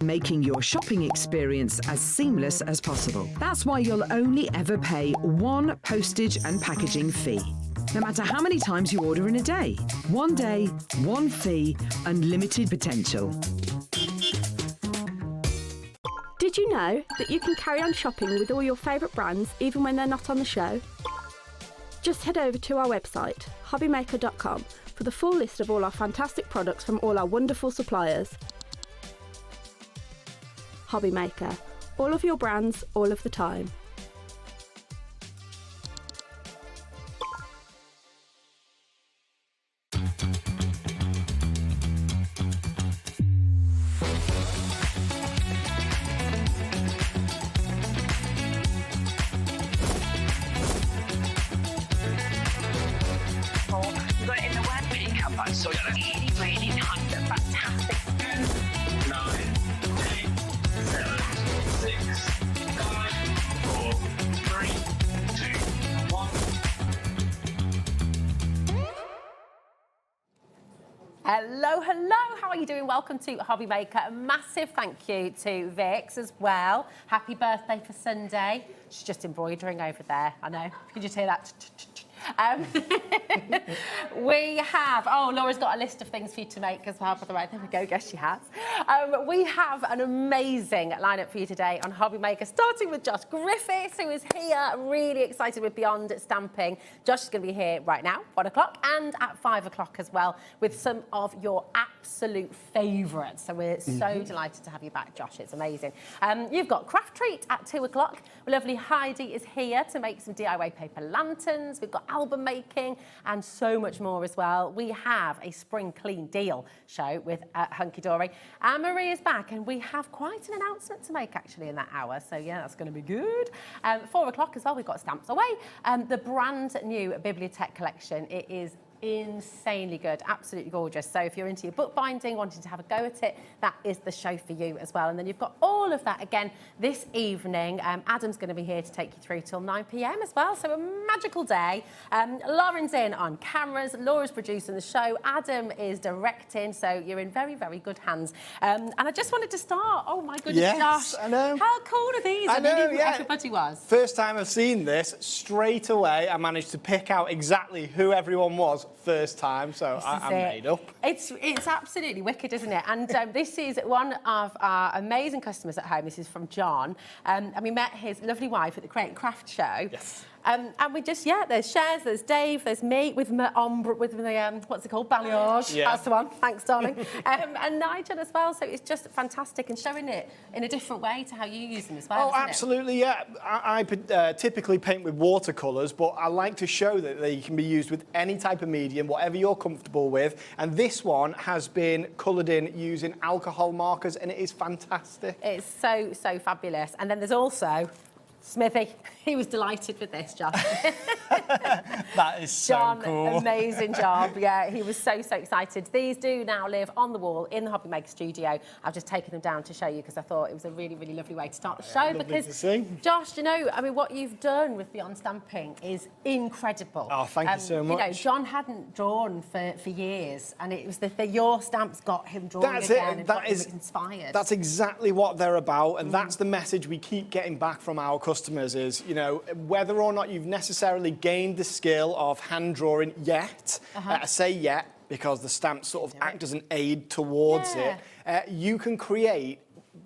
making your shopping experience as seamless as possible. That's why you'll only ever pay one postage and packaging fee, no matter how many times you order in a day. One day, one fee, unlimited potential. Did you know that you can carry on shopping with all your favourite brands even when they're not on the show? Just head over to our website, hobbymaker.com, for the full list of all our fantastic products from all our wonderful suppliers. HobbyMaker. All of your brands, all of the time. You got it in the word makeup, but so really, really nice and fantastic. 9, 8, 7, 6, 5, 4, 3, 2, 1. Hello, hello, how are you doing? Welcome to HobbyMaker. A massive thank you to Vix as well. Happy birthday for Sunday. She's just embroidering over there, I know. Could you hear that? We have, oh, Laura's got a list of things for you to make as well, by the way. There we go, guess she has. We have an amazing lineup for you today on HobbyMaker, starting with Josh Griffiths, who is here, really excited with Beyond Stamping. Josh is going to be here right now, 1 o'clock, and at 5 o'clock as well, with some of your absolute favourites. So we're so delighted to have you back, Josh. It's amazing. You've got Craftreat at 2 o'clock. Lovely Heidi is here to make some DIY paper lanterns. We've got album making and so much more as well. We have a spring clean deal show with Hunkydory. Marie is back, and we have quite an announcement to make actually in that hour. So yeah, that's going to be good. 4 o'clock as well, we've got Stamps Away. The brand new Bibliotech collection. It is insanely good, absolutely gorgeous. So if you're into your bookbinding, wanting to have a go at it, that is the show for you as well. And then you've got all of that again this evening. Adam's going to be here to take you through till 9 p.m. as well. So a magical day. Lauren's in on cameras. Laura's producing the show. Adam is directing. So you're in very, very good hands. And I just wanted to start. Oh my goodness, yes, Josh. I know. How cool are these? I know, knew yeah. Everybody was. First time I've seen this, straight away I managed to pick out exactly who everyone was first time, so I'm made up. It's absolutely wicked, isn't it? And this is one of our amazing customers at home. This is from John. And we met his lovely wife at the Create and Craft show. Yes. And we just, yeah, there's Shares, there's Dave, there's me with my ombre, with the, what's it called, balayage. Yeah. That's the one, thanks, darling. And Nigel as well, so it's just fantastic and showing it in a different way to how you use them as well, Oh, absolutely, yeah. I typically paint with watercolours, but I like to show that they can be used with any type of medium, whatever you're comfortable with. And this one has been coloured in using alcohol markers, and it is fantastic. It's so, so fabulous. And then there's also Smithy. He was delighted with this, John. That is so John, cool. amazing job. Yeah, he was so, so excited. These do now live on the wall in the HobbyMaker studio. I've just taken them down to show you because I thought it was a really, really lovely way to start the show. Lovely because, to see. Josh, you know, I mean, what you've done with Beyond Stamping is incredible. Oh, thank you so much. You know, John hadn't drawn for years, and it was your stamps got him drawing That's again it. and That got him is inspired. That's exactly what they're about, and that's the message we keep getting back from our customers is, you know, whether or not you've necessarily gained the skill of hand drawing yet, I say yet because the stamps sort of act as an aid towards it, you can create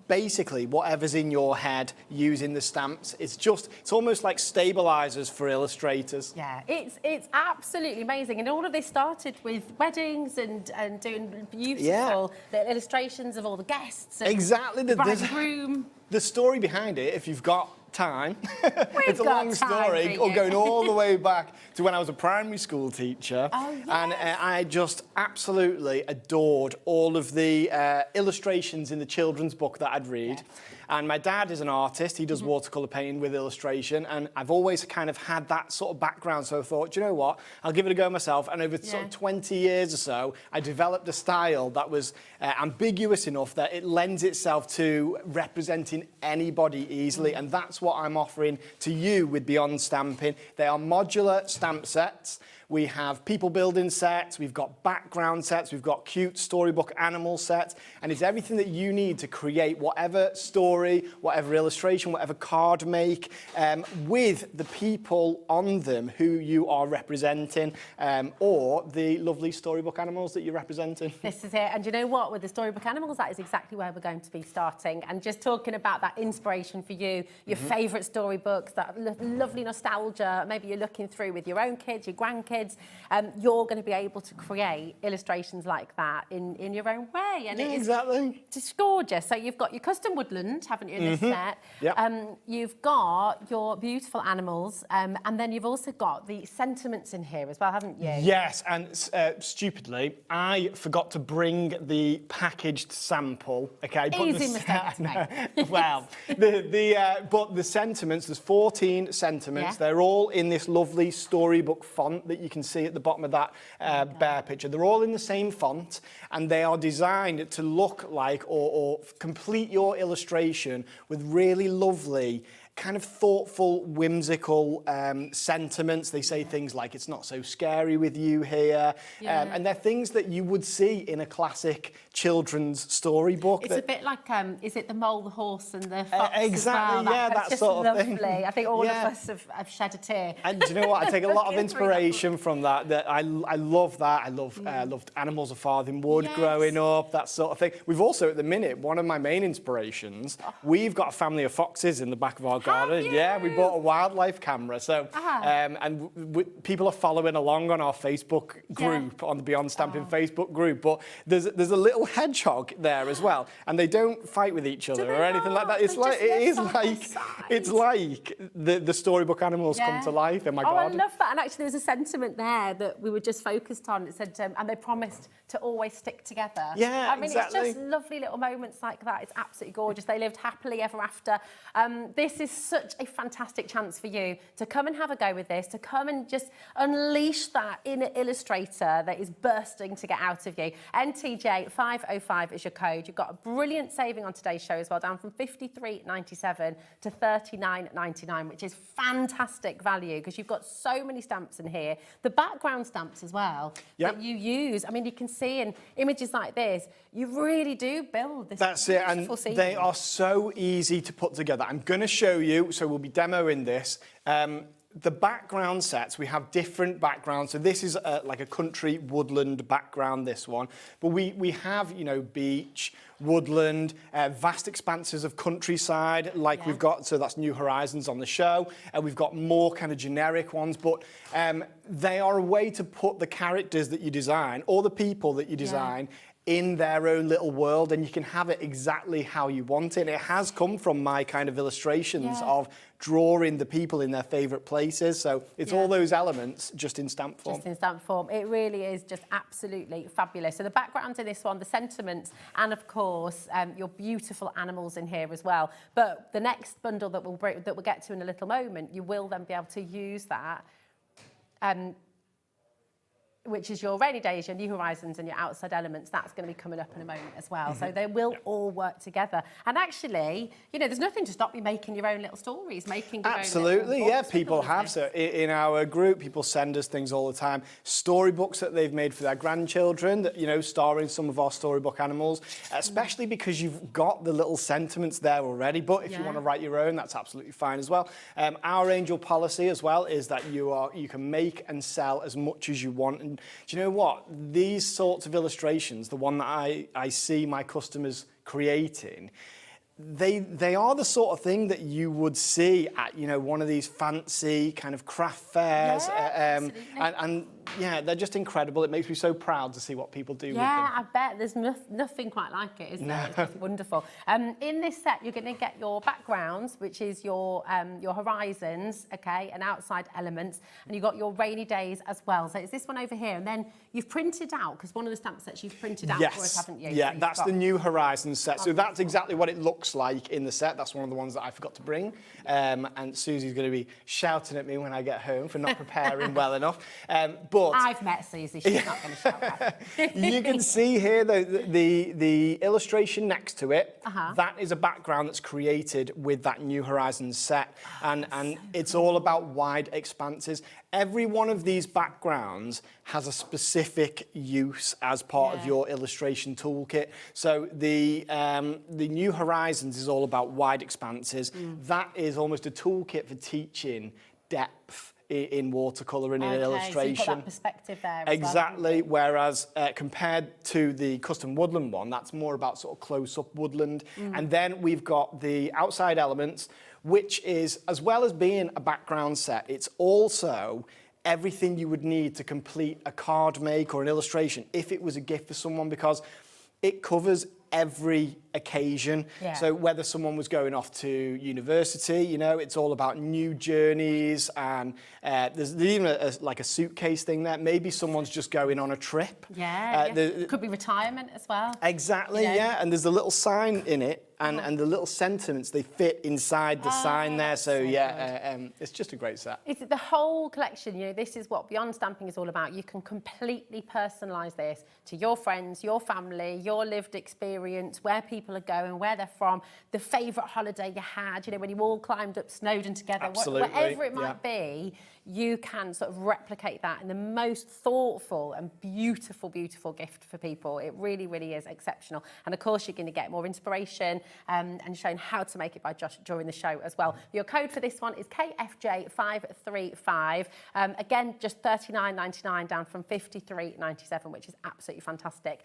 basically whatever's in your head using the stamps. It's almost like stabilizers for illustrators. Yeah, it's absolutely amazing. And all of this started with weddings and doing beautiful little illustrations of all the guests. And exactly. The bride and groom. The story behind it, if you've got time, it's a long story, going all the way back to when I was a primary school teacher. Oh, yes. And I just absolutely adored all of the illustrations in the children's book that I'd read. Yeah. And my dad is an artist. He does watercolour painting with illustration. And I've always kind of had that sort of background. So I thought, do you know what? I'll give it a go myself. And over sort of 20 years or so, I developed a style that was ambiguous enough that it lends itself to representing anybody easily. And that's what I'm offering to you with Beyond Stamping. They are modular stamp sets. we have people building sets, we've got background sets, we've got cute Storybook animal sets, and it's everything that you need to create whatever story, whatever illustration, whatever card make, with the people on them who you are representing, or the lovely Storybook animals that you're representing. This is it. And you know what? With the Storybook animals, that is exactly where we're going to be starting. And just talking about that inspiration for you, your favourite storybooks, that lovely nostalgia, maybe you're looking through with your own kids, your grandkids, you're going to be able to create illustrations like that in your own way. And exactly. It's gorgeous. So you've got your custom woodland, haven't you, in this set? Yep. You've got your beautiful animals, and then you've also got the sentiments in here as well, haven't you? Yes, and stupidly, I forgot to bring the packaged sample. Okay, Easy mistake to make. Well, but the sentiments, there's 14 sentiments. Yeah. They're all in this lovely Storybook font that you can see at the bottom of that bear picture. They're all in the same font, and they are designed to look like or complete your illustration with really lovely, kind of thoughtful, whimsical sentiments. They say things like, it's not so scary with you here. And they're things that you would see in a classic children's storybook. It's a bit like, is it the mole, the horse and the fox exactly, as well? yeah, that just sort of lovely. thing. I think all of us have shed a tear. And do you know what? I take a lot of Looking through that. inspiration from that. I love that. I loved Animals of Farthing Wood growing up, that sort of thing. We've also, at the minute, one of my main inspirations, we've got a family of foxes in the back of our garden. Yeah, we bought a wildlife camera. So, people are following along on our Facebook group, on the Beyond Stamping Facebook group. But there's a little hedgehog there as well, and they don't fight with each other or anything like that. It's like the Storybook animals come to life in my garden. I love that. And actually, there's a sentiment there that we were just focused on. It said, and they promised to always stick together. Yeah, I mean, exactly. it's just lovely little moments like that. It's absolutely gorgeous. They lived happily ever after. This is such a fantastic chance for you to come and have a go with this, to come and just unleash that inner illustrator that is bursting to get out of you. NTJ 505 is your code. You've got a brilliant saving on today's show as well, down from £53.97 to £39.99, which is fantastic value because you've got so many stamps in here. The background stamps as well that you use. I mean, you can see in images like this, you really do build this. That's it, and they are so easy to put together. I'm going to show you, so we'll be demoing this. The background sets, we have different backgrounds. So this is like a country woodland background, this one. But we have, you know, beach, woodland, vast expanses of countryside, like we've got, so that's New Horizons on the show. We've got more kind of generic ones, but they are a way to put the characters that you design, or the people that you design, in their own little world, and you can have it exactly how you want it. It has come from my kind of illustrations of drawing the people in their favourite places. So it's all those elements just in stamp form. Just in stamp form. It really is just absolutely fabulous. So the background in this one, the sentiments, and of course your beautiful animals in here as well. But the next bundle that we'll get to in a little moment, you will then be able to use that. Which is your rainy days, your New Horizons and your outside elements. That's going to be coming up in a moment as well. So they will all work together. And actually, you know, there's nothing to stop you making your own little stories, making your Absolutely, own little yeah, people have. So in our group, people send us things all the time. Storybooks that they've made for their grandchildren, that, you know, starring some of our Storybook animals, especially because you've got the little sentiments there already. But if you want to write your own, that's absolutely fine as well. Our angel policy as well is that you can make and sell as much as you want. And do you know what? These sorts of illustrations, the one that I see my customers creating, they are the sort of thing that you would see at, you know, one of these fancy kind of craft fairs. And yeah, they're just incredible. It makes me so proud to see what people do with them. Yeah, I bet. There's nothing quite like it, is there? It's just wonderful. In this set, you're going to get your backgrounds, which is your horizons, okay, and outside elements, and you've got your rainy days as well. So it's this one over here, and then you've printed out, because one of the stamp sets you've printed out for us, haven't you? Yeah, so that's the New Horizons set. So that's exactly what it looks looks like in the set. That's one of the ones that I forgot to bring. And Susie's going to be shouting at me when I get home for not preparing well enough. But I've met Susie, she's not going to shout at me. you can see here the illustration next to it. That is a background that's created with that New Horizons set. And it's all about wide expanses. Every one of these backgrounds has a specific use as part of your illustration toolkit. So the New Horizons is all about wide expanses. That is almost a toolkit for teaching depth in watercolour and in illustration. So you put that perspective there. Exactly. Whereas compared to the custom woodland one, that's more about sort of close-up woodland. And then we've got the outside elements, which is, as well as being a background set, it's also everything you would need to complete a card make or an illustration if it was a gift for someone, because it covers every occasion. So whether someone was going off to university, you know, it's all about new journeys, and there's even like a suitcase thing there. Maybe someone's just going on a trip. Could be retirement as well. Exactly, and there's a little sign in it, and the little sentiments, they fit inside the sign there. So it's just a great set. It's the whole collection. You know, this is what Beyond Stamping is all about. You can completely personalise this to your friends, your family, your lived experience, where people are going, where they're from, the favourite holiday you had, you know, when you all climbed up Snowdon together, whatever it might be, you can sort of replicate that in the most thoughtful and beautiful, beautiful gift for people. It really, really is exceptional. And of course, you're going to get more inspiration and shown how to make it by Josh during the show as well. Your code for this one is KFJ535. Again, just $39.99 down from $53.97, which is absolutely fantastic.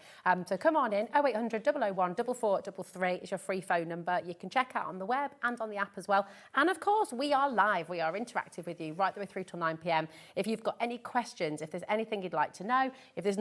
So come on in, 0800 001 4433 is your free phone number. You can check out on the web and on the app as well. And of course, we are live. We are interactive with you right the way through till 9 p.m. If you've got any questions, if there's anything you'd like to know, if there's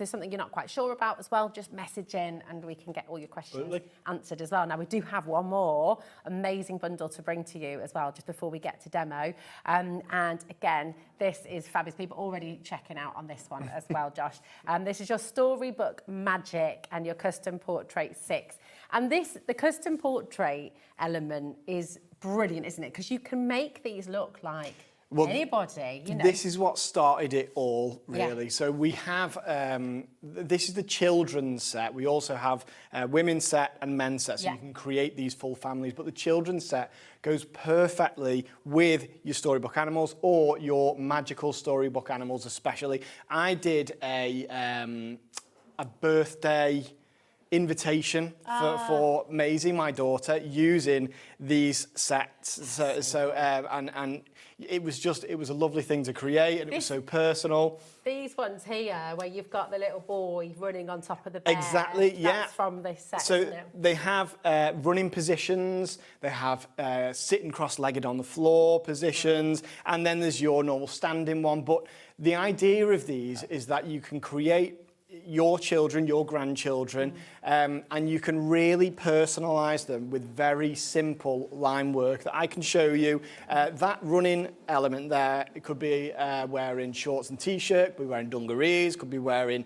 something you're not quite sure about as well, just message in and we can get all your questions answered as well. Now, we do have one more amazing bundle to bring to you as well, just before we get to demo. And again, this is fabulous. People already checking out on this one as well, Josh. This is your Storybook Magic and your Custom Portrait 6. And the custom portrait element is brilliant, isn't it? Because you can make these look like anybody, you know. This is what started it all, really. So we have, this is the children's set. We also have women's set and men's set, so you can create these full families. But the children's set goes perfectly with your storybook animals or your magical storybook animals especially. I did a birthday invitation for Maisie, my daughter, using these sets. And it was a lovely thing to create, and it was so personal. These ones here, where you've got the little boy running on top of the bed. Exactly, that's from this set, so isn't it? they have running positions, they have sitting cross-legged on the floor positions, and then there's your normal standing one. But the idea of these is that you can create your children, your grandchildren, and you can really personalise them with very simple line work that I can show you. That running element there, it could be wearing shorts and t-shirt, could be wearing dungarees, could be wearing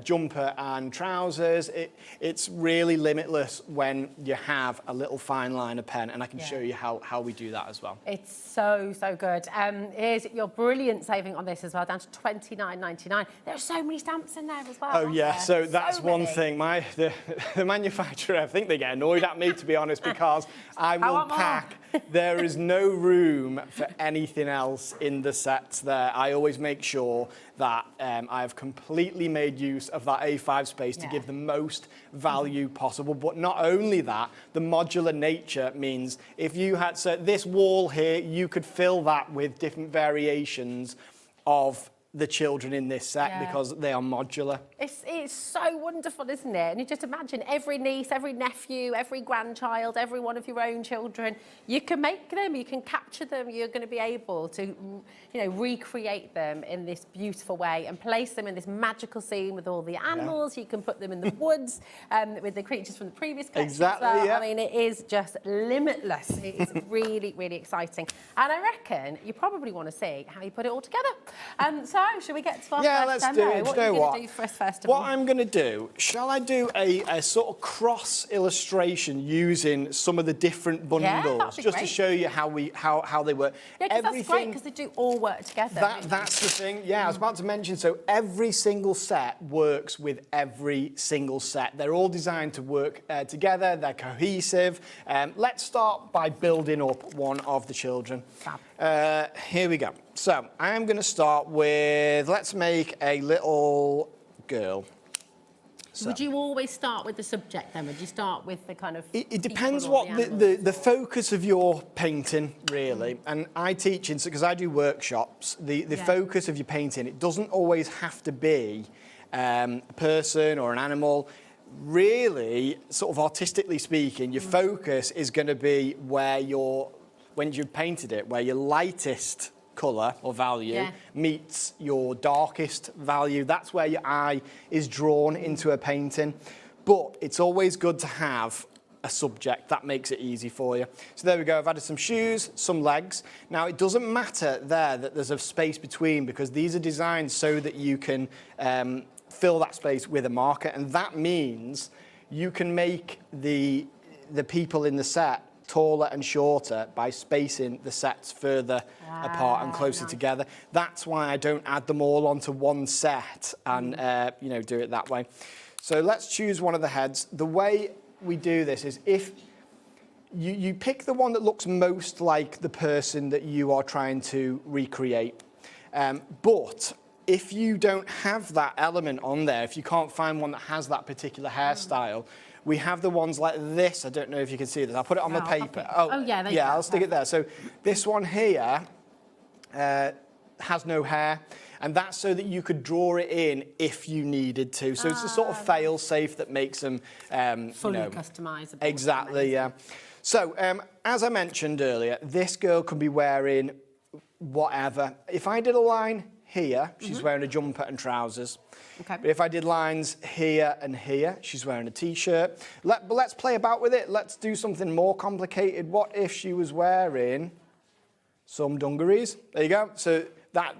jumper and trousers. It's really limitless when you have a little fine liner pen, and I can show you how we do that as well. It's so, so good. Here's your brilliant saving on this as well, down to $29.99. There are so many stamps in there as well. Oh yeah, so that's one thing. The manufacturer, I think they get annoyed at me, to be honest, because I will pack. There is no room for anything else in the sets there. I always make sure that I've completely made use of that A5 space to give the most value possible. But not only that, the modular nature means if you had, so this wall here, you could fill that with different variations of the children in this set because they are modular. It's so wonderful, isn't it? And you just imagine every niece, every nephew, every grandchild, every one of your own children, you can make them, you can capture them, you're going to be able to, you know, recreate them in this beautiful way and place them in this magical scene with all the animals. You can put them in the woods with the creatures from the previous collection. Exactly, as well. I mean, it is just limitless. It is really, really exciting. And I reckon you probably want to see how you put it all together. So go? Shall we get to our Yeah, first let's demo? do it. What Do are you you know going to what? do for us first of all? What I'm going to do, shall I do a sort of cross illustration using some of the different bundles, that'd be just to great. show you how they work? Yeah, because that's great because they do all work together. That's the thing. Yeah, I was about to mention. So every single set works with every single set. They're all designed to work together. They're cohesive. Let's start by building up one of the children. Fab. Here we go. So I am going to start with, let's make a little girl. So. Would you always start with the subject then? Would you start with the kind of... It depends people or what the the focus of your painting, really. And I teach, because I do workshops, the focus of your painting, it doesn't always have to be a person or an animal. Really, sort of artistically speaking, your focus is going to be where when you've painted it, where your lightest colour or value meets your darkest value. That's where your eye is drawn into a painting. But it's always good to have a subject. That makes it easy for you. So there we go. I've added some shoes, some legs. Now, it doesn't matter there that there's a space between, because these are designed so that you can fill that space with a marker. And that means you can make the people in the set taller and shorter by spacing the sets further apart and closer together. That's why I don't add them all onto one set and do it that way. So let's choose one of the heads. The way we do this is if you pick the one that looks most like the person that you are trying to recreate. But if you don't have that element on there, if you can't find one that has that particular hairstyle, we have the ones like this. I don't know if you can see this. I'll put it on the paper. I'll stick it there. So this one here has no hair, and that's so that you could draw it in if you needed to. So it's a sort of fail-safe that makes them fully customizable. Exactly, yeah. So as I mentioned earlier, this girl can be wearing whatever. If I did a line here, she's wearing a jumper and trousers. Okay. But if I did lines here and here, she's wearing a t-shirt. But let's play about with it. Let's do something more complicated. What if she was wearing some dungarees? There you go. So that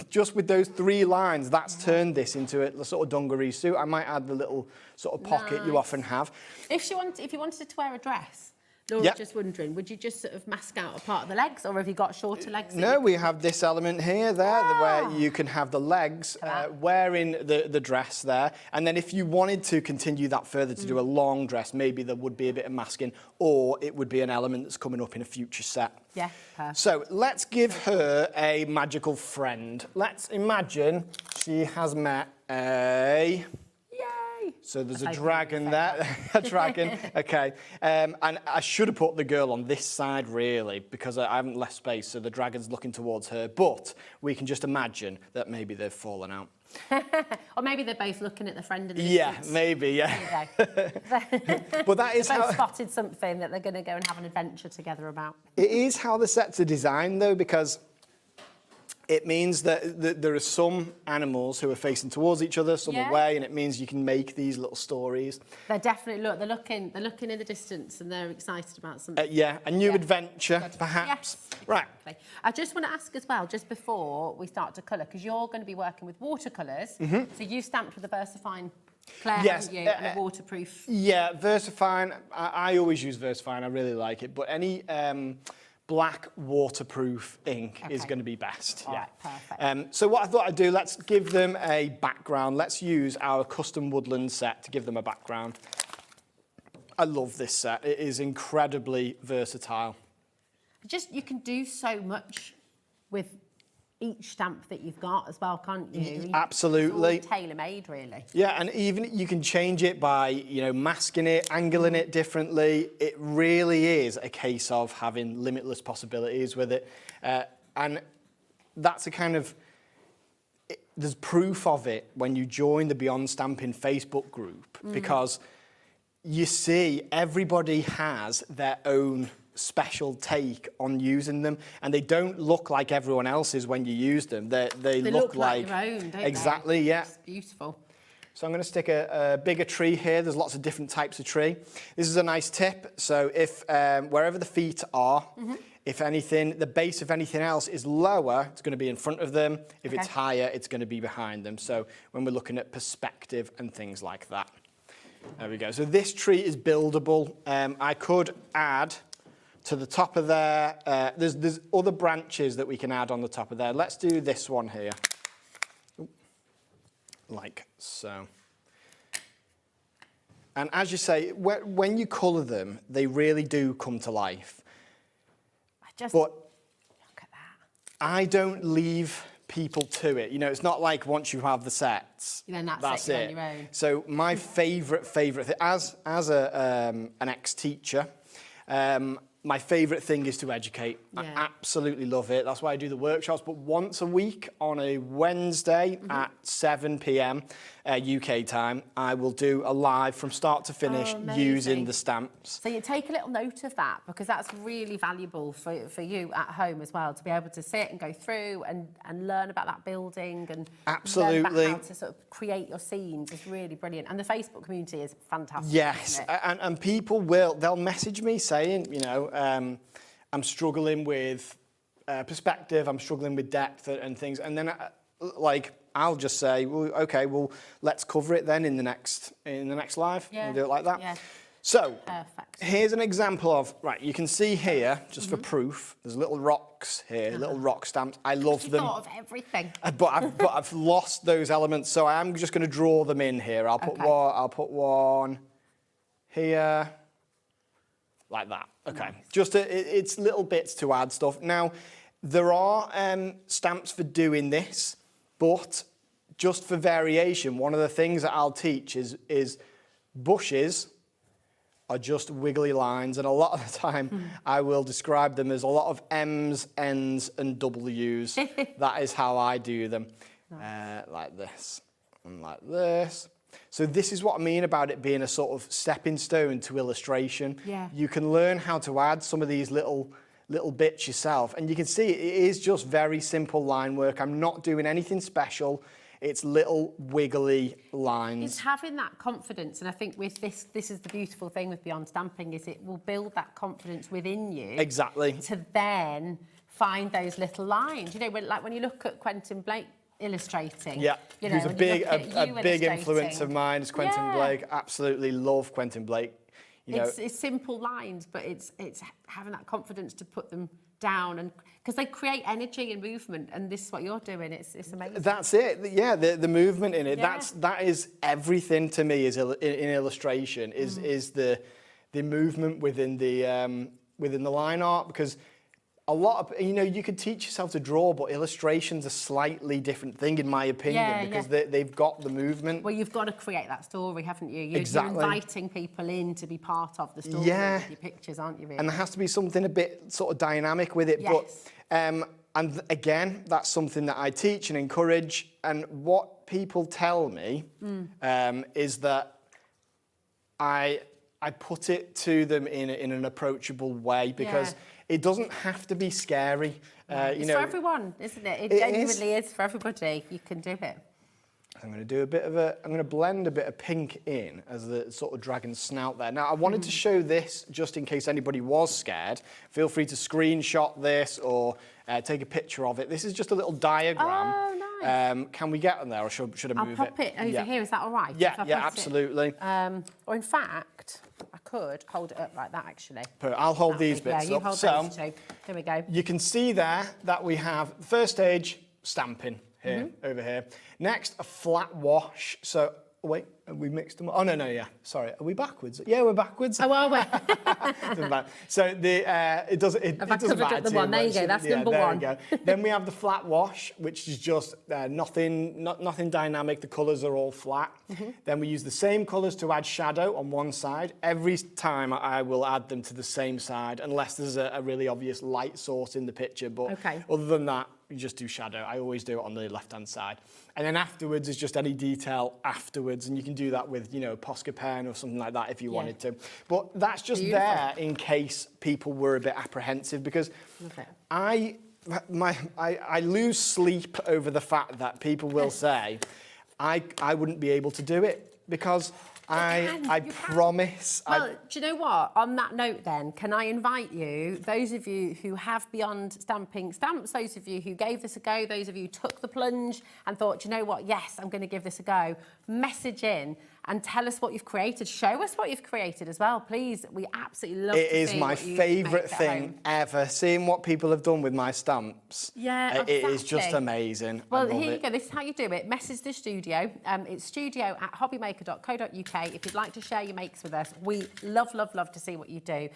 just with those 3 lines, that's turned this into a sort of dungaree suit. I might add the little sort of pocket you often have. If you wanted to wear a dress, Laura's just wondering, would you just sort of mask out a part of the legs, or have you got shorter legs? No, we have this element here, where you can have the legs wearing the dress there. And then if you wanted to continue that further to do a long dress, maybe there would be a bit of masking, or it would be an element that's coming up in a future set. Yeah, perfect. So let's give her a magical friend. Let's imagine she has met a... So there's a dragon there, a dragon, okay. And I should have put the girl on this side, really, because I haven't left space, so the dragon's looking towards her. But we can just imagine that maybe they've fallen out. Or maybe they're both looking at the friend in the distance. Yeah, maybe, yeah. But that is they how... both spotted something that they're going to go and have an adventure together about. It is how the sets are designed, though, because it means that there are some animals who are facing towards each other, some away, and it means you can make these little stories. They're definitely, they're looking in the distance and they're excited about something. A new adventure, perhaps. Yes. Right. Exactly. I just want to ask as well, just before we start to colour, because you're going to be working with watercolours, so you stamped with a VersaFine Claire, haven't you, and a waterproof. Yeah, VersaFine, I always use VersaFine, I really like it, but any black waterproof ink is going to be best. All right, perfect. So what I thought I'd do, let's give them a background. Let's use our custom woodland set to give them a background. I love this set. It is incredibly versatile. You can do so much with each stamp that you've got as well, can't you? Absolutely. It's all tailor-made, really. Yeah, and even you can change it by, masking it, angling it differently. It really is a case of having limitless possibilities with it. And that's a kind of... there's proof of it when you join the Beyond Stamping Facebook group, because you see everybody has their own special take on using them, and they don't look like everyone else's when you use them. They look like your own, don't exactly, they? yeah. It's beautiful. So I'm going to stick a bigger tree here. There's lots of different types of tree. This is a nice tip. So if wherever the feet are, If anything, the base of anything else is lower, it's going to be in front of them. If it's Okay. higher, it's going to be behind them. So when we're looking at perspective and things like that. There we go. So this tree is buildable. I could add to the top of there. There's other branches that we can add on the top of there. Let's do this one here. Ooh. Like so. And as you say, when you colour them, they really do come to life. Just But look at that. I don't leave people to it. You know, it's not like once you have the sets, Then that's it, you're on your own. So my favourite thing, as an ex-teacher, my favourite thing is to educate. I Yeah. absolutely love it. That's why I do the workshops. But once a week on a Wednesday at 7 p.m. UK time, I will do a live from start to finish using the stamps. So you take a little note of that, because that's really valuable for you at home as well, to be able to sit and go through and learn about that building and Absolutely. learn about how to sort of create your scenes. Is really brilliant. And the Facebook community is fantastic. Yes, Isn't it? and people they'll message me saying, you know, I'm struggling with perspective, I'm struggling with depth and things. And then I'll just say, well, okay, well, let's cover it then in the next live. Yeah. We'll do it like that. Yeah. So Perfect. here's an example of, right, you can see here, just for proof, there's little rocks here, little rock stamps. I love You them. thought of everything. But I've lost those elements, so I'm just going to draw them in here. I'll put one here, like that. Okay, Nice. just it's little bits to add stuff. Now, there are stamps for doing this, but just for variation, one of the things that I'll teach is bushes are just wiggly lines, and a lot of the time I will describe them as a lot of M's, N's and W's. That is how I do them. Like this and like this. So this is what I mean about it being a sort of stepping stone to illustration. Yeah. You can learn how to add some of these little bits yourself, and you can see it is just very simple line work. I'm not doing anything special. It's little wiggly lines. It's having that confidence, and I think with this is the beautiful thing with Beyond Stamping, is it will build that confidence within you. Exactly. To then find those little lines. You know, when you look at Quentin Blake illustrating. Yeah, you know, who's a when you big look at you influence illustrating. of mine is Quentin Yeah. Blake. Absolutely love Quentin Blake. You know, It's simple lines, but it's having that confidence to put them down, and because they create energy and movement, and this is what you're doing. It's amazing. that's it. Yeah, the movement in it. Yeah. That is everything to me. Is in illustration is the movement within the line art, because a lot of, you know, you could teach yourself to draw, but illustration's a slightly different thing, in my opinion, Yeah, because yeah. they've got the movement. Well, you've got to create that story, haven't you? You're Exactly. inviting people in to be part of the story Yeah. with your pictures, aren't you, really? And there has to be something a bit sort of dynamic with it. Yes. But again, that's something that I teach and encourage. And what people tell me is that I put it to them in an approachable way, because it doesn't have to be scary. It's for everyone, isn't it? It genuinely is for everybody. You can do it. I'm going to do I'm going to blend a bit of pink in as the sort of dragon snout there. Now, I wanted to show this just in case anybody was scared. Feel free to screenshot this or take a picture of it. This is just a little diagram. Oh, nice. Can we get on there, or should I move I'll pop it over here. Is that all right? Yeah, If I yeah, press it? absolutely. Or in fact, I could hold it up like that, actually. I'll hold these bits Yeah, you up. hold So those two. There we go. you can see there that we have the first stage, stamping here, over here. Next, a flat wash. So, wait, have we mixed them up? Oh, no, yeah, sorry. Are we backwards? Yeah, we're backwards. Oh, well, Doesn't matter. So it doesn't covered matter up the too one? There you much. go, that's Yeah, number there one. we go. Then we have the flat wash, which is just nothing dynamic. The colours are all flat. Then we use the same colours to add shadow on one side. Every time I will add them to the same side, unless there's a really obvious light source in the picture. But other than that, you just do shadow. I always do it on the left-hand side. And then afterwards is just any detail afterwards, and you can do that with, you know, Posca pen or something like that if you wanted to. But that's just there in case people were a bit apprehensive, because I lose sleep over the fact that people will say, I wouldn't be able to do it, because I promise. Well, do you know what? On that note then, can I invite you, those of you who have Beyond Stamping stamps, those of you who gave this a go, those of you who took the plunge and thought, do you know what, yes, I'm going to give this a go, message in and tell us what you've created. Show us what you've created as well, please. We absolutely love to see It is my favourite thing ever, seeing what people have done with my stamps. Yeah, It is just amazing. Well, here you go. This is how you do it. Message the studio. It's studio@hobbymaker.co.uk. If you'd like to share your makes with us, we love, love, love to see what you do.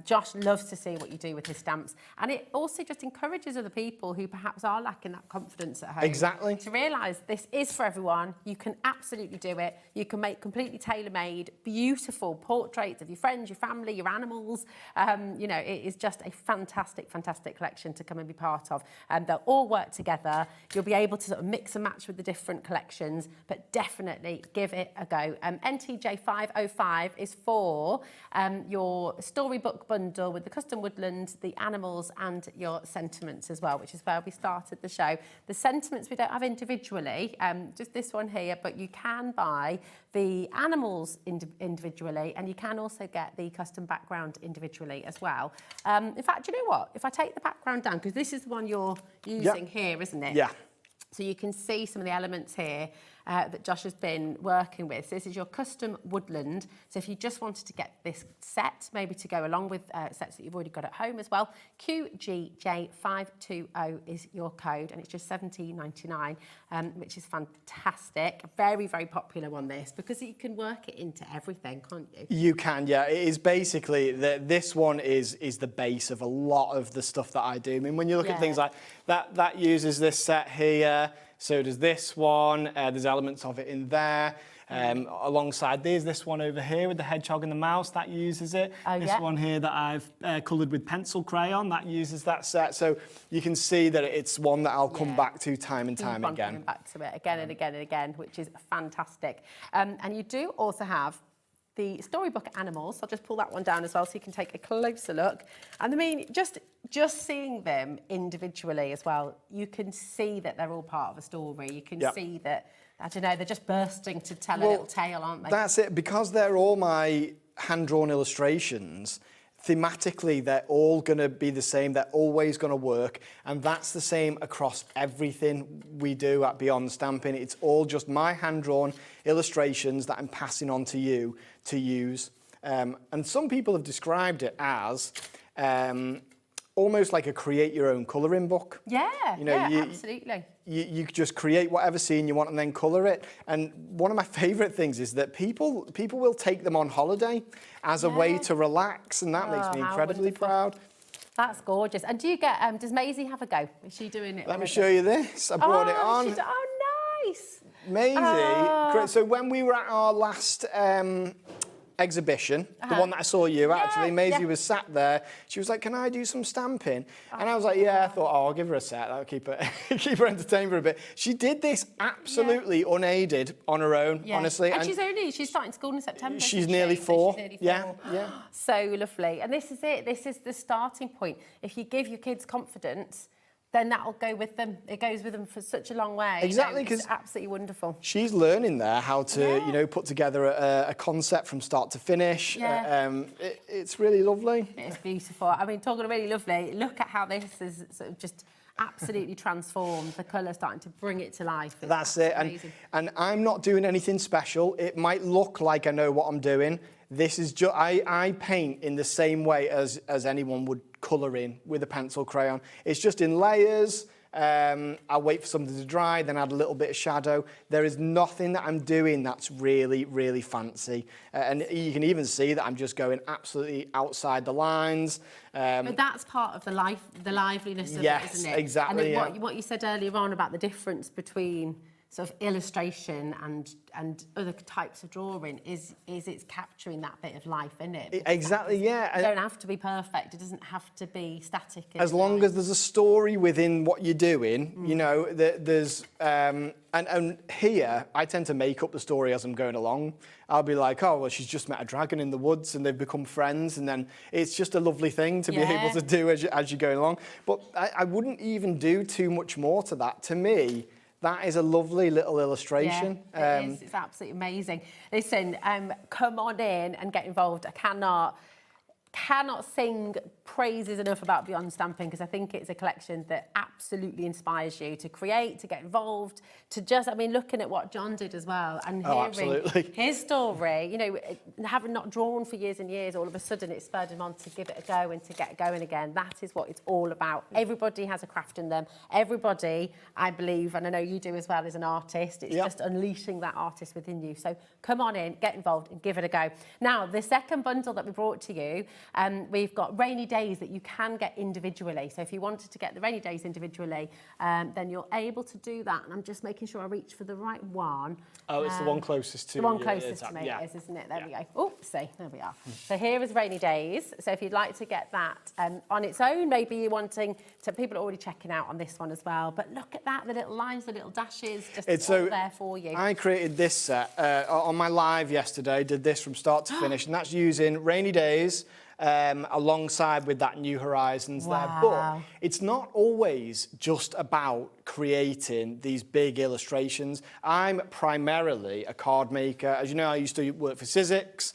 Josh loves to see what you do with his stamps. And it also just encourages other people who perhaps are lacking that confidence at home. Exactly. To realise this is for everyone. You can absolutely do it. You can make completely tailor-made, beautiful portraits of your friends, your family, your animals. You know, it is just a fantastic, fantastic collection to come and be part of. They'll all work together. You'll be able to sort of mix and match with the different collections, but definitely give it a go. NTJ505 is for your Storybook bundle with the custom woodland, the animals and your sentiments as well, which is where we started the show. The sentiments we don't have individually, just this one here, but you can buy the animals individually, and you can also get the custom background individually as well. In fact, you know what? If I take the background down, because this is the one you're using here, isn't it? Yeah. So you can see some of the elements here that Josh has been working with. So this is your custom woodland. So if you just wanted to get this set, maybe to go along with sets that you've already got at home as well, QGJ520 is your code, and it's just $17.99, which is fantastic. Very, very popular one, this, because you can work it into everything, can't you? You can, yeah. It is basically, this one is the base of a lot of the stuff that I do. I mean, when you look at things like that uses this set here, so does this one, there's elements of it in there. Alongside this one over here with the hedgehog and the mouse, that uses it. This one here that I've coloured with pencil crayon, that uses that set. So you can see that it's one that I'll come back to time and time again. Coming back to it again and again and again, which is fantastic. And you do also have the Storybook animals. I'll just pull that one down as well so you can take a closer look. And I mean, just seeing them individually as well, you can see that they're all part of a story. You can see that, I don't know, they're just bursting to tell a little tale, aren't they? That's it. Because they're all my hand-drawn illustrations, thematically, they're all going to be the same. They're always going to work. And that's the same across everything we do at Beyond Stamping. It's all just my hand-drawn illustrations that I'm passing on to you to use. And some people have described it as almost like a create your own colouring book. Yeah, you know, absolutely. You just create whatever scene you want and then colour it. And one of my favourite things is that people will take them on holiday as a way to relax, and that makes me incredibly proud. That's gorgeous. And do you get, does Maisie have a go? Is she doing it? Let me show you this. I brought it on. Oh, nice. Maisie, so when we were at our last exhibition, the one that I saw you actually, Maisie was sat there. She was like, "Can I do some stamping?" And I was like, "Yeah." I thought, "Oh, I'll give her a set. That'll keep her entertained for a bit." She did this absolutely unaided on her own, honestly. And she's starting school in September. She's nearly 4. She's nearly 4. Yeah. So lovely. And this is it. This is the starting point. If you give your kids confidence, then that'll go with them. It goes with them for such a long way. Exactly, because it's absolutely wonderful. She's learning there how to, put together a concept from start to finish. It's really lovely. It's beautiful. I mean, talking really lovely, look at how this is sort of just absolutely transformed. The colour starting to bring it to life. That's it. And I'm not doing anything special. It might look like I know what I'm doing. This is just, I paint in the same way as anyone would colour in with a pencil crayon. It's just in layers. I'll wait for something to dry, then add a little bit of shadow. There is nothing that I'm doing that's really, really fancy. And you can even see that I'm just going absolutely outside the lines. But that's part of the liveliness of it, isn't it? Exactly. And then what you said earlier on about the difference between sort of illustration and other types of drawing is it's capturing that bit of life in it. Exactly, yeah. It don't have to be perfect. It doesn't have to be static. As long as there's a story within what you're doing, you know, there's... And here, I tend to make up the story as I'm going along. I'll be like, oh, well, she's just met a dragon in the woods and they've become friends. And then it's just a lovely thing to be able to do as you're going along. But I wouldn't even do too much more to that. To me, That is a lovely little illustration. Yeah, it is. It's absolutely amazing. Listen, come on in and get involved. I cannot sing praises enough about Beyond Stamping, because I think it's a collection that absolutely inspires you to create, to get involved, to just, I mean, looking at what John did as well and hearing his story, you know, having not drawn for years and years, all of a sudden it spurred him on to give it a go and to get going again. That is what it's all about. Everybody has a craft in them. Everybody, I believe, and I know you do as well, is an artist. It's just unleashing that artist within you. So come on in, get involved and give it a go. Now, the second bundle that we brought to you, we've got rainy days that you can get individually. So if you wanted to get the rainy days individually, then you're able to do that. And I'm just making sure I reach for the right one. Oh, it's the one closest to the one closest to me, it is, isn't it? There we go. Oopsie, there we are. So here is rainy days. So if you'd like to get that on its own, maybe you're wanting to, people are already checking out on this one as well. But look at that, the little lines, the little dashes, just all there for you. I created this set on my live yesterday, did this from start to finish, and that's using rainy days, alongside with that New Horizons there. But it's not always just about creating these big illustrations. I'm primarily a card maker. As you know, I used to work for Sizzix.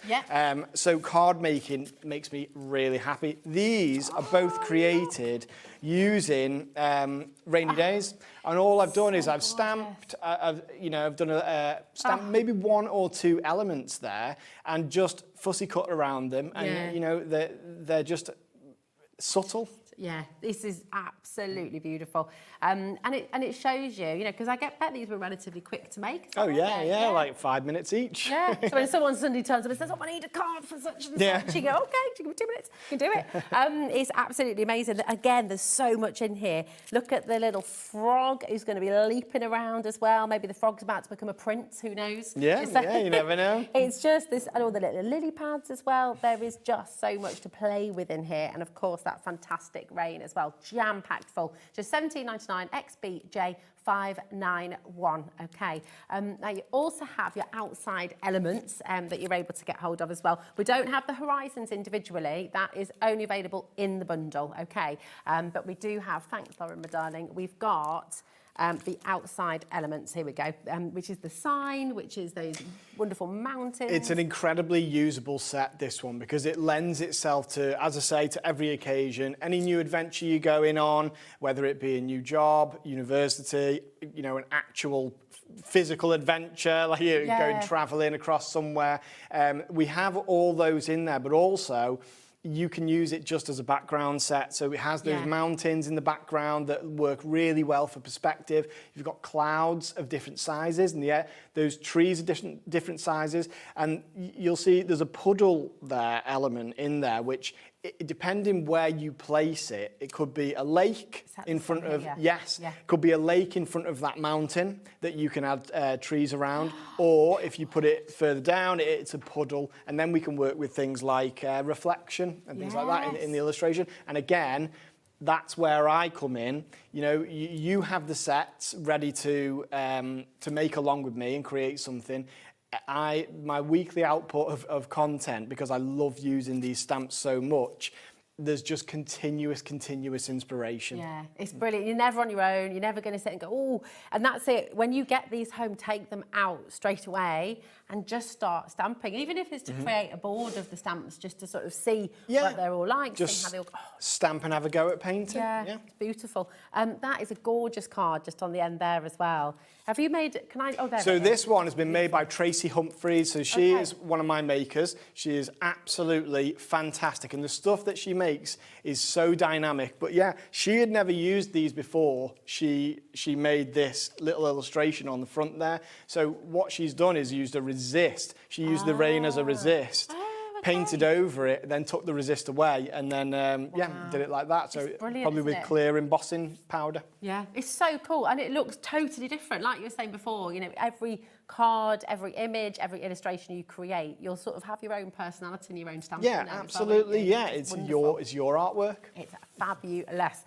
So card making makes me really happy. These are both created using rainy days, and all I've done is I've stamped, I've done stamped maybe one or two elements there, and just fussy cut around them, and you know they're just subtle. Yeah, this is absolutely beautiful, and it shows you, you know, because I bet these were relatively quick to make. Oh yeah, like 5 minutes each. Yeah. So when someone suddenly turns up and says, "Oh, I need a card for such and such," you go, "Okay, give me 2 minutes, you can do it." It's absolutely amazing. Again, there's so much in here. Look at the little frog who's going to be leaping around as well. Maybe the frog's about to become a prince. Who knows? Yeah, you never know. It's just this, and all the little lily pads as well. There is just so much to play with in here, and of course that fantastic rain as well, jam-packed full. Just $17.99 XBJ 591. Okay. Now you also have your outside elements that you're able to get hold of as well. We don't have the Horizons individually. That is only available in the bundle. Okay. But we do have, thanks Lauren, my darling, we've got the outside elements, here we go, which is the sign, which is those wonderful mountains. It's an incredibly usable set, this one, because it lends itself to, as I say, to every occasion. Any new adventure you're going on, whether it be a new job, university, you know, an actual physical adventure, like you're going travelling across somewhere. We have all those in there, but also you can use it just as a background set. So it has those mountains in the background that work really well for perspective. You've got clouds of different sizes in the air. Those trees are different sizes. And you'll see there's a puddle there element in there, which depending where you place it, it could be a lake in front of, could be a lake in front of that mountain that you can add trees around, or if you put it further down, it's a puddle, and then we can work with things like reflection and things like that in the illustration. And again, that's where I come in. You know, you have the sets ready to make along with me and create something. My weekly output of content, because I love using these stamps so much, there's just continuous inspiration. Yeah, it's brilliant. You're never on your own. You're never going to sit and go, oh, and that's it. When you get these home, take them out straight away and just start stamping. Even if it's to create a board of the stamps, just to sort of see what they're all like. Just see how they all, stamp and have a go at painting. Yeah, it's beautiful. That is a gorgeous card just on the end there as well. Have you made, can I, oh, there So this one has been made by Tracy Humphreys. So she is one of my makers. She is absolutely fantastic. And the stuff that she makes is so dynamic. But yeah, she had never used these before. She made this little illustration on the front there. So what she's done is used a resist. She used the rain as a resist. Painted over it, then took the resist away, and then did it like that. So probably with clear embossing powder. Yeah, it's so cool, and it looks totally different. Like you were saying before, you know, every card, every image, every illustration you create, you'll sort of have your own personality and your own stamp. Yeah, absolutely. Yeah, it's your artwork. It's fabulous.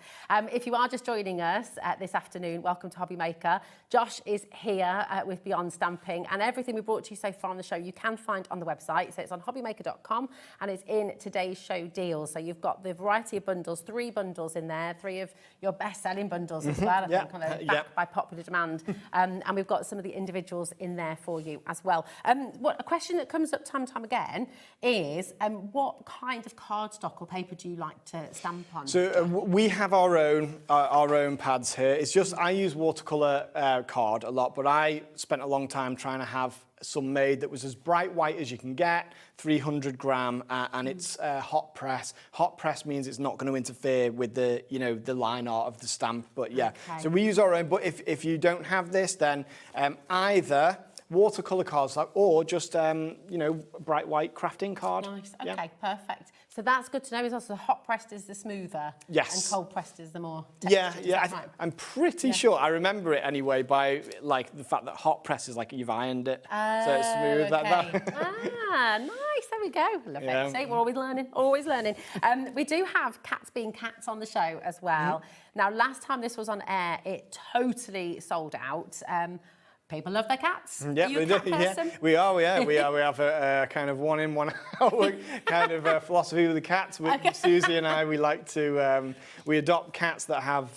If you are just joining us this afternoon, welcome to HobbyMaker. Josh is here with Beyond Stamping, and everything we brought to you so far on the show you can find on the website. So it's on hobbymaker.com and it's in today's show deals. So you've got the variety of bundles, 3 bundles in there, 3 of your best-selling bundles as well, I think, kind of backed by popular demand. And we've got some of the individuals in there for you as well. A question that comes up time and time again is, what kind of cardstock or paper do you like to stamp on? So we have our own pads here. It's just I use watercolor card a lot, but I spent a long time trying to have some made that was as bright white as you can get, 300 gram, and it's hot press. Hot press means it's not going to interfere with the, the line art of the stamp. But yeah, so we use our own. But if you don't have this, then either watercolor cardstock or just bright white crafting card. Nice. Okay, perfect. So that's good to know. Is also hot pressed is the smoother. Yes. And cold pressed is the more. Yeah. Right? I'm pretty sure. I remember it anyway by like the fact that hot press is like you've ironed it, so it's smooth like that. Nice. There we go. Love it. See, we're always learning. Always learning. We do have Cats Being Cats on the show as well. Now, last time this was on air, it totally sold out. People love their cats. Yeah, we do. Yeah, we are. Yeah, we have a kind of one in, one out kind of philosophy with the cats. Susie and I, we like to we adopt cats that have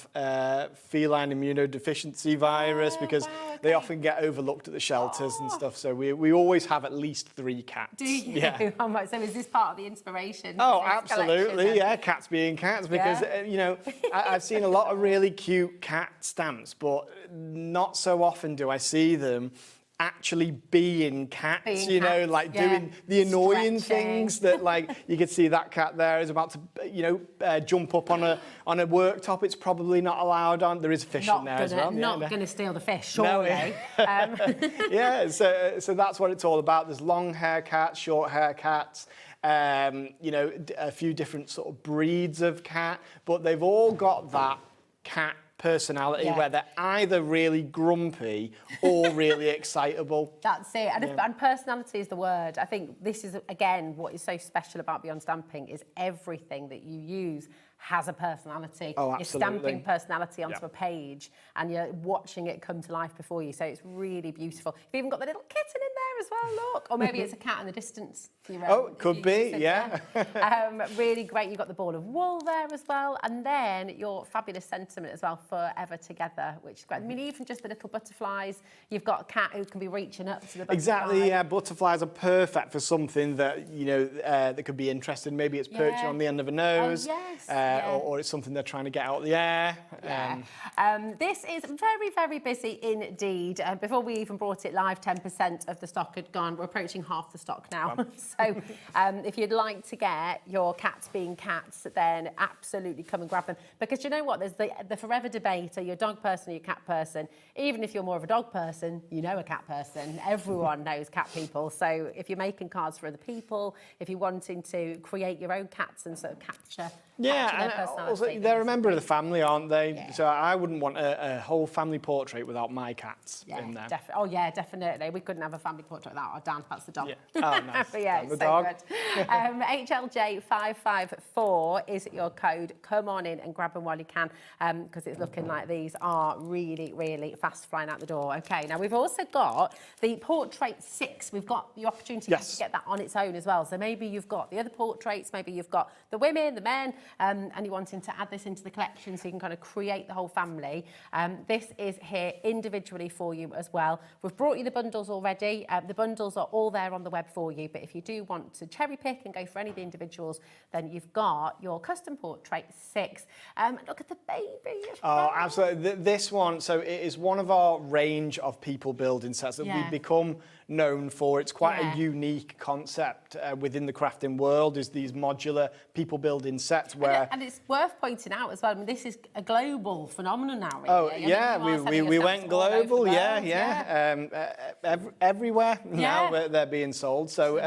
feline immunodeficiency virus because they often get overlooked at the shelters and stuff. So we always have at least 3 cats. Do you? Yeah. So is this part of the inspiration? Oh, absolutely. Yeah, Cats Being Cats because I've seen a lot of really cute cat stamps, but not so often do I see them actually being cats, like doing the annoying things that, like, you could see that cat there is about to, jump up on a worktop. It's probably not allowed on. There is fish in there as well. Not going to steal the fish, surely. No. Yeah, so that's what it's all about. There's long hair cats, short hair cats. A few different sort of breeds of cat, but they've all got that cat personality where they're either really grumpy or really excitable. That's it. And personality is the word. I think this is, again, what is so special about Beyond Stamping is everything that you use has a personality. Oh, absolutely. You're stamping personality onto a page and you're watching it come to life before you. So it's really beautiful. You've even got the little kitten in there as well, look. Or maybe it's a cat in the distance for your own. Oh, it could be, yeah. Really great. You've got the ball of wool there as well. And then your fabulous sentiment as well, forever together, which is great. I mean, even just the little butterflies. You've got a cat who can be reaching up to the butterfly. Exactly, yeah. Butterflies are perfect for something that, that could be interesting. Maybe it's perching on the end of a nose. Oh, yes. Or it's something they're trying to get out of the air. This is very, very busy indeed. Before we even brought it live, 10% of the stock had gone. We're approaching half the stock now. Wow. So if you'd like to get your Cats Being Cats, then absolutely come and grab them. Because you know what? There's the forever debate. Are you a dog person or you a cat person? Even if you're more of a dog person, you know a cat person. Everyone knows cat people. So if you're making cards for other people, if you're wanting to create your own cats and sort of capture their also, they're a member of the family, aren't they? Yeah. So I wouldn't want a whole family portrait without my cats in there. Definitely. We couldn't have a family portrait without our Dan. That's the dog. Yeah. Oh, nice. But yeah, the so dog. Good. HLJ554 is your code. Come on in and grab them while you can, because it's looking like these are really, really fast flying out the door. Okay, now we've also got the Portrait 6. We've got the opportunity to get that on its own as well. So maybe you've got the other portraits, maybe you've got the women, the men, and you're wanting to add this into the collection so you can kind of create the whole family. This is here individually for you as well. We've brought you the bundles already. The bundles are all there on the web for you, but if you do want to cherry pick and go for any of the individuals, then you've got your custom portrait 6. Look at the baby. Oh, absolutely. This one, so it is one of our range of people building sets that we've become known for. It's quite a unique concept within the crafting world, is these modular people building sets where... And it's worth pointing out as well, I mean, this is a global phenomenon now, really. Oh, yeah, we went global, everywhere now they're being sold. So,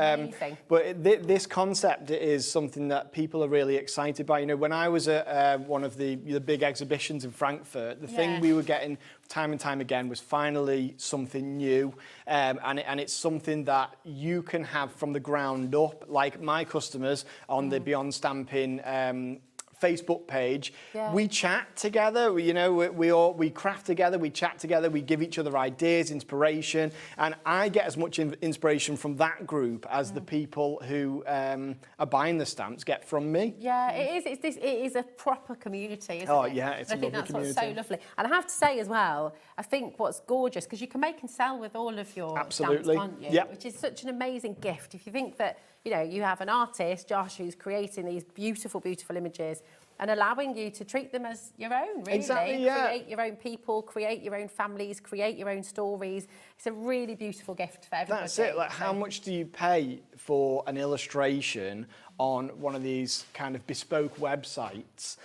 but this concept is something that people are really excited by. You know, when I was at one of the big exhibitions in Frankfurt, the thing we were getting time and time again was finally something new, and it's something that you can have from the ground up. Like my customers on the Beyond Stamping Facebook page. Yeah. We chat together. We craft together. We chat together. We give each other ideas, inspiration, and I get as much inspiration from that group as the people who are buying the stamps get from me. Yeah, it is. It is a proper community, isn't it? Oh yeah, it's a lovely that's community. What's so lovely. And I have to say as well, I think what's gorgeous, because you can make and sell with all of your Absolutely. stamps, can't you? Yep. Which is such an amazing gift. If you think that, you have an artist, Josh, who's creating these beautiful, beautiful images and allowing you to treat them as your own, really. Exactly, yeah. Create your own people, create your own families, create your own stories. It's a really beautiful gift for everybody. That's it. Like, how much do you pay for an illustration on one of these kind of bespoke websites?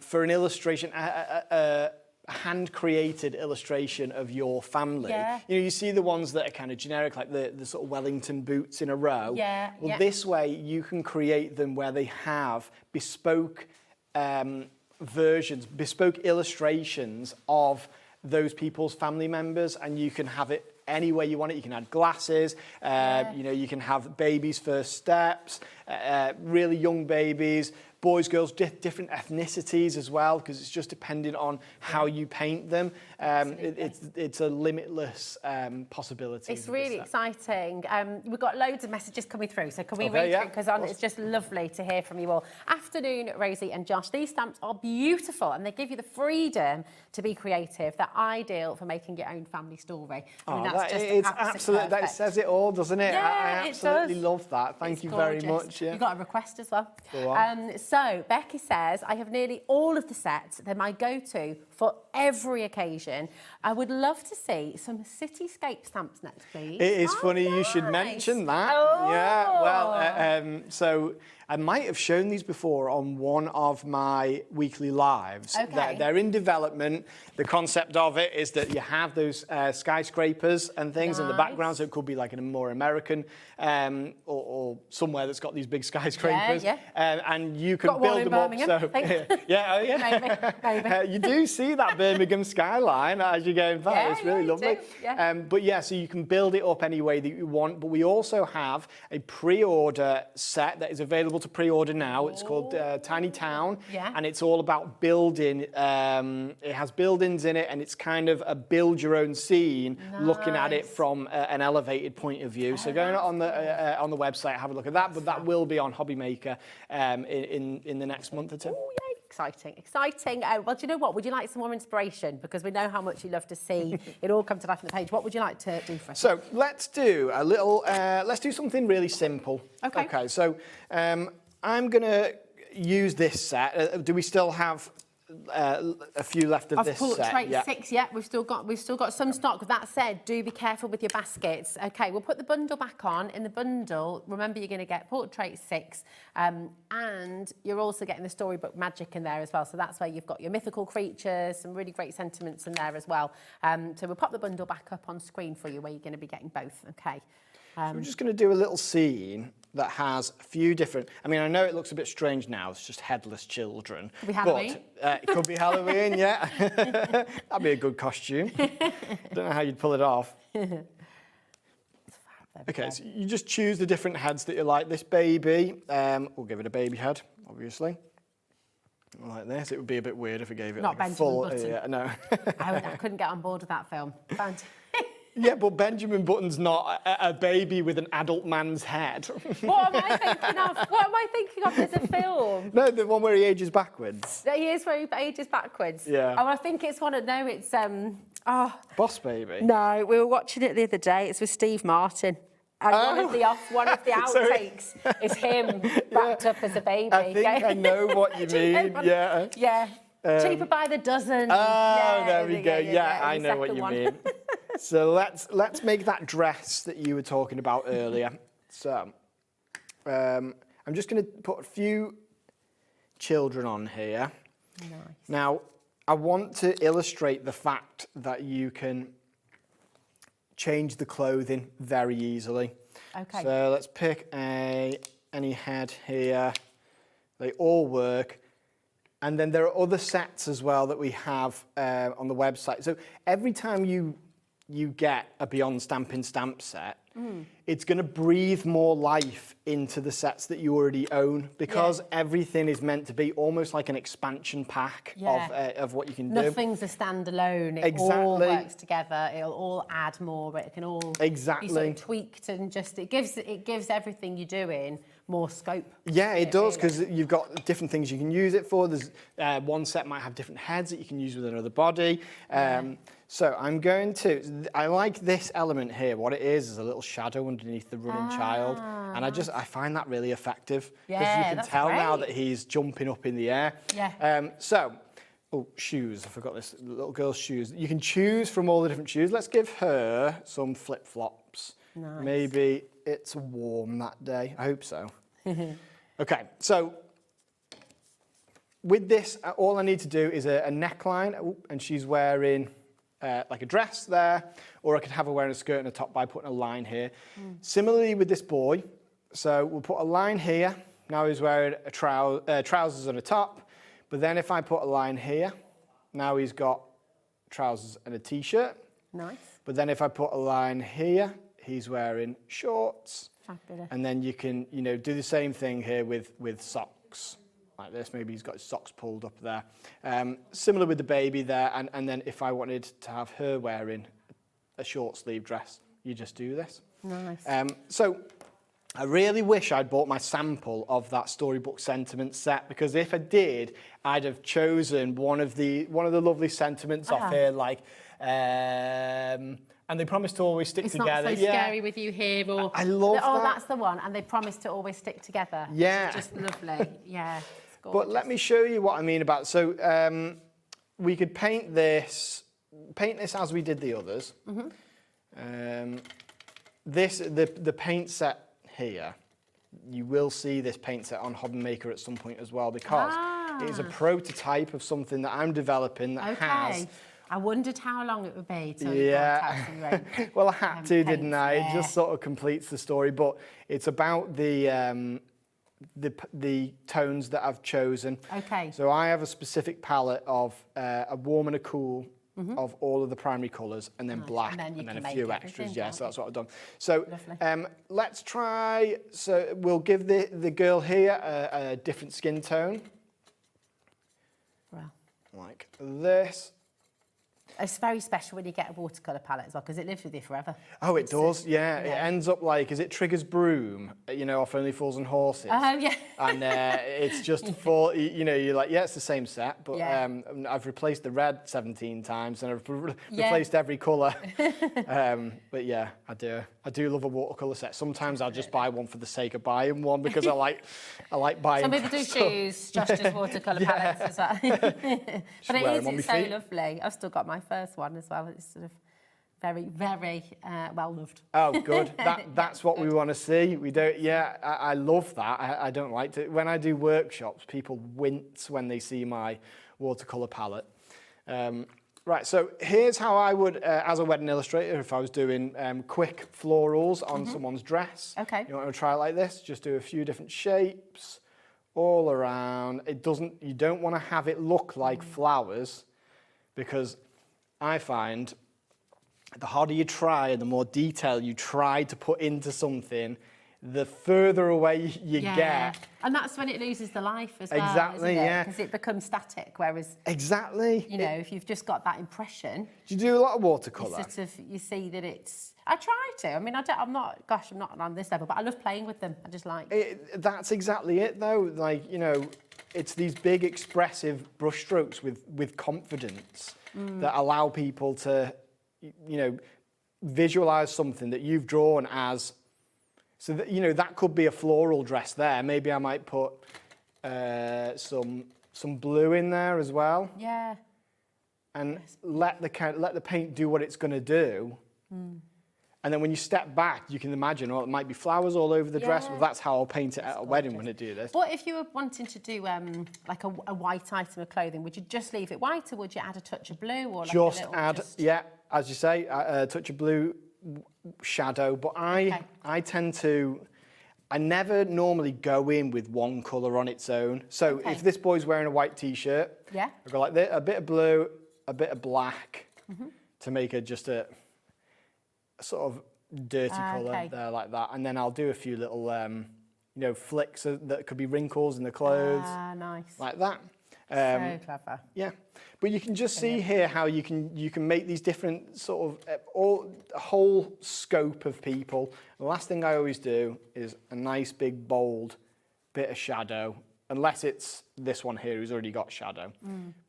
For an illustration, a hand-created illustration of your family. Yeah. You see the ones that are kind of generic, like the sort of Wellington boots in a row. Yeah. Well, yeah. this way you can create them where they have bespoke versions, bespoke illustrations of those people's family members, and you can have it any way you want it. You can add glasses, you can have babies' first steps, really young babies, boys, girls, different ethnicities as well, because it's just depending on how you paint them. It's a limitless possibility. It's really exciting. We've got loads of messages coming through, so can we read through? Because it's just lovely to hear from you all. Afternoon, Rosie and Josh. These stamps are beautiful, and they give you the freedom to be creative. They're ideal for making your own family story. I mean, it's absolutely, that says it all, doesn't it? Yeah, I absolutely love that. Thank you very much. Yeah. You've got a request as well. Go on. So Becky says, I have nearly all of the sets. They're my go-to for every occasion. I would love to see some cityscape stamps next, please. It is funny you should mention that. Oh. Yeah, well, so I might have shown these before on one of my weekly lives. Okay. They're in development. The concept of it is that you have those skyscrapers and things in the background, so it could be like in a more American or somewhere that's got these big skyscrapers. Yeah. And you can got one build in them up. Birmingham, So, yeah. Maybe. You do see that Birmingham skyline as you go in by. It's really lovely. Do. Yeah. But yeah, so you can build it up any way that you want. But we also have a pre-order set that is available to pre-order now. It's called Tiny Town, and it's all about building. It has buildings in it, and it's kind of a build your own scene, looking at it from an elevated point of view. So go on the website, have a look at that. But that will be on HobbyMaker in the next month or two. Oh, yay. Exciting. Well, do you know what? Would you like some more inspiration? Because we know how much you love to see it all come to life on the page. What would you like to do for us? So let's do a little, let's do something really simple. Okay, so I'm going to use this set. Do we still have a few left of this set? Portrait 6, yeah, we've still got some stock. That said, do be careful with your baskets. Okay, we'll put the bundle back on. In the bundle, remember you're going to get Portrait 6, and you're also getting the Storybook Magic in there as well. So that's where you've got your mythical creatures, some really great sentiments in there as well. So we'll pop the bundle back up on screen for you, where you're going to be getting both. Okay. So we're just going to do a little scene that has a few different... I mean, I know it looks a bit strange now. It's just headless children. Could be Halloween. But it could be Halloween, yeah. That'd be a good costume. Don't know how you'd pull it off. Okay, so you just choose the different heads that you like. This baby, we'll give it a baby head, obviously. Like this. It would be a bit weird if we gave it Not like Benjamin a full... Button. no. I couldn't get on board with that film. Yeah, but Benjamin Button's not a baby with an adult man's head. What am I thinking of? What am I thinking of as a film? No, the one where he ages backwards. He is where he ages backwards. Yeah. Oh, I think it's one of... No, it's... Boss Baby? No, we were watching it the other day. It's with Steve Martin. And one of the outtakes is him wrapped up as a baby. I think I know what you mean, yeah. Yeah. Cheaper by the dozen. There we go. Yeah, I know what you mean. So let's make that dress that you were talking about earlier. So I'm just going to put a few children on here. Nice. Now, I want to illustrate the fact that you can change the clothing very easily. Okay. So let's pick any head here. They all work. And then there are other sets as well that we have on the website. So every time you get a Beyond Stampin' Stamp set, it's going to breathe more life into the sets that you already own, because everything is meant to be almost like an expansion pack of what you can do. Nothing's a standalone. It all works together. It'll all add more. It can all be sort of tweaked, and just it gives everything you're doing more scope. Yeah, it does, because you've got different things you can use it for. There's one set might have different heads that you can use with another body. So I'm going to, I like this element here. What it is a little shadow underneath the running child. And I find that really effective, because you can tell now that he's jumping up in the air. Oh, shoes, I forgot this, little girl's shoes. You can choose from all the different shoes. Let's give her some flip-flops. Nice. Maybe it's warm that day. I hope so. Okay, so with this, all I need to do is a neckline, and she's wearing like a dress there, or I could have her wearing a skirt and a top by putting a line here. Similarly with this boy, so we'll put a line here. Now he's wearing a trousers and a top, but then if I put a line here, now he's got trousers and a t-shirt. Nice. But then if I put a line here, he's wearing shorts. Fabulous. And then you can, do the same thing here with socks. Like this, maybe he's got his socks pulled up there. Similar with the baby there, and then if I wanted to have her wearing a short sleeve dress, you just do this. Nice. So I really wish I'd bought my sample of that Storybook sentiment set, because if I did, I'd have chosen one of the lovely sentiments off here, like and they promise to always stick together. It's not so scary with you here, or I love that. Oh, that's the one, and they promise to always stick together. Yeah, it's just lovely. Yeah. But let me show you what I mean about. So we could paint this as we did the others. The paint set here, you will see this paint set on HobbyMaker at some point as well, because it is a prototype of something that I'm developing that has. I wondered how long it would be till you got out some range. Well, I had to, didn't I? It just sort of completes the story, but it's about the tones that I've chosen. Okay. So I have a specific palette of a warm and a cool of all of the primary colours, and then black, and then a few extras. Yeah, so that's what I've done. So let's try. So we'll give the girl here a different skin tone, like this. It's very special when you get a watercolour palette as well, because it lives with you forever. Oh, it does, yeah. It ends up like, as it triggers Broom, off Only Fools and Horses. Oh, yeah. And it's just full, you're like, it's the same set, but I've replaced the red 17 times, and I've replaced every colour. But yeah, I do love a watercolour set. Sometimes I'll just buy one for the sake of buying one, because I like buying. Some people do choose just as watercolour palettes as well. But it's so lovely. I've still got my first one as well. It's sort of very, very well loved. Oh, good. That's what we want to see. We don't. Yeah, I love that. I don't like to. When I do workshops, people wince when they see my watercolor palette. Right. So here's how I would, as a wedding illustrator, if I was doing quick florals on someone's dress. Okay. You want to try it like this? Just do a few different shapes all around. You don't want to have it look like flowers, because I find the harder you try and the more detail you try to put into something, the further away you get. And that's when it loses the life as well. Exactly, Because it becomes static, whereas... Exactly. If you've just got that impression... Do you do a lot of watercolour? You see that it's... I try to. I mean, I'm not on this level, but I love playing with them. I just like... That's exactly it, though. Like, it's these big expressive brushstrokes with confidence that allow people to, visualise something that you've drawn as. So that, that could be a floral dress there. Maybe I might put some blue in there as well. Yeah. And let the paint do what it's going to do. And then when you step back, you can imagine, it might be flowers all over the dress. Well, that's how I'll paint it at a wedding when I do this. What if you were wanting to do like a white item of clothing? Would you just leave it white, or would you add a touch of blue? Or like as you say, a touch of blue shadow. But I tend to... I never normally go in with one colour on its own. So if this boy's wearing a white T-shirt, I go like this, a bit of blue, a bit of black, to make just a sort of dirty colour there like that. And then I'll do a few little, you know, flicks that could be wrinkles in the clothes. Nice. Like that. So clever. Yeah, but you can just see here how you can make these different sort of a whole scope of people. The last thing I always do is a nice big bold bit of shadow, unless it's this one here who's already got shadow,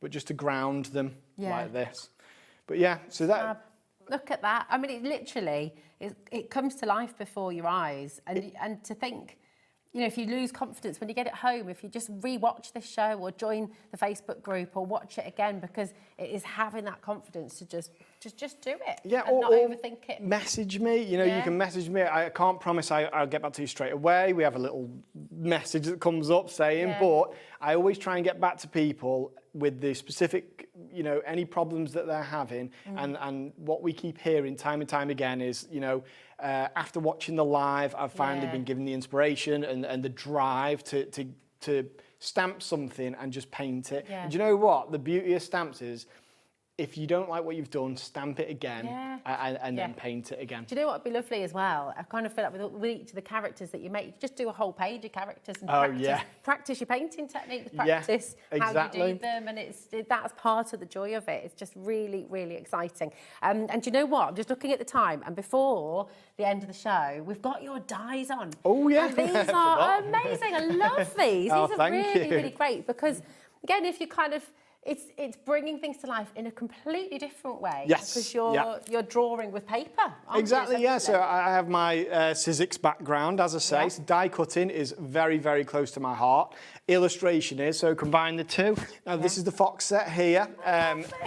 but just to ground them like this. But yeah, so that. Look at that. I mean, it literally it comes to life before your eyes, and to think. You know, if you lose confidence when you get it home, if you just re-watch this show or join the Facebook group or watch it again, because it is having that confidence to just do it. Yeah, and not overthink it. Message me. You know, you can message me. I can't promise I'll get back to you straight away. We have a little message that comes up saying, but I always try and get back to people with the specific, you know, any problems that they're having. And what we keep hearing time and time again is, you know, after watching the live, I've finally been given the inspiration and the drive to stamp something and just paint it. And do you know what? The beauty of stamps is, if you don't like what you've done, stamp it again and then paint it again. Do you know what would be lovely as well? I kind of feel like with each of the characters that you make, you could just do a whole page of characters and practice your painting techniques, practice how you do them, and that's part of the joy of it. It's just really, really exciting. And do you know what? I'm just looking at the time, and before the end of the show, we've got your dies on. Oh yeah, and these are amazing. I love these. These are really, really great, because again, if you kind of it's bringing things to life in a completely different way. Yes. Because you're drawing with paper. Exactly, yeah. So I have my Sizzix background, as I say. Yeah. So die cutting is very, very close to my heart. Illustration is, so combine the two. Now this is the Fox set here.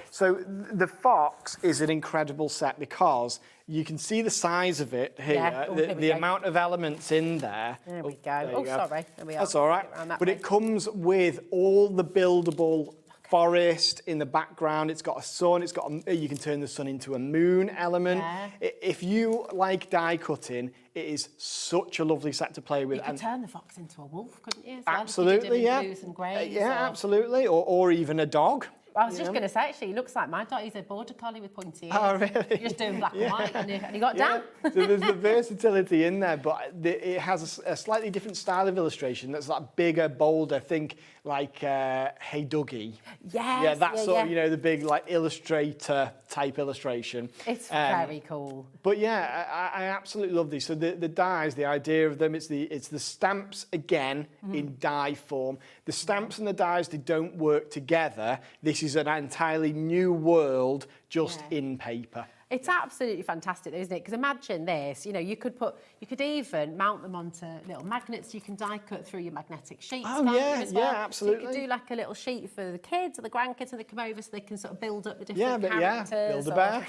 So the Fox is an incredible set because you can see the size of it here, here the amount of elements in there. There we go. Oh, sorry. There we are. That's all right. But it comes with all the buildable forest in the background. It's got a sun. It's got you can turn the sun into a moon element. Yeah. If you like die cutting, it is such a lovely set to play with. You could turn the fox into a wolf, couldn't you? Absolutely, yeah. Blues and greys, absolutely. Or even a dog. I was just going to say, actually, he looks like my dog. He's a border collie with pointy ears. Oh, really? You're just doing black and white, and you got down. So there's the versatility in there, but it has a slightly different style of illustration that's like bigger, bolder. Think like Hey Dougie. Yes. Yeah, that's sort of, you know, the big like illustrator type illustration. It's very cool. But yeah, I absolutely love these. So the dies, the idea of them, it's the stamps again in die form. The stamps and the dies, they don't work together. This is an entirely new world just in paper. It's absolutely fantastic, isn't it? Because imagine this, you know, you could even mount them onto little magnets. You can die cut through your magnetic sheets. Oh, yeah, absolutely. So you could do like a little sheet for the kids or the grandkids when they come over, so they can sort of build up the different characters. Build a bear.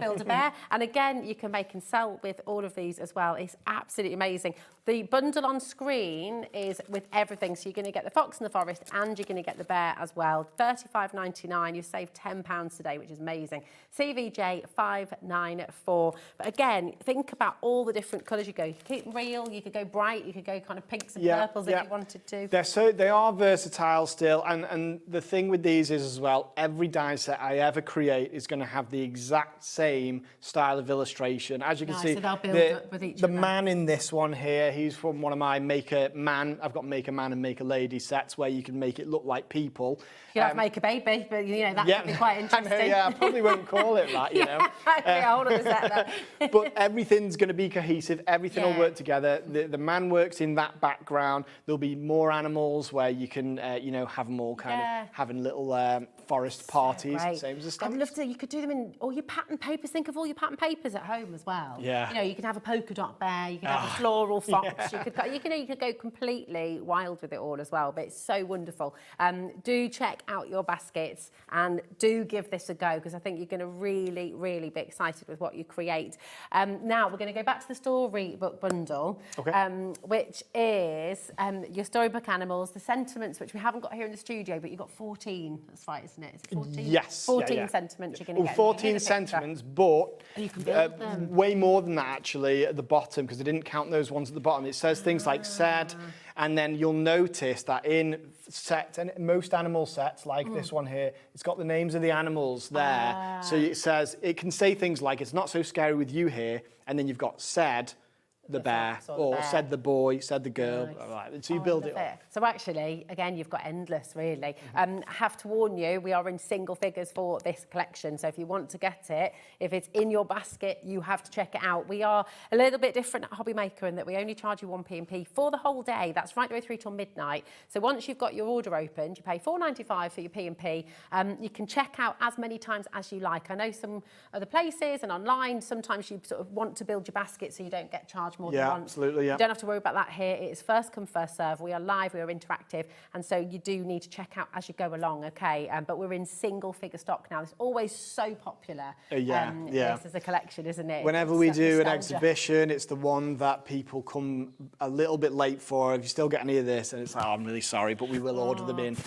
Build a bear. And again, you can make and sell with all of these as well. It's absolutely amazing. The bundle on screen is with everything. So you're going to get the fox and the forest, and you're going to get the bear as well. $35.99. You've saved £10 today, which is amazing. CVJ 594. But again, think about all the different colours you go. You could keep them real, you could go bright, you could go kind of pinks and purples if you wanted to. They are versatile still, and the thing with these is as well, every die set I ever create is going to have the exact same style of illustration. As you can see, so they'll build up with each the man in this one here, he's from one of my Maker Man. I've got Maker Man and Maker Lady sets where you can make it look like people. You have Maker Baby, but you know that could be quite interesting. I know, I probably won't call it that, you know. But everything's going to be cohesive. Everything will work together. The man works in that background. There'll be more animals where you can, you know, have them all kind of having little forest parties, same as the stamps. I'd love to. You could do them in all your pattern papers. Think of all your pattern papers at home as well. Yeah. You know, you could have a polka dot bear. You could have a floral fox. You could go completely wild with it all as well. But it's so wonderful. Do check out your baskets and do give this a go, because I think you're going to really, really be excited with what you create. Now we're going to go back to the Storybook bundle, which is your Storybook animals, the sentiments, which we haven't got here in the studio, but you've got 14. That's right, isn't it? Is it 14? Yes. 14 sentiments you're going to get. 14 sentiments, but you can build them. Way more than that actually at the bottom, because I didn't count those ones at the bottom. It says things like said, And then you'll notice that in most animal sets, like this one here, it's got the names of the animals there. So it says, it can say things like, it's not so scary with you here, and then you've got said the bear, or said the boy, said the girl. Nice. Right. So you build it up. So actually, again, you've got endless, really. I have to warn you, we are in single figures for this collection. So if you want to get it, if it's in your basket, you have to check it out. We are a little bit different at HobbyMaker in that we only charge you 1 P&P for the whole day. That's right the way through till midnight. So once you've got your order opened, you pay £4.95 for your P&P. You can check out as many times as you like. I know some other places and online, sometimes you sort of want to build your basket so you don't get charged more than once. Absolutely, yeah. You don't have to worry about that here. It is first come, first serve. We are live, we are interactive, and so you do need to check out as you go along, okay? But we're in single figure stock now. It's always so popular. This is a collection, isn't it? Whenever we do an exhibition, it's the one that people come a little bit late for. If you still get any of this, and it's like, oh, I'm really sorry, but we will order them in.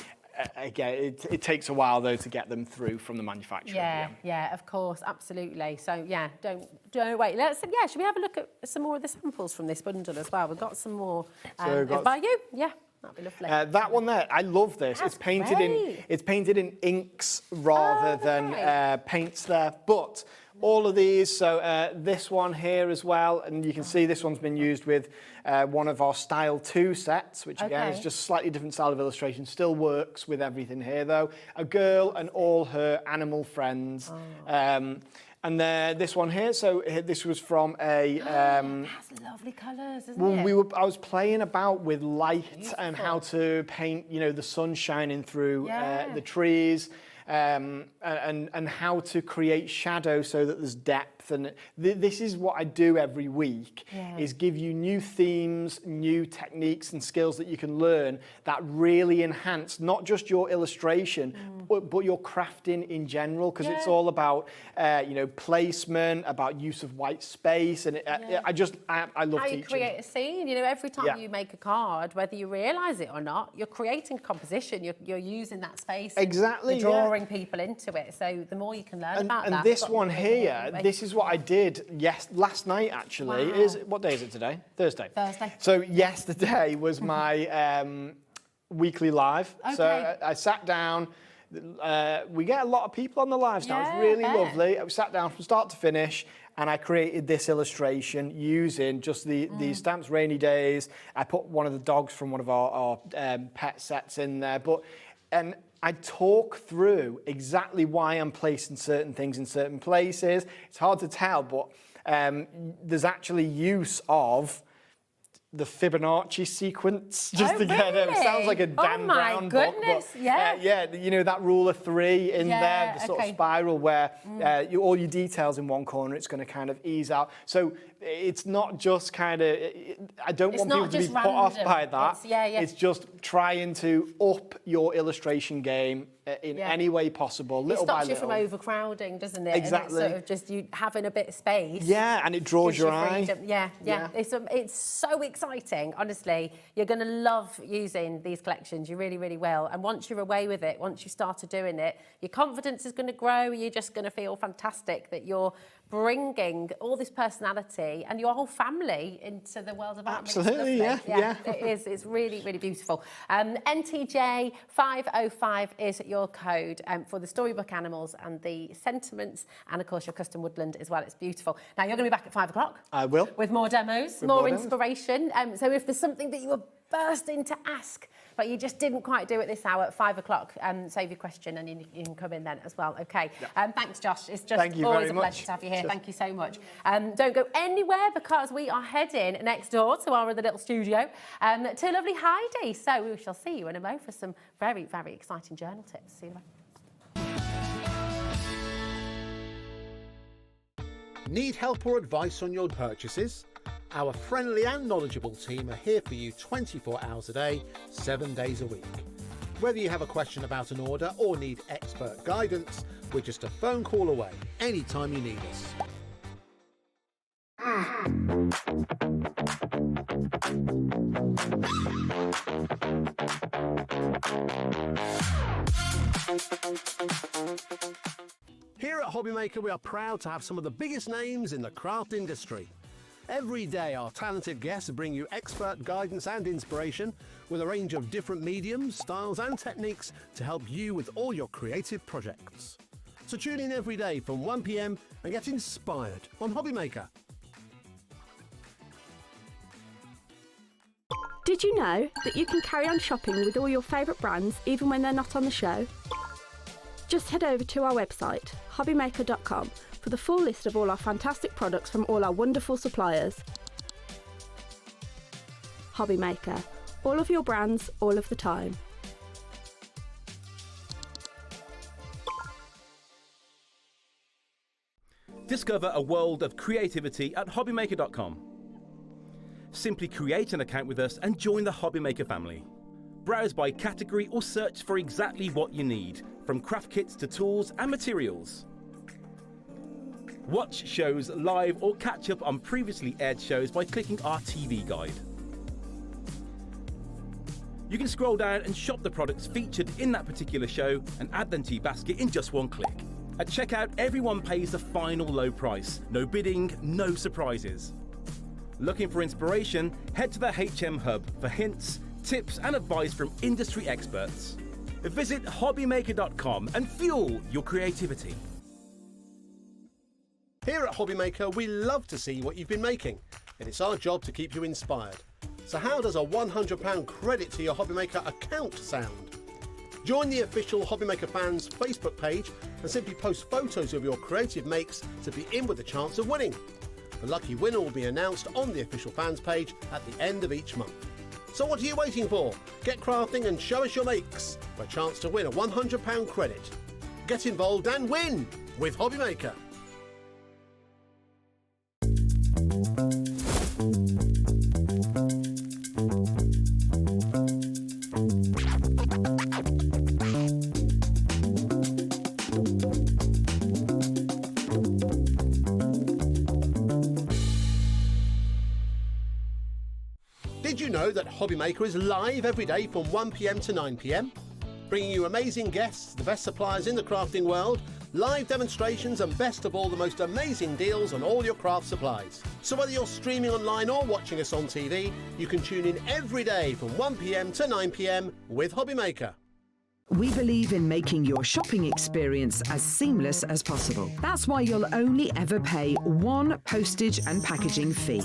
Again, it takes a while though to get them through from the manufacturer. Yeah, of course, absolutely. So yeah, don't wait. Should we have a look at some more of the samples from this bundle as well? We've got some more. By you, yeah. That'd be lovely. That one there, I love this. That's it's painted in inks rather than paints there, but. All of these, so this one here as well, and you can see this one's been used with one of our Style 2 sets, which again is just slightly different style of illustration, still works with everything here though. A girl and all her animal friends. And this one here, so this was from a... That's lovely colours, isn't it? I was playing about with light and how to paint, you know, the sun shining through the trees. And how to create shadow so that there's depth. And this is what I do every week, is give you new themes, new techniques and skills that you can learn that really enhance not just your illustration, but your crafting in general, because it's all about, placement, about use of white space. And I love teaching. How you create a scene, every time you make a card, whether you realise it or not, you're creating a composition, you're using that space. Exactly, you're drawing people into it, so the more you can learn about that. And this one here, this is what I did last night actually. What day is it today? Thursday. So yesterday was my weekly live. So I sat down. We get a lot of people on the lives now. It's really lovely. I sat down from start to finish and I created this illustration using just these stamps, Rainy Days. I put one of the dogs from one of our pet sets in there. And I talk through exactly why I'm placing certain things in certain places. It's hard to tell, but there's actually use of the Fibonacci sequence, just to get it. It sounds like a Dan Brown book. Oh my goodness, that rule of 3 in there, the sort of spiral where all your details in one corner, it's going to kind of ease out. So it's not just kind of, I don't want people to be put off by that. It's just trying to up your illustration game in any way possible, little by little. It stops you from overcrowding, doesn't it? Exactly. And it's sort of just you having a bit of space. Yeah, and it draws your eye. Yeah. It's so exciting, honestly. You're going to love using these collections. You really, really will. And once you're away with it, once you started doing it, your confidence is going to grow. You're just going to feel fantastic that you're bringing all this personality and your whole family into the world of art. Absolutely, yeah. It is. It's really, really beautiful. NTJ 505 is your code for the Storybook animals and the sentiments, and of course your custom woodland as well. It's beautiful. Now you're going to be back at 5 o'clock. I will. With more demos, more inspiration. So if there's something that you were bursting to ask, but you just didn't quite do it this hour at 5 o'clock, save your question and you can come in then as well. Okay. Thanks, Josh. It's just always a pleasure to have you here. Thank you so much. Don't go anywhere because we are heading next door to our other little studio to lovely Heidi. So we shall see you in a moment for some very, very exciting journal tips. See you later. Need help or advice on your purchases? Our friendly and knowledgeable team are here for you 24 hours a day, 7 days a week. Whether you have a question about an order or need expert guidance, we're just a phone call away anytime you need us. Here at HobbyMaker, we are proud to have some of the biggest names in the craft industry. Every day our talented guests bring you expert guidance and inspiration with a range of different mediums, styles and techniques to help you with all your creative projects. So tune in every day from 1 p.m. and get inspired on HobbyMaker. Did you know that you can carry on shopping with all your favourite brands even when they're not on the show? Just head over to our website, HobbyMaker.com, for the full list of all our fantastic products from all our wonderful suppliers. HobbyMaker, all of your brands, all of the time. Discover a world of creativity at HobbyMaker.com. Simply create an account with us and join the HobbyMaker family. Browse by category or search for exactly what you need, from craft kits to tools and materials. Watch shows live or catch up on previously aired shows by clicking our TV guide. You can scroll down and shop the products featured in that particular show and add them to your basket in just one click. At checkout, everyone pays the final low price. No bidding, no surprises. Looking for inspiration? Head to the HM Hub for hints, tips and advice from industry experts. Visit HobbyMaker.com and fuel your creativity. Here at HobbyMaker, we love to see what you've been making, and it's our job to keep you inspired. So how does a £100 credit to your HobbyMaker account sound? Join the official HobbyMaker fans Facebook page and simply post photos of your creative makes to be in with a chance of winning. The lucky winner will be announced on the official fans page at the end of each month. So what are you waiting for? Get crafting and show us your makes for a chance to win a £100 credit. Get involved and win with HobbyMaker. Did you know that HobbyMaker is live every day from 1 p.m. to 9 p.m? Bringing you amazing guests, the best suppliers in the crafting world, live demonstrations and best of all, the most amazing deals on all your craft supplies. So whether you're streaming online or watching us on TV, you can tune in every day from 1 p.m. to 9 p.m. with HobbyMaker. We believe in making your shopping experience as seamless as possible. That's why you'll only ever pay one postage and packaging fee.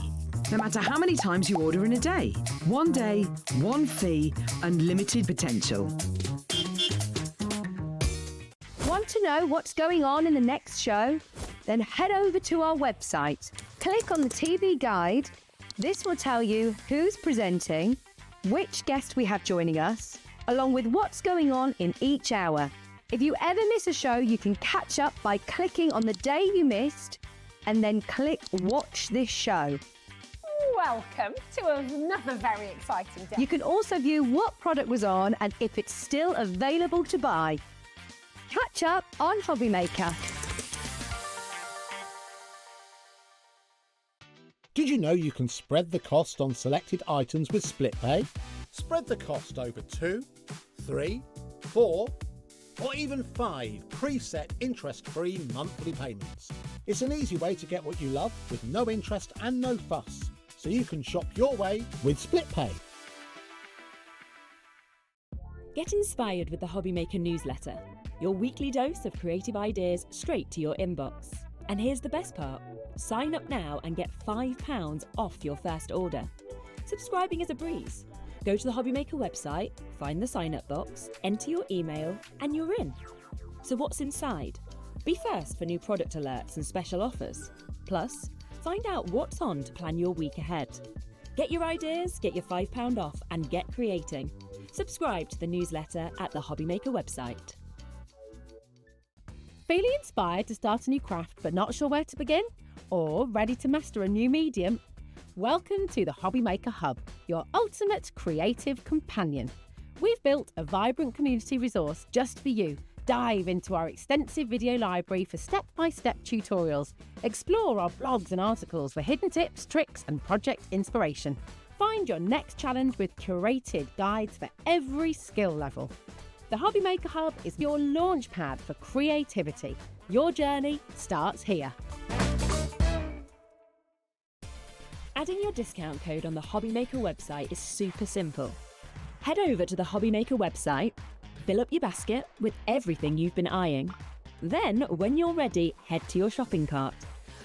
No matter how many times you order in a day. 1 day, one fee, unlimited potential. Want to know what's going on in the next show? Then head over to our website. Click on the TV guide. This will tell you who's presenting, which guest we have joining us, along with what's going on in each hour. If you ever miss a show, you can catch up by clicking on the day you missed and then click Watch This Show. Welcome to another very exciting day. You can also view what product was on and if it's still available to buy. Catch up on HobbyMaker. Did you know you can spread the cost on selected items with split pay? Spread the cost over 2, 3, 4, or even 5 preset interest-free monthly payments. It's an easy way to get what you love with no interest and no fuss, so you can shop your way with split pay. Get inspired with the HobbyMaker newsletter, your weekly dose of creative ideas straight to your inbox. And here's the best part. Sign up now and get £5 off your first order. Subscribing is a breeze. Go to the HobbyMaker website, find the sign-up box, enter your email, and you're in. So what's inside? Be first for new product alerts and special offers. Plus, find out what's on to plan your week ahead. Get your ideas, get your £5 off, and get creating. Subscribe to the newsletter at the HobbyMaker website. Feeling inspired to start a new craft but not sure where to begin? Or ready to master a new medium? Welcome to the HobbyMaker Hub, your ultimate creative companion. We've built a vibrant community resource just for you. Dive into our extensive video library for step-by-step tutorials. Explore our blogs and articles for hidden tips, tricks and project inspiration. Find your next challenge with curated guides for every skill level. The HobbyMaker Hub is your launch pad for creativity. Your journey starts here. Adding your discount code on the HobbyMaker website is super simple. Head over to the HobbyMaker website, fill up your basket with everything you've been eyeing. Then, when you're ready, head to your shopping cart.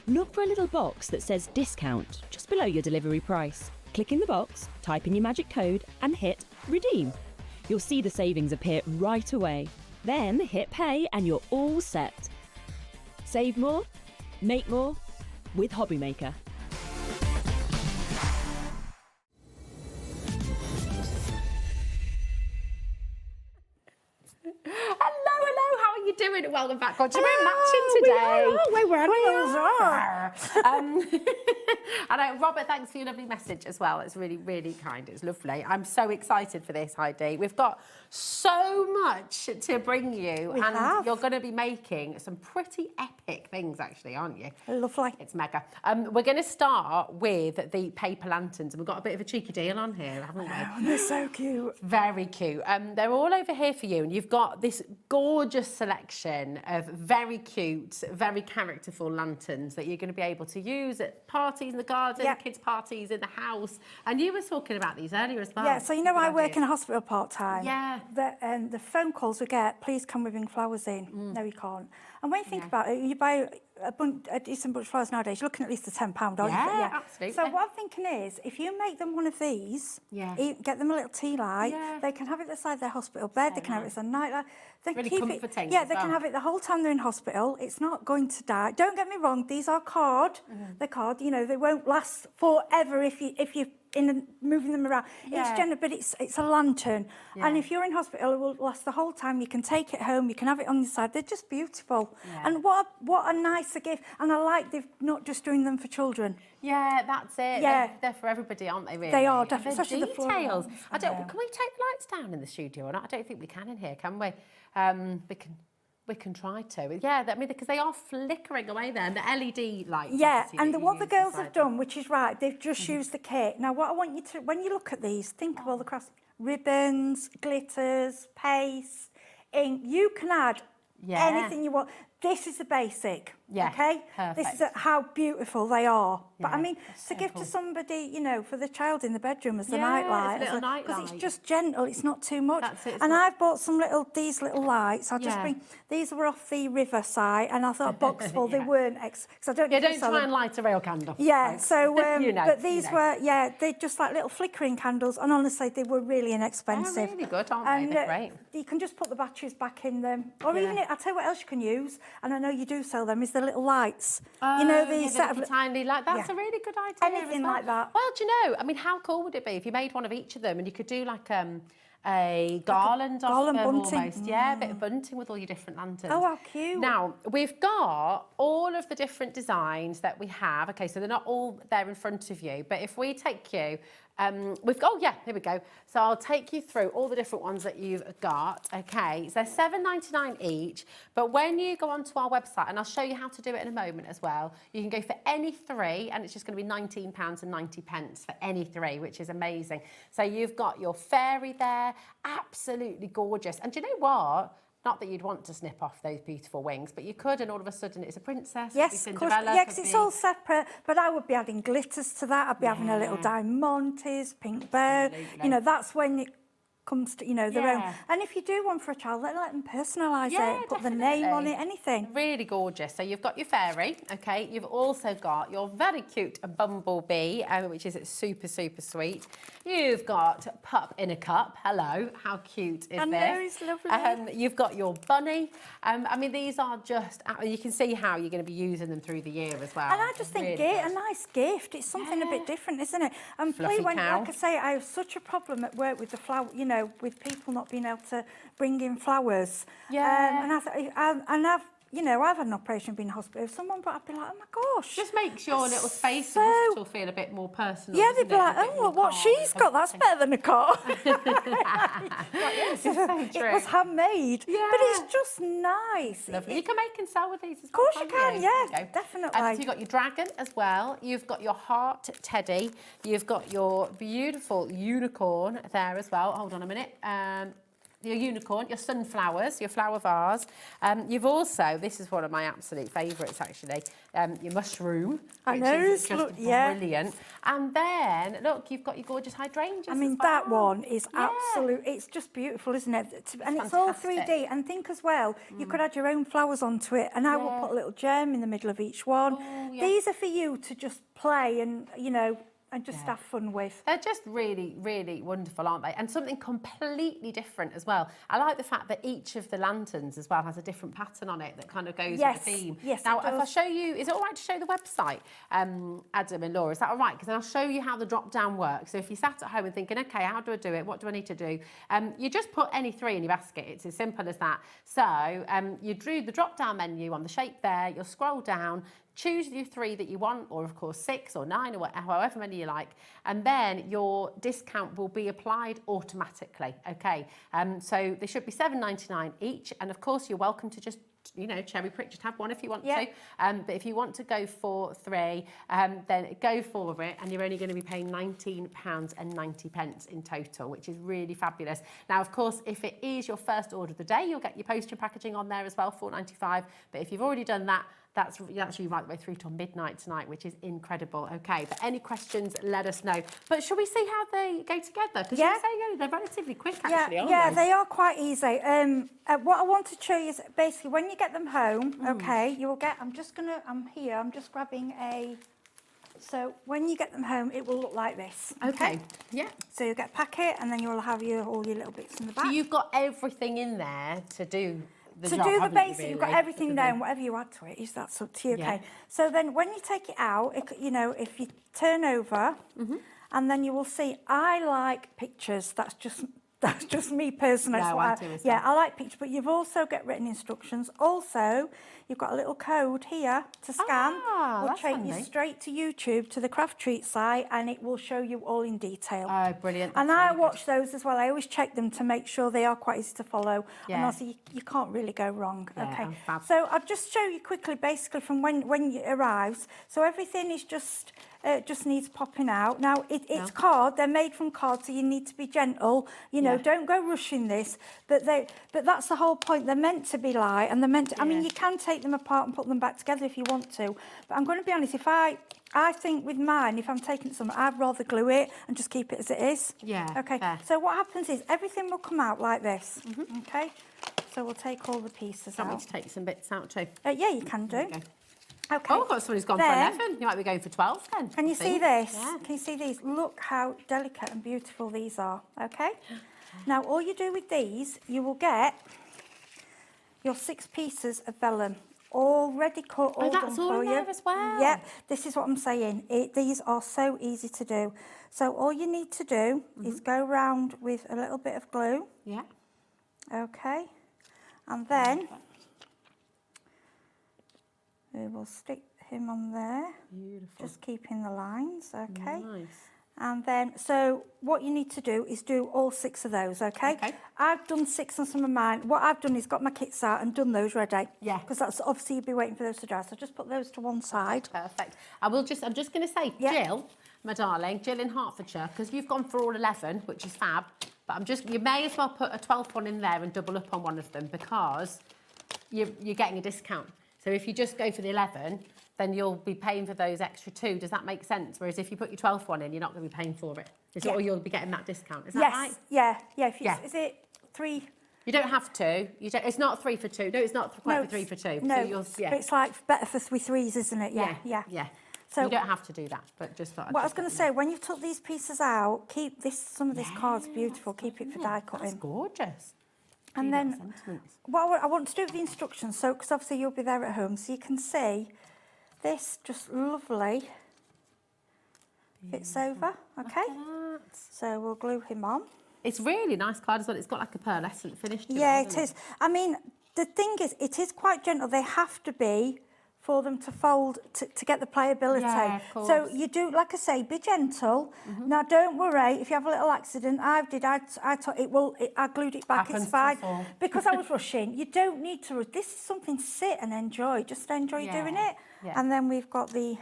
Look for a little box that says discount just below your delivery price. Click in the box, type in your magic code and hit redeem. You'll see the savings appear right away. Then hit pay and you're all set. Save more, make more with HobbyMaker. Hello, how are you doing? Welcome back. God, we're matching today. And Robert, thanks for your lovely message as well. It's really, really kind. It's lovely. I'm so excited for this, Heidi. We've got so much to bring you, you're going to be making some pretty epic things, actually, aren't you? Lovely. It's mega. We're going to start with the paper lanterns, and we've got a bit of a cheeky deal on here, haven't we? Oh, they're so cute. Very cute. They're all over here for you, and you've got this gorgeous selection of very cute, very characterful lanterns that you're going to be able to use at parties in the garden, kids' parties in the house. And you were talking about these earlier as well. Yeah, so you know I work in a hospital part-time. Yeah. The phone calls we get, please can we bring flowers in? No, you can't. And when you think about it, you buy a decent bunch of flowers nowadays, you're looking at least £10, aren't you? Yeah, absolutely. So what I'm thinking is, if you make them one of these, get them a little tea light, they can have it beside their hospital bed, they can have it as a night light. They really keep comforting. They can have it the whole time they're in hospital. It's not going to die. Don't get me wrong, these are card. They're card, you know, they won't last forever if you moving them around. It's general, but it's a lantern. And if you're in hospital, it will last the whole time. You can take it home, you can have it on your side. They're just beautiful. And what a nicer gift. And I like they're not just doing them for children. Yeah, that's it. Yeah. They're for everybody, aren't they, really? They are, definitely. And the Especially the floral details. ones. Can we take the lights down in the studio or not? I don't think we can in here, can we? We can try to. Yeah, I mean, because they are flickering away there, and the LED lights. Yeah, and what the girls have done, which is right, they've just used the kit. Now, what I want you to, when you look at these, think of all the crafts, ribbons, glitters, paste, ink. You can add anything you want. This is the basic, okay? Perfect. This is how beautiful they are. But I mean, to give to somebody, you know, for the child in the bedroom as the nightlight. Because it's just gentle, it's not too much. And I've bought these little lights. I'll just bring, these were off the river side, and I thought box full, they weren't, because I don't know. Don't try and light a real candle. Yeah, so, but these were, they're just like little flickering candles, and honestly, they were really inexpensive. They're really good, aren't they? They're great. You can just put the batteries back in them. Or even, I'll tell you what else you can use, and I know you do sell them, is the little lights. You know, the set of tiny light. That's a really good idea. Anything like that. Well, do you know, I mean, how cool would it be if you made one of each of them and you could do like a garland of them bunting. Almost. Yeah, a bit of bunting with all your different lanterns. Oh, how cute. Now, we've got all of the different designs that we have. Okay, so they're not all there in front of you, but if we take you, we've got, here we go. So I'll take you through all the different ones that you've got. Okay, so they're $7.99 each, but when you go onto our website, and I'll show you how to do it in a moment as well, you can go for any three, and it's just going to be £19.90 for any three, which is amazing. So you've got your fairy there, absolutely gorgeous. And do you know what? Not that you'd want to snip off those beautiful wings, but you could, and all of a sudden it's a princess. Yes, of course. Yeah, because it's all separate. But I would be adding glitters to that. I'd be having a little diamantes, pink bow. You know, that's when it comes to, you know, their own. And if you do one for a child, let them personalise it, put the name on it, anything. Really gorgeous. So you've got your fairy, okay. You've also got your very cute bumblebee, which is super, super sweet. You've got Pup in a Cup. Hello, how cute is this? I know, it's lovely. You've got your bunny. I mean, these are just, you can see how you're going to be using them through the year as well. And I just think a nice gift. It's something a bit different, isn't it? And Fluffy cow. like I say, I have such a problem at work with the flower, you know, with people not being able to bring in flowers. I've had an operation, been in hospital. If someone brought up, I'd be like, oh my gosh. Just makes your little space in hospital feel a bit more personal. Yeah, they'd be like, oh, well, what she's got, that's better than a car. Yes, it's so true. It was handmade. Yeah. But it's just nice. Lovely. You can make and sell with these as well. Of course you can, yeah, definitely. So you've got your dragon as well. You've got your heart teddy. You've got your beautiful unicorn there as well. Hold on a minute. your unicorn, your sunflowers, your flower vase. You've also, this is one of my absolute favourites actually, your mushroom, which is just brilliant. And then, look, you've got your gorgeous hydrangeas. I mean, that one is absolute, it's just beautiful, isn't it? And it's all 3D. And think as well, you could add your own flowers onto it, and I will put a little gem in the middle of each one. These are for you to just play and, you know, and just have fun with. They're just really, really wonderful, aren't they? And something completely different as well. I like the fact that each of the lanterns as well has a different pattern on it that kind of goes with the theme. Yes, now, if I show you, is it all right to show the website, Adam and Laura? Is that all right? Because then I'll show you how the drop-down works. So if you sat at home and thinking, OK, how do I do it? What do I need to do? You just put any 3 in your basket. It's as simple as that. So you drew the drop-down menu on the shape there. You'll scroll down, choose your 3 that you want, or of course 6 or 9 or however many you like, and then your discount will be applied automatically. Okay, so they should be £7.99 each, and of course you're welcome to just, you know, cherry prick, just have one if you want to. But if you want to go for 3, then go for it, and you're only going to be paying £19.90 in total, which is really fabulous. Now, of course, if it is your first order of the day, you'll get your postage packaging on there as well, £4.95. But if you've already done that, that's actually right the way through till midnight tonight, which is incredible. Okay, but any questions, let us know. But shall we see how they go together? Because you're saying they're relatively quick, actually, aren't they? Yeah, they are quite easy. What I want to show you is basically when you get them home, okay, you will get, I'm just grabbing a, so when you get them home, it will look like this. Okay, yeah. So you'll get a packet, and then you will have all your little bits in the back. So you've got everything in there to do the job, do the basic, you've got everything down, whatever you add to it, that's up to you, okay? So then when you take it out, you know, if you turn over, and then you will see, I like pictures, that's just me personally. No, I do as well. Yeah, I like pictures, but you've also got written instructions. Also, you've got a little code here to scan. Will take you straight to YouTube, to the Craftreat site, and it will show you all in detail. Oh, brilliant. And I watch those as well. I always check them to make sure they are quite easy to follow. And also, you can't really go wrong. Okay. So I'll just show you quickly, basically, from when it arrives. So everything is just needs popping out. Now, it's card. They're made from card, so you need to be gentle. You know, don't go rushing this. But that's the whole point. They're meant to be light, and they're meant to. I mean, you can take them apart and put them back together if you want to. But I'm going to be honest. If I think with mine, if I'm taking some, I'd rather glue it and just keep it as it is. Yeah. Okay. So what happens is everything will come out like this. Okay. So we'll take all the pieces out. Want me to take some bits out too? Yeah, you can do. Okay. Oh, I've got someone who's gone for 11. You might be going for 12 then. Can you see this? Yeah. Can you see these? Look how delicate and beautiful these are, okay? Now, all you do with these, you will get your 6 pieces of vellum already cut, all done for you. There as well. Yep, this is what I'm saying. These are so easy to do. So all you need to do is go round with a little bit of glue. Yeah. Okay. And then we will stick him on there. Beautiful. Just keeping the lines, okay? Nice. And then, so what you need to do is do all 6 of those, okay? I've done 6 on some of mine. What I've done is got my kits out and done those ready. Yeah. Because that's obviously you'd be waiting for those to dry. So just put those to one side. Perfect. I'm just going to say, Jill, my darling, Jill in Hertfordshire, because you've gone for all 11, which is fab. But you may as well put a 12th one in there and double up on one of them because you're getting a discount. So if you just go for the 11, then you'll be paying for those extra 2. Does that make sense? Whereas if you put your 12th one in, you're not going to be paying for it. Or you'll be getting that discount. Is that right? Yeah. Is it 3? You don't have to. It's not 3 for 2. No, it's not quite for 3 for 2. No, so it's like better for 3s, isn't it? Yeah. So you don't have to do that, but just thought. What I was going to say, when you've took these pieces out, keep some of this card's beautiful. Keep it for die cutting. That's gorgeous. And then what I want to do with the instructions, so because obviously you'll be there at home, so you can see this just lovely fits over, okay? So we'll glue him on. It's really nice card as well. It's got like a pearlescent finish to it. Yeah, it is. I mean, the thing is, it is quite gentle. They have to be for them to fold to get the playability. Yeah, of course. So you do, like I say, be gentle. Now don't worry if you have a little accident. I glued it back. It's fine because I was rushing. You don't need to rush. This is something sit and enjoy. Just enjoy doing it. And then we've got the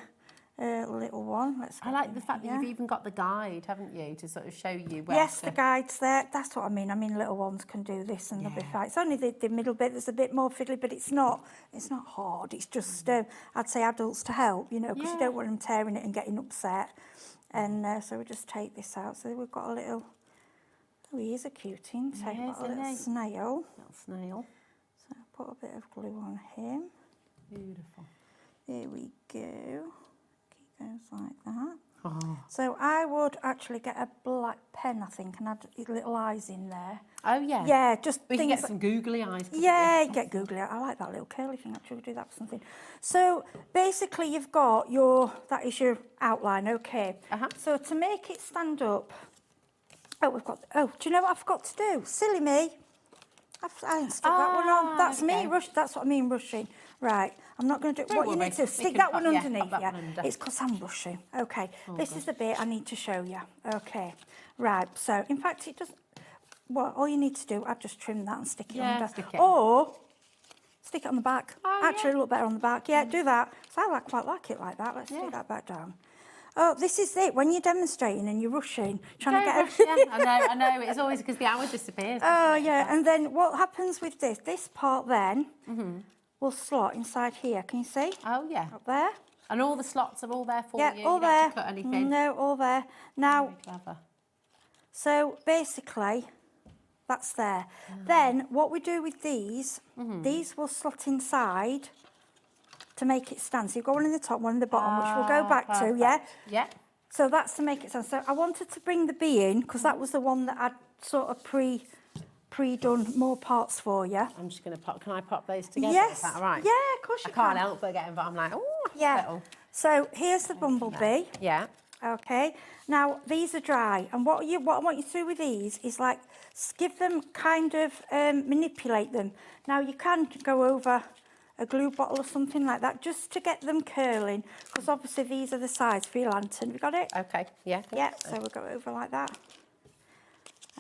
little one. I like the fact that you've even got the guide, haven't you, to sort of show you where Yes, to... the guide's there. That's what I mean. I mean, little ones can do this and they'll be fine. It's only the middle bit that's a bit more fiddly, but it's not hard. It's just, I'd say adults to help, you know, because you don't want them tearing it and getting upset. And so we just take this out. So we've got a little, oh, he is a cutie, isn't he? Yes, Got a little snail. Little snail. So put a bit of glue on him. Beautiful. There we go. Keep those like that. Oh. So I would actually get a black pen, I think, and add little eyes in there. Oh, yeah. Yeah, just We can things get some googly eyes. Yeah, you get googly eyes. I like that little curly thing, actually. We'll do that for something. So basically you've got that is your outline, okay. So to make it stand up, do you know what I forgot to do? Silly me. I didn't stick that one on. That's me, that's what I mean, rushing. Right, I'm not going to do what you need to stick that one underneath, yeah. It's because I'm rushing. Okay, this is the bit I need to show you. Okay, right, so in fact it doesn't, all you need to do, I'd just trim that and stick it under. Or stick it on the back. Actually, look better on the back. Yeah, do that. So I quite like it like that. Let's stick that back down. Oh, this is it. When you're demonstrating and you're rushing, trying to get everything. I know. It's always because the hour disappears. Oh, yeah. And then what happens with this part then will slot inside here. Can you see? Oh, yeah. Up there. And all the slots are all there for you? Yeah, all you there. don't have to cut anything? No, all there. Now, Very clever. So basically, that's there. Then what we do with these will slot inside to make it stand. So you've got one in the top, one in the bottom, which we'll go back to, yeah? Yeah. So that's to make it stand. So I wanted to bring the bee in, because that was the one that I'd sort of pre-done more parts for you. I'm just going to pop, can I pop those together? Yes. Is that all right? Yeah, of course you can. I can't help but get involved. I'm like, oh, yeah. little. So here's the bumblebee. Yeah. Okay. Now, these are dry. And what I want you to do with these is like, give them kind of, manipulate them. Now, you can go over a glue bottle or something like that, just to get them curling, because obviously these are the size for your lantern. Have you got it? Okay, yeah. Yeah, so we'll go over like that.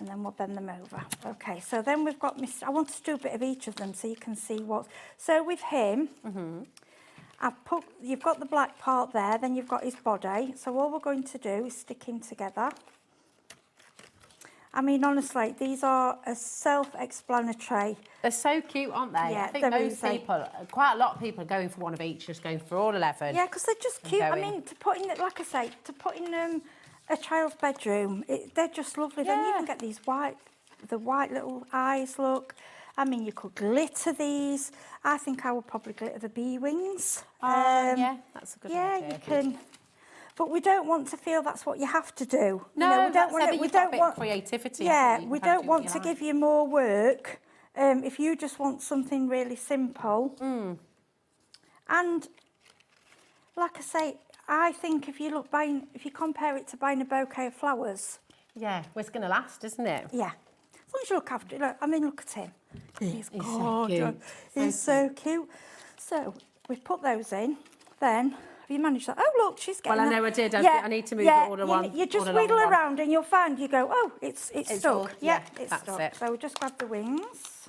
And then we'll bend them over. Okay, so then we've got, I want to do a bit of each of them so you can see what. So with him, you've got the black part there, then you've got his body. So all we're going to do is stick him together. I mean, honestly, these are self-explanatory. They're so cute, aren't they? Yeah, I think most people, quite a lot of people are going for one of each, just going for all 11. Yeah, because they're just cute. I mean, to put in, like I say, to put in a child's bedroom, they're just lovely. Yeah. Then you can get these the white little eyes, look. I mean, you could glitter these. I think I would probably glitter the bee wings. Yeah, that's a good idea. Yeah, you can. But we don't want to feel that's what you have to do. No, we don't want. We don't want creativity. Yeah, we don't want to give you more work. If you just want something really simple. And like I say, I think if you compare it to buying a bouquet of flowers. Yeah, well, it's going to last, isn't it? Yeah. As long as you look after it. Look, I mean, look at him. He's gorgeous. So cute. He's so cute. So we've put those in. Then. Have you managed that? Oh, look, she's getting Well, I know I did. I need to move it all to one. You just wiggle around and you'll find, you go, oh, it's stuck. All, it's that's stuck. it. So we'll just grab the wings.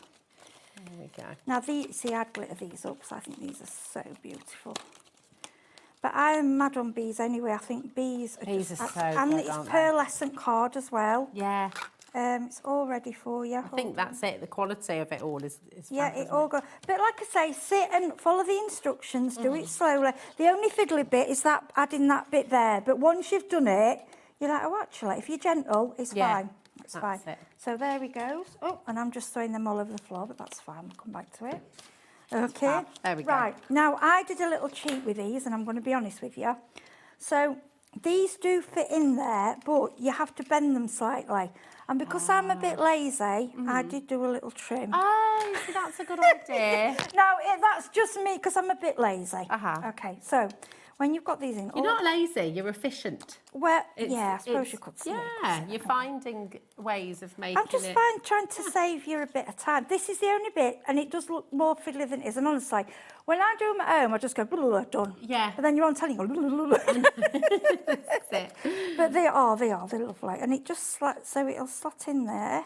There we go. Now, see, I'd glitter these up, because I think these are so beautiful. But I'm mad on bees anyway. I think bees are so good, and it's pearlescent card as well. Yeah. It's all ready for you. I think that's it. The quality of it all is yeah, fab, it all goes. But like I say, sit and follow the instructions. Do it slowly. The only fiddly bit is that adding that bit there. But once you've done it, you're like, oh, actually, if you're gentle, it's fine. It's fine. It. So there he goes. Oh, and I'm just throwing them all over the floor, but that's fine. We'll come back to it. Okay. There we go. Right. Now, I did a little cheat with these, and I'm going to be honest with you. So these do fit in there, but you have to bend them slightly. And because I'm a bit lazy, I did do a little trim. Oh, so that's a good idea. No, that's just me because I'm a bit lazy. Okay, so when you've got these in... You're not lazy, you're efficient. Well, yeah, I suppose you could say. Yeah, you're finding ways of making I'm just trying to save you a bit of time. This is the only bit, and it does look more fiddly than it is. And honestly, when I do them at home, I just go, blah, blah, done. Yeah. But then you're on telly, you go, blah, blah, blah. That's it. But they're lovely. And it just, so it'll slot in there.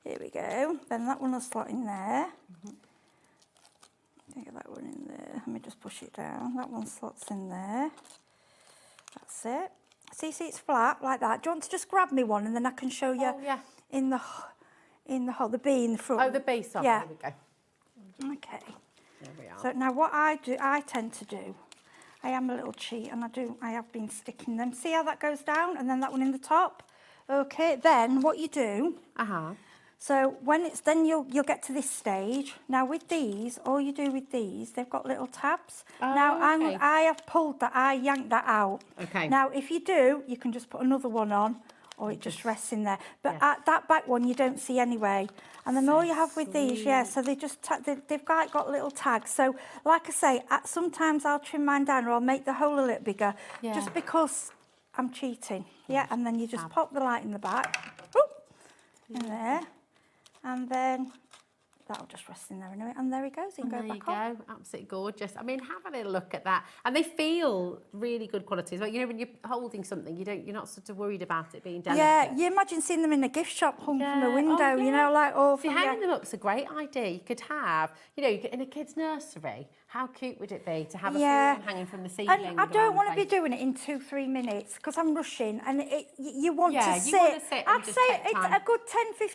Here we go. Then that one will slot in there. Get that one in there. Let me just push it down. That one slots in there. That's it. See, it's flat like that. Do you want to just grab me one and then I can show you in the hole, the bee in the front? Oh, the bee, sorry. Yeah. Here we go. Okay. There we are. So now what I tend to do, I am a little cheat and I have been sticking them. See how that goes down and then that one in the top? Okay, then what you do, so when it's, then you'll get to this stage. Now with these, all you do with these, they've got little tabs. Now I have pulled that, I yanked that out. Okay. Now if you do, you can just put another one on or it just rests in there. But at that back one you don't see anyway. And then all you have with these, so they just, they've got little tags. So like I say, sometimes I'll trim mine down or I'll make the hole a little bigger just because I'm cheating. Yeah, and then you just pop the light in the back. In there. And then that'll just rest in there anyway. And there he goes. He can go back on. There you go. Absolutely gorgeous. I mean, have a little look at that. And they feel really good quality as well. You know, when you're holding something, you're not sort of worried about it being delicate. Yeah, you imagine seeing them in a gift shop hung from a window, you know, like all See, hanging them up's a great idea. You could have, you know, in a kid's nursery, how cute would it be to have a few hanging from the ceiling? And I don't want to be doing it in 2-3 minutes because I'm rushing and you want to sit. I'd say it's a good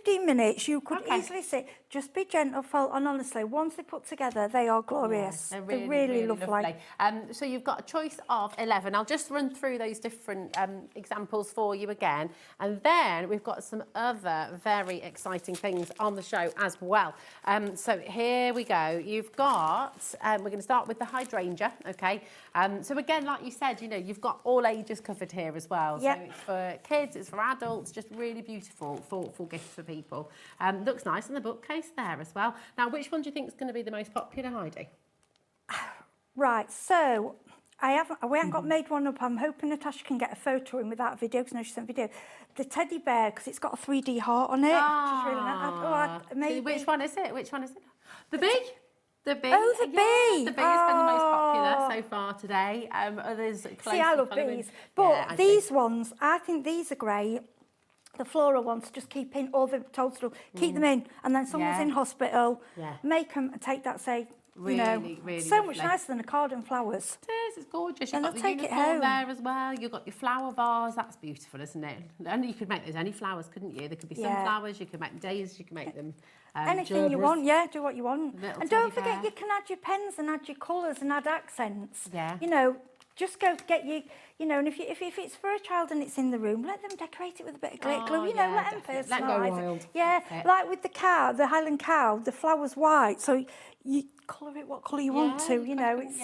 10-15 minutes. You could easily sit. Just be gentle, and honestly, once they're put together, they are glorious. Yeah, they're really lovely. So you've got a choice of 11. I'll just run through those different examples for you again. And then we've got some other very exciting things on the show as well. So here we go. You've got, we're going to start with the hydrangea, okay? So again, like you said, you know, you've got all ages covered here as well. So it's for kids, it's for adults, just really beautiful, thoughtful gifts for people. Looks nice in the bookcase there as well. Now, which one do you think is going to be the most popular, Heidi? Right, so we haven't got made one up. I'm hoping Natasha can get a photo in without a video, because I know she sent video. The teddy bear, because it's got a 3D heart on it. Really nice. Which one is it? Which one is it? The bee? The bee. Oh, the bee. The bee has been the most popular so far today. Others closely See, I love following. bees. But these ones, I think these are great. The floral ones, just keep in all the toadstool, keep them in, and then someone's in hospital, make them and take that, say, you know, really so much nicer than a card and flowers. It is, it's gorgeous. You've And got they'll the take it uniform home. there as well. You've got your flower vase, that's beautiful, isn't it? And you could make those any flowers, couldn't you? There could be sunflowers, you could make daisies, you could make them anything you want, do what you want. Little And don't teddy forget, bear. you can add your pens and add your colours and add accents. Yeah. You know, just go get you know, and if it's for a child and it's in the room, let them decorate it with a bit of glitter glue, you know, let them personalise Let 'em go wild. it. Yeah, like with the cow, the Highland cow, the flower's white, so you colour it what colour you want to, you know. It's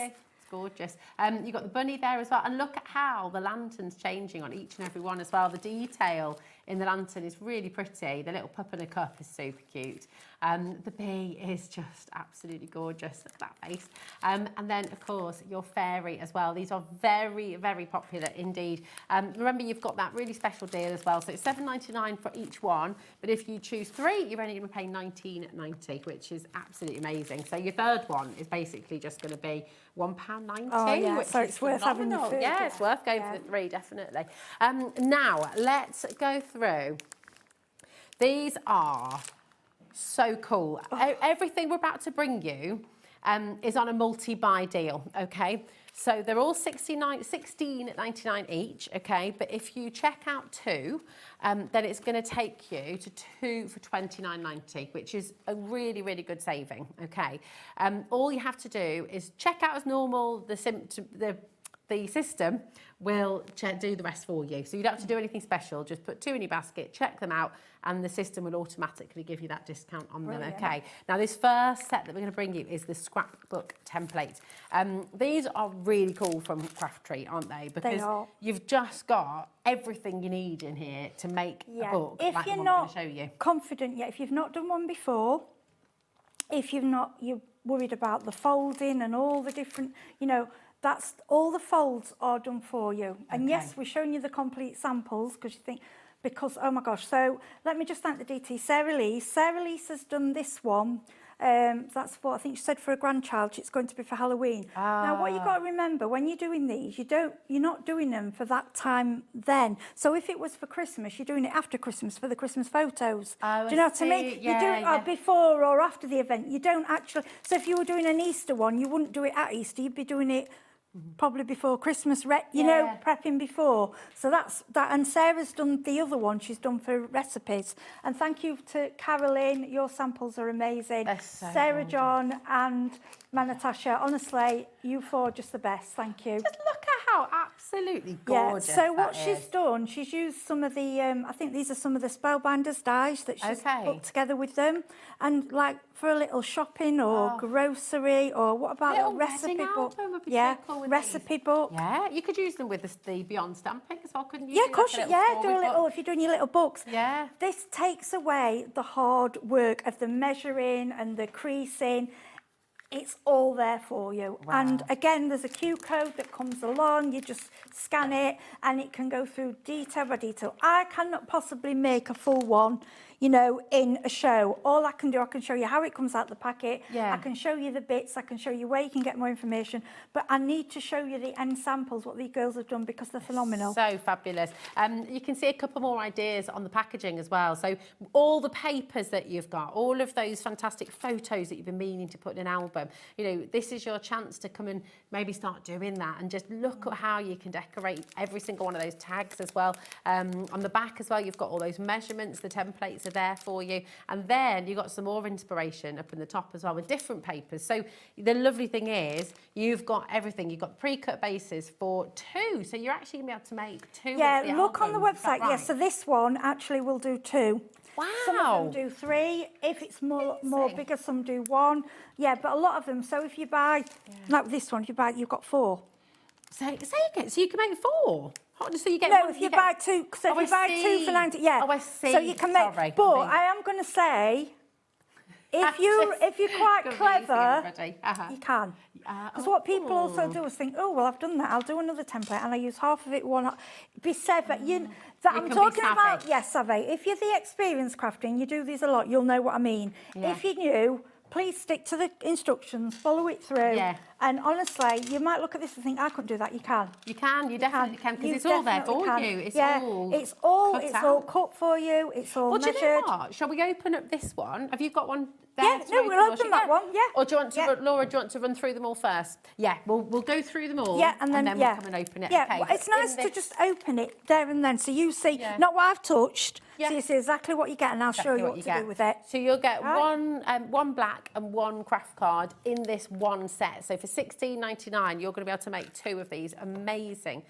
gorgeous. You've got the bunny there as well. And look at how the lantern's changing on each and every one as well. The detail in the lantern is really pretty. The little pup in a cup is super cute. The bee is just absolutely gorgeous. Look at that face. And then, of course, your fairy as well. These are very, very popular indeed. Remember, you've got that really special deal as well. So it's $7.99 for each one. But if you choose 3, you're only going to pay $19.90, which is absolutely amazing. So your third one is basically just going to be £1.90, which so is it's worth having the phenomenal. third, Yeah, it's worth going for the 3, definitely. Now, let's go through. These are so cool. Everything we're about to bring you is on a multi-buy deal, okay? So they're all $16.99 each, okay? But if you check out 2, then it's going to take you to 2 for $29.90, which is a really, really good saving, okay? All you have to do is check out as normal. The system will do the rest for you. So you don't have to do anything special. Just put 2 in your basket, check them out, and the system will automatically give you that discount on them, okay? Now, this first set that we're going to bring you is the Scrapbook template. These are really cool from Craftreat, aren't they? Because you've just got everything you need in here to make a book if like the you're one not we're going to show you. confident yet, if you've not done one before, if you're worried about the folding and all the different, you know, that's all the folds are done for you. And yes, we're showing you the complete samples because you think, oh my gosh. So let me just thank the DT, Sarah Lee. Sarah Lee has done this one. That's what I think she said for a grandchild. It's going to be for Halloween. Now, what you've got to remember when you're doing these, you're not doing them for that time then. So if it was for Christmas, you're doing it after Christmas for the Christmas photos. Do you know what I mean? Yeah, you do it before or after the event. You don't actually. So if you were doing an Easter one, you wouldn't do it at Easter. You'd be doing it probably before Christmas, you know, prepping before. So that's that. And Sarah's done the other one. She's done for recipes. And thank you to Carolyn. Your samples are amazing. So Sarah, John, and Natasha. Honestly, you four are just the best. Thank you. Just look at how absolutely gorgeous. Yeah. So what she's done, she's used some of the. I think these are some of the Spellbinders dyes that she's put together with them, and like for a little shopping or grocery, or what about a recipe book? So cool recipe book. Yeah, you could use them with the Beyond stamping as well, couldn't you? Yeah, of course. Do a little if you're doing your little books. Yeah. This takes away the hard work of the measuring and the creasing. It's all there for you. Wow. And again, there's a Q code that comes along. You just scan it and it can go through detail by detail. I cannot possibly make a full one, you know, in a show. All I can do, I can show you how it comes out the packet. Yeah. I can show you the bits. I can show you where you can get more information. But I need to show you the end samples, what these girls have done, because they're phenomenal. So fabulous. You can see a couple more ideas on the packaging as well. So all the papers that you've got, all of those fantastic photos that you've been meaning to put in an album, you know, this is your chance to come and maybe start doing that and just look at how you can decorate every single one of those tags as well. On the back as well, you've got all those measurements, the templates are there for you. And then you've got some more inspiration up in the top as well with different papers. So the lovely thing is you've got everything. You've got pre-cut bases for 2. So you're actually going to be able to make 2 Yeah, of the look on the albums. Is that website. Yeah, right? so this one actually will do 2. Wow. Some of them do 3. If it's more bigger, some do 1. Yeah, but a lot of them. So if you buy, like this one, if you buy, you've got 4. So you can make 4. So you get no, one, if you buy 2, so if you buy 2 for 90, yeah. Oh, I see. So you can make. Sorry, but I am going to say, if you're quite clever, you can. Because what people also do is think, oh well, I've done that. I'll do another template, and I use half of it. Be savvy. I'm talking about savvy. If you're the experienced crafting, you do these a lot. You'll know what I mean. Yeah. If you're new, please stick to the instructions, follow it through. Yeah. And honestly, you might look at this and think, I couldn't do that. You can. You definitely can, because it's all there for you. It's all cut for you. It's all measured. Do you know what? Shall we open up this one? Have you got one there? Yeah, no, we'll open that one. Yeah. Or do you want to, Laura? Do you want to run through them all first? Yeah, we'll go through them all. Yeah, and then we'll come and open it. Yeah, okay, well, it's nice to just open it there and then, so you see not what I've touched. Yeah. So you see exactly what you get, and I'll show you what to do with it. So you'll get one black and one craft card in this one set. So for $16.99, you're going to be able to make 2 of these amazing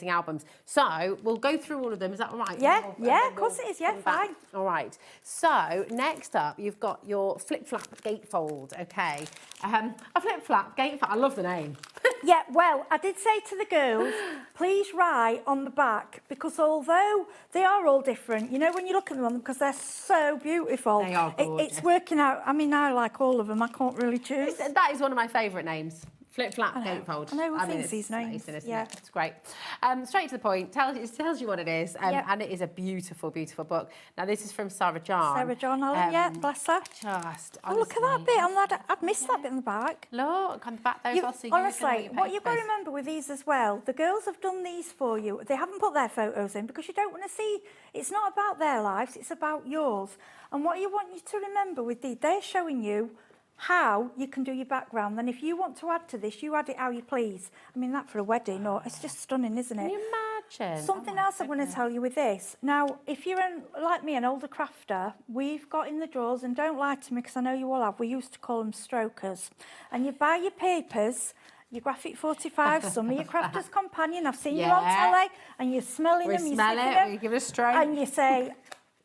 albums. So we'll go through all of them. Is that all right? Yeah, of course it is. Yeah, fine. All right. So next up, you've got your flip-flap gatefold. Okay. A flip-flap gatefold. I love the name. Yeah, well, I did say to the girls, please write on the back, because although they are all different, you know, when you look at them, because they're so beautiful. They are gorgeous. It's working out. I mean, I like all of them. I can't really choose. That is one of my favourite names. Flip-flap gatefold. I know who thinks these names. Amazing, isn't it? It's great. Straight to the point. It tells you what it is, and it is a beautiful, beautiful book. Now, this is from Sarah John. Sarah John, bless her. Look at that bit. I'd missed that bit in the back. Look, on the back there as well. So honestly, what you've got to remember with these as well, the girls have done these for you. They haven't put their photos in because you don't want to see. It's not about their lives, it's about yours. And what you want you to remember with these, they're showing you how you can do your background. Then if you want to add to this, you add it how you please. I mean, that for a wedding, it's just stunning, isn't it? Can you imagine? Something else I want to tell you with this. Now, if you're, like me, an older crafter, we've got in the drawers, and don't lie to me because I know you all have, we used to call them strokers. And you buy your papers, your Graphic 45, some of your Crafter's Companion, I've seen you on telly, and you're smelling them, you smell it, you give it a stroke. And you say,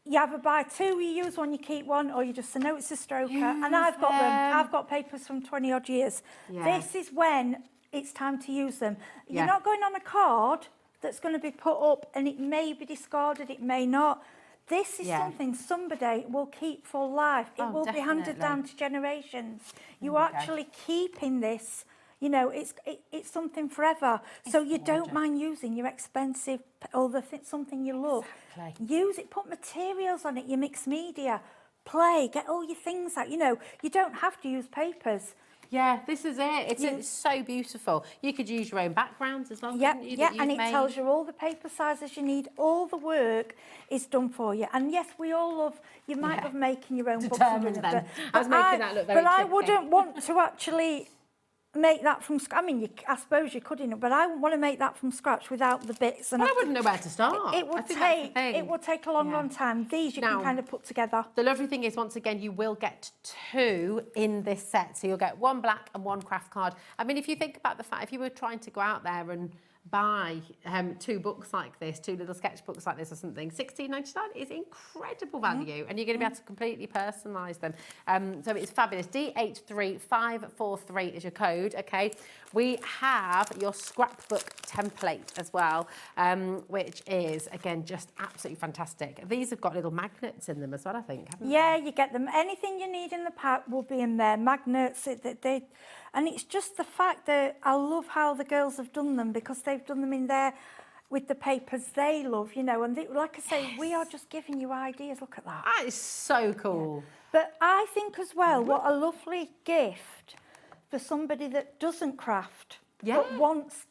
you either buy 2, you use one, you keep one, or you just say, no, it's a stroker. And I've got them. I've got papers from 20-odd years. Yeah. This is when it's time to use them. You're not going on a card that's going to be put up and it may be discarded, it may not. This is something somebody will keep for life. It will be handed down to generations. You're actually keeping this. You know, it's something forever. So you don't mind using your expensive or something you love. Exactly. Use it, put materials on it, your mixed media, play, get all your things out. You know, you don't have to use papers. Yeah, this is it. It's so beautiful. You could use your own backgrounds as well. Yeah, and it tells you all the paper sizes you need. All the work is done for you. And yes, we all love. You might love making your own books. I was making that look very But I wouldn't want to actually make that from scratch. I mean, I suppose you could, but I wouldn't want to make that from scratch without the bits. And Well, I wouldn't know where to start. It would take a long time. These you Now, can kind of put together. The lovely thing is, once again, you will get 2 in this set. So you'll get 1 black and 1 craft card. I mean, if you think about the fact, if you were trying to go out there and buy 2 books like this, 2 little sketchbooks like this or something, $16.99 is incredible value, and you're going to be able to completely personalise them. So it's fabulous. D83543 is your code, okay? We have your scrapbook template as well, which is, again, just absolutely fantastic. These have got little magnets in them as well, I think, haven't Yeah, you get them. Anything you need in the pack will be in there. Magnets, and it's just the fact that I love how the girls have done them, because they've done them in there with the papers they love, and like I say, we are just giving you ideas. Look at that. That is so cool. Yeah. But I think as well, what a lovely gift for somebody that doesn't craft, but wants,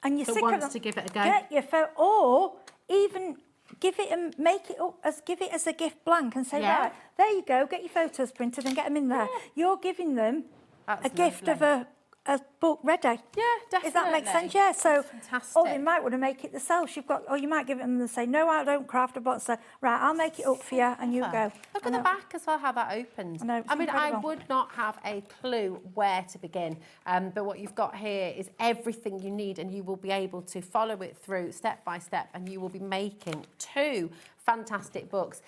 and you're sick of them, to give it a go. Get your phone, or even give it and make it up give it as a gift blank and say, right, there you go, get your photos printed and get them in there. You're giving them a gift of a book ready. Yeah, definitely. Does that make sense? Yeah. So, fantastic. or they might want to make it themselves. Or you might give it them and say, no, I don't craft a book. So, right, I'll make it up for you, and you go. Look at the back as well, how that opens. I mean, I would not have a clue where to begin. But what you've got here is everything you need, and you will be able to follow it through step by step, and you will be making 2 fantastic books.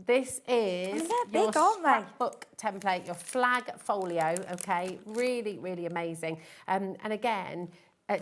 This is your scrapbook template, your flag folio, okay? Really, really amazing. And again,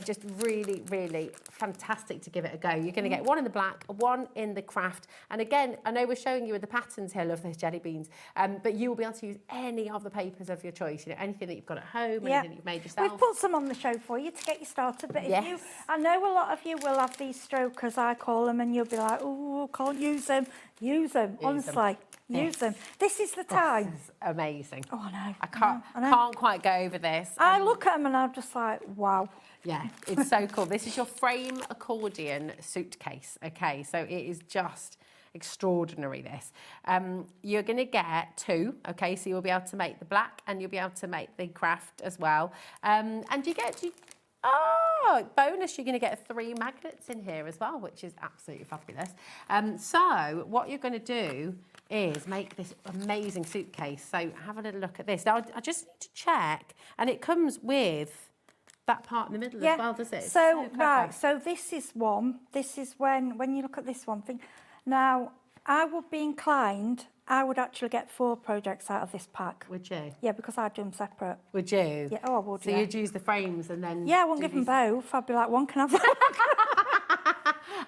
just really, really fantastic to give it a go. You're going to get 1 in the black, 1 in the craft. And again, I know we're showing you the patterns here, love those jelly beans, but you will be able to use any of the papers of your choice, anything that you've got at home, anything that you've made yourself. We've put some on the show for you to get you started, but if I know a lot of you will have these strokers, I call them, and you'll be like, oh, can't use them. Use them, honestly. Use them. This is the time. This is amazing. Oh, I know. I can't quite go over this. I look at them and I'm just like, wow. Yeah, it's so cool. This is your frame accordion suitcase, okay? So it is just extraordinary, this. You're going to get 2, okay? So you'll be able to make the black and you'll be able to make the craft as well. And you get... bonus, you're going to get 3 magnets in here as well, which is absolutely fabulous. So what you're going to do is make this amazing suitcase. So have a little look at this. Now, I just need to check, and it comes with that part in the middle as well, does it? So, right, so this is one. This is when you look at this one thing. Now, I would be inclined, I would actually get 4 projects out of this pack. Would you? Yeah, because I'd do them separate. Would you? Yeah, I would, So you'd use the frames and then... Yeah, I wouldn't give them both. I'd be like, one can have that.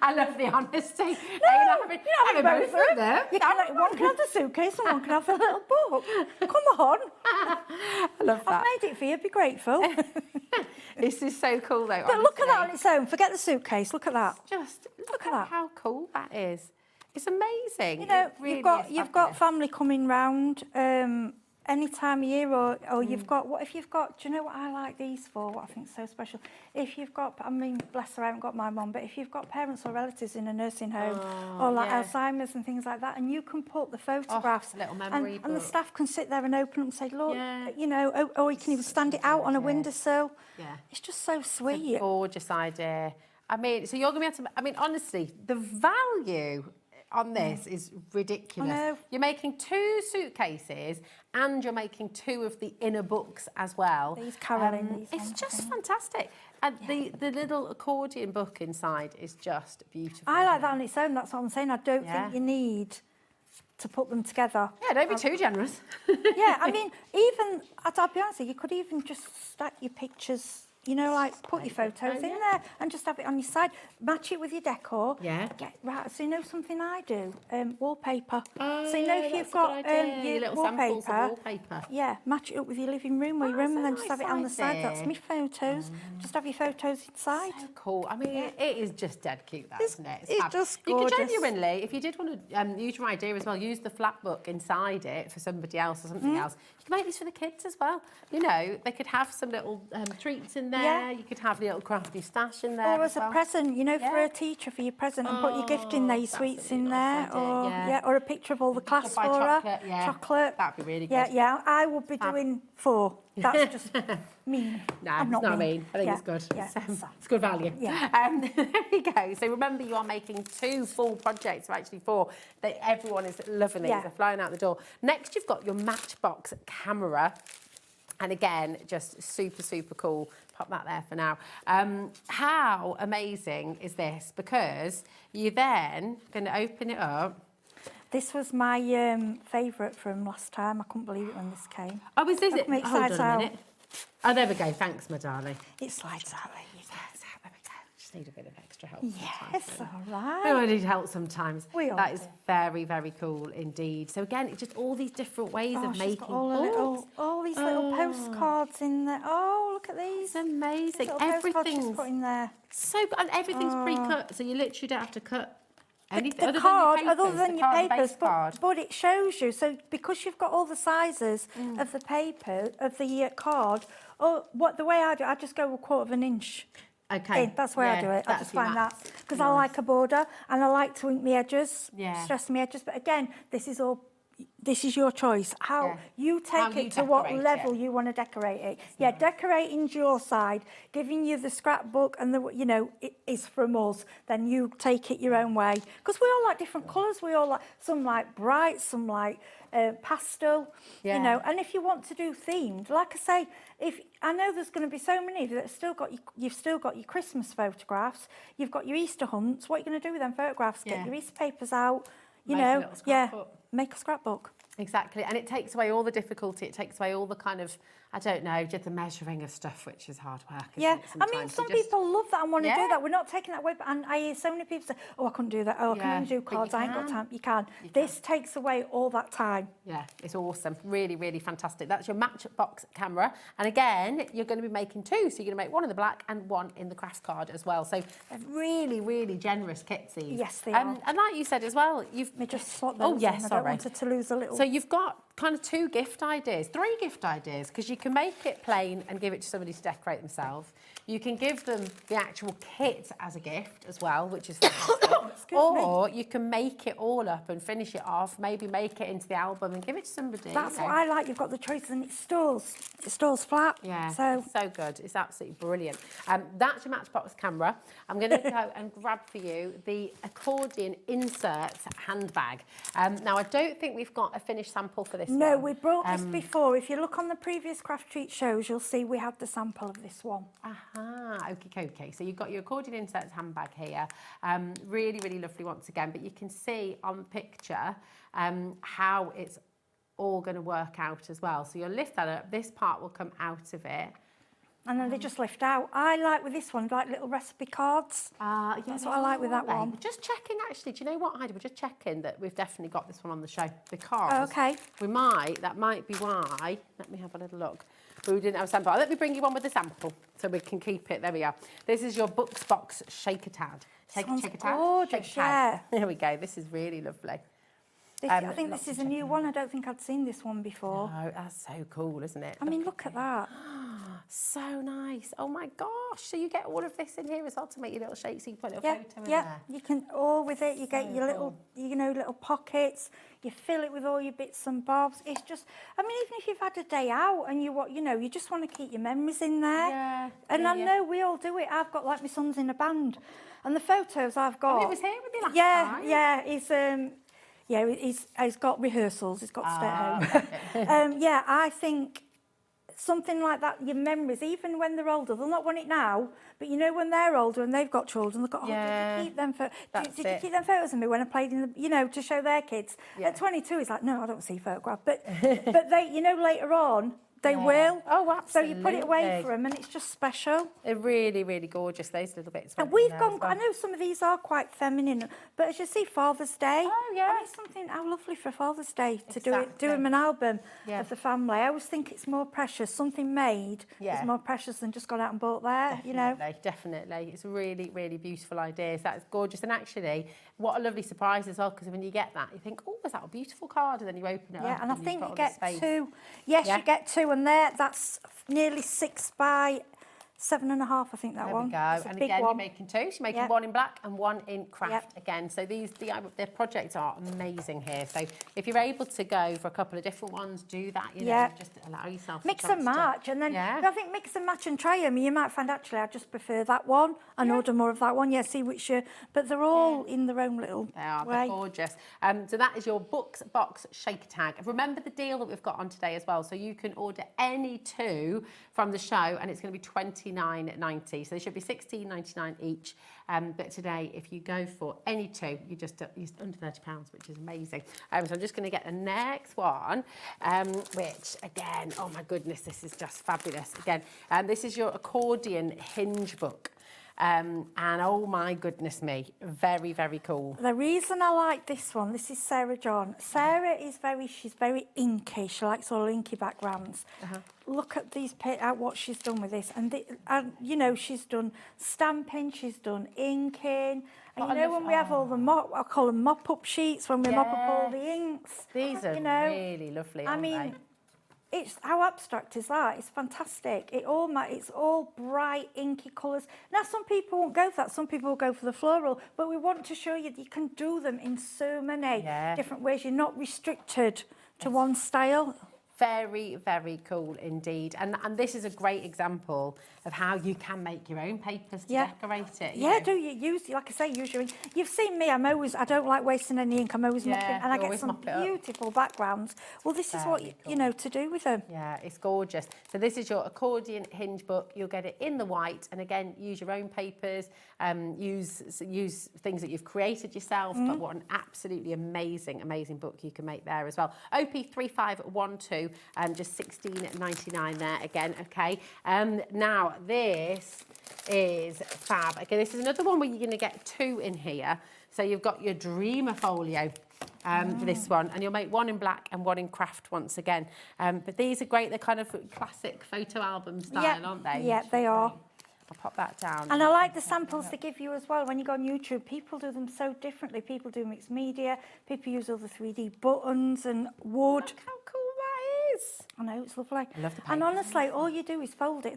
I love the honesty. No, you have them both of them. One can have the suitcase and one can have the little book. Come on. I love that. I've made it for you. Be grateful. This is so cool, though. But look at that on its own. Forget the suitcase. Look at that. Just look at that. How cool that is. It's amazing. Really you've got family coming round any time of year, or you've got, what if you've got, do you know what I like these for, what I think is so special? If you've got, I mean, bless her, I haven't got my mum, but if you've got parents or relatives in a nursing home, or like Alzheimer's and things like that, and you can put the photographs, little memory book. And the staff can sit there and open them and say, look, or you can even stand it out on a windowsill. Yeah. It's just so sweet. It's a gorgeous idea. I mean, so you're going to be able to, I mean, honestly, the value on this is ridiculous. I know. You're making 2 suitcases and you're making 2 of the inner books as well. These caroling. It's just fantastic. And the little accordion book inside is just beautiful. I like that on its own, that's what I'm saying. I don't think you need to put them together. Yeah, don't be too generous. Yeah, I mean, even, I'll be honest, you could even just stack your pictures, like put your photos in there and just have it on your side. Match it with your decor. Yeah. So you know something I do? Wallpaper. Oh, so you know if you've got your little samples of wallpaper. Yeah, match it up with your living room or your room and then just have it on the side. That's my photos. Just have your photos inside. So cool. I mean, it is just dead cute, that, isn't it? It's just gorgeous. You could genuinely, if you did want to use your idea as well, use the flat book inside it for somebody else or something else. You can make these for the kids as well. They could have some little treats in in there. Yeah. You could have a little crafty stash in there. Or as a present, you know, for a teacher, for your present, and put your gift in there, your sweets in there, or a picture of all the class for her. Chocolate. That'd be really good. Yeah, I would be doing 4. That's just mean. No, I'm it's not not mean. I think it's good. Yeah. It's good value. Yeah. There we go. So remember, you are making 2 full projects, or actually 4. Everyone is loving these. They're flying out the door. Next, you've got your Matchbox camera. And again, just super, super cool. Pop that there for now. How amazing is this? Because you're then going to open it up. This was my favourite from last time. I couldn't believe it when this came. Oh, is this it? It Hold slides on a out. minute. Oh, there we go. Thanks, my darling. It slides out. There we go. Just need a bit of extra help. Yes, all right. We all need help sometimes. We all That is do. very, very cool indeed. So again, it's just all these different ways of She's making got all these little postcards in there. Oh, look at these. It's amazing. These little postcards she's Everything's put in there. so good, and everything's pre-cut, so you literally don't have to cut anything The card, other than your papers, but it shows you. So because you've got all the sizes of the paper, of the card, the way I do it, I just go 1/4 inch. Okay. That's where I do it. I that's just your find match. that. Because I like a border and I like to ink my edges, Yeah. stress my edges. But again, this is your choice. How you take How you it to what decorate level it. you want to decorate it. Yeah, decorating's your side. Giving you the scrapbook and it is from us. Then you take it your own way. Because we all like different colours. We all like, some like bright, some like pastel. Yeah. And if you want to do themed, like I say, I know there's going to be so many that you've still got your Christmas photographs, you've got your Easter hunts. What are you going to do with them photographs? Get your Easter papers out, Make a little scrapbook. make a scrapbook. Exactly, and it takes away all the difficulty. It takes away all the kind of, I don't know, just the measuring of stuff, which is hard work. Yeah, Isn't it, I mean, sometimes? some You just- people love that and want to do that. We're not taking that away, and I hear so many people say, "Oh, I couldn't do that. Oh, I can only do but you cards. I ain't got can. time." You can. This takes away all that time. Yeah, it's awesome. Really, really fantastic. That's your Matchbox camera. And again, you're going to be making 2. So you're going to make 1 in the black and 1 in the craft card as well. So they're really, really generous kitsies. Yes, they are. And like you said as well, Let me just slot Oh, those yes, in. I sorry. don't want it to lose a little. So you've got kind of 2 gift ideas, 3 gift ideas, because you can make it plain and give it to somebody to decorate themselves. You can give them the actual kit as a gift as well, which is fantastic. Or you can make it all up and finish it off, maybe make it into the album and give it to somebody. That's what I like. You've got the choice, and it stores flat. Yeah, So it's so good. It's absolutely brilliant. That's your Matchbox camera. I'm going to go and grab for you the accordion insert handbag. Now, I don't think we've got a finished sample for this no, one. we brought this before. If you look on the previous Craftreat shows, you'll see we had the sample of this one. Okay. So you've got your accordion inserts handbag here. Really, really lovely once again. But you can see on the picture how it's all going to work out as well. So you'll lift that up. This part will come out of it. And then they just lift out. I like with this one, like little recipe cards. That's what I like with that one. We're just checking, actually. Do you know what, Heidi? We're just checking that we've definitely got this one on the show because that might be why. Let me have a little look. We didn't have a sample. Let me bring you one with the sample so we can keep it. There we are. This is your Books Box Shaker Tad. Sounds Shake a tad. gorgeous, yeah. There we go. This is really lovely. I think this is a new one. I don't think I'd seen this one before. No, that's so cool, isn't it? I mean, look at that. So nice. Oh my gosh. So you get all of this in here as well to make your little shapes. So you can put a little photo in there. You can all with it. You get your little, little pockets. You fill it with all your bits and bobs. It's just, I mean, even if you've had a day out and you just want to keep your memories in there. Yeah. And I know we all do it. I've got like my son's in a band, and the photos I've got. Oh, he was here with you last time. Yeah, he's got rehearsals. He's got to stay at home. I think something like that, your memories, even when they're older, they'll not want it now, but when they're older and they've got children, they've got, did you keep them did you keep them photos of me when I played in the, to show their kids? At 22, he's like, no, I don't see photographs. But they, later on, they will. Oh, absolutely. So you put it away for them, and it's just special. They're really, really gorgeous, those little bits. And we've gone, I know some of these are quite feminine, but as you see, Father's Day. Oh, yeah. I mean, something, how lovely for Father's Day to do them an album of the family. I always think it's more precious. Something made is more precious than just gone out and bought there, Definitely. It's really, really beautiful ideas. That's gorgeous. And actually, what a lovely surprise as well, because when you get that, you think, oh, is that a beautiful card? And then you open it up. Yeah, and I think you get space. 2. Yes, you get 2, and that's nearly 6 by 7.5, I think that There one. we go. It's a And big again, one. you're making two. So you're making Yep. one in black and one in craft Yep. again. So their projects are amazing here. So if you're able to go for a couple of different ones, do that. You know, Yeah. just allow yourself. Mix a chance and to- match, and then Yeah. I think mix and match and try them. You might find actually I just prefer that one and order more of that one. Yeah, see which but they're all in their own little They are, way. they're gorgeous. So that is your Books Box Shaker Tag. Remember the deal that we've got on today as well. So you can order any two from the show and it's going to be $29.90. So they should be $16.99 each. But today, if you go for any two, you're under £30, which is amazing. So I'm just going to get the next one, which again, oh my goodness, this is just fabulous. Again, this is your accordion hinge book. And oh my goodness me, very, very cool. The reason I like this one, this is Sarah John. Sarah is she's very inky. She likes all inky backgrounds. Look at these, what she's done with this. And you know, she's done stamping, she's done inking. And you know when we have all the I call them mop-up sheets, when we mop up all the inks. These are really lovely, aren't they? It's how abstract is that? It's fantastic. It's all bright, inky colours. Now, some people won't go for that. Some people will go for the floral. But we want to show you that you can do them in so many different ways. You're not restricted to one style. Very, very cool indeed. And this is a great example of how you can make your own papers to decorate it. Yeah, do you use, like I say, use your ink. You've seen me, I don't like wasting any ink. I'm always mopping, and I get some beautiful backgrounds. Well, this is what, you know, to do with them. Yeah, it's gorgeous. So this is your accordion hinge book. You'll get it in the white. And again, use your own papers, use things that you've created yourself. But what an absolutely amazing, amazing book you can make there as well. OP3512. Just $16.99 there again, okay. Now this is fab. Okay, this is another one where you're going to get two in here. So you've got your Dreamer Folio for this one, and you'll make one in black and one in craft once again. But these are great. They're kind of classic photo album style, aren't they? Yeah, they are. I'll pop that down. And I like the samples they give you as well. When you go on YouTube, people do them so differently. People do mixed media. People use all the 3D buttons and wood. Look how cool that is. I know, it's lovely. I love the And honestly, all you do is fold it.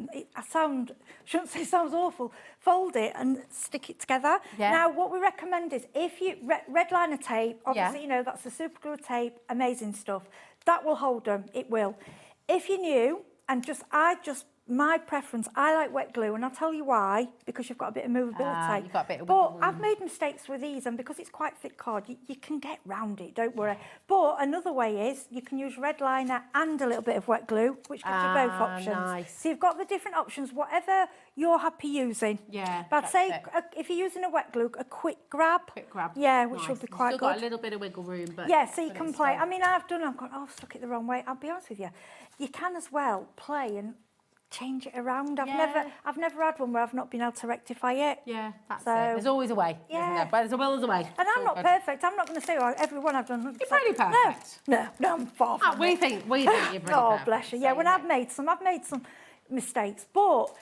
And shouldn't say it sounds awful, fold it and stick it together. Yeah. Now, what we recommend is if you, red liner tape, obviously, you know, that's the super glue tape, amazing stuff. That will hold them, it will. If you're new, and my preference, I like wet glue, and I'll tell you why, because you've got a bit of movability. You've got a bit of but wiggle room. I've made mistakes with these, and because it's quite thick card, you can get round it, don't worry. But another way is you can use red liner and a little bit of wet glue, which gives you both options. Nice. So you've got the different options, whatever you're happy using. Yeah, But I'd say that's it. if you're using a wet glue, a quick grab. Yeah, which nice. will be You've quite still got good. a little bit of wiggle room, but Yeah, so you but can it's play. still- I mean, I've gone, I've stuck it the wrong way. I'll be honest with you. You can as well play and change it around. I've never had one where I've not been able to rectify it. Yeah, that's So, it. There's always a way. yeah. Isn't there? Where there's a will, there's a way. And I'm It's not all good. perfect. I'm not going to say every one I've done. You're pretty perfect. No, I'm far from We it. think you're pretty Oh, perfect. bless you. So, Yeah, when you I've made some mistakes, but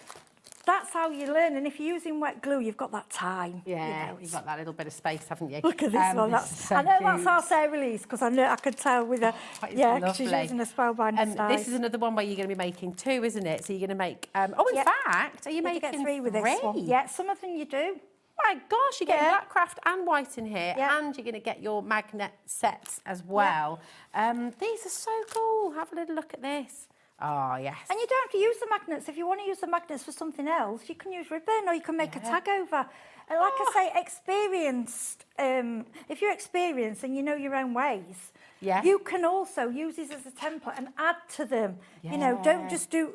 that's how you learn. And if you're using wet glue, you've got that time. Yeah, you know, you've got that little bit of space, haven't you? Look at this one. This is so I know that's cute. our Sarah Lee's because I could tell with her. That is Yeah, 'cause she's lovely. using a spellbinder style. This is another one where you're going to be making two, isn't it? So you're going to make... in fact, are you You making get three with this one. Yeah, some of them you do. My gosh, you're getting Yeah. black craft and white in here, Yeah. and you're going to get your magnet sets as well. These are so cool. Have a little look at this. Oh, yes. And you don't have to use the magnets. If you want to use the magnets for something else, you can use ribbon or you can make a tag over. And like I say, experienced, if you're experienced and you know your own ways, you can also use these as a template and add to them. You know, don't just do...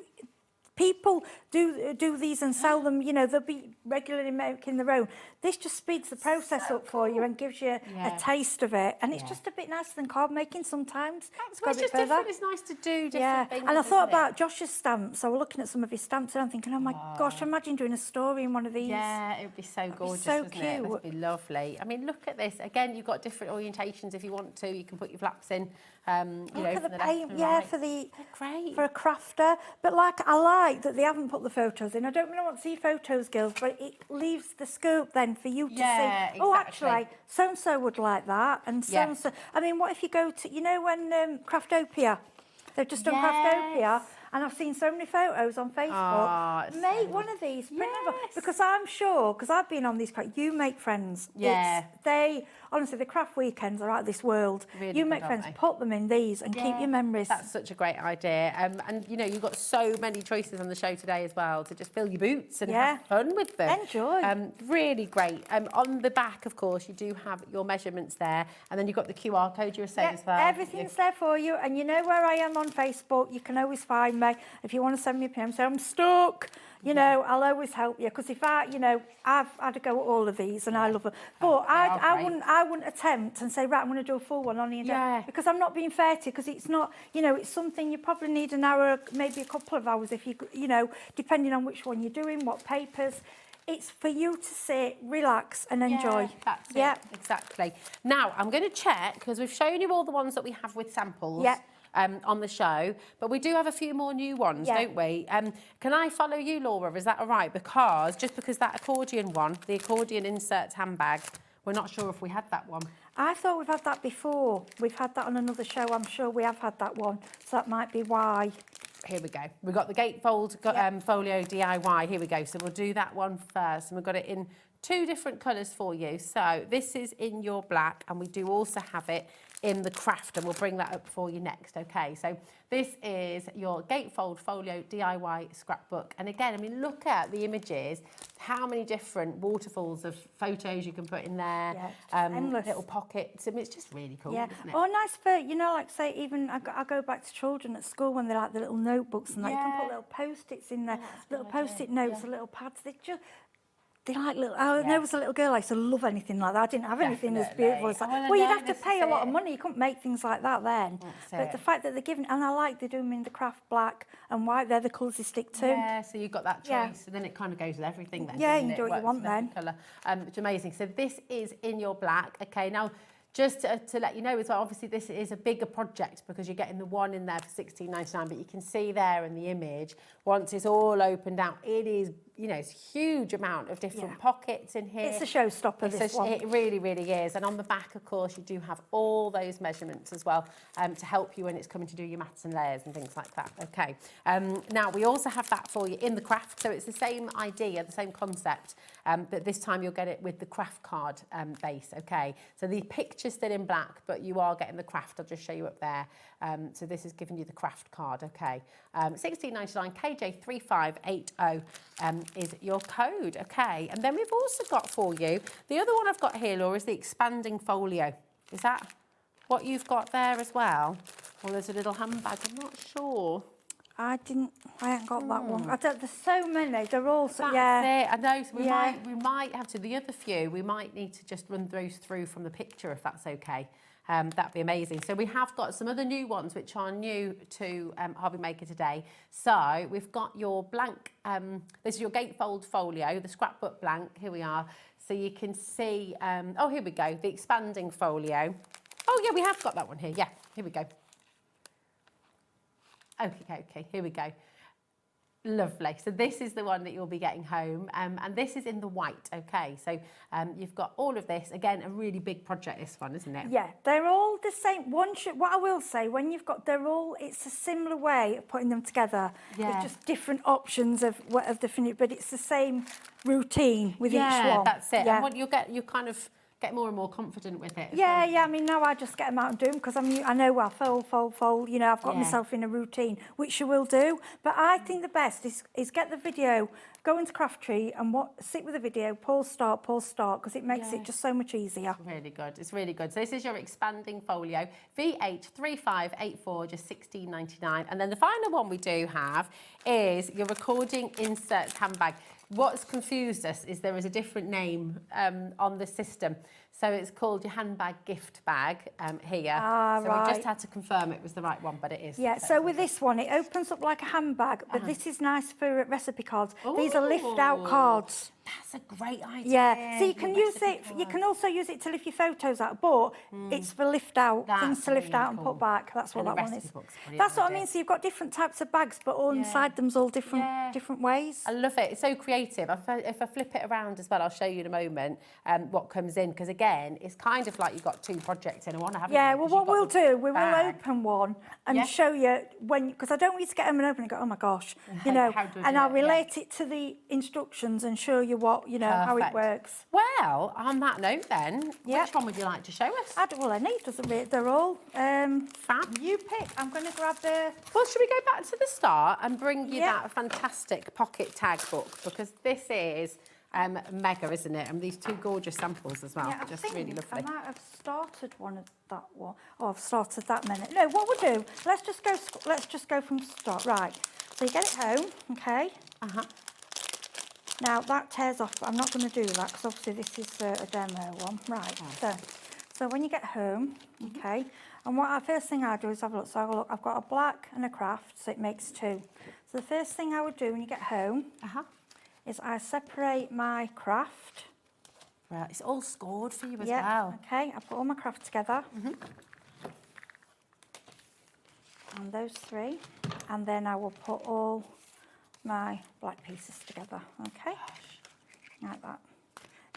People do these and sell them, you know, they'll be regularly making their own. This just speeds the process up for you and gives you a taste of it. And it's just a bit nicer than card making sometimes. It's got a bit just further. different. It's nice to do different things. And I thought isn't it? about Josh's stamps. I was looking at some of his stamps and I'm thinking, oh my gosh, imagine doing a story in one of these. Yeah, it would be so gorgeous, so wouldn't it? It would be lovely. I mean, look at this. Again, you've got different orientations if you want to. You can put your flaps in, you know, Look at from the left paint, and yeah, right. for the great. for a crafter. But I like that they haven't put the photos in. I don't really want to see photos, girls, but it leaves the scope then for you to see. Oh, actually, so and so would like that, and so and so. I mean, what if you go to, you know, when Craftopia, they've just done Craftopia, And I've seen so many photos on Facebook. it's Make so one of these, print them up, Yes. because I'm sure, because I've been on these, you make friends. Yeah. Honestly, the craft weekends are out of this world. Really you good, make aren't friends, they? put them in these and keep your memories. That's such a great idea. And you know, you've got so many choices on the show today as well to just fill your boots and have fun with them. Enjoy. Really great. On the back, of course, you do have your measurements there, and then you've got the QR code you were saying as well. Everything's there for you, and you know where I am on Facebook. You can always find me if you want to send me a PM. Say I'm stuck. You know, I'll always help you, because if I've had to go at all of these and I love them. But I wouldn't attempt and say, right, I'm going to do a full one on the internet, because I'm not being fair to you, because it's not, you know, it's something you probably need an hour, maybe a couple of hours if you know, depending on which one you're doing, what papers. It's for you to sit, relax and enjoy. Yeah, that's it. Exactly. Now, I'm going to check, because we've shown you all the ones that we have with samples. On the show, but we do have a few more new ones, don't we? Can I follow you, Laura? Is that all right? Because that accordion one, the accordion inserts handbag, we're not sure if we had that one. I thought we've had that before. We've had that on another show. I'm sure we have had that one, so that might be why. Here we go. We've got the gatefold folio DIY. Here we go. So we'll do that one first, and we've got it in 2 different colours for you. So this is in your black, and we do also have it in the craft, and we'll bring that up for you next. Okay, so this is your gatefold folio DIY scrapbook, and again, I mean, look at the images, how many different waterfalls of photos you can put in there, endless. little pockets. I mean, it's just really cool, isn't it? Or nice for, you know, like say, even I go back to children at school when they like the little notebooks and that, you can put little post-its in there, little post-it notes, little pads. They like little. There was a little girl I used to love anything like that. I didn't have anything as beautiful as that. Well, you'd have to pay a lot of money. You couldn't make things like that then. But the fact that they're giving, and I like they do them in the craft black and white. They're the colours they stick to. Yeah, so you've got that choice, and then it kind of goes with everything then. Yeah, you doesn't can do it? what you want then. Colour. It's amazing. So this is in your black. Okay, now. Just to let you know as well, obviously this is a bigger project because you're getting the one in there for $16.99, but you can see there in the image, once it's all opened out, it is, you know, it's a huge amount of different pockets in here. It's a showstopper, this one. It really, really is. And on the back, of course, you do have all those measurements as well to help you when it's coming to do your maths and layers and things like that. Okay. Now, we also have that for you in the craft. So it's the same idea, the same concept, but this time you'll get it with the craft card base. Okay. So the picture's still in black, but you are getting the craft. I'll just show you up there. So this is giving you the craft card. Okay. $16.99 KJ3580 is your code. Okay. And then we've also got for you, the other one I've got here, Laura, is the expanding folio. Is that what you've got there as well? Or there's a little handbag, I'm not sure. I haven't got that one. There's so many. They're all so, That's it. I know. So we might have to, the other few, we might need to just run those through from the picture if that's okay. That'd be amazing. So we have got some other new ones which are new to HobbyMaker today. So we've got your blank, this is your gatefold folio, the scrapbook blank. Here we are. So you can see, oh, here we go, the expanding folio. Oh, yeah, we have got that one here. Yeah, here we go. Okay, here we go. Lovely. So this is the one that you'll be getting home, and this is in the white. Okay, so you've got all of this. Again, a really big project, this one, isn't it? Yeah, they're all the same. What I will say, when you've got, it's a similar way of putting them together. Yeah. It's just different options of the finish, but it's the same routine with each one. Yeah, that's it. Yeah. And what you kind of get more and more confident with it. Yeah, I mean, now I just get them out and do them because I know, well, fold, you know, I've got myself in a routine, which you will do. But I think the best is get the video, go into Craftreat and sit with the video, pause, start, because it makes it just so much easier. Really good. It's really good. So this is your expanding folio, VH3584, just $16.99. And then the final one we do have is your recording inserts handbag. What's confused us is there is a different name on the system. So it's called your handbag gift bag here. So we just had to confirm it was the right one, but it is. Yeah, so with this one, it opens up like a handbag, but this is nice for recipe cards. Ooh. These are lift-out cards. That's a great idea. Yeah, so you can use it, you can also use it to lift your photos out, but it's for lift out, things to lift out and put back. That's what that one is. That's what I mean, so you've got different types of bags, but all inside them's all different ways. I love it, it's so creative. If I flip it around as well, I'll show you in a moment what comes in, because again, again, it's kind of like you've got 2 projects in one, haven't you? Yeah, well, 'Cause what you've got we'll the do, we will bag. open one and Yeah. show you when, because I don't want you to get home and open and go, oh my gosh, you know, How do I and do I'll it? Yeah. relate it to the instructions and show you what, you know, how it Perfect. works. Well, on that note then, Yeah. which one would you like to show us? Well, any, doesn't it? They're all, Fab. you pick. I'm going to grab the, Well, should we go back to the start and bring you Yeah. that fantastic pocket tag book? Because this is mega, isn't it? And these 2 gorgeous samples as well. yeah, I Just think really lovely. I might have started one of that one. Oh, I've started that minute. No, what we'll do, let's just go from start. Right, so you get it home, okay? Uh-huh. Now, that tears off, but I'm not going to do that because obviously this is a demo one. Right, so when you get home, okay, and first thing I do is have a look. So I've got a black and a craft, so it makes 2. So the first thing I would do when you get home is I separate my craft. Right, it's all scored for you as Yeah, well. okay, I put all my craft together. And those 3. And then I will put all my black pieces together, okay? Like that.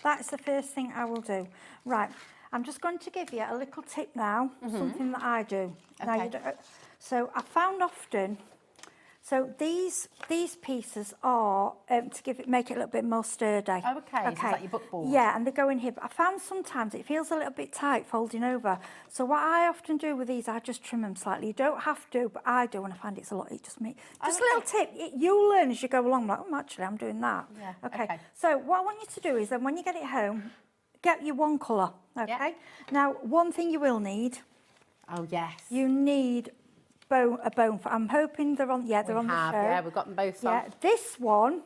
That's the first thing I will do. Right, I'm just going to give you a little tip now, something that I do. Now, Okay. you don't, so I found often, so these pieces are to make it a little bit more sturdy. Oh, okay, so it's like your book board. Yeah, and they go in here. But I found sometimes it feels a little bit tight folding over. So what I often do with these, I just trim them slightly. You don't have to, but I do, and I find it's a lot. It just makes just a little tip. You'll learn as you go along. Like, oh, actually, I'm doing that. Yeah, Okay. okay. So what I want you to do is then when you get it home, get your one colour. Okay. Now, one thing you will need. Oh yes. You need a bone. I'm hoping they're on. Yeah, they're on the show. Yeah, we've got them both on. Yeah, this one.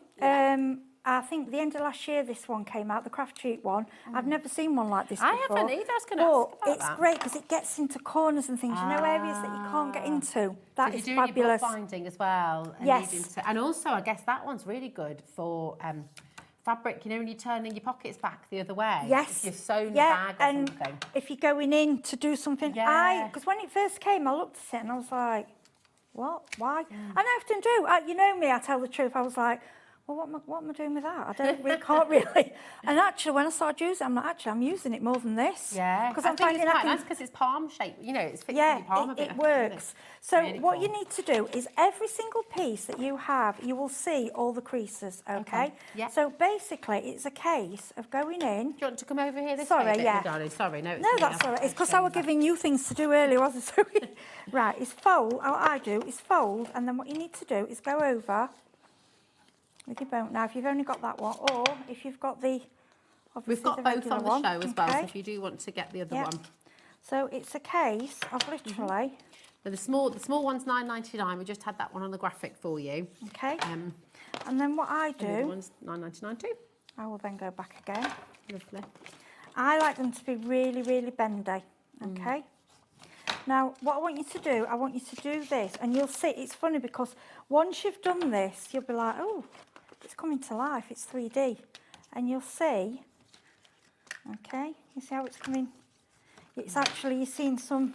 I think the end of last year this one came out, the Craftreat one. I've never seen one like this before. I haven't either, I was going to ask about it's that. great because it gets into corners and things, you know, areas that you can't get into. That So is you're doing fabulous. your bookbinding as well. And Yes. needing to- and also, I guess that one's really good for fabric, you know, when you're turning your pockets back the other way. Yes. If you've sewn a Yeah, bag or and something. if you're going in to do something, Yeah. because when it first came, I looked at it and I was like, what? Why? And I often do. You know me, I tell the truth. I was like, well, what am I doing with that? Can't really. And actually, when I started using it, I'm like, I'm using it more than this. Yeah, because I I'm think finding it's quite I can. nice because it's palm shaped. You know, it's fixing Yeah, your palm a bit. it better, isn't works. So Really what cool. you need to do is every single piece that you have, you will see all the creases, okay? yeah. So basically, it's a case of going in. Do you want to come over here this Sorry, way a bit, yeah. my darling? Sorry, no, it's No, me. that's I've- all right. It's I've because I was changed that. giving you things to do earlier, wasn't it? Right, it's fold. What I do is fold, and then what you need to do is go over with your bone. Now, if you've only got that one, or if you've got the, obviously We've got the both regular on the one, show as well, so okay? if you do want to get the other Yeah. one. So it's a case of literally, But the small one's £9.99. We just had that one on the graphic for you. okay? And then what I And the other do, one's £9.99 too. I will then go back again. Lovely. I like them to be really, really bendy, okay? Now, what I want you to do, I want you to do this, and you'll see, it's funny because once you've done this, you'll be like, oh, it's coming to life, it's 3D. And you'll see, okay, you see how it's coming? It's actually, you're seeing some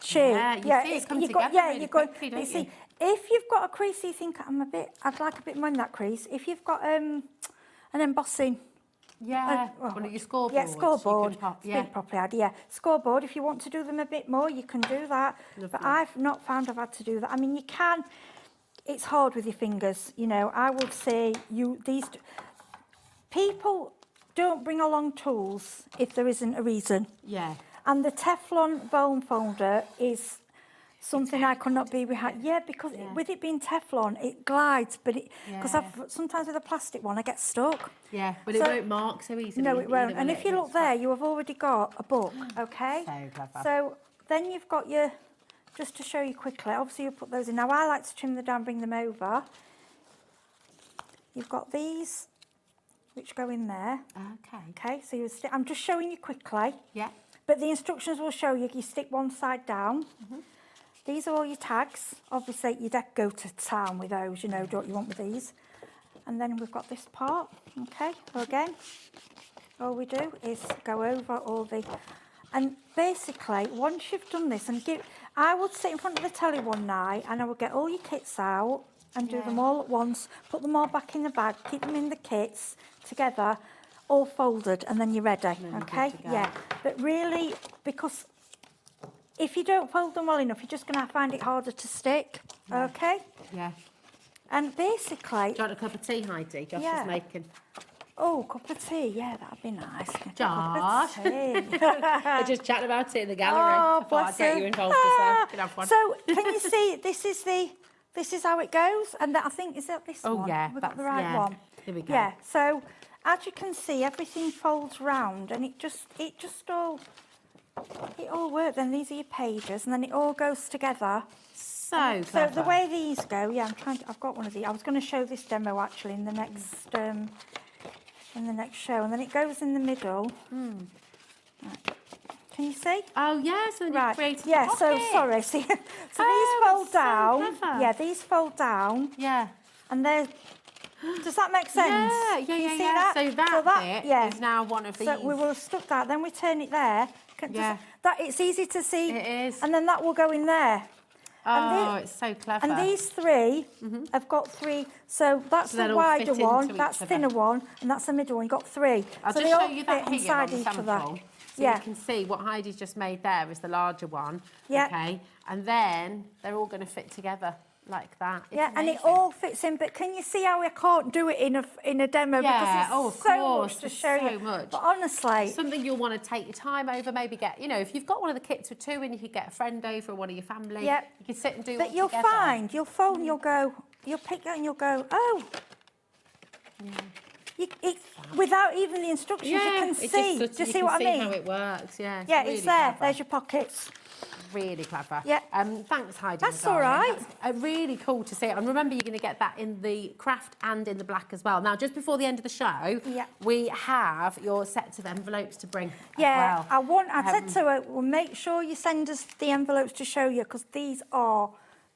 shape. Yeah, you see it come together really quickly, don't you see, you? if you've got a crease, you think, I'd like a bit more in that crease. If you've got an embossing, Yeah, one of your scoreboards. yeah, you scoreboard. could pop- Speak properly, Ad, yeah. Scoreboard, if you want to do them a bit more, you can do that. But I've not found I've had to do that. I mean, you can, it's hard with your fingers, you know. I would say people don't bring along tools if there isn't a reason. Yeah. And the Teflon bone folder is something I could not be behind. Yeah, because with it being Teflon, it glides, but because sometimes with a plastic one, I get stuck. Yeah, but it won't mark so easily. No, it won't. either, And will if it? you look there, you have already got a book, okay? So clever. So then you've got your, just to show you quickly, obviously you put those in. Now I like to trim them down, bring them over. You've got these, which go in there. Okay. Okay, so you stick, I'm just showing you quickly. Yeah. But the instructions will show you stick one side down. These are all your tags. Obviously, you'd have to go to town with those, you know, do what you want with these. And then we've got this part, okay? So again, all we do is go over all the... And basically, once you've done this, I would sit in front of the telly one night and I would get all your kits out and do them all at once, put them all back in the bag, keep them in the kits together. all folded and then you're ready, okay? Yeah, but really, because if you don't fold them well enough, you're just going to find it harder to stick, okay? Yeah. And basically... Do you want a cup of tea, Heidi? Josh Yeah. is making. Oh, cup of tea, yeah, that'd be nice. Josh. Cup of tea. We're just chatting about it in the gallery. Oh, I thought bless I'd get her. you involved as well. You can have one. So, can you see, this is how it goes, and I think, is that this one? Oh, yeah, We've got the that's- right yeah. one. Here we go. Yeah, so, as you can see, everything folds round, and it just all works. Then these are your pages, and then it all goes together. So So the way these go, yeah, I've got one of these. I was going to show this demo actually in the next show, and then it goes in the middle. Right. Can you see? Oh yeah, so then you've created the Yeah, so pocket. sorry. See, so Oh, these fold so down. clever. Yeah, these fold down, Yeah. and they're. Does that make sense? Yeah, Can you see yeah. that? So that bit yeah. is now one of these. So we will have stuck that. Then we turn it there. Yeah. That it's easy to see. It is. And then that will go in there. Oh, it's so clever. And these three have got three. So that's So the they'll all wider fit one, into that's each other. thinner one, and that's the middle one. You've got three. I'll so just they show all you fit that here inside on the each other. sample. So Yeah. you can see what Heidi's just made there is the larger one. Yeah. Okay. And then they're all going to fit together like that. It's Yeah, and it amazing. all fits in. But can you see how I can't do it in a demo Yeah, because oh, it's of so course, much to there's show so you. much. But honestly, Something you'll want to take your time over, maybe get, you know, if you've got one of the kits with two and you could get a friend over or one of your family, Yeah. you can sit and do but all you'll together. find, you'll fold and you'll go, you'll pick that and you'll go, oh. Without even the instructions, you can it's see. just Do you you see can what I see mean? how it works, yeah. Yeah, really it's there. clever. There's your pockets. Really clever. Yeah. Thanks, Heidi. That's my darling. all right. That's really cool to see it. And remember, you're going to get that in the craft and in the black as well. Now, just before the end of the show, we have your sets of envelopes to bring Yeah, as well. I said to her, well, make sure you send us the envelopes to show you because these are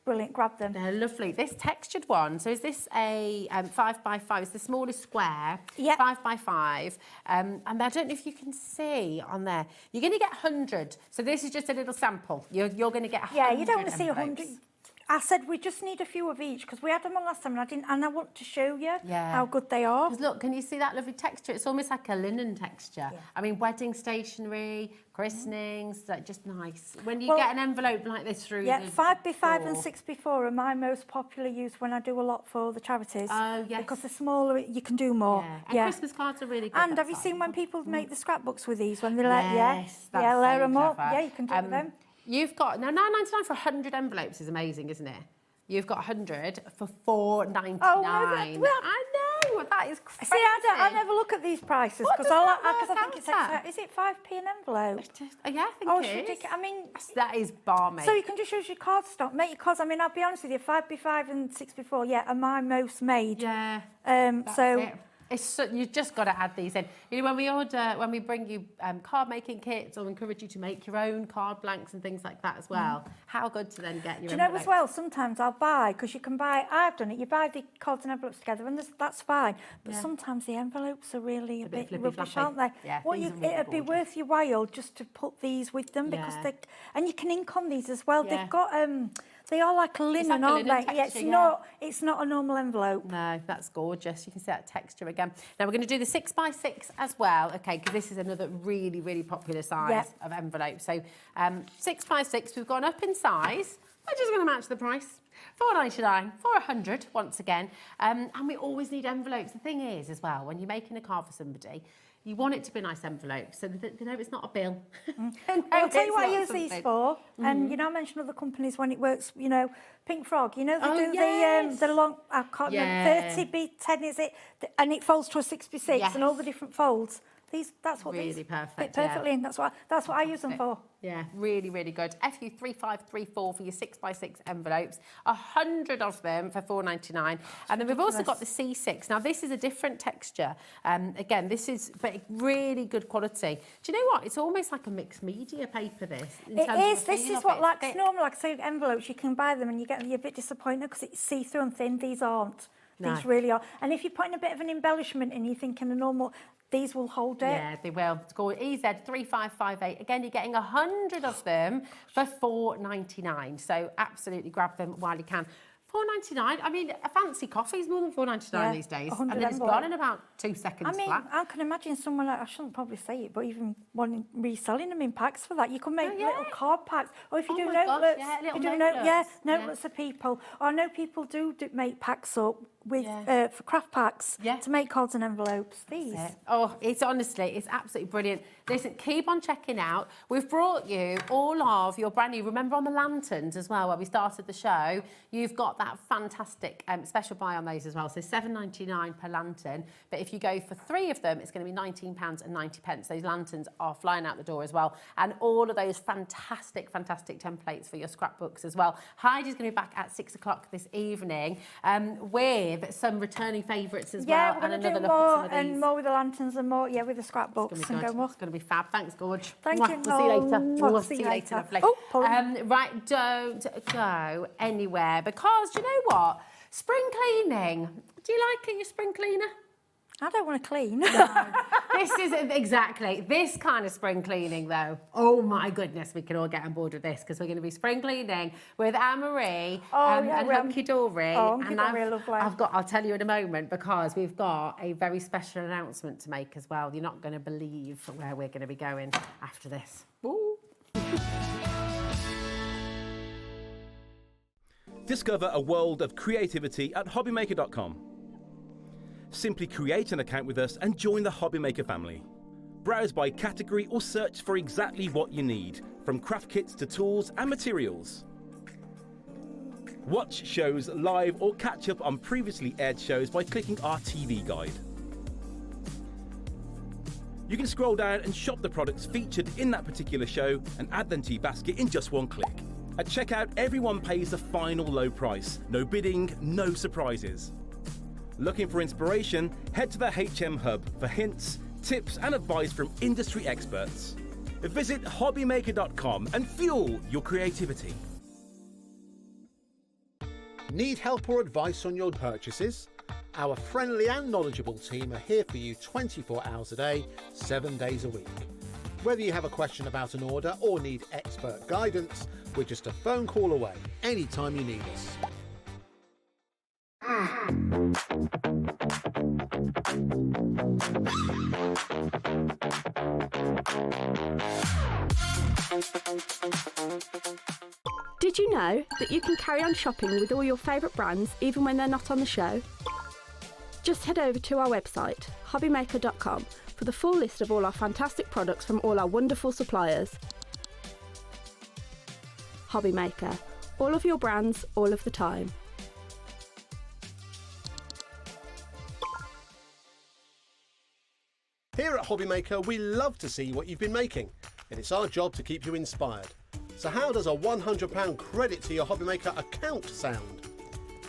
brilliant. Grab them. They're lovely. This textured one, so is this a 5x5? It's the smallest square, 5x5. And I don't know if you can see on there. You're going to get 100. So this is just a little sample. You're going to get 100 Yeah, you don't want to see envelopes. 100. I said we just need a few of each because we had them on last time and I want to show you how good they are. Because look, can you see that lovely texture? It's almost like a linen texture. Yeah. I mean, wedding stationery, christenings, like just nice. When you get an envelope like this through the 5x5 and door. 6x4 are my most popular use when I do a lot for the charities. Oh, yes. Because the smaller you can do more. Yeah. And Christmas cards are really good. And that have you size. seen when people make the scrapbooks with these? When they Yes, that's layer so them up. clever. Yeah, you can do it with them. You've got, now £9.99 for 100 envelopes is amazing, isn't it? You've got 100 for $4.99. Oh, I know, that is crazy. See, I never look at these prices What because does that I work think it's out at? is it 5p an envelope? Yeah, I think Oh, it it's is. ridiculous. I mean, that is balmy. so you can just use your cardstock, make your cards. I mean, I'll be honest with you, 5x5 and 6x4, are my most made. Yeah. So it. It's so, you've just got to add these in. You know, when we bring you card making kits or encourage you to make your own card blanks and things like that as well, how good to then get your do you know envelope. as well, sometimes I'll buy, because you can buy, I've done it, you buy the cards and envelopes together and that's fine, but sometimes the envelopes are really a bit flippy rubbish, floppy. aren't they? Yeah, these are really it'd be gorgeous. worth your while just to put these with them because Yeah. they, and you can ink on these as well. Yeah. They've got, they are like a linen, like a aren't linen they? Yeah, texture, it's not a normal envelope. No, that's gorgeous. You can see that texture again. Now we're going to do the 6x6 as well, okay, because this is another really, really popular size of envelope. So 6x6, we've gone up in size. We're just going to match the price. $4.99 for 100 once again. And we always need envelopes. The thing is as well, when you're making a card for somebody, you want it to be a nice envelope so that they know it's not a bill. I'll tell you what I use these for, and you know I mentioned other companies when it works, you know, Pink Frog, you know, they do the long, I can't remember, 30B10 is it, and it folds to a 6x6 and all the different folds. That's what really these perfect, fit perfectly in. That's what I use them for. Yeah, really, really good. FU3534 for your 6x6 envelopes. 100 of them for $4.99. And then we've also got the C6. Now, this is a different texture. Again, this is really good quality. Do you know what? It's almost like a mixed media paper, this. It is. This is what, like, normal, like, say, envelopes, you can buy them and you're a bit disappointed because it's see-through and thin. These aren't. No. These really are. And if you're putting a bit of an embellishment in, you're thinking a normal, these will hold it. Yeah, they will. It's called EZ3558. Again, you're getting 100 of them for $4.99. So absolutely grab them while you can. £4.99. I mean, a fancy coffee is more than £4.99 these days. And then it's gone in about 2 seconds I mean, flat. I can imagine someone, I shouldn't probably say it, but even reselling them in packs for that. You can make little card packs. Or if you do notelets. Notelets of people. Or I know people do make packs up with for craft packs to make cards and envelopes. These. Oh, it's honestly, it's absolutely brilliant. Listen, keep on checking out. We've brought you all of your brand new, remember on the lanterns as well, where we started the show, you've got that fantastic special buy on those as well. So £7.99 per lantern. But if you go for 3 of them, it's going to be £19.90. Those lanterns are flying out the door as well. And all of those fantastic templates for your scrapbooks as well. Heidi's going to be back at 6 o'clock this evening with some returning favourites as well. And another look at some of these. And more with the lanterns and more, with the scrapbooks. It's going to be fab. Thanks, Gorge. Thank you. We'll see you later. We'll see you later. Lovely. Right, don't go anywhere because, do you know what? Spring cleaning. Do you like your spring cleaner? I don't want to clean. No. This is exactly this kind of spring cleaning, though. Oh my goodness, we can all get on board with this because we're going to be spring cleaning with Anne-Marie and Hunkydory. And I'll tell you in a moment because we've got a very special announcement to make as well. You're not going to believe where we're going to be going after this. Ooh. Discover a world of creativity at HobbyMaker.com. Simply create an account with us and join the HobbyMaker family. Browse by category or search for exactly what you need, from craft kits to tools and materials. Watch shows live or catch up on previously aired shows by clicking our TV guide. You can scroll down and shop the products featured in that particular show and add them to your basket in just one click. At checkout, everyone pays the final low price. No bidding, no surprises. Looking for inspiration? Head to the HM Hub for hints, tips and advice from industry experts. Visit HobbyMaker.com and fuel your creativity. Need help or advice on your purchases? Our friendly and knowledgeable team are here for you 24 hours a day, 7 days a week. Whether you have a question about an order or need expert guidance, we're just a phone call away anytime you need us. Did you know that you can carry on shopping with all your favourite brands even when they're not on the show? Just head over to our website, HobbyMaker.com, for the full list of all our fantastic products from all our wonderful suppliers. HobbyMaker, all of your brands, all of the time. Here at HobbyMaker, we love to see what you've been making, and it's our job to keep you inspired. So how does a £100 credit to your HobbyMaker account sound?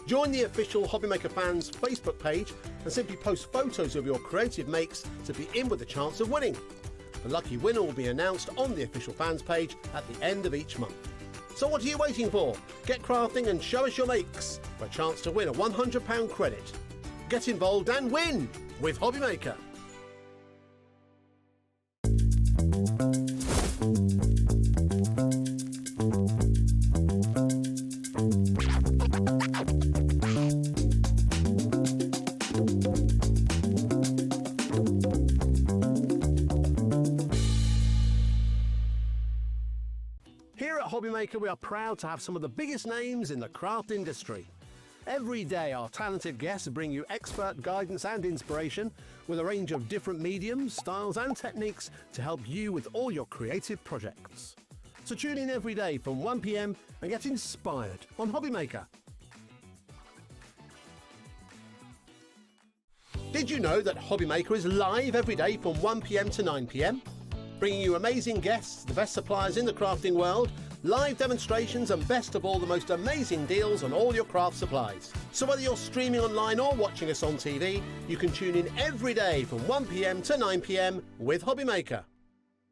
Join the official HobbyMaker fans Facebook page and simply post photos of your creative makes to be in with a chance of winning. The lucky winner will be announced on the official fans page at the end of each month. So what are you waiting for? Get crafting and show us your makes for a chance to win a £100 credit. Get involved and win with HobbyMaker. Here at HobbyMaker, we are proud to have some of the biggest names in the craft industry. Every day, our talented guests bring you expert guidance and inspiration with a range of different mediums, styles and techniques to help you with all your creative projects. So tune in every day from 1 p.m. and get inspired on HobbyMaker. Did you know that HobbyMaker is live every day from 1 p.m. to 9 p.m? Bringing you amazing guests, the best suppliers in the crafting world, live demonstrations and best of all, the most amazing deals on all your craft supplies. So whether you're streaming online or watching us on TV, you can tune in every day from 1 p.m. to 9 p.m. with HobbyMaker.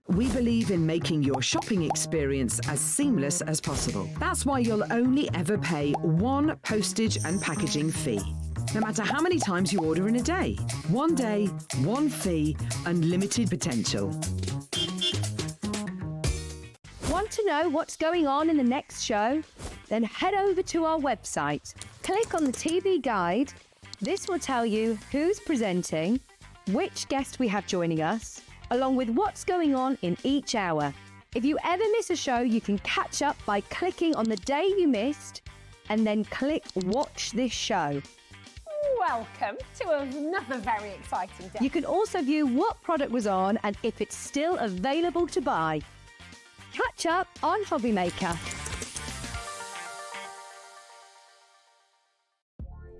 We believe in making your shopping experience as seamless as possible. That's why you'll only ever pay one postage and packaging fee. No matter how many times you order in a day. 1 day, one fee, unlimited potential. Want to know what's going on in the next show? Then head over to our website. Click on the TV guide. This will tell you who's presenting, which guest we have joining us, along with what's going on in each hour. If you ever miss a show, you can catch up by clicking on the day you missed and then click Watch This Show. Welcome to another very exciting day. You can also view what product was on and if it's still available to buy. Catch up on HobbyMaker.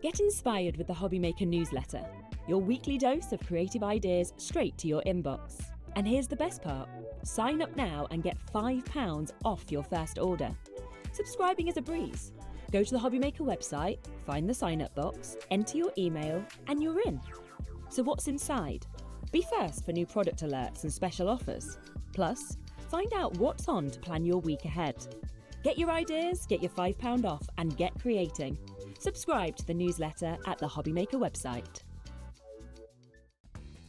Get inspired with the HobbyMaker newsletter, your weekly dose of creative ideas straight to your inbox. And here's the best part. Sign up now and get £5 off your first order. Subscribing is a breeze. Go to the HobbyMaker website, find the sign-up box, enter your email, and you're in. So what's inside? Be first for new product alerts and special offers. Plus, find out what's on to plan your week ahead. Get your ideas, get your £5 off, and get creating. Subscribe to the newsletter at the HobbyMaker website.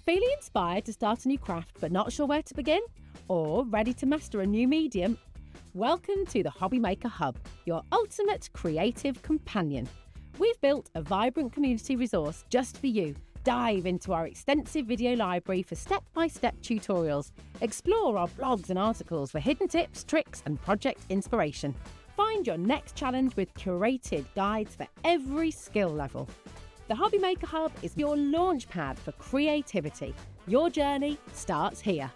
Feeling inspired to start a new craft but not sure where to begin? Or ready to master a new medium? Welcome to the HobbyMaker Hub, your ultimate creative companion. We've built a vibrant community resource just for you. Dive into our extensive video library for step-by-step tutorials. Explore our blogs and articles for hidden tips, tricks and project inspiration. Find your next challenge with curated guides for every skill level. The HobbyMaker Hub is your launch pad for creativity. Your journey starts here.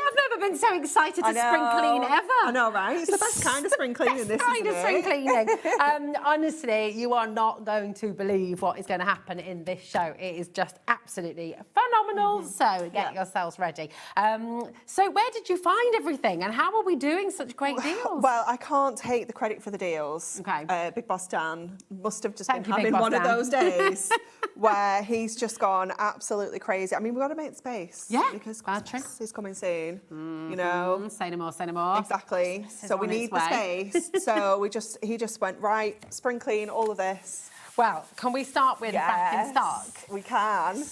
I've never been so excited to spring clean ever. I know, right? It's the best kind of spring cleaning, this, kind of isn't spring it? cleaning. Honestly, you are not going to believe what is going to happen in this show. It is just absolutely phenomenal. So get yourselves ready. So where did you find everything and how are we doing such great deals? Well, I can't take the credit for the deals. Okay. Big Boss Dan must have just Thank been you, Big having Boss one Dan. of those days where he's just gone absolutely crazy. I mean, we've got to make space. Yeah, Because bad trick. Christmas is coming soon, you know. Say no more, say no more. Exactly. Christmas is So we on need its the way. space. So he just went, right, spring clean, all of this. Well, can we start with back in stock? We can.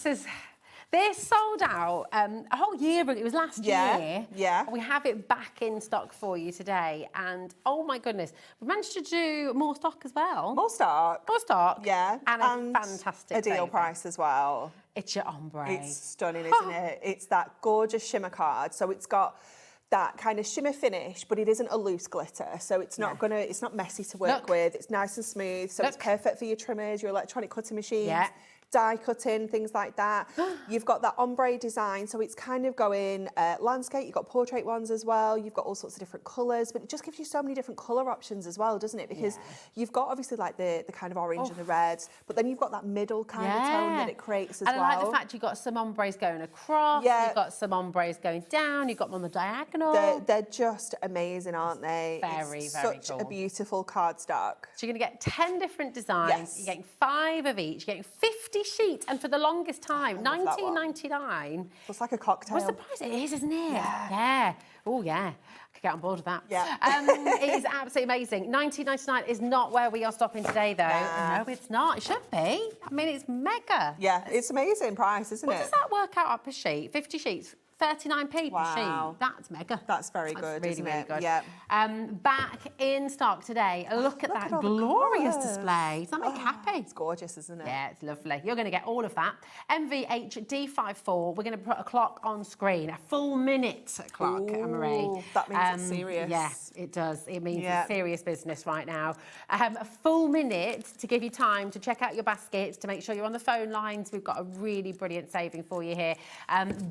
This sold out a whole year ago. It was last year. Yeah. We have it back in stock for you today. And oh my goodness, we managed to do more stock as well. More stock. More stock. Yeah. And a fantastic a deal favourite. price as well. It's your ombre. It's stunning, isn't it? It's that gorgeous shimmer card. So it's got that kind of shimmer finish, but it isn't a loose glitter. So it's not it's not messy to work with. It's nice and smooth. So it's perfect for your trimmers, your electronic cutting machines. Yeah. Die cutting, things like that. You've got that ombre design, so it's kind of going landscape. You've got portrait ones as well. You've got all sorts of different colours, but it just gives you so many different colour options as well, doesn't it? Because you've got obviously like the kind of orange and the red, but then you've got that middle kind of tone that it creates as well. And I like the fact you've got some ombres going across, you've got some ombres going down, you've got them on the diagonal. They're just amazing, aren't they? Very such cool. a beautiful cardstock. So you're going to get 10 different designs. Yes. You're getting 5 of each. You're getting 50 sheets. And for the longest time, $19.99. It's like a cocktail. What's the price? It is, isn't it? Yeah. Oh, yeah. I could get on board with that. Yeah. It is absolutely amazing. $19.99 is not where we are stopping today, though. Nah. No, it's not. It should be. I mean, it's mega. Yeah, it's amazing price, isn't What it? does that work out per sheet? 50 sheets? 39p Wow. per sheet. That's mega. That's very good, really, isn't really it? good. Yeah. Back in stock today. Look at that all the glorious colours. display. Does that make you happy? It's gorgeous, isn't it? Yeah, it's lovely. You're going to get all of that. MVHD54. We're going to put a clock on screen, a full minute clock, Marie. That means it's serious. Yeah, it does. It means Yeah. it's serious business right now. A full minute to give you time to check out your baskets, to make sure you're on the phone lines. We've got a really brilliant saving for you here.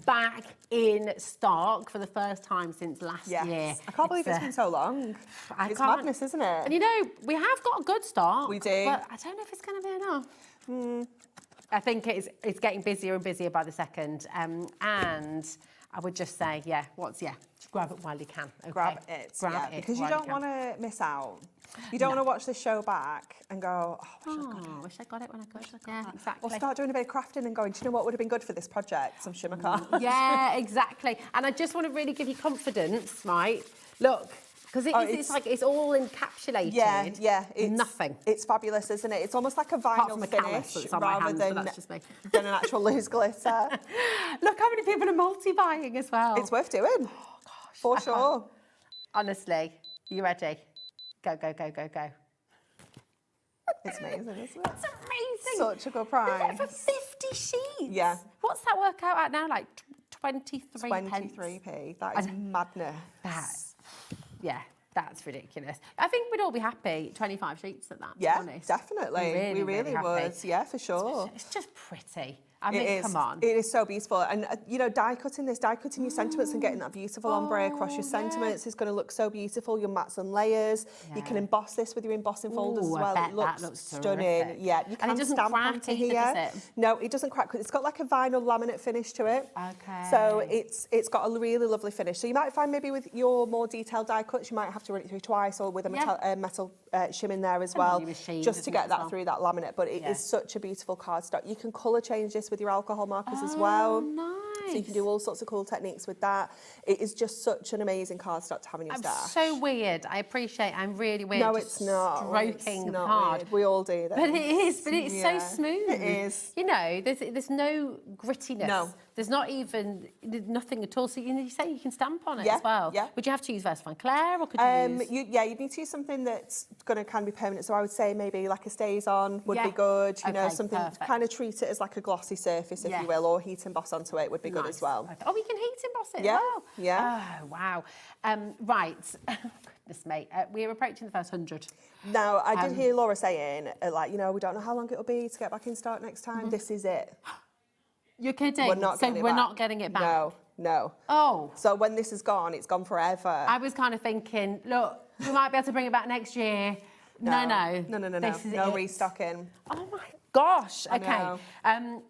Back in stock for the first time since last year. I can't believe it's been so long. It's madness, isn't it? And you know, we have got a good stock. We do. But I don't know if it's going to be enough. I think it's getting busier and busier by the second. And I would just say, just grab it while you can. Okay? Grab it. Grab it. Because you while don't can. want to miss out. You don't want to watch this show back and go, I wish I got it when I could. Yeah, exactly. or start doing a bit of crafting and going, do you know what would have been good for this project? Some shimmer cards. Yeah, exactly. And I just want to really give you confidence, right? Look, Because it's like it's all encapsulated. Yeah. It's, nothing. It's fabulous, isn't it? It's almost like a vinyl finish rather than an actual loose glitter. Look how many people are multi-buying as well. It's worth doing. Oh, gosh. For sure. Honestly, you ready? Go, go, go, go, go. It's amazing, isn't it? It's amazing. Such a good price. For 50 sheets. Yeah. What's that work out at now? Like 23 23p. That is madness. That's ridiculous. I think we'd all be happy 25 sheets at that, to be Yeah, honest. definitely. We really would. Yeah, for sure. It's just pretty. I mean, come on. It is so beautiful. And, you know, die cutting your sentiments and getting that beautiful ombre across your sentiments is going to look so beautiful. Your mats and layers. You can emboss this with your embossing folders as well. I bet it looks stunning. Terrific. Yeah, you can and it doesn't stamp crack onto either, here. does it? No, it doesn't crack. It's got like a vinyl laminate finish to it. Okay. So it's got a really lovely finish. So you might find maybe with your more detailed die cuts, you might have to run it through twice or with a metal shim in there as well, just to get that through that laminate. But it is such a beautiful cardstock. You can colour change this with your alcohol markers as well. Nice. So you can do all sorts of cool techniques with that. It is just such an amazing cardstock to have in your stash. So weird. I'm really weird. No, it's not. Stroking it's the not card. Weird. We all do that. But it is. But it's so smooth. It is. You know, there's no grittiness. No. There's nothing at all. So you say you can stamp on it as well. Yeah. Would you have to use Versafine Claire or could you use? You'd need to use something that's can be permanent. So I would say maybe like a StazOn would be good. You know, something kind of treat it as like a glossy surface, if you will, or heat emboss onto it would be good as well. Oh, we can heat emboss it. Yeah. Wow. Yeah. Oh, wow. Right. Goodness me. We're approaching the first 100. Now, I did hear Laura saying, we don't know how long it'll be to get back in stock next time. This is it. You're kidding? We're not getting it back? No. Oh. So when this is gone, it's gone forever. I was kind of thinking, look, we might be able to bring it back next year. No. This is no restocking. Oh my gosh. Okay.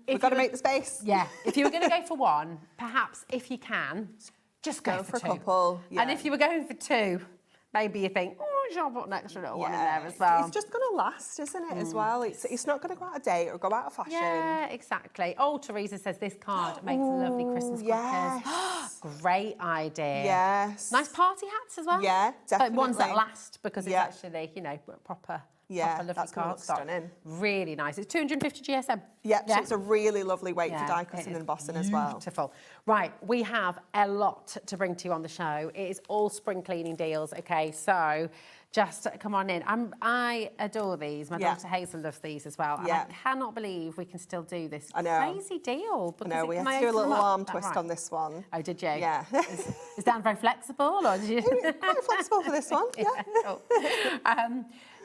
We've got to make the space. Yeah. If you were going to go for one, perhaps if you can, just go for a two. couple. Yeah. And if you were going for two, maybe you think, I'll put an extra little one in there as well. It's just going to last, isn't it, as well? It's not going to go out of date or go out of fashion. Yeah, exactly. Oh, Teresa says this card makes lovely Christmas crackers. Great idea. Yes. Nice party hats as well. Yeah, definitely. But ones that last because it's actually, proper. Yeah, lovely that's cardstock. stunning. Really nice. It's 250 GSM. Yep, so it's a really lovely weight for die cutting and embossing as well. Beautiful. Right, we have a lot to bring to you on the show. It is all spring cleaning deals, okay? So just come on in. I adore these. My daughter Hazel loves these as well. And I cannot believe we can still do this crazy deal. I know, we had to do a little arm twist on this one. Oh, did you? Yeah. Is Dan very flexible? Or did you? Quite flexible for this one, Cool.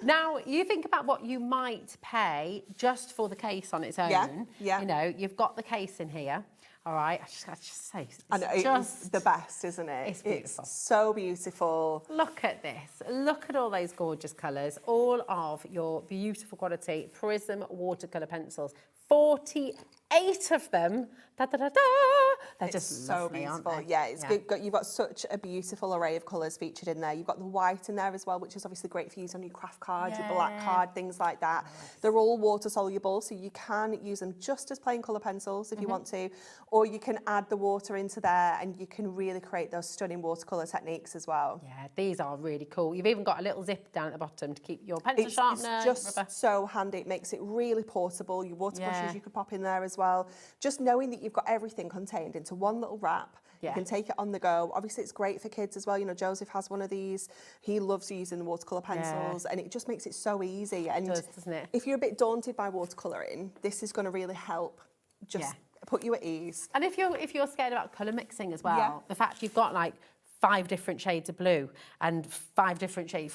Now, you think about what you might pay just for the case on its own. Yeah. You know, you've got the case in here. All right, I just say, it's the best, isn't it? It's beautiful. It's so beautiful. Look at this. Look at all those gorgeous colours. All of your beautiful quality Prism watercolour pencils. 48 of them. They're just so lovely, beautiful. aren't they? Yeah, it's good. You've got such a beautiful array of colours featured in there. You've got the white in there as well, which is obviously great for use on your craft card, your black card, things like that. They're all water soluble, so you can use them just as plain colour pencils if you want to, or you can add the water into there and you can really create those stunning watercolour techniques as well. Yeah, these are really cool. You've even got a little zip down at the bottom to keep your pencil sharpener. It's just so handy. It makes it really portable. Your water brushes you could pop in there as well. Just knowing that you've got everything contained into one little wrap. You can take it on the go. Obviously, it's great for kids as well. You know, Joseph has one of these. He loves using the watercolour pencils and it just makes it so easy. And it does, doesn't it? If you're a bit daunted by watercolouring, this is going to really help just put you at ease. And if you're scared about colour mixing as well, the fact you've got like 5 different shades of blue and 4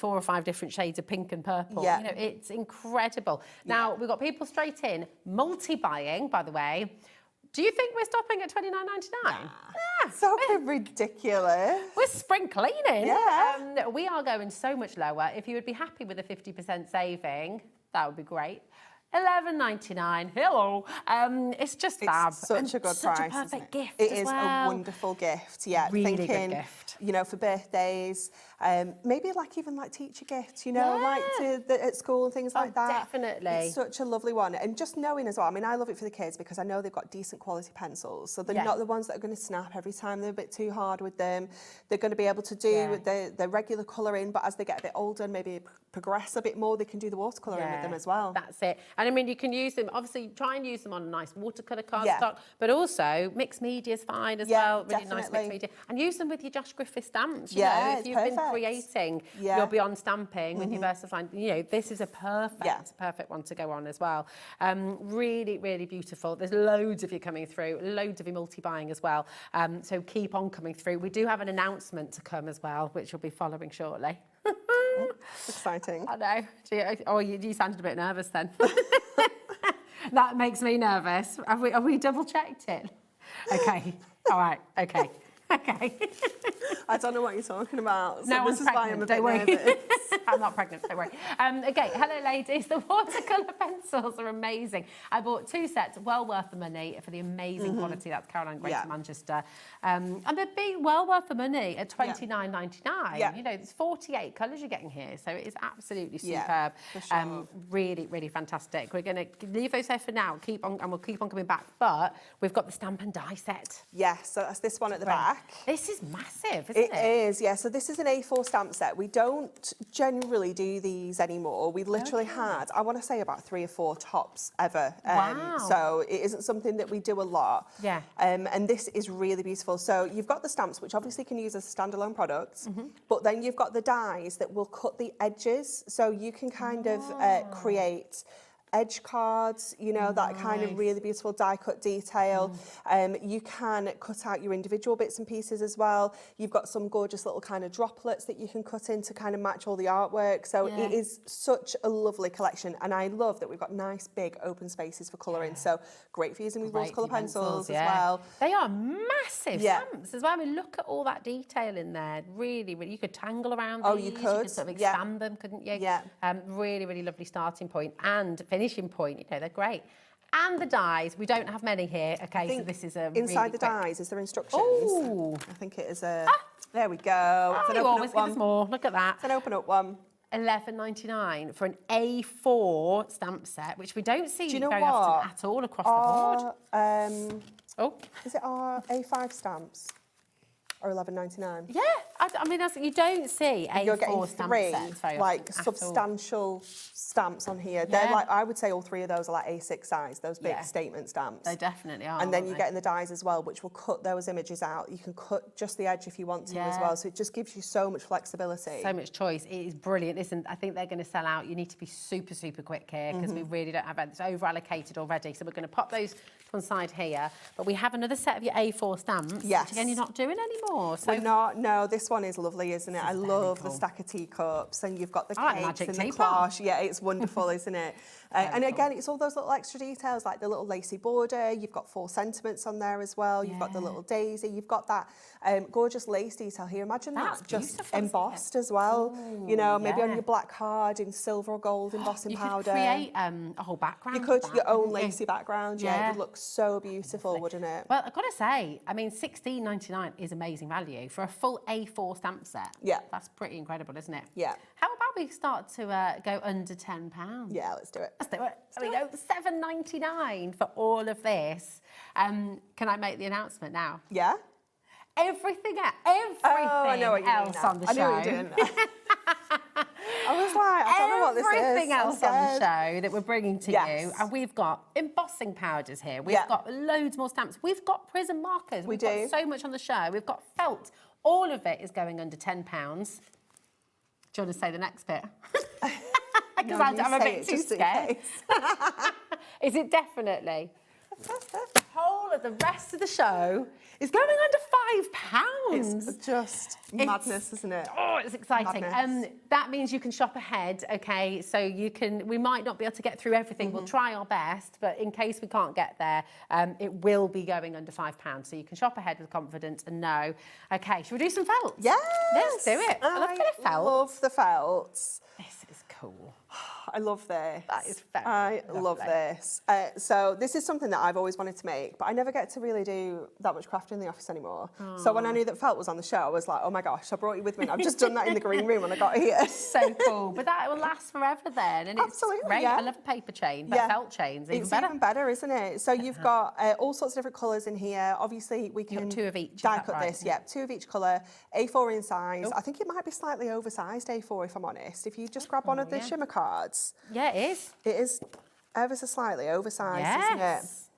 or 5 different shades of pink and purple. You know, it's incredible. Now, we've got people straight in, multi-buying, by the way. Do you think we're stopping at $29.99? So ridiculous. We're spring cleaning. Yeah. We are going so much lower. If you would be happy with a 50% saving, that would be great. $11.99. Hello. It's just fab. It's such a good price. Such a perfect gift. It is a wonderful gift. Yeah. Really Thinking, good gift. You know, for birthdays, Maybe like even like teacher gifts, you know, like at school and things like that. Definitely. It's such a lovely one. And just knowing as well, I mean, I love it for the kids because I know they've got decent quality pencils. So they're not the ones that are going to snap every time they're a bit too hard with them. They're going to be able to do the regular colouring, but as they get a bit older and maybe progress a bit more, they can do the watercolouring with them as well. That's it. And I mean, you can use them, obviously try and use them on a nice watercolour cardstock, but also mixed media is fine as well. Really nice mixed media. And use them with your Josh Griffiths stamps. You know, if you've been creating your Beyond stamping with your VersaFine, you know, this is a perfect one to go on as well. Really, really beautiful. There's loads of you coming through, loads of you multi-buying as well. So keep on coming through. We do have an announcement to come as well, which will be following shortly. Exciting. I know. You sounded a bit nervous then. That makes me nervous. Have we double checked it? Okay. All right. Okay. Okay. I don't know what you're talking about. So no this is why I'm a bit nervous. I'm not pregnant, don't worry. Okay, hello ladies. The watercolour pencils are amazing. I bought 2 sets, well worth the money for the amazing quality. That's Caroline Gray to Manchester. And they'd be well worth the money at $29.99. You know, there's 48 colours you're getting here, so it is absolutely superb. For sure. Really, really fantastic. We're going to leave those there for now, and we'll keep on coming back. But we've got the stamp and die set. Yes, so that's this one at the back. This is massive, isn't it? It is, yeah. So this is an A4 stamp set. We don't generally do these anymore. We literally had, I want to say, about 3 or 4 tops ever. Wow. So it isn't something that we do a lot. Yeah. And this is really beautiful. So you've got the stamps, which obviously can use as standalone products, but then you've got the dies that will cut the edges. So you can kind of create edge cards, you know, that kind of really beautiful die cut detail. You can cut out your individual bits and pieces as well. You've got some gorgeous little kind of droplets that you can cut in to kind of match all the artwork. So it is such a lovely collection, and I love that we've got nice big open spaces for colouring. So great for using with watercolour pencils as well. They are massive stamps as well. I mean, look at all that detail in there. Really, really, you could tangle around these. You could. You could sort of expand them, couldn't you? Yeah. Really, really lovely starting point and finishing point. You know, they're great. And the dies, we don't have many here. Okay, so this is a inside really the quick... dies. Is there instructions? Oh, I think it is a. There we go. Oh, you always give us more. Look at that. It's an open up one. $11.99 for an A4 stamp set, which we don't see very what? often at all across the board. Is it our A5 stamps? Or $11.99? Yeah, I mean, you don't see You're A4 getting stamp 3 sets very like often at substantial stamps on here. They're like, I would say all 3 of those are like A6 size, those big statement stamps. They definitely are. And then you get in the dies as well, which will cut those images out. You can cut just the edge if you want to as well. So it just gives you so much flexibility. So much choice. It is brilliant. Listen, I think they're going to sell out. You need to be super, super quick here because we really don't have it. It's over allocated already. So we're going to pop those to one side here. But we have another set of your A4 stamps, which again, you're not doing anymore. So we're not. No, this one is lovely, isn't it? I love the stack of teacups, and you've got the cakes and the cloche. Yeah, it's wonderful, isn't it? And again, it's all those little extra details, like the little lacy border. You've got 4 sentiments on there as well. You've got the little daisy. You've got that gorgeous lace detail here. Imagine that just embossed as well. Ooh, you know, maybe on your black card in silver or gold embossing powder. You could create a whole background. You could, your own lacy background. Yeah, it would look so beautiful, wouldn't it? Well, I've got to say, I mean, $16.99 is amazing value for a full A4 stamp set. Yeah. That's pretty incredible, isn't it? Yeah. How about we start to go under £10? Yeah, let's do it. Let's do it. There we go. $7.99 for all of this. Can I make the announcement now? Yeah. Everything else on the show. I knew what you were doing. I was like, I don't know what this is. Everything else on the show that we're bringing to you. And we've got embossing powders here. We've got loads more stamps. We've got prism markers. We've got so much on the show. We've got felt. All of it is going under £10. Do you want to say the next bit? Because I'm a bit too scared. Is it definitely? The whole of the rest of the show is going under £5. It's just madness, isn't it? Oh, it's exciting. That means you can shop ahead, okay? So you can. We might not be able to get through everything. We'll try our best, but in case we can't get there, it will be going under £5. So you can shop ahead with confidence and know. Okay, should we do some felt? Yes. Let's do it. I love a bit of felt. Love the felts. This is cool. I love this. That is very I love lovely. this. So this is something that I've always wanted to make, but I never get to really do that much crafting in the office anymore. So when I knew that Felt was on the show, I was like, oh my gosh, I brought you with me. I've just done that in the green room when I got here. So cool. But that will last forever then. And Absolutely, it's great. yeah. I love a paper chain, but felt chains, even It's better. even better, isn't it? So you've got all sorts of different colours in here. Obviously, we can two of each, is die that cut right? this. Yeah, 2 of each colour, A4 in size. I think it might be slightly oversized A4, if I'm honest. If you just grab one of the shimmer cards. Yeah, it is. It is ever so slightly oversized, isn't it? Yes.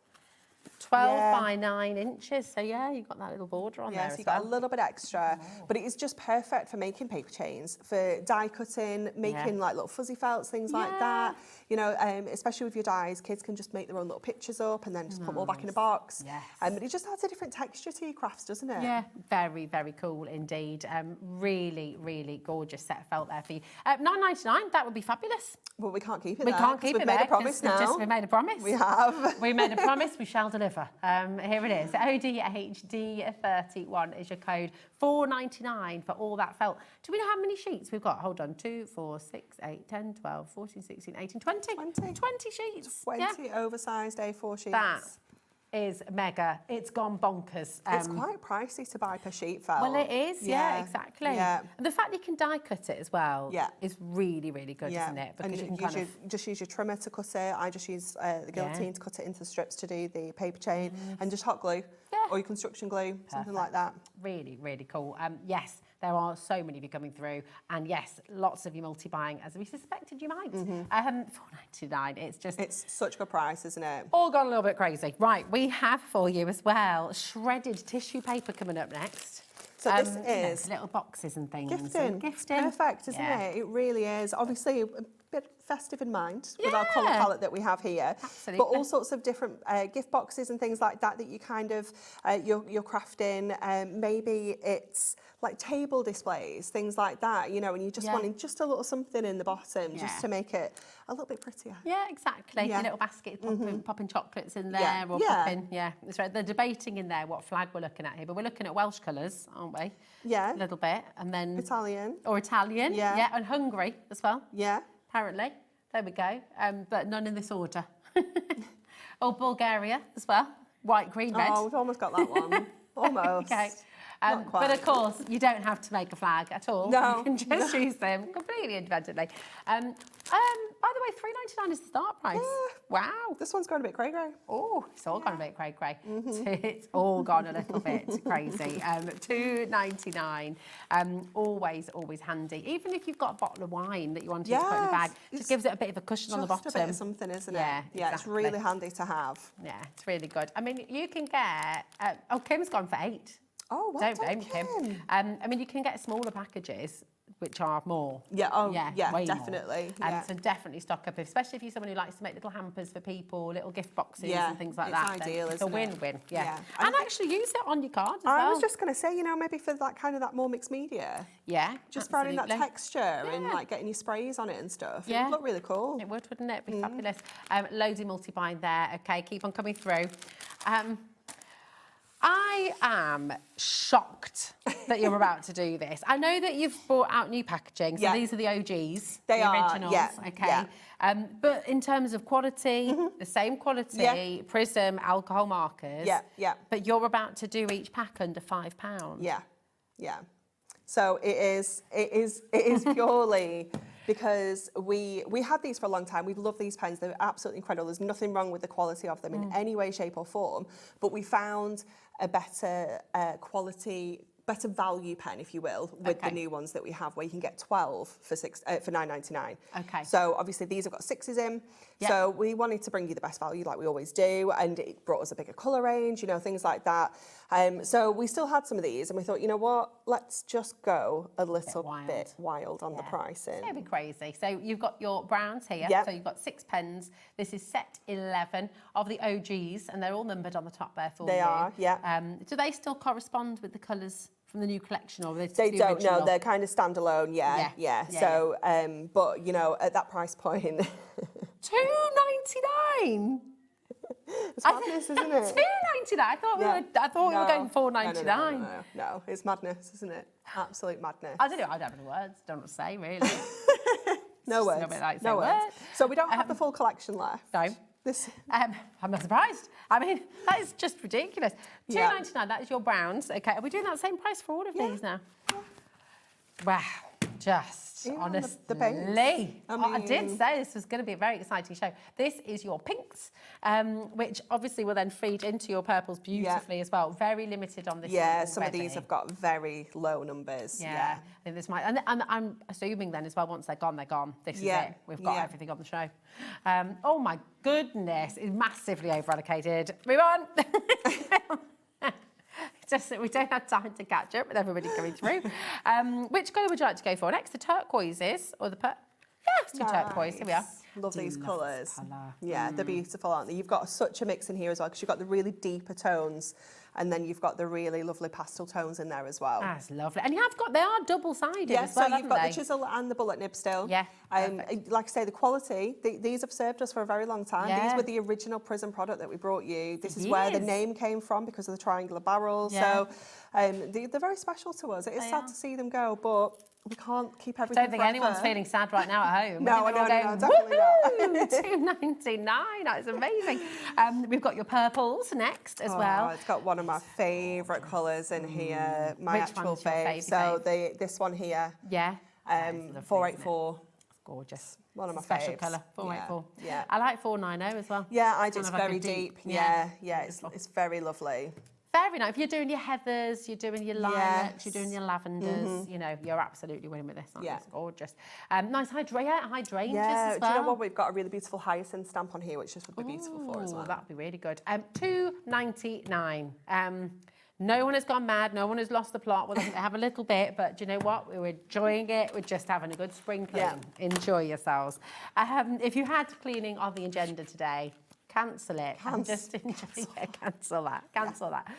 12 Yeah. by 9 inches. So yeah, you've got that little border on there Yes, as you got well. a little bit extra, but it is just perfect for making paper chains, for die cutting, making like little fuzzy felts, things like that. You know, especially with your dies, kids can just make their own little pictures up and then just put them all back in a box. Yes. But it just adds a different texture to your crafts, doesn't it? Yeah, very, very cool indeed. Really, really gorgeous set of felt there for you. $9.99, that would be fabulous. Well, we can't keep it We there, can't 'cause keep we've it made there a promise 'cause now. we made a promise. We have. We made a promise, we shall deliver. Here it is. ODHD31 is your code. $4.99 for all that felt. Do we know how many sheets we've got? Hold on. 2, 4, 6, 8, 10, 12, 14, 16, 18, 20. 20 sheets. 20 oversized A4 sheets. That is mega. It's gone bonkers. It's quite pricey to buy per sheet felt. Well, it is, yeah, exactly. Yeah. And the fact you can die cut it as well Yeah. is really, really good, isn't it? And Because you can just use your trimmer to cut it. I just use the guillotine to cut it into strips to do the paper chain, and just hot glue or your construction glue, something like that. Really, really cool. Yes, there are so many of you coming through, and yes, lots of you multi-buying, as we suspected you might. $4.99. It's such a good price, isn't it? All gone a little bit crazy. Right, we have for you as well shredded tissue paper coming up next. So this is little boxes and things. gifting. Gifting. Perfect, isn't it? It really is. Obviously, a bit festive in mind with our colour palette that we have here. Absolutely. But all sorts of different gift boxes and things like that that you kind of, you're crafting. Maybe it's like table displays, things like that, you know, and you just wanting just a little something in the bottom just to make it a little bit prettier. Yeah, exactly. Yeah. A little basket, popping chocolates in there, Yeah. or popping, that's right. They're debating in there what flag we're looking at here, but we're looking at Welsh colours, aren't we? Yeah. A little bit, and then Italian. or Italian, Yeah. and Hungary as well. Yeah. Apparently, there we go. But none in this order. Or Bulgaria as well. White, green, red. Oh, we've almost got that one. Almost. Okay. Not quite. But of course, you don't have to make a flag at all. No. You can just use them completely independently. By the way, $3.99 is the start price. Wow. This one's gone a bit cray-cray. Oh, it's all gone a bit cray-cray. It's all gone a little bit crazy. $2.99. Always, always handy. Even if you've got a bottle of wine that you want to put in the bag, just gives it a bit of a cushion on the bottom. Just a bit of something, isn't it? Yeah, Yeah, it's exactly. really handy to have. Yeah, it's really good. I mean, you can get... Kim's gone for 8. Oh, well Don't done, blame Kim. Kim. I mean, you can get smaller packages, which are more. Yeah, way definitely. More. Yeah. So definitely stock up, especially if you're someone who likes to make little hampers for people, little gift boxes Yeah, and things like it's that. ideal, It's a isn't it? win-win, Yeah. yeah. I And actually use it on your card as I well. was just going to say, you know, maybe for that kind of that more mixed media. Yeah, Just for adding that absolutely. texture and like getting your sprays on it and stuff. Yeah. It would look really cool. It would, wouldn't it? Be fabulous. Loads of multi-buying there. Okay, keep on coming through. I am shocked that you're about to do this. I know that you've brought out new packaging, so these are the OGs, They the are, originals, yeah, okay? yeah. But in terms of quality, the same quality, Prism, alcohol markers. Yeah, yeah. But you're about to do each pack under £5. Yeah, yeah. So it is purely because we had these for a long time. We've loved these pens. They're absolutely incredible. There's nothing wrong with the quality of them in any way, shape or form. But we found a better quality, better value pen, if you will, with the new ones that we have, where you can get 12 for $9.99. Okay. So obviously these have got 6s in. Yep. So we wanted to bring you the best value, like we always do, and it brought us a bigger colour range, you know, things like that. So we still had some of these, and we thought, you know what, let's just go a little bit wild on the pricing. It'll be crazy. So you've got your browns here. Yep. So you've got 6 pens. This is set 11 of the OGs, and they're all numbered on the top there for you. They are, yeah. Do they still correspond with the colours from the new collection, or are they They the don't original? know. They're kind of standalone, yeah. So, but you know, at that price point, $2.99. it's madness, isn't it? $2.99. I thought we were going $4.99. No, it's madness, isn't it? Absolute madness. I don't know. I don't have any words. Don't know what to say really. No words. A bit like No saying words. So we don't have the full collection left. No. This. I'm not surprised. I mean, that is just ridiculous. £2.99, that is your browns. Okay, are we doing that same price for all of these now? Wow, just honestly. The paints. I did say this was going to be a very exciting show. This is your pinks, which obviously will then feed into your purples beautifully as well. Very limited on this. Yeah, some of these have got very low numbers. Yeah, I think this might, and I'm assuming then as well, once they're gone, they're gone. This is it. We've got everything on the show. Oh my goodness, it's massively over allocated. Move on. Just that we don't have time to catch up with everybody coming through. Which colour would you like to go for next? The turquoises or the let's do turquoise. Here we are. Love these colours. Colour. Yeah, they're beautiful, aren't they? You've got such a mix in here as well because you've got the really deeper tones and then you've got the really lovely pastel tones in there as well. That's lovely. And they are double-sided as well, so you've got the chisel and the bullet nib still. Yeah, like I say, the quality, these have served us for a very long time. Yeah. These were the original Prism product that we brought you. This is where the name came from because of the triangular barrel. So they're very special to us. It is sad to see them go, but we can't keep everything. I don't think anyone's feeling sad right now at home. No, definitely not. £2.99. That's amazing. We've got your purples next as well. It's got one of my favourite colours in here. My actual fave. So this one here. Yeah. 484. It's gorgeous. One of my special faves. colour. 484. Yeah. I like 490 as well. Yeah, I do. It's It's very deep. Yeah, it's very lovely. Very nice. If you're doing your heathers, you're doing your lilacs, you're doing your lavenders, you know, you're absolutely winning with this. It's gorgeous. Nice hydrangeas as well. Do you know what? We've got a really beautiful hyacinth stamp on here, which just would be beautiful for as well. That'd be really good. £2.99. No one has gone mad. No one has lost the plot. Well, they have a little bit, but do you know what? We're enjoying it. We're just having a good spring clean. Enjoy yourselves. If you had cleaning on the agenda today, cancel it. Just enjoy it. Cancel that. Cancel that.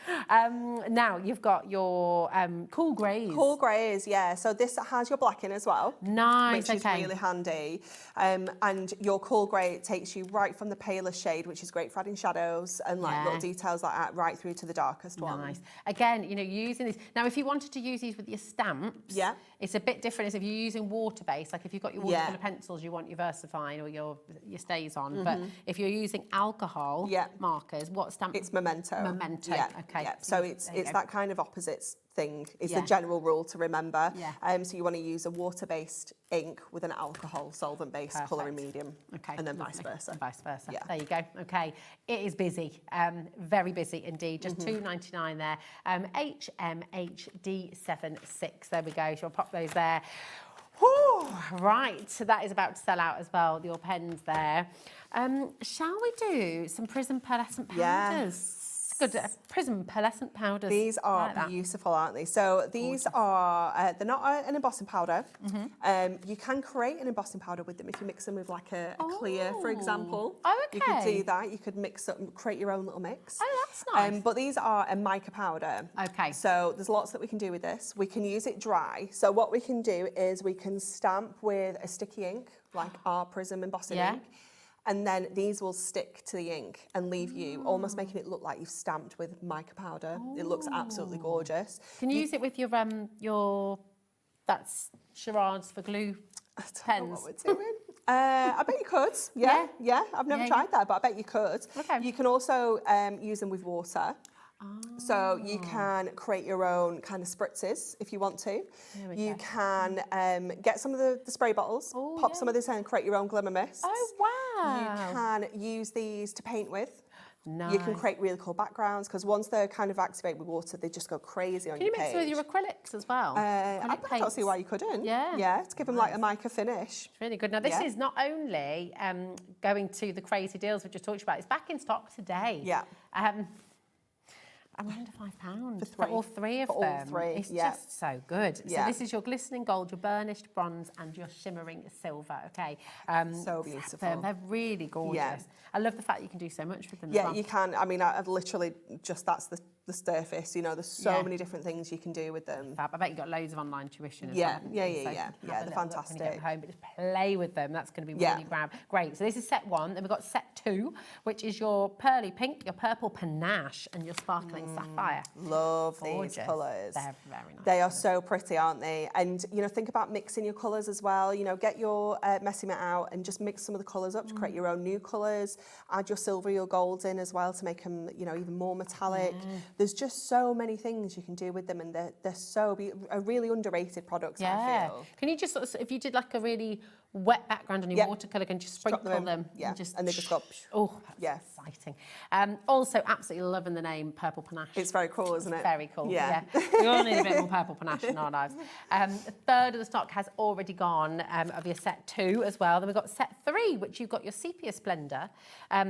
Now, you've got your cool greys. Cool greys, yeah. So this has your black in as well. Nice, which is really handy. And your cool grey takes you right from the paler shade, which is great for adding shadows and like little details like that, right through to the darkest one. Nice. Again, you know, using these. Now, if you wanted to use these with your stamps, it's a bit different as if you're using water-based. Like if you've got your watercolour pencils, you want your VersaFine or your stays on. But if you're using alcohol markers, what stamp? It's Memento. Memento. Okay. Yeah. So it's that kind of opposites thing. It's the general rule to remember. So you want to use a water-based ink with an alcohol solvent-based colouring medium. Okay. And then vice versa. And vice versa. Yeah. There you go. Okay. It is busy. Very busy indeed. Just $2.99 there. HMHD76. There we go. So I'll pop those there. Whew, right, so that is about to sell out as well, your pens there. Shall we do some Prism pearlescent powders? Yes. Good, Prism pearlescent powders. These are beautiful, aren't they? So these are, they're not an embossing powder. You can create an embossing powder with them if you mix them with like a clear, for example. Oh, okay. You could do that. You could mix up, create your own little mix. Oh, that's nice. But these are a mica powder. Okay. So there's lots that we can do with this. We can use it dry. So what we can do is we can stamp with a sticky ink, like our Prism embossing ink. And then these will stick to the ink and leave you, almost making it look like you've stamped with mica powder. It looks absolutely gorgeous. Can you use it with your that's charades for glue pens? I don't know what we're doing. I bet you could. Yeah. I've never tried that, but I bet you could. Okay. You can also use them with water. So you can create your own kind of spritzes if you want to. You can get some of the spray bottles, pop some of this in and create your own glimmer mists. Oh, wow. You can use these to paint with. Nice. You can create really cool backgrounds because once they're kind of activated with water, they just go crazy on your page. Can you mix it with your acrylics as well? I don't see why you couldn't. Yeah, to give them like a mica finish. It's really good. Now, this is not only going to the crazy deals we just talked about, it's back in stock today. Yeah. I'm under £5 for all three of them. All three, it's just so good. So this is your glistening gold, your burnished bronze, and your shimmering silver. Okay, so beautiful. They're really gorgeous. I love the fact you can do so much with them. Yeah, you can. I mean, I've literally just that's the the surface. You know, there's so many different things you can do with them. Fab. I bet you've got loads of online tuition. Yeah, So yeah. They're They're fantastic. home, but just play with them. That's going to be really great. So this is set 1. Then we've got set 2, which is your pearly pink, your purple panache, and your sparkling sapphire. Love Gorgeous. these colours. They're very nice. They are so pretty, aren't they? And, you know, think about mixing your colours as well. You know, get your messy mat out and just mix some of the colours up to create your own new colours. Add your silver, your golds in as well to make them, you know, even more metallic. There's just so many things you can do with them, and they're so a really underrated product, I feel. Can you just sort of, if you did like a really wet background on your watercolour, can just sprinkle them? Yeah, and they just go... Oh, that's exciting. Also, absolutely loving the name Purple Panache. It's very cool, isn't it? Very cool, yeah. We all need a bit more purple panache in our lives. A third of the stock has already gone of your set 2 as well. Then we've got set 3, which you've got your Sepia Splendour,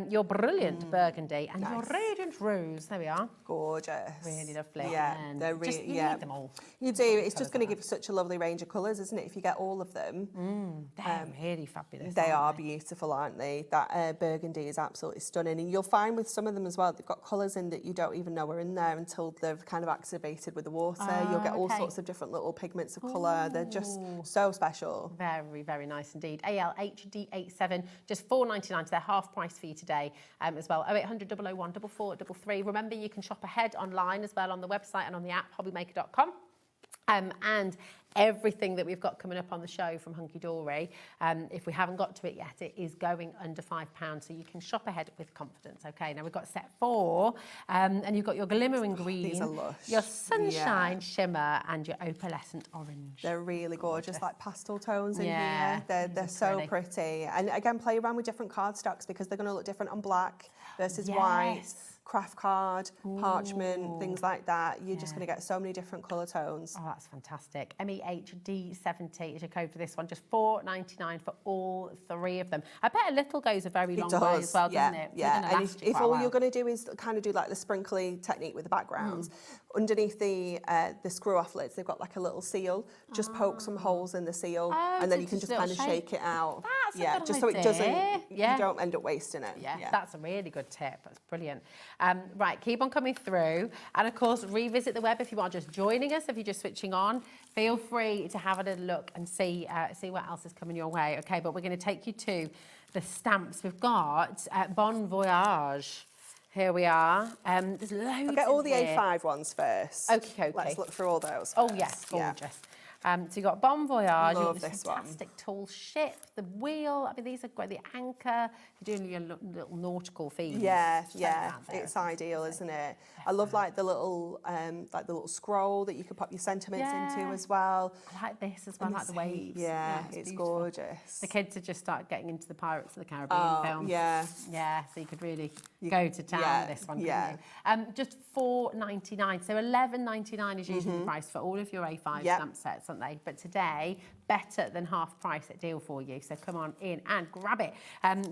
your Brilliant Burgundy, and your Radiant Rose. There we are. Gorgeous. Really lovely. Yeah, and they're really, you need them all. You do. It's just going to give such a lovely range of colours, isn't it, if you get all of them? They're really fabulous. They are beautiful, aren't they? That burgundy is absolutely stunning. And you'll find with some of them as well, they've got colours in that you don't even know are in there until they've kind of activated with the water. You'll get all sorts of different little pigments of colour. They're just so special. Very, very nice indeed. ALHD87, just $4.99, so they're half price for you today as well. 0800 001 4433. Remember, you can shop ahead online as well on the website and on the app, hobbymaker.com. And everything that we've got coming up on the show from Hunkydory, if we haven't got to it yet, it is going under £5, so you can shop ahead with confidence. Okay, now we've got set 4, and you've got your glimmering green, these are lush. your sunshine shimmer, and your opalescent orange. They're really gorgeous, like pastel tones in Yeah, here. They're so pretty. And again, play around with different cardstocks because they're going to look different on black versus white. Craft card, parchment, things like that. You're just going to get so many different colour tones. Oh, that's fantastic. MEHD70 is your code for this one. Just $4.99 for all 3 of them. I bet a little goes a very long way as well, doesn't it? Yeah, and if all you're going to do is kind of do like the sprinkly technique with the backgrounds, underneath the screw-off lids, they've got like a little seal. Just poke some holes in the seal, and then you can just kind of shake it out. That's a good so it doesn't, idea. you don't end up wasting it. Yeah, that's a really good tip. That's brilliant. Right, keep on coming through. And of course, revisit the web if you are just joining us, if you're just switching on. Feel free to have a little look and see what else is coming your way. Okay, but we're going to take you to the stamps. We've got Bon Voyage. Here we are. There's loads. I'll get all the here. A5 ones first. Okay. Let's look through all those. Oh, yes, gorgeous. So you've got Bon Voyage, Love this this fantastic tall ship, the wheel. I mean, these are great. The anchor. You're doing your little nautical themes. Yeah, it's ideal, isn't it? I love like the little scroll that you could pop your sentiments into as well. I like this as well, like the waves. Yeah, it's gorgeous. The kids have just started getting into the Pirates of the Caribbean films. Yeah, so you could really go to town with this one, couldn't you? Just $4.99, so $11.99 is usually the price for all of your A5 stamp sets, aren't they? But today, better than half price at deal for you. So come on in and grab it.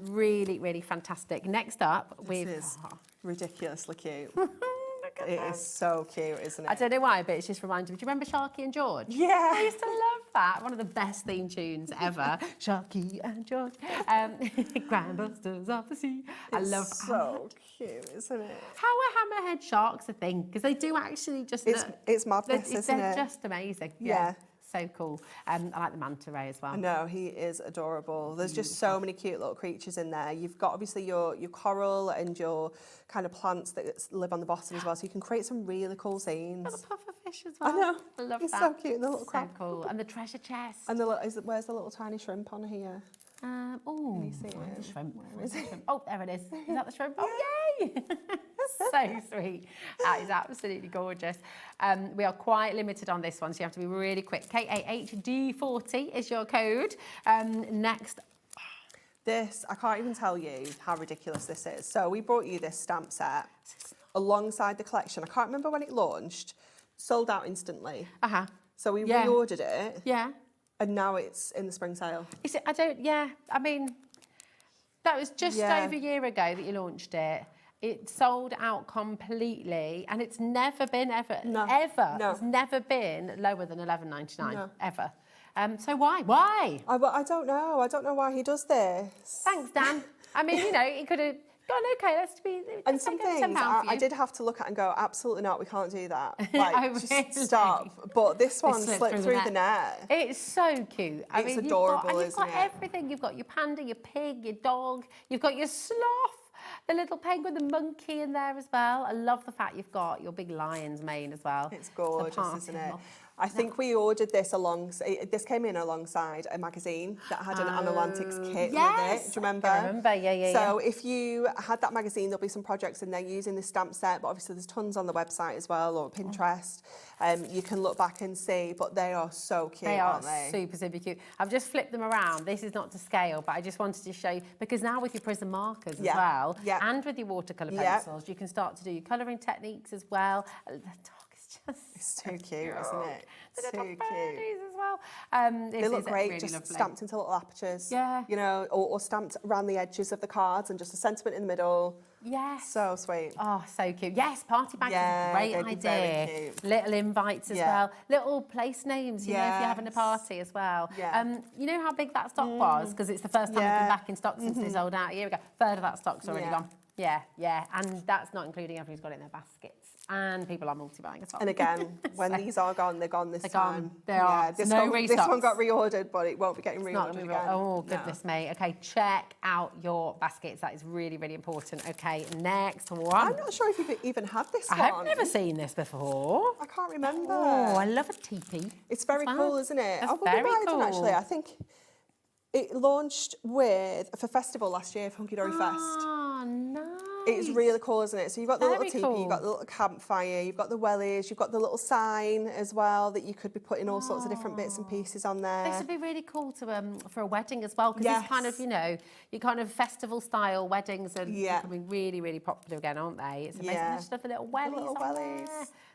Really, really fantastic. Next up, this is ridiculously cute. It is so cute, isn't it? I don't know why, but it's just reminded me. Do you remember Sharky and George? Yeah. I used to love that. One of the best theme tunes ever. Sharky and George. Grandbusters of the sea. I love so cute, isn't it? How are hammerhead sharks a thing? Because they do actually just it's madness, isn't it? They're just amazing. Yeah. So cool. I like the manta ray as well. I know, he is adorable. There's just so many cute little creatures in there. You've got obviously your coral and your kind of plants that live on the bottom as well, so you can create some really cool scenes. Little pufferfish as well. I know. I love He's that. so cute, the little crab. So cool. And the treasure chest. And where's the little tiny shrimp on here? Oh, you see it? Shrimp. Where is it? Oh, there it is. Is that the shrimp? Oh, yay! So sweet. That is absolutely gorgeous. We are quite limited on this one, so you have to be really quick. KAHD40 is your code. Next. This, I can't even tell you how ridiculous this is. So we brought you this stamp set alongside the collection. I can't remember when it launched. Sold out instantly. So we reordered it. Yeah. And now it's in the spring sale. Is it? I mean, that was just over a year ago that you launched it. It sold out completely, and it's never been it's never been lower than $11.99 ever. So why? I don't know. I don't know why he does this. Thanks, Dan. I mean, he could have Go on, okay, let's And some take things £10 for you. I did have to look at and go, absolutely not, we can't do that. Oh, Like, really? just stop. But this one slipped through the net. It's so cute. I It's mean, adorable, you've got isn't it? everything. You've got your panda, your pig, your dog. You've got your sloth, the little penguin, the monkey in there as well. I love the fact you've got your big lion's mane as well. It's gorgeous, party isn't it? animal. I think we ordered this this came in alongside a magazine that had an Analantics kit with it. Do you remember? I remember, yeah. So if you had that magazine, there'll be some projects in there using the stamp set, but obviously there's tons on the website as well, or Pinterest. You can look back and see, but they are so cute, aren't they? Super, super cute. I've just flipped them around. This is not to scale, but I just wanted to show you, because now with your prism markers as well, and with your watercolour pencils, you can start to do your colouring techniques as well. The dog is just... It's too cute, isn't it? Too cute. As well. They look great, really just lovely. stamped into little apertures. Yeah. You know, or stamped around the edges of the cards and just a sentiment in the middle. Yes. So sweet. Oh, so cute. Yes, party bags is a great they'd be very idea. cute. Little invites as well. Little place names, you know, if you're having a Yes. party as well. Yeah. You know how big that stock was? Because it's the first time it's been back in stock since they sold out a year ago. A third of that stock's already gone. Yeah. And that's not including everyone who's got it in their baskets. And people are multi-buying as well. And again, when these are gone, they're gone this time. They are. This No one restocks. got reordered, but it won't be getting It's not reordered gonna be again. Oh, goodness me. Okay, check out your baskets. That is really, really important. Okay, next one. I'm not sure if you've even had this one. I've never seen this before. I can't remember. Oh, I love a teepee. It's very cool, isn't it? That's I wouldn't very mind cool. actually. I think it launched for festival last year for Hunkydory Fest. Oh, nice. It's really cool, isn't it? So you've got the little Very teepee, cool. you've got the little campfire, you've got the wellies, you've got the little sign as well that you could be putting all sorts of different bits and pieces on there. This would be really cool to for a wedding as well, because it's kind of, you know, your kind of festival style weddings are becoming really, really popular again, aren't they? It's amazing. I just love the little wellies on there.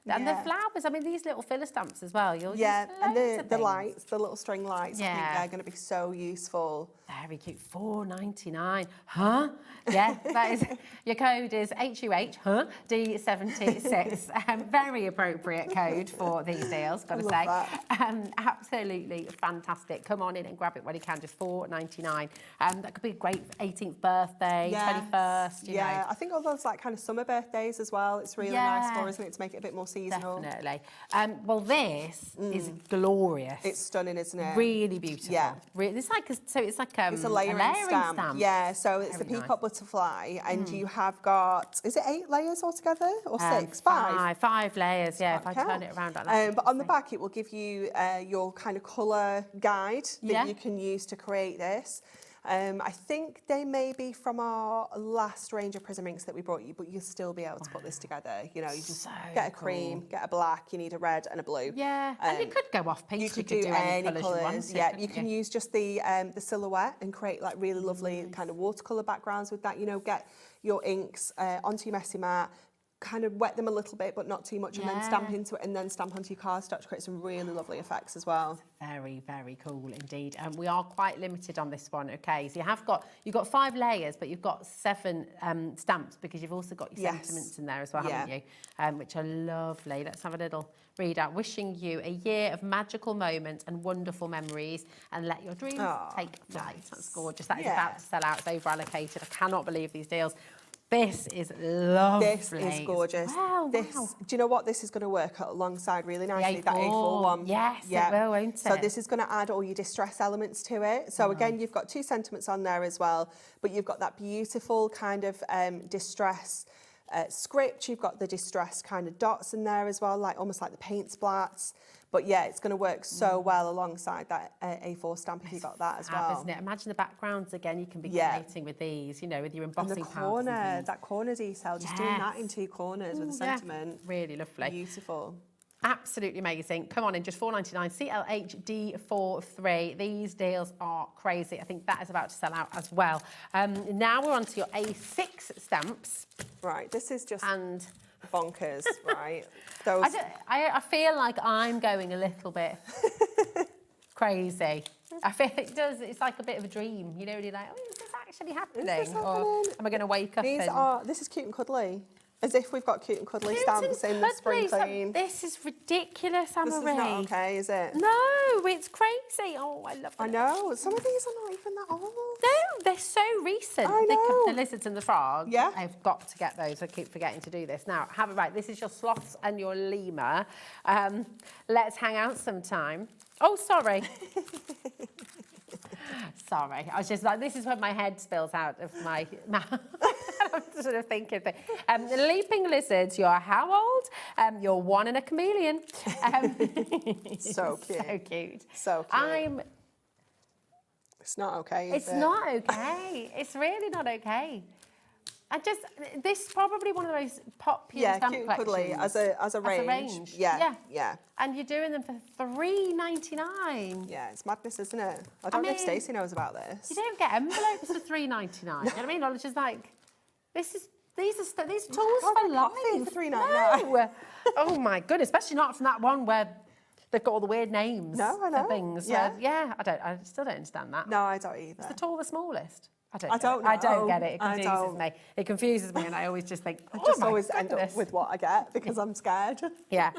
And the flowers, I mean, these little filler stamps as well. You'll use and loads of the things. lights, the little string lights, I think they're going to be so useful. Very cute. $4.99. Huh? Yeah, that is. Your code is HUH, D76. Very appropriate code for these deals, got to say. Absolutely fantastic. Come on in and grab it when you can. Just $4.99. That could be a great 18th birthday, 21st. You know. I think all those like kind of summer birthdays as well. It's really nice for, isn't it, to make it a bit more seasonal. Definitely. Well, this is glorious. It's stunning, isn't it? Really beautiful. Yeah. It's like it's a layering stamp. Yeah, so it's the peacock butterfly, and you have got, is it 8 layers altogether or 6? 5? 5 layers, yeah, if I turn it around like that. But on the back, it will give you your kind of colour guide that you can use to create this. I think they may be from our last range of prism inks that we brought you, but you'll still be able to put this together. You know, you just get a cream, get a black, you need a red and a blue. Yeah, and it could go off pink. You could do any colours. Yeah, you can use just the silhouette and create like really lovely kind of watercolour backgrounds with that. You know, get your inks onto your messy mat, kind of wet them a little bit, but not too much, and then stamp into it, and then stamp onto your cardstock to create some really lovely effects as well. Very, very cool indeed. And we are quite limited on this one. Okay, so you've got 5 layers, but you've got 7 stamps, because you've also got your sentiments in there as well, haven't you? Which are lovely. Let's have a little read out. Wishing you a year of magical moments and wonderful memories, and let your dreams take flight. Nice. That's gorgeous. That is about to sell out. It's over allocated. I cannot believe these deals. This is lovely. This is gorgeous. Wow, do you know what? This is going to work alongside really nicely, that A4 one. Yes, it will, won't it? So this is going to add all your distress elements to it. So again, you've got 2 sentiments on there as well, but you've got that beautiful kind of distress script. You've got the distress kind of dots in there as well, like almost like the paint splats. But yeah, it's going to work so well alongside that A4 stamp if you got that as well. Isn't it? Imagine the backgrounds again you can be creating with these, you know, with your embossing and the corner, that corner detail, just doing that in 2 corners with a sentiment. Really lovely. Beautiful. Absolutely amazing. Come on in, just $4.99, CLHD43. These deals are crazy. I think that is about to sell out as well. Now we're on to your A6 stamps. Right, this is just bonkers, right? Those... I feel like I'm going a little bit crazy. I feel it does. It's like a bit of a dream. You know, you're like, oh, is this actually happening? Or am I going to wake up? This is cute and cuddly. As if we've got cute and cuddly stamps in the spring clean. This is ridiculous, Anna This is not okay, is it? No, it's crazy. Oh, I love it. I know. Some of these are not even that old. No, they're so recent. I know. The lizards and the frogs. Yeah. I've got to get those. I keep forgetting to do this. Now, have it right. This is your sloths and your lemur. Let's hang out sometime. Oh, sorry. Sorry. I was just like, this is when my head spills out of my mouth. I'm sort of thinking. The leaping lizards, you're how old? You're 1 and a chameleon. So cute. So cute. So cute. It's not okay, is it? It's not okay. It's really not okay. This is probably one of the most popular stamp cute collections. cuddly as a range. Yeah. And you're doing them for $3.99. Yeah, it's madness, isn't it? I don't know if Stacey knows about this. You don't get envelopes for $3.99. You know what I mean? I was just like, these are tools for life. For $3.99. No. Oh my goodness, especially not from that one where they've got all the weird names. No, I know. For things. Yeah. I still don't understand that. No, I don't either. Is the tool the smallest? I don't know. I don't get it. It confuses me. It confuses me, and I always just think, I just always end up with what I get because I'm scared. Yeah.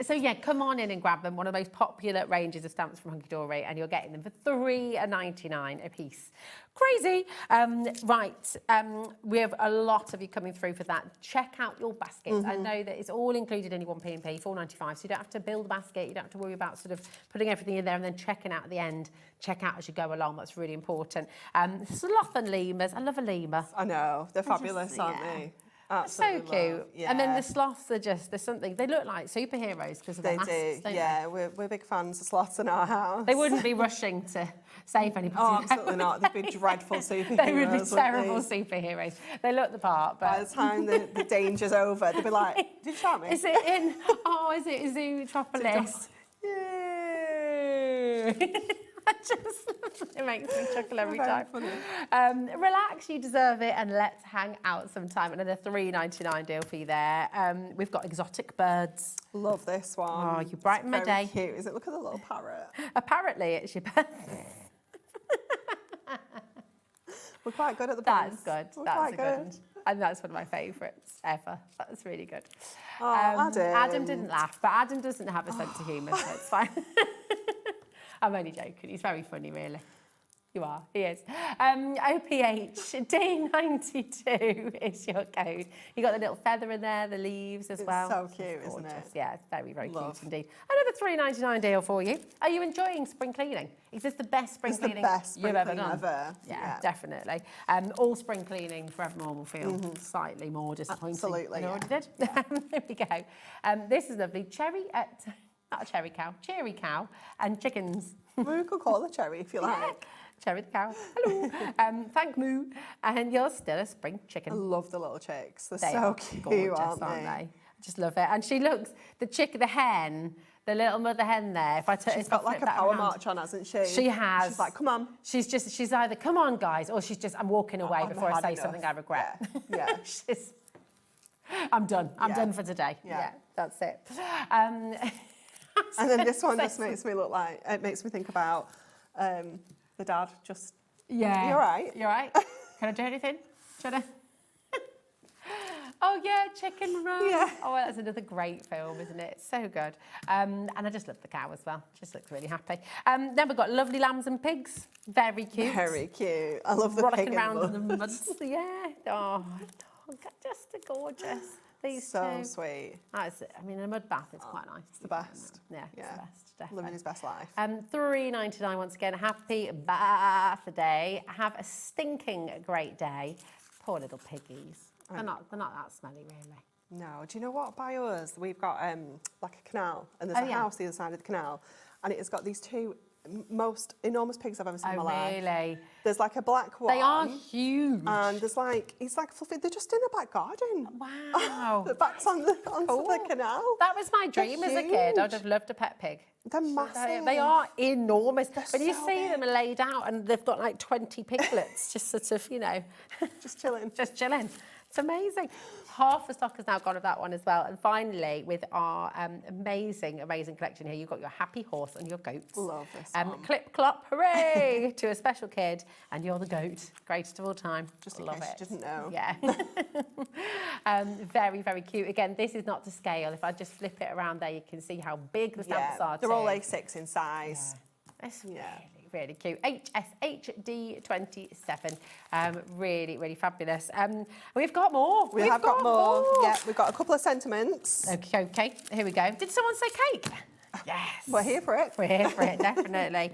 So yeah, come on in and grab them. One of the most popular ranges of stamps from Hunkydory, and you're getting them for $3.99 a piece. Crazy. We have a lot of you coming through for that. Check out your baskets. I know that it's all included in your 1p&p, $4.95, so you don't have to build a basket. You don't have to worry about sort of putting everything in there and then checking out at the end. Check out as you go along. That's really important. Sloth and lemurs. I love a lemur. I know. They're fabulous, aren't they? Absolutely so cute. Yeah. And then the sloths are just, there's something, they look like superheroes because of their masks, don't yeah, we're big fans of sloths in our house. They wouldn't be rushing to save anybody. Oh, absolutely not. They'd be dreadful superheroes. They would be terrible superheroes. They look the part, but... By the time the danger's over, they'd be like, did you shout me? Is it in, is it Zootropolis? Yay! It makes me chuckle every time. Relax, you deserve it, and let's hang out sometime. Another $3.99 deal for you there. We've got exotic birds. Love this one. Oh, you brighten my day. Cute. Is it? Look at the little parrot. Apparently, it's your birthday. We're quite good at the puns. That's good. We're That's quite good one. And that's one of my favourites ever. That's really good. Oh, Adam. Adam didn't laugh, but Adam doesn't have a sense of humour, so it's fine. I'm only joking. He's very funny, really. You are. He is. OPH D92 is your code. You got the little feather in there, the leaves as well. It's so cute, isn't it? Yeah, it's very, very cute indeed. Another $3.99 deal for you. Are you enjoying spring cleaning? Is this the best spring cleaning you've ever done? Yeah, definitely. All spring cleaning forevermore will feel slightly more disappointing than it already did. There we go. This is lovely. Not a cherry cow, and chickens. We could call her Cherry if you like. Cherry the cow. Hello. Thank Moo. And you're still a spring chicken. I love the little chicks. They're so cute, gorgeous, aren't they? I just love it. And she looks, the hen, the little mother hen there. She's got like a power march on, hasn't she? She has. She's like, come on. She's either, come on, guys, or she's just, I'm walking away before I say something I regret. Yeah. I'm done. I'm done for today. Yeah, that's it. And then this one just makes me look like, it makes me think about the dad just... Yeah. You're right. You're right. Can I do anything? Should I? Oh, yeah, Chicken Run. Yeah. Oh, well, that's another great film, isn't it? It's so good. And I just love the cow as well. Just looks really happy. Then we've got lovely lambs and pigs. Very cute. Very cute. I love the Rollicking pig around in the mud. Yeah. Oh, just gorgeous. These so two. Sweet. I mean, a mud bath is quite nice. It's the best. Yeah, it's the best, definitely. Living his best life. $3.99 once again. Happy birthday. Have a stinking great day. Poor little piggies. They're not that smelly, really. No. Do you know what? By us, we've got like a canal, and there's a house the other side of the canal, and it has got these two most enormous pigs I've ever seen in my life. Really? There's like a black one. They are huge. And there's like, it's like fluffy. They're just in a back garden. Wow. The back's onto the canal. That was my dream as a kid. I'd have loved a pet pig. They're massive. They are enormous. When you so see them laid out and they've got like 20 piglets just sort of, you know. Just chilling. Just chilling. It's amazing. Half the stock has now gone of that one as well. And finally, with our amazing, amazing collection here, you've got your happy horse and your goats. Love this Clip, clop, hooray to a special kid. And you're the goat. Greatest of all time. Just in love case it. you didn't know. Yeah. Very, very cute. Again, this is not to scale. If I just flip it around there, you can see how big the stamps are. They're all A6 in size. Yeah. It's really cute. HSHD27. Really, really fabulous. We've got more. We have got more. Yeah, we've got a couple of sentiments. Okay, here we go. Did someone say cake? Yes. We're here for it. We're here for it, definitely.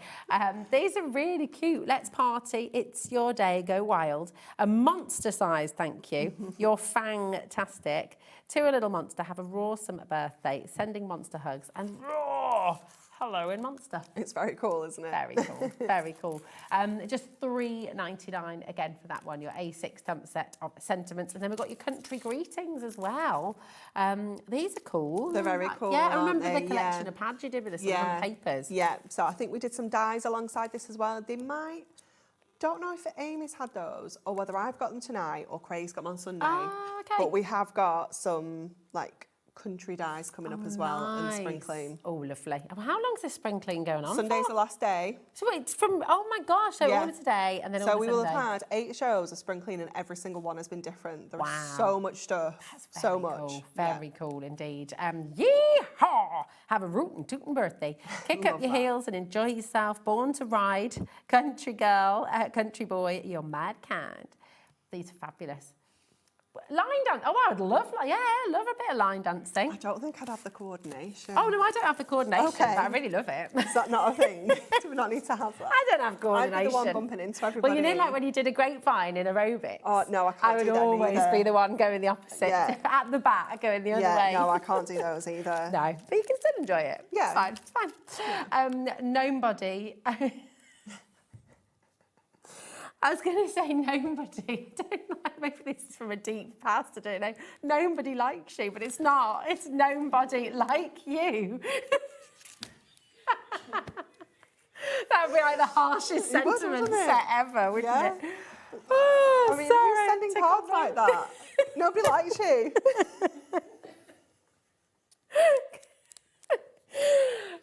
These are really cute. Let's party. It's your day. Go wild. A monster size, thank you. You're fantastic. To a little monster, have a rawsome birthday. Sending monster hugs and raw. Hello in Monster. It's very cool, isn't it? Very cool, very cool. Just $3.99 again for that one, your A6 stamp set of sentiments. And then we've got your country greetings as well. These are cool. They're very cool. Yeah, I remember the they? collection of pads you did with the some papers. Yeah, so I think we did some dies alongside this as well. They might, don't know if Amy's had those or whether I've got them tonight or Craig's got them on Sunday. Oh, okay. But we have got some like country dies coming up as well in the spring clean. Oh, lovely. How long's this spring clean going on? Sunday's the last day. So it's from, oh my gosh, so all of today and then all So of we Sunday. will have had 8 shows of spring clean and every single one has been different. There's Wow. so much stuff. That's so very much. cool. Very cool indeed. Yeehaw! Have a rootin' tootin' birthday. Kick up your heels and enjoy yourself. Born to ride. Country girl, country boy, you're mad kind. These are fabulous. Line dance. Oh, I would love, love a bit of line dancing. I don't think I'd have the coordination. Oh, no, I don't have the coordination, Okay. but I really love it. Is that not a thing? Do we not need to have that? I don't have coordination. I'd be the one bumping into everybody. Well, you know, like when you did a grapevine in aerobics. Oh, no, I can't I would do them always either. be the one going the opposite. Yeah. At the back, going the other way. No, I can't do those either. No, but you can still enjoy it. Yeah. It's fine. Gnome body. I was going to say nobody. Don't like, maybe this is from a deep past, I don't know. Nobody likes you, but it's not. It's nobody like you. That would be like the harshest sentiment set ever, wouldn't it? Oh, I mean, sorry, who's sending cards like that? Nobody likes you.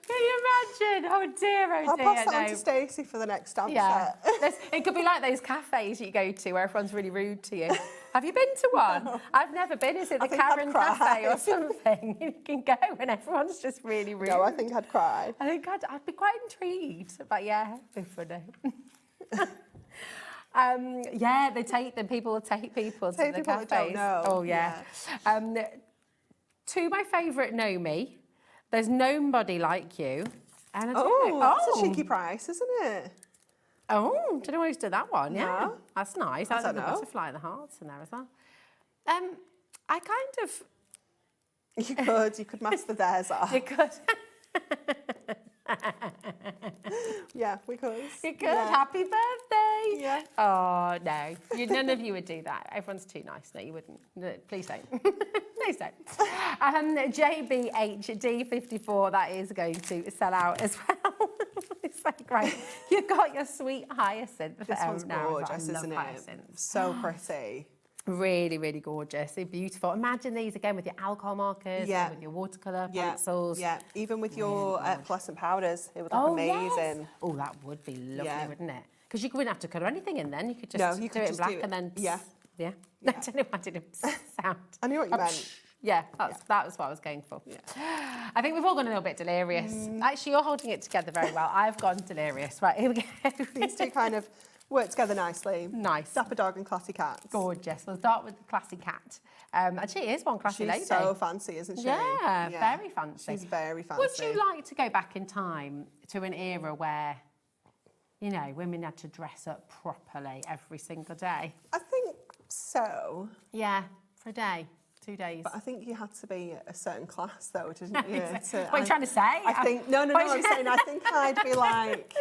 Can you imagine? Oh dear, I'll pass that on to Stacey for the next stamp set. It could be like those cafes you go to where everyone's really rude to you. Have you been to one? No. I've never been. Is it the Karen Cafe or something? You can go and everyone's just really rude. No, I think I'd cry. I think I'd be quite intrigued. But yeah, it'd be funny. They take them. People will take people to the people cafes. that don't know. Oh yeah. To my favourite Nomi. There's nobody like you. And I don't know. That's a cheeky price, isn't it? Oh, don't know who's did that one. Yeah, No. that's nice. I That's don't the know. butterfly and the hearts in there as well. I kind of. You could master theirs off. You could. Yeah, we could. You could. Yeah. Happy birthday. Yeah. Oh no, none of you would do that. Everyone's too nice. No, you wouldn't. No, please don't. Please don't. JBHD54. That is going to sell out as well. It's so great. You've got your sweet hyacinth. This one's gorgeous, I love isn't it? hyacinths. So pretty. Really, really gorgeous. They're beautiful. Imagine these again with your alcohol markers, and with your watercolour pencils. Yeah, even with your fluorescent powders, it would look amazing. Yes. Oh, that would be lovely, wouldn't it? Because you wouldn't have to colour anything in then. You could just you do could it in just black do it. and then... Yeah. Yeah. I don't know why I didn't sound. I knew what you meant. Yeah, that was what I was going for. Yeah. I think we've all gone a little bit delirious. Actually, you're holding it together very well. I've gone delirious. Right, here we go. These two kind of work together nicely. Nice. Dapper dog and classy cat. Gorgeous. We'll start with the classy cat. Actually, it is one classy lady. She's so fancy, isn't she? Yeah, very fancy. She's very fancy. Would you like to go back in time to an era where, you know, women had to dress up properly every single day? I think so. Yeah, for a day, 2 days. But I think you had to be a certain class, though, didn't you? What are you trying to say? I think no. I'm saying I think I'd be like.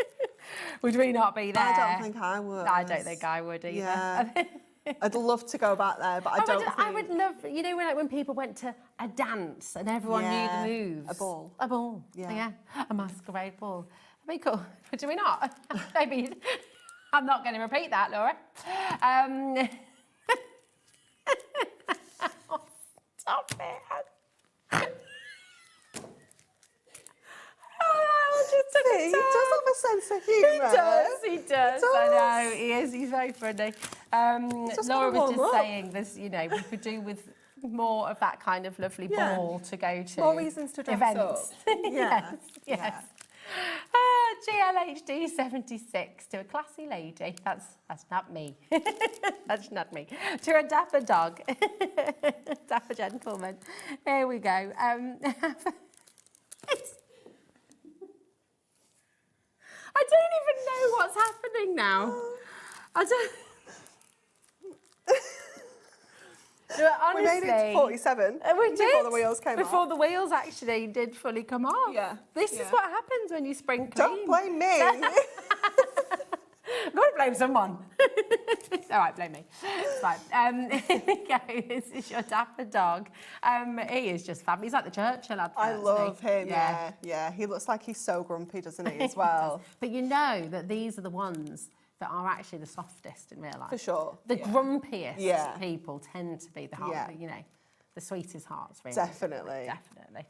Would we not be there? I don't think I would. I don't think I would either. Yeah. I'd love to go back there, but I don't think... I would love, you know, when people went to a dance and everyone knew the moves. A ball. A ball. Yeah. A masquerade ball. That'd be cool. But do we not? Maybe. I'm not going to repeat that, Laura. he? He does have a sense of humour. He does. I know, he is. He's very funny. Laura was just saying this, you know, we could do with more of that kind of lovely ball to go to. More reasons to dress up. Yes. GLHD 76 to a classy lady. That's not me. That's not me. To a dapper dog. Dapper gentleman. There we go. I don't even know what's happening now. I don't. Honestly, we made it to 47 we did. Before the wheels came off. Before the wheels actually did fully come off. Yeah. This is what happens when you spring clean. Don't blame me. I've got to blame someone. All right, blame me. It's fine. Here we go. This is your dapper dog. He is just fab. He's like the Churchill advert. I love him, yeah. He looks like he's so grumpy, doesn't he, as well? But you know that these are the ones that are actually the softest in real life. For sure. The grumpiest people tend to be the heart, you know, the sweetest hearts, really. Definitely.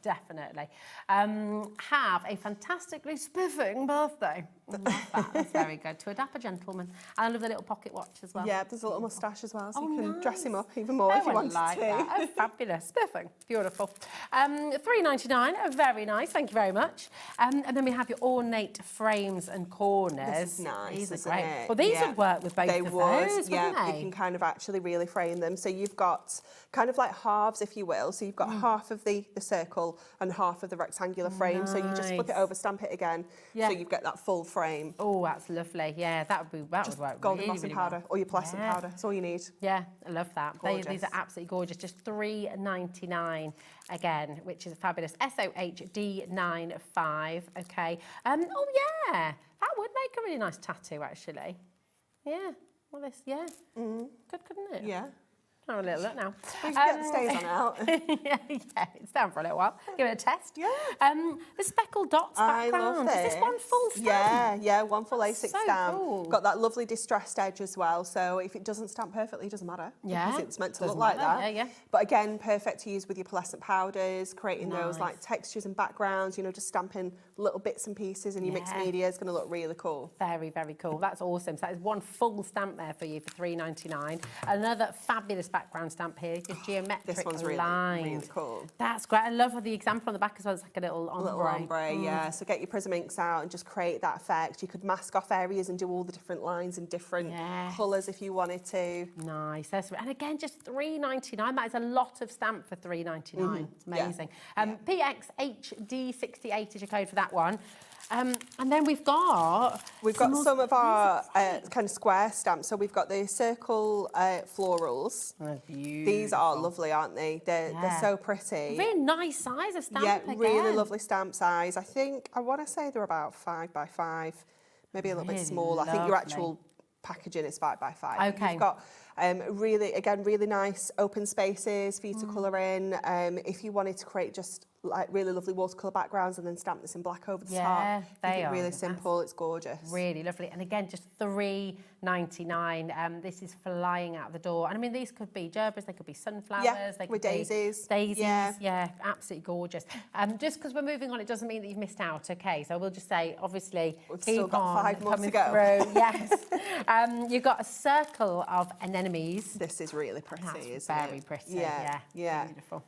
Definitely. Have a fantastically spiffing birthday. I love that. That's very good. To a dapper gentleman. And I love the little pocket watch as well. Yeah, there's a little moustache as well, so you can dress him up even more if you wanted like to. That. Oh, fabulous. Spiffing. Beautiful. $3.99. Very nice. Thank you very much. And then we have your ornate frames and corners. This is nice, These are isn't great. it? Well, these would work with both of those, yeah, wouldn't they? you can kind of actually really frame them. So you've got kind of like halves, if you will. So you've got half of the circle and half of the rectangular frame. So you just flip it over, stamp it again. So you get that full frame. Oh, that's lovely. Yeah, that would work golden really, moss and really powder, well. or your plastic powder. That's all you need. Yeah, I love that. These are absolutely gorgeous. Just $3.99 again, which is fabulous. SOHD95. Okay. Oh yeah, that would make a really nice tattoo actually. Yeah. Well, this good, couldn't it? Yeah. Have a little look now. We can get the stays on out. yeah, it's down for a little while. Give it a test. Yeah. The speckled dots background. I love this. Is this one full stamp? Yeah, one full A6 so stamp. Cool. Got that lovely distressed edge as well. So if it doesn't stamp perfectly, it doesn't matter. Yeah. Because it's meant to look like that. Yeah. But again, perfect to use with your pearlescent powders, creating those like textures and backgrounds, you know, just stamping little bits and pieces in your mixed media is going to look really cool. Very, very cool. That's awesome. So that is one full stamp there for you for $3.99. Another fabulous background stamp here. Just geometric this one's lines. really cool. That's great. I love the example on the back as well. It's like a little ombre. Yeah. So get your prism inks out and just create that effect. You could mask off areas and do all the different lines in different colours if you wanted to. Nice. That's, and again, just $3.99. That is a lot of stamp for $3.99. It's amazing. PXHD68 is your code for that one. And then we've got some of our kind of square stamps. So we've got the circle florals. These are lovely, aren't they? They're so pretty. Really nice size of stamp. Yeah, really lovely stamp size. I want to say they're about 5 by 5, maybe a little bit small. I think your actual packaging is 5 by 5. Okay. You've got really nice open spaces for you to colour in. If you wanted to create just like really lovely watercolour backgrounds and then stamp this in black over the top. They are really simple. It's gorgeous. Really lovely. And again, just $3.99. This is flying out the door. And I mean, these could be gerbils, they could be sunflowers. They could with be daisies. Yeah, absolutely gorgeous. Just because we're moving on, it doesn't mean that you've missed out. Okay, so we'll just say, obviously, we've keep still got on 5 more coming to go. through. Yes. You've got a circle of anemones. This is really pretty, isn't it? Very pretty. Yeah. Beautiful.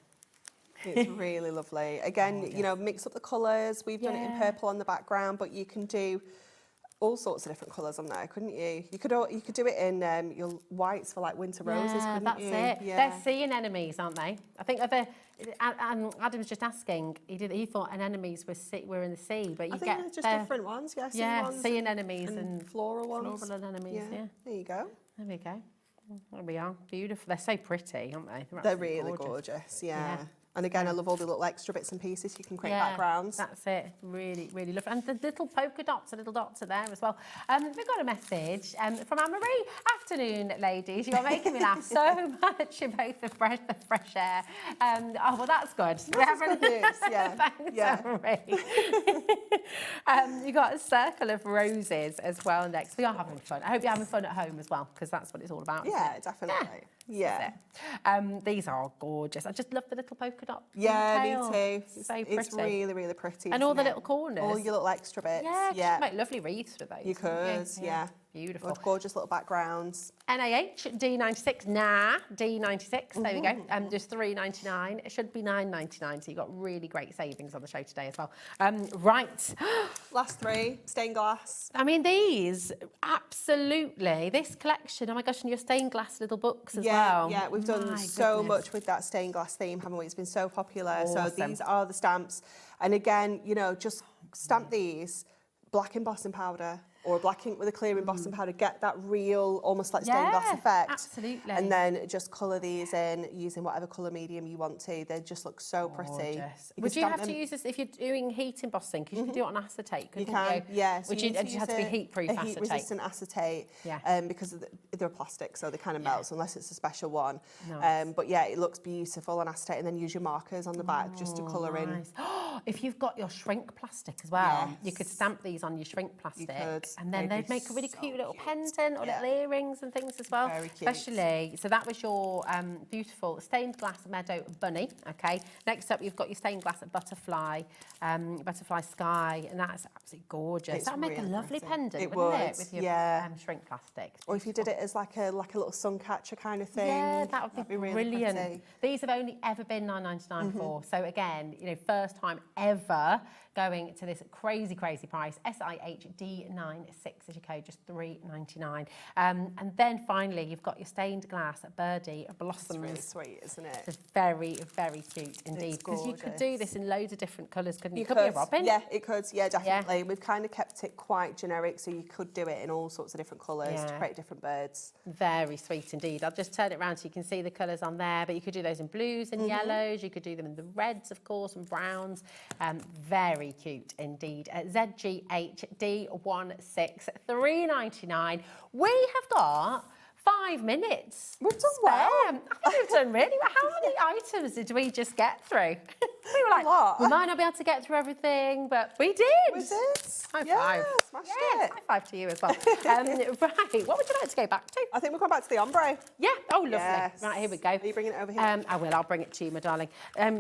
It's really lovely. Again, you know, mix up the colours. We've done it in purple on the background, but you can do all sorts of different colours on there, couldn't you? You could do it in your whites for like winter roses, couldn't that's you? it. They're sea anemones, aren't they? I think Adam was just asking. He thought anemones were in the sea, but you I think get they're just different ones. sea anemones and floral ones. Floral anemones. Yeah. There you go. There we go. There we are. Beautiful. They're so pretty, aren't they? They're really gorgeous. Yeah. And again, I love all the little extra bits and pieces you can create backgrounds. That's it. Really, really lovely. And the little polka dots, the little dots are there as well. We've got a message from Anne-Marie. Afternoon, ladies. You are making me laugh so much about the fresh air. Oh, well, that's good. That's good news. Yeah. Thanks, Anne-Marie. You got a circle of roses as well next. We are having fun. I hope you're having fun at home as well, because that's what it's all about. Yeah, definitely. Yeah. These are gorgeous. I just love the little polka dot. Yeah, detail. me too. So pretty. It's really, really pretty. And all the isn't it? little corners. All your little extra bits. Yeah, Yeah. you could make lovely wreaths with those. You could, yeah. Beautiful. With gorgeous little backgrounds. NaH D96, D96. There we go. Just $3.99. It should be $9.99. So you've got really great savings on the show today as well. Right. Last three, stained glass. I mean, these absolutely. This collection. Oh my gosh, and your stained glass little books as well. Yeah, we've done so much with that stained glass theme, haven't we? It's been so popular. Awesome. So these are the stamps, and again, you know, just stamp these black embossing powder. Or black ink with a clear embossing powder, get that real, almost like stained glass effect. Absolutely. And then just colour these in using whatever colour medium you want to. They just look so pretty. Would you have to use this if you're doing heat embossing? Because you can do it on acetate, couldn't you? Can, yeah. So Would you just have to be heat-proof acetate? A heat-resistant acetate, because they're plastic, so they kind of melt unless it's a special one. Nice. But yeah, it looks beautiful on acetate, and then use your markers on the back just to colour in. If you've got your shrink plastic as well, you could stamp these on your shrink plastic. You could. And then they'd make a really cute little pendant or little earrings and things as well. Very cute. Especially, so that was your beautiful stained glass meadow bunny, okay? Next up, you've got your stained glass butterfly, butterfly sky, and that's absolutely gorgeous. That would make a lovely pendant, wouldn't it? With your shrink plastic. Or if you did it as like a little sun catcher kind of thing. Yeah, that would be really brilliant. pretty. These have only ever been $9.99 for. So again, you know, first time ever going to this crazy, crazy price. SIHD96 is your code, just $3.99. And then finally, you've got your stained glass birdie blossoms. It's really sweet, isn't it? It's very, very cute indeed. Because you could do this in loads of different colours, couldn't you? You could be a robin. Yeah, it could. Yeah, definitely. Yeah. We've kind of kept it quite generic, so you could do it in all sorts of different colours to create different birds. Very sweet indeed. I'll just turn it around so you can see the colours on there, but you could do those in blues and yellows. You could do them in the reds, of course, and browns. Very cute indeed. ZGHD16, $3.99. We have got 5 minutes. We've done well. I think we've done really well. How many items did we just get through? We were like, we might not be able to get through everything, but we did. We did. High yeah, five. Smashed it. High five to you as well. Right, what would you like to go back to? I think we'll come back to the ombre. Yeah, oh, lovely. Yes. Right, here we go. Are you bringing it over here? I will, I'll bring it to you, my darling.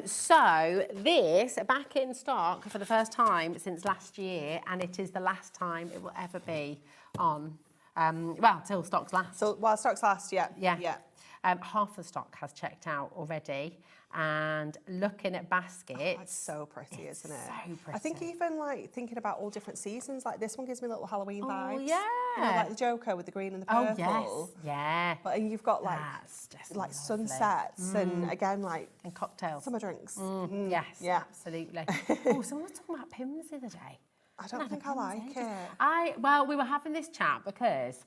So this, back in stock for the first time since last year, and it is the last time it will ever be on. Well, till stocks last. So while stocks last, yeah. Half the stock has checked out already, and looking at baskets. Oh, it's so pretty, isn't it? So pretty. I think even like thinking about all different seasons, like this one gives me little Halloween vibes. Oh yeah. You know, like the Joker with the green and the purple. Oh yes, yeah. But you've got like lovely. sunsets and again like and cocktails, summer drinks. Yes, yeah, absolutely. Oh, someone was talking about Pims the other day. I don't think I like it. Well, we were having this chat because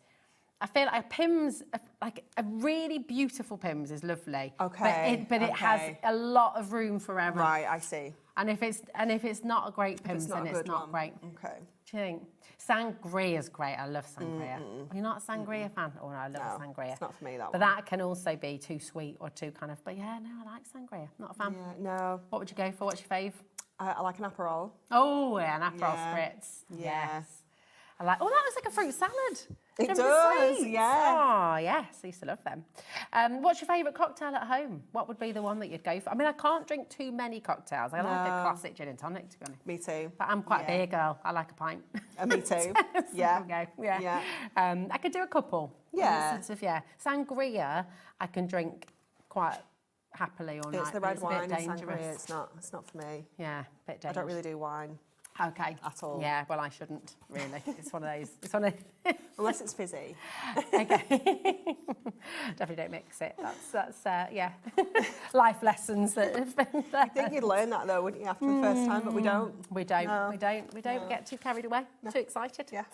I feel like Pims, like a really beautiful Pims is lovely. Okay. But it has a lot of room for error. Right, I see. And if it's not a great Pims, then it's not great. Okay. Do you think? Sangria is great. I love sangria. You're not a sangria fan? Oh no, I love sangria. It's not for me, that but one. That can also be too sweet or too kind of. But yeah, no, I like sangria. Not a fan. Yeah, no. What would you go for? What's your fave? I like an Aperol. Oh, yeah, an Aperol spritz. Yeah. Yes. I like. Oh, that was like a fruit salad. It does, yeah. Oh, yes, I used to love them. What's your favourite cocktail at home? What would be the one that you'd go for? I mean, I can't drink too many cocktails. I like a classic gin and tonic, to be honest. Me too. But I'm quite a beer girl. I like a pint. Me too. Yeah. I could do a couple. Yeah. Sangria, I can drink quite happily all night. It's the red wine and sangria. It's not for me. Yeah, a bit dangerous. I don't really do wine. Okay. At all. Yeah, well, I shouldn't, really. It's one of those. Unless it's fizzy. Okay. Definitely don't mix it. That's life lessons that have been there. I think you'd learn that, though, wouldn't you, after the first time? But we don't. We don't get too carried away, too excited. Yeah.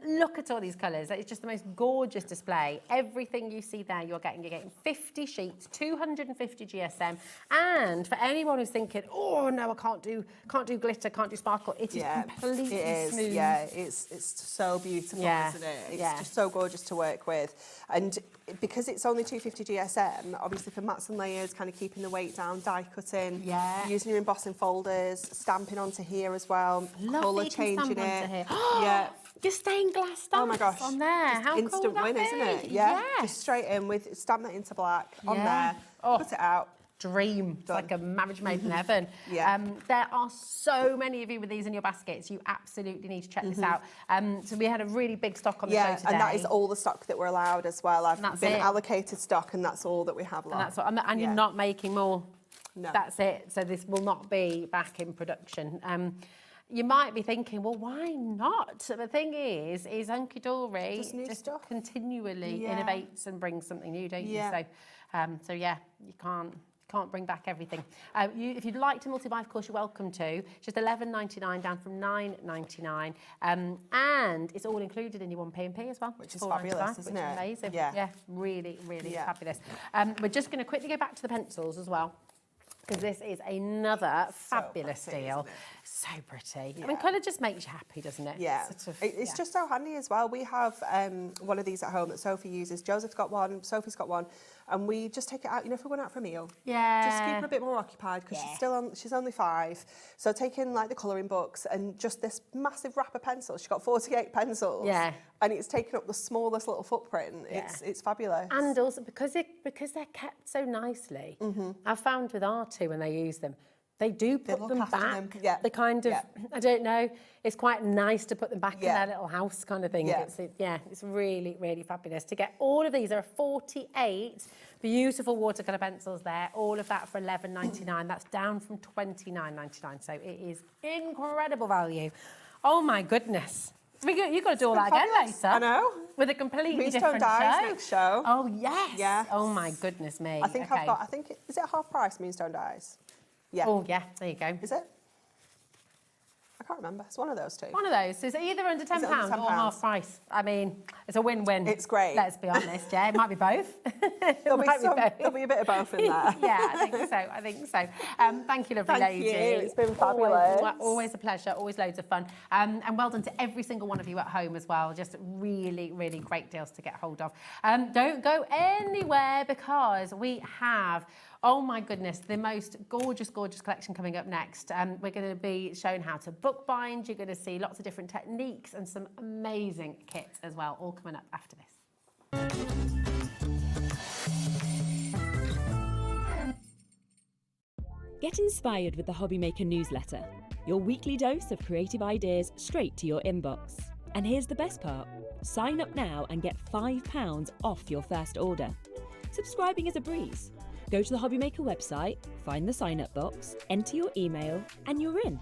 Look at all these colours. It's just the most gorgeous display. Everything you see there, you're getting 50 sheets, 250 GSM. And for anyone who's thinking, oh, no, I can't do glitter, can't do sparkle, it is completely smooth. Yeah, it's so beautiful, isn't it? It's just so gorgeous to work with. And because it's only 250 GSM, obviously for mats and layers, kind of keeping the weight down, die cutting, using your embossing folders, stamping onto here as well, colour changing it. Yeah. your stained glass stamps Oh my gosh. on there. Just How cool instant would that win, be? isn't it? Yeah. Yes. Just straight in with stamp that into black on Yeah. there. Oh. Put it out. Dream. It's like a marriage made in heaven. Yeah. There are so many of you with these in your baskets. You absolutely need to check this out. So we had a really big stock on the show today. and that is all the stock that we're allowed as well. I've That's been it. allocated stock, and that's all that we have left. And that's what, and you're not making more. No. That's it. So this will not be back in production. You might be thinking, well, why not? The thing is Hunkydory just continually innovates and brings something new, don't you? So yeah, you can't bring back everything. If you'd like to multi-buy, of course, you're welcome to. It's just $11.99 down from $9.99. And it's all included in your 1P&P as well. Which is fabulous, isn't it? Amazing. Yeah. Really fabulous. We're just going to quickly go back to the pencils as well, because this is another fabulous deal. So pretty. I mean, colour just makes you happy, doesn't it? Yeah. Sort of, it's just so handy as well. We have one of these at home that Sophie uses. Joseph's got one, Sophie's got one, and we just take it out, if we're going out for a meal. Yeah. Just keep her a bit more occupied, because she's only 5. So taking like the colouring books and just this massive wrap of pencils. She's got 48 pencils. Yeah. And it's taken up the smallest little footprint. It's fabulous. And also because they're kept so nicely, I've found with R2 when they use them, they do put them back. Yeah. They kind of, I don't know, it's quite nice to put them back in their little house kind of thing. Yeah. It's really, really fabulous. To get all of these, there are 48 beautiful watercolour pencils there, all of that for $11.99. That's down from $29.99, so it is incredible value. Oh my goodness. You've got to do all that again later. I know. With a completely Moonstone different Dies show. next show. Oh, yes. Yes. Oh, my goodness me. I think is it half price, Moonstone Dies? Yeah. Oh, yeah, there you go. Is it? I can't remember. It's one of those two. One of those. So it's either under £10 under or half price. I mean, it's a win-win. It's great. Let's be honest, yeah. It might be both. There'll be a bit of both in there. Yeah, I think so. Thank you, lovely Thank lady. you. It's been fabulous. Always a pleasure. Always loads of fun. And well done to every single one of you at home as well. Just really, really great deals to get hold of. Don't go anywhere, because we have, oh my goodness, the most gorgeous, gorgeous collection coming up next. We're going to be shown how to bookbind. You're going to see lots of different techniques and some amazing kits as well, all coming up after this. Get inspired with the HobbyMaker newsletter, your weekly dose of creative ideas straight to your inbox. And here's the best part. Sign up now and get £5 off your first order. Subscribing is a breeze. Go to the HobbyMaker website, find the sign-up box, enter your email, and you're in.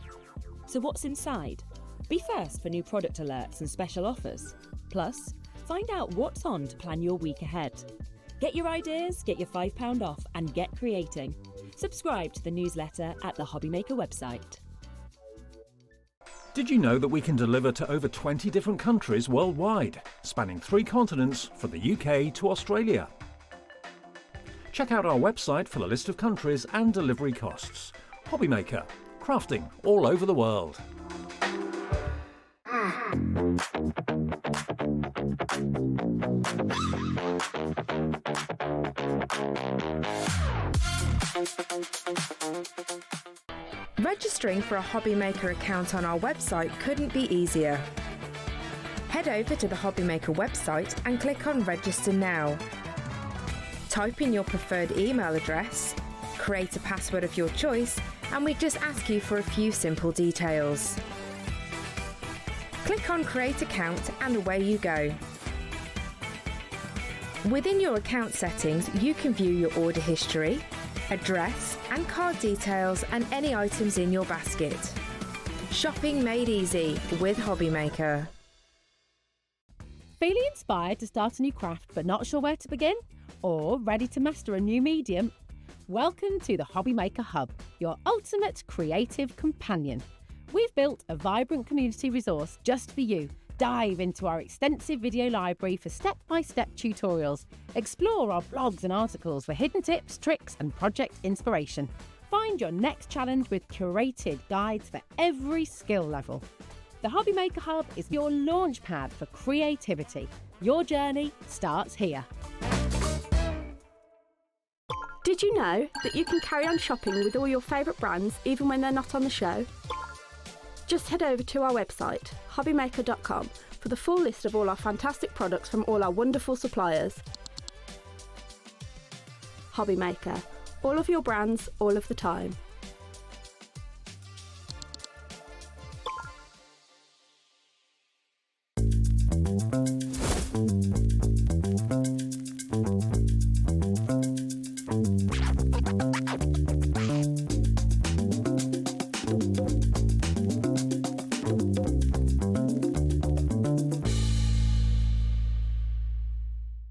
So what's inside? Be first for new product alerts and special offers. Plus, find out what's on to plan your week ahead. Get your ideas, get your £5 off, and get creating. Subscribe to the newsletter at the HobbyMaker website. Did you know that we can deliver to over 20 different countries worldwide, spanning 3 continents from the UK to Australia? Check out our website for the list of countries and delivery costs. HobbyMaker, crafting all over the world. Registering for a HobbyMaker account on our website couldn't be easier. Head over to the HobbyMaker website and click on Register Now. Type in your preferred email address, create a password of your choice, and we just ask you for a few simple details. Click on Create Account and away you go. Within your account settings, you can view your order history, address and card details, and any items in your basket. Shopping made easy with HobbyMaker. Feeling inspired to start a new craft but not sure where to begin? Or ready to master a new medium? Welcome to the HobbyMaker Hub, your ultimate creative companion. We've built a vibrant community resource just for you. Dive into our extensive video library for step-by-step tutorials. Explore our blogs and articles for hidden tips, tricks and project inspiration. Find your next challenge with curated guides for every skill level. The HobbyMaker Hub is your launch pad for creativity. Your journey starts here. Did you know that you can carry on shopping with all your favourite brands even when they're not on the show? Just head over to our website, hobbymaker.com, for the full list of all our fantastic products from all our wonderful suppliers. HobbyMaker, all of your brands, all of the time.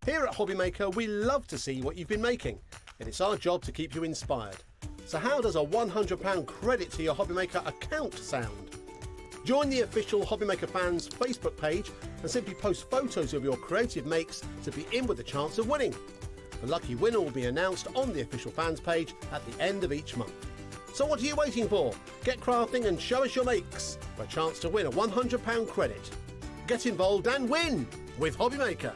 Here at HobbyMaker, we love to see what you've been making, and it's our job to keep you inspired. So how does a £100 credit to your HobbyMaker account sound? Join the official HobbyMaker fans Facebook page and simply post photos of your creative makes to be in with a chance of winning. The lucky winner will be announced on the official fans page at the end of each month. So what are you waiting for? Get crafting and show us your makes for a chance to win a £100 credit. Get involved and win with HobbyMaker.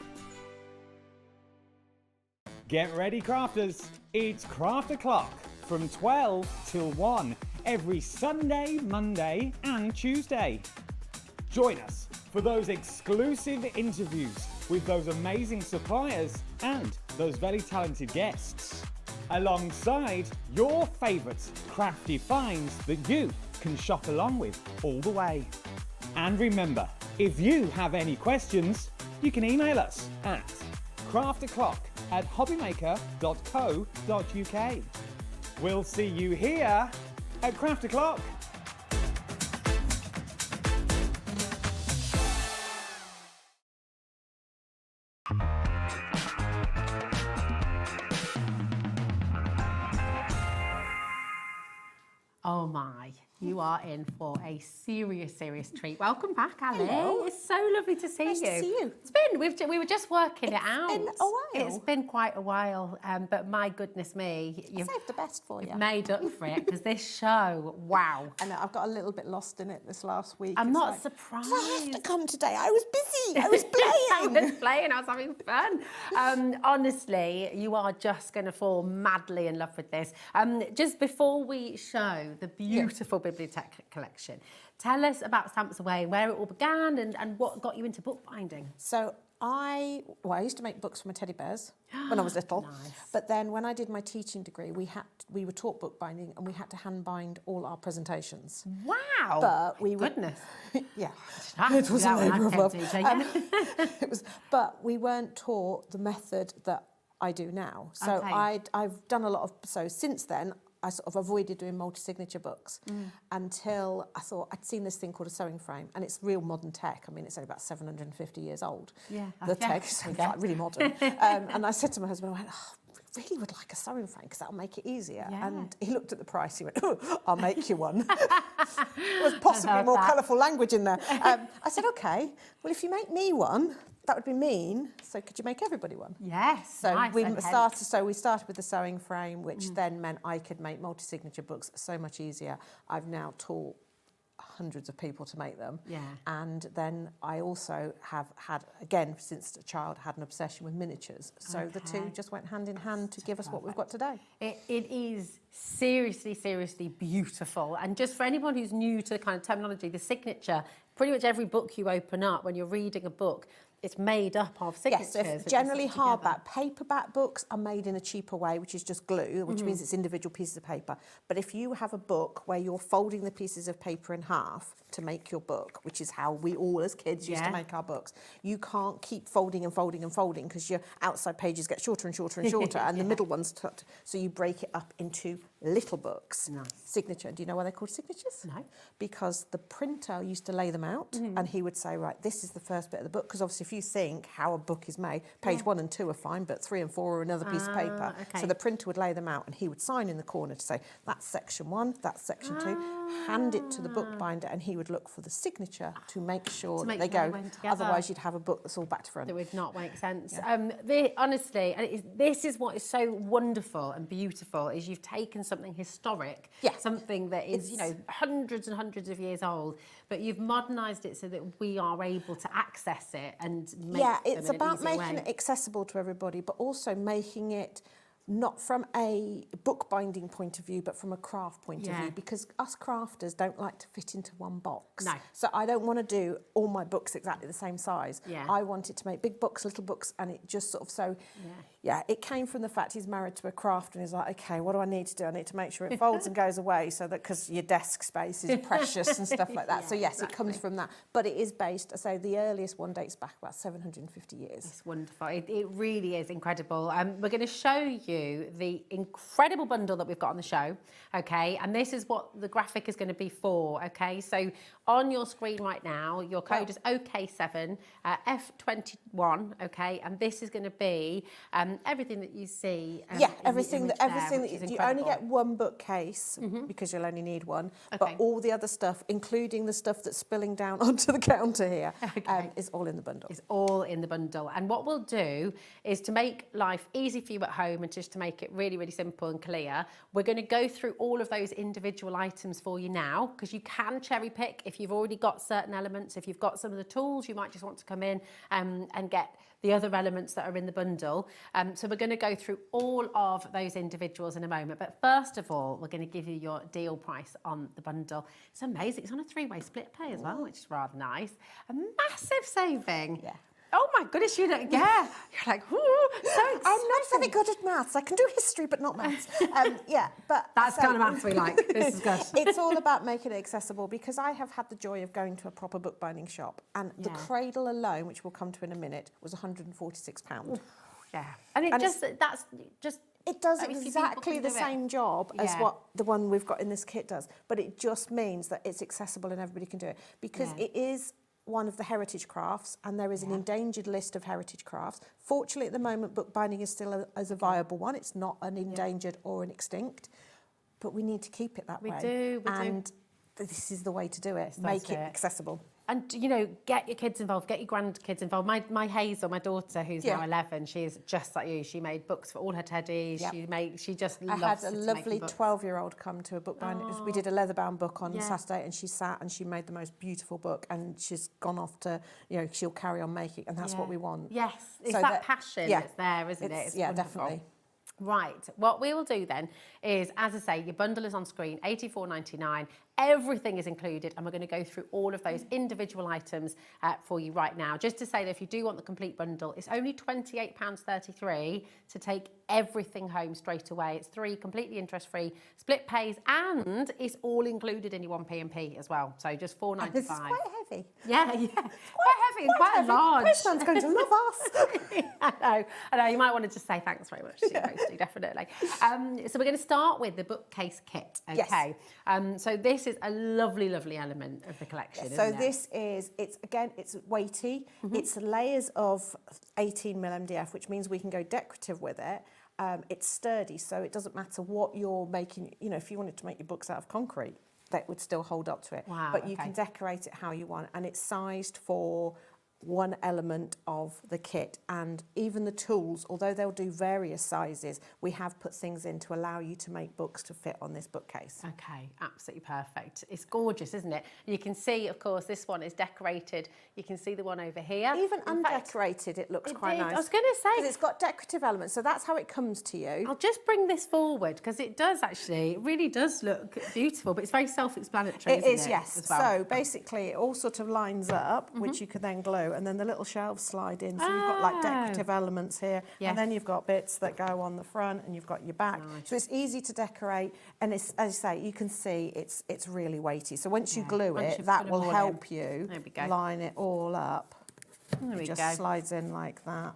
Get ready, crafters. It's Craft O'Clock from 12 till 1 every Sunday, Monday and Tuesday. Join us for those exclusive interviews with those amazing suppliers and those very talented guests, alongside your favourite crafty finds that you can shop along with all the way. And remember, if you have any questions, you can email us at crafto'clock@hobbymaker.co.uk. We'll see you here at Craft O'Clock. Oh my, you are in for a serious treat. Welcome back, Ali. Hello. It's so lovely to see Nice you. to see you. It's been, we were just working it out. It's been a while. It's been quite a while, but my goodness me. I saved the best for you. You've made up for it, because this show, wow. I know, I've got a little bit lost in it this last week. I'm It's not like, surprised. I have to come today. I was busy. I was playing. I was playing, I was having fun. Honestly, you are just going to fall madly in love with this. Just before we show the beautiful bibliothèque collection, tell us about Stamps Away, where it all began and what got you into bookbinding. So I used to make books for my teddy bears when I was little. Nice. But then when I did my teaching degree, we were taught bookbinding and we had to hand bind all our presentations. Wow. But we Goodness. Yeah. It was a labour of love. It was, but we weren't taught the method that I do now. So Okay. I've done a lot of, so since then, I sort of avoided doing multi-signature books until I thought I'd seen this thing called a sewing frame, and it's real modern tech. I mean, it's only about 750 years old. Yeah. The tech is like really modern. And I said to my husband, I went, I really would like a sewing frame because that'll make it easier. Yeah. And he looked at the price. He went, oh, I'll make you one. There was possibly more colourful language in there. I said, OK, well, if you make me one, that would be mean. So could you make everybody one? Yes. So nice, we okay. started with the sewing frame, which then meant I could make multi-signature books so much easier. I've now taught hundreds of people to make them. Yeah. And then I also have had, again, since a child, had an obsession with miniatures. So the two just went hand in hand to give us what we've got today. It is seriously beautiful. And just for anyone who's new to the kind of terminology, the signature, pretty much every book you open up, when you're reading a book, it's made up of signatures. Yes, so generally hardback. Paperback books are made in a cheaper way, which is just glue, which means it's individual pieces of paper. But if you have a book where you're folding the pieces of paper in half to make your book, which is how we all as kids used to make our books, you can't keep folding and folding and folding because your outside pages get shorter and shorter and shorter and the middle ones tucked. So you break it up into little books. Nice. Signature. Do you know why they're called signatures? No. Because the printer used to lay them out and he would say, right, this is the first bit of the book. Because obviously if you think how a book is made, page 1 and 2 are fine, but 3 and 4 are another piece of paper. Okay. So the printer would lay them out and he would sign in the corner to say, that's section 1, that's section 2, hand it to the bookbinder and he would look for the signature to make sure that they go. Otherwise you'd have a book that's all back to front. That would not make sense. Yeah. Honestly, and this is what is so wonderful and beautiful, is you've taken something historic, something that is, hundreds and hundreds of years old, but you've modernised it so that we are able to access it and make them it's in about an easy making way. it accessible to everybody, but also making it not from a bookbinding point of view, but from a craft point of Yeah. view, because us crafters don't like to fit into one box. No. So I don't want to do all my books exactly the same size. Yeah. I wanted to make big books, little books, and it just sort of yeah, it came from the fact he's married to a crafter and he's like, okay, what do I need to do? I need to make sure it folds and goes away so that, because your desk space is precious and stuff like that. So yes, it comes from that. But it is based, so the earliest one dates back about 750 years. It's wonderful. It really is incredible. We're going to show you the incredible bundle that we've got on the show, okay? And this is what the graphic is going to be for, okay? So on your screen right now, your code is OK7, F21, okay? And this is going to be everything that you see. Everything that you only get one bookcase because you'll only need one, but all the other stuff, including the stuff that's spilling down onto the counter here, is all in the bundle. It's all in the bundle. And what we'll do is, to make life easy for you at home and just to make it really, really simple and clear, we're going to go through all of those individual items for you now, because you can cherry pick if you've already got certain elements. If you've got some of the tools, you might just want to come in and get the other elements that are in the bundle. So we're going to go through all of those individuals in a moment. But first of all, we're going to give you your deal price on the bundle. It's amazing. It's on a 3-way split pay as well, which is rather nice. A massive saving. Yeah. Oh my goodness, you don't, yeah. You're like, ooh, so exciting. I'm not very good at maths. I can do history, but not maths. But that's kind of maths we like. This is good. It's all about making it accessible, because I have had the joy of going to a proper bookbinding shop, and the cradle alone, which we'll come to in a minute, was £146. Yeah, and it does exactly the same job as what the one we've got in this kit does, but it just means that it's accessible and everybody can do it, because it is one of the heritage crafts, and there is an endangered list of heritage crafts. Fortunately, at the moment, bookbinding is still a viable one. It's not an endangered or an extinct, but we need to keep it that way. We do. This is the way to do it. Make it accessible. And, you know, get your kids involved, get your grandkids involved. My Hazel, my daughter, who's now 11, she's just like you. She made books for all her teddies. She just loves I had a lovely 12-year-old come to a book binding. We did a leather-bound book on Saturday, and she sat and she made the most beautiful book, and she's gone off to, you know, she'll carry on making, and that's what we want. Yes, it's so that passion that's there, isn't it? It's wonderful. Definitely. Right, what we will do then is, as I say, your bundle is on screen, £84.99. Everything is included, and we're going to go through all of those individual items for you right now. Just to say that if you do want the complete bundle, it's only £28.33 to take everything home straight away. It's 3 completely interest-free split pays, and it's all included in your 1p&p as well. So just £4.95. It's quite heavy. Yeah, quite heavy and quite large. Postman's going to love us. I know. You might want to just say thanks very much to your hostie, definitely. So we're going to start with the bookcase kit, okay? Yes. So this is a lovely, lovely element of the collection, isn't it? So this is, it's weighty. It's layers of 18mm MDF, which means we can go decorative with it. It's sturdy, so it doesn't matter what you're making. You know, if you wanted to make your books out of concrete, that would still hold up to it. Wow, but you can decorate it how you want, and it's sized for one element of the kit. And even the tools, although they'll do various sizes, we have put things in to allow you to make books to fit on this bookcase. Okay, absolutely perfect. It's gorgeous, isn't it? You can see, of course, this one is decorated. You can see the one over here. Even undecorated, it looks quite nice. I was going to say, because it's got decorative elements, so that's how it comes to you. I'll just bring this forward, because it does actually, it really does look beautiful, but it's very self-explanatory, isn't it? It is, yes. As well. So basically, it all sort of lines up, which you can then glue, and then the little shelves slide in. So you've got like decorative elements here, and then you've got bits that go on the front, and you've got your back. So it's easy to decorate, and it's, as you say, you can see it's really weighty. So once you glue it, that will help you line it all up. There we just go. slides in like that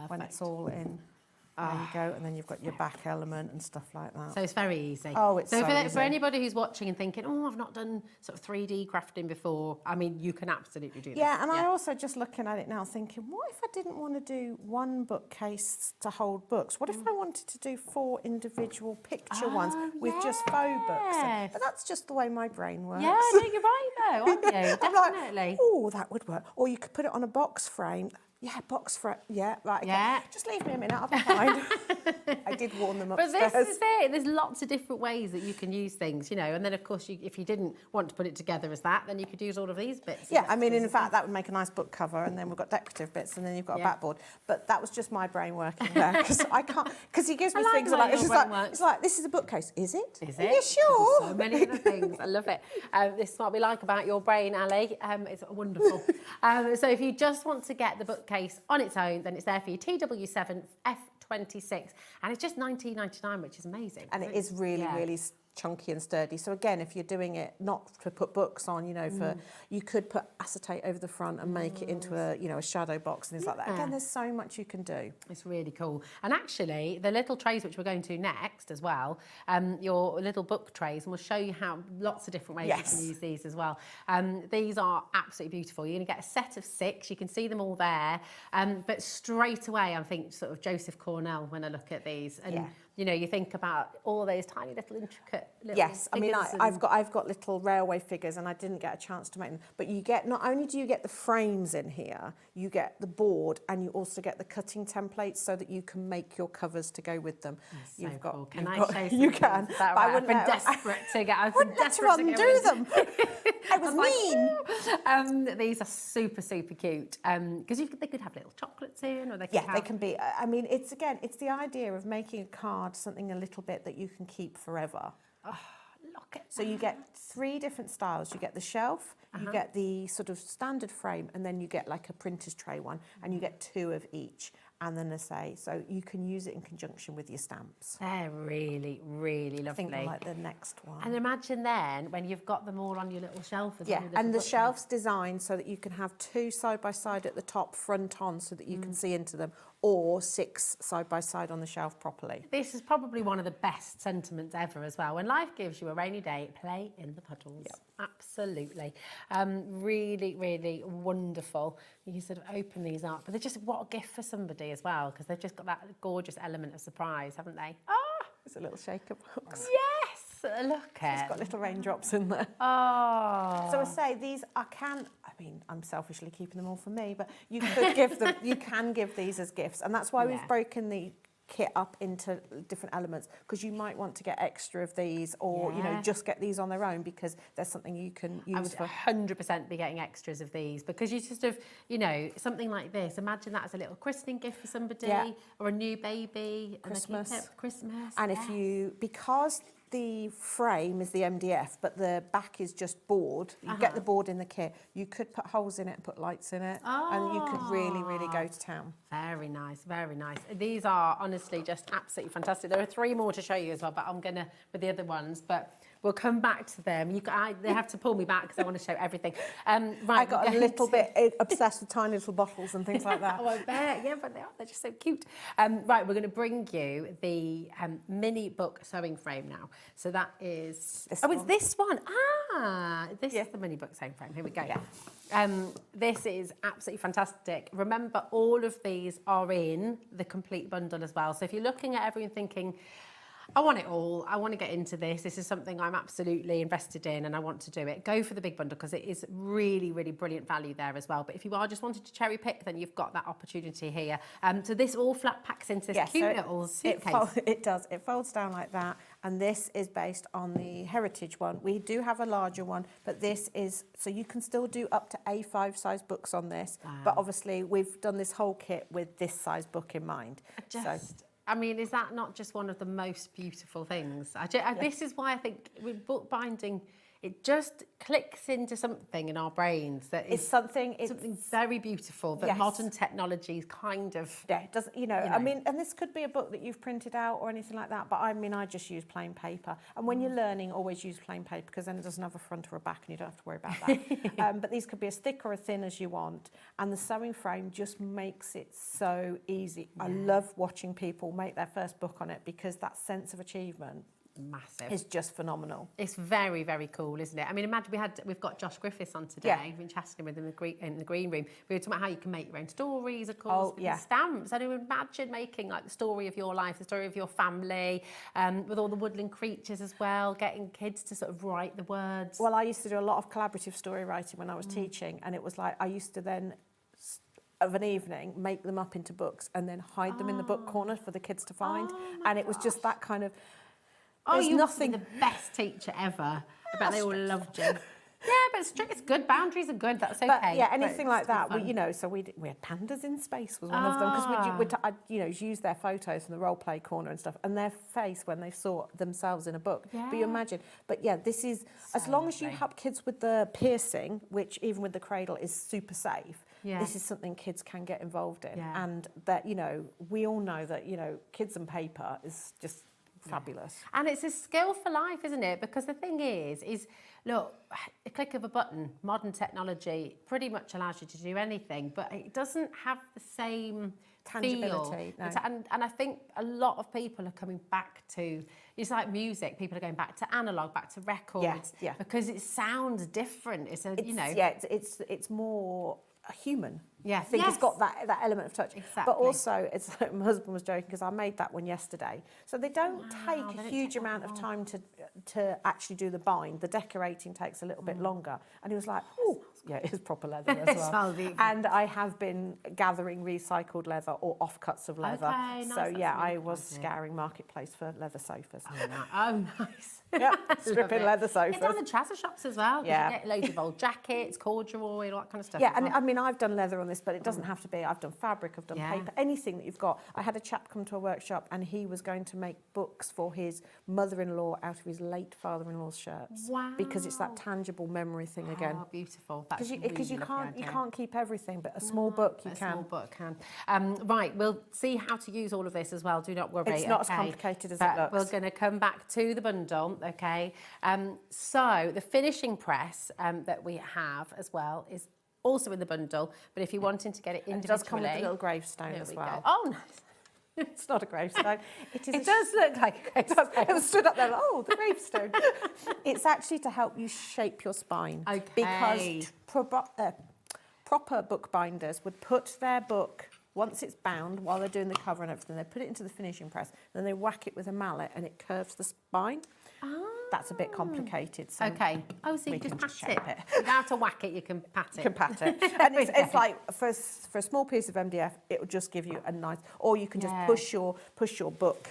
when it's all in. There you go, and then you've got your back element and stuff like that. So it's very easy. Oh, it's so easy. For anybody who's watching and thinking, oh, I've not done sort of 3D crafting before, I mean, you can absolutely do this. Yeah, and I also just looking at it now thinking, what if I didn't want to do one bookcase to hold books? What if I wanted to do 4 individual picture ones with just faux books? But that's just the way my brain works. Yeah, no, you're right though, aren't you? I'm Definitely. like, oh, that would work. Or you could put it on a box frame. Yeah, box for it. Yeah, right. Okay. Yeah. Just leave me a minute, I'll be fine. I did warn them But upstairs. this is it. There's lots of different ways that you can use things, you know. And then, of course, if you didn't want to put it together as that, then you could use all of these bits. Yeah, I mean, in fact, that would make a nice book cover, and then we've got decorative bits, and then you've got a backboard. But that was just my brain working there, because I can't, because he gives me things like, it's like, this is a bookcase. Is it? Is Are it? you sure? There's so many other things. I love it. This is what we like about your brain, Ali. It's wonderful. So if you just want to get the bookcase on its own, then it's there for you. TW7 F26, and it's just $19.99, which is amazing. And it is really, really chunky and sturdy. So again, if you're doing it not to put books on, you know, you could put acetate over the front and make it into a, you know, a shadow box and things like that. Again, there's so much you can do. It's really cool. And actually, the little trays which we're going to next as well, your little book trays, and we'll show you how lots of different ways you can use these as well. These are absolutely beautiful. You're going to get a set of 6. You can see them all there. But straight away, I think sort of Joseph Cornell when I look at these. And you know, you think about all those tiny little intricate little Yes, I mean, I've got little railway figures, and I didn't get a chance to make them. But you get, not only do you get the frames in here, you get the board, and you also get the cutting templates so that you can make your covers to go with them. That's You've so got, cool. you've Can I got, show you some can. things? But I I've been desperate to get. I've been desperate to undo them. I was mean. These are super, super cute because they could have little chocolates in, or they could Yeah, have... they can be. I mean, it's the idea of making a card something a little bit that you can keep forever. Oh, look at So you get 3 different styles. You get the shelf, you get the sort of standard frame, and then you get like a printer's tray one, and you get 2 of each. And then I say, so you can use it in conjunction with your stamps. They're really, really lovely. I think I like the next one. And imagine then when you've got them all on your little shelf as Yeah, well. and the shelf's designed so that you can have 2 side by side at the top, front on, so that you can see into them, or 6 side by side on the shelf properly. This is probably one of the best sentiments ever as well. When life gives you a rainy day, play in the puddles. Yep. Absolutely. Really, really wonderful. You can sort of open these up. But they're just, what a gift for somebody as well, because they've just got that gorgeous element of surprise, haven't they? Ah! It's a little shaker box. Yes! Look at it. It's got little raindrops in there. Oh. So I say, these I'm selfishly keeping them all for me, but you could give them, you can give these as gifts. And that's why we've broken the kit up into different elements, because you might want to get extra of these, or you know, just get these on their own, because there's something you can use. I would 100% be getting extras of these, because you just have, you know, something like this. Imagine that as a little christening gift for somebody, or a new baby, Christmas. And Christmas. And if you, because the frame is the MDF, but the back is just board. You get the board in the kit. You could put holes in it and put lights in it, and you could really, really go to town. Very nice, very nice. These are honestly just absolutely fantastic. There are 3 more to show you as well, but I'm gonna with the other ones, but we'll come back to them. They have to pull me back because I want to show everything. Right, I got a little bit obsessed with tiny little bottles and things like that. Oh, I bet. Yeah, but they're just so cute. Right, we're going to bring you the mini book sewing frame now. So that is... It's this one. This is the mini book sewing frame. Here we go. Yeah. This is absolutely fantastic. Remember, all of these are in the complete bundle as well. So if you're looking at everything thinking, I want it all, I want to get into this, this is something I'm absolutely invested in and I want to do it, go for the big bundle, because it is really, really brilliant value there as well. But if you are just wanting to cherry pick, then you've got that opportunity here. So this all flat packs into this cute little suitcase. It does. It folds down like that, and this is based on the Heritage one. We do have a larger one, but this is, so you can still do up to A5 size books on this, but obviously we've done this whole kit with this size book in mind. I mean, is that not just one of the most beautiful things? This is why I think with bookbinding, it just clicks into something in our brains that is something very beautiful that modern technology is kind of... Yeah, it does, you know, I mean, and this could be a book that you've printed out or anything like that, but I mean, I just use plain paper. And when you're learning, always use plain paper, because then it doesn't have a front or a back and you don't have to worry about that. But these could be as thick or as thin as you want. And the sewing frame just makes it so easy. I love watching people make their first book on it, because that sense of achievement massive. It's just phenomenal. It's very, very cool, isn't it? I mean, imagine we've got Josh Griffiths on today. Yeah. We've been chatting with him in the green room. We were talking about how you can make your own stories, of course, with stamps. I mean, imagine making like the story of your life, the story of your family, with all the woodland creatures as well, getting kids to sort of write the words. Well, I used to do a lot of collaborative story writing when I was teaching, and it was like I used to then of an evening, make them up into books and then hide them in the book corner for the kids to find. And it was just that kind of, there's you nothing. must be the best teacher ever. I bet they all loved you. Yeah, but it's good. Boundaries are good. That's okay. But yeah, anything like that. We had pandas in space was one of them because I'd use their photos from the role play corner and stuff, and their face when they saw themselves in a book. Yeah. But you imagine. But yeah, this is as long as you help kids with the piercing, which even with the cradle is super safe. Yeah. This is something kids can get involved in, Yeah. and that we all know that kids and paper is just fabulous. And it's a skill for life, isn't it? Because the thing is look, a click of a button, modern technology pretty much allows you to do anything, but it doesn't have the same tangibility. feel. No. And I think a lot of people are coming back to, it's like music, people are going back to analog, back to records, because it sounds different. It's more human. Yeah, I think it's got that element of touch. Exactly. But also, it's like my husband was joking because I made that one yesterday. So they don't take a huge amount of time to actually do the bind. The decorating takes a little bit longer. And he was like, oh, yeah, it is proper leather as well. And I have been gathering recycled leather or offcuts of leather. Okay, nice. So That's yeah, really I was exciting. scouring Marketplace for leather sofas. Oh, nice. Yep, stripping leather sofas. It's on the treasure shops as well. Yeah. You get loads of old jackets, corduroy, all that kind of stuff. Yeah, as and well. I mean, I've done leather on this, but it doesn't have to be. I've done fabric, I've done paper, anything that you've got. I had a chap come to a workshop and he was going to make books for his mother-in-law out of his late father-in-law's shirts. Wow. Because it's that tangible memory thing again. Oh, beautiful. Because you lovely can't keep everything, but a small book you can. A small book can. Right, we'll see how to use all of this as well. Do not worry. It's not as complicated as it But looks. we're going to come back to the bundle, okay? So the finishing press that we have as well is also in the bundle, but if you're wanting to get it individually... It does come with a little gravestone as well. Go. Oh, nice. It's not a gravestone. It does look like a gravestone. It was stood up there, like, oh, the gravestone. It's actually to help you shape your spine. Okay. Because proper bookbinders would put their book, once it's bound, while they're doing the cover and everything, they put it into the finishing press, then they whack it with a mallet and it curves the spine. That's a bit complicated. So okay. Oh, so you can just pat it. You don't have to whack it, you can pat it. You can pat it. And it's like, for a small piece of MDF, it will just give you a nice, or you can just push your book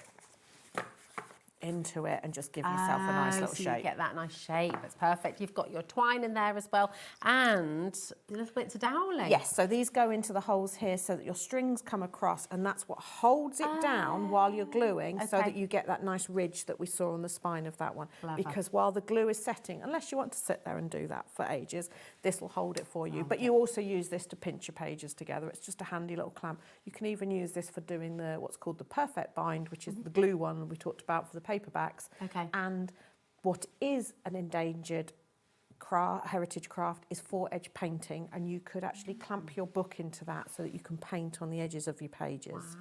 into it and just give yourself a nice little so shape. You get that nice shape. That's perfect. You've got your twine in there as well, and little bits of doweling. Yes, so these go into the holes here so that your strings come across, and that's what holds it down while you're gluing, so that you get that nice ridge that we saw on the spine of that one. Clever. Because while the glue is setting, unless you want to sit there and do that for ages, this will hold it for you. But you also use this to pinch your pages together. It's just a handy little clamp. You can even use this for doing what's called the perfect bind, which is the glue one we talked about for the paperbacks. Okay. And what is an endangered heritage craft is 4-edge painting, and you could actually clamp your book into that so that you can paint on the edges of your pages.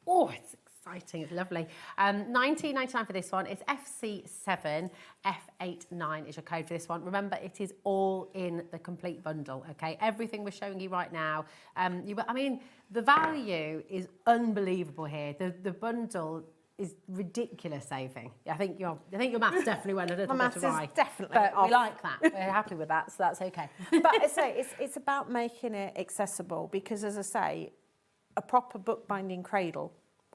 Wow. It's exciting. It's lovely. $19.99 for this one. It's FC7, F89 is your code for this one. Remember, it is all in the complete bundle, okay? Everything we're showing you right now. The value is unbelievable here. The bundle is ridiculous saving. I think your maths definitely went a little bit awry. My maths is definitely But off. we like that. We're happy with that, so that's okay. But I say it's about making it accessible, because, as I say, a proper bookbinding cradle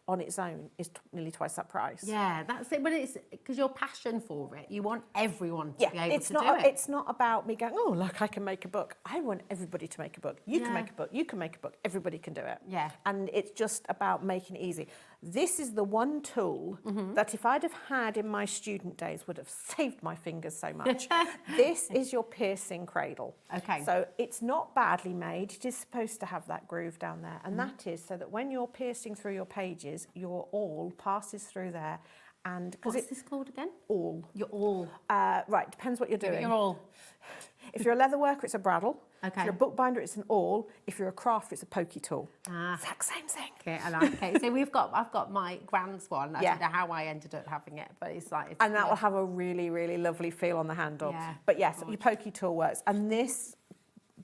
on its own is nearly twice that price. Yeah, that's it. But it's because your passion for it. You want everyone to be able it's to not. do it. It's not about me going, oh, look, I can make a book. I want everybody to make a book. You can make a book. You can make a book. Everybody can do it. Yeah. And it's just about making it easy. This is the one tool that, if I'd have had in my student days, would have saved my fingers so much. This is your piercing cradle. Okay. So it's not badly made. It is supposed to have that groove down there, and that is so that when you're piercing through your pages, your awl passes through there. And what's this called again? Awl. Your awl. Right, depends what you're doing. Your awl. If you're a leather worker, it's a bradawl. Okay. If you're a bookbinder, it's an awl. If you're a crafter, it's a pokey tool. Exact same thing. Okay, I like it. So I've got my grand's one. I don't know how I ended up having it, but it's like... And that will have a really, really lovely feel on the handle. Yeah. But yes, your pokey tool works. And this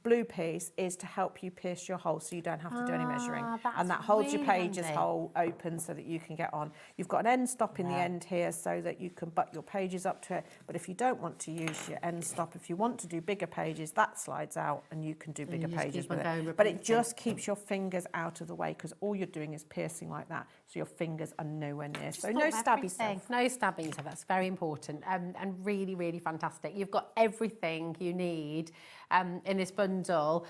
blue piece is to help you pierce your hole so you don't have to do any measuring. That's And that holds really your pages handy. hole open so that you can get on. You've got an end stop in the end here so that you can butt your pages up to it. But if you don't want to use your end stop, if you want to do bigger pages, that slides out and you can do bigger you just pages keep on with going, it. But it repeating. just keeps your fingers out of the way because all you're doing is piercing like that. So your fingers are nowhere near. So no stabby stuff. No stabbing stuff. That's very important and really, really fantastic. You've got everything you need in this bundle.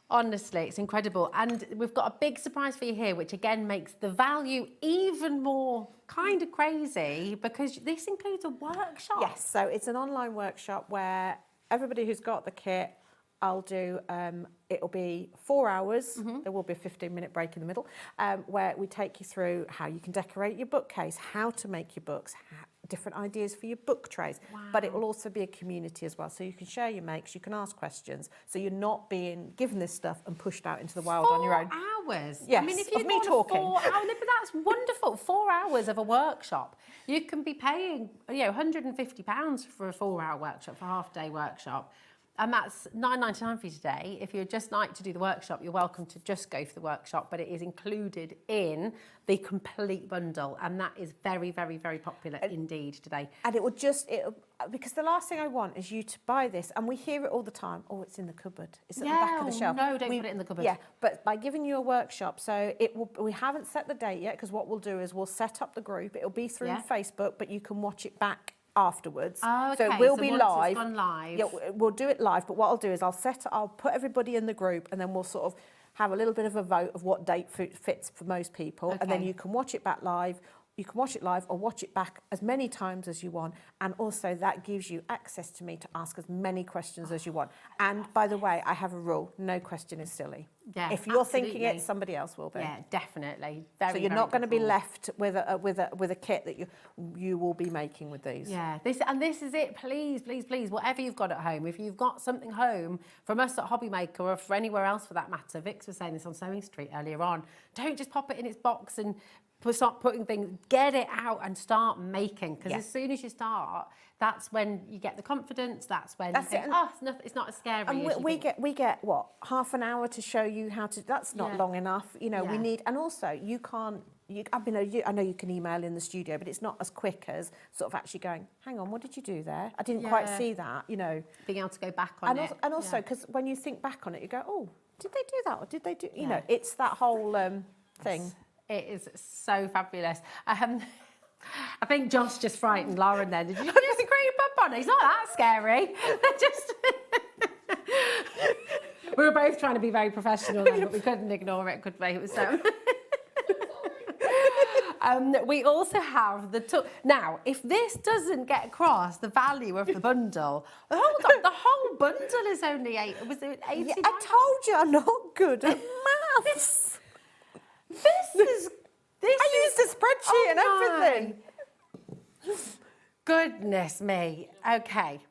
Honestly, it's incredible. And we've got a big surprise for you here, which again makes the value even more kind of crazy because this includes a workshop. Yes, so it's an online workshop where everybody who's got the kit, I'll do, it'll be 4 hours, there will be a 15-minute break in the middle, where we take you through how you can decorate your bookcase, how to make your books, different ideas for your book trays. But it will also be a community as well, so you can share your makes, you can ask questions, so you're not being given this stuff and pushed out into the wild on your own. 4 hours? Yes, I mean, if you of me talking. but that's wonderful. 4 hours of a workshop. You can be paying, £150 for a 4-hour workshop, for a half-day workshop. And that's $9.99 for you today. If you'd just like to do the workshop, you're welcome to just go for the workshop, but it is included in the complete bundle. And that is very, very, very popular indeed today. And because the last thing I want is you to buy this, and we hear it all the time, oh, it's in the cupboard. It's at the back of the shelf. No, don't put it in the cupboard. Yeah, but by giving you a workshop, so we haven't set the date yet, because what we'll do is we'll set up the group. It'll be through Facebook, but you can watch it back afterwards. Oh, okay. So it will be once live. It's gone live. Yeah, we'll do it live, but what I'll do is I'll put everybody in the group and then we'll sort of have a little bit of a vote of what date fits for most people, and then you can watch it back live. You can watch it live or watch it back as many times as you want, and also that gives you access to me to ask as many questions as you want. And by the way, I have a rule: no question is silly. Yeah, if you're absolutely. thinking it, somebody else will be. Yeah, definitely. So you're not going to be left with a kit that you will be making with these. Yeah, this is it. Please, please, please, whatever you've got at home, if you've got something home from us at HobbyMaker or for anywhere else for that matter, Vix was saying this on Sewing Street earlier on, don't just pop it in its box and start putting things, get it out and start making, because as soon as you start, that's when you get the confidence, that's when you think, it's not as scary and as we get what, half an hour to show you how to, that's not long enough, we need, and also you can't, I know you can email in the studio, but it's not as quick as sort of actually going, hang on, what did you do there? I didn't quite see that, Being able to go back on it. And also, because when you think back on it, you go, oh, did they do that? Or did they do, it's that whole thing. It is so fabulous. I think Josh just frightened Lauren then. Did you just creep up on it? It's not that scary. We were both trying to be very professional then, but we couldn't ignore it, could we? It was we also have now, if this doesn't get across the value of the bundle, hold on, the whole bundle is only $80. Yeah, I told you I'm not good at maths. I used a spreadsheet and everything. Goodness me. Okay.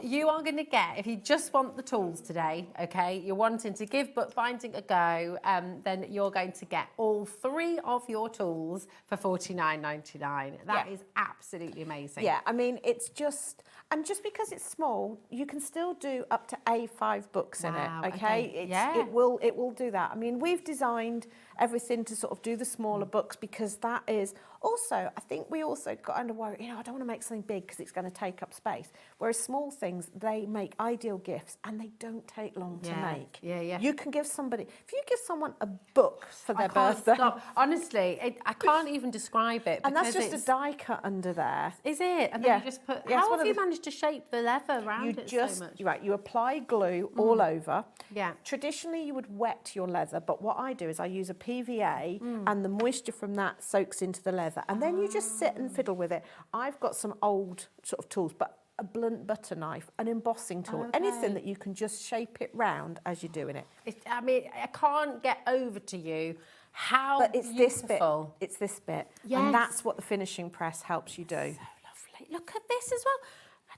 You are going to get, if you just want the tools today, okay, you're wanting to give bookbinding a go, then you're going to get all 3 of your tools for $49.99. That is absolutely amazing. Yeah, I mean, it's just, and just because it's small, you can still do up to A5 books in it, okay? It will do that. I mean, we've designed everything to sort of do the smaller books because that is also, I think we also got under worry, I don't want to make something big because it's going to take up space. Whereas small things, they make ideal gifts and they don't take long to make. Yeah. You can give somebody, if you give someone a book for their birthday. Honestly, I can't even describe it. And that's just a die cut under there. Is it? And then you just put, how have you managed to shape the leather around it so much? Right, you apply glue all over. Yeah. Traditionally, you would wet your leather, but what I do is I use a PVA and the moisture from that soaks into the leather. And then you just sit and fiddle with it. I've got some old sort of tools, but a blunt butter knife, an embossing tool, anything that you can just shape it round as you're doing it. I mean, I can't get over to you how but it's beautiful. It's this bit. Yes. And that's what the finishing press helps you do. So lovely. Look at this as well.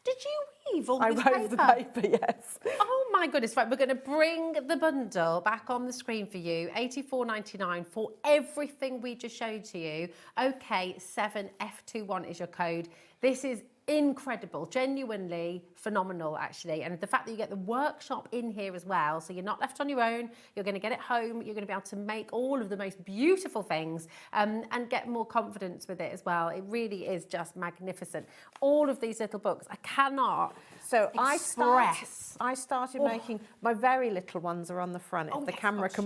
Did you weave all I this wove the paper, yes. Oh my goodness, right, we're going to bring the bundle back on the screen for you, $84.99 for everything we just showed to you. OK, 7F21 is your code. This is incredible, genuinely phenomenal actually. And the fact that you get the workshop in here as well, so you're not left on your own, you're going to get it home, you're going to be able to make all of the most beautiful things and get more confidence with it as well. It really is just magnificent. All of these little books, I cannot I started making, my very little ones are on the front. If the camera can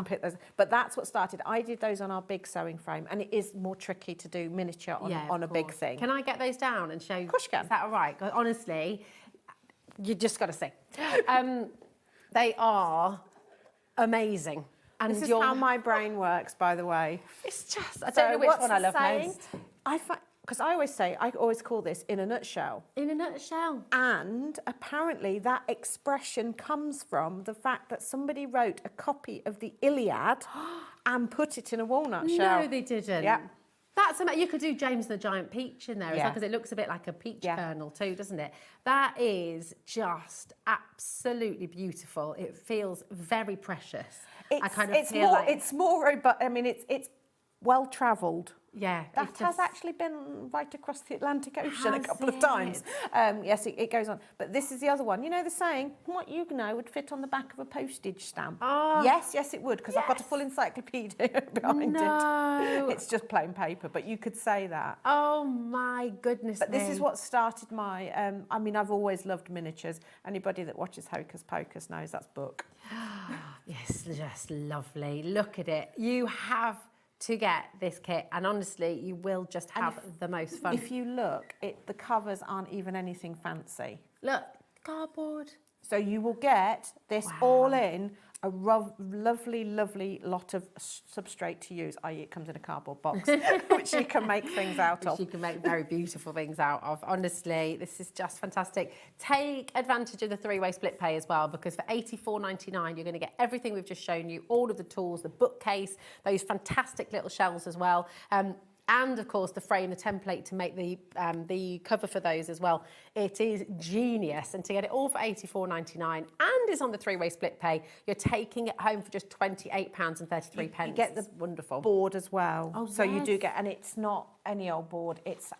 pick those. But that's what started. I did those on our big sewing frame, and it is more tricky to do miniature on a big thing. Can I get those down and show you? Of course you can. Is that all right? 'Cause honestly, you just got to see. They are amazing. And this is how my brain works, by the way. It's just, I don't know which one I love most. Because I always call this in a nutshell. In a nutshell. And apparently that expression comes from the fact that somebody wrote a copy of the Iliad and put it in a walnut shell. No, they didn't. Yeah. That's amazing. You could do James the Giant Peach in there as well, because it looks a bit like a peach kernel too, doesn't it? That is just absolutely beautiful. It feels very precious. It's more robust. I mean, it's well travelled. Yeah. That has actually been right across the Atlantic Ocean a couple of times. Yes, it goes on. But this is the other one. You know the saying, what you know would fit on the back of a postage stamp. Oh. Yes, it would, because I've got a full encyclopedia behind it. It's just plain paper, but you could say that. Oh my goodness But this is what started my, I mean, I've always loved miniatures. Anybody that watches Hocus Pocus knows that's book. Yes, just lovely. Look at it. You have to get this kit, and honestly you will just have the most fun. If you look, the covers aren't even anything fancy. Look, cardboard. So you will get this all in a lovely lot of substrate to use, i.e. it comes in a cardboard box, which you can make things out of. You can make very beautiful things out of. Honestly, this is just fantastic. Take advantage of the three-way split pay as well, because for £84.99 you're going to get everything we've just shown you, all of the tools, the bookcase, those fantastic little shelves as well. And of course the frame, the template to make the cover for those as well. It is genius, and to get it all for £84.99 and is on the three-way split pay, you're taking it home for just £28.33. You get the wonderful board as well. Oh, so you do get, and it's not any old board. It's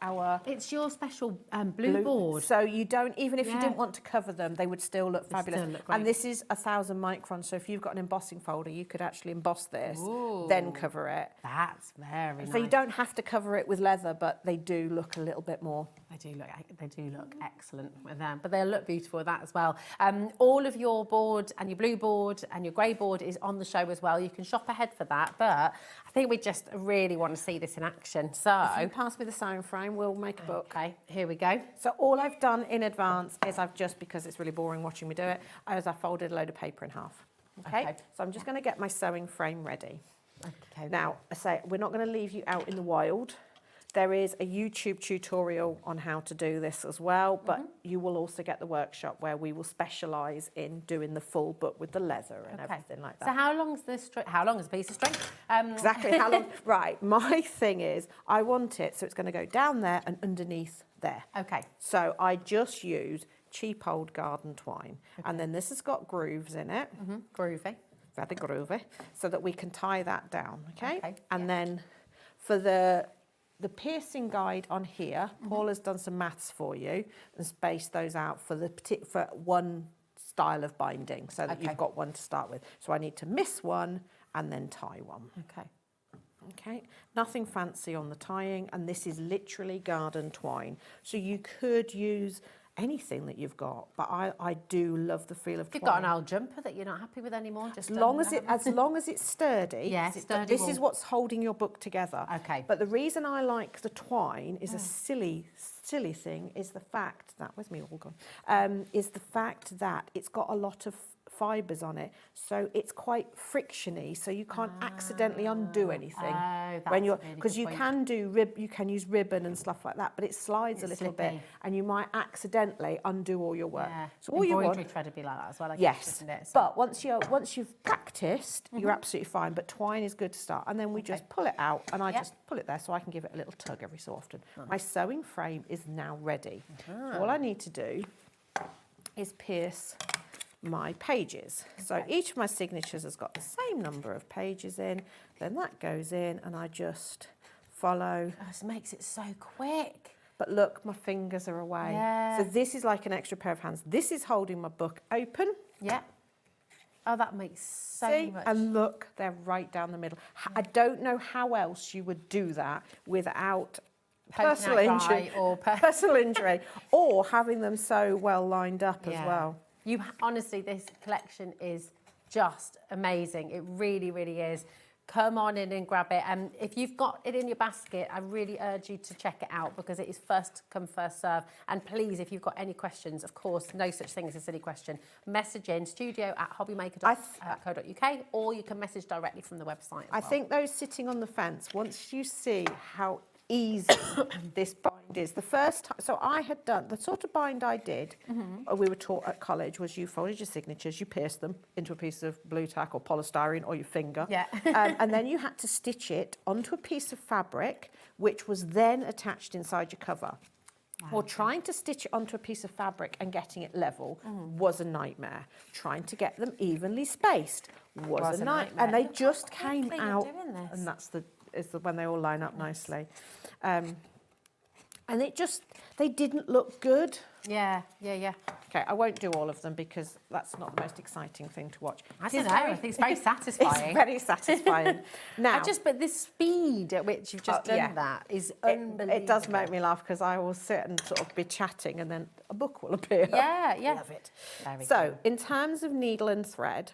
your special blue board. So you don't, even if you didn't want to cover them, they would still look fabulous. Still look great. And this is 1,000 microns. So if you've got an embossing folder, you could actually emboss this, then cover it. That's very nice. So you don't have to cover it with leather, but they do look a little bit more. They do look excellent with them, but they'll look beautiful with that as well. All of your board and your blue board and your grey board is on the show as well. You can shop ahead for that, but I think we just really want to see this in action. So if you pass me the sewing frame, we'll make a book. Okay, here we go. So all I've done in advance is because it's really boring watching me do it, I folded a load of paper in half. Okay. So I'm just going to get my sewing frame ready. Okay. Now, I say we're not going to leave you out in the wild. There is a YouTube tutorial on how to do this as well, but you will also get the workshop where we will specialise in doing the full book with the leather and everything like that. So how long is a piece of string? Exactly, how long? Right, my thing is I want it so it's going to go down there and underneath there. Okay. So I just use cheap old garden twine, and then this has got grooves in it. Groovy. Very groovy, so that we can tie that down, okay? And then for the piercing guide on here, Paul has done some maths for you and spaced those out for one style of binding, so that you've got one to start with. So I need to miss one and then tie one. Okay, nothing fancy on the tying, and this is literally garden twine. So you could use anything that you've got, but I do love the feel of twine. If you've got an old jumper that you're not happy with anymore, just as long as it's sturdy. Yes, this is what's holding your book together. Okay. But the reason I like the twine is a silly thing is the fact that is the fact that it's got a lot of fibres on it, so it's quite frictiony, so you can't accidentally undo anything when you're, because you can use ribbon and stuff like that, but it slides a little bit, and you might accidentally undo all your work. So all you want, embroidery thread would be like that as well. Yes, but once you've practiced, you're absolutely fine. But twine is good to start, and then we just pull it out, and I just pull it there so I can give it a little tug every so often. My sewing frame is now ready. So all I need to do is pierce my pages. So each of my signatures has got the same number of pages in, then that goes in, and I just follow. This makes it so quick. but look, my fingers are away. Yeah. So this is like an extra pair of hands. This is holding my book open. Yeah. Oh, that makes so See? much. And look, they're right down the middle. I don't know how else you would do that without personal Poking out your injury eye or personal injury, or having them so well lined up as well. Honestly, this collection is just amazing. It really, really is. Come on in and grab it. And if you've got it in your basket, I really urge you to check it out because it is first come, first serve. And please, if you've got any questions, of course, no such thing as a silly question, message in studio@hobbymaker.co.uk, or you can message directly from the website as well. think those sitting on the fence, once you see how easy this bind is. The first time, so I had done, the sort of bind I did, we were taught at college, was you folded your signatures, you pierced them into a piece of blue tack or polystyrene or your finger. Yeah. And then you had to stitch it onto a piece of fabric, which was then attached inside your cover. Or trying to stitch it onto a piece of fabric and getting it level was a nightmare. Trying to get them evenly spaced was a nightmare. And they just came out, and that's when they all line up nicely. And they didn't look good. Yeah. Okay, I won't do all of them because that's not the most exciting thing to watch. I don't know, I think it's very satisfying. It's very satisfying. Now, but the speed at which you've just done that is unbelievable. It does make me laugh because I will sit and sort of be chatting and then a book will appear. Yeah. Love it. Very So, cool. in terms of needle and thread,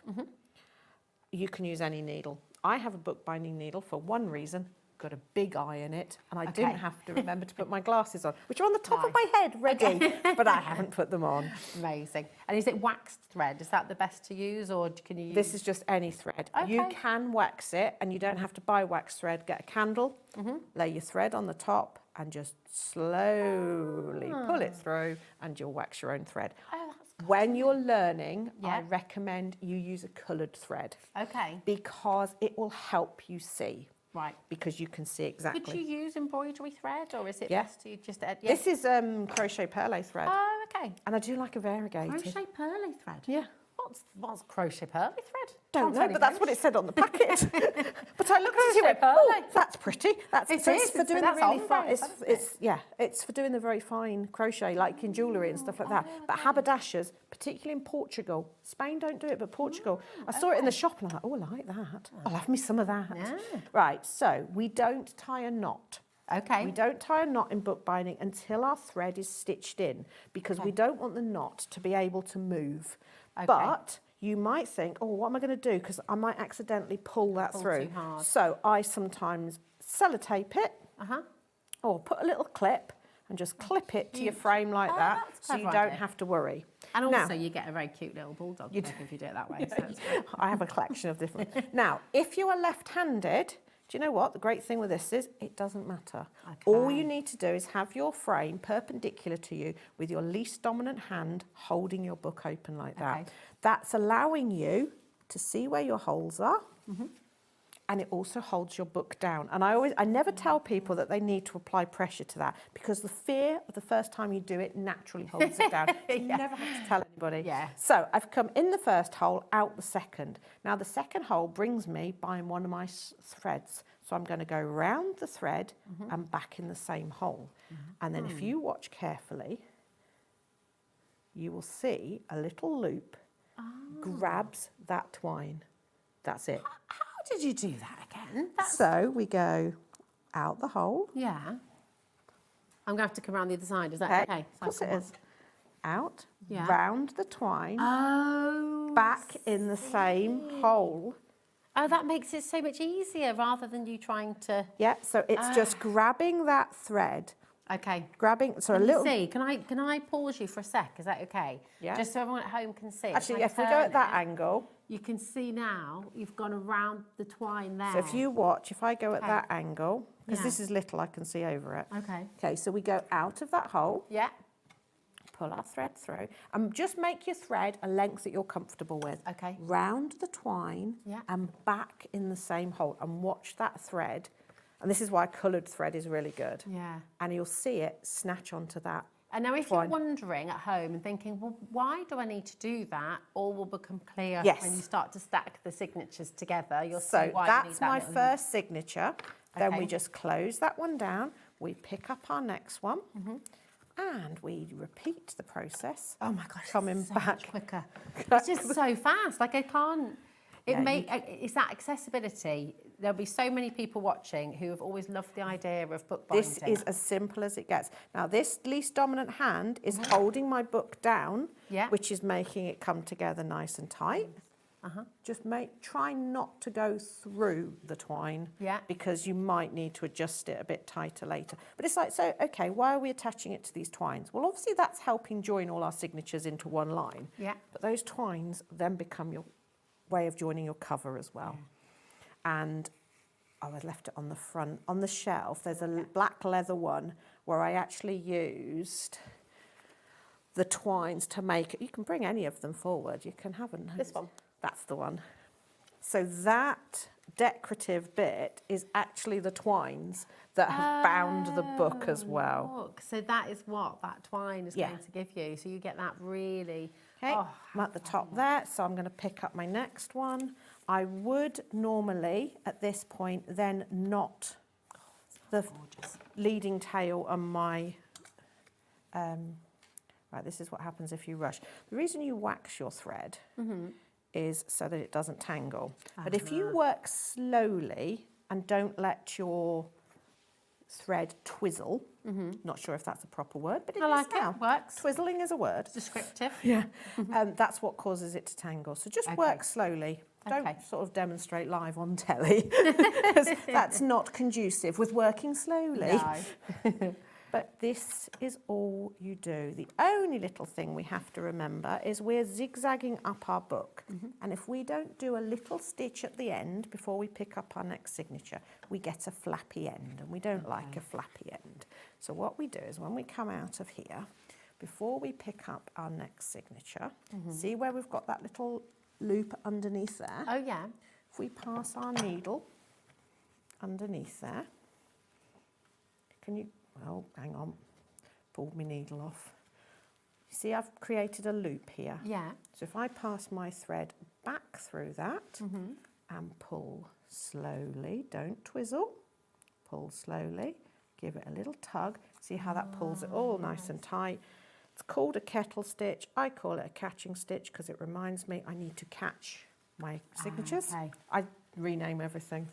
you can use any needle. I have a bookbinding needle for one reason. Got a big eye in it, and I didn't have to remember to put my glasses on, which are on the top of my head ready, but I haven't put them on. Amazing. And is it waxed thread? Is that the best to use, or can you use... This is just any thread. You can wax it, and you don't have to buy wax thread. Get a candle, lay your thread on the top, and just slowly pull it through, and you'll wax your own thread. When you're learning, I recommend you use a coloured thread. Okay. Because it will help you see. Right. Because you can see exactly. Could you use embroidery thread, or is it best to just... This is crochet perle thread. Oh, okay. And I do like a variegated. Crochet perle thread? Yeah. What's crochet perle thread? Don't know, but that's what it said on the packet. But I looked at it and went, oh, that's pretty. It's for doing the really fine. It's for doing the very fine crochet, like in jewellery and stuff like that. But haberdashers, particularly in Portugal, Spain don't do it, but Portugal. I saw it in the shop and I'm like, oh, I like that. I'll have me some of that. Yeah. Right, so we don't tie a knot. Okay. We don't tie a knot in bookbinding until our thread is stitched in because we don't want the knot to be able to move. Okay. But you might think, oh, what am I going to do? Because I might accidentally pull that through. Too hard. So I sometimes sellotape it or put a little clip and just clip it to your frame like that so you don't have to worry. And also you get a very cute little bulldog if you do it that way. So I have a collection of different... Now, if you are left-handed... Do you know what? The great thing with this is it doesn't matter. Okay. All you need to do is have your frame perpendicular to you with your least dominant hand holding your book open like that. Okay. That's allowing you to see where your holes are, and it also holds your book down. And I never tell people that they need to apply pressure to that because the fear of the first time you do it naturally holds it down. So you never have to tell anybody. Yeah. So I've come in the first hole, out the second. Now the second hole brings me by one of my threads. So I'm going to go round the thread and back in the same hole. And then if you watch carefully, you will see a little loop grabs that twine. That's it. how did you do that again? So we go out the hole. Yeah. I'm going to have to come around the other side. Is that okay? Of course it is. Out, Yeah. round the twine, Oh. back in the same hole. Oh, that makes it so much easier rather than you trying to... Yeah, so it's just grabbing that thread. Okay. Grabbing, so Can a you little... see? Can I pause you for a sec? Is that okay? Yeah. Just so everyone at home can see. Actually, If I if we go at turn that it, angle... You can see now you've gone around the twine there. So if you watch, if I go at Okay. that angle, because Yeah. this is little, I can see over it. Okay. Okay, so we go out of that hole. Yeah. Pull our thread through. And just make your thread a length that you're comfortable with. Okay. Round the twine Yeah. and back in the same hole. And watch that thread. And this is why coloured thread is really good. Yeah. And you'll see it snatch onto that. And now if twine. you're wondering at home and thinking, well, why do I need to do that? All will become clear Yes. when you start to stack the signatures together. You'll So see why you need that's that my little- first signature. Then we Okay. just close that one down. we pick up our next one and we repeat the process. Oh my gosh, coming so back much quicker. It's just so fast. Like I can't. Yeah, It's that accessibility. There'll be so many people watching who have always loved the idea of bookbinding. This is as simple as it gets. Now, this least dominant hand is holding my book down, which is making it come together nice and tight. Just try not to go through the twine, because you might need to adjust it a bit tighter later. But it's like, so, okay, why are we attaching it to these twines? Well, obviously that's helping join all our signatures into one line. But those twines then become your way of joining your cover as well. And I left it on the front. On the shelf, there's a black leather one where I actually used the twines to make it. You can bring any of them forward. You can have them. This one? That's the one. So that decorative bit is actually the twines that have bound the book as well. Look, so that is what that twine is going to give you. So you get that really... Okay, I'm at the top there, so I'm going to pick up my next one. I would normally, at this point, then knot the leading tail on my... right, this is what happens if you rush. The reason you wax your thread is so that it doesn't tangle. But if you work slowly and don't let your thread twizzle, not sure if that's a proper word, but it is now. It works. Twizzling is a word. Descriptive. Yeah. That's what causes it to tangle. So just work slowly. Don't sort of demonstrate live on telly. That's not conducive with working slowly. No. But this is all you do. The only little thing we have to remember is we're zigzagging up our book. And if we don't do a little stitch at the end before we pick up our next signature, we get a flappy end, and we don't like a flappy end. So what we do is when we come out of here, before we pick up our next signature, see where we've got that little loop underneath there? Oh, yeah. If we pass our needle underneath there, can you... Oh, hang on, pulled my needle off. You see I've created a loop here? Yeah. So if I pass my thread back through that and pull slowly, don't twizzle, pull slowly, give it a little tug, see how that pulls it all nice and tight. It's called a kettle stitch. I call it a catching stitch because it reminds me I need to catch my signatures. I rename everything.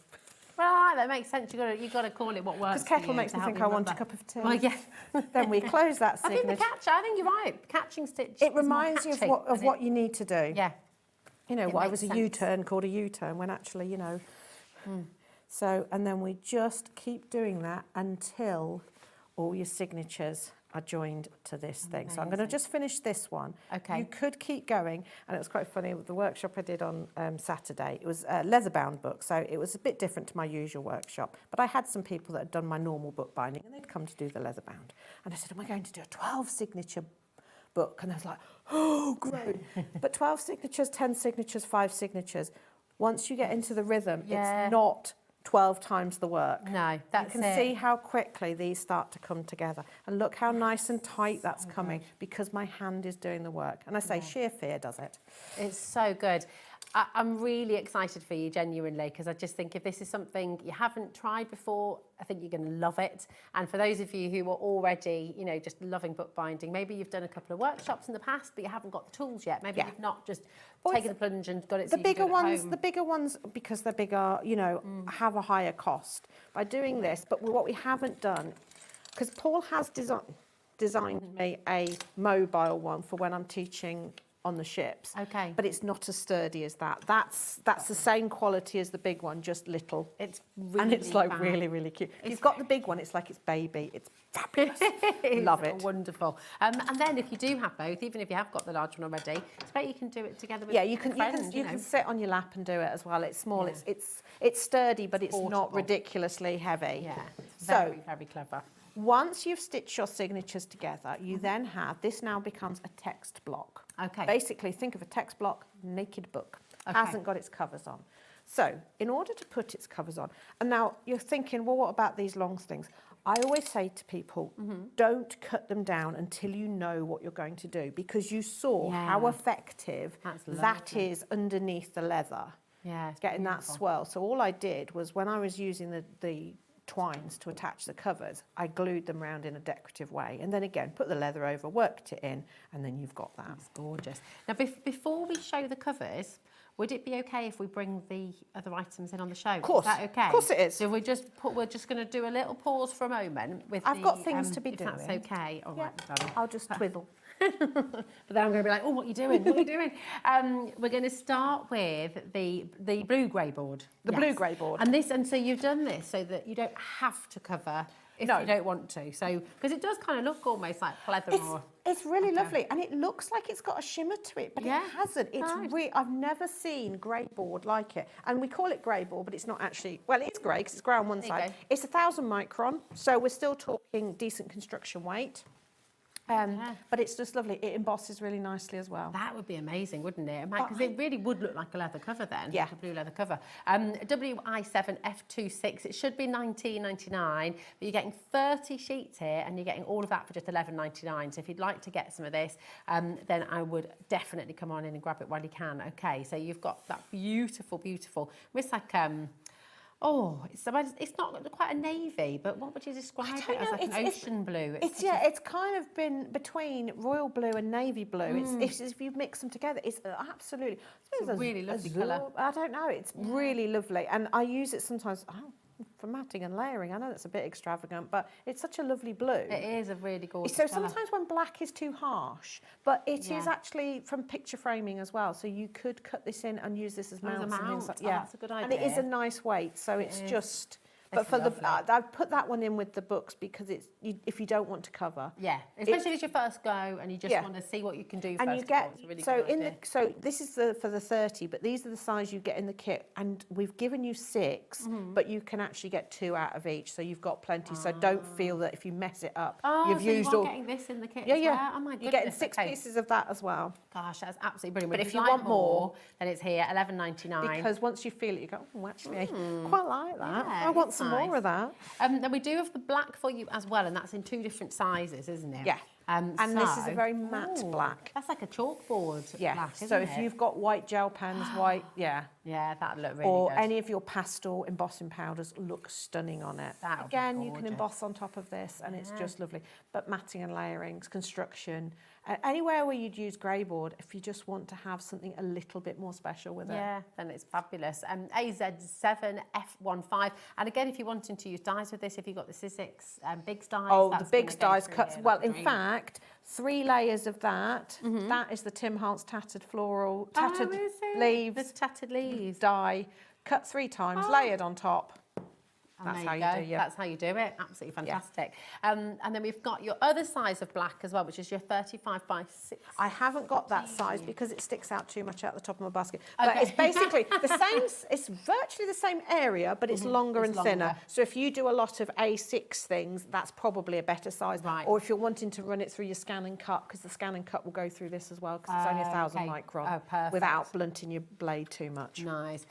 Well, that makes sense. You've got to call it what works. Because kettle makes me think I want a cup of tea. Well, yeah. Then we close that signature. I think you're right. Catching stitch. It reminds you of what you need to do. Yeah. You know, why was a U-turn called a U-turn when actually, you know. So, and then we just keep doing that until all your signatures are joined to this thing. So I'm going to just finish this one. Okay. You could keep going, and it was quite funny with the workshop I did on Saturday. It was a leather-bound book, so it was a bit different to my usual workshop. But I had some people that had done my normal bookbinding, and they'd come to do the leather-bound. And I said, am I going to do a 12-signature book? And I was like, oh, great. But 12 signatures, 10 signatures, 5 signatures, once you get into the rhythm, it's not 12 times the work. No, that's You can see how quickly these start to come together. And look how nice and tight that's coming because my hand is doing the work. And I say sheer fear does it. It's so good. I'm really excited for you, genuinely, because I just think if this is something you haven't tried before, I think you're going to love it. And for those of you who are already, you know, just loving bookbinding, maybe you've done a couple of workshops in the past, but you haven't got the tools yet. Maybe you've not just taken the plunge and got it. The bigger ones, because they're bigger, you know, have a higher cost by doing this. But what we haven't done, because Paul has designed me a mobile one for when I'm teaching on the ships. Okay. But it's not as sturdy as that. That's the same quality as the big one, just little. It's really and it's like fab. really, really cute. If you've got the big one, it's like it's baby. It's fabulous. Love it. Wonderful. And then if you do have both, even if you have got the large one already, it's great you can do it together with you can a friend, you can sit on your lap and do it as well. It's small. Yeah. It's sturdy, but it's not ridiculously heavy. Yeah. Very, very clever. Once you've stitched your signatures together, you then have, this now becomes a text block. Okay. Basically, think of a text block, naked book, hasn't got its covers on. So, in order to put its covers on, and now you're thinking, well, what about these long things? I always say to people, don't cut them down until you know what you're going to do, because you saw how effective that is underneath the leather. Yeah, it's getting that swirl. So all I did was when I was using the twines to attach the covers, I glued them round in a decorative way, and then again put the leather over, worked it in, and then you've got that. That's gorgeous. Now, before we show the covers, would it be okay if we bring the other items in on the show? Of course. Is that okay? Of course it is. So we're just going to do a little pause for a moment with I've got things to be if doing. that's okay. All right, darling. I'll just twiddle. But then I'm going to be like, oh, what are you doing? What are you doing? We're going to start with the blue-grey board. The blue-grey board. And so you've done this so that you don't have to cover if you don't want to. So, because it does kind of look almost like pleather It's really lovely, and it looks like it's got a shimmer to it, but it hasn't. It's I've never seen grey board like it, and we call it grey board, but it's not actually. Well, it's grey because it's grey on one side. It's 1,000 micron, so we're still talking decent construction weight. But it's just lovely. It embosses really nicely as well. That would be amazing, wouldn't it? Because it really would look like a leather cover then. Yeah. Like a blue leather cover. WI7F26. It should be $19.99, but you're getting 30 sheets here, and you're getting all of that for just $11.99. So if you'd like to get some of this, then I would definitely come on in and grab it while you can. Okay, so you've got that beautiful, beautiful. It's like oh, it's not quite a navy, but what would you describe it as? Like an ocean blue? It's kind of been between royal blue and navy blue. It's if you mix them together, it's absolutely. It's a really lovely colour. I don't know. It's really lovely, and I use it sometimes. For matting and layering. I know that's a bit extravagant, but it's such a lovely blue. It is a really gorgeous So colour. sometimes when black is too harsh, but it is actually from picture framing as well. So you could cut this in and use this as mounts. And things like, that's a good idea. And it is a nice weight, so it's just. But for lovely. I've put that one in with the books because it's if you don't want to cover. Yeah, especially as your first go and you just want to see what you can do. And first you get it's a really so good in idea. so this is for the 30, but these are the size you get in the kit, and we've given you 6, but you can actually get 2 out of each, so you've got plenty. So don't feel that if you mess it up, you've used all. Getting this in the kit. Yeah, as yeah. well? Oh my goodness. You're getting 6 pieces of that as well. Gosh, that's absolutely brilliant. But if you like want more, then it's here, $11.99. Because once you feel it, you go, oh, actually, I quite like that. Yeah, I want it's some nice. more of that. Then we do have the black for you as well, and that's in 2 different sizes, isn't it? Yeah. And this is a very matte black. That's like a chalkboard black, isn't so it? if you've got white gel pens, Yeah, that'd look really or good. any of your pastel embossing powders look stunning on it. That would be Again, you can gorgeous. emboss on top of this, and it's just lovely. But matting and layerings, construction, anywhere where you'd use grey board, if you just want to have something a little bit more special with it. Yeah, then it's fabulous. AZ7F15. And again, if you're wanting to use dies with this, if you've got the Sizzix Big Dies. Oh, the that's big gonna go dies through cuts. here, Well, that's in great. fact, 3 layers of that. That is the Tim Hart's tattered leaves. The tattered leaves. Die, cut 3 times, layered on top. That's how you do it. That's how you do it. Absolutely fantastic. And then we've got your other size of black as well, which is your 35 by 6. I haven't got that size because it sticks out too much out the top of my basket. But it's basically the same, it's virtually the same area, but it's longer and thinner. So if you do a lot of A6 things, that's probably a better size. Right. Or if you're wanting to run it through your scan and cut, because the scan and cut will go through this as well, because it's only 1,000 micron. Oh, perfect. Without blunting your blade too much. Nice.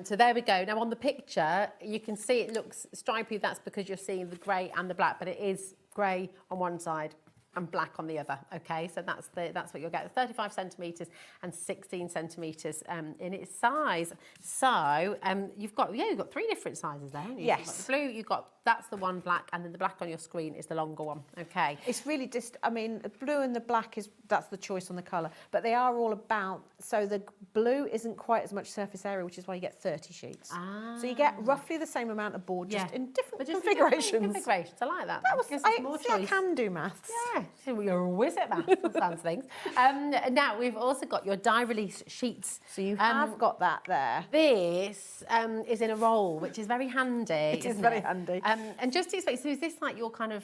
So there we go. Now on the picture, you can see it looks stripy. That's because you're seeing the grey and the black, but it is grey on one side and black on the other. Okay, so that's what you'll get. 35 centimetres and 16 centimetres in its size. So you've got 3 different sizes there, haven't you? Yes. You've got the blue. That's the one black, and then the black on your screen is the longer one. Okay. It's really I mean, the blue and the black that's the choice on the colour, but they are all about. So the blue isn't quite as much surface area, which is why you get 30 sheets. So you get roughly the same amount of board, just in different configurations. Configurations. I like that. I can do maths. Yeah, so you're a whiz at maths and sounds things. Now we've also got your die release sheets. So you have got that there. This is in a roll, which is very handy. It is very handy. And just to explain, so is this like your kind of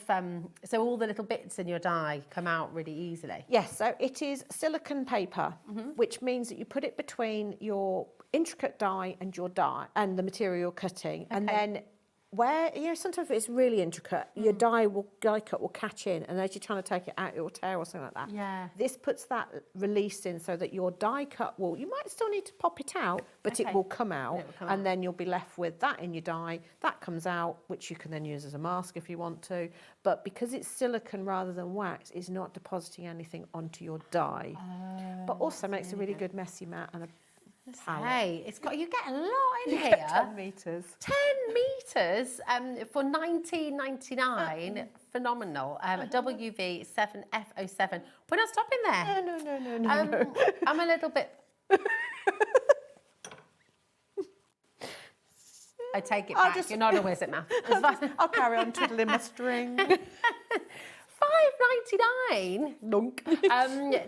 so all the little bits in your die come out really easily? Yes, so it is silicone paper, which means that you put it between your intricate die and your die and the material you're cutting, and then where sometimes it's really intricate, your die cut will catch in, and as you're trying to take it out, it will tear or something like that. Yeah. This puts that release in so that your die cut you might still need to pop it out, but it will come out, and then you'll be left with that in your die. That comes out, which you can then use as a mask if you want to. But because it's silicone rather than wax, it's not depositing anything onto your die. But also makes a really good messy mat and a Hey, you get a lot in here. 10 metres. 10 metres for £19.99. Phenomenal. WV7F07. We're not stopping there. No. I'm a little bit... I take it back. You're not a whiz at math. I'll carry on twiddling my string. £5.99. Dunk.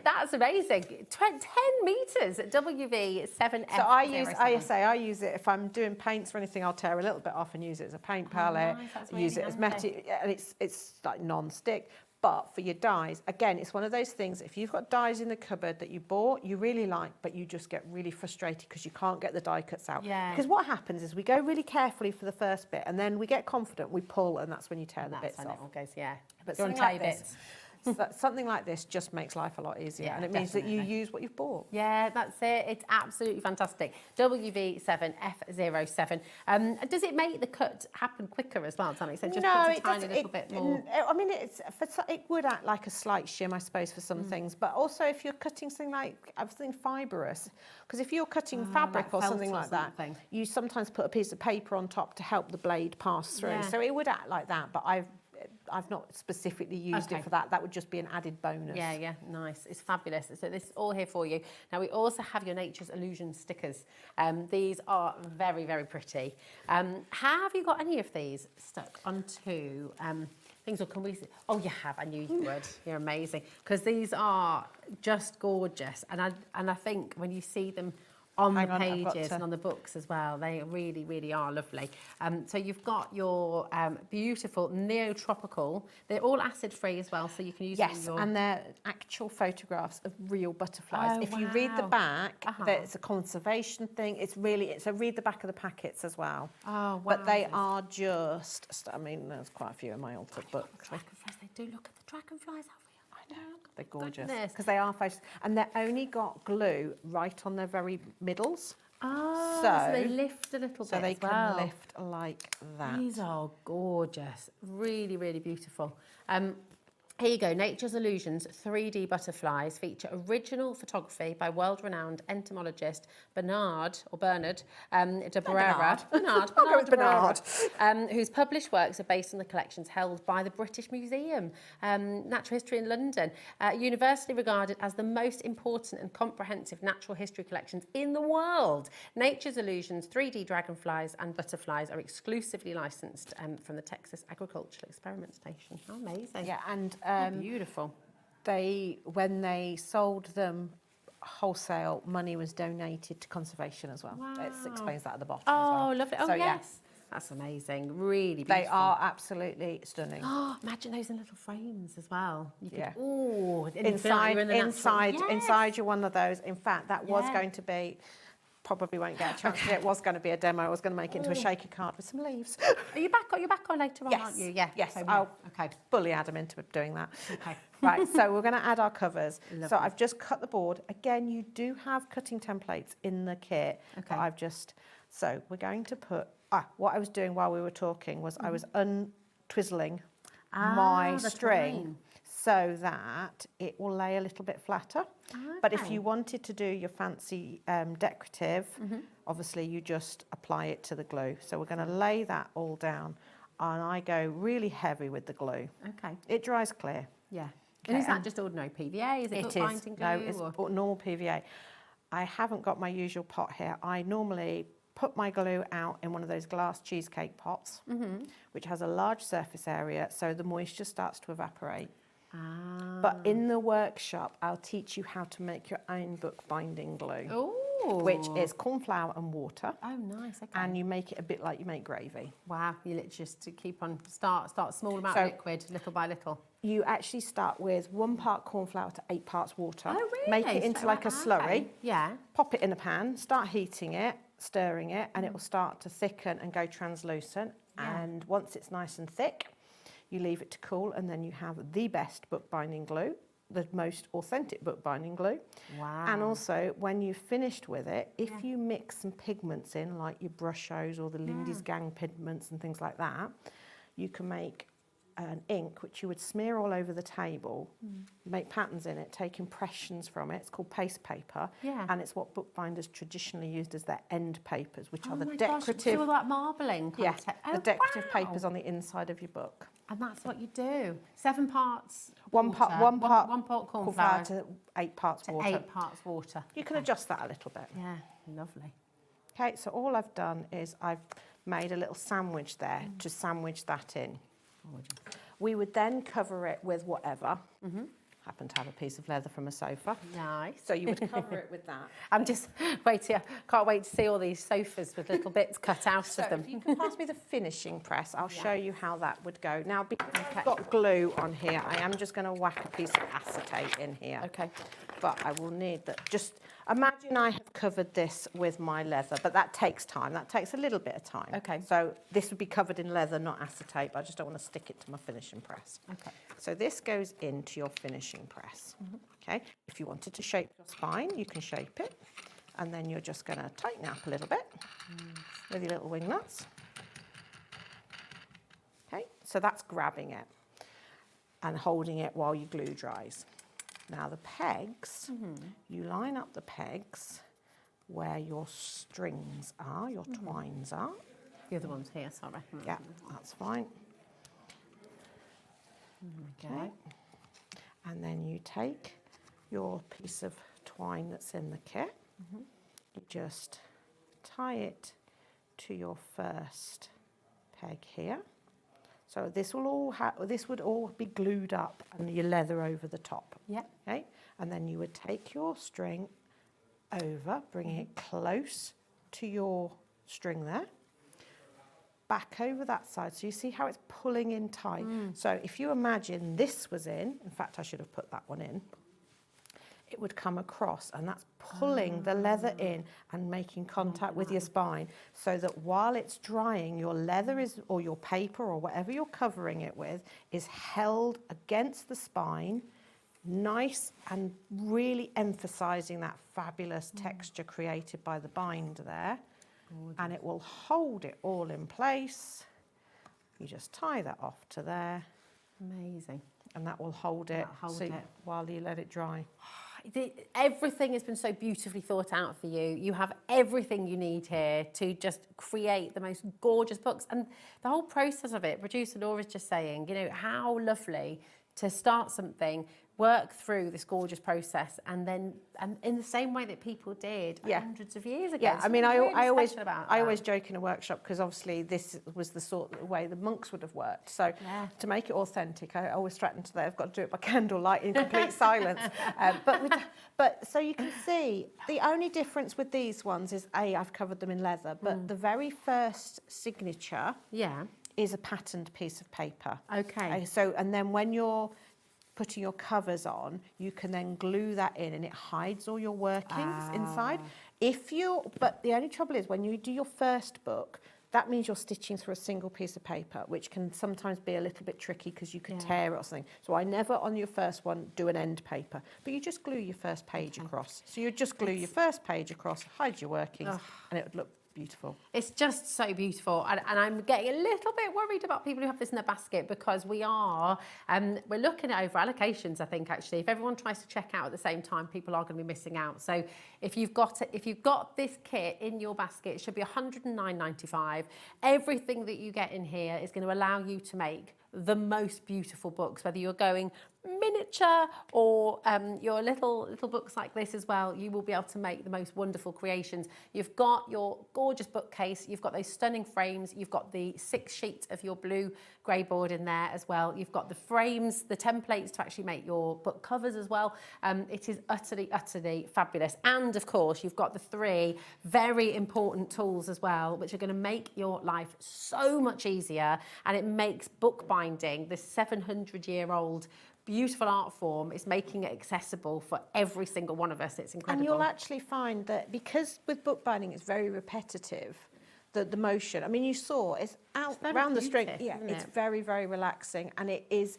That's amazing. 10 metres at WV7F. So I use it if I'm doing paints or anything. I'll tear a little bit off and use it as a paint palette. Nice, use it as metal, and it's like non-stick. But for your dies, again, it's one of those things, if you've got dies in the cupboard that you bought, you really like, but you just get really frustrated because you can't get the die cuts out. Yeah. Because what happens is we go really carefully for the first bit, and then we get confident, we pull, and that's when you tear the bits off. It all goes, yeah. But Go and something like tie this, bits. something like this just makes life a lot easier, and it means that you use what you've bought. Yeah, that's it. It's absolutely fantastic. WV7F07. Does it make the cut happen quicker as well? Does that make sense? Just puts a tiny little bit more. I mean, it would act like a slight shim, I suppose, for some things. But also, if you're cutting something like fibrous, because if you're cutting fabric like or something like that, you sometimes put a piece of paper on top to help the blade pass through. Yeah. So it would act like that. But I've not specifically used it for that. That would just be an added bonus. Yeah, nice. It's fabulous. So this is all here for you. Now, we also have your Nature's Illusion stickers. These are very, very pretty. Have you got any of these stuck onto things, or can we see? Oh, you have. I knew you would. You're amazing. Because these are just gorgeous. And I think when you see them on the pages and on the books as well, they really, really are lovely. So you've got your beautiful neotropical. They're all acid-free as well, so you can use them in your... and they're actual photographs of real butterflies. Oh, If you read the back, Uh-huh. it's a conservation thing. So read the back of the packets as well. Oh, wow. But they are just, I mean, there's quite a few in my altered books. Dragonflies, they do look at the dragonflies, have we? They're gorgeous Goodness. because they are photos, and they've only got glue right on their very middles. Oh, so they lift a little bit. So they as can well. lift like that. These are gorgeous, really, really beautiful. Here you go, Nature's Illusions 3D butterflies feature original photography by world-renowned entomologist Bernard de Barrera. Bernard. Whose published works are based on the collections held by the British Museum, Natural History in London, universally regarded as the most important and comprehensive natural history collections in the world. Nature's Illusions 3D dragonflies and butterflies are exclusively licensed from the Texas Agricultural Experiment Station. How amazing. Yeah, and beautiful. When they sold them wholesale, money was donated to conservation as well. Wow. It explains that at the bottom Oh, as well. lovely. Oh, So, yes. That's amazing. Really beautiful. They are absolutely stunning. Oh, imagine those in little frames as well. You could, Yeah. Oh, inside you're one of those. In fact, that was going to be, probably won't get a chance. It was going to be a demo. I was going to make it into a shaker card with some leaves. Are you back on later on, Yes. aren't you? Yeah. Yes, Okay, I'll okay. fully add them into doing that. Okay. Right, so we're going to add our covers. Lovely. So I've just cut the board. Again, you do have cutting templates in the kit. Okay. But so we're going to put, what I was doing while we were talking was I was untwizzling my the string twine. so that it will lay a little bit flatter. But if you wanted to do your fancy decorative, obviously you just apply it to the glue. So we're going to lay that all down, and I go really heavy with the glue. Okay. It dries clear. Yeah. Okay, And is that and just ordinary PVA? Is it book is. binding glue? No, it's or? normal PVA. I haven't got my usual pot here. I normally put my glue out in one of those glass cheesecake pots, which has a large surface area, so the moisture starts to evaporate. But in the workshop, I'll teach you how to make your own book binding glue. Ooh. Which is corn flour and water. Oh, nice. Okay. And you make it a bit like you make gravy. Wow. You literally just to keep on, start small amount of liquid, little by little. You actually start with 1 part corn flour to 8 parts water. Oh, really? Make it into like a slurry. Okay. Yeah. Pop it in a pan, start heating it, stirring it, and it will start to thicken and go translucent. Yeah. And once it's nice and thick, you leave it to cool, and then you have the best bookbinding glue, the most authentic bookbinding glue. Wow. And also, when you've finished with it, if you mix some pigments in, like your Brushos or the Lindy's Gang pigments and things like that, you can make an ink which you would smear all over the table, make patterns in it, take impressions from it. It's called paste paper, and it's what bookbinders traditionally used as their end papers, which are the decorative. All that marbling content. The decorative papers on the inside of your book. And that's what you do. 7 parts. One part corn flour to 8 parts water. 8 parts water. You can adjust that a little bit. Yeah, lovely. Okay, so all I've done is I've made a little sandwich there to sandwich that in. We would then cover it with whatever. Happen to have a piece of leather from a sofa. Nice. So you would cover it with that. I'm just waiting. Can't wait to see all these sofas with little bits cut out of them. If you can pass me the finishing press, I'll show you how that would go. Now, because I've got glue on here, I am just going to whack a piece of acetate in here. Okay. But I will need that. Just imagine I have covered this with my leather, but that takes time. That takes a little bit of time. Okay. So this would be covered in leather, not acetate, but I just don't want to stick it to my finishing press. Okay. So this goes into your finishing press. Okay. If you wanted to shape your spine, you can shape it. And then you're just going to tighten up a little bit with your little wing nuts. Okay. So that's grabbing it and holding it while your glue dries. Now the pegs, you line up the pegs where your strings are, your twines are. The other one's here, sorry. Yeah, that's fine. Okay. And then you take your piece of twine that's in the kit, you just tie it to your first peg here. So this will all this would all be glued up and your leather over the top. Yeah. Okay. And then you would take your string over, bringing it close to your string there. Back over that side. So you see how it's pulling in tight. So if you imagine this was in fact I should have put that one in, it would come across and that's pulling the leather in and making contact with your spine so that while it's drying, your leather is, or your paper or whatever you're covering it with, is held against the spine, nice and really emphasising that fabulous texture created by the bind there. Gorgeous. And it will hold it all in place. You just tie that off to there. Amazing. And that will hold it, while you let it dry. Everything has been so beautifully thought out for you. You have everything you need here to just create the most gorgeous books. And the whole process of it, producer Laura's just saying, you know, how lovely to start something, work through this gorgeous process, and then in the same way that people did hundreds of years ago. Yeah, I mean, really I always joke in a workshop because obviously this was the sort of way the monks would have worked. So to make it authentic, I always threaten to I've got to do it by candlelight in complete silence. But so you can see the only difference with these ones is I've covered them in leather, but the very first signature is a patterned piece of paper. Okay. So and then when you're putting your covers on, you can then glue that in and it hides all your workings inside. But the only trouble is when you do your first book, that means you're stitching through a single piece of paper, which can sometimes be a little bit tricky because you could tear it or something. So I never, on your first one, do an end paper, but you just glue your first page across. So you just glue your first page across, hide your workings, and it would look beautiful. It's just so beautiful, and I'm getting a little bit worried about people who have this in their basket because we're looking at over allocations. I think actually, if everyone tries to check out at the same time, people are going to be missing out. So if you've got this kit in your basket, it should be $109.95. Everything that you get in here is going to allow you to make the most beautiful books, whether you're going miniature or your little books like this as well. You will be able to make the most wonderful creations. You've got your gorgeous bookcase, you've got those stunning frames, you've got the 6 sheets of your blue grey board in there as well. You've got the frames, the templates to actually make your book covers as well. It is utterly, utterly fabulous. And of course, you've got the 3 very important tools as well, which are going to make your life so much easier. And it makes bookbinding, this 700-year-old beautiful art form, is making it accessible for every single one of us. It's incredible. And you'll actually find that because with bookbinding it's very repetitive, the motion, I mean, you saw it's out around the string. Yeah, it's very, very relaxing, and it is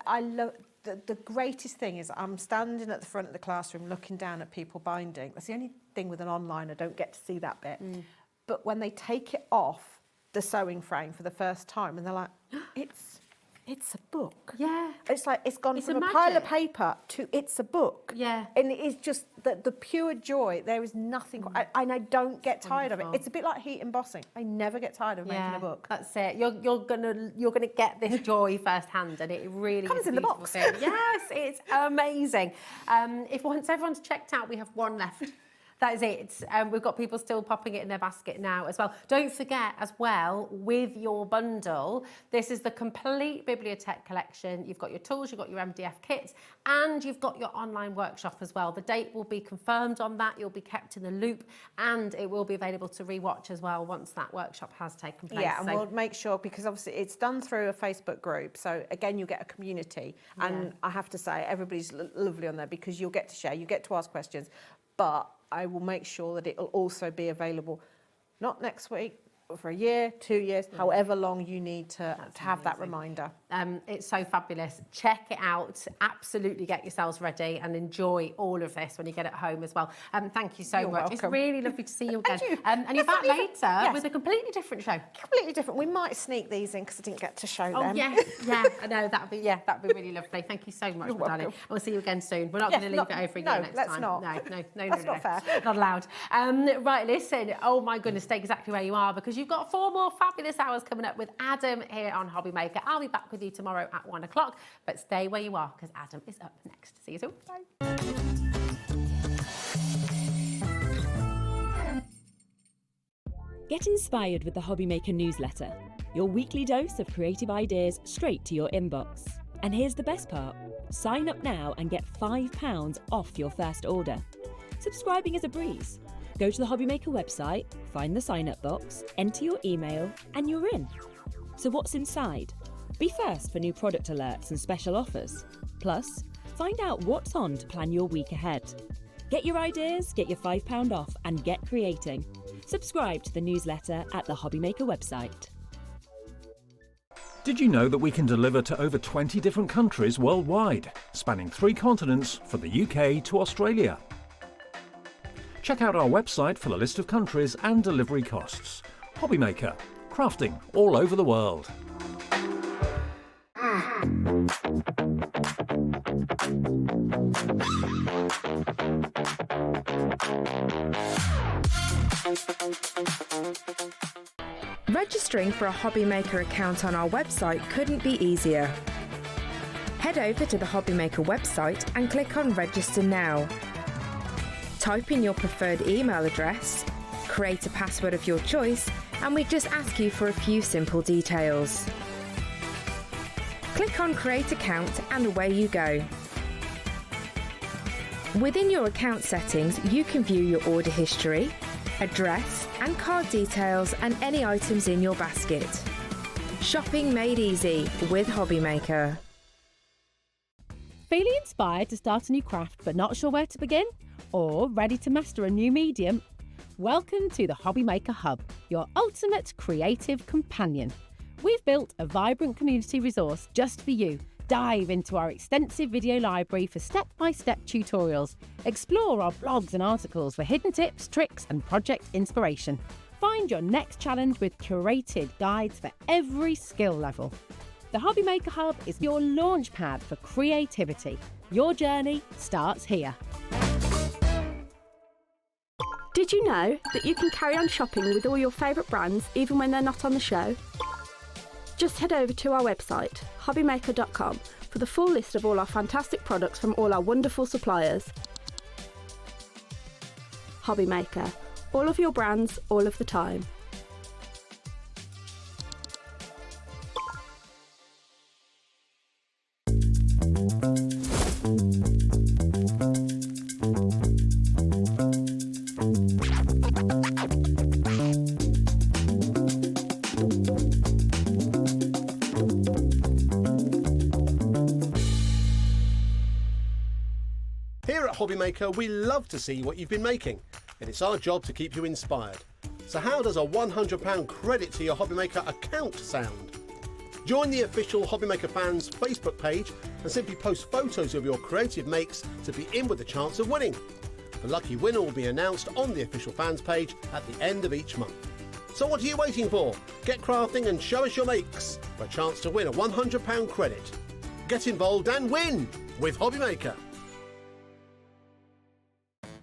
I love the greatest thing is I'm standing at the front of the classroom looking down at people binding. That's the only thing with an online, I don't get to see that bit. But when they take it off the sewing frame for the first time and they're like, it's it's a book. Yeah. It's like it's gone It's from a a pile of magic. paper to it's a book. Yeah. And it is just the pure joy. There is nothing, and I don't get tired of it. Wonderful. It's a bit like heat embossing. I never get tired of making a book. That's it. You're gonna get this joy firsthand, and it really Comes is in the beautiful box. thing. Yes, it's amazing. If once everyone's checked out, we have one left. That is it. We've got people still popping it in their basket now as well. Don't forget as well, with your bundle, this is the complete bibliotech collection. You've got your tools, you've got your MDF kits, and you've got your online workshop as well. The date will be confirmed on that. You'll be kept in the loop, and it will be available to rewatch as well once that workshop has taken place. Yeah, and we'll make sure, because obviously it's done through a Facebook group. So again, you get a community. And I have to say, everybody's lovely on there because you'll get to share, you get to ask questions. But I will make sure that it will also be available, not next week, but for a year, 2 years, however long you need to have that reminder. It's so fabulous. Check it out. Absolutely get yourselves ready and enjoy all of this when you get it home as well. Thank you so You're much. It's welcome. really lovely to see you again. And you're It's back not later even- with a completely different show. Completely different. We might sneak these in because I didn't get to show Oh them. yeah, I know that'd be really lovely. Thank you so much, You're darling. welcome. We'll see you again soon. We're not Yes, going to leave it over again no, next let's time. not. No, That's not fair. Not allowed. Right, listen. Oh my goodness, stay exactly where you are because you've got 4 more fabulous hours coming up with Adam here on HobbyMaker. I'll be back with you tomorrow at 1 o'clock, but stay where you are because Adam is up next. See you soon. Bye. Get inspired with the HobbyMaker newsletter, your weekly dose of creative ideas straight to your inbox. And here's the best part. Sign up now and get £5 off your first order. Subscribing is a breeze. Go to the HobbyMaker website, find the sign-up box, enter your email, and you're in. So what's inside? Be first for new product alerts and special offers. Plus, find out what's on to plan your week ahead. Get your ideas, get your £5 off, and get creating. Subscribe to the newsletter at the HobbyMaker website. Did you know that we can deliver to over 20 different countries worldwide, spanning 3 continents from the UK to Australia? Check out our website for the list of countries and delivery costs. HobbyMaker, crafting all over the world. Registering for a HobbyMaker account on our website couldn't be easier. Head over to the HobbyMaker website and click on Register Now. Type in your preferred email address, create a password of your choice, and we just ask you for a few simple details. Click on Create Account and away you go. Within your account settings, you can view your order history, address and card details and any items in your basket. Shopping made easy with HobbyMaker. Feeling inspired to start a new craft but not sure where to begin? Or ready to master a new medium? Welcome to the HobbyMaker Hub, your ultimate creative companion. We've built a vibrant community resource just for you. Dive into our extensive video library for step-by-step tutorials. Explore our blogs and articles for hidden tips, tricks and project inspiration. Find your next challenge with curated guides for every skill level. The HobbyMaker Hub is your launchpad for creativity. Your journey starts here. Did you know that you can carry on shopping with all your favourite brands even when they're not on the show? Just head over to our website, hobbymaker.com, for the full list of all our fantastic products from all our wonderful suppliers. HobbyMaker, all of your brands, all of the time. Here at HobbyMaker, we love to see what you've been making, and it's our job to keep you inspired. So how does a £100 credit to your HobbyMaker account sound? Join the official HobbyMaker fans Facebook page and simply post photos of your creative makes to be in with a chance of winning. The lucky winner will be announced on the official fans page at the end of each month. So what are you waiting for? Get crafting and show us your makes. for a chance to win a £100 credit. Get involved and win with HobbyMaker.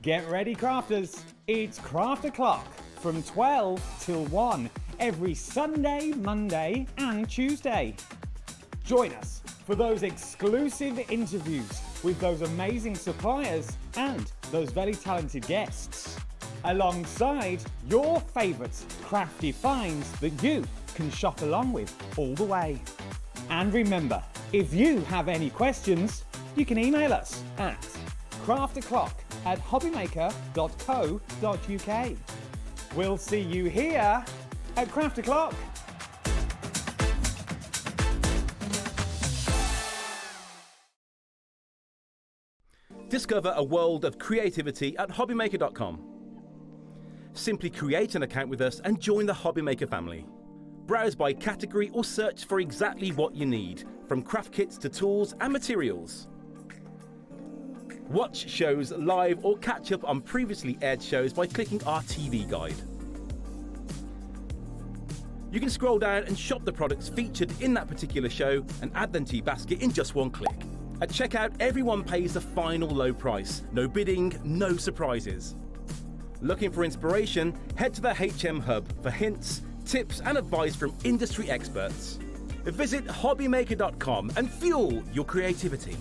Get ready, crafters. It's Craft O'Clock from 12 till 1 every Sunday, Monday and Tuesday. Join us for those exclusive interviews with those amazing suppliers and those very talented guests, alongside your favourite crafty finds that you can shop along with all the way. And remember, if you have any questions, you can email us at craftoclock@hobbymaker.co.uk. We'll see you here at Craft O'Clock. Discover a world of creativity at hobbymaker.com. Simply create an account with us and join the HobbyMaker family. Browse by category or search for exactly what you need, from craft kits to tools and materials. Watch shows live or catch up on previously aired shows by clicking our TV guide. You can scroll down and shop the products featured in that particular show and add them to your basket in just one click. At checkout, everyone pays the final low price. No bidding, no surprises. Looking for inspiration? Head to the HM Hub for hints, tips and advice from industry experts. Visit hobbymaker.com and fuel your creativity.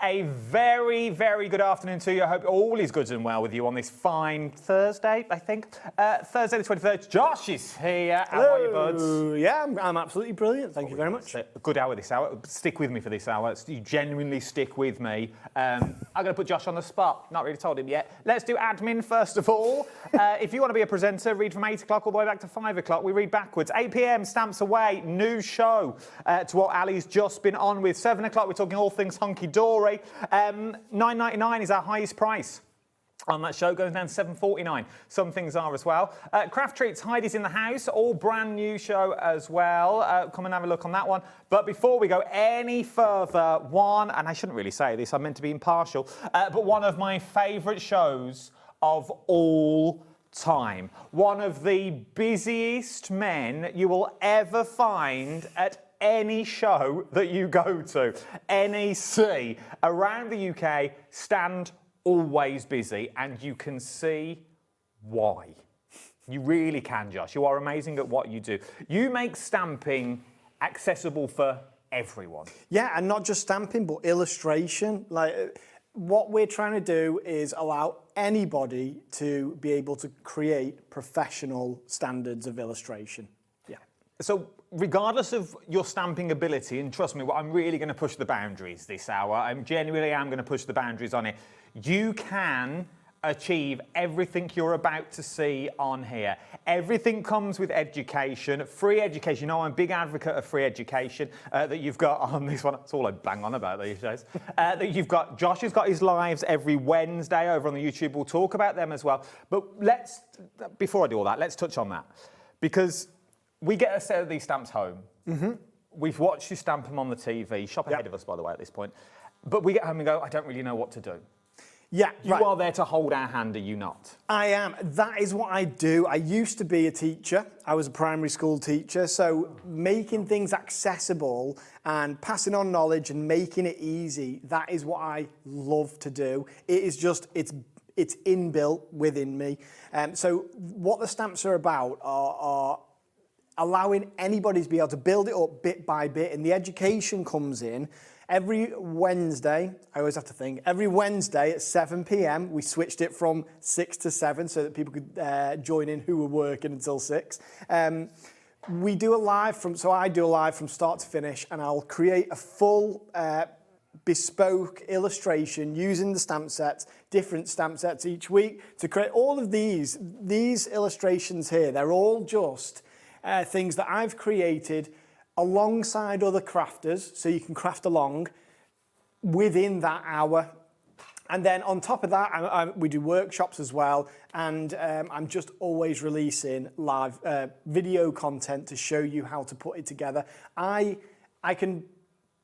A very, very good afternoon to you. I hope all is good and well with you on this fine Thursday, I think. Thursday the 23rd. Josh is here. How are you, buds? Yeah, I'm absolutely brilliant. Thank you very much. A good hour this hour. Stick with me for this hour. You genuinely stick with me. I'm going to put Josh on the spot. Not really told him yet. Let's do admin first of all. If you want to be a presenter, read from 8 o'clock all the way back to 5 o'clock. We read backwards. 8 p.m, Stamps Away. New show to what Ali's just been on with. 7 o'clock, we're talking all things Hunkydory. $9.99 is our highest price on that show, going down to $7.49. Some things are as well. Craftreat's Heidi's in the house, all brand new show as well. Come and have a look on that one. But before we go any further, one, and I shouldn't really say this, I'm meant to be impartial, but one of my favourite shows of all time. One of the busiest men you will ever find at any show that you go to. NEC around the UK stand always busy, and you can see why. You really can, Josh. You are amazing at what you do. You make stamping accessible for everyone. Yeah, and not just stamping, but illustration. Like, what we're trying to do is allow anybody to be able to create professional standards of illustration. Yeah. So, regardless of your stamping ability, and trust me, I'm really going to push the boundaries this hour. I genuinely am going to push the boundaries on it. You can achieve everything you're about to see on here. Everything comes with education, free education. You know, I'm a big advocate of free education that you've got on this one. That's all I bang on about these days. That you've got. Josh has got his lives every Wednesday over on the YouTube. We'll talk about them as well. But before I do all that, let's touch on that. Because we get a set of these stamps home. Mm-hmm. We've watched you stamp them on the TV. Shop ahead of us, by the way, at this point. But we get home and go, I don't really know what to do. Yeah, you are there to hold our hand, are you not? I am. That is what I do. I used to be a teacher. I was a primary school teacher. So making things accessible and passing on knowledge and making it easy, that is what I love to do. It is just, it's inbuilt within me. So what the stamps are about are allowing anybody to be able to build it up bit by bit, and the education comes in. Every Wednesday, I always have to think, every Wednesday at 7 p.m, we switched it from 6 to 7 so that people could join in who were working until 6. We do a live I do a live from start to finish, and I'll create a full bespoke illustration using the stamp sets, different stamp sets each week to create all of these illustrations here. They're all just things that I've created alongside other crafters, so you can craft along within that hour. And then on top of that, we do workshops as well, and I'm just always releasing live video content to show you how to put it together. I can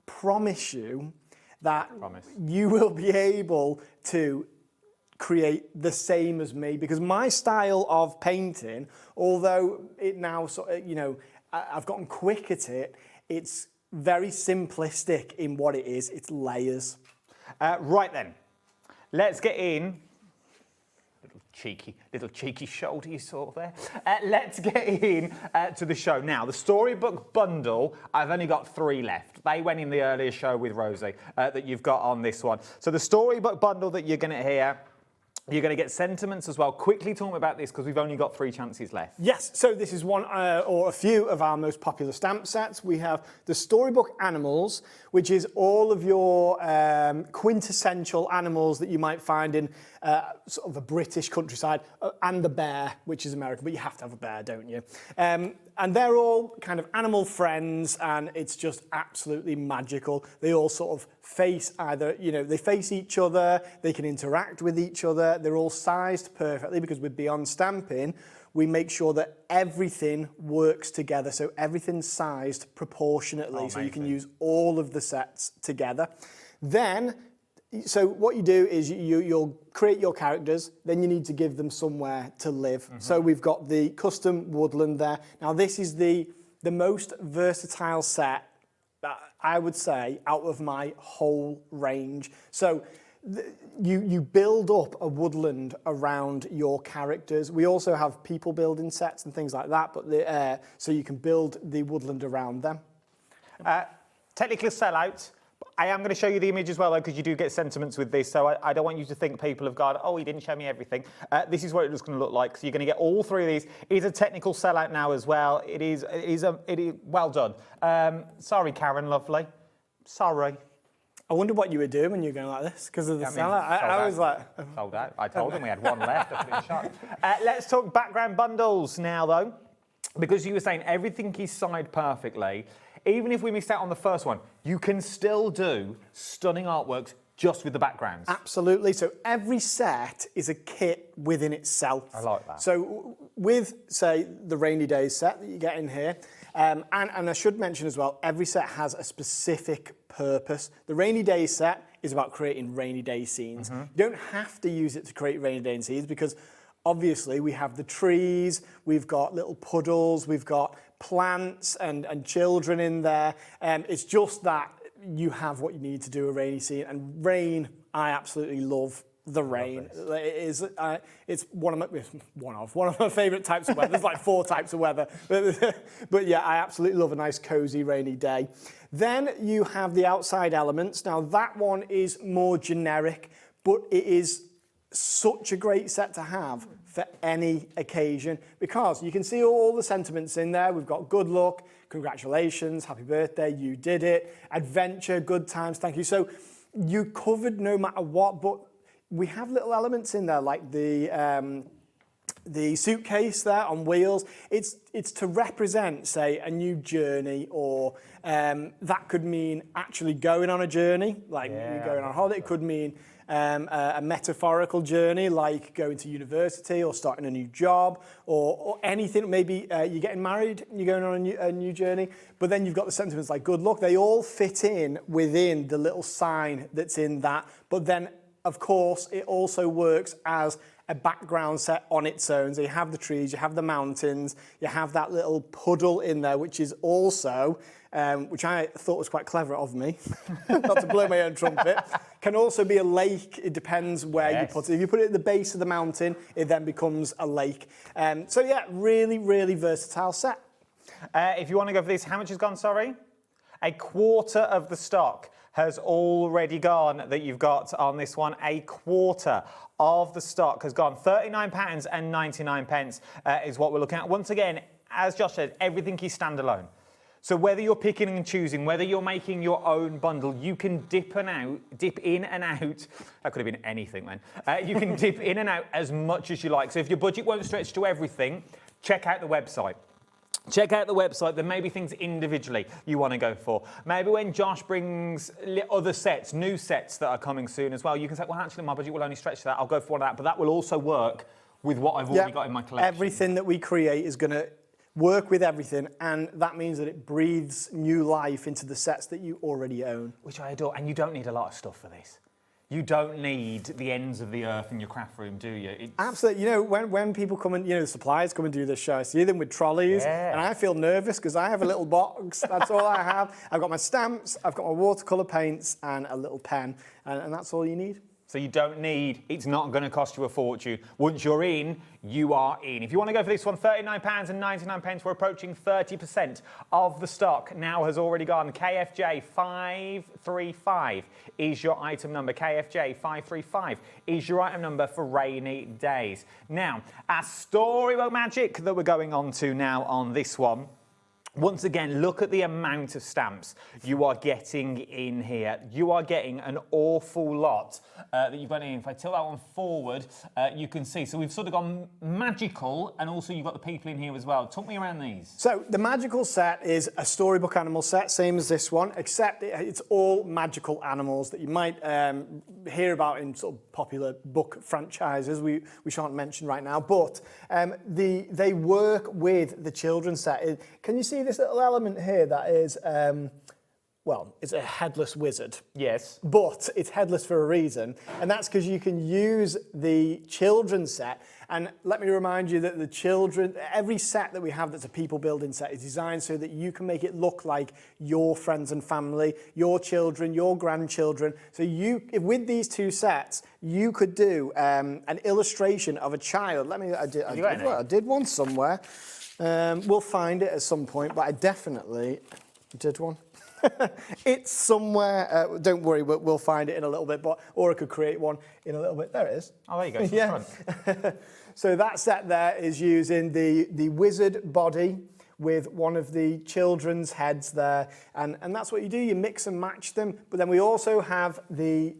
promise you that you will be able to create the same as me, because my style of painting, although it now sort of, you know, I've gotten quick at it, it's very simplistic in what it is. It's layers. Right then, let's get in. Little cheeky shoulder you saw there. Let's get in to the show. Now, the Storybook bundle, I've only got 3 left. They went in the earlier show with Rosie that you've got on this one. So the Storybook bundle that you're going to hear, you're going to get sentiments as well. Quickly talk me about this, because we've only got 3 chances left. Yes, so this is one or a few of our most popular stamp sets. We have the Storybook Animals, which is all of your quintessential animals that you might find in sort of a British countryside, and the bear, which is American, but you have to have a bear, don't you? And they're all kind of animal friends, and it's just absolutely magical. They all sort of face either, you know, they face each other, they can interact with each other, they're all sized perfectly, because with Beyond Stamping, we make sure that everything works together, so everything's sized proportionately, so you can use all of the sets together. Then, so what you do is you'll create your characters, then you need to give them somewhere to live. So we've got the custom woodland there. Now this is the most versatile set, I would say, out of my whole range. So you build up a woodland around your characters. We also have people building sets and things like that, but so you can build the woodland around them. Technically sellout. I am going to show you the image as well, though, because you do get sentiments with this, so I don't want you to think people have gone, oh, he didn't show me everything. This is what it's going to look like. So you're going to get all 3 of these. It is a technical sellout now as well. It is well done. Sorry, Karen, lovely. Sorry. I wonder what you were doing when you were going like this, because of the sellout. I was like... Sold out. I told him we had 1 left. I put it in shot. Let's talk background bundles now, though, because you were saying everything is sized perfectly. Even if we missed out on the first one, you can still do stunning artworks just with the backgrounds. Absolutely. So every set is a kit within itself. I like that. So with, say, the Rainy Days set that you get in here, and I should mention as well, every set has a specific purpose. The Rainy Days set is about creating rainy day scenes. You don't have to use it to create rainy day scenes, because obviously we have the trees, we've got little puddles, we've got plants and children in there. It's just that you have what you need to do a rainy scene. And rain, I absolutely love the rain. It's one of my favourite types of weather. There's like 4 types of weather. But yeah, I absolutely love a nice cosy rainy day. Then you have the outside elements. Now that one is more generic, but it is such a great set to have for any occasion, because you can see all the sentiments in there. We've got good luck, congratulations, happy birthday, you did it, adventure, good times, thank you. So you covered no matter what, but we have little elements in there like the suitcase there on wheels. It's to represent, say, a new journey, or that could mean actually going on a journey, like you're going on a holiday. It could mean a metaphorical journey, like going to university or starting a new job, or anything. Maybe you're getting married and you're going on a new journey. But then you've got the sentiments like good luck. They all fit in within the little sign that's in that. But then, of course, it also works as a background set on its own. So you have the trees, you have the mountains, you have that little puddle in there, which is also, which I thought was quite clever of me, not to blow my own trumpet, can also be a lake. It depends where you put it. If you put it at the base of the mountain, it then becomes a lake. So yeah, really, really versatile set. If you want to go for this, how much has gone, sorry? 1/4 of the stock has already gone that you've got on this one. 1/4 of the stock has gone. £39.99 is what we're looking at. Once again, as Josh said, everything is standalone. So whether you're picking and choosing, whether you're making your own bundle, you can dip in and out. That could have been anything then. You can dip in and out as much as you like. So if your budget won't stretch to everything, check out the website. Check out the website. There may be things individually you want to go for. Maybe when Josh brings other sets, new sets that are coming soon as well, you can say, well, actually, my budget will only stretch to that. I'll go for one of that. But that will also work with what I've already got in my collection. Everything that we create is going to work with everything, and that means that it breathes new life into the sets that you already own. Which I adore, and you don't need a lot of stuff for this. You don't need the ends of the earth in your craft room, do you? Absolutely. You know, when people come and, the suppliers come and do this show, I see them with trolleys, and I feel nervous because I have a little box. That's all I have. I've got my stamps, I've got my watercolour paints, and a little pen, and that's all you need. So you don't need, it's not going to cost you a fortune. Once you're in, you are in. If you want to go for this one, £39.99, we're approaching 30% of the stock now has already gone. KFJ 535 is your item number. KFJ 535 is your item number for rainy days. Now, our Storybook magic that we're going on to now on this one. Once again, look at the amount of stamps you are getting in here. You are getting an awful lot that you've got in. If I tilt that one forward, you can see. So we've sort of gone magical, and also you've got the people in here as well. Talk me around these. So the magical set is a Storybook animal set, same as this one, except it's all magical animals that you might hear about in sort of popular book franchises. We shan't mention right now, but they work with the children's set. Can you see this little element here that is, well, it's a headless wizard. Yes. But it's headless for a reason, and that's because you can use the children's set. And let me remind you that every set that we have that's a people building set is designed so that you can make it look like your friends and family, your children, your grandchildren. So with these two sets, you could do an illustration of a child. I did one somewhere. We'll find it at some point, but I definitely did one. It's somewhere. Don't worry, we'll find it in a little bit. Or I could create one in a little bit. There it is. Oh, there you go. Yeah. So that set there is using the wizard body with one of the children's heads there, and that's what you do. You mix and match them. But then we also have the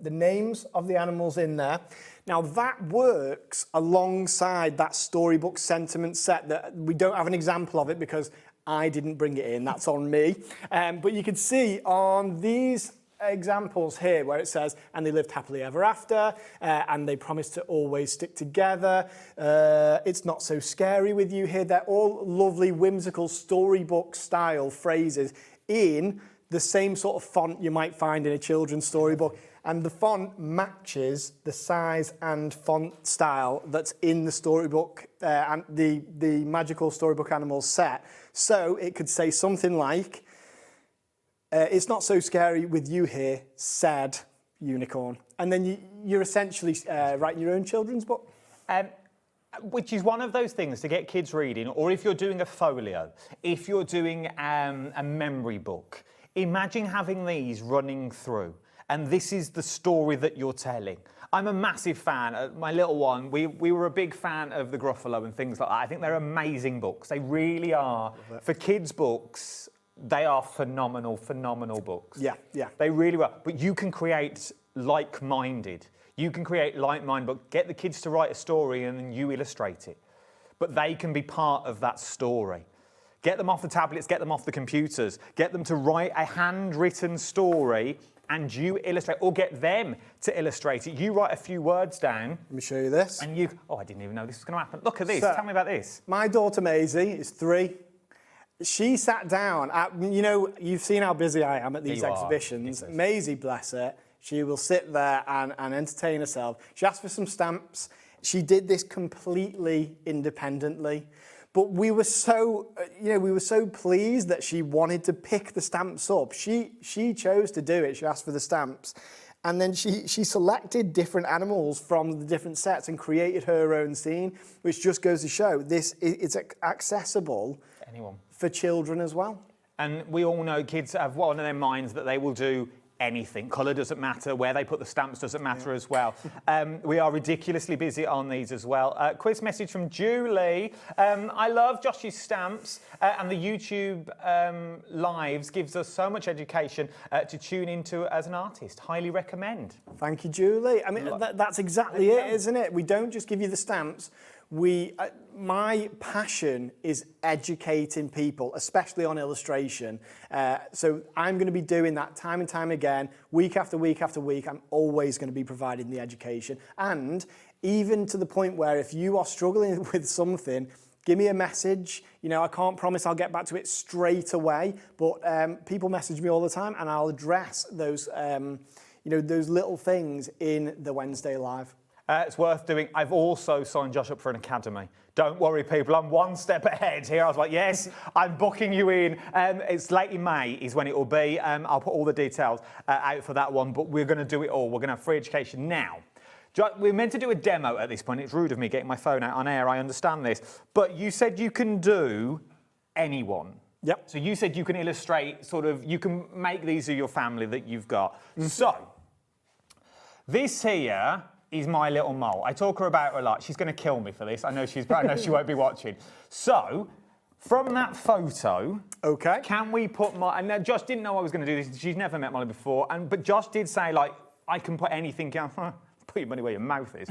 names of the animals in there. Now that works alongside that Storybook sentiment set that we don't have an example of it because I didn't bring it in. That's on me. But you can see on these examples here where it says, and they lived happily ever after, and they promised to always stick together. It's not so scary with you here. They're all lovely, whimsical Storybook style phrases in the same sort of font you might find in a children's storybook. And the font matches the size and font style that's in the Storybook and the magical Storybook Animals set. So it could say something like, it's not so scary with you here, said unicorn. And then you're essentially writing your own children's book. Which is one of those things to get kids reading, or if you're doing a folio, if you're doing a memory book, imagine having these running through. And this is the story that you're telling. I'm a massive fan. My little one, we were a big fan of the Gruffalo and things like that. I think they're amazing books. They really are. For kids' books, they are phenomenal, phenomenal books. Yeah, yeah. They really are. But you can create like-minded. You can create like-minded book. Get the kids to write a story and then you illustrate it. But they can be part of that story. Get them off the tablets, get them off the computers. Get them to write a handwritten story and you illustrate, or get them to illustrate it. You write a few words down. Let me show you this. And I didn't even know this was going to happen. Look at this. So, tell me about this. My daughter Maisie is 3. She sat down you've seen how busy I am at these exhibitions. Maisie, bless her, she will sit there and entertain herself. She asked for some stamps. She did this completely independently. But we were so pleased that she wanted to pick the stamps up. She chose to do it. She asked for the stamps. And then she selected different animals from the different sets and created her own scene, which just goes to show it's accessible for children as well. And we all know kids have one in their minds that they will do anything. Colour doesn't matter. Where they put the stamps doesn't matter as well. We are ridiculously busy on these as well. Quiz message from Julie. I love Josh's stamps and the YouTube lives gives us so much education to tune into as an artist. Highly recommend. Thank you, Julie. I mean, that's exactly it, isn't it? We don't just give you the stamps. My passion is educating people, especially on illustration. So I'm going to be doing that time and time again, week after week after week. I'm always going to be providing the education. And even to the point where if you are struggling with something, give me a message. You know, I can't promise I'll get back to it straight away, but people message me all the time, and I'll address those, you know, those little things in the Wednesday Live. It's worth doing. I've also signed Josh up for an academy. Don't worry, people. I'm one step ahead here. I was like, yes, I'm booking you in. It's late in May is when it will be. I'll put all the details out for that one, but we're going to do it all. We're going to have free education now. We're meant to do a demo at this point. It's rude of me getting my phone out on air. I understand this. But you said you can do anyone. Yep. So you said you can illustrate, sort of, you can make these of your family that you've got. So, this here is my little mole. I talk her about her a lot. She's going to kill me for this. I know she won't be watching. So, from that photo, okay, can we put my? And now Josh didn't know I was going to do this. She's never met Molly before, but Josh did say, like, I can put anything down. Put your money where your mouth is.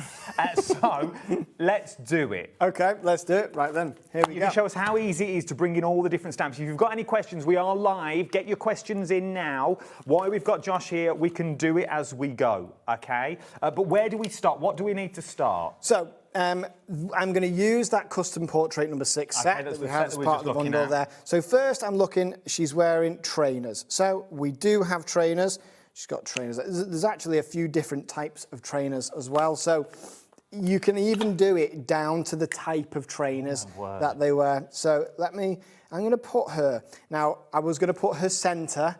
So let's do it. Okay, let's do it. Right then, here we go. You can show us how easy it is to bring in all the different stamps. If you've got any questions, we are live. Get your questions in now. While we've got Josh here, we can do it as we go, okay? But where do we start? What do we need to start? So, I'm going to use that custom portrait number 6 set that we have as part of the bundle there. So first I'm looking, she's wearing trainers. So we do have trainers. She's got trainers. There's actually a few different types of trainers as well. So you can even do it down to the type of trainers that they wear. So I'm going to put her. Now, I was going to put her center.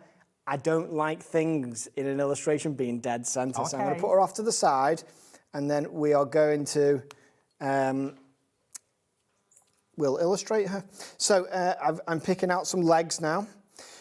I don't like things in an illustration being dead center. So I'm going to put her off to the side. And then we are going to, we'll illustrate her. So I'm picking out some legs now.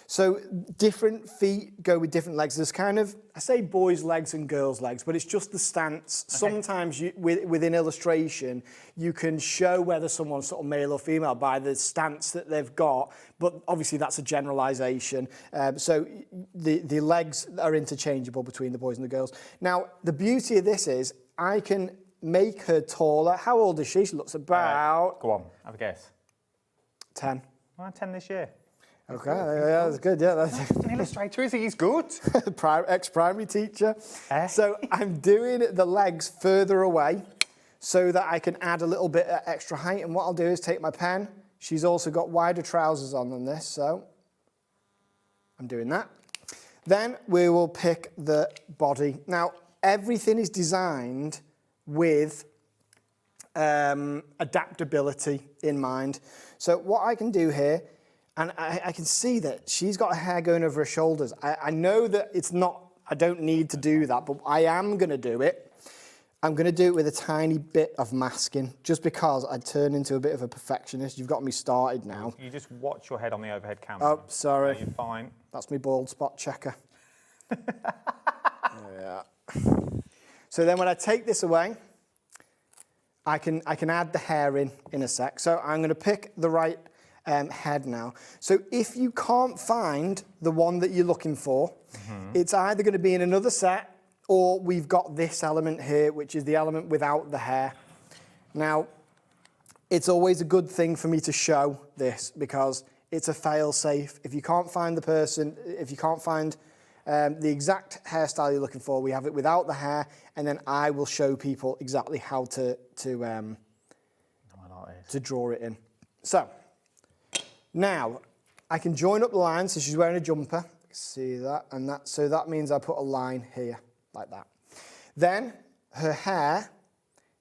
So different feet go with different legs. There's kind of, I say boys' legs and girls' legs, but it's just the stance. Okay. Sometimes within illustration, you can show whether someone's sort of male or female by the stance that they've got, but obviously that's a generalization. So the legs are interchangeable between the boys and the girls. Now, the beauty of this is I can make her taller. How old is she? She looks about... Go on, have a guess. 10. Well, 10 this year. Okay, yeah, that's good. Yeah, that's an illustrator, is he? He's good. Ex-primary teacher. So I'm doing the legs further away so that I can add a little bit of extra height. And what I'll do is take my pen. She's also got wider trousers on than this, so I'm doing that. Then we will pick the body. Now, everything is designed with adaptability in mind. So what I can do here, and I can see that she's got her hair going over her shoulders. I know that it's not, I don't need to do that, but I am going to do it. I'm going to do it with a tiny bit of masking, just because I turn into a bit of a perfectionist. You've got me started now. You just watch your head on the overhead camera. Oh, sorry. You're fine. That's my bald spot checker. Yeah. So then when I take this away, I can add the hair in a sec. So I'm going to pick the right head now. So if you can't find the one that you're looking for, it's either going to be in another set, or we've got this element here, which is the element without the hair. Now, it's always a good thing for me to show this because it's a fail-safe. If you can't find the person, if you can't find the exact hairstyle you're looking for, we have it without the hair, and then I will show people exactly how to draw it in. So, now, I can join up the lines. So she's wearing a jumper. See that? So that means I put a line here, like that. Then, her hair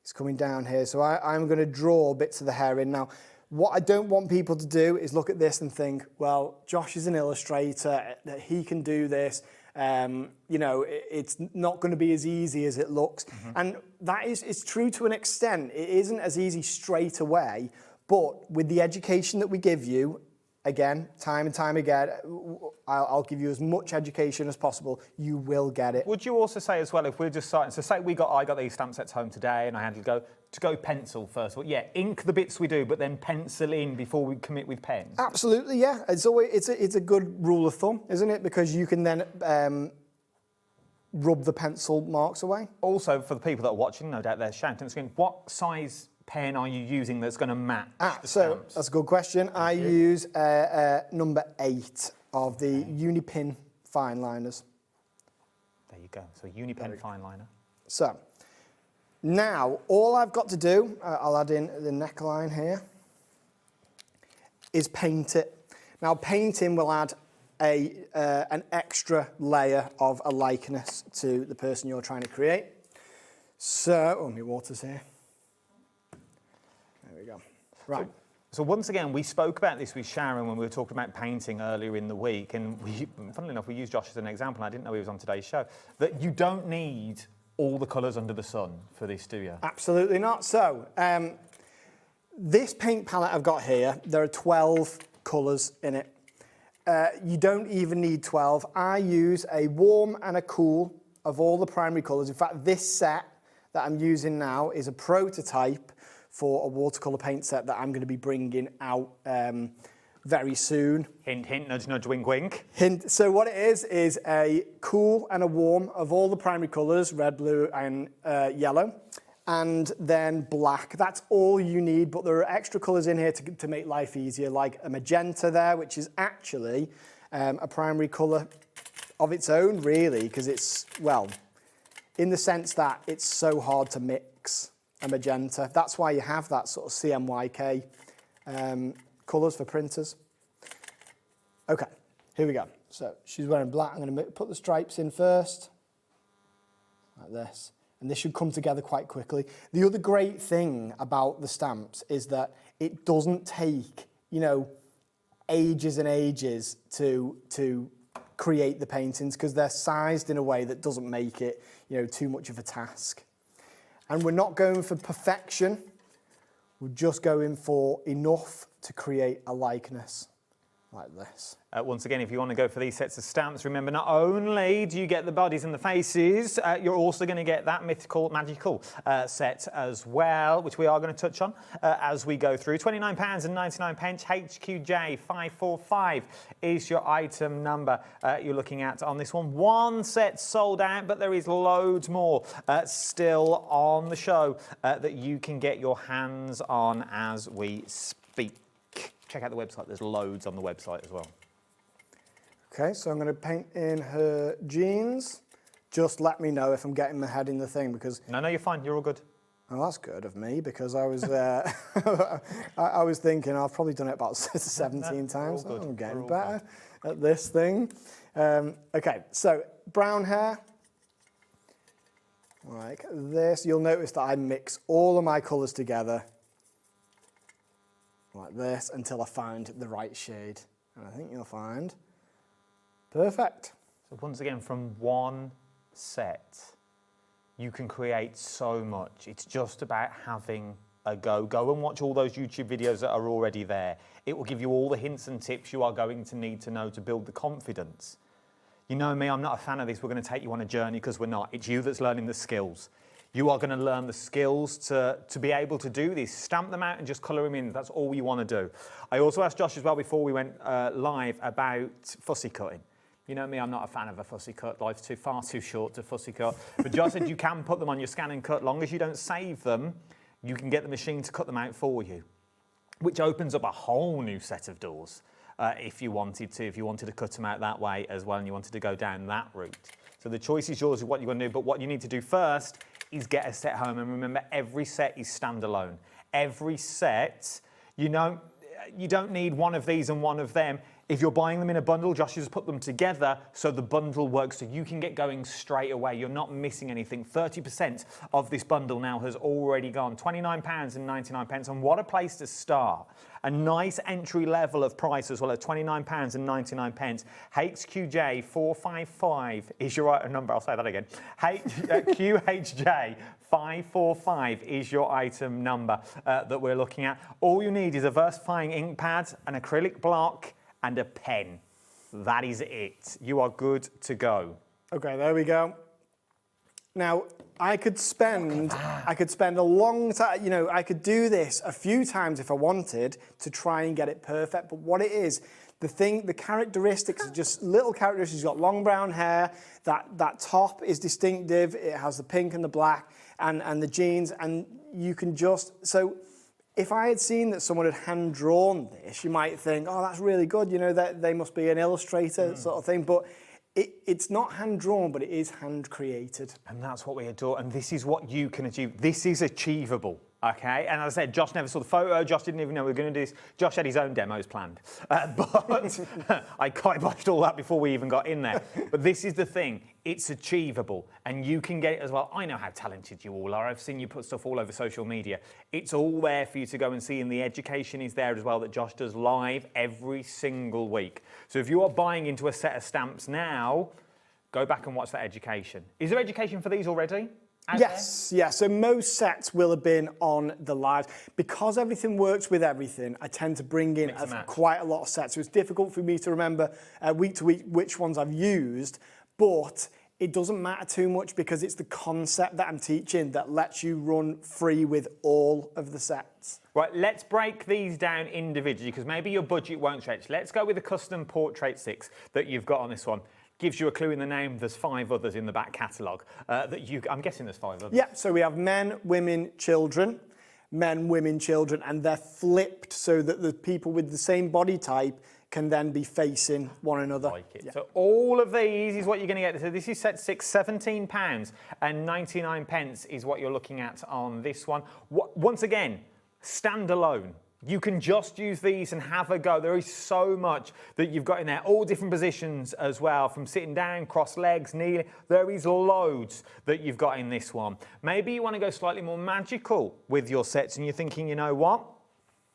is coming down here. So I'm going to draw bits of the hair in. Now, what I don't want people to do is look at this and think, well, Josh is an illustrator, that he can do this. You know, it's not going to be as easy as it looks. And that it's true to an extent. It isn't as easy straight away. But with the education that we give you, again, time and time again, I'll give you as much education as possible. You will get it. Would you also say as well, if we're just starting, so say I got these stamp sets home today and I had to go pencil first. Well, yeah, ink the bits we do, but then pencil in before we commit with pens. Absolutely, yeah. It's a good rule of thumb, isn't it? Because you can then rub the pencil marks away. Also, for the people that are watching, no doubt they're shouting at the screen, what size pen are you using that's going to match the stamps? That's a good question. I use number 8 of the Unipin fine liners. There you go. So Unipen fine liner. So now all I've got to do, I'll add in the neckline here. is paint it. Now, painting will add an extra layer of a likeness to the person you're trying to create. So, oh, my water's here. There we go. Right. So once again, we spoke about this with Sharon when we were talking about painting earlier in the week, and funnily enough, we used Josh as an example, and I didn't know he was on today's show, that you don't need all the colours under the sun for this, do you? Absolutely not. So, this paint palette I've got here, there are 12 colours in it. You don't even need 12. I use a warm and a cool of all the primary colours. In fact, this set that I'm using now is a prototype for a watercolour paint set that I'm going to be bringing out very soon. Hint, hint, nudge, nudge, wink, wink. Hint. So what it is a cool and a warm of all the primary colours, red, blue and yellow, and then black. That's all you need, but there are extra colours in here to make life easier, like a magenta there, which is actually a primary colour of its own, really, because it's, well, in the sense that it's so hard to mix a magenta. That's why you have that sort of CMYK colours for printers. Okay, here we go. So she's wearing black. I'm going to put the stripes in first, like this. And this should come together quite quickly. The other great thing about the stamps is that it doesn't take, you know, ages and ages to create the paintings, because they're sized in a way that doesn't make it, you know, too much of a task. And we're not going for perfection. We're just going for enough to create a likeness like this. Once again, if you want to go for these sets of stamps, remember, not only do you get the bodies and the faces, you're also going to get that mythical, magical set as well, which we are going to touch on as we go through. £29.99, HQJ 545 is your item number you're looking at on this one. One set sold out, but there is loads more still on the show that you can get your hands on as we speak. Check out the website, there's loads on the website as well. Okay, so I'm going to paint in her jeans. Just let me know if I'm getting my head in the thing, because... No, you're fine, you're all good. Oh, that's good of me, because I was I was thinking I've probably done it about 17 times. Oh, I'm getting better at this thing. Okay, so brown hair. Like this. You'll notice that I mix all of my colours together like this until I find the right shade. And I think you'll find perfect. So once again, from one set, you can create so much. It's just about having a go. Go and watch all those YouTube videos that are already there. It will give you all the hints and tips you are going to need to know to build the confidence. You know me, I'm not a fan of this. We're going to take you on a journey, because we're not. It's you that's learning the skills. You are going to learn the skills to be able to do this. Stamp them out and just colour them in. That's all you want to do. I also asked Josh as well before we went live about fussy cutting. You know me, I'm not a fan of a fussy cut. Life's far too short to fussy cut. But Josh said you can put them on your scan and cut. Long as you don't save them, you can get the machine to cut them out for you, which opens up a whole new set of doors if you wanted to cut them out that way as well and you wanted to go down that route. So the choice is yours of what you're going to do, but what you need to do first is get a set home. And remember, every set is standalone. Every set, you don't need one of these and one of them. If you're buying them in a bundle, Josh has put them together so the bundle works, so you can get going straight away. You're not missing anything. 30% of this bundle now has already gone. £29.99, and what a place to start. A nice entry level of price as well at £29.99. HQJ 455 is your item number. I'll say that again. QHJ 545 is your item number that we're looking at. All you need is a VersaFine ink pad, an acrylic block, and a pen. That is it. You are good to go. Okay, there we go. Now, I could spend a long time, you know, I could do this a few times if I wanted to try and get it perfect, but what it is, the characteristics are just little characteristics. You've got long brown hair, that top is distinctive, it has the pink and the black and the jeans, and you can just, so if I had seen that someone had hand-drawn this, you might think, oh, that's really good, you know, that they must be an illustrator sort of thing, but it's not hand-drawn, but it is hand-created. And that's what we adore, and this is what you can achieve. This is achievable. Okay, and as I said, Josh never saw the photo. Josh didn't even know we were going to do this. Josh had his own demos planned. But I kiboshed all that before we even got in there. But this is the thing. It's achievable, and you can get it as well. I know how talented you all are. I've seen you put stuff all over social media. It's all there for you to go and see, and the education is there as well that Josh does live every single week. So if you are buying into a set of stamps now, go back and watch that education. Is there education for these already? Yes, yeah. So most sets will have been on the lives. Because everything works with everything, I tend to bring in quite a lot of sets. So it's difficult for me to remember week to week which ones I've used, but it doesn't matter too much because it's the concept that I'm teaching that lets you run free with all of the sets. Right, let's break these down individually because maybe your budget won't stretch. Let's go with the custom portrait 6 that you've got on this one. Gives you a clue in the name. There's 5 others in the back catalogue I'm guessing there's 5 others. Yeah, so we have men, women, children, and they're flipped so that the people with the same body type can then be facing one another. Like it. Yeah. So all of these is what you're going to get. So this is set 6, £17 and 99 pence is what you're looking at on this one. Once again, standalone. You can just use these and have a go. There is so much that you've got in there, all different positions as well, from sitting down, cross legs, kneeling. There is loads that you've got in this one. Maybe you want to go slightly more magical with your sets and you're thinking, you know what?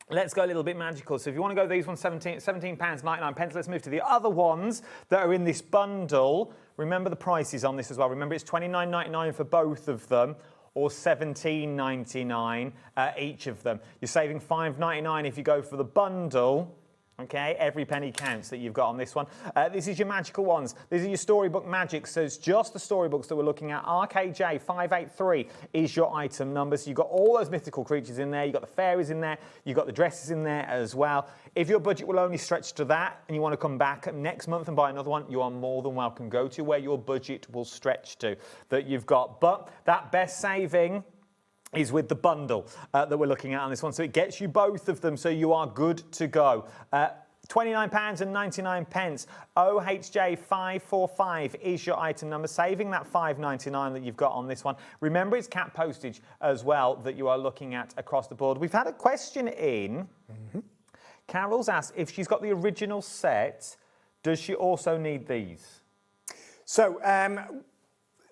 Let's go a little bit magical. So if you want to go these ones, £17, 99 pence. Let's move to the other ones that are in this bundle. Remember the prices on this as well. Remember it's £29.99 for both of them, or $17.99 each of them. You're saving $5.99 if you go for the bundle. Okay, every penny counts that you've got on this one. This is your magical ones. These are your Storybook Magics. So it's just the storybooks that we're looking at. RKJ 583 is your item number. So you've got all those mythical creatures in there. You've got the fairies in there. You've got the dresses in there as well. If your budget will only stretch to that and you want to come back next month and buy another one, you are more than welcome. Go to where your budget will stretch to that you've got. But that best saving is with the bundle that we're looking at on this one. So it gets you both of them, so you are good to go. £29 and 99 pence. OHJ 545 is your item number, saving that $5.99 that you've got on this one. Remember, it's cap postage as well that you are looking at across the board. We've had a question in. Carol's asked if she's got the original set, does she also need these? So,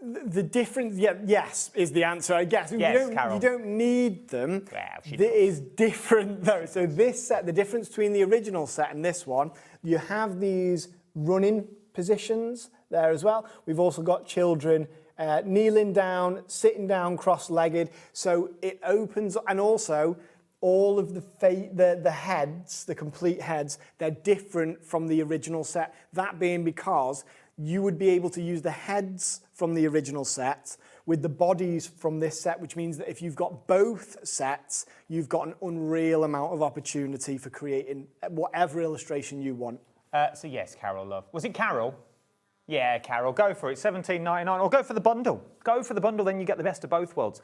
the difference, yes, is the answer, I guess. Yes, Carol. You don't need them. Well, it is different, though. So this set, the difference between the original set and this one, you have these running positions there as well. We've also got children kneeling down, sitting down, cross-legged. So it opens, and also all of the heads, the complete heads, they're different from the original set. That being because you would be able to use the heads from the original set with the bodies from this set, which means that if you've got both sets, you've got an unreal amount of opportunity for creating whatever illustration you want. So yes, Carol, love. Was it Carol? Yeah, Carol, go for it. $17.99, or go for the bundle. Go for the bundle, then you get the best of both worlds.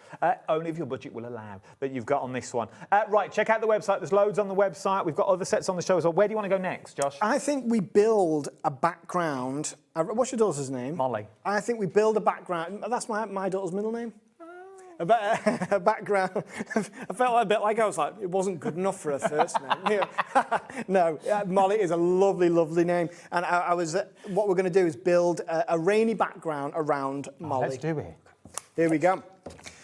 Only if your budget will allow that you've got on this one. Right, check out the website. There's loads on the website. We've got other sets on the show as well. Where do you want to go next, Josh? I think we build a background. What's your daughter's name? Molly. I think we build a background. That's my daughter's middle name. A background. I felt a bit like I was like, it wasn't good enough for her first name. No, Molly is a lovely, lovely name. And what we're going to do is build a rainy background around Molly. Let's do it. Here we go.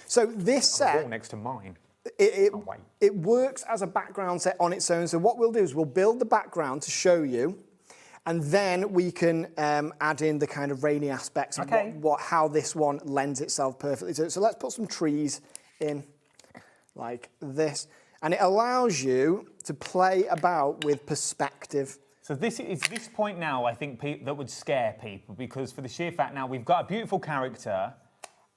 So this set... next to mine. It works as a background set on its own. So what we'll do is we'll build the background to show you, and then we can add in the kind of rainy aspects and how this one lends itself perfectly to it. So let's put some trees in like this. And it allows you to play about with perspective. So this is this point now, I think, that would scare people, because for the sheer fact now we've got a beautiful character.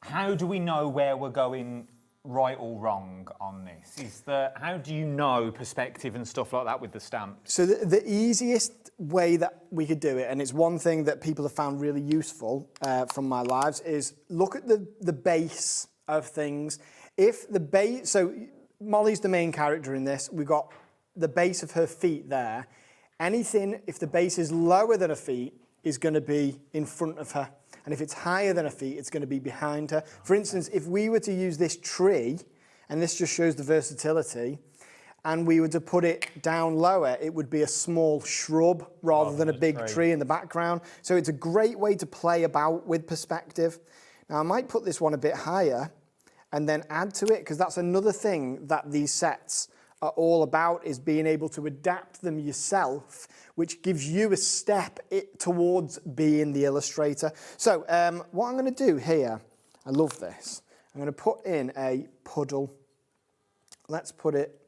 How do we know where we're going right or wrong on this? How do you know perspective and stuff like that with the stamp? So the easiest way that we could do it, and it's one thing that people have found really useful from my lives, is look at the base of things. If the base, so Molly's the main character in this, we've got the base of her feet there. Anything, if the base is lower than her feet, is going to be in front of her. And if it's higher than her feet, it's going to be behind her. For instance, if we were to use this tree And this just shows the versatility. And we were to put it down lower, it would be a small shrub rather than a big tree in the background. So it's a great way to play about with perspective. Now I might put this one a bit higher and then add to it, because that's another thing that these sets are all about, is being able to adapt them yourself, which gives you a step towards being the illustrator. So what I'm going to do here, I love this. I'm going to put in a puddle. Let's put it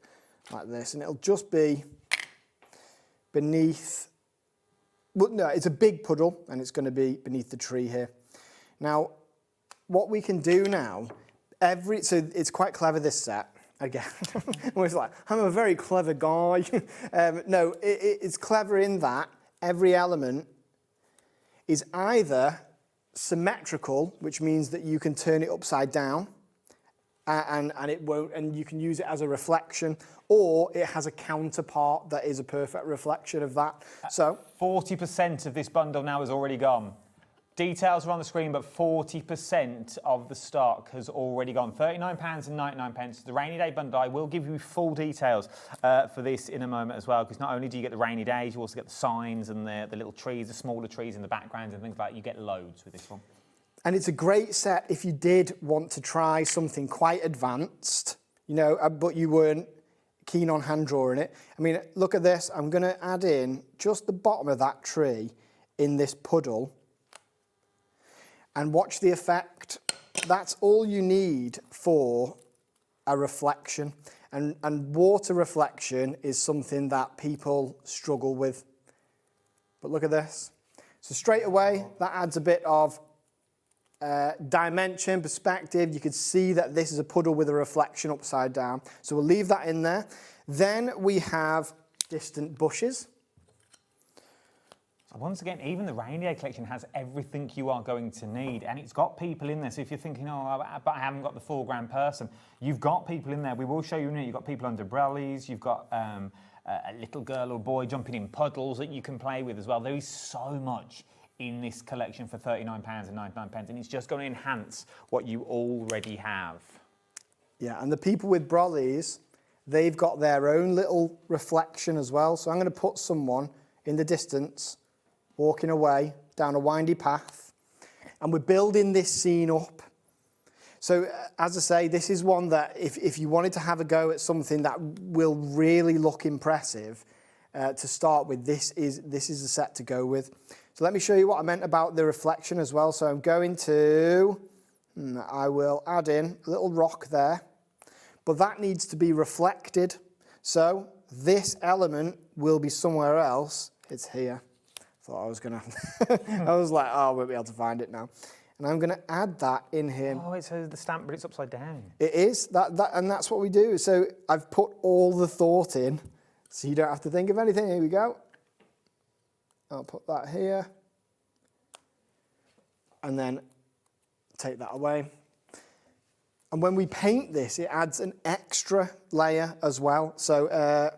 like this, and it'll just be beneath, well, no, it's a big puddle, and it's going to be beneath the tree here. Now, what we can do now, so it's quite clever, this set. Again, it's like, I'm a very clever guy. No, it's clever in that every element is either symmetrical, which means that you can turn it upside down, and it won't, and you can use it as a reflection, or it has a counterpart that is a perfect reflection of that. So 40% of this bundle now has already gone. Details are on the screen, but 40% of the stock has already gone. £39.99. The rainy day bundle. I will give you full details for this in a moment as well, because not only do you get the rainy days, you also get the signs and the little trees, the smaller trees in the background and things like that. You get loads with this one. And it's a great set if you did want to try something quite advanced, you know, but you weren't keen on hand drawing it. I mean, look at this. I'm going to add in just the bottom of that tree in this puddle and watch the effect. That's all you need for a reflection. And water reflection is something that people struggle with. But look at this. So straight away, that adds a bit of dimension, perspective. You can see that this is a puddle with a reflection upside down. So we'll leave that in there. Then we have distant bushes. So once again, even the rainy day collection has everything you are going to need, and it's got people in there. So if you're thinking, oh, but I haven't got the foreground person, you've got people in there. We will show you in there. You've got people under umbrellas. You've got a little girl or boy jumping in puddles that you can play with as well. There is so much in this collection for £39.99, and it's just going to enhance what you already have. Yeah, and the people with brollies, they've got their own little reflection as well. So I'm going to put someone in the distance, walking away down a windy path, and we're building this scene up. So as I say, this is one that if you wanted to have a go at something that will really look impressive, to start with, this is a set to go with. So let me show you what I meant about the reflection as well. So I'm going to, I will add in a little rock there, but that needs to be reflected. So this element will be somewhere else. It's here. Thought I was gonna, I was like, oh, I won't be able to find it now. And I'm gonna add that in here. Oh, it says the stamp, but it's upside down. It is, and that's what we do. So I've put all the thought in, so you don't have to think of anything. Here we go. I'll put that here. And then take that away. And when we paint this, it adds an extra layer as well. So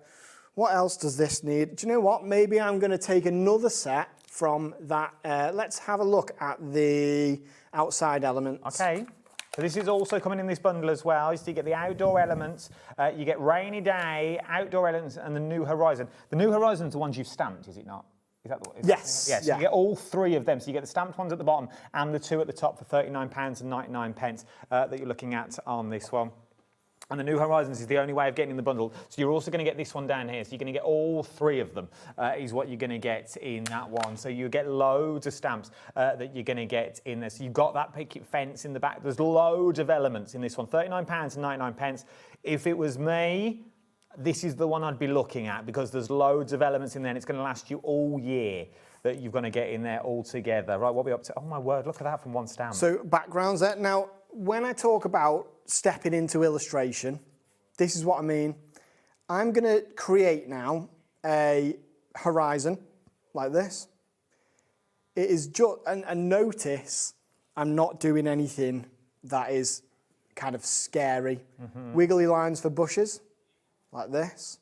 what else does this need? Do you know what? Maybe I'm going to take another set from that. Let's have a look at the outside elements. Okay. So this is also coming in this bundle as well. So you get the outdoor elements, you get rainy day, outdoor elements, and the New Horizon. The New Horizon is the ones you've stamped, is it not? Is that the one? Yes. Yes. Yeah. You get all three of them. So you get the stamped ones at the bottom and the two at the top for £39.99 that you're looking at on this one. And the New Horizons is the only way of getting in the bundle. So you're also going to get this one down here. So you're going to get all three of them is what you're going to get in that one. So you get loads of stamps that you're going to get in there. So you've got that picket fence in the back. There's loads of elements in this one. £39.99. If it was me, this is the one I'd be looking at because there's loads of elements in there and it's going to last you all year that you're going to get in there all together. Right, what are we up to? Oh my word, look at that from one stamp. So backgrounds there. Now, when I talk about stepping into illustration, this is what I mean. I'm going to create now a horizon like this. It is just, and notice I'm not doing anything that is kind of scary. Mm-hmm. Wiggly lines for bushes, like this.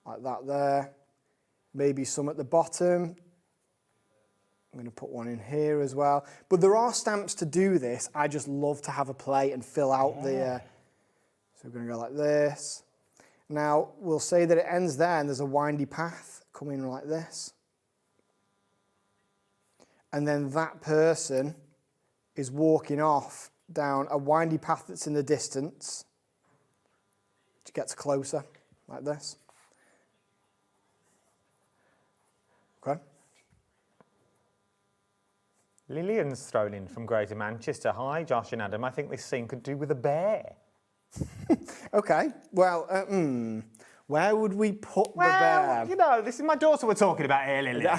Like that there. Maybe some at the bottom. I'm going to put one in here as well. But there are stamps to do this. I just love to have a play and fill out the... so we're going to go like this. Now, we'll say that it ends there and there's a windy path coming like this. And then that person is walking off down a windy path that's in the distance, which gets closer, like this. Okay. Lillian's thrown in from Greater Manchester. Hi, Josh and Adam. I think this scene could do with a bear. Okay, well, where would we put the bear? You know, this is my daughter we're talking about here, Lillian.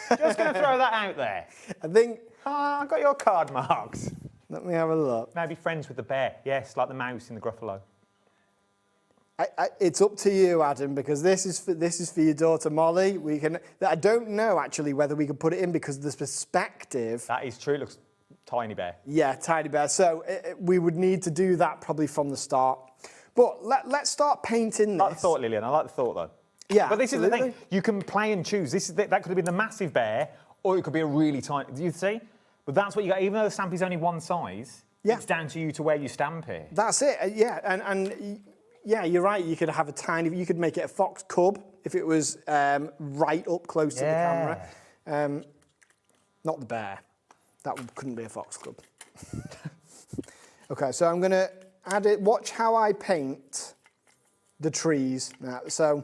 Just going to throw that out there. I think... I got your card marks. Let me have a look. Maybe friends with the bear. Yes, like the mouse in the Gruffalo. It's up to you, Adam, because this is for your daughter Molly. I don't know actually whether we can put it in because the perspective. That is true. It looks tiny bear. Yeah, tiny bear. So we would need to do that probably from the start. But let's start painting this. I like the thought, Lillian. I like the thought though. Yeah, but this absolutely. is the thing. You can play and choose. That could have been the massive bear, or it could be a really tiny. Do you see? But that's what you got. Even though the stamp is only one size, it's down to you to where you stamp it. That's it. Yeah, and yeah, you're right. You could have a tiny. You could make it a fox cub if it was right up close to the camera. Not the bear. That couldn't be a fox cub. Okay, so I'm going to add it. Watch how I paint the trees now. So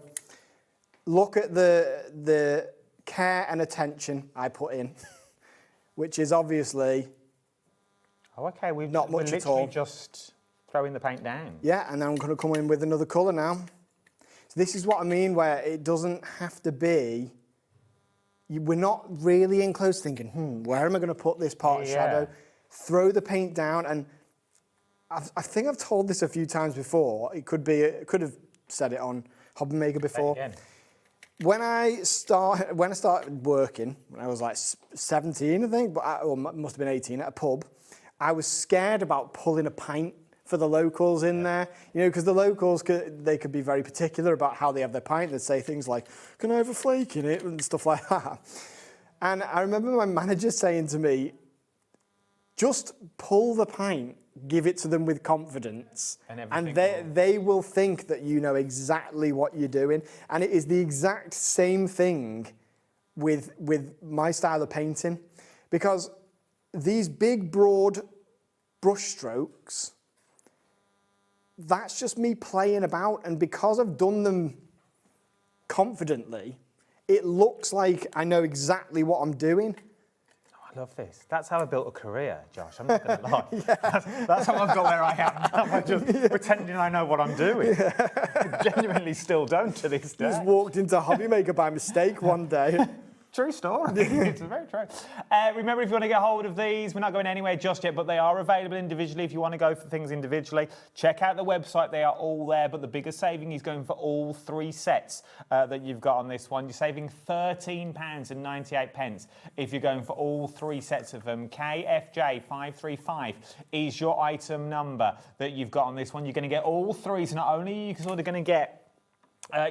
look at the care and attention I put in, which is obviously we're not much at all. Just throwing the paint down. Yeah, and then I'm going to come in with another colour now. So this is what I mean, where it doesn't have to be. We're not really in close thinking, where am I going to put this part of shadow? Throw the paint down, and I think I've told this a few times before. It could have said it on HobbyMaker before. When I started working, when I was like 17, I think, or must have been 18, at a pub, I was scared about pulling a pint for the locals in there, you know, because the locals they could be very particular about how they have their pint. They'd say things like, "Can I have a flake in it?" and stuff like that. And I remember my manager saying to me, "Just pull the pint, give it to them with confidence, and they will think that you know exactly what you're doing." And it is the exact same thing with my style of painting, because these big, broad brush strokes, that's just me playing about, and because I've done them confidently, it looks like I know exactly what I'm doing. I love this. That's how I built a career, Josh. I'm not going to lie. That's how I've got where I am now. I'm just pretending I know what I'm doing. I genuinely still don't to this day. You just walked into HobbyMaker by mistake one day. True story. It's very true. Remember, if you want to get hold of these, we're not going anywhere just yet, but they are available individually if you want to go for things individually. Check out the website. They are all there, but the biggest saving is going for all three sets that you've got on this one. You're saving £13.98 if you're going for all three sets of them. KFJ535 is your item number that you've got on this one. You're going to get all three, so not only are you sort of going to get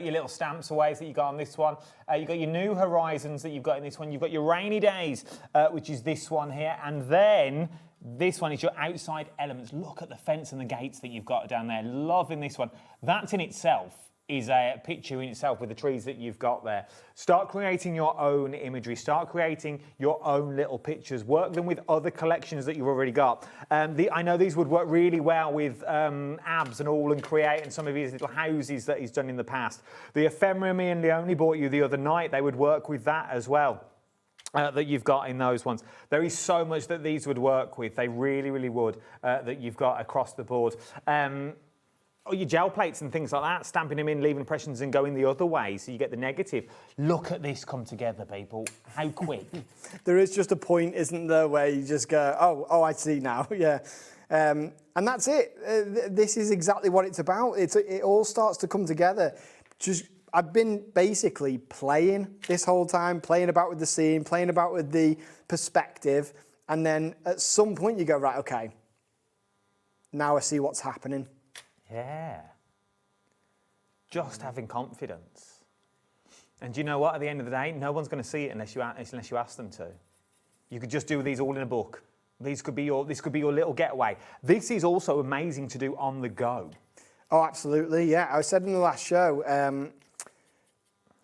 your little stamps aways that you got on this one. You've got your New Horizons that you've got in this one. You've got your Rainy Days, which is this one here. And then this one is your outside elements. Look at the fence and the gates that you've got down there. Loving this one. That in itself is a picture in itself with the trees that you've got there. Start creating your own imagery. Start creating your own little pictures. Work them with other collections that you've already got. I know these would work really well with Abs and all, and Create and some of his little houses that he's done in the past. The ephemera me and Leonie bought you the other night, they would work with that as well. That you've got in those ones. There is so much that these would work with. They really, really would, that you've got across the board. Or your gel plates and things like that, stamping them in, leaving impressions and going the other way, so you get the negative. Look at this come together, people. How quick. There is just a point, isn't there, where you just go, oh, I see now, yeah. And that's it. This is exactly what it's about. It all starts to come together. I've been basically playing this whole time, playing about with the scene, playing about with the perspective, and then at some point you go, right, okay, now I see what's happening. Yeah. Just having confidence. And do you know what? At the end of the day, no one's going to see it unless you ask them to. You could just do these all in a book. This could be your little getaway. This is also amazing to do on the go. Oh, absolutely, yeah. I said in the last show,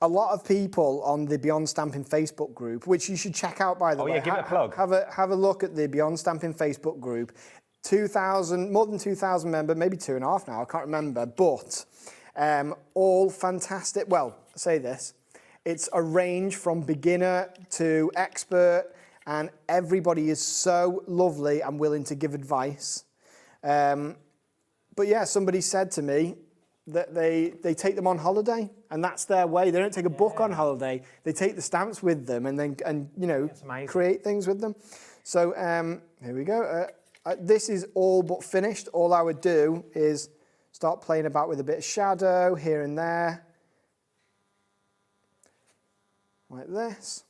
a lot of people on the Beyond Stamping Facebook group, which you should check out, by the way. Oh, yeah, give it a plug. Have a look at the Beyond Stamping Facebook group. 2,000, more than 2,000 members, maybe 2.5 now, I can't remember, but all fantastic. Well, I say this, it's a range from beginner to expert, and everybody is so lovely and willing to give advice. But yeah, somebody said to me that they take them on holiday, and that's their way. They don't take a book on holiday. They take the stamps with them and you know, create things with them. So here we go. This is all but finished. All I would do is start playing about with a bit of shadow here and there, like this.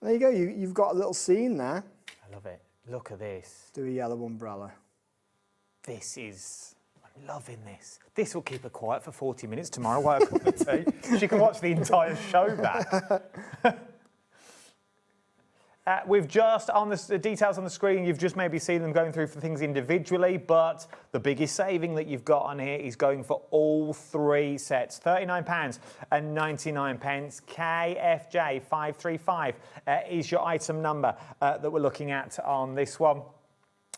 There you go. You've got a little scene there. I love it. Look at this. Do a yellow umbrella. This is, I'm loving this. This will keep her quiet for 40 minutes tomorrow while I cook the tea. She can watch the entire show back. We've just, on the details on the screen, you've just maybe seen them going through for things individually, but the biggest saving that you've got on here is going for all 3 sets. £39.99. KFJ 535 is your item number that we're looking at on this one.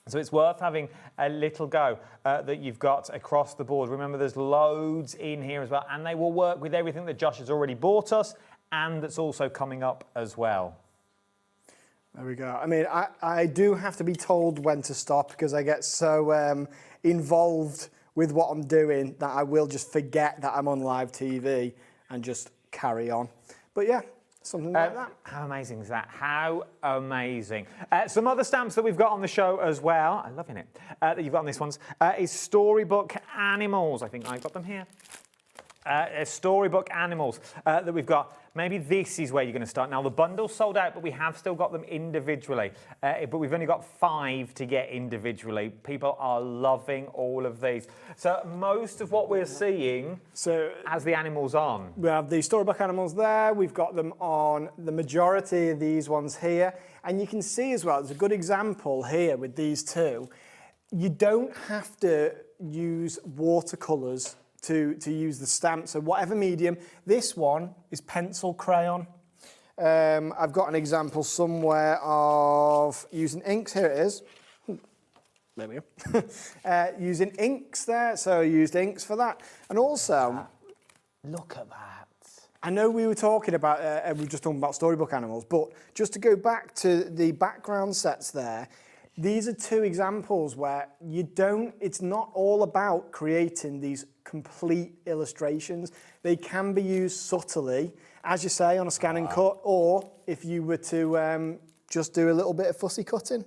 So it's worth having a little go that you've got across the board. Remember, there's loads in here as well, and they will work with everything that Josh has already bought us and that's also coming up as well. There we go. I mean, I do have to be told when to stop because I get so involved with what I'm doing that I will just forget that I'm on live TV and just carry on. But yeah, something like that. How amazing is that? How amazing. Some other stamps that we've got on the show as well, I'm loving it, that you've got on this one, is Storybook Animals. I think I've got them here. Storybook Animals that we've got. Maybe this is where you're going to start. Now, the bundle's sold out, but we have still got them individually. But we've only got 5 to get individually. People are loving all of these. So most of what we're seeing has the animals on. We have the Storybook Animals there. We've got them on the majority of these ones here. And you can see as well, there's a good example here with these two. You don't have to use watercolours to use the stamp, so whatever medium. This one is pencil crayon. I've got an example somewhere of using inks. Here it is. There we go. Using inks there, so I used inks for that. And also, look at that. I know we were talking about, we were just talking about Storybook Animals, but just to go back to the background sets there, these are 2 examples where it's not all about creating these complete illustrations. They can be used subtly, as you say, on a scan and cut, or if you were to just do a little bit of fussy cutting.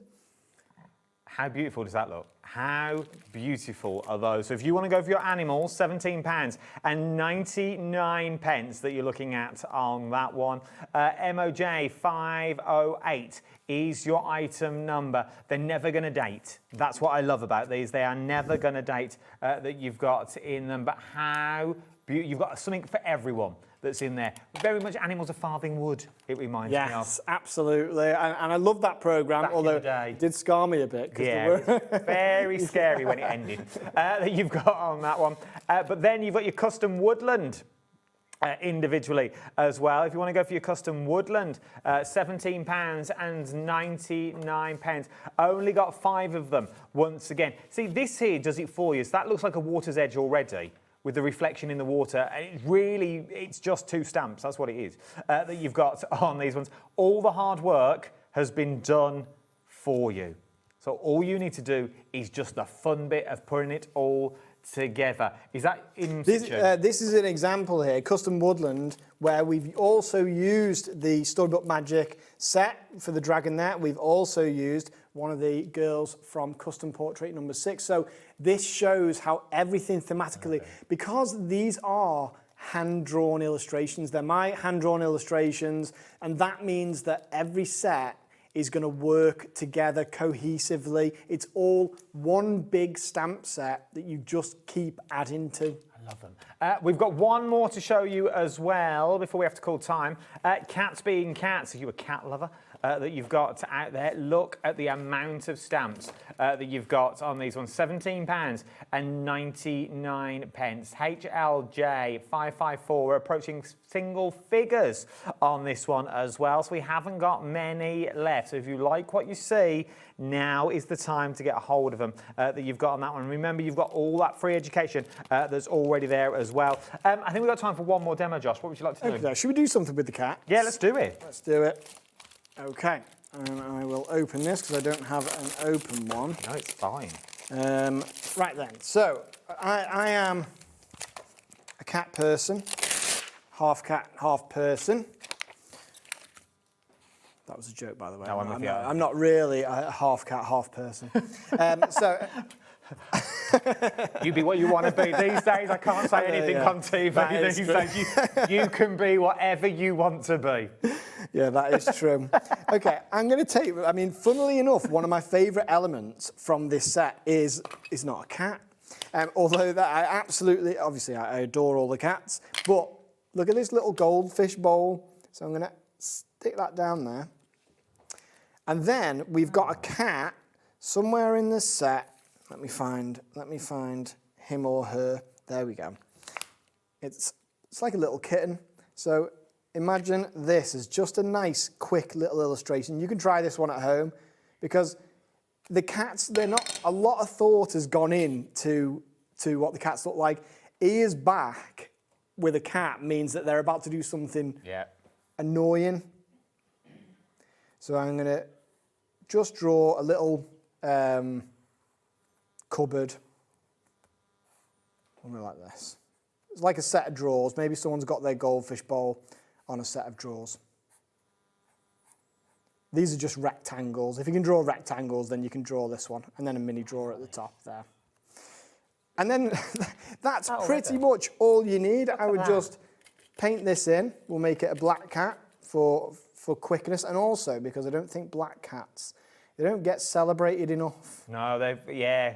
How beautiful does that look? How beautiful are those? So if you want to go for your animals, £17.99 that you're looking at on that one. MOJ 508 is your item number. They're never going to date. That's what I love about these. They are never going to date that you've got in them. But how beautiful. You've got something for everyone that's in there. Very much Animals of Farthing Wood, it reminds me of. Yes, absolutely. And I love that programme, although it did scar me a bit. Yeah, it was very scary when it ended, that you've got on that one. But then you've got your custom woodland individually as well. If you want to go for your custom woodland, £17.99. Only got 5 of them once again. See, this here does it for you. So that looks like a water's edge already, with the reflection in the water. And it's just 2 stamps, that's what it is, that you've got on these ones. All the hard work has been done for you. So all you need to do is just the fun bit of putting it all together. Is that in this is an example here, Custom Woodland, where we've also used the Storybook Magic set for the dragon there. We've also used one of the girls from Custom Portrait number 6. So this shows how everything thematically, because these are hand-drawn illustrations, they're my hand-drawn illustrations, and that means that every set is going to work together cohesively. It's all one big stamp set that you just keep adding to. I love them. We've got one more to show you as well before we have to call time. Cats being cats. Are you a cat lover? that you've got out there. Look at the amount of stamps that you've got on these ones. £17.99. HLJ 554. We're approaching single figures on this one as well, so we haven't got many left. So if you like what you see, now is the time to get a hold of them that you've got on that one. Remember, you've got all that free education that's already there as well. I think we've got time for one more demo, Josh. What would you like to do? Okay, should we do something with the cat? Yeah, let's do it. Let's do it. Okay, and I will open this because I don't have an open one. No, it's fine. Right then, so I am a cat person, half cat, half person. That was a joke, by the way. No, I'm not really a half cat, half person. You be what you want to be. These days, I can't say anything on TV. These days, you can be whatever you want to be. Yeah, that is true. Okay, I'm going to take, I mean, funnily enough, one of my favourite elements from this set is not a cat. Although that I absolutely, obviously, I adore all the cats. But look at this little goldfish bowl. So I'm going to stick that down there. And then we've got a cat somewhere in this set. Let me find him or her. There we go. It's like a little kitten. So imagine this as just a nice, quick little illustration. You can try this one at home because the cats, they're not, a lot of thought has gone into what the cats look like. Ears back with a cat means that they're about to do something annoying. So I'm going to just draw a little cupboard. Something like this. It's like a set of drawers. Maybe someone's got their goldfish bowl on a set of drawers. These are just rectangles. If you can draw rectangles, then you can draw this one, and then a mini drawer at the top there. And then that's pretty much all you need. I would just paint this in. We'll make it a black cat for quickness, and also because I don't think black cats, they don't get celebrated enough. No,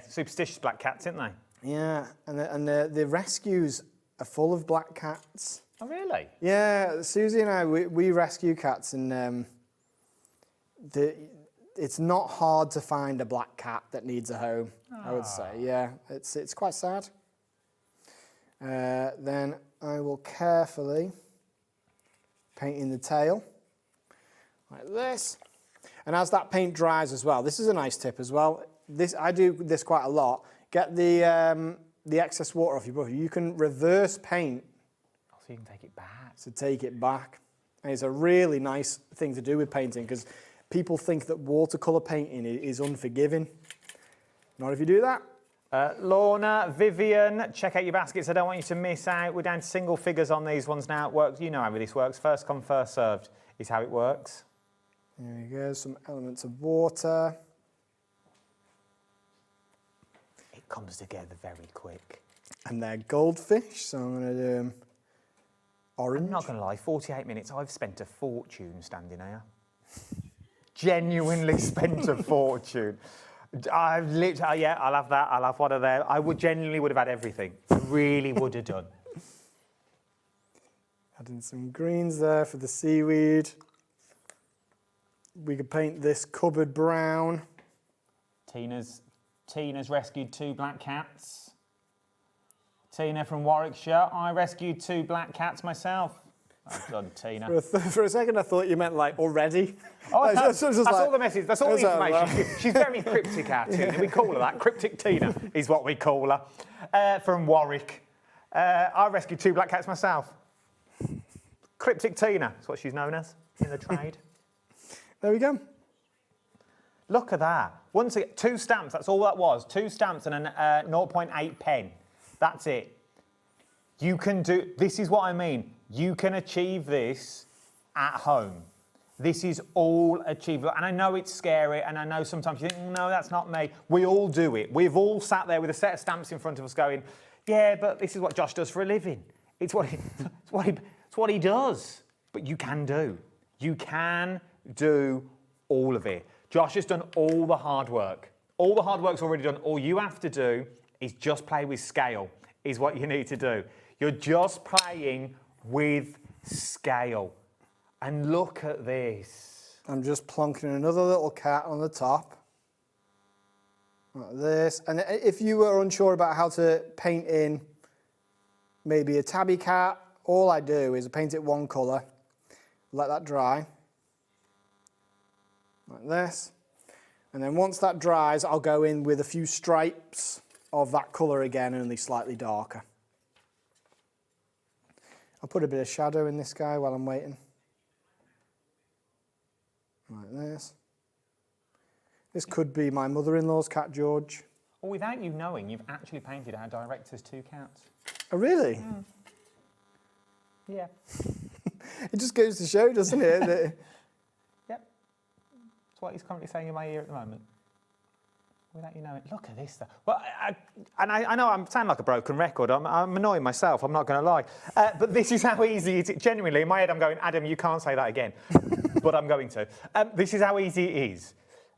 superstitious black cats, aren't they? Yeah, and the rescues are full of black cats. Oh, really? Yeah, Susie and I, we rescue cats, and it's not hard to find a black cat that needs a home, I would say. Yeah, it's quite sad. Then I will carefully paint in the tail, like this. And as that paint dries as well, this is a nice tip as well. I do this quite a lot. Get the excess water off your brush. You can reverse paint. Oh, so you can take it back. To take it back. And it's a really nice thing to do with painting because people think that watercolour painting is unforgiving. Not if you do that. Lorna, Vivian, check out your baskets. I don't want you to miss out. We're down to single figures on these ones now. It works. You know how this works. First come, first served is how it works. There we go. Some elements of water. It comes together very quick. And they're goldfish, so I'm going to do orange. I'm not going to lie, 48 minutes, I've spent a fortune standing here. Genuinely spent a fortune. I've literally, I'll have that, I'll have one of them. I would have had everything. I really would have done. Adding some greens there for the seaweed. We could paint this cupboard brown. Tina's rescued 2 black cats. Tina from Warwickshire. I rescued 2 black cats myself. I've done Tina. For a second, I thought you meant like already. Oh, that's all the message. That's all the information. She's very cryptic, our Tina. We call her that. Cryptic Tina is what we call her. From Warwick. I rescued 2 black cats myself. Cryptic Tina is what she's known as in the trade. There we go. Look at that. Once again, 2 stamps, that's all that was. 2 stamps and a 0.8 pen. That's it. You can do, this is what I mean. You can achieve this at home. This is all achievable. And I know it's scary, and I know sometimes you think, no, that's not me. We all do it. We've all sat there with a set of stamps in front of us going, yeah, but this is what Josh does for a living. It's what he does. But you can do. You can do all of it. Josh has done all the hard work. All the hard work's already done. All you have to do is just play with scale, is what you need to do. You're just playing with scale. And look at this. I'm just plonking another little cat on the top. Like this. And if you were unsure about how to paint in maybe a tabby cat, all I do is paint it one colour, let that dry, like this. And then once that dries, I'll go in with a few stripes of that colour again, only slightly darker. I'll put a bit of shadow in this guy while I'm waiting. Like this. This could be my mother-in-law's cat, George. Well, without you knowing, you've actually painted our director's 2 cats. Oh, really? Mm. Yeah. It just goes to show, doesn't it? Yep. That's what he's currently saying in my ear at the moment. Without you knowing. Look at this stuff. Well, I know I sound like a broken record. I'm annoying myself, I'm not going to lie. But this is how easy it is. Genuinely, in my head, I'm going, Adam, you can't say that again. But I'm going to. This is how easy it is.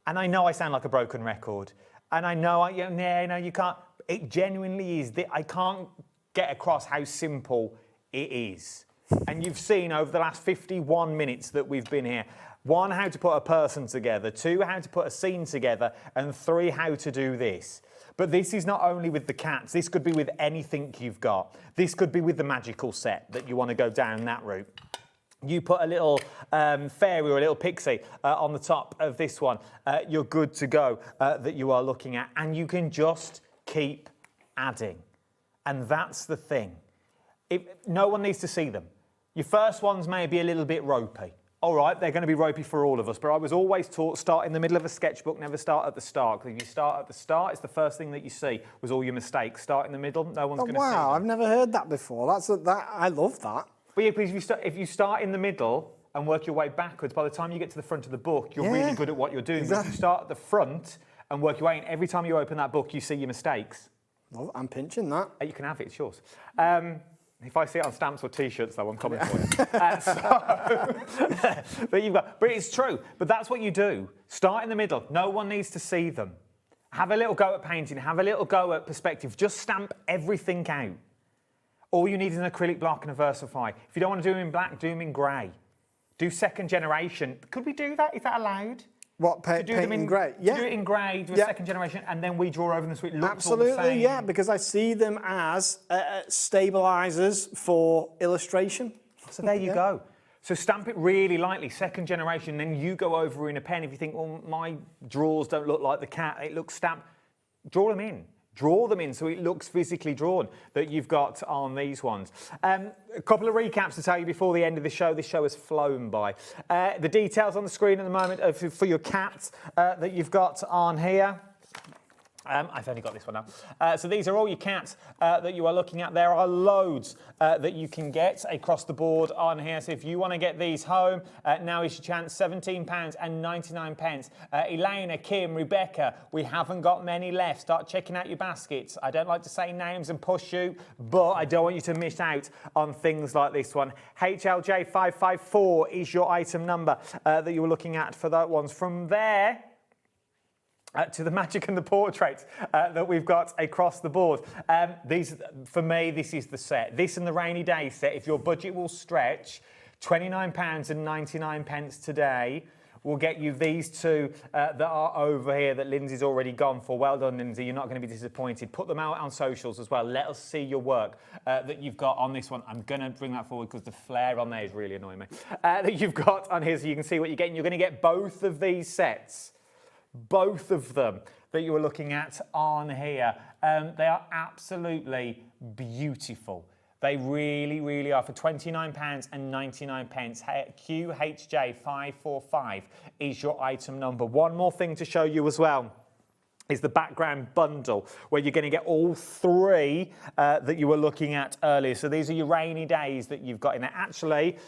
And I know I sound like a broken record. And I know, you can't. It genuinely is. I can't get across how simple it is. And you've seen over the last 51 minutes that we've been here. 1, how to put a person together. 2, how to put a scene together. And 3, how to do this. But this is not only with the cats. This could be with anything you've got. This could be with the magical set that you want to go down that route. You put a little fairy or a little pixie on the top of this one. You're good to go that you are looking at. And you can just keep adding. And that's the thing. No one needs to see them. Your first ones may be a little bit ropey. All right, they're going to be ropey for all of us, but I was always taught start in the middle of a sketchbook, never start at the start. Because if you start at the start, it's the first thing that you see was all your mistakes. Start in the middle, no one's going to see them. Wow, I've never heard that before. I love that. But yeah, if you start in the middle and work your way backwards, by the time you get to the front of the book, you're really good at what you're doing. Exactly. But if you start at the front and work your way in, every time you open that book, you see your mistakes. Well, I'm pinching that. You can have it, it's yours. If I see it on stamps or T-shirts, though, I'm coming for you. But it's true. But that's what you do. Start in the middle. No one needs to see them. Have a little go at painting. Have a little go at perspective. Just stamp everything out. All you need is an acrylic block and a Versify. If you don't want to do them in black, do them in grey. Do second generation. Could we do that? Is that allowed? What, paint them in grey? Yeah. Do it in grey, do a second generation, and then we draw over them so it looks all the same. Absolutely, yeah, because I see them as stabilisers for illustration. So there you go. So stamp it really lightly, second generation, then you go over in a pen. If you think, well, my drawers don't look like the cat, it looks stamped, draw them in. Draw them in so it looks physically drawn that you've got on these ones. A couple of recaps to tell you before the end of the show. This show has flown by. The details on the screen at the moment are for your cats that you've got on here. I've only got this one now. So these are all your cats that you are looking at. There are loads that you can get across the board on here. So if you want to get these home, now is your chance. £17.99. Elena, Kim, Rebecca, we haven't got many left. Start checking out your baskets. I don't like to say names and push you, but I don't want you to miss out on things like this one. HLJ554 is your item number that you were looking at for that ones. From there, to the magic and the portraits that we've got across the board. For me, this is the set. This and the rainy day set, if your budget will stretch, £29.99 today will get you these two that are over here that Lindsay's already gone for. Well done, Lindsay. You're not going to be disappointed. Put them out on socials as well. Let us see your work that you've got on this one. I'm going to bring that forward because the flare on there is really annoying me. That you've got on here so you can see what you're getting. You're going to get both of these sets. Both of them that you are looking at on here. They are absolutely beautiful. They really, really are. For £29.99, QHJ545 is your item number. One more thing to show you as well is the background bundle, where you're going to get all three that you were looking at earlier. So these are your rainy days that you've got in there. Actually,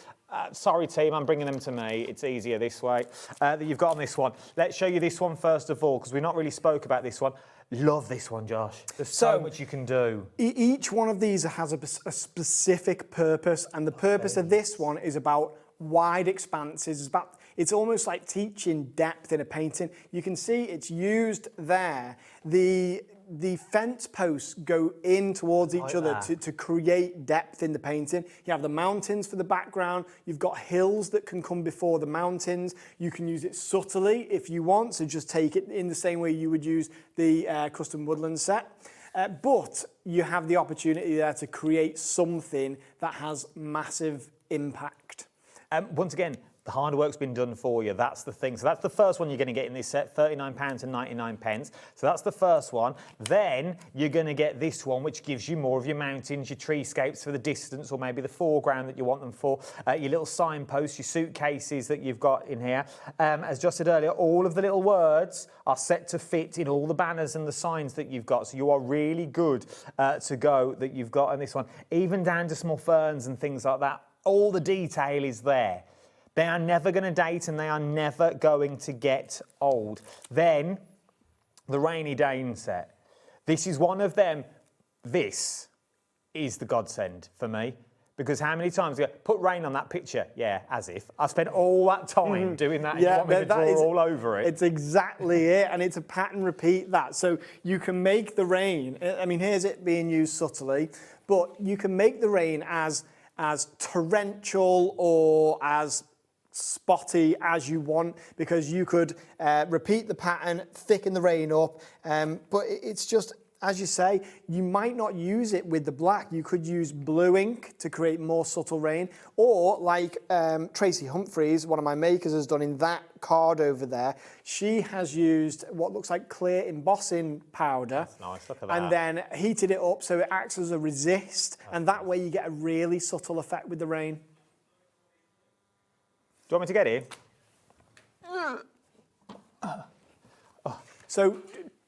sorry team, I'm bringing them to me. It's easier this way. That you've got on this one. Let's show you this one first of all, because we've not really spoke about this one. Love this one, Josh. There's so much you can do. Each one of these has a specific purpose, and the purpose of this one is about wide expanses. It's almost like teaching depth in a painting. You can see it's used there. The the fence posts go in towards each other to create depth in the painting. You have the mountains for the background. You've got hills that can come before the mountains. You can use it subtly if you want, so just take it in the same way you would use the custom woodland set. But you have the opportunity there to create something that has massive impact. Once again, the hard work's been done for you. That's the thing. So that's the first one you're going to get in this set, £39.99. So that's the first one. Then you're going to get this one, which gives you more of your mountains, your treescapes for the distance, or maybe the foreground that you want them for, your little signposts, your suitcases that you've got in here. As Josh said earlier, all of the little words are set to fit in all the banners and the signs that you've got. So you are really good to go that you've got on this one. Even down to small ferns and things like that. All the detail is there. They are never going to date and they are never going to get old. Then, the Rainy Day set. This is one of them. This is the godsend for me. Because how many times you go, put rain on that picture? Yeah, as if. I spent all that time doing that and you want me to draw all over it. It's exactly it, and it's a pattern repeat that. So you can make the rain, I mean, here's it being used subtly, but you can make the rain as torrential or as spotty as you want, because you could repeat the pattern, thicken the rain up, but it's just, as you say, you might not use it with the black. You could use blue ink to create more subtle rain, or like Tracy Humphreys, one of my makers, has done in that card over there. She has used what looks like clear embossing powder. That's nice, look at that. And then heated it up so it acts as a resist, and that way you get a really subtle effect with the rain. Do you want me to get in? So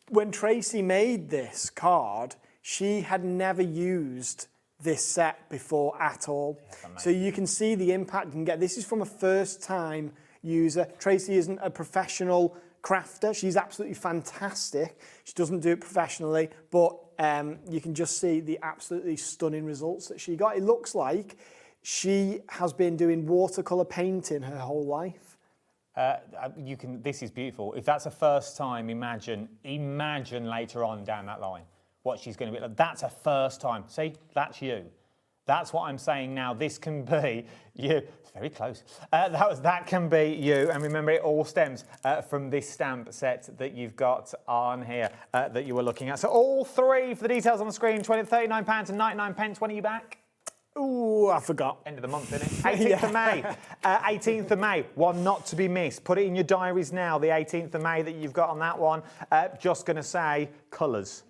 when Tracy made this card, she had never used this set before at all. So you can see the impact you can get. This is from a first-time user. Tracy isn't a professional crafter. She's absolutely fantastic. She doesn't do it professionally, but you can just see the absolutely stunning results that she got. It looks like she has been doing watercolor painting her whole life. This is beautiful. If that's a first time, imagine later on down that line what she's going to be like. That's a first time. See, that's you. That's what I'm saying now. This can be you. It's very close. That can be you. And remember, it all stems from this stamp set that you've got on here that you were looking at. So all three, for the details on the screen, £39.99. When are you back? Ooh, I forgot. End of the month, isn't it? 18th of May. 18th of May, one not to be missed. Put it in your diaries now, the 18th of May that you've got on that one. Just going to say colours.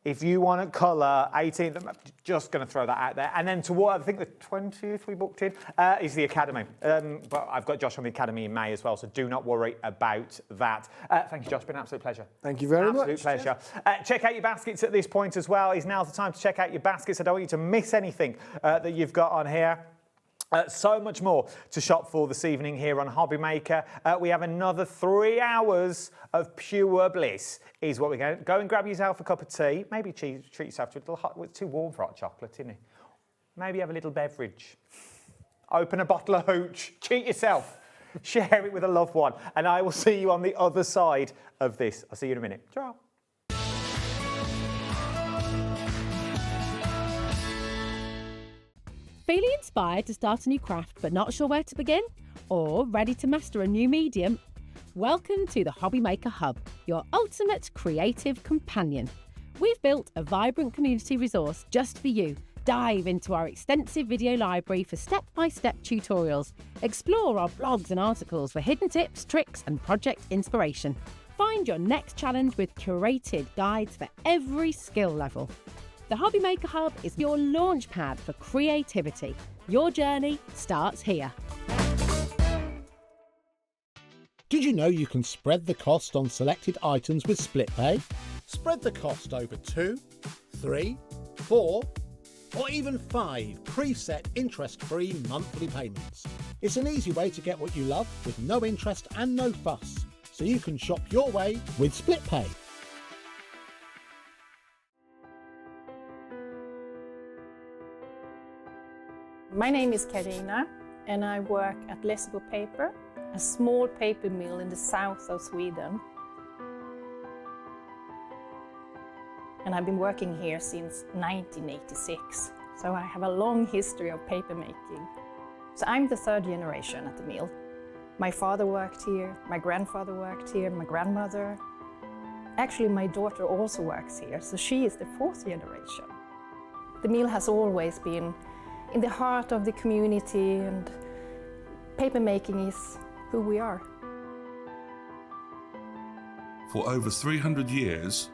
If you want to colour, 18th of May, just going to throw that out there. And then toward, I think the 20th we booked in, is the Academy. But I've got Josh on the Academy in May as well, so do not worry about that. Thank you, Josh. It's been an absolute pleasure. Thank you very much. Absolute pleasure. Check out your baskets at this point as well. Now's the time to check out your baskets. I don't want you to miss anything that you've got on here. So much more to shop for this evening here on HobbyMaker. We have another 3 hours of pure bliss, is what we're going to go and grab yourself a cup of tea. Maybe treat yourself to a little hot. It's too warm for hot chocolate, isn't it? Maybe have a little beverage. Open a bottle of hooch. Treat yourself. Share it with a loved one. And I will see you on the other side of this. I'll see you in a minute. Ciao. Feeling inspired to start a new craft but not sure where to begin? Or ready to master a new medium? Welcome to the HobbyMaker Hub, your ultimate creative companion. We've built a vibrant community resource just for you. Dive into our extensive video library for step-by-step tutorials. Explore our blogs and articles for hidden tips, tricks and project inspiration. Find your next challenge with curated guides for every skill level. The HobbyMaker Hub is your launch pad for creativity. Your journey starts here. Did you know you can spread the cost on selected items with split pay? Spread the cost over 2, 3, 4, or even 5 preset interest-free monthly payments. It's an easy way to get what you love with no interest and no fuss, so you can shop your way with split pay. My name is Karina and I work at Lessebo Paper, a small paper mill in the south of Sweden. and I've been working here since 1986. So I have a long history of paper making. So I'm the third generation at the mill. My father worked here, my grandfather worked here, my grandmother. Actually, my daughter also works here, so she is the fourth generation. The mill has always been in the heart of the community, and paper making is who we are. For over 300 years,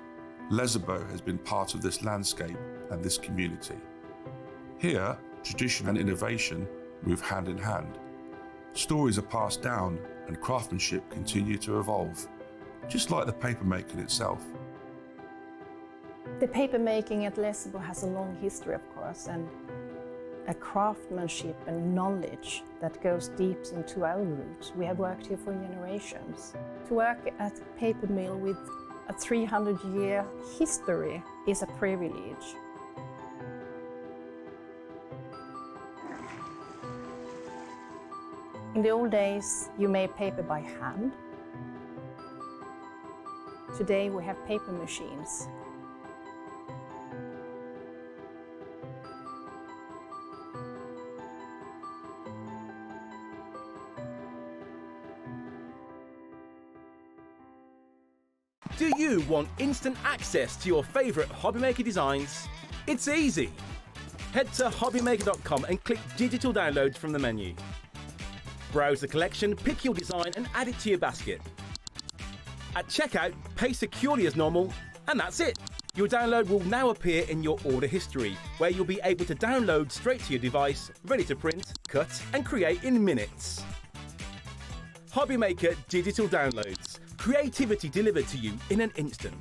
Lesabo has been part of this landscape and this community. Here, tradition and innovation move hand in hand. Stories are passed down and craftsmanship continue to evolve, just like the paper making itself. The paper making at Lesabo has a long history, of course, and a craftsmanship and knowledge that goes deep into our roots. We have worked here for generations. To work at a paper mill with a 300-year history is a privilege. In the old days, you made paper by hand. Today we have paper machines. Do you want instant access to your favourite HobbyMaker designs? It's easy. Head to HobbyMaker.com and click Digital Downloads from the menu. Browse the collection, pick your design and add it to your basket. At checkout, pay securely as normal, and that's it. Your download will now appear in your order history, where you'll be able to download straight to your device, ready to print, cut and create in minutes. HobbyMaker Digital Downloads. Creativity delivered to you in an instant.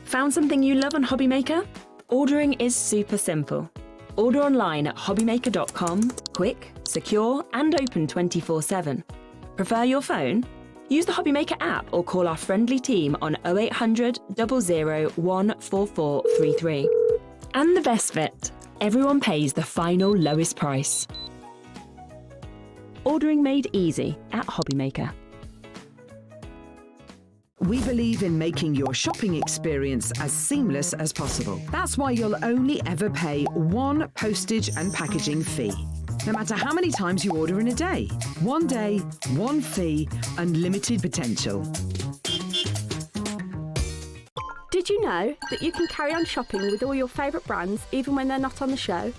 Found something you love on HobbyMaker? Ordering is super simple. Order online at hobbymaker.com, quick, secure and open 24/7. Prefer your phone? Use the HobbyMaker app or call our friendly team on 0800 00 14433. And the best bit, everyone pays the final lowest price. Ordering made easy at HobbyMaker. We believe in making your shopping experience as seamless as possible. That's why you'll only ever pay one postage and packaging fee. No matter how many times you order in a day. One day, one fee, unlimited potential. Did you know that you can carry on shopping with all your favourite brands even when they're not on the show?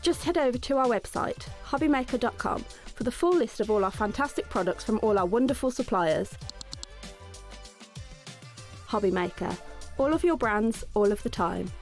Just head over to our website, hobbymaker.com, for the full list of all our fantastic products from all our wonderful suppliers. HobbyMaker. All of your brands, all of the time.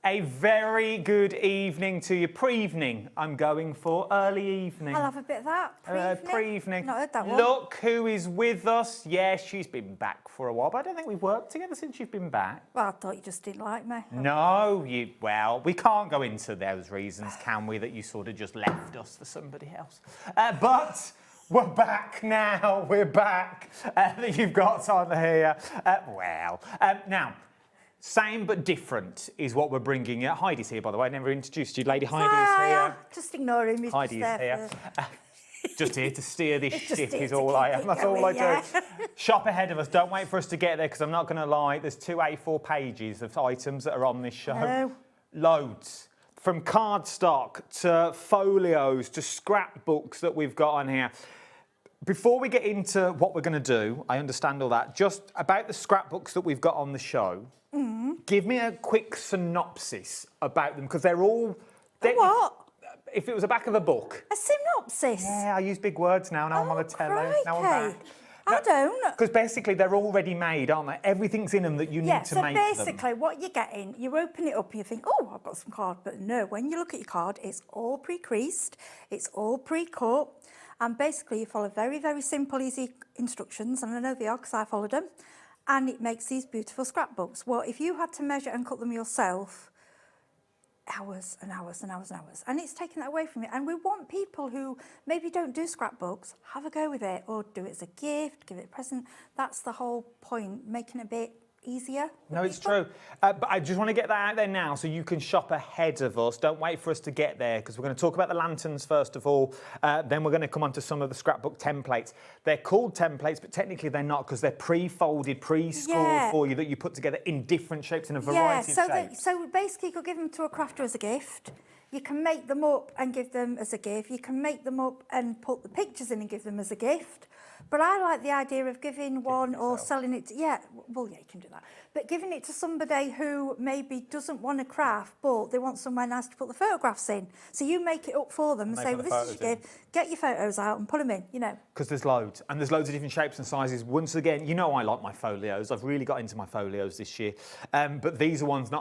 A very good evening to you. Pre-evening, I'm going for. Early evening. I'll have a bit of that. Pre-evening. Pre-evening. Not heard that one. Look who is with us. Yes, she's been back for a while, but I don't think we've worked together since you've been back. Well, I thought you just didn't like me. No, well, we can't go into those reasons, can we, that you sort of just left us for somebody else. But we're back now. We're back. That you've got on here. Now, same but different is what we're bringing you. Heidi's here, by the way. I never introduced you. Lady Heidi's here. Just ignore him. He's Heidi's just there here. Just here to steer this Just ship here is to all I keep am. it That's all I going, do. Shop ahead of us. Don't wait for us to get there, because I'm not going to lie. There's 2 A4 pages of items that are on this show. No. Loads. From cardstock to folios to scrapbooks that we've got on here. Before we get into what we're going to do, I understand all that. Just about the scrapbooks that we've got on the show. Give me a quick synopsis about them, because they're all... What? If it was the back of a book. A synopsis? Yeah, I use big words now. Now I'm on the telly. Now I'm back. I don't. Because basically they're already made, aren't they? Everything's in them that you need to make them. Yeah, so basically what you're getting, you open it up and you think, oh, I've got some card. But no, when you look at your card, it's all pre-creased, it's all pre-cut. And basically you follow very, very simple, easy instructions. And I know they are because I followed them. And it makes these beautiful scrapbooks. Well, if you had to measure and cut them yourself, hours and hours and hours and hours. And it's taken that away from you. And we want people who maybe don't do scrapbooks, have a go with it, or do it as a gift, give it a present. That's the whole point, making it a bit easier. No, it's true. But I just want to get that out there now so you can shop ahead of us. Don't wait for us to get there, because we're going to talk about the lanterns first of all. Then we're going to come on to some of the scrapbook templates. They're called templates, but technically they're not, because they're pre-folded, pre-scored for you, that you put together in different shapes and a variety of shapes. So basically you could give them to a crafter as a gift. You can make them up and give them as a gift. You can make them up and put the pictures in and give them as a gift. But I like the idea of giving one or selling it to, you can do that. But giving it to somebody who maybe doesn't want to craft, but they want somewhere nice to put the photographs in. So you make it up for them and say, well, this is your gift. Get your photos out and put them in, you know. Because there's loads, and there's loads of different shapes and sizes. Once again, you know I like my folios. I've really got into my folios this year. But these are ones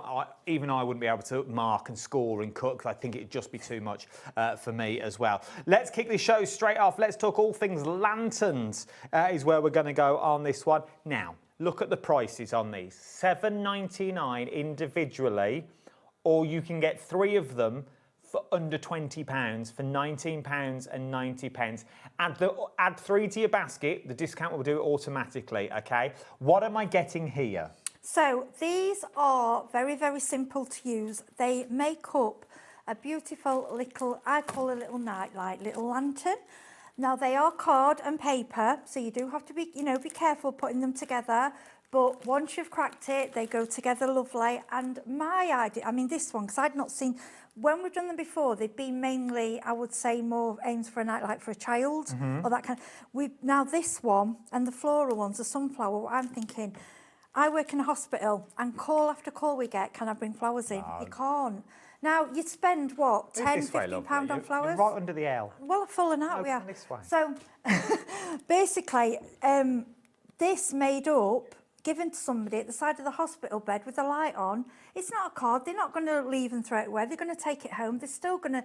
even I wouldn't be able to mark and score and cut, because I think it'd just be too much for me as well. Let's kick this show straight off. Let's talk all things lanterns is where we're going to go on this one. Now, look at the prices on these. $7.99 individually, or you can get 3 of them for under £20 for £19.90. Add 3 to your basket. The discount will do it automatically, okay? What am I getting here? So these are very, very simple to use. They make up a beautiful little, I call a little nightlight, little lantern. Now they are card and paper, so you do have to be, be careful putting them together. But once you've cracked it, they go together lovely. And my idea, this one, because I'd not seen, when we've done them before, they've been mainly, I would say, more aims for a night like for a child, or that kind of. Now this one and the floral ones, the sunflower, what I'm thinking, I work in a hospital, and call after call we get, can I bring flowers in? You can't. Now, you'd spend, what, £10, £15 on flowers? You're right under the L. Well, I've fallen out, we are. This way. So, basically, this made up, given to somebody at the side of the hospital bed with a light on. It's not a card. They're not going to leave and throw it away. They're going to take it home. They're still going to,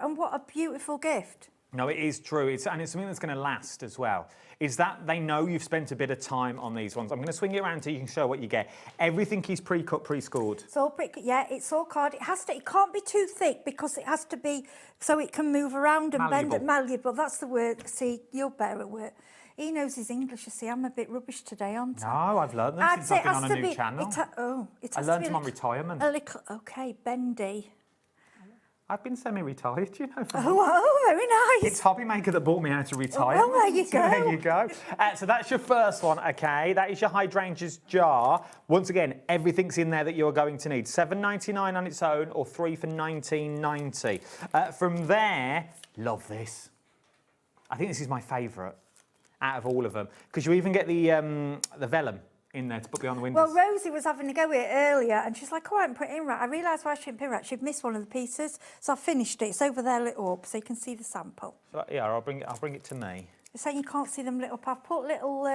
and what a beautiful gift. No, it is true. It's something that's going to last as well. Is that they know you've spent a bit of time on these ones. I'm going to swing it around so you can show what you get. Everything is pre-cut, pre-scored. It's all it's all card. It can't be too thick, because it has to be so it can move around and bend and malleable. That's the word. See, you're better at work. He knows his English, you see. I'm a bit rubbish today, aren't I? No, I've learned them since I've been on a new channel. I learned them on retirement. A little, bendy. I've been semi-retired, you know. Oh, very nice. It's HobbyMaker that bought me out to retire. Oh, well, there you go. There you go. So that's your first one, okay? That is your hydrangeas jar. Once again, everything's in there that you're going to need. $7.99 on its own, or 3 for $19.90. From there, love this. I think this is my favourite out of all of them, because you even get the vellum in there to put behind the windows. Well, Rosie was having a go at it earlier, and she's like, I haven't put it in right. I realised why she didn't put it right. She'd missed one of the pieces, so I finished it. It's over there lit up, so you can see the sample. So, yeah, I'll bring it to me. You're saying you can't see them lit up. I've put little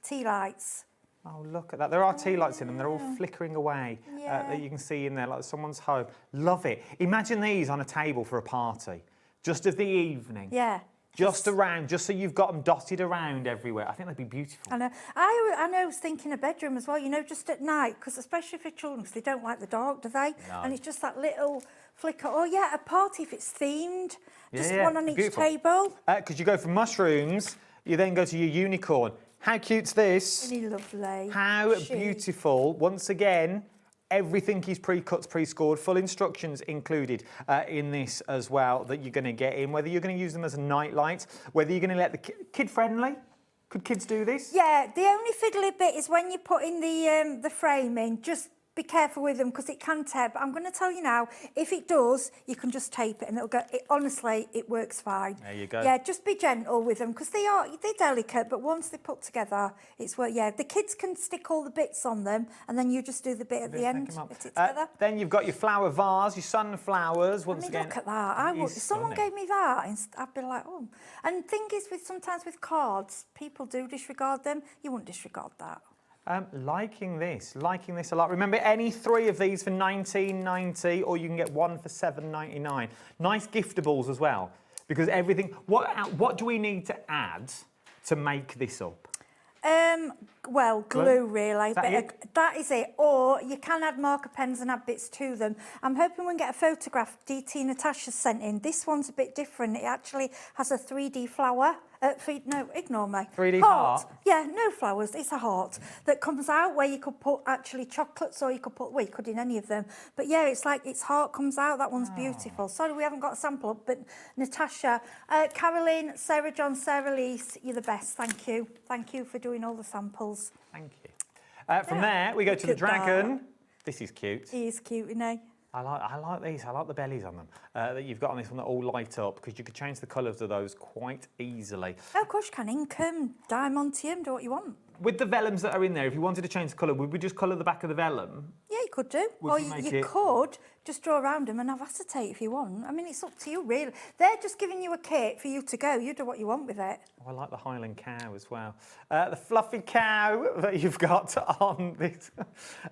tea lights. Oh, look at that. There are tea lights in them. They're all flickering away that you can see in there, like someone's home. Love it. Imagine these on a table for a party, just of the evening. Yeah. Just around, just so you've got them dotted around everywhere. I think they'd be beautiful. I know. I know. I was thinking a bedroom as well. Just at night, because especially for children, because they don't like the dark, do they? No. And it's just that little flicker. Oh yeah, a party if it's themed. Just one on each beautiful. table. Because you go from mushrooms, you then go to your unicorn. How cute's this? Really lovely. How beautiful. Once again, everything is pre-cut, pre-scored, full instructions included in this as well that you're going to get in, whether you're going to use them as a nightlight, whether you're going to let the kid-friendly. Could kids do this? Yeah, the only fiddly bit is when you put in the frame in, just be careful with them because it can tear. But I'm going to tell you now, if it does, you can just tape it and it'll go. Honestly, it works fine. There you go. Yeah, just be gentle with them because they're delicate, but once they're put together, it's work. Yeah, the kids can stick all the bits on them and then you just do the bit at the end. Put it together. Then you've got your flower vase, your sunflowers. Once again, look at that. If someone gave me that, I'd be like, oh. And the thing is, sometimes with cards, people do disregard them. You wouldn't disregard that. Liking this a lot. Remember, any 3 of these for $19.90, or you can get 1 for $7.99. Nice giftables as well, because everything. What do we need to add to make this up? Well, Glue? glue really. Is that it? That is it. Or you can add marker pens and add bits to them. I'm hoping we can get a photograph DT Natasha sent in. This one's a bit different. It actually has a 3D flower. No, ignore me. 3D heart? Yeah, no flowers. It's a heart that comes out where you could put actually chocolates or you could put, well, you could in any of them. But yeah, it's like its heart comes out. That one's beautiful. Sorry, we haven't got a sample up, but Natasha, Caroline, Sarah John, Sarah Lise, you're the best. Thank you. Thank you for doing all the samples. Thank you. From there, we go to the dragon. This is cute. He is cute, isn't he? I like these. I like the bellies on them that you've got on this one that all light up because you could change the colours of those quite easily. Oh, of course you can. Ink them, diamantium, do what you want. With the vellums that are in there, if you wanted to change the colour, would we just colour the back of the vellum? Yeah, you could do. Would Or you make you it- could just draw around them and have acetate if you want. I mean, it's up to you, really. They're just giving you a kit for you to go. You do what you want with it. Oh, I like the Highland cow as well. The fluffy cow that you've got on this.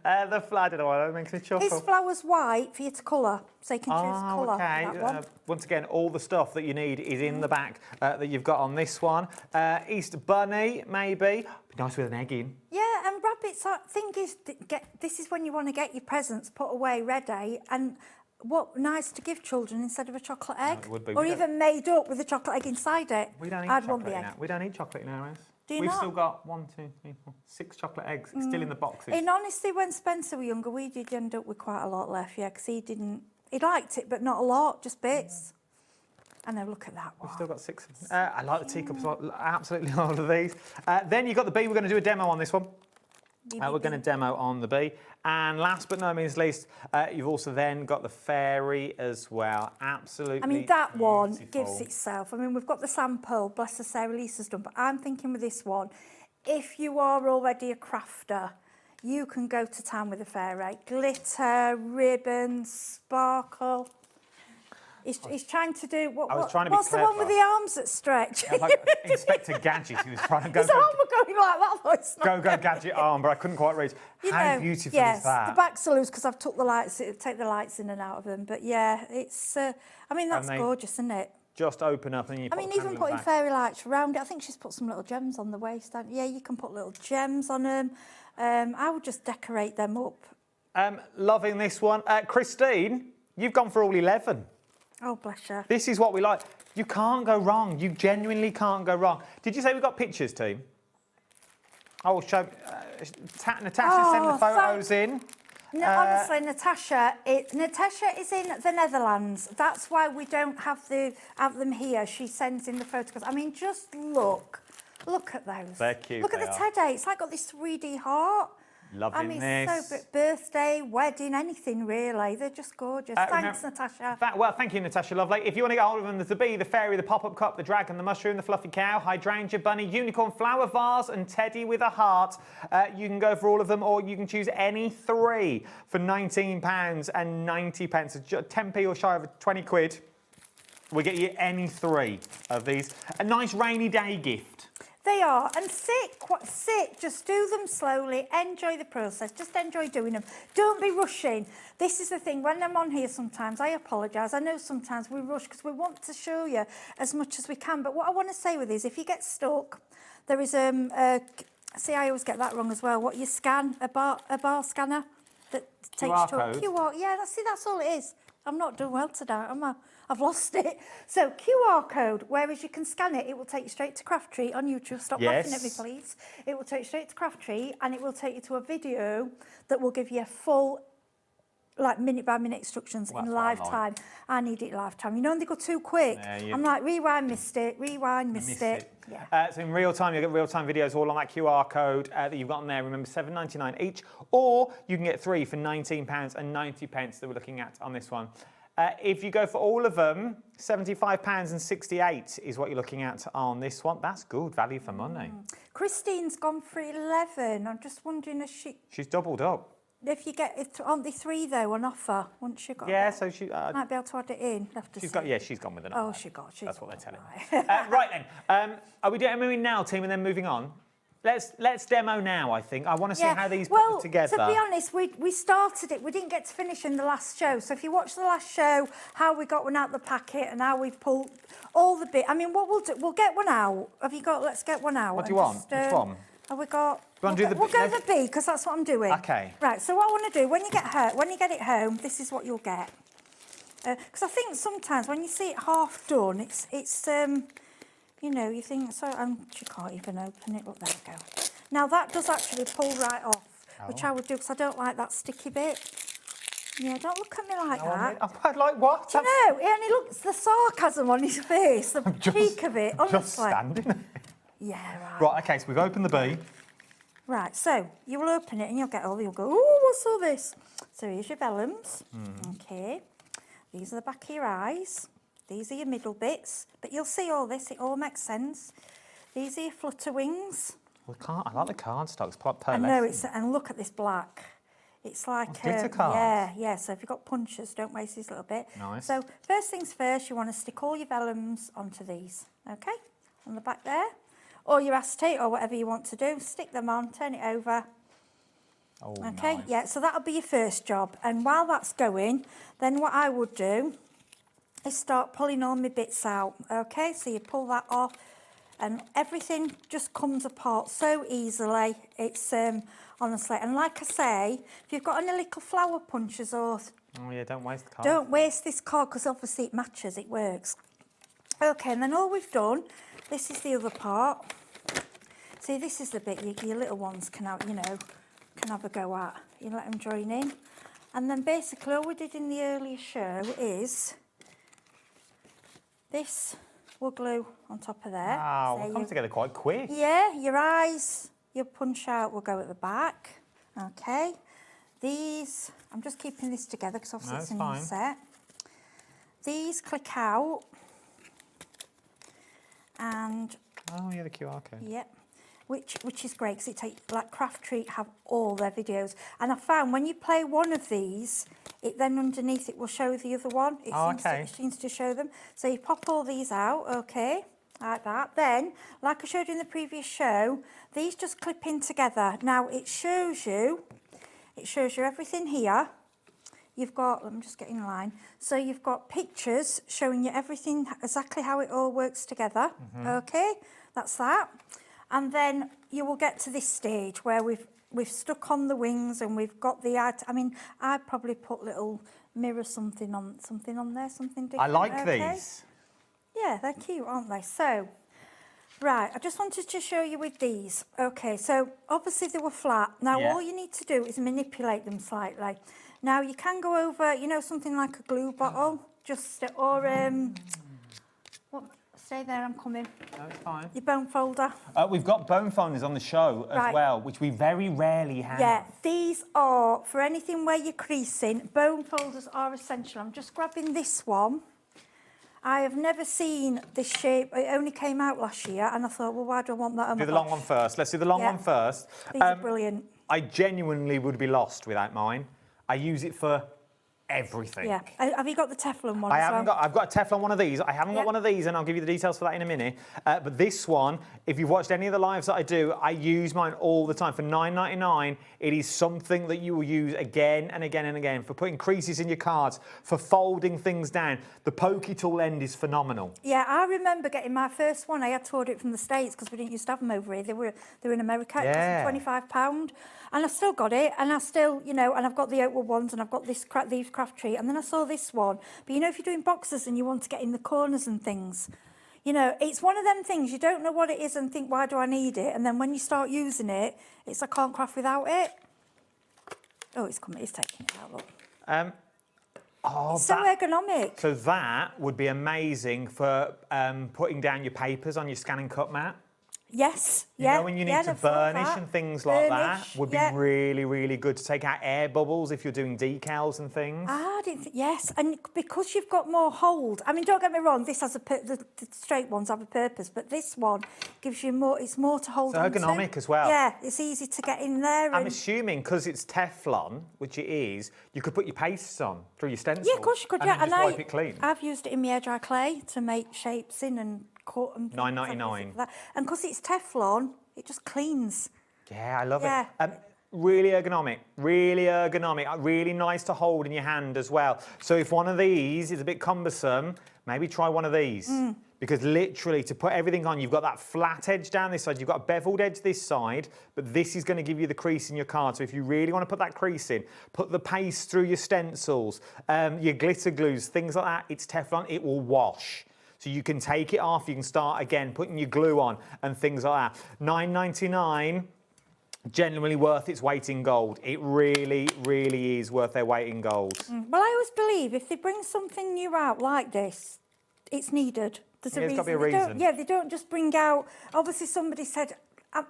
I don't know why that makes me chuckle. This flower's white for you to colour, so you can choose colour okay. for that one. Once again, all the stuff that you need is in the back that you've got on this one. Easter bunny, maybe. Be nice with an egg in. Yeah, and rabbits, thing is, this is when you want to get your presents put away ready, and what nice to give children instead of a chocolate egg. it would be. Or We don't- even made up with a chocolate egg inside it. We don't eat I'd chocolate want the in egg. our, we don't eat chocolate in our house. Do you We've not? still got 1, 2, 3, 4, 6 chocolate eggs still in the boxes. In honesty, when Spencer were younger, we did end up with quite a lot left, yeah, because he liked it, but not a lot, just bits. And then look at that one. We've still got 6. I like the teacups, absolutely all of these. Then you've got the bee. We're going to do a demo on this one. We're going to demo on the bee. And last but no means least, you've also then got the fairy as well. Absolutely I mean, that one beautiful. gives itself. I mean, we've got the sample, bless her, Sarah Lisa's done, but I'm thinking with this one, if you are already a crafter, you can go to town with the fairy. Glitter, ribbons, sparkle. He's trying to do... was trying to be what's the one with clever. the arms that stretch? Yeah, like Inspector Gadget, he was trying to go. His arm was going like that, though. It's not Go Gadget arm, but I couldn't quite reach. How beautiful yes, is that? the backs are loose because I've took the lights, take the lights in and out of them. But yeah, it's. I mean, that's they gorgeous, isn't it? Just open up and you. I mean, even putting fairy lights around it. I think she's put some little gems on the waist. Yeah, you can put little gems on them. I would just decorate them up. Loving this one, Christine. You've gone for all 11. Oh, bless her. This is what we like. You can't go wrong. You genuinely can't go wrong. Did you say we've got pictures, team? I will show. Natasha sent the photos in. No, honestly, Natasha is in the Netherlands. That's why we don't have them here. She sends in the photographs. I mean, just look at those. They're cute. Look at the Teddy. It's like got this 3D heart. Loving I mean, this. so birthday, wedding, anything really. They're just gorgeous. Thanks, Natasha. Well, thank you, Natasha Lovely. If you want to get hold of them, there's the bee, the fairy, the pop-up cup, the dragon, the mushroom, the fluffy cow, hydrangea bunny, unicorn, flower vase, and teddy with a heart. You can go for all of them, or you can choose any 3 for £19.90. So 10p or shy of 20 quid. We get you any 3 of these. A nice rainy day gift. They are. And sit, just do them slowly, enjoy the process, just enjoy doing them. Don't be rushing. This is the thing, when I'm on here sometimes, I apologise. I know sometimes we rush because we want to show you as much as we can. But what I want to say with this, if you get stuck, there is see, I always get that wrong as well. What you scan, a bar scanner that takes QR you to a code. QR. Yeah, that's all it is. I'm not doing well today, am I? I've lost it. So QR code, whereas you can scan it, it will take you straight to Craftreat on YouTube. Stop laughing at me, please. It will take you straight to Craftreat and it will take you to a video that will give you a full, like minute-by-minute instructions in live time. I need it live time. You know, when they go too quick, I'm like, rewind, missed it, rewind, missed it. Yeah. So in real time, you get real-time videos all on that QR code that you've got on there. Remember, $7.99 each, or you can get 3 for £19.90 that we're looking at on this one. If you go for all of them, £75.68 is what you're looking at on this one. That's good value for money. Christine's gone for 11. I'm just wondering if She's doubled up. If you get, aren't they 3 though on offer once you got? Yeah, so she might be able to add it in. She's got. Yeah, she's gone with an offer. Oh, she got. That's what they're telling me. Right then, are we demoing now, team, and then moving on? Let's demo now, I think. I want to see how these put together. To be honest, we started it. We didn't get to finish in the last show. So if you watch the last show, how we got one out of the packet and how we pulled all the bit. I mean, what we'll do, we'll get one out. Have you got, let's get one out. What do you want? Which one? Have we got... We'll do the we'll go the B, because that's what I'm doing. Okay. Right, so what I want to do, when you get it home, this is what you'll get. Because I think sometimes when you see it half done, it's you know, you think, so you can't even open it. Look, there we go. Now that does actually pull right off, which I would do because I don't like that sticky bit. Yeah, don't look at me like that. I'm like what? Do you know, and he looks the sarcasm on his face, the cheek of it, honestly. Just standing. Yeah, right. Right, okay, so we've opened the B. Right, so you will open it and you'll go, oh, what's all this? So here's your vellums. Okay. These are the back of your eyes. These are your middle bits. But you'll see all this, it all makes sense. These are your flutter wings. Well, I like the cardstock, it's quite I know, pearlescent. and look at this black. It's like... glitter cards. Yeah, so if you've got punches, don't waste this little bit. Nice. So first things first, you want to stick all your vellums onto these, okay? On the back there. Or your acetate or whatever you want to do. Stick them on, turn it over. Oh, okay, nice. yeah, so that'll be your first job. And while that's going, then what I would do is start pulling all my bits out, okay? So you pull that off and everything just comes apart so easily. It's honestly, and like I say, if you've got any little flower punches or... Oh yeah, don't waste the card. Don't waste this card because obviously it matches, it works. Okay, and then all we've done, this is the other part. See, this is the bit your little ones can have, you know, can have a go at. You let them join in. And then basically all we did in the earlier show is this will glue on top of there. Wow, So it comes together quite quick. yeah, your eyes, your punch out will go at the back. Okay. These, I'm just keeping this together because obviously it's a new set. These click out. And... Oh yeah, the QR code. Yep. Which is great because it takes, like Craftreat have all their videos. And I found when you play one of these, it then underneath it will show the other one. It seems to show them. So you pop all these out, okay, like that. Then, like I showed you in the previous show, these just clip in together. Now it shows you everything here. You've got, let me just get in line. So you've got pictures showing you everything, exactly how it all works together. Okay, that's that. And then you will get to this stage where we've stuck on the wings and we've got the I mean, I'd probably put little mirror something on there, something different. I like these. Yeah, they're cute, aren't they? So, right, I just wanted to show you with these. Okay, so obviously they were flat. Now all you need to do is manipulate them slightly. Now you can go over, you know, something like a glue bottle, just stay there, I'm coming. No, it's fine. Your bone folder. We've got bone folders on the show as well, which we very rarely have. Yeah, these are, for anything where you're creasing, bone folders are essential. I'm just grabbing this one. I have never seen this shape. It only came out last year, and I thought, well, why do I want that? Do the long one first. Let's do the long one first. These are brilliant. I genuinely would be lost without mine. I use it for everything. Yeah. Have you got the Teflon one? I've got a Teflon one of these. I haven't got one of these, and I'll give you the details for that in a minute. But this one, if you've watched any of the lives that I do, I use mine all the time. For $9.99, it is something that you will use again and again and again for putting creases in your cards, for folding things down. The pokey tool end is phenomenal. Yeah, I remember getting my first one. I had to order it from the States because we didn't used to have them over here. They were in America. Yeah. It cost £25. And I still got it, and I still, you know, and I've got the Oakwood ones, and I've got these Craftreat, and then I saw this one. But you know, if you're doing boxes and you want to get in the corners and things, you know, it's one of them things, you don't know what it is and think, why do I need it? And then when you start using it, it's I can't craft without it. Oh, it's coming, it's taking it out, look. It's so ergonomic. So that would be amazing for putting down your papers on your scan and cut mat. Yes, You know, when you need to burnish and things like that, would be really, really good to take out air bubbles if you're doing decals and things. I didn't think, yes, and because you've got more hold. I mean, don't get me wrong, this has the straight ones have a purpose, but this one gives you more, it's more to hold on to. It's ergonomic as well. Yeah, it's easy to get in there. I'm assuming because it's Teflon, which it is, you could put your pastes on through your stencil. Yeah, of course you could, and then just wipe it clean. I've used it in my air dry clay to make shapes in and cut and $9.99. And because it's Teflon, it just cleans. Yeah, I love it. Really ergonomic, really nice to hold in your hand as well. So if one of these is a bit cumbersome, maybe try one of these. because literally to put everything on, you've got that flat edge down this side, you've got a beveled edge this side, but this is going to give you the crease in your card. So if you really want to put that crease in, put the paste through your stencils, your glitter glues, things like that, it's Teflon, it will wash. So you can take it off, you can start again, putting your glue on and things like that. $9.99, genuinely worth its weight in gold. It really, really is worth their weight in gold. Well, I always believe if they bring something new out like this, it's needed. There's a reason. Got to be a reason. They don't just bring out. Obviously, somebody said,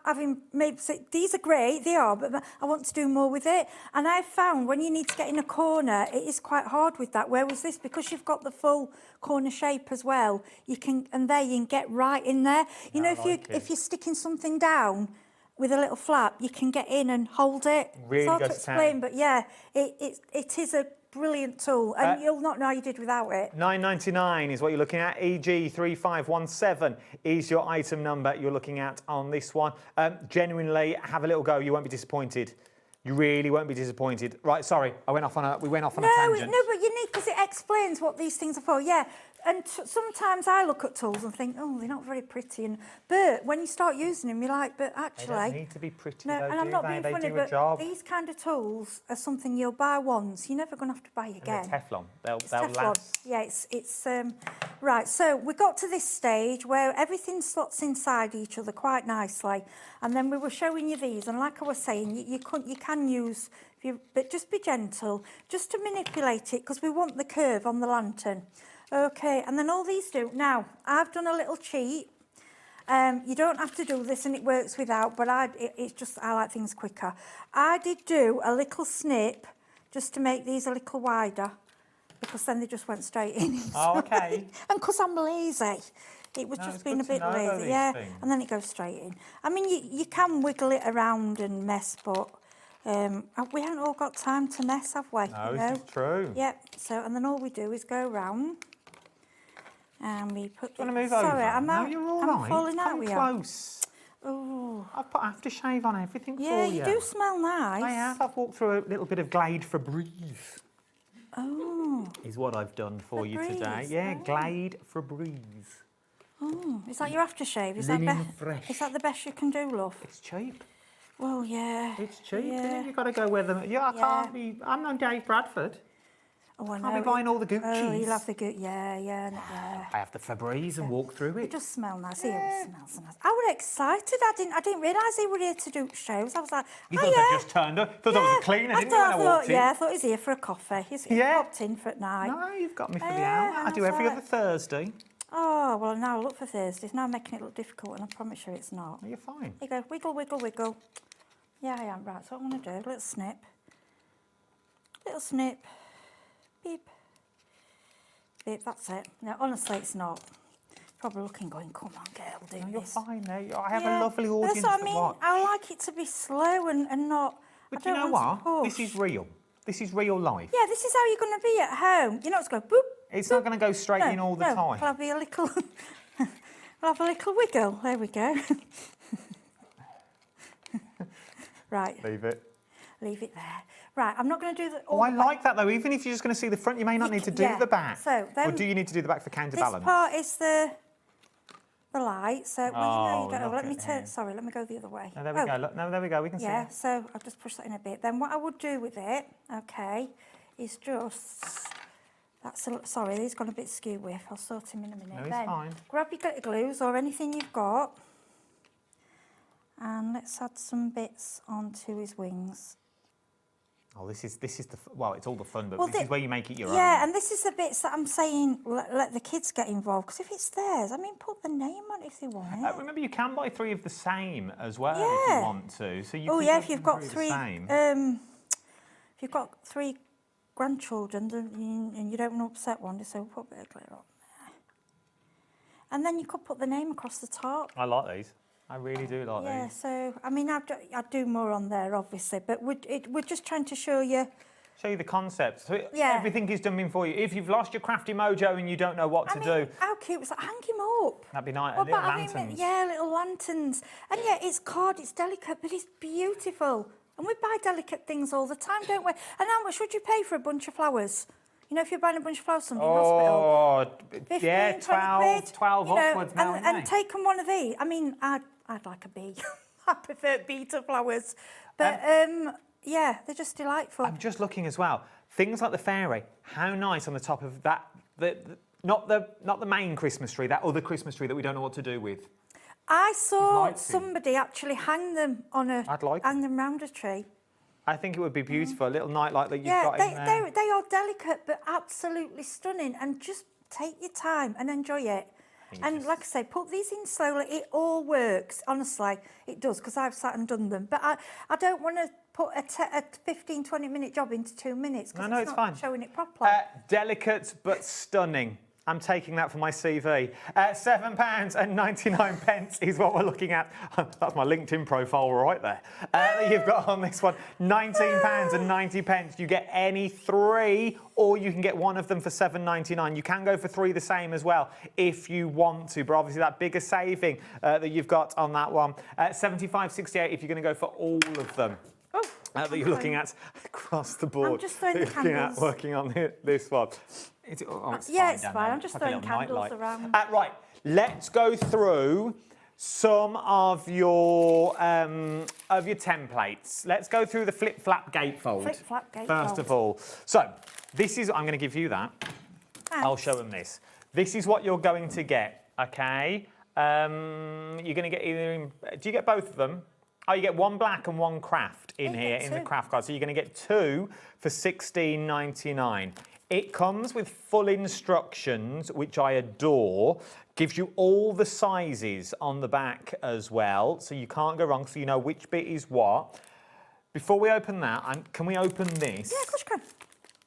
having maybe said, these are great, they are, but I want to do more with it. And I found when you need to get in a corner, it is quite hard with that. Where was this? Because you've got the full corner shape as well, you can, and there you can get right in there. You know, if you're sticking something down with a little flap, you can get in and hold it. Really it's hard good to explain, but yeah, it is a brilliant tool, and you'll not know how you did without it. $9.99 is what you're looking at. EG3517 is your item number you're looking at on this one. Genuinely, have a little go. You won't be disappointed. You really won't be disappointed. Right, sorry, we went off on a tangent. No, but you need, because it explains what these things are for. Yeah, and sometimes I look at tools and think, oh, they're not very pretty. But when you start using them, you're like, but actually, they don't need to be pretty. No, though, and I'm not being they funny, do a but job. these kind of tools are something you'll buy once. You're never going to have to buy again. And they're Teflon. They'll Teflon. last. Yeah, it's right. So we got to this stage where everything slots inside each other quite nicely, and then we were showing you these. And like I was saying, you can use, but just be gentle, just to manipulate it, because we want the curve on the lantern. Okay, and then all these do. Now, I've done a little cheat. You don't have to do this, and it works without, but I like things quicker. I did do a little snip just to make these a little wider, because then they just went straight in. Oh, okay. And because I'm lazy, it was just being a bit lazy. Yeah, and then it goes straight in. I mean, you can wiggle it around and mess, but we haven't all got time to mess, have we? No, this is true. Yep, so, and then all we do is go round. And we put. Do you want to move Sorry, over? I'm out. You're all I'm right. falling out Come with close. Oh. I've put aftershave on everything Yeah, for you. you do smell nice. I have. I've walked through a little bit of Glade Febreze. Oh. Is what I've done for you today. Febreze, Yeah, oh. Glade Febreze. Oh, is that your aftershave? Is Linen that fresh. Is that the best you can do, love? It's cheap. Well, yeah. It's cheap. Yeah. You've got to go where them. Yeah, I can't be. I'm no Dave Bradford. Oh, I know. Can't be buying all the Gucci's. Oh, you'll have the Gucci. Yeah. I have the Febreze and walk through It it. does smell nice. Yeah. It smells nice. I was excited. I didn't realise he were here to do shows. I was like, You thought they just turned up? Thought that was a cleaner, didn't you, when I walked in? Yeah, I thought he was here for a coffee. He's popped in for at night. No, you've got me for the hour. I do every other Thursday. Oh, well, now I look for Thursdays. Now I'm making it look difficult, and I promise you it's not. You're fine. There you go. Wiggle, wiggle, wiggle. Yeah, I am. Right, so what I'm going to do, little snip. Little snip. Beep. Beep, that's it. No, honestly, it's not. Probably looking going, come on, girl, do No, you're this. fine there. I have a lovely audience That's what I that mean. watch. I like it to be slow and not... But I you don't know want to what? push. This is real. This is real life. Yeah, this is how you're going to be at home. You're not just going, boop. It's not going to go straight in all the time. I'll have a little... I'll have a little wiggle. There we go. Right. Leave it. Leave it there. Right, I'm not going to do the... Oh, I like that, though. Even if you're just going to see the front, you may not need to do the back. So then, or do you need to do the back for counterbalance? This part is the light. So, well, you know, you don't. look Let me at turn... him. Sorry, let me go the other way. No, there we go. Look, no, there we go. We can see Yeah, it. so I'll just push that in a bit. Then what I would do with it, okay, is just... Sorry, these gone a bit skew with. I'll sort him in a minute. No, he's then fine. grab your glitter glues or anything you've got, and let's add some bits onto his wings. Oh, this is the well, it's all the fun, but Well, this is where you make it your own. Yeah, and this is the bits that I'm saying let the kids get involved, because if it's theirs, I mean, put the name on it if they want it. Remember, you can buy 3 of the same as well if Yeah. you want to. So you Oh can yeah, get if you've them got 3 of three, the same. if you've got 3 grandchildren and you don't want to upset one, just say, we'll put a bit of glitter on there. And then you could put the name across the top. I like these. I really do like Yeah, these. so, I mean, I'd do more on there, obviously, but we're just trying to show you... Show you the concept. So Yeah. everything is done for you. If you've lost your crafty mojo and you don't know what to do, How cute was that? Hang him up. that'd be nice. What Little about having lanterns. little lanterns. And yeah, it's card, it's delicate, but it's beautiful. And we buy delicate things all the time, don't we? And how much would you pay for a bunch of flowers? You know, if you're buying a bunch of flowers from the hospital, 15, yeah, 20 12 quid, upwards now, and take them one of these. I mean, I'd like a bee. I prefer bee to flowers. But, yeah, they're just delightful. I'm just looking as well. Things like the fairy, how nice on the top of that, not the main Christmas tree, that other Christmas tree that we don't know what to do with. I saw somebody actually hang them on hang them round a tree. I think it would be beautiful, a little nightlight that you've got in in there. They are delicate but absolutely stunning, and just take your time and enjoy it. And like I say, put these in slowly. It all works, honestly. It does, because I've sat and done them. But I don't want to put a 15, 20-minute job into 2 minutes, because it's not fine. showing it properly. Delicate but stunning. I'm taking that for my CV. £7.99 is what we're looking at. That's my LinkedIn profile right there. That you've got on this one. £19.90. You get any three, or you can get one of them for £7.99. You can go for three the same as well if you want to, but obviously that bigger saving that you've got on that one. £75.68 if you're going to go for all of them. That you're looking at across the board. I'm just throwing the candles. Working on this one. It's fine. I'm just throwing candles around. Right, let's go through some of your templates. Let's go through the flip-flap gatefold. Flip-flap gatefold. First of all. So, this is, I'm going to give you that. Thanks. I'll show them this. This is what you're going to get, okay? You're going to get either, do you get both of them? Oh, you get one black and one craft in here, in the craft card. So you're going to get two for £16.99. It comes with full instructions, which I adore. Gives you all the sizes on the back as well, so you can't go wrong, so you know which bit is what. Before we open that, can we open this? Yeah, of course you can.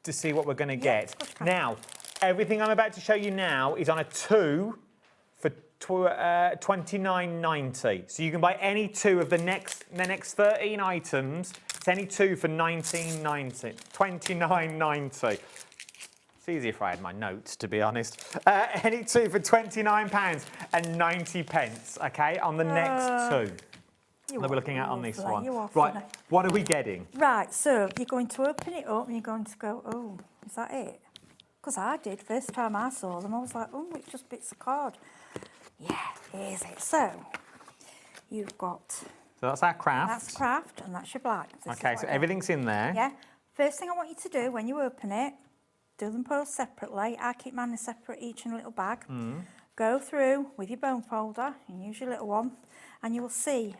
To see what we're going to get. Now, everything I'm about to show you now is on a 2 for $29.90. So you can buy any two of the next 13 items. It's any two for $19.90. $29.90. It's easier if I had my notes, to be honest. Any two for £29.90, okay, on the next two that we're looking at on this one. Right, what are we getting? Right, so you're going to open it up and you're going to go, oh, is that it? Because I did, first time I saw them, I was like, oh, it's just bits of card. Yeah, here's it. So, you've got... So that's our craft. That's craft, and that's your black. Okay, so everything's in there. Yeah. First thing I want you to do when you open it, do them both separately. I keep mine separate, each in a little bag. Go through with your bone folder, and use your little one, and you will see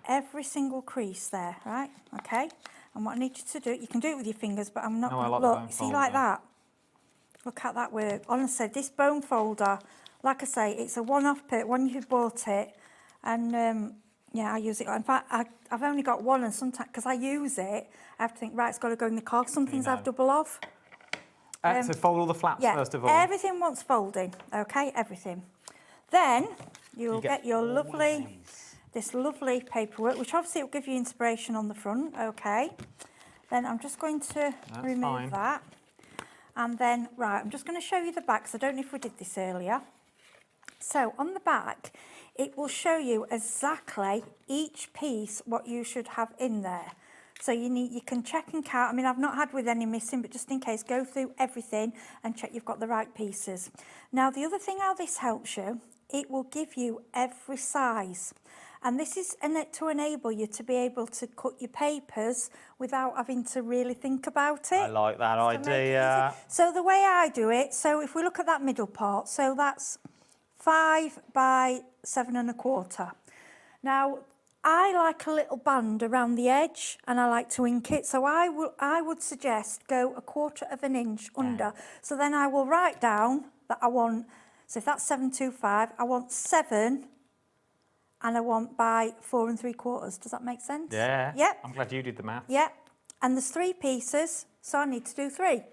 every single crease there, right? Okay? And what I need you to do, you can do it with your fingers, but I'm not... No, I like look, the bone see like that? Look at that work. Honestly, this bone folder... Like I say, it's a one-off pit when you've bought it, and yeah, I use it. In fact, I've only got one, and sometimes because I use it, I have to think, right, it's got to go in the card. Some things I have double of. So fold all the flaps first of all. Everything wants folding. Okay, everything. Then you'll get your lovely, this lovely paperwork, which obviously will give you inspiration on the front. Okay. Then I'm just going to remove that, and then I'm just going to show you the back. So I don't know if we did this earlier. So on the back, it will show you exactly each piece what you should have in there. So you can check and count. I mean, I've not had with any missing, but just in case, go through everything and check you've got the right pieces. Now, the other thing how this helps you, it will give you every size. And this is to enable you to be able to cut your papers without having to really think about it. I like that idea. So the way I do it, so if we look at that middle part, so that's 5 by 7 1/4. Now, I like a little band around the edge, and I like to ink it. So I would suggest go 1/4 inch under. So then I will write down that I want. So if that's 725, I want 7, and I want by 4 3/4. Does that make sense? Yeah. Yep. I'm glad you did the math. Yep. And there's 3 pieces, so I need to do 3.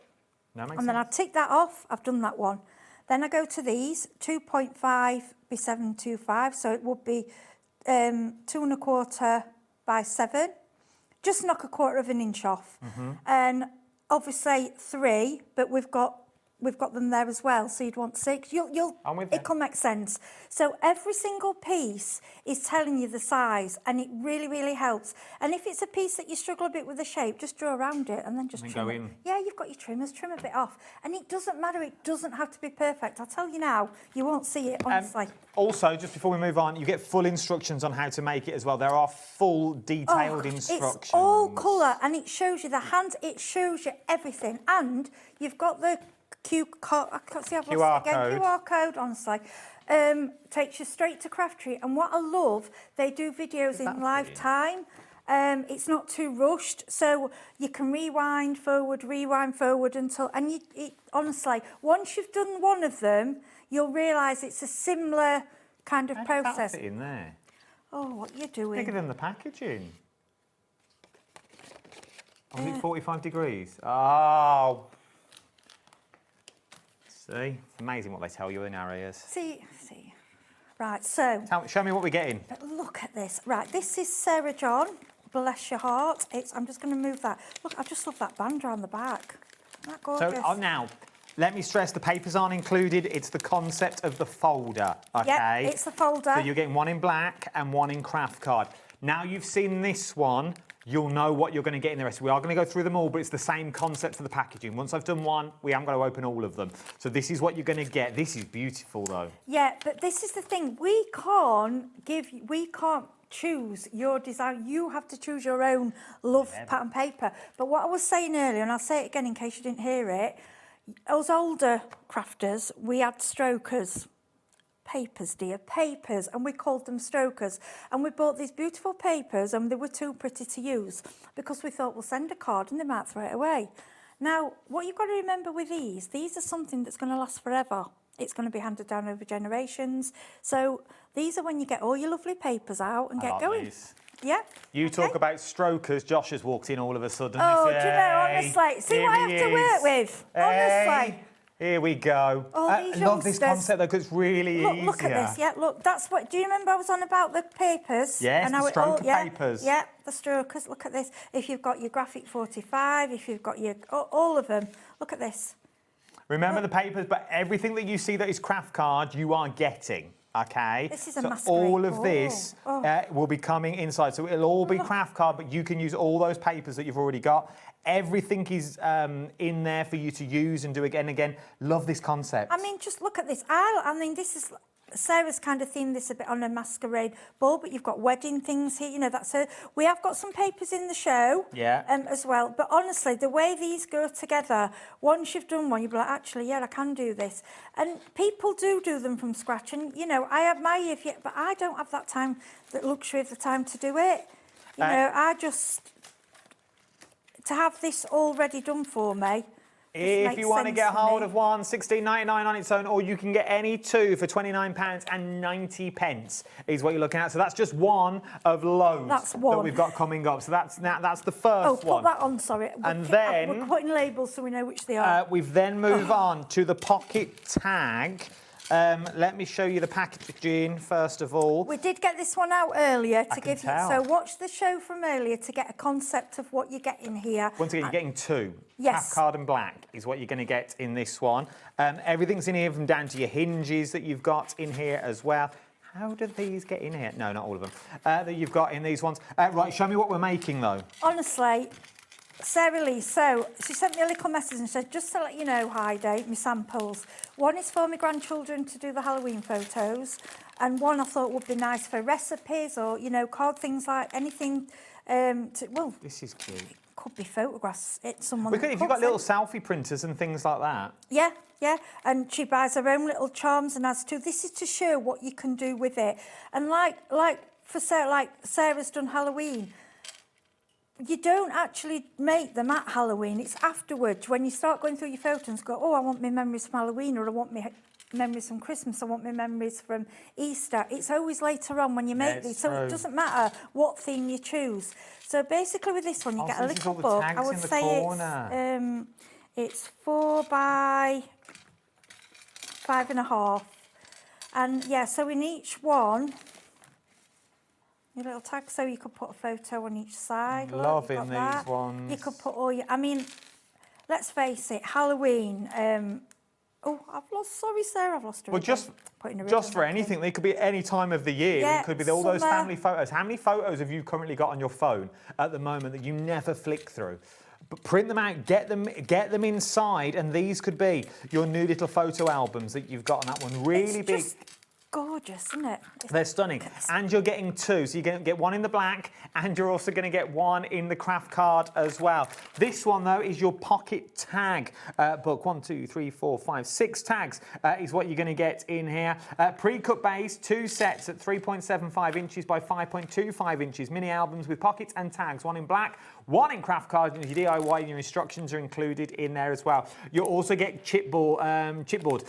That makes and then I tick that off. I've done that one. Then I go to these 2.5 by 725, so it would be 2 1/4 by 7. Just knock 1/4 inch off. And obviously 3, but we've got we've got them there as well, so you'd want 6. It'll make sense. So every single piece is telling you the size, and it really, really helps. And if it's a piece that you struggle a bit with the shape, just draw around it and then just trim it. Yeah, you've got your trimmers, trim a bit off. And it doesn't matter, it doesn't have to be perfect. I'll tell you now, you won't see it, honestly. Also, just before we move on, you get full instructions on how to make it as well. There are full detailed instructions. It's all colour, and it shows you the hands, it shows you everything. And you've got the QR code, honestly. Takes you straight to Craftreat. And what I love, they do videos in live time. It's not too rushed, so you can rewind forward until... And honestly, once you've done one of them, you'll realise it's a similar kind of process. How did that fit in there? Oh, what are you doing? Bigger than the packaging. Oh, is it 45 degrees? Oh. See? It's amazing what they tell you in areas. See. Right, so... Show me what we're getting. Look at this. Right, this is Sarah John. Bless your heart. I'm just going to move that. Look, I just love that band around the back. Isn't that gorgeous? So, now, let me stress, the papers aren't included. It's the concept of the folder, OK? Yeah, it's the folder. So you're getting one in black and one in craft card. Now you've seen this one, you'll know what you're going to get in the rest. We are going to go through them all, but it's the same concept for the packaging. Once I've done one, we haven't got to open all of them. So this is what you're going to get. This is beautiful, though. Yeah, but this is the thing. We can't choose your design. You have to choose your own love pattern paper. But what I was saying earlier, and I'll say it again in case you didn't hear it, us older crafters, we had strokers. Papers, dear, papers, and we called them strokers. And we bought these beautiful papers, and they were too pretty to use because we thought we'll send a card and they might throw it away. Now, what you've got to remember with these are something that's going to last forever. It's going to be handed down over generations. So these are when you get all your lovely papers out and get going. These. Yeah. You talk about strokers. Josh has walked in all of a sudden. Oh, do you know, honestly, see what I have to work with. Honestly. Here we go. I love this concept though, because it's really easy. Look at this, yeah, look, that's what, do you remember I was on about the papers? Yes, and the stroker papers. Yeah, the strokers, look at this. If you've got your graphic 45, if you've got your, all of them, look at this. Remember the papers, but everything that you see that is craft card, you are getting. Okay, this is a so masquerade all of this will be coming inside. So it'll all be craft card, but you can use all those papers that you've already got. Everything is in there for you to use and do again and again. Love this concept. I mean, just look at this. I mean, this is... Sarah's kind of themed this a bit on a masquerade ball, but you've got wedding things here. You know, that's a... We have got some papers in the show as well. But honestly, the way these go together, once you've done one, you'll be like, actually, yeah, I can do this. And people do them from scratch. And, you know, I admire you, but I don't have that time, that luxury of the time to do it. You know, I just... To have this already done for me... If you want to get hold of one, $16.99 on its own, or you can get any two for £29.90 is what you're looking at. So that's just one of loads that we've got coming up. So that's the first one. Put that on, sorry. And then... We're putting labels so we know which they are. We've then moved on to the pocket tag. Let me show you the packaging first of all. We did get this one out earlier to give you. Tell. So watch the show from earlier to get a concept of what you're getting here. Once again, you're getting two. Yes. Craft card and black is what you're going to get in this one. Everything's in here, from down to your hinges that you've got in here as well. How do these get in here? No, not all of them. That you've got in these ones. Right, show me what we're making though. Honestly. Sarah Lee, so she sent me a little message and said, just to let you know, Heidi, my samples. One is for my grandchildren to do the Halloween photos, and one I thought would be nice for recipes or, you know, card things like anything. Well, this is cute. It could be photographs. It's someone. We could, if you've got little selfie printers and things like that. Yeah, yeah. And she buys her own little charms and has to. This is to show what you can do with it. And like for Sarah, like Sarah's done Halloween. You don't actually make them at Halloween. It's afterwards when you start going through your photos and go, oh, I want my memories from Halloween, or I want my memories from Christmas, I want my memories from Easter. It's always later on when you make these. So it doesn't matter what theme you choose. So basically with this one, you get a little book. I would say it's 4 by 5.5. And yeah, so in each one, your little tag, so you could put a photo on each side. Loving these ones. You could put all your... I mean, let's face it, Halloween, Oh, I've lost. Sorry, Sarah, I've lost her. Well, again. just Putting a just ribbon for back in. anything, they could be any time of the year. Yeah, It could be all those summer. family photos. How many photos have you currently got on your phone at the moment that you never flick through? But print them out, get them inside, and these could be your new little photo albums that you've got on that one. Really It's big. just gorgeous, isn't it? They're stunning. And you're getting two. So you're going to get one in the black and you're also going to get one in the craft card as well. This one, though, is your pocket tag book. 1, 2, 3, 4, 5, 6 tags is what you're going to get in here. Pre-cut base, 2 sets at 3.75 inches by 5.25 inches. Mini albums with pockets and tags. One in black, one in craft card. And your DIY and your instructions are included in there as well. You'll also get chipboard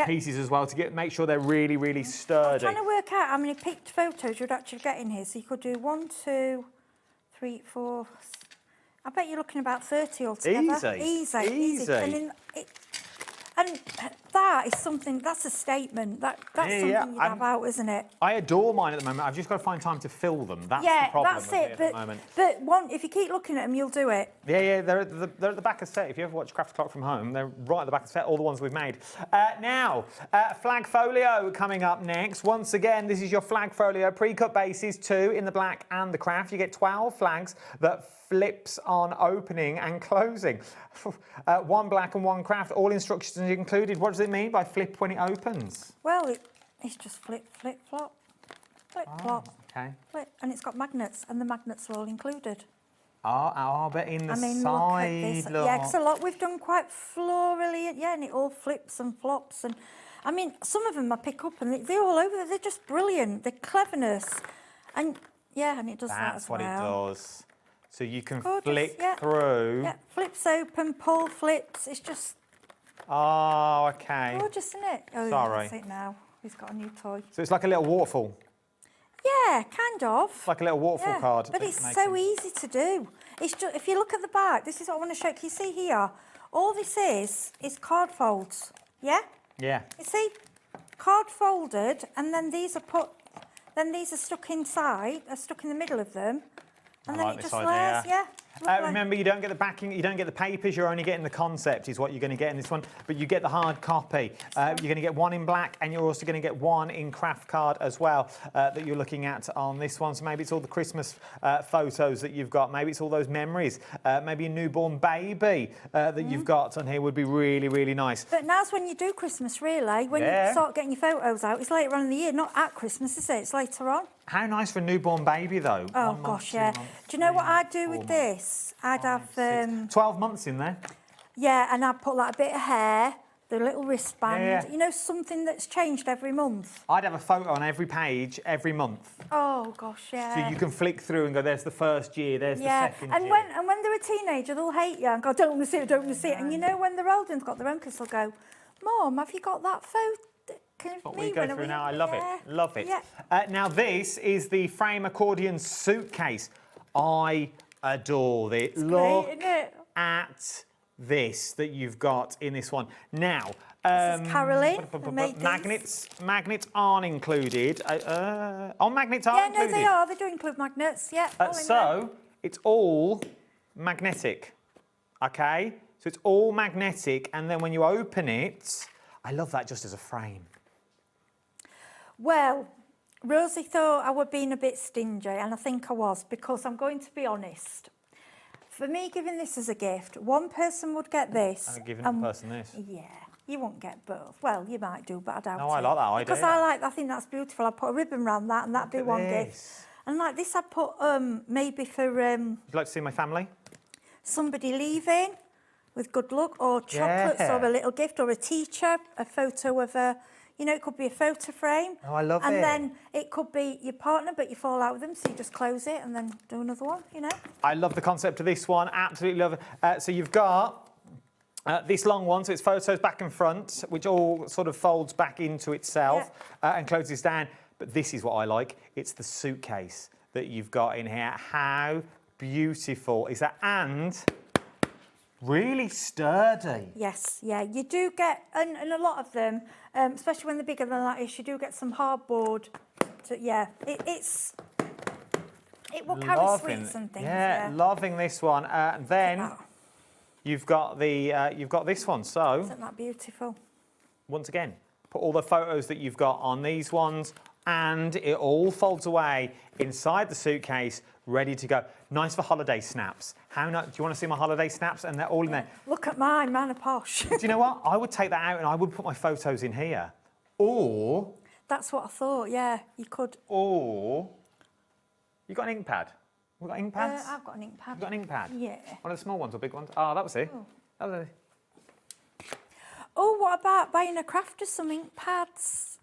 pieces as well to make sure they're really, really sturdy. I'm trying to work out how many picked photos you'd actually get in here. So you could do 1, 2, 3, 4. I bet you're looking about 30 altogether. Easy. And that is something. That's a statement. That's something you'd have out, isn't it? I adore mine at the moment. I've just got to find time to fill them. That's the problem with it at the moment. But if you keep looking at them, you'll do it. Yeah, they're at the back of the set. If you ever watch Craft Clock from home, they're right at the back of the set, all the ones we've made. Now, flag folio coming up next. Once again, this is your flag folio. Pre-cut bases, 2 in the black and the craft. You get 12 flags that flips on opening and closing. 1 black and 1 craft, all instructions included. What does it mean by flip when it opens? Well, it's just flip, flip, flop. Flip, flop. Okay. Flip. And it's got magnets, and the magnets are all included. But in the side, look at this. Yeah, because a lot we've done quite florally, and it all flips and flops. And I mean, some of them I pick up and they're all over. They're just brilliant. They're cleverness. And and it does that as well. That's what it does. So you can Gorgeous, flick through. Yeah, flips open, pull, flips. It's just... Oh, okay. Gorgeous, isn't it? Oh, Sorry. that's it now. He's got a new toy. So it's like a little waterfall. Yeah, kind of. It's like a little waterfall card. But it's so easy to do. It's just, if you look at the back, this is what I want to show you. Can you see here? All this is card folds. Yeah? Yeah. You see? Card folded, and then these are stuck inside, stuck in the middle of them. And then it just layers, Remember, you don't get the backing, you don't get the papers, you're only getting the concept is what you're going to get in this one, but you get the hard copy. You're going to get 1 in black, and you're also going to get 1 in craft card as well that you're looking at on this one. So maybe it's all the Christmas photos that you've got, maybe it's all those memories, maybe a newborn baby that you've got on here would be really, really nice. But now's when you do Christmas, really, when you start getting your photos out. It's later on in the year, not at Christmas, is it? It's later on. How nice for a newborn baby, though. Oh, 1 month, gosh, 2 yeah. months, Do you know what I'd do 4 with this? I'd have... 12 months in there. Yeah, and I'd put like a bit of hair, the little wristband, Yeah. you know, something that's changed every month. I'd have a photo on every page every month. Oh, gosh, yeah. So you can flick through and go, there's the first year, there's the second and year. when they're a teenager, they'll hate you and go, I don't want to see it, I don't want to see it. And you know, when they're older and got their own kids, they'll go, Mom, have you got that photo? What we go through now, I love it, love it. Now this is the frame accordion suitcase. I adore it. It's Look great, isn't it? at this that you've got in this one. Now, this is Caroline, who made magnets aren't included. Magnets are included. Yeah, no, they are. They do include magnets. Yeah. all in there. So it's all magnetic. Okay, so it's all magnetic, and then when you open it, I love that just as a frame. Well, Rosie thought I was being a bit stingy, and I think I was, because I'm going to be honest. For me, giving this as a gift, one person would get this. And giving the person this. Yeah, you won't get both. Well, you might do, but I doubt it. No, I like that idea. Because I think that's beautiful. I'd put a ribbon around that, and that'd be one gift. And like this, I'd put maybe for... Would you like to see my family? Somebody leaving with good luck, or chocolates, or a little gift, or a teacher, a photo of a... You know, it could be a photo frame. Oh, I love it. And then it could be your partner, but you fall out with them, so you just close it and then do another one, you know? I love the concept of this one, absolutely love it. So you've got this long one, so it's photos back and front, which all sort of folds back into itself and closes down. But this is what I like. It's the suitcase that you've got in here. How beautiful is that? And really sturdy. Yes, yeah. You do get, and a lot of them, especially when they're bigger than that, you do get some hardboard. It will carry sweets and things. Yeah, loving this one. And then you've got this one. So isn't that beautiful? once again, put all the photos that you've got on these ones, and it all folds away inside the suitcase, ready to go. Nice for holiday snaps. Do you want to see my holiday snaps? And they're all in there. Look at mine, man are posh. Do you know what? I would take that out and I would put my photos in here. Or... That's what I thought, yeah, you could. Or... You got an ink pad? We've got ink pads? I've got an ink pad. You've got an ink pad? Yeah. One of the small ones or big ones? Oh, that was it. Oh. That was it. Oh, what about buying a crafter some ink pads?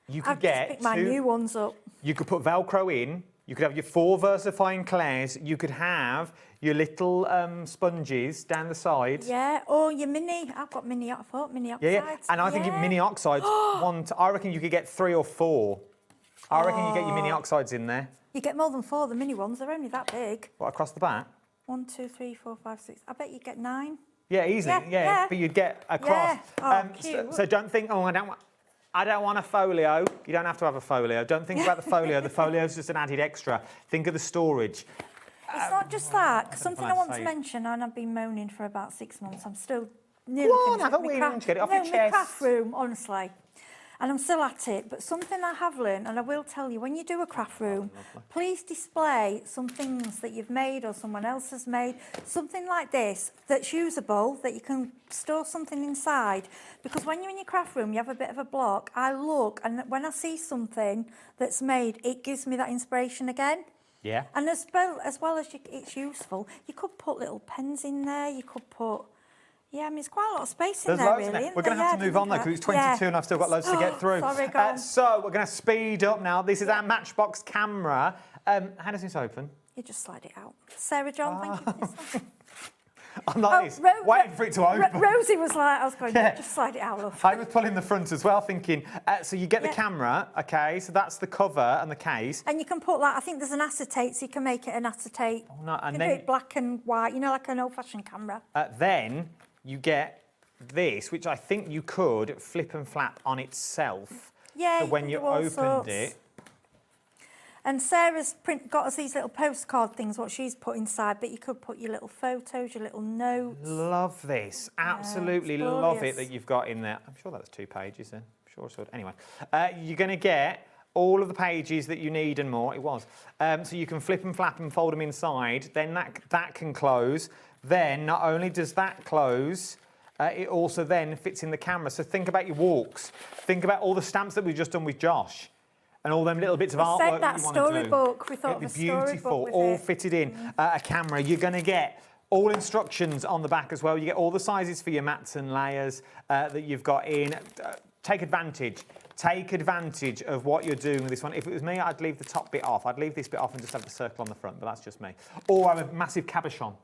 You could I've get just picked my new ones up. You could put Velcro in. You could have your 4 VersaFine clairs. You could have your little sponges down the side. Yeah, or your mini. I've got mini, I thought mini oxides. Yeah, and I think your mini oxides, I reckon you could get 3 or 4. I reckon you get your mini oxides in there. You get more than 4, the mini ones. They're only that big. What, across the back? 1, 2, 3, 4, 5, 6. I bet you get 9. Yeah, easily. Yeah, but you'd get across. Yeah. Oh, cute. So don't think, oh, I don't want a folio. You don't have to have a folio. Don't think about the folio. The folio is just an added extra. Think of the storage. It's not just that. Something I want to mention, and I've been moaning for about 6 months. I'm still nearly finished have a with wee my whinge, get it off no, your my chest. craft room, honestly. And I'm still at it. But something I have learned, and I will tell you, when you do a craft room, please display some things that you've made or someone else has made. Something like this that's usable, that you can store something inside. Because when you're in your craft room, you have a bit of a block. I look, and when I see something that's made, it gives me that inspiration again. Yeah. And as well as it's useful, you could put little pens in there. You could put, yeah, I mean, it's quite a lot of space in there, really. We're going to have to move on, though, because it's 22 and I've still got loads to get through. Sorry, go on. So we're going to speed up now. This is our Matchbox camera. How does this open? You just slide it out. Sarah John, thank you for this one. I'm like this, waiting for it to open. Rosie was like, I was going, just slide it out, love. I was pulling the front as well, thinking, so you get the camera, okay, so that's the cover and the case. And you can put, like, I think there's an acetate, so you can make it an acetate. Oh, no, and you can then do it black and white, you know, like an old-fashioned camera. Then you get this, which I think you could flip and flap on itself. Yeah, so when you opened it. And Sarah's got us these little postcard things, what she's put inside, but you could put your little photos, your little notes. Love this. Absolutely love it that you've got in there. I'm sure that's 2 pages then. I'm sure it's good. Anyway, you're going to get all of the pages that you need and more. It was. So you can flip and flap and fold them inside. Then that can close. Then not only does that close, it also then fits in the camera. So think about your walks. Think about all the stamps that we've just done with Josh. And all them little bits of artwork that you want to do. Storybook. We thought of a beautiful, storybook all fitted in. A camera. You're going to get all instructions on the back as well. You get all the sizes for your mats and layers that you've got in. Take advantage. Take advantage of what you're doing with this one. If it was me, I'd leave the top bit off. I'd leave this bit off and just have the circle on the front, but that's just me. Or have a massive cabochon.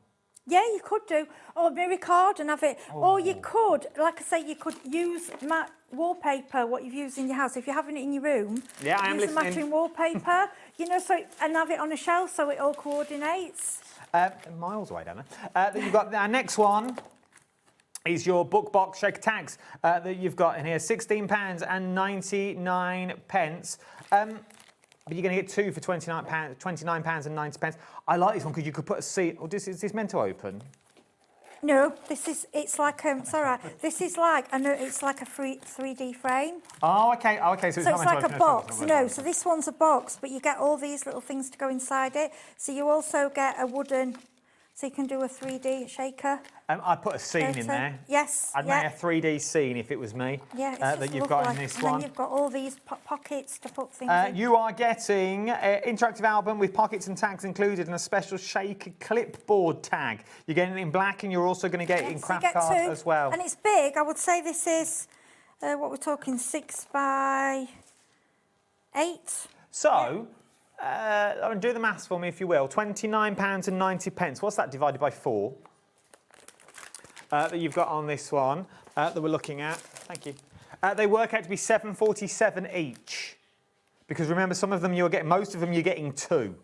Yeah, you could do. Or mirror card and have it. Or you could, like I say, you could use matte wallpaper, what you've used in your house. If you're having it in your room, yeah, I am use listening. matching wallpaper, you know, so and have it on a shelf so it all coordinates. Miles away, Dana. Then you've got our next one. Is your book box shaker tags that you've got in here. £16.99. But you're going to get 2 for £29.90. I like this one because you could put a seat. Or is this meant to open? No, it's like it's all right. This is like it's like a 3D frame. Oh, okay. Oh, okay. So it's like a box. No, so this one's a box, but you get all these little things to go inside it. So you also get a wooden. So you can do a 3D shaker. I'd put a scene in there. Yes. I'd make a 3D scene if it was me. Yeah, that you've got in this one. And then you've got all these pockets to put things in. You are getting an interactive album with pockets and tags included and a special shaker clipboard tag. You're getting it in black and you're also going to get it in craft card as well. And it's big. I would say this is, what we're talking, 6 by 8. So... do the maths for me, if you will. £29.90. What's that divided by 4? That you've got on this one that we're looking at. Thank you. They work out to be £7.47 each. Because remember, some of them you're getting, most of them you're getting 2.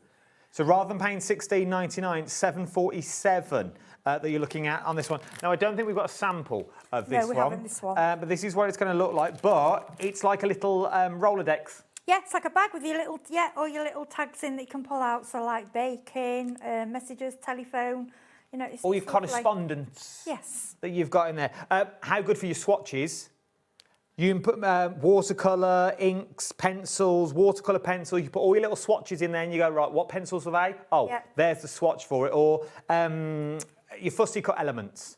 So rather than paying £16.99, £7.47 that you're looking at on this one. Now, I don't think we've got a sample of this one. No, we haven't this one. But this is what it's going to look like. But it's like a little Rolodex. Yeah, it's like a bag with your little, all your little tags in that you can pull out. So like baking, messages, telephone, you know. It's all your correspondence. Yes. That you've got in there. How good for your swatches? You can put watercolor, inks, pencils, watercolor pencils. You put all your little swatches in there and you go, right, what pencils are they? Oh, there's the swatch for it. Or your fussy cut elements.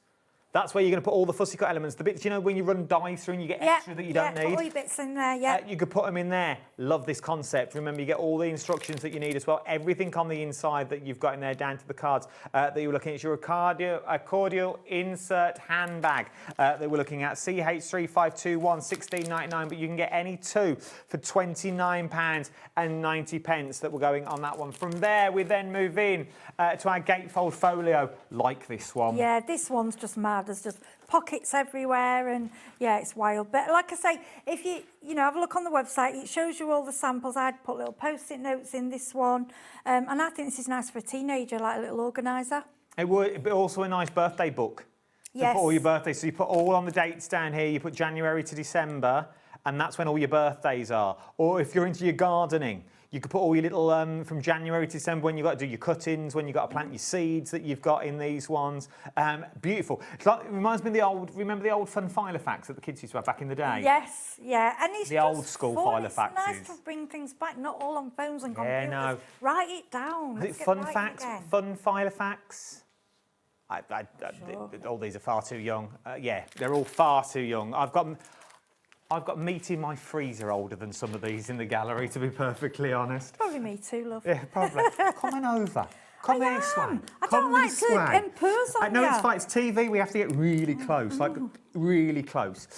That's where you're going to put all the fussy cut elements. The bits, you know, when you run dies through and you get extra that you don't need. Put all your bits in there, you could put them in there. Love this concept. Remember, you get all the instructions that you need as well. Everything on the inside that you've got in there, down to the cards that you're looking at. It's your accordial insert handbag that we're looking at. CH3521, $16.99, but you can get any two for £29.90 that we're going on that one. From there, we then move in to our gatefold folio, like this one. Yeah, this one's just mad. There's just pockets everywhere, and yeah, it's wild. But like I say, if you have a look on the website, it shows you all the samples. I'd put little post-it notes in this one, and I think this is nice for a teenager, like a little organiser. It would be also a nice birthday book. Yes. To put all your birthdays. So you put all on the dates down here. You put January to December, and that's when all your birthdays are. Or if you're into your gardening, you could put all your little, from January to December, when you've got to do your cuttings, when you've got to plant your seeds that you've got in these ones. Beautiful. It's like, it reminds me of the old, remember the old fun filofax that the kids used to have back in the day? Yes, yeah. And it's the old school filofaxes. It's nice to bring things back, not all on phones and computers. Yeah, no. Write it down. Is it fun facts? Fun filofax? All these are far too young. Yeah, they're all far too young. I've got meat in my freezer older than some of these in the gallery, to be perfectly honest. Probably me too, love. Yeah, probably. Come on over. Come this way. I don't like to impose on you. No, it's fine. It's TV. We have to get really close, like really close.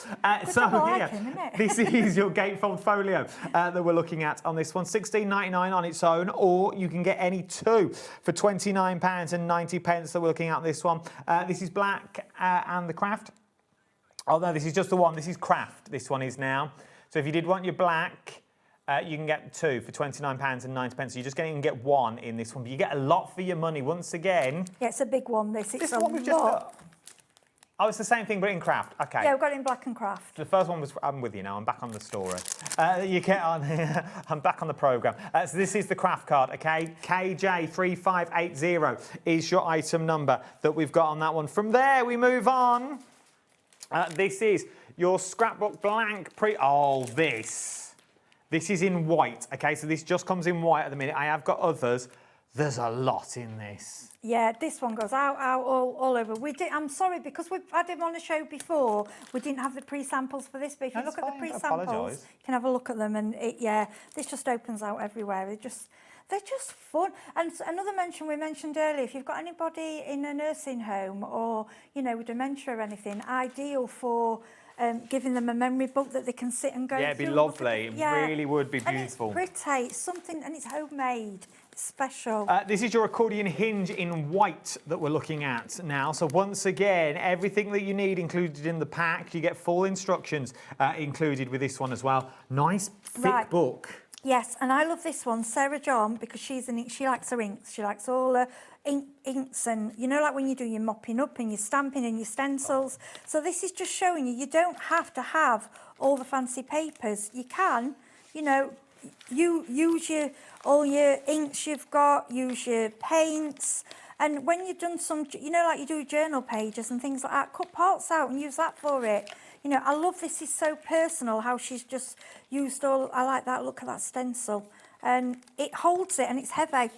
This is your gatefold folio that we're looking at on this one. $16.99 on its own, or you can get any two for £29.90 that we're looking at on this one. This is black and the craft. Oh no, this is just the one. This is craft. This one is now. So if you did want your black, you can get two for £29.90. So you're just going to get one in this one, but you get a lot for your money. Once again, yeah, it's a big one. This a one we've just got. Oh, it's the same thing, but in craft. Okay. Yeah, we've got it in black and craft. The first one was. I'm with you now. I'm back on the story. You get on here. I'm back on the programme. So this is the craft card. Okay, KJ3580 is your item number that we've got on that one. From there, we move on. This is your scrapbook blank this is in white, okay? So this just comes in white at the minute. I have got others. There's a lot in this. Yeah, this one goes out all over. I'm sorry, because I did on a show before, we didn't have the pre-samples for this, but if you look at the pre-samples, you can have a look at them, and this just opens out everywhere. They're just fun. And another mention we mentioned earlier, if you've got anybody in a nursing home or, with dementia or anything, ideal for giving them a memory book that they can sit and go through. Yeah, it'd be lovely. It really would be beautiful. And it's pretty. It's something, and it's homemade. It's special. This is your accordion hinge in white that we're looking at now. So once again, everything that you need included in the pack. You get full instructions included with this one as well. Nice, thick book. Yes, and I love this one, Sarah John, because she likes her inks. She likes all her inks, and like when you do your mopping up and your stamping and your stencils. So this is just showing you don't have to have all the fancy papers. You can, you use all your inks you've got, use your paints. And when you've done some, like you do journal pages and things like that, cut parts out and use that for it. I love this. Is so personal how she's just used all. I like that. Look at that stencil, and it holds it, and it's heavy.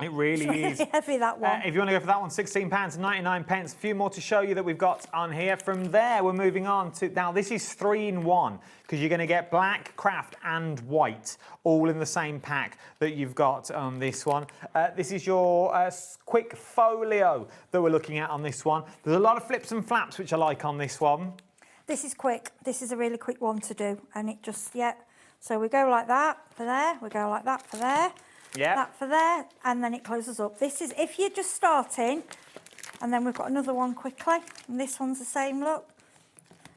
It really is. Really heavy, that one. If you want to go for that one, £16.99. A few more to show you that we've got on here. From there, we're moving on to now. This is 3-in-1 because you're going to get black, craft, and white all in the same pack that you've got on this one. This is your quick folio that we're looking at on this one. There's a lot of flips and flaps which I like on this one. This is quick. This is a really quick one to do, and it just So we go like that for there. We go like that for there. Yeah. That for there, and then it closes up. This is if you're just starting, and then we've got another one quickly, and this one's the same look.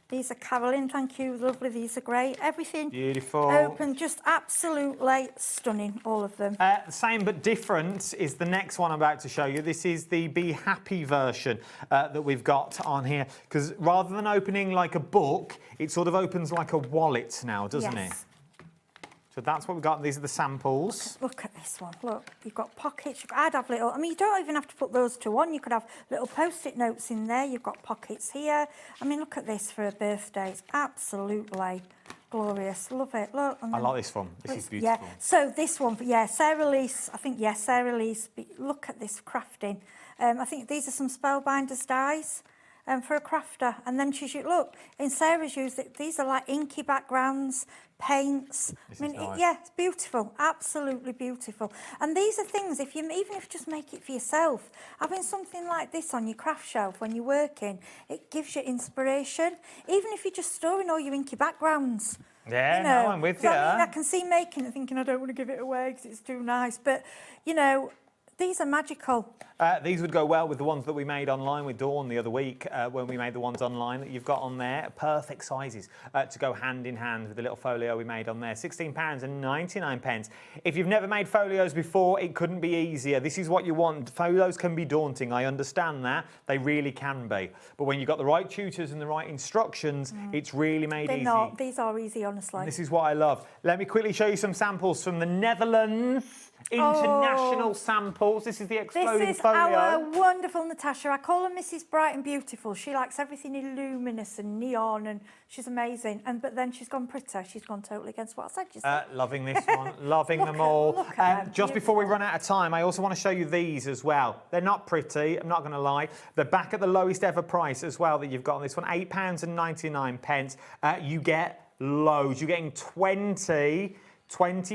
These are Carolyn, thank you, lovely. These are great. Everything beautiful, open, just absolutely stunning, all of them. Same but different is the next one I'm about to show you. This is the Be Happy version that we've got on here, because rather than opening like a book, it sort of opens like a wallet now, doesn't it? So that's what we've got. These are the samples. Look at this one. Look, you've got pockets. I'd have little. I mean, you don't even have to put those two on. You could have little post-it notes in there. You've got pockets here. I mean, look at this for a birthday. It's absolutely glorious. Love it. Look. I like this one. This is beautiful. Yeah. So this one, yeah, Sarah Lee's. I think Sarah Lee's. Look at this crafting. I think these are some Spellbinders dies. For a crafter, and then look, in Sarah's used it, these are like inky backgrounds, paints. Nice. Yeah, it's beautiful, absolutely beautiful. And these are things, even if you just make it for yourself, having something like this on your craft shelf when you're working, it gives you inspiration, even if you're just storing all your inky backgrounds. Yeah, no, I'm with you. I mean, I can see making it thinking I don't want to give it away because it's too nice, but, you know, these are magical. These would go well with the ones that we made online with Dawn the other week when we made the ones online that you've got on there. Perfect sizes to go hand in hand with the little folio we made on there. £16.99. If you've never made folios before, it couldn't be easier. This is what you want. Folios can be daunting. I understand that. They really can be. But when you've got the right tutors and the right instructions, it's really made easy. These are easy, honestly. And this is what I love. Let me quickly show you some samples from the Netherlands. International samples. This is the exploding This is folio. our wonderful Natasha. I call her Mrs. Bright and Beautiful. She likes everything luminous and neon, and she's amazing. But then she's gone pretty. She's gone totally against what I said. You said. Loving this one. Loving them all. Just before we run out of time, I also want to show you these as well. They're not pretty. I'm not going to lie. They're back at the lowest ever price as well that you've got on this one. £8.99. You get loads. You're getting 20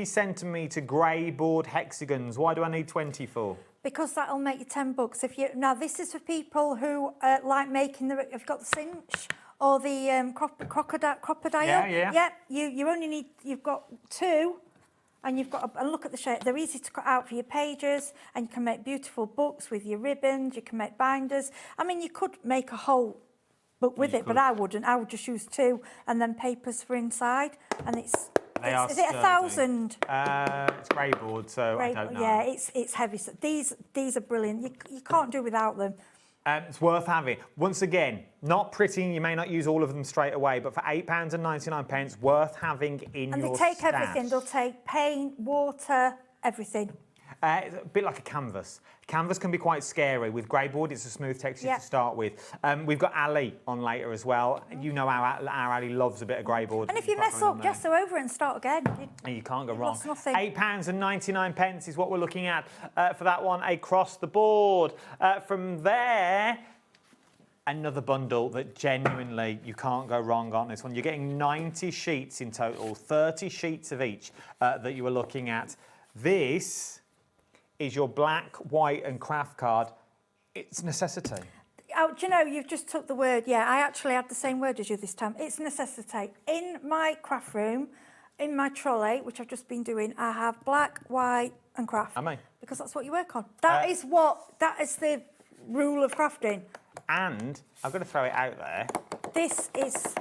centimetre grey board hexagons. Why do I need 20 for? Because that'll make you £10. Now this is for people who like making the. Have you got the cinch or the crocodile? Yeah. Yeah. You only need. You've got two, and you've got. And look at the shape. They're easy to cut out for your pages, and you can make beautiful books with your ribbons. You can make binders. I mean, you could make a whole book with it, but I wouldn't. I would just use two, and then papers for inside, and it's. Is it 1,000? It's grey board, so I don't know. Yeah, it's heavy. So these are brilliant. You can't do without them. It's worth having. Once again, not pretty. You may not use all of them straight away, but for £8.99, worth having in your And they take stash. everything. They'll take paint, water, everything. It's a bit like a canvas. Canvas can be quite scary. With grey board, it's a smooth texture to start with. We've got Ali on later as well. You know our Ali loves a bit of grey board. And if you mess up, just go over it and start again. You can't go wrong. Lost nothing. £8.99 is what we're looking at for that one across the board. From there, another bundle that genuinely you can't go wrong on this one. You're getting 90 sheets in total, 30 sheets of each that you were looking at. This is your black, white and craft card. It's a necessity. Oh, do you know, you've just took the word. Yeah, I actually had the same word as you this time. It's necessity. In my craft room, in my trolley, which I've just been doing, I have black, white and craft. Because that's what you work on. That is the rule of crafting. And I'm going to throw it out there. This is...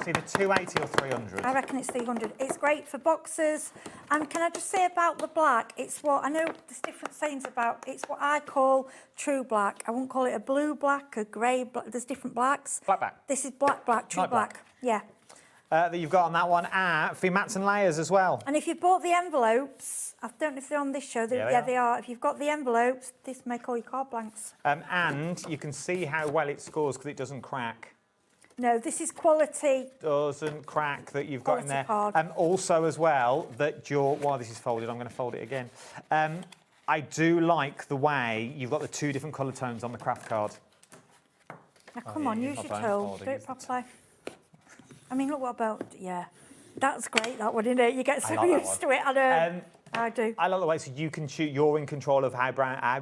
It's either 280 or 300. I reckon it's 300. It's great for boxes. And can I just say about the black, it's what, I know there's different sayings about, it's what I call true black. I won't call it a blue black, a grey black, there's different blacks. Black. This is black, true black. Yeah. That you've got on that one, for your mats and layers as well. And if you bought the envelopes, I don't know if they're on this show, they are. If you've got the envelopes, this make all your card blanks. And you can see how well it scores because it doesn't crack. No, this is quality. Doesn't crack that you've got in there. Card. Also as well, that while this is folded, I'm going to fold it again. I do like the way you've got the two different colour tones on the craft card. Now come on, use your toe. Do it properly. I mean, look what about, that's great, that one, isn't it? You get so used to it. I do. I love the way so you can shoot. You're in control of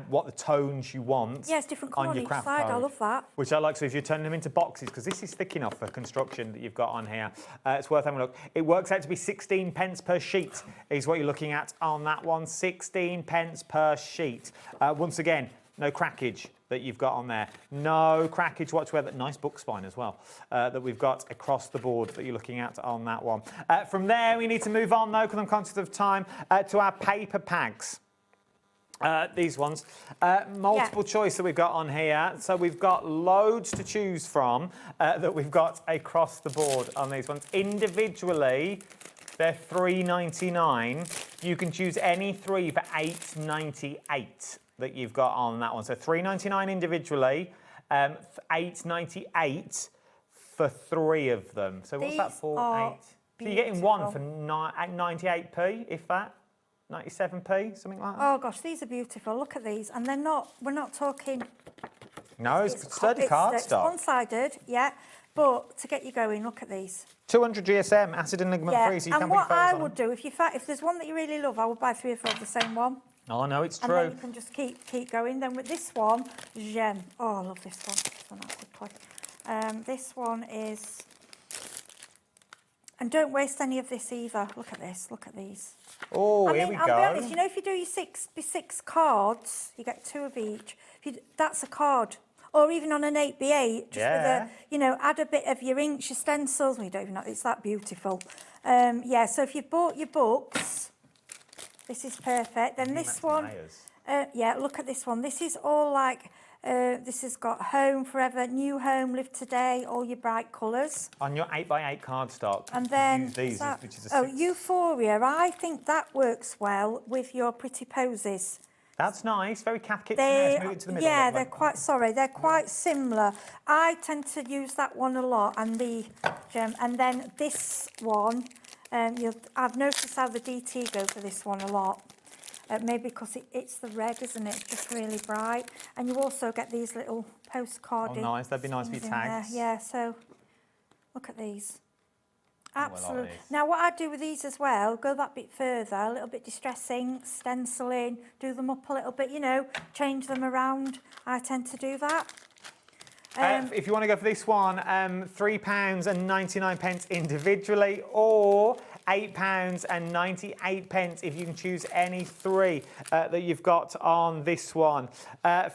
what the tones you want. Yeah, it's different colour on each side. I love that. Which I like. So if you're turning them into boxes, because this is thick enough for construction that you've got on here, it's worth having a look. It works out to be 16 pence per sheet is what you're looking at on that one. 16 pence per sheet. Once again, no crackage that you've got on there. No crackage whatsoever. Nice book spine as well that we've got across the board that you're looking at on that one. From there, we need to move on though, because I'm conscious of time, to our paper packs. These ones. Multiple choice that we've got on here. So we've got loads to choose from that we've got across the board on these ones. Individually, They're $3.99. You can choose any 3 for $8.98 that you've got on that one. So $3.99 individually, $8.98 for 3 of them. So what's that for? 8. So you're getting one for 98p, if that. 97p, something like that. Oh gosh, these are beautiful. Look at these, and we're not talking. No, it's sturdy cardstock. It's one-sided, yeah. But to get you going, look at these. 200 GSM, acid and ligament free, so you can and put what I on would do, if there's one that you really love, I would buy 3 or 4 of the same one. Oh no, it's true. And then you can just keep going. Then with this one, gem. Oh, I love this one. This one out quickly. This one is. And don't waste any of this either. Look at this. Look at these. Oh, here we go. I'll be honest. You know, if you do your 6 cards, you get 2 of each. That's a card. Or even on an 8x8, just with a, add a bit of your inks, your stencils. We don't even know, it's that beautiful. Yeah, so if you've bought your books, this is perfect. Then this one, yeah, look at this one. This is all like, this has got home forever, new home, live today, all your bright colours. On your 8x8 cardstock, and then use these, which is Euphoria, I think that works well with your pretty poses. That's nice, very Cath Kitchen. Let's move it to the middle. Yeah, they're quite similar. I tend to use that one a lot, and the gem. And then this one, I've noticed how the DT go for this one a lot. Maybe because it's the red, isn't it? It's just really bright. And you also get these little postcard. Oh, nice. That'd be nice for your tags. Yeah, so look at these. Absolutely. Now, what I do with these as well, go that bit further, a little bit distressing, stenciling, do them up a little bit, change them around. I tend to do that. If you want to go for this one, £3.99 individually, or £8.98 if you can choose any 3 that you've got on this one.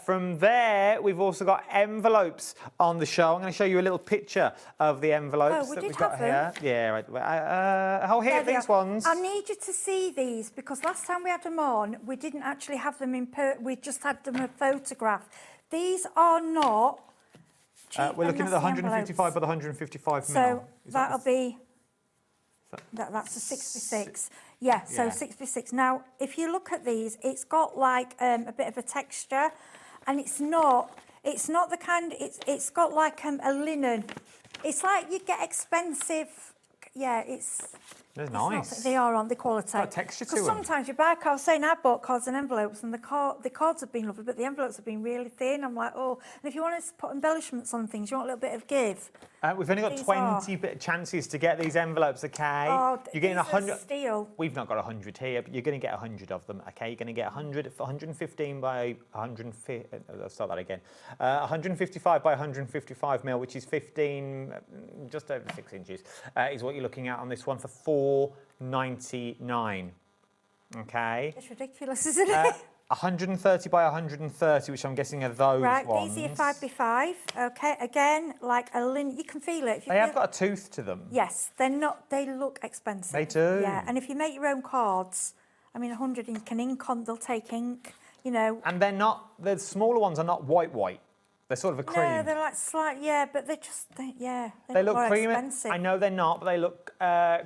From there, we've also got envelopes on the show. I'm going to show you a little picture of the envelopes that we've got here. Yeah, right. Here, these ones. I need you to see these, because last time we had them on, we didn't actually have them in we just had them a photograph. These are not cheap. We're looking at the 155 by the 155 so mil. That'll be. That's a 6x6. Yeah, so 6x6. Now, if you look at these, it's got like a bit of a texture, and it's not the kind. It's got like a linen. It's like you get expensive. Yeah, They're nice. They are on the quality. Got a texture to them. Because sometimes you buy cards. Saying I bought cards and envelopes, and the cards have been lovely, but the envelopes have been really thin. I'm like, oh. And if you want to put embellishments on things, you want a little bit of give. We've only got 20 chances to get these envelopes, okay? Oh, you're getting 100. Steal. We've not got 100 here, but you're going to get 100 of them, okay? You're going to get 115 by 150. I'll start that again. 155 by 155 mil, which is 15, just over 6 inches, is what you're looking at on this one for $4.99. Okay. It's ridiculous, isn't it? 130 by 130, which I'm guessing are those ones. Right, these are 5x5. Okay, again, like a linen. You can feel it. They have got a tooth to them. Yes, they're not. They look expensive. They do. Yeah, and if you make your own cards, I mean, 100 you can ink on. They'll take ink. And they're not. The smaller ones are not white. They're sort of a cream. No, they're like slight, but they're just, they look cream. Expensive. I know they're not, but they look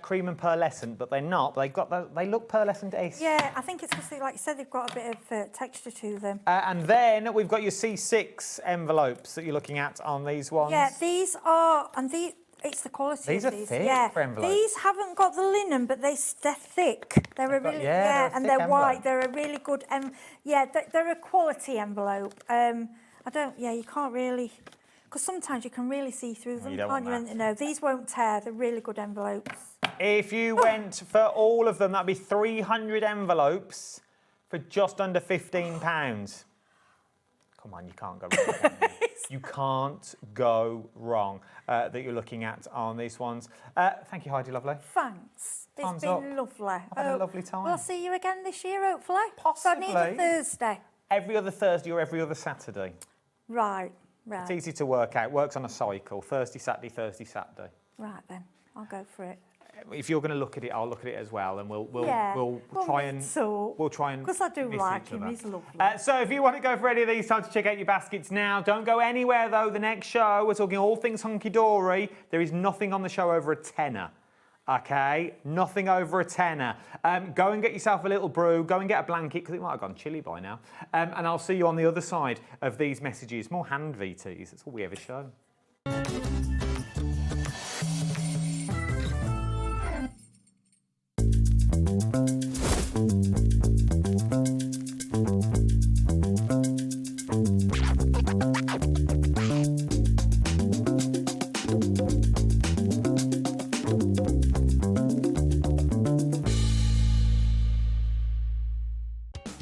cream and pearlescent, but they're not. But they look pearlescent-ish. Yeah, I think it's because, like you said, they've got a bit of texture to them. And then we've got your C6 envelopes that you're looking at on these ones. Yeah, these are, it's the quality these of are these. thick for envelopes. These haven't got the linen, but they're thick. They're a really, and they're white. They're a really good, they're a quality envelope. You can't really, because sometimes you can really see through them, can't you? No, these won't tear. They're really good envelopes. If you went for all of them, that'd be 300 envelopes for just under £15. Come on, you can't go wrong. You can't go wrong that you're looking at on these ones. Thank you, Heidi, lovely. Thanks. It's been lovely. I've had a lovely time. We'll see you again this year, hopefully. Possibly. So I need a Thursday. Every other Thursday or every other Saturday. Right. It's easy to work out. It works on a cycle. Thursday, Saturday, Thursday, Saturday. Right then, I'll go for it. If you're going to look at it, I'll look at it as well, and we'll try and because I do like him. He's lovely. So if you want to go for any of these, time to check out your baskets now. Don't go anywhere though. The next show, we're talking all things hunky dory. There is nothing on the show over a tenner. Okay, nothing over a tenner. Go and get yourself a little brew, go and get a blanket, because it might have gone chilly by now. And I'll see you on the other side of these messages. More hand VTs, that's all we ever show.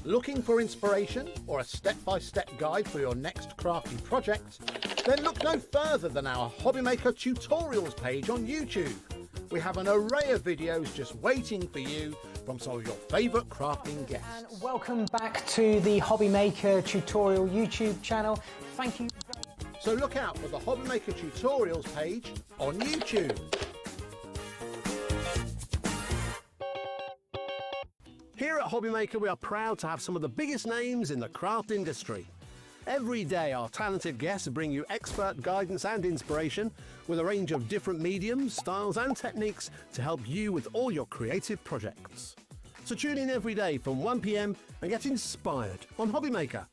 Looking for inspiration or a step-by-step guide for your next crafty project? Then look no further than our HobbyMaker tutorials page on YouTube. We have an array of videos just waiting for you from some of your favourite crafting guests. And welcome back to the HobbyMaker tutorial YouTube channel. Thank you. So look out for the HobbyMaker tutorials page on YouTube. Here at HobbyMaker, we are proud to have some of the biggest names in the craft industry. Every day, our talented guests bring you expert guidance and inspiration with a range of different mediums, styles and techniques to help you with all your creative projects. So tune in every day from 1 PM and get inspired on HobbyMaker.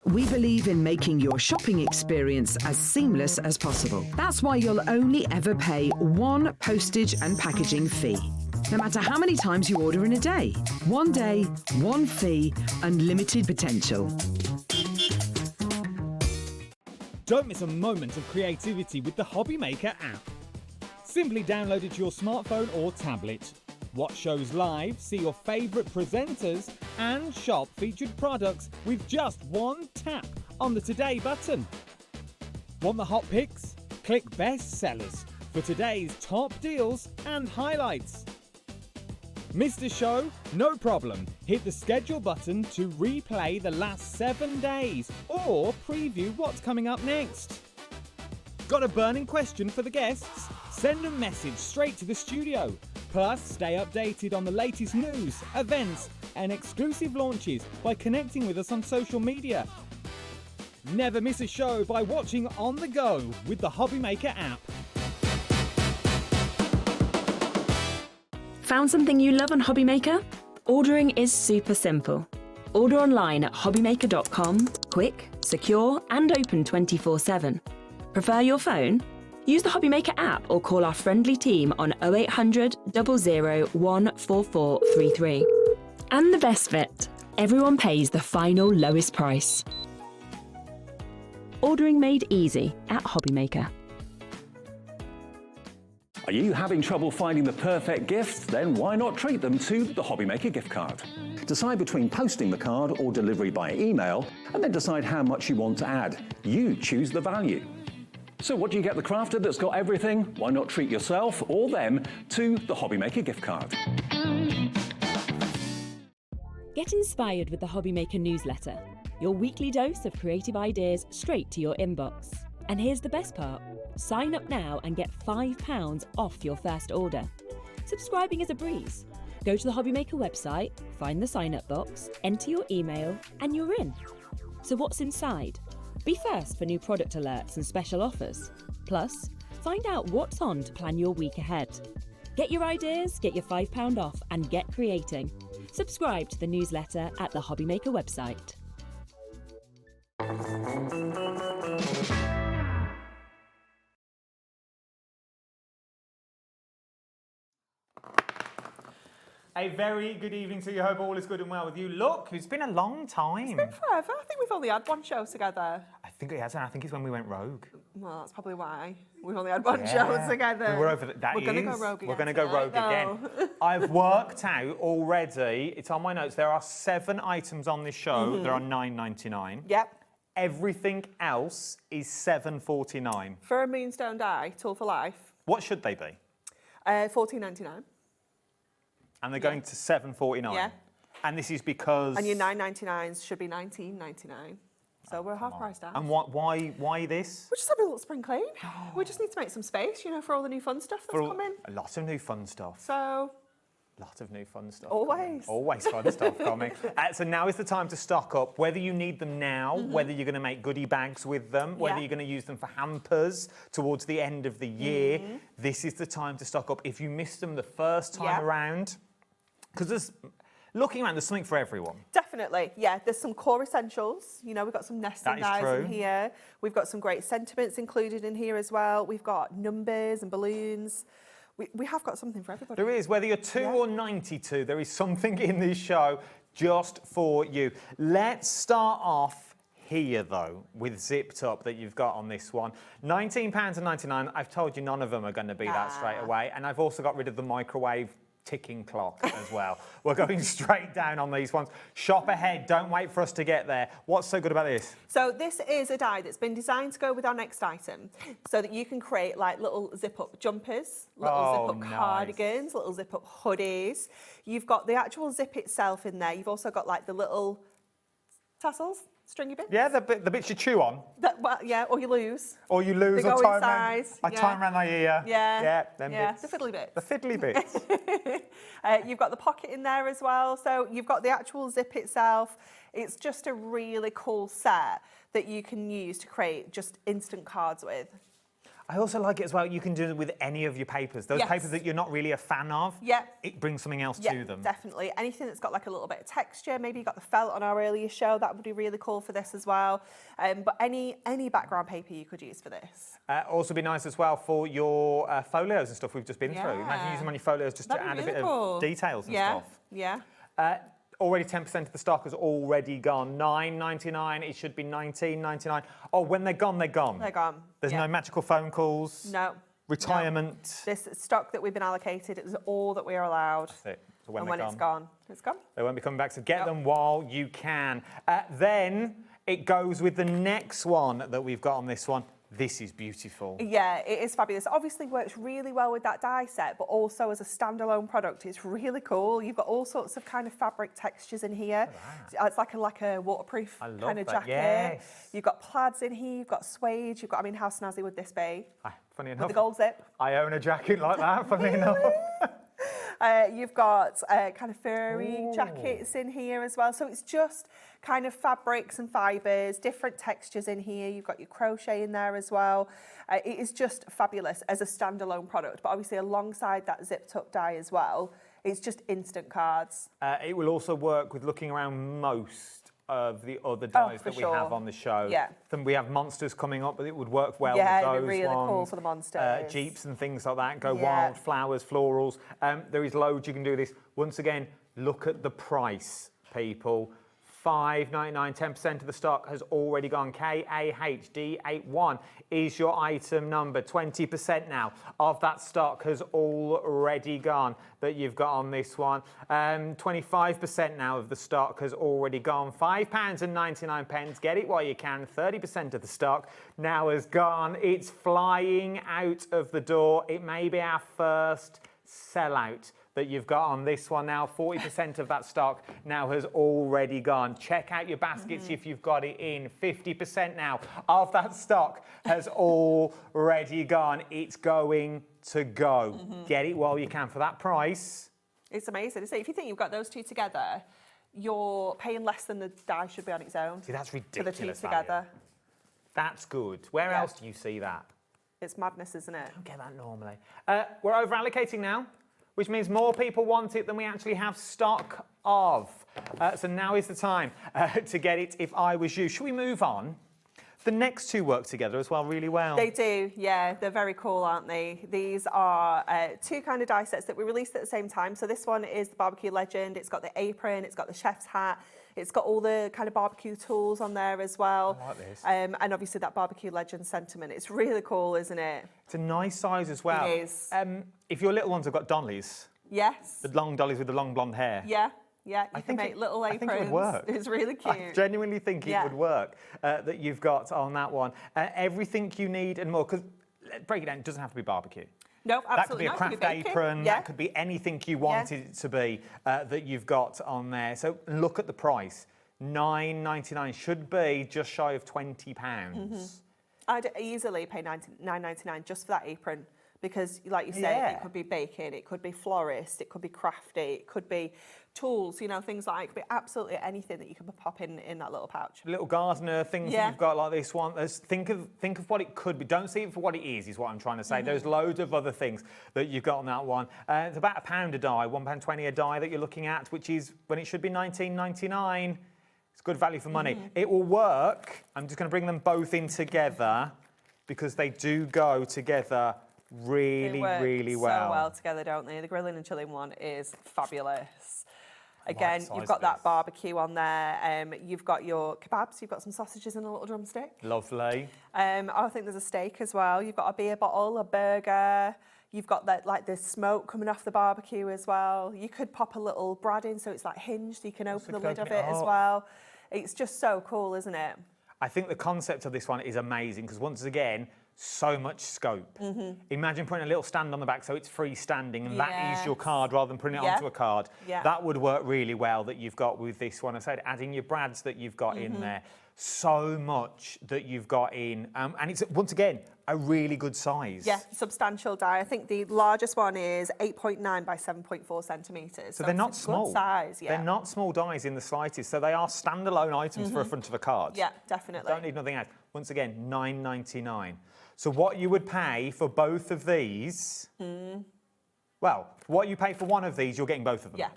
We believe in making your shopping experience as seamless as possible. That's why you'll only ever pay one postage and packaging fee. No matter how many times you order in a day. One day, one fee, unlimited potential. Don't miss a moment of creativity with the HobbyMaker app. Simply download it to your smartphone or tablet. Watch shows live, see your favourite presenters, and shop featured products with just one tap on the Today button. Want the hot picks? Click Best Sellers for today's top deals and highlights. Missed a show? No problem. Hit the schedule button to replay the last 7 days or preview what's coming up next. Got a burning question for the guests? Send a message straight to the studio. Plus, stay updated on the latest news, events, and exclusive launches by connecting with us on social media. Never miss a show by watching on the go with the HobbyMaker app. Found something you love on HobbyMaker? Ordering is super simple. Order online at hobbymaker.com, quick, secure, and open 24/7. Prefer your phone? Use the HobbyMaker app or call our friendly team on 0800 00 14433. And the best bit, everyone pays the final lowest price. Ordering made easy at HobbyMaker. Are you having trouble finding the perfect gift? Then why not treat them to the HobbyMaker gift card? Decide between posting the card or delivery by email, and then decide how much you want to add. You choose the value. So what do you get the crafter that's got everything? Why not treat yourself or them to the HobbyMaker gift card? Get inspired with the HobbyMaker newsletter. Your weekly dose of creative ideas straight to your inbox. And here's the best part. Sign up now and get £5 off your first order. Subscribing is a breeze. Go to the HobbyMaker website, find the sign-up box, enter your email, and you're in. So what's inside? Be first for new product alerts and special offers. Plus, find out what's on to plan your week ahead. Get your ideas, get your £5 off, and get creating. Subscribe to the newsletter at the HobbyMaker website. A very good evening to you. Hope all is good and well with you. Look, it's been a long time. It's been forever. I think we've only had one show together. I think it has, and I think it's when we went rogue. Well, that's probably why. We've only had one show together. We were over that. We're going to go rogue again. We're going to go rogue again. I've worked out already, it's on my notes, there are 7 items on this show that are $9.99. Yep. Everything else is $7.49. For a Moonstone die, Tool for Life. What should they be? $14.99. And they're going to $7.49. Yeah. And this is because. And your $9.99s should be $19.99. So we're half price down. And why this? We're just having a little spring clean. We just need to make some space, you know, for all the new fun stuff that's coming. A lot of new fun stuff. So. Lot of new fun stuff. Always. Always fun stuff coming. So now is the time to stock up, whether you need them now, whether you're going to make goodie bags with them, whether you're going to use them for hampers towards the end of the year. This is the time to stock up. If you missed them the first time around, because there's, looking around, there's something for everyone. Definitely, yeah. There's some core essentials. You know, we've got some nesting dies in here. We've got some great sentiments included in here as well. We've got numbers and balloons. We have got something for everybody. There is, whether you're 2 or 92, there is something in this show just for you. Let's start off here, though, with Zipped Up that you've got on this one. £19.99. I've told you none of them are going to be that straight away. And I've also got rid of the microwave ticking clock as well. We're going straight down on these ones. Shop ahead, don't wait for us to get there. What's so good about this? So this is a die that's been designed to go with our next item so that you can create like little zip-up jumpers, little zip-up cardigans, little zip-up hoodies. You've got the actual zip itself in there. You've also got like the little tassels, stringy bits. Yeah, the bits you chew on. Well, yeah, or you lose. Or you lose. They go tie size. I tie them around my ear. Yeah. Them yeah. bits. The fiddly bits. The fiddly bits. You've got the pocket in there as well. So you've got the actual zip itself. It's just a really cool set that you can use to create just instant cards with. I also like it as well, you can do it with any of your papers. Those papers that you're not really a fan of, it brings something else to them. Definitely. Anything that's got like a little bit of texture, maybe you got the felt on our earlier show, that would be really cool for this as well. But any background paper you could use for this. Also be nice as well for your folios and stuff we've just been through. Imagine using them on your folios just to add a bit of details and stuff. Yeah. Already 10% of the stock has already gone. $9.99, it should be $19.99. Oh, when they're gone, they're gone. They're gone. There's no magical phone calls. No. Retirement. No. This stock that we've been allocated, it was all that we are allowed. That's it. So when it's gone, it's gone. They won't be coming back, so get them while you can. Then it goes with the next one that we've got on this one. This is beautiful. Yeah, it is fabulous. Obviously works really well with that die set, but also as a standalone product, it's really cool. You've got all sorts of kind of fabric textures in here. It's like a waterproof kind of jacket. Yes. You've got plaids in here, you've got suede, you've got, I mean, how snazzy would this be? Funny enough. With the gold zip. I own a jacket like that, funny enough. You've got kind of furry jackets in here as well. So it's just kind of fabrics and fibres, different textures in here. You've got your crochet in there as well. It is just fabulous as a standalone product. But obviously alongside that zipped up die as well, it's just instant cards. It will also work with looking around most of the other dies that we have on the show. Yeah. Then we have monsters coming up, but it would work well with Yeah, those it'd be really ones. cool for the monsters. Jeeps and things like that. Go wild, flowers, florals. There is loads you can do this. Once again, look at the price, people. $5.99, 10% of the stock has already gone. KAHD81 is your item number. 20% now of that stock has already gone that you've got on this one. 25% now of the stock has already gone. £5.99. Get it while you can. 30% of the stock now has gone. It's flying out of the door. It may be our first sellout that you've got on this one now. 40% of that stock now has already gone. Check out your baskets if you've got it in. 50% now of that stock has already gone. It's going to go. Get it while you can for that price. It's amazing. So if you think you've got those two together, you're paying less than the die should be on its own. See, that's ridiculous. For the two together. That's good. Where else do you see that? It's madness, isn't it? I don't get that normally. We're over allocating now, which means more people want it than we actually have stock of. So now is the time to get it if I was you. Should we move on The next two work together as well really well. They do, yeah. They're very cool, aren't they? These are two kind of die sets that we released at the same time. So this one is the Barbecue Legend. It's got the apron, it's got the chef's hat, it's got all the kind of barbecue tools on there as well. I like this. And obviously that Barbecue Legend sentiment. It's really cool, isn't it? It's a nice size as well. It is. If your little ones have got dollies, yes. the long dollies with the long blonde hair. Yeah. Yeah, you can make little aprons. I think it would work. It's really cute. I genuinely think it would work that you've got on that one. Everything you need and more, because break it down, it doesn't have to be barbecue. No, absolutely That could be a craft apron, that could be anything you wanted it to be that you've got on there. So look at the price. $9.99 should be just shy of £20. I'd easily pay $9.99 just for that apron. Because, like you say, it could be baking, it could be florist, it could be crafty, it could be tools, you know, things like, it could be absolutely anything that you can pop in that little pouch. Little gardener things that you've got like this one. Think of what it could be. Don't see it for what it is what I'm trying to say. There's loads of other things that you've got on that one. It's about £1 a die, £1.20 a die that you're looking at, which is when it should be $19.99. It's good value for money. It will work. I'm just going to bring them both in together because they do go together really well. So well together, don't they? The grilling and chilling one is fabulous. Again, you've got that barbecue on there. You've got your kebabs. You've got some sausages and a little drumstick. Lovely. I think there's a steak as well. You've got a beer bottle, a burger. You've got that the smoke coming off the barbecue as well. You could pop a little brad in so it's like hinged. You can open the lid of it as well. It's just so cool, isn't it? I think the concept of this one is amazing because once again, so much scope. Imagine putting a little stand on the back so it's freestanding and that is your card rather than putting it onto a card. That would work really well that you've got with this one. I said adding your brads that you've got in there. So much that you've got in. And it's, once again, a really good size. Yeah, substantial die. I think the largest one is 8.9 by 7.4 centimetres. So they're not small. Good size, They're not small dies in the slightest. So they are standalone items for a front of a card. Yeah, definitely. Don't need nothing else. Once again, $9.99. So what you would pay for both of these, well, what you pay for one of these, you're getting both of them. Yeah.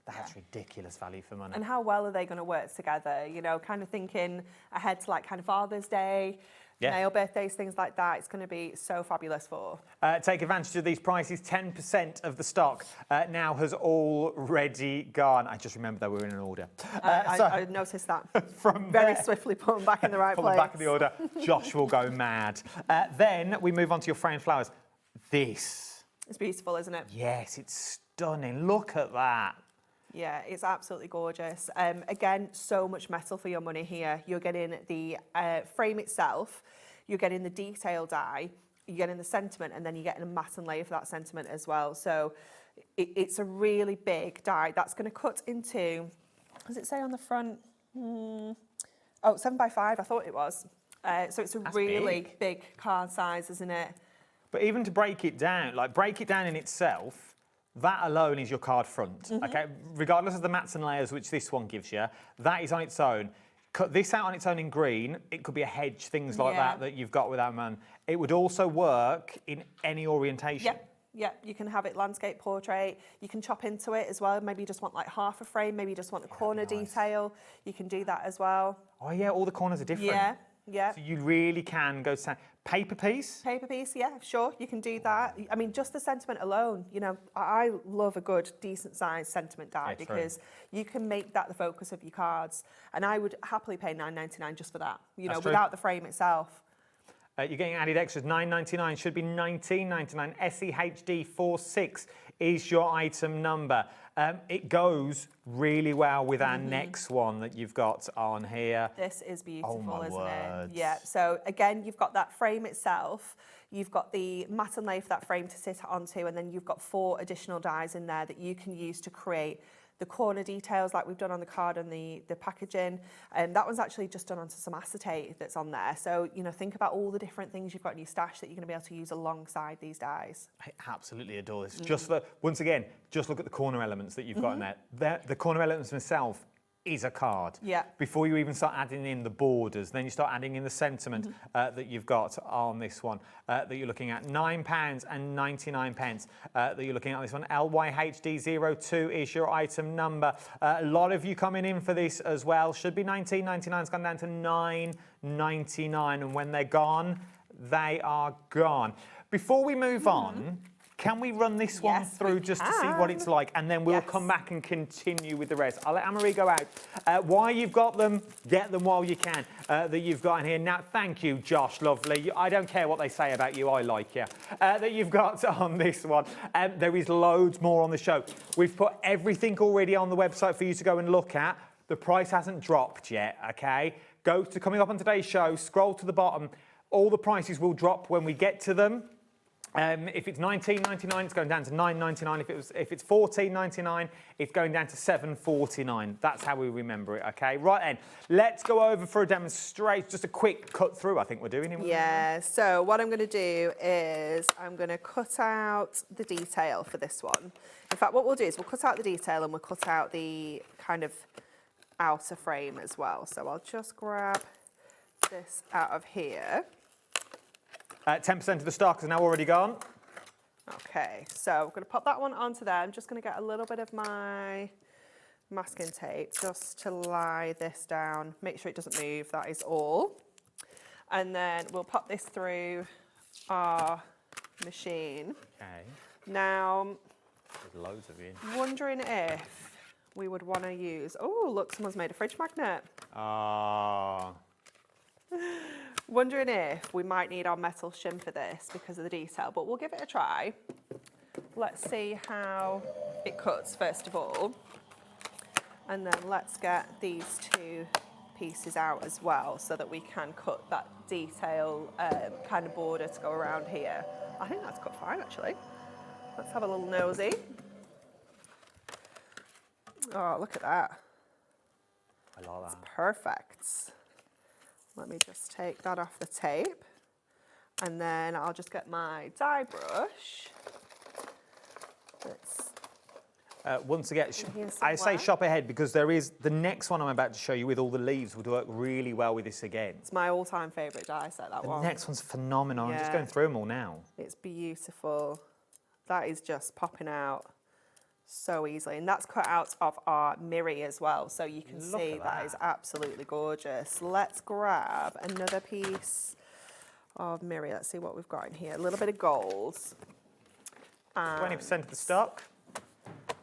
That's ridiculous value for money. And how well are they going to work together? You know, kind of thinking ahead to like kind of Father's Day, male birthdays, things like that. It's going to be so fabulous for. Take advantage of these prices. 10% of the stock now has already gone. I just remembered that we were in an order. I noticed that. From very swiftly put them back in the right pull place. them back in the order. Josh will go mad. Then we move on to your framed flowers. This. It's beautiful, isn't it? Yes, it's stunning. Look at that. Yeah, it's absolutely gorgeous. Again, so much metal for your money here. You're getting the frame itself, you're getting the detail die, you're getting the sentiment, and then you're getting a matte and layer for that sentiment as well. So it's a really big die. That's going to cut into, does it say on the front? Oh, 7 by 5, I thought it was. So it's a really big card size, isn't it? But even to break it down, like break it down in itself, that alone is your card front, okay? Regardless of the mats and layers, which this one gives you, that is on its own. Cut this out on its own in green. It could be a hedge, things like that you've got with that man. It would also work in any orientation. Yeah, you can have it landscape, portrait. You can chop into it as well. Maybe you just want like half a frame. Maybe you just want a corner detail. You can do that as well. Oh yeah, all the corners are different. Yeah. So you really can go to paper piece. Paper piece, yeah, sure, you can do that. I mean, just the sentiment alone, you know, I love a good, decent sized sentiment die because you can make that the focus of your cards. And I would happily pay $9.99 just for that, you know, without the frame itself. You're getting added extras, $9.99, should be $19.99. SEHD46 is your item number. It goes really well with our next one that you've got on here. This is beautiful, isn't words. it? Yeah, so again, you've got that frame itself, you've got the matte and lay for that frame to sit onto, and then you've got 4 additional dies in there that you can use to create the corner details like we've done on the card and the packaging. That one's actually just done onto some acetate that's on there. So, you know, think about all the different things you've got in your stash that you're going to be able to use alongside these dies. I absolutely adore this. Just for, once again, just look at the corner elements that you've got in there. The corner elements themselves, is a card. Yeah. Before you even start adding in the borders, then you start adding in the sentiment that you've got on this one that you're looking at. £9.99 that you're looking at on this one. LYHD02 is your item number. A lot of you coming in for this as well. Should be £19.99. It's gone down to £9.99, and when they're gone, they are gone. Before we move on, can we run this one through just to see what it's like, and then we'll come back and continue with the rest. I'll let Anne-Marie go out. While you've got them, get them while you can that you've got in here. Now, thank you, Josh, lovely. I don't care what they say about you, I like you. That you've got on this one. There is loads more on the show. We've put everything already on the website for you to go and look at. The price hasn't dropped yet, okay? Go to coming up on today's show, scroll to the bottom. All the prices will drop when we get to them. If it's $19.99, it's going down to $9.99. If it's $14.99, it's going down to $7.49. That's how we remember it, okay? Right then, let's go over for a demonstration. Just a quick cut through, I think we're doing. Yeah, so what I'm going to do is I'm going to cut out the detail for this one. In fact, what we'll do is we'll cut out the detail and we'll cut out the kind of outer frame as well. So I'll just grab this out of here. 10% of the stock is now already gone. Okay, so I'm going to pop that one onto there. I'm just going to get a little bit of my masking tape just to lie this down. Make sure it doesn't move, that is all. And then we'll pop this through our machine. Okay. Now, there's loads of you. Wondering if we would want to use... Oh, look, someone's made a fridge magnet. Ah. Wondering if we might need our metal shim for this because of the detail, but we'll give it a try. Let's see how it cuts first of all. And then let's get these two pieces out as well so that we can cut that detail kind of border to go around here. I think that's cut fine actually. Let's have a little nosy. Oh, look at that. I like that. It's perfect. Let me just take that off the tape, and then I'll just get my die brush. Once again, I say shop ahead because there is the next one I'm about to show you with all the leaves would work really well with this again. It's my all-time favourite die set, that one. The next one's phenomenal. Yeah. I'm just going through them all now. It's beautiful. That is just popping out so easily, and that's cut out of our Miri as well, so you can see that is absolutely gorgeous. Let's grab another piece of Miri. Let's see what we've got in here. A little bit of gold. 20% of the stock.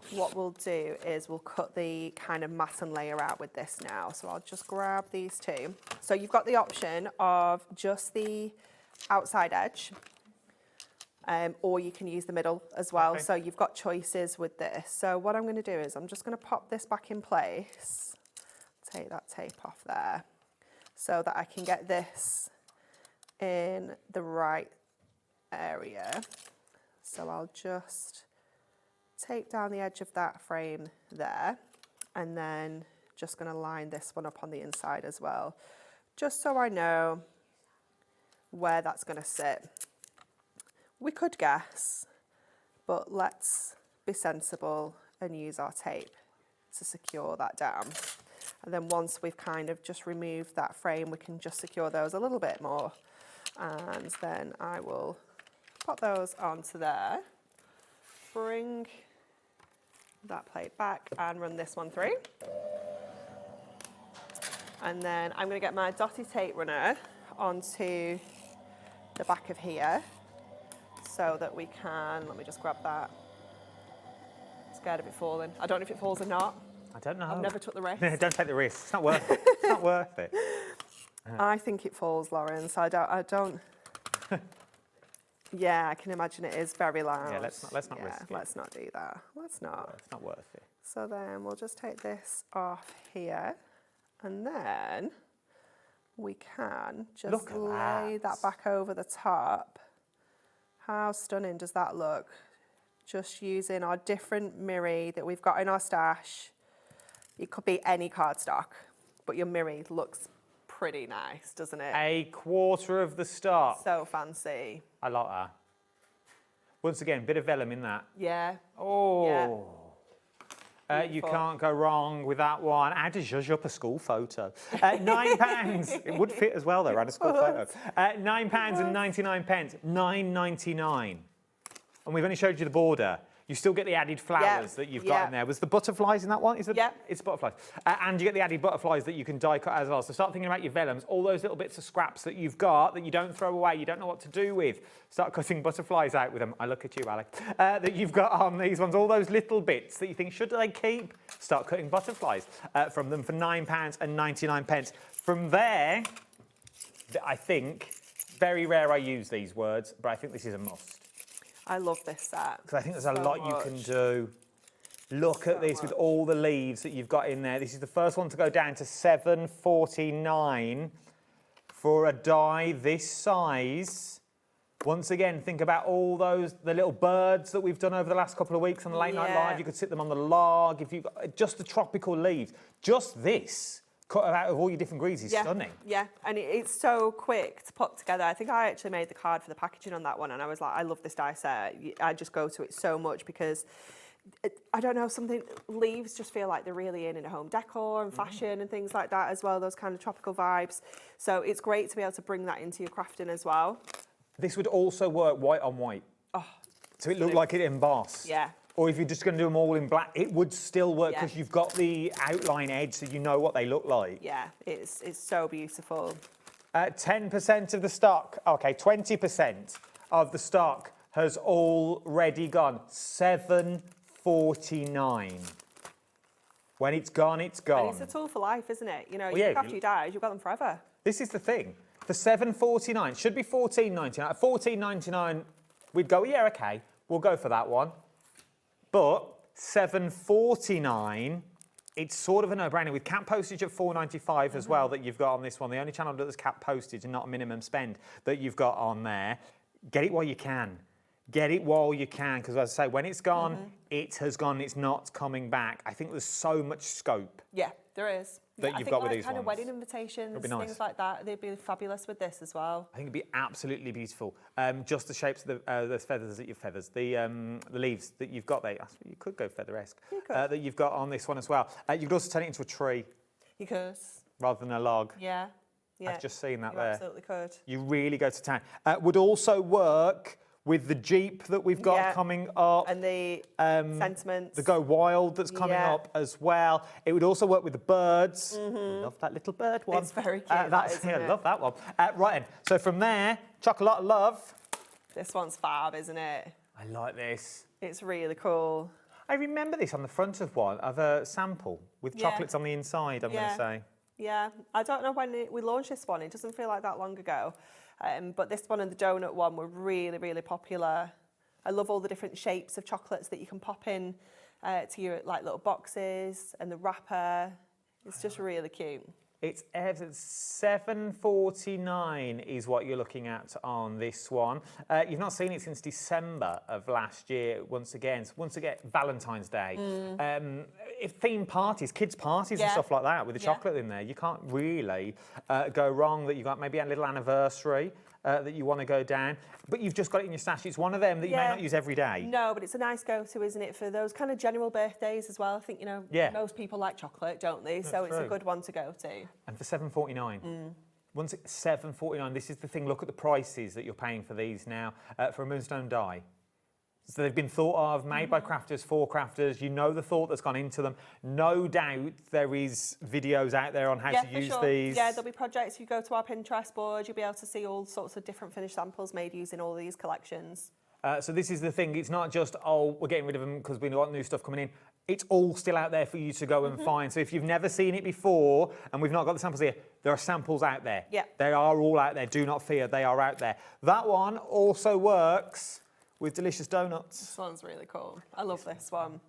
What we'll do is we'll cut the kind of matten layer out with this now. So I'll just grab these two. So you've got the option of just the outside edge. Or you can use the middle as well. Okay. So you've got choices with this. So what I'm going to do is I'm just going to pop this back in place. Take that tape off there so that I can get this in the right area. So I'll just tape down the edge of that frame there, and then just going to line this one up on the inside as well, just so I know where that's going to sit. We could guess, but let's be sensible and use our tape to secure that down. And then once we've kind of just removed that frame, we can just secure those a little bit more. And then I will pop those onto there, bring that plate back and run this one through. And then I'm going to get my dotty tape runner onto the back of here, so that we can, let me just grab that. Scared of it falling. I don't know if it falls or not. I don't know. I've never took the risk. Don't take the risk. It's not worth it. It's not worth it. I think it falls, Lauren, so I don't. Yeah, I can imagine it is very loud. Yeah, let's not risk it. Let's not do that. Let's not. It's not worth it. So then we'll just take this off here, and then we can just lay that back over the top. How stunning does that look? Just using our different Miri that we've got in our stash. It could be any cardstock, but your Miri looks pretty nice, doesn't it? A quarter of the stock. So fancy. I like that. Once again, bit of vellum in that. Yeah. Oh. Yeah. Beautiful. You can't go wrong with that one. I had to zhuzh up a school photo. £9. It would fit as well, though. I had a school photo. £9.99. £9.99. And we've only showed you the border. You still get the added flowers that you've got in there. Was the butterflies in that one? It's butterflies. And you get the added butterflies that you can die cut as well. So start thinking about your vellums, all those little bits of scraps that you've got that you don't throw away, you don't know what to do with. Start cutting butterflies out with them. I look at you, Ali. That you've got on these ones, all those little bits that you think, should they keep? Start cutting butterflies from them for £9.99. From there, I think, very rare I use these words, but I think this is a must. I love this set. Because I think there's a lot you can do. Look at this with all the leaves that you've got in there. This is the first one to go down to £7.49 for a die this size. Once again, think about all the little birds that we've done over the last couple of weeks on the Late Night Live. You could sit them on the log. If you've got just the tropical leaves, just this cut out of all your different greens is stunning. Yeah, and it's so quick to put together. I think I actually made the card for the packaging on that one, and I was like, I love this die set. I just go to it so much because, I don't know, leaves just feel like they're really in a home decor and fashion and things like that as well, those kind of tropical vibes. So it's great to be able to bring that into your crafting as well. This would also work white on white. Oh, so it looked like it embossed. Yeah. Or if you're just going to do them all in black, it would still work because you've got the outline edge so you know what they look like. Yeah, it's so beautiful. 10% of the stock, okay, 20% of the stock has already gone. £7.49. When it's gone, it's gone. And it's a tool for life, isn't it? You know, Well, you yeah, look after you die, you've got them forever. This is the thing. For £7.49, should be £14.99. At £14.99, we'd go, yeah, okay, we'll go for that one. But £7.49, it's sort of a no-brainer with cap postage at £4.95 as well that you've got on this one. The only channel that there's cap postage and not a minimum spend that you've got on there. Get it while you can. Get it while you can, because as I say, when it's gone, it has gone, it's not coming back. I think there's so much scope. Yeah, there is. That you've got with these kind of ones. wedding invitations, It'd be nice. things like that, they'd be fabulous with this as well. I think it'd be absolutely beautiful. Just the shapes of the feathers that the leaves that you've got there. You could go feather-esque. That you've got on this one as well. You could also turn it into a tree. You could. Rather than a log. Yeah. I've just seen that you there. Absolutely could. You really go to town. Would also work with the Jeep that we've got coming up. And the sentiments. The Go Wild that's coming up as well. It would also work with the birds. Love that little bird one. It's very cute, I love that one. Right then, so from there, chocolate love. This one's fab, isn't it? I like this. It's really cool. I remember this on the front of one, of a sample with chocolates on the inside, I'm going to say. Yeah, I don't know when we launched this one. It doesn't feel like that long ago. But this one and the donut one were really, really popular. I love all the different shapes of chocolates that you can pop in to your little boxes and the wrapper. It's just really cute. It's £7.49 is what you're looking at on this one. You've not seen it since December of last year. Once again, Valentine's Day. If theme parties, kids' parties and stuff like that with the chocolate in there, you can't really go wrong. That you've got maybe a little anniversary that you want to go down, but you've just got it in your stash. It's one of them that you may not use every day. No, but it's a nice go-to, isn't it, for those kind of general birthdays as well. I think, most people like chocolate, don't they? So it's a good one to go to. And for £7.49. Once it's £7.49, this is the thing. Look at the prices that you're paying for these now for a moonstone die. So they've been thought of, made by crafters for crafters. You know the thought that's gone into them. No doubt there is videos out there on how to use these. Yeah, there'll be projects. You go to our Pinterest board, you'll be able to see all sorts of different finished samples made using all these collections. So this is the thing. It's not just, we're getting rid of them because we want new stuff coming in. It's all still out there for you to go and find. So if you've never seen it before and we've not got the samples here, there are samples out there. Yeah. They are all out there. Do not fear. They are out there. That one also works with delicious donuts. This one's really cool. I love this one.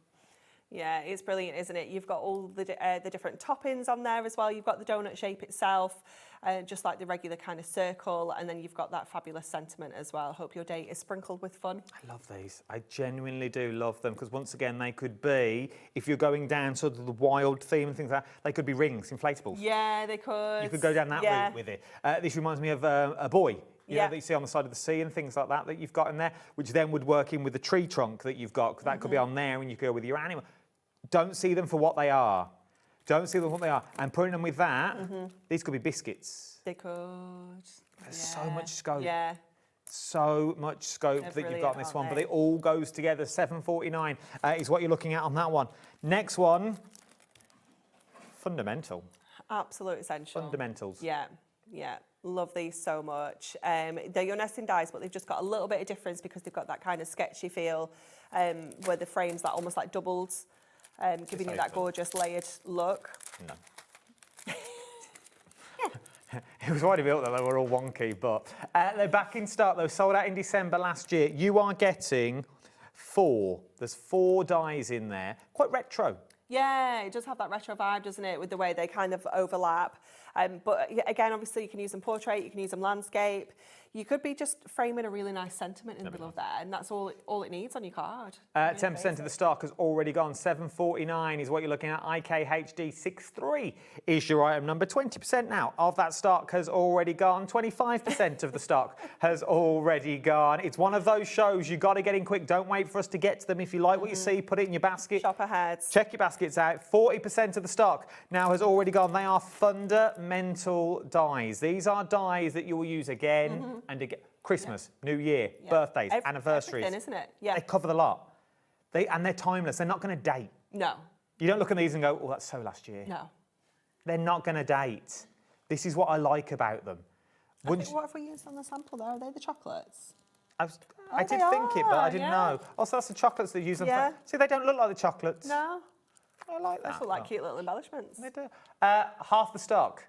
Yeah, it's brilliant, isn't it? You've got all the different toppings on there as well. You've got the donut shape itself, just like the regular kind of circle, and then you've got that fabulous sentiment as well. Hope your day is sprinkled with fun. I love these. I genuinely do love them because once again, they could be, if you're going down sort of the wild theme and things like that, they could be rings, inflatables. Yeah, they could. You could go down that route with it. This reminds me of a buoy. You know, that you see on the side of the sea and things like that you've got in there, which then would work in with the tree trunk that you've got, because that could be on there and you could go with your animal. don't see them for what they are. Don't see them for what they are. And putting them with that, these could be biscuits. They could. There's so much scope. Yeah. So much scope that you've got in this one, but it all goes together. $7.49 is what you're looking at on that one. Next one, fundamental. Absolute essential. Fundamentals. Yeah, yeah. Love these so much. They're your nesting dies, but they've just got a little bit of difference because they've got that kind of sketchy feel where the frame's like almost like doubled, giving you that gorgeous layered look. No. It was already built that they were all wonky, but they're back in stock. They were sold out in December last year. You are getting 4. There's 4 dies in there. Quite retro. Yeah, it does have that retro vibe, doesn't it, with the way they kind of overlap. But again, obviously, you can use them portrait, you can use them landscape. You could be just framing a really nice sentiment in the middle of there, and that's all it needs on your card. 10% of the stock has already gone. $7.49 is what you're looking at. IKHD63 is your item number. 20% now of that stock has already gone. 25% of the stock has already gone. It's one of those shows you got to get in quick. Don't wait for us to get to them. If you like what you see, put it in your basket. Shop ahead. Check your baskets out. 40% of the stock now has already gone. They are fundamental dies. These are dies that you will use again and again. Christmas, New Year, birthdays, anniversaries. Everything, isn't it? Yeah. They cover the lot. And they're timeless. They're not going to date. No. You don't look at these and go, oh, that's so last year. No. They're not going to date. This is what I like about them. What have we used on the sample there? Are they the chocolates? I did think it, but I didn't know. Oh, so that's the chocolates they use on See, they don't look like the chocolates. No. I like that. They look like cute little embellishments. They do. Half the stock.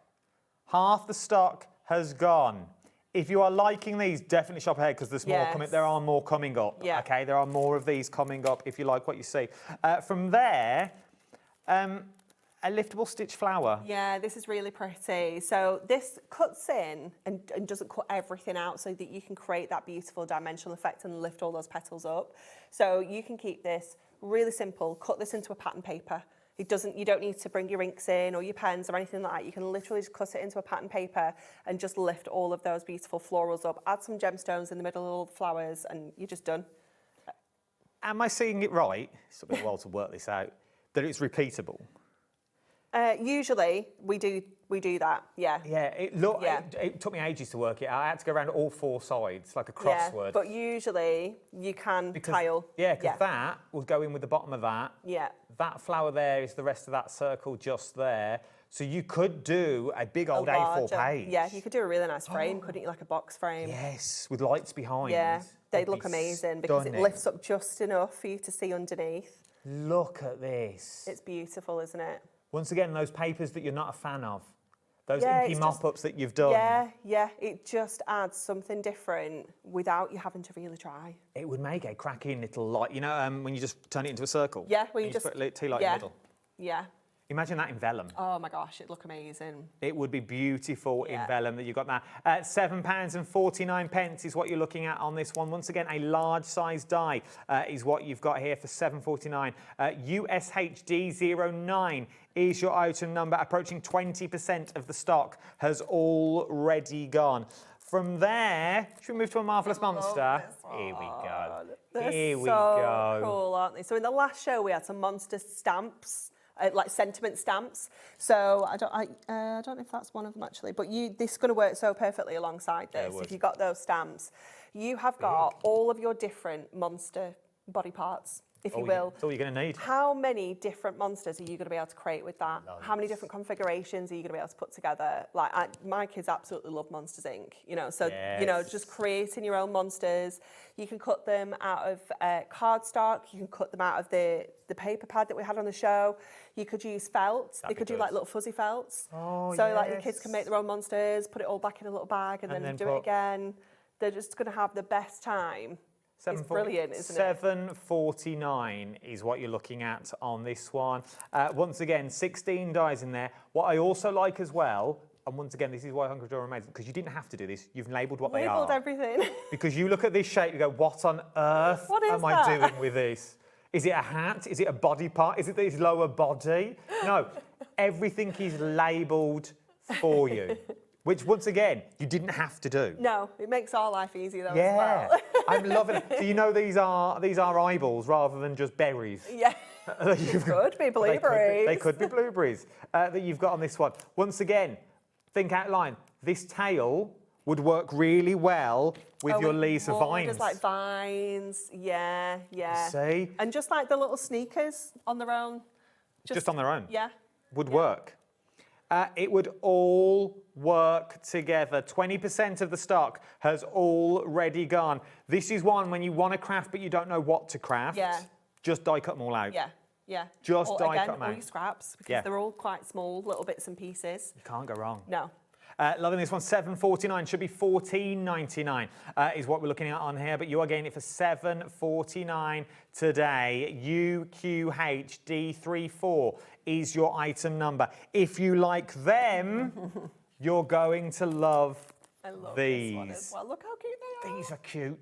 Half the stock has gone. If you are liking these, definitely shop ahead because there's more coming. There are more coming up. Yeah. Okay, there are more of these coming up if you like what you see. From there, a liftable stitch flower. Yeah, this is really pretty. So this cuts in and doesn't cut everything out so that you can create that beautiful dimensional effect and lift all those petals up. So you can keep this really simple, cut this into a pattern paper. You don't need to bring your inks in or your pens or anything like that. You can literally just cut it into a pattern paper and just lift all of those beautiful florals up. Add some gemstones in the middle of all the flowers and you're just done. Am I seeing it right? It's a bit a while to work this out. That it's repeatable. Usually we do that, yeah. Yeah, it took me ages to work it out. I had to go around all 4 sides, like a crossword. Yeah, but usually you can tile. Yeah, because that will go in with the bottom of that. Yeah. That flower there is the rest of that circle just there. So you could do a big old A4 page. Yeah, you could do a really nice frame, couldn't you? Like a box frame. Yes, with lights behind. Yeah, they'd look amazing because it lifts up just enough for you to see underneath. Look at this. It's beautiful, isn't it? Once again, those papers that you're not a fan of. Those inky mop-ups that you've done. Yeah, it just adds something different without you having to really try. It would make a cracking little light. You know, when you just turn it into a circle? Yeah, where you just put 2 light in the middle. Yeah. Imagine that in vellum. Oh my gosh, it'd look amazing. It would be beautiful in vellum that you've got that. £7.49 is what you're looking at on this one. Once again, a large size die is what you've got here for $7.49. USHD09 is your item number. Approaching 20% of the stock has already gone. From there, should we move to a Marvellous Monster? Here we go. Here we go. Cool, aren't they? So in the last show, we had some monster stamps. Like sentiment stamps. So I don't know if that's one of them actually, but this is going to work so perfectly alongside this. If you've got those stamps, you have got all of your different monster body parts, if you will. That's all you're going to need. How many different monsters are you going to be able to create with that? How many different configurations are you going to be able to put together? Like my kids absolutely love Monsters Inc. You know, so you know, just creating your own monsters. You can cut them out of cardstock. You can cut them out of the paper pad that we had on the show. You could use felt. They could do like little fuzzy felts. Oh, so like the kids can make their own monsters, put it all back in a little bag, and then do it again. They're just going to have the best time. It's brilliant, isn't it? $7.49 is what you're looking at on this one. Once again, 16 dies in there. What I also like as well, and once again, this is why Hunkydory are amazing, because you didn't have to do this. You've labelled what they are. Labelled everything. Because you look at this shape, you go, what on earth am I doing with this? Is it a hat? Is it a body part? Is it his lower body? No, everything is labelled for you. Which, once again, you didn't have to do. No, it makes our life easier though as well. I'm loving it. So you know these are eyeballs rather than just berries. Yeah. Could be blueberries. They could be blueberries that you've got on this one. Once again, think out line. This tail would work really well with your leaves of vines. Just like vines, yeah. See? And just like the little sneakers on their own. Just on their own? Yeah. Would work. It would all work together. 20% of the stock has already gone. This is one when you want to craft but you don't know what to craft. Yeah. Just die cut them all out. Yeah. Just die cut them all out. your scraps, because they're all quite small, little bits and pieces. You can't go wrong. No. Loving this one, $7.49, should be $14.99 is what we're looking at on here, but you are getting it for $7.49 today. UQHD34 is your item number. If you like them, you're going to love these. This one as well. Look how cute they are. These are cute.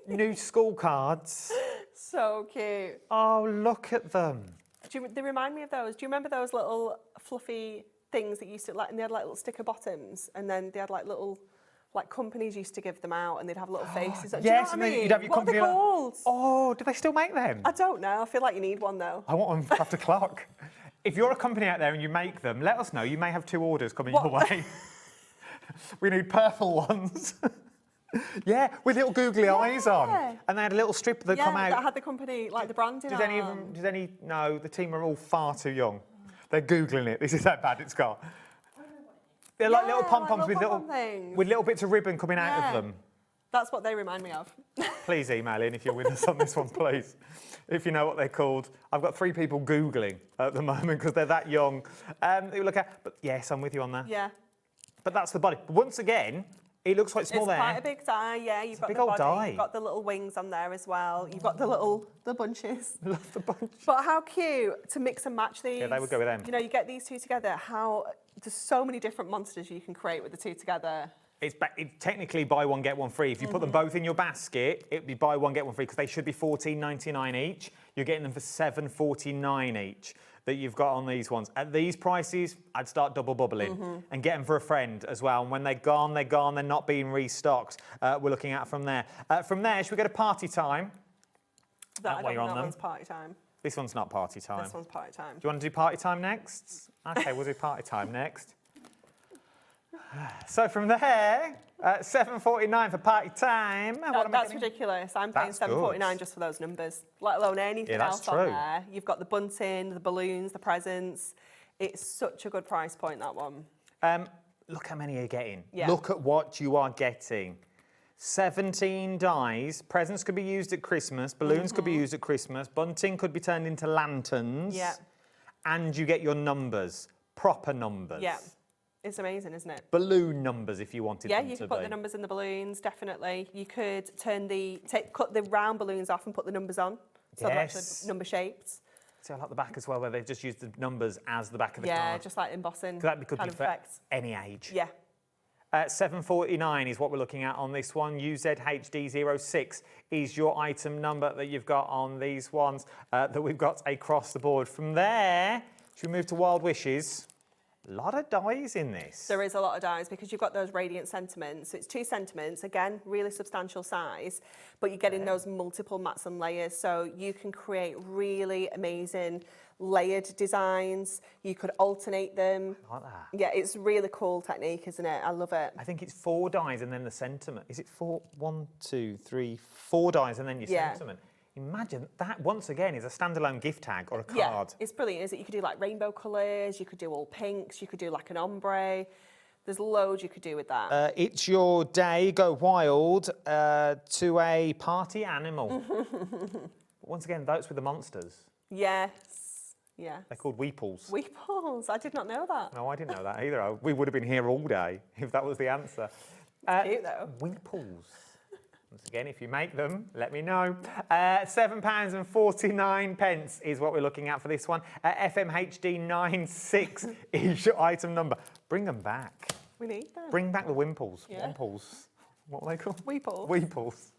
New school cards. So cute. Oh, look at them. They remind me of those. Do you remember those little fluffy things that used to, like, and they had like little sticker bottoms, and then they had like little, like, companies used to give them out, and they'd have little faces. Do you know what I mean? You'd have your what are they company called? Oh, do they still make them? I don't know. I feel like you need one though. I want one for after clock. If you're a company out there and you make them, let us know. You may have 2 orders coming your way. We need purple ones. Yeah, with little googly eyes on. And they had a little strip that come out. that had the company, like the branding on. No, the team are all far too young. They're Googling it. This is how bad it's got. They're like little pom-poms with little bits of ribbon coming out of them. That's what they remind me of. Please email in if you're with us on this one, please. If you know what they're called. I've got 3 people Googling at the moment because they're that young. Look at, but yes, I'm with you on that. Yeah. But that's the body. But once again, it looks quite small there. It's quite a big die, yeah. You've got the body, you've got the little wings on there as well. You've got the bunches. Love the bunch. But how cute to mix and match these. Yeah, they would go with them. You know, you get these 2 together. There's so many different monsters you can create with the 2 together. It's technically buy one, get one free. If you put them both in your basket, it'd be buy one, get one free, because they should be $14.99 each. You're getting them for $7.49 each that you've got on these ones. At these prices, I'd start double bubbling and get them for a friend as well. And when they're gone, they're gone. They're not being restocked. We're looking at from there. From there, should we go to party time? That one's party time. This one's not party time. This one's party time. Do you want to do party time next? Okay, we'll do party time next. So from there, $7.49 for party time. That's ridiculous. I'm paying $7.49 just for those numbers, let alone anything else on there. You've got the bunting, the balloons, the presents. It's such a good price point, that one. Look how many you're getting. Yeah. Look at what you are getting. 17 dies. Presents could be used at Christmas. Balloons could be used at Christmas. Bunting could be turned into lanterns. Yeah. And you get your numbers, proper numbers. Yeah. It's amazing, isn't it? Balloon numbers, if you wanted them to be. Yeah, you could put the numbers in the balloons, definitely. You could cut the round balloons off and put the numbers on. So they're actually number shaped. See, I like the back as well, where they've just used the numbers as the back of the card. Yeah, just like embossing. That could be for any age. Yeah. $7.49 is what we're looking at on this one. UZHD06 is your item number that you've got on these ones that we've got across the board. From there, should we move to Wild Wishes? A lot of dies in this. There is a lot of dies because you've got those radiant sentiments. So it's 2 sentiments, again, really substantial size, but you're getting those multiple mats and layers. So you can create really amazing layered designs. You could alternate them. I like that. Yeah, it's really cool technique, isn't it? I love it. I think it's 4 dies and then the sentiment. Is it 4? 1, 2, 3, 4 dies and then your sentiment. Imagine that, once again, is a standalone gift tag or a card. Yeah, it's brilliant, isn't it? You could do like rainbow colours, you could do all pinks, you could do like an ombre. There's loads you could do with that. It's your day, go wild to a party animal. Once again, those with the monsters. Yes, yeah. They're called weeples. Weeples, I did not know that. No, I didn't know that either. We would have been here all day if that was the answer. Cute though. Weeples. Once again, if you make them, let me know. £7.49 is what we're looking at for this one. FMHD96 is your item number. Bring them back. We need them. Bring back the wimples. Yeah. Wimples. What are they called? Weeples. Weeples.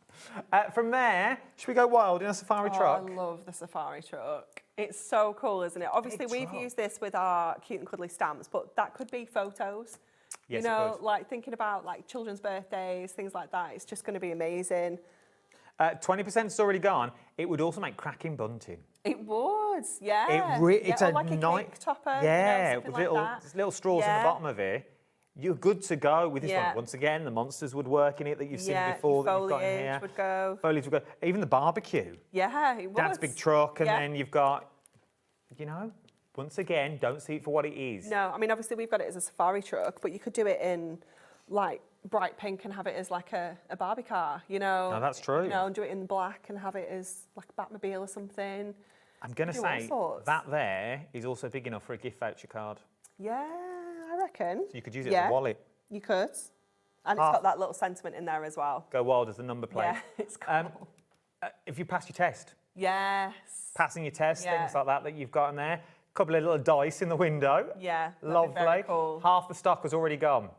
From there, should we go wild in a safari truck? I love the safari truck. It's so cool, isn't it? Obviously, we've used this with our cute and cuddly stamps, but that could be photos. Yes, you know, like thinking about like children's birthdays, things like that. It's just going to be amazing. 20%'s already gone. It would also make cracking bunting. It would, yeah. It's or a like a nice cake topper. Yeah, something with like little straws in the Yeah. bottom of it. You're good to go with this Yeah. one. Once again, the monsters would work in it that you've seen Yeah, before that you've got in foliage here. would go. Foliage would go. Even the barbecue. Yeah, it would. Dad's big truck, and Yeah. then you've got, you know, once again, don't see it for what it is. No, I mean, obviously we've got it as a safari truck, but you could do it in like bright pink and have it as like a Barbie car, you know. No, that's true. You know, and do it in black and have it as like a Batmobile or something. I'm going to Do all say sorts. that there is also big enough for a gift voucher card. Yeah, I reckon. So you could use it as a wallet. You could. And it's got that little sentiment in there as well. Go wild as the number plate. Yeah, it's cool. If you pass your test, Yes. passing your test, Yeah. things like that you've got in there. Couple of little dice in the window. Yeah, that'd be Lovely. very cool. Half the stock has already gone.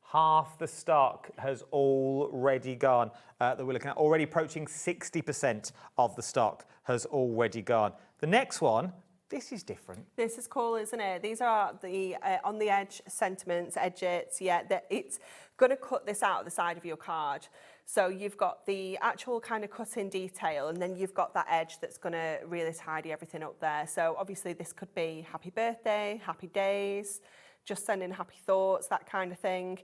Half the stock has already gone that we're looking at. Already approaching 60% of the stock has already gone. The next one, this is different. This is cool, isn't it? These are the on the edge sentiments, edges. Yeah, it's going to cut this out the side of your card. So you've got the actual kind of cut in detail, and then you've got that edge that's going to really tidy everything up there. So obviously this could be happy birthday, happy days, just sending happy thoughts, that kind of thing.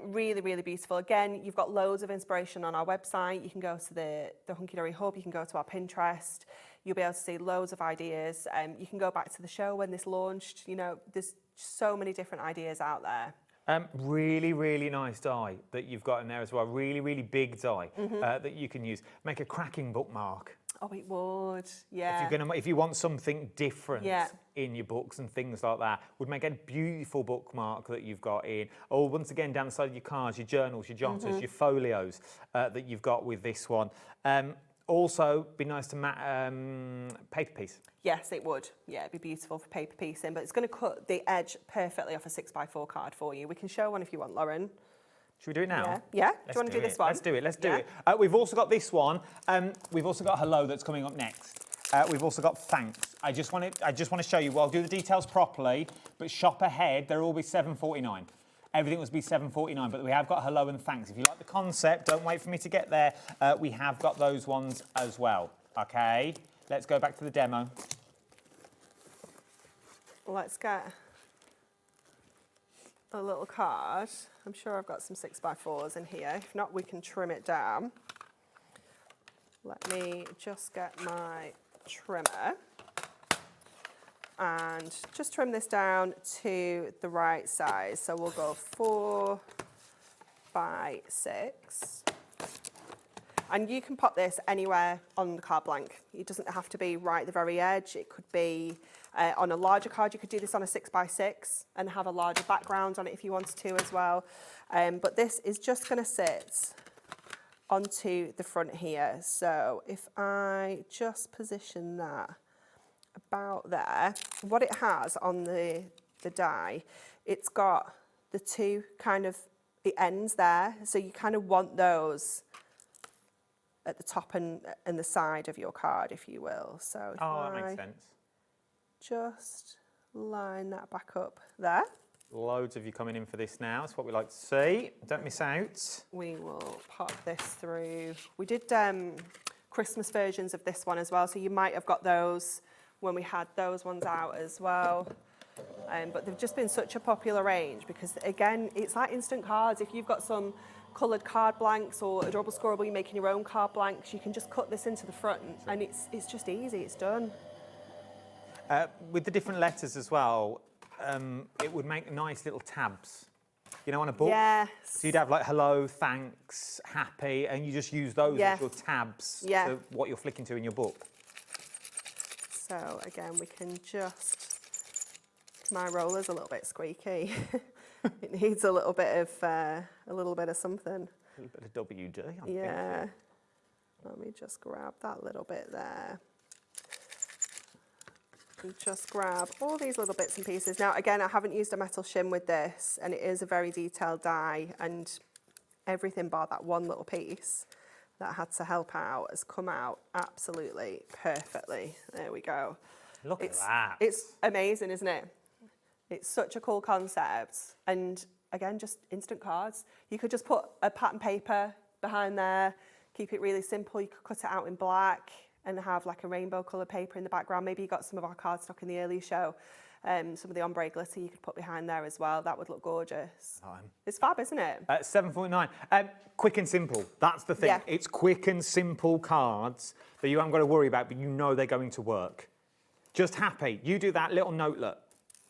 Really, really beautiful. Again, you've got loads of inspiration on our website. You can go to the Hunkydory Hub, you can go to our Pinterest. You'll be able to see loads of ideas. You can go back to the show when this launched. You know, there's so many different ideas out there. Really, really nice die that you've got in there as well. Really, really big die that you can use. Make a cracking bookmark. Oh, it would, yeah. If you want something different Yeah. in your books and things like that, would make a beautiful bookmark that you've got in. Or once again, down the side of your cards, your journals, your jotters, your folios that you've got with this one. Also, be nice to paper piece. Yes, it would. Yeah, it'd be beautiful for paper piecing, but it's going to cut the edge perfectly off a 6x4 card for you. We can show one if you want, Lauren. Should we do it now? Yeah. Do you want to do this one? Let's do it. Let's do Yeah. it. We've also got this one. We've also got hello that's coming up next. We've also got thanks. I just want to show you. Well, I'll do the details properly, but shop ahead. They'll all be $7.49. Everything will be $7.49, but we have got hello and thanks. If you like the concept, don't wait for me to get there. We have got those ones as well. Okay, let's go back to the demo. Let's get a little card. I'm sure I've got some 6x4s in here. If not, we can trim it down. Let me just get my trimmer and just trim this down to the right size. So we'll go 4x6. And you can pop this anywhere on the card blank. It doesn't have to be right at the very edge. It could be on a larger card. You could do this on a 6x6 and have a larger background on it if you wanted to as well. But this is just going to sit onto the front here. So if I just position that about there, what it has on the die, it's got the two kind of the ends there. So you kind of want those at the top and the side of your card, if you will. So if that makes sense. Just line that back up there. Loads of you coming in for this now. It's what we like to see. Don't miss out. We will pop this through. We did Christmas versions of this one as well, so you might have got those when we had those ones out as well. But they've just been such a popular range because, again, it's like instant cards. If you've got some coloured card blanks or Adorable Scorable, you're making your own card blanks, you can just cut this into the front and it's just easy, it's done. With the different letters as well, it would make nice little tabs. You know, on a book? Yes. So you'd have like hello, thanks, happy, and you just use those as your tabs to what you're flicking to in your book. So again, we can just, my roller's a little bit squeaky. It needs a little bit of something. A little bit of WD, I think. Yeah. Let me just grab that little bit there. And just grab all these little bits and pieces. Now, again, I haven't used a metal shim with this, and it is a very detailed die, and everything bar that one little piece that had to help out has come out absolutely perfectly. There we go. Look at that. It's amazing, isn't it? It's such a cool concept. And again, just instant cards. You could just put a pattern paper behind there. keep it really simple. You could cut it out in black and have like a rainbow colour paper in the background. Maybe you got some of our cardstock in the early show. Some of the ombre glitter you could put behind there as well. That would look gorgeous. It's fab, isn't it? £7.49. Quick and simple. That's the thing. Yeah. It's quick and simple cards that you haven't got to worry about, but you know they're going to work. Just happy. You do that little notelet.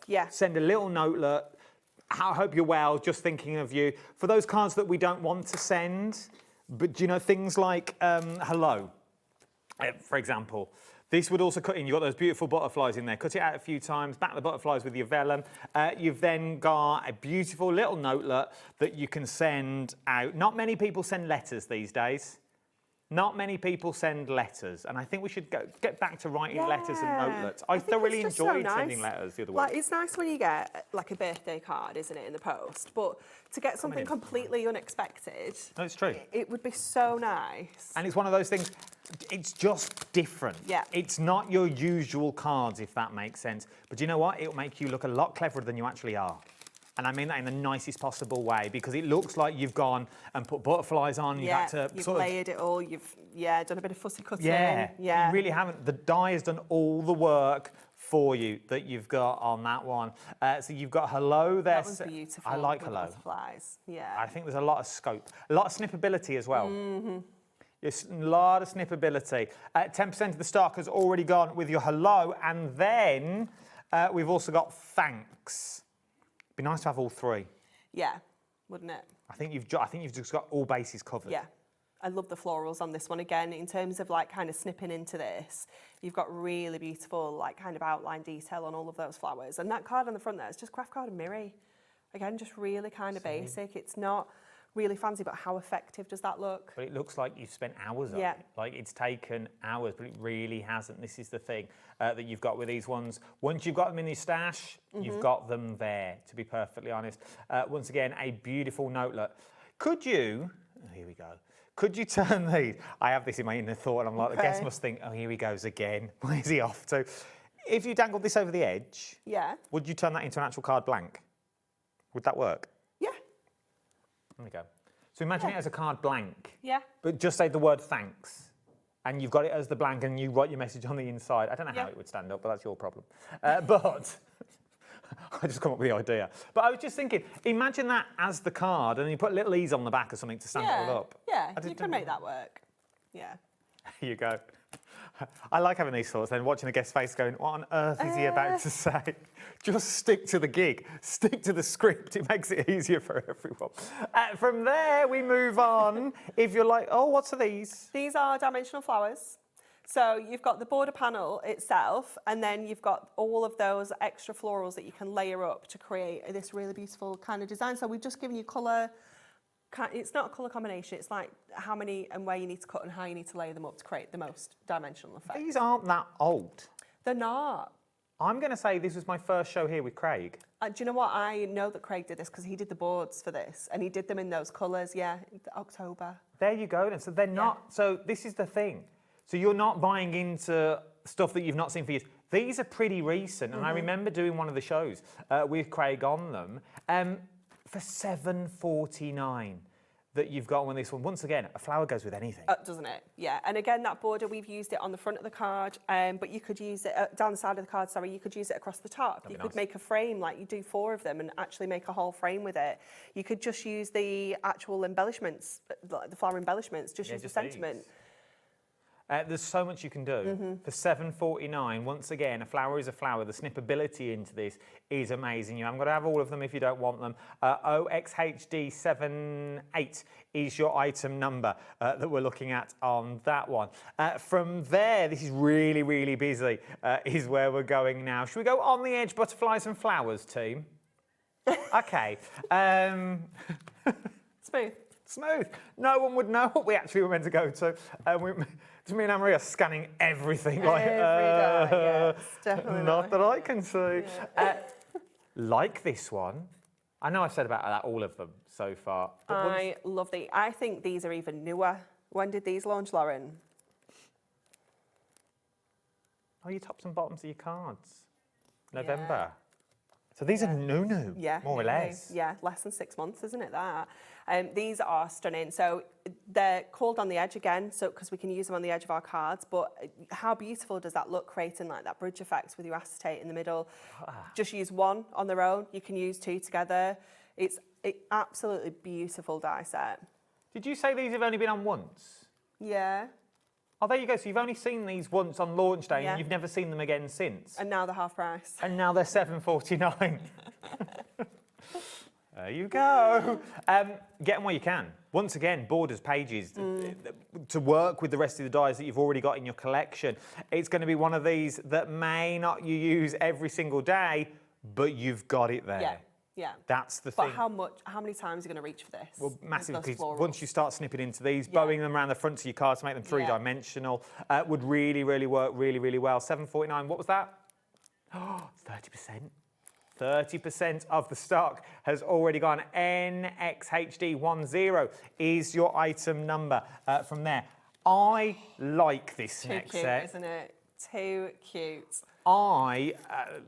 Yeah. Send a little notelet. I hope you're well, just thinking of you. For those cards that we don't want to send, but you know, things like hello, for example. This would also cut in, you've got those beautiful butterflies in there. Cut it out a few times, back the butterflies with your vellum. You've then got a beautiful little notelet that you can send out. Not many people send letters these days. Not many people send letters, and I think we should get back to writing letters and notelets. I thoroughly enjoyed sending letters the other week. Like, it's nice when you get like a birthday card, isn't it, in the post? But to get something completely unexpected, no, it's true. It would be so nice. And it's one of those things, it's just different. Yeah. It's not your usual cards, if that makes sense. But you know what? It'll make you look a lot cleverer than you actually are. And I mean that in the nicest possible way, because it looks like you've gone and put butterflies on. You've had to you've sort layered it all. You've done a bit of fussy cutting. Yeah, you really haven't. The die has done all the work for you that you've got on that one. So you've got hello there. That was beautiful. I like with hello. Butterflies. Yeah. I think there's a lot of scope, a lot of snippability as well. Yes, a lot of snippability. 10% of the stock has already gone with your hello, and then we've also got thanks. Be nice to have all three. Yeah, wouldn't it? I think you've just got all bases covered. Yeah. I love the florals on this one. Again, in terms of like kind of snipping into this, you've got really beautiful like kind of outline detail on all of those flowers. And that card on the front there is just craft card and mirror. Again, just really kind of basic. It's not really fancy, but how effective does that look? But it looks like you've spent hours on it. Like it's taken hours, but it really hasn't. This is the thing that you've got with these ones. Once you've got them in your stash, you've got them there, to be perfectly honest. Once again, a beautiful notelet. Could you, here we go, could you turn these? I have this in my inner thought, and I'm like, the guest must think, oh, here he goes again. Where's he off to? If you dangled this over the edge, would you turn that into an actual card blank? Would that work? Yeah. There we go. So imagine it as a card blank. Yeah. But just say the word thanks. And you've got it as the blank and you write your message on the inside. I don't know how it would stand up, but that's your problem. But I just come up with the idea. But I was just thinking, imagine that as the card and you put little E's on the back or something to stand it all up. Yeah, you can make that work. Yeah. Here you go. I like having these thoughts and watching the guest's face going, what on earth is he about to say? Just stick to the gig, stick to the script. It makes it easier for everyone. From there, we move on. If you're like, oh, what's these? These are dimensional flowers. So you've got the border panel itself, and then you've got all of those extra florals that you can layer up to create this really beautiful kind of design. So we've just given you colour. It's not a colour combination, it's like how many and where you need to cut and how you need to layer them up to create the most dimensional effect. These aren't that old. They're not. I'm going to say this was my first show here with Craig. Do you know what? I know that Craig did this because he did the boards for this and he did them in those colours, October. There you go then. So they're not, so this is the thing. So you're not buying into stuff that you've not seen for years. These are pretty recent, and I remember doing one of the shows with Craig on them. For $7.49 that you've got on this one. Once again, a flower goes with anything. Doesn't it? Yeah. And again, that border, we've used it on the front of the card, but you could use it down the side of the card, sorry, you could use it across the top. You could make a frame, like you do 4 of them and actually make a whole frame with it. You could just use the actual embellishments, the flower embellishments, just use the sentiment. There's so much you can do. For $7.49, once again, a flower is a flower. The snippability into this is amazing. You haven't got to have all of them if you don't want them. OXHD78 is your item number that we're looking at on that one. From there, this is really, really busy, is where we're going now. Should we go on the edge, butterflies and flowers, team? Okay. Smooth. No one would know what we actually were meant to go to. Me and Anne-Marie are scanning everything. Every day, yes, definitely not that I can see. Yeah. Like this one. I know I've said about that, all of them so far. I love these. I think these are even newer. When did these launch, Lauren? Oh, your tops and bottoms of your cards. November. So these are new, Yeah, more or less. Yeah, less than 6 months, isn't it, that? These are stunning. So they're called on the edge again, so because we can use them on the edge of our cards, but how beautiful does that look, creating like that bridge effect with your acetate in the middle? Just use one on their own. You can use two together. It's absolutely beautiful die set. Did you say these have only been on once? Yeah. Oh, there you go. So you've only seen these once on launch day, Yeah. and you've never seen them again since. And now they're half price. And now they're $7.49. There you go. Get them while you can. Once again, borders, pages, to work with the rest of the dies that you've already got in your collection. It's going to be one of these that may not you use every single day, but you've got it there. Yeah. Yeah. That's the but thing. how many times are you going to reach for this? Well, massive, Those because florals. once you start snipping into these, bowing them around the front of your cards to make them three-dimensional, would really, really work really well. $7.49, what was that? Oh, 30%. 30% of the stock has already gone. NXHD10 is your item number from there. I like this Too next cute, set. isn't it? Too cute. I,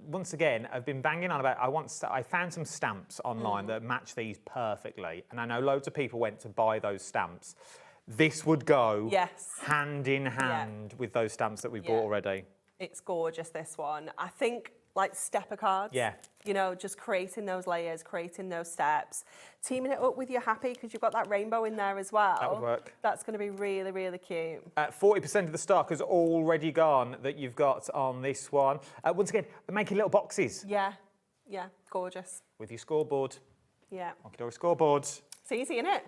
once again, have been banging on about, I found some stamps online that match these perfectly, and I know loads of people went to buy those stamps. This would go hand in hand with those stamps that we bought already. It's gorgeous, this one. I think, like, stepper cards. Yeah. You know, just creating those layers, creating those steps. Teaming it up with your happy, because you've got that rainbow in there as well. That would work. That's going to be really, really cute. 40% of the stock has already gone that you've got on this one. Once again, we're making little boxes. Yeah. Yeah, gorgeous. With your scoreboard. Yeah. Hunkydory scoreboard. It's easy, isn't it?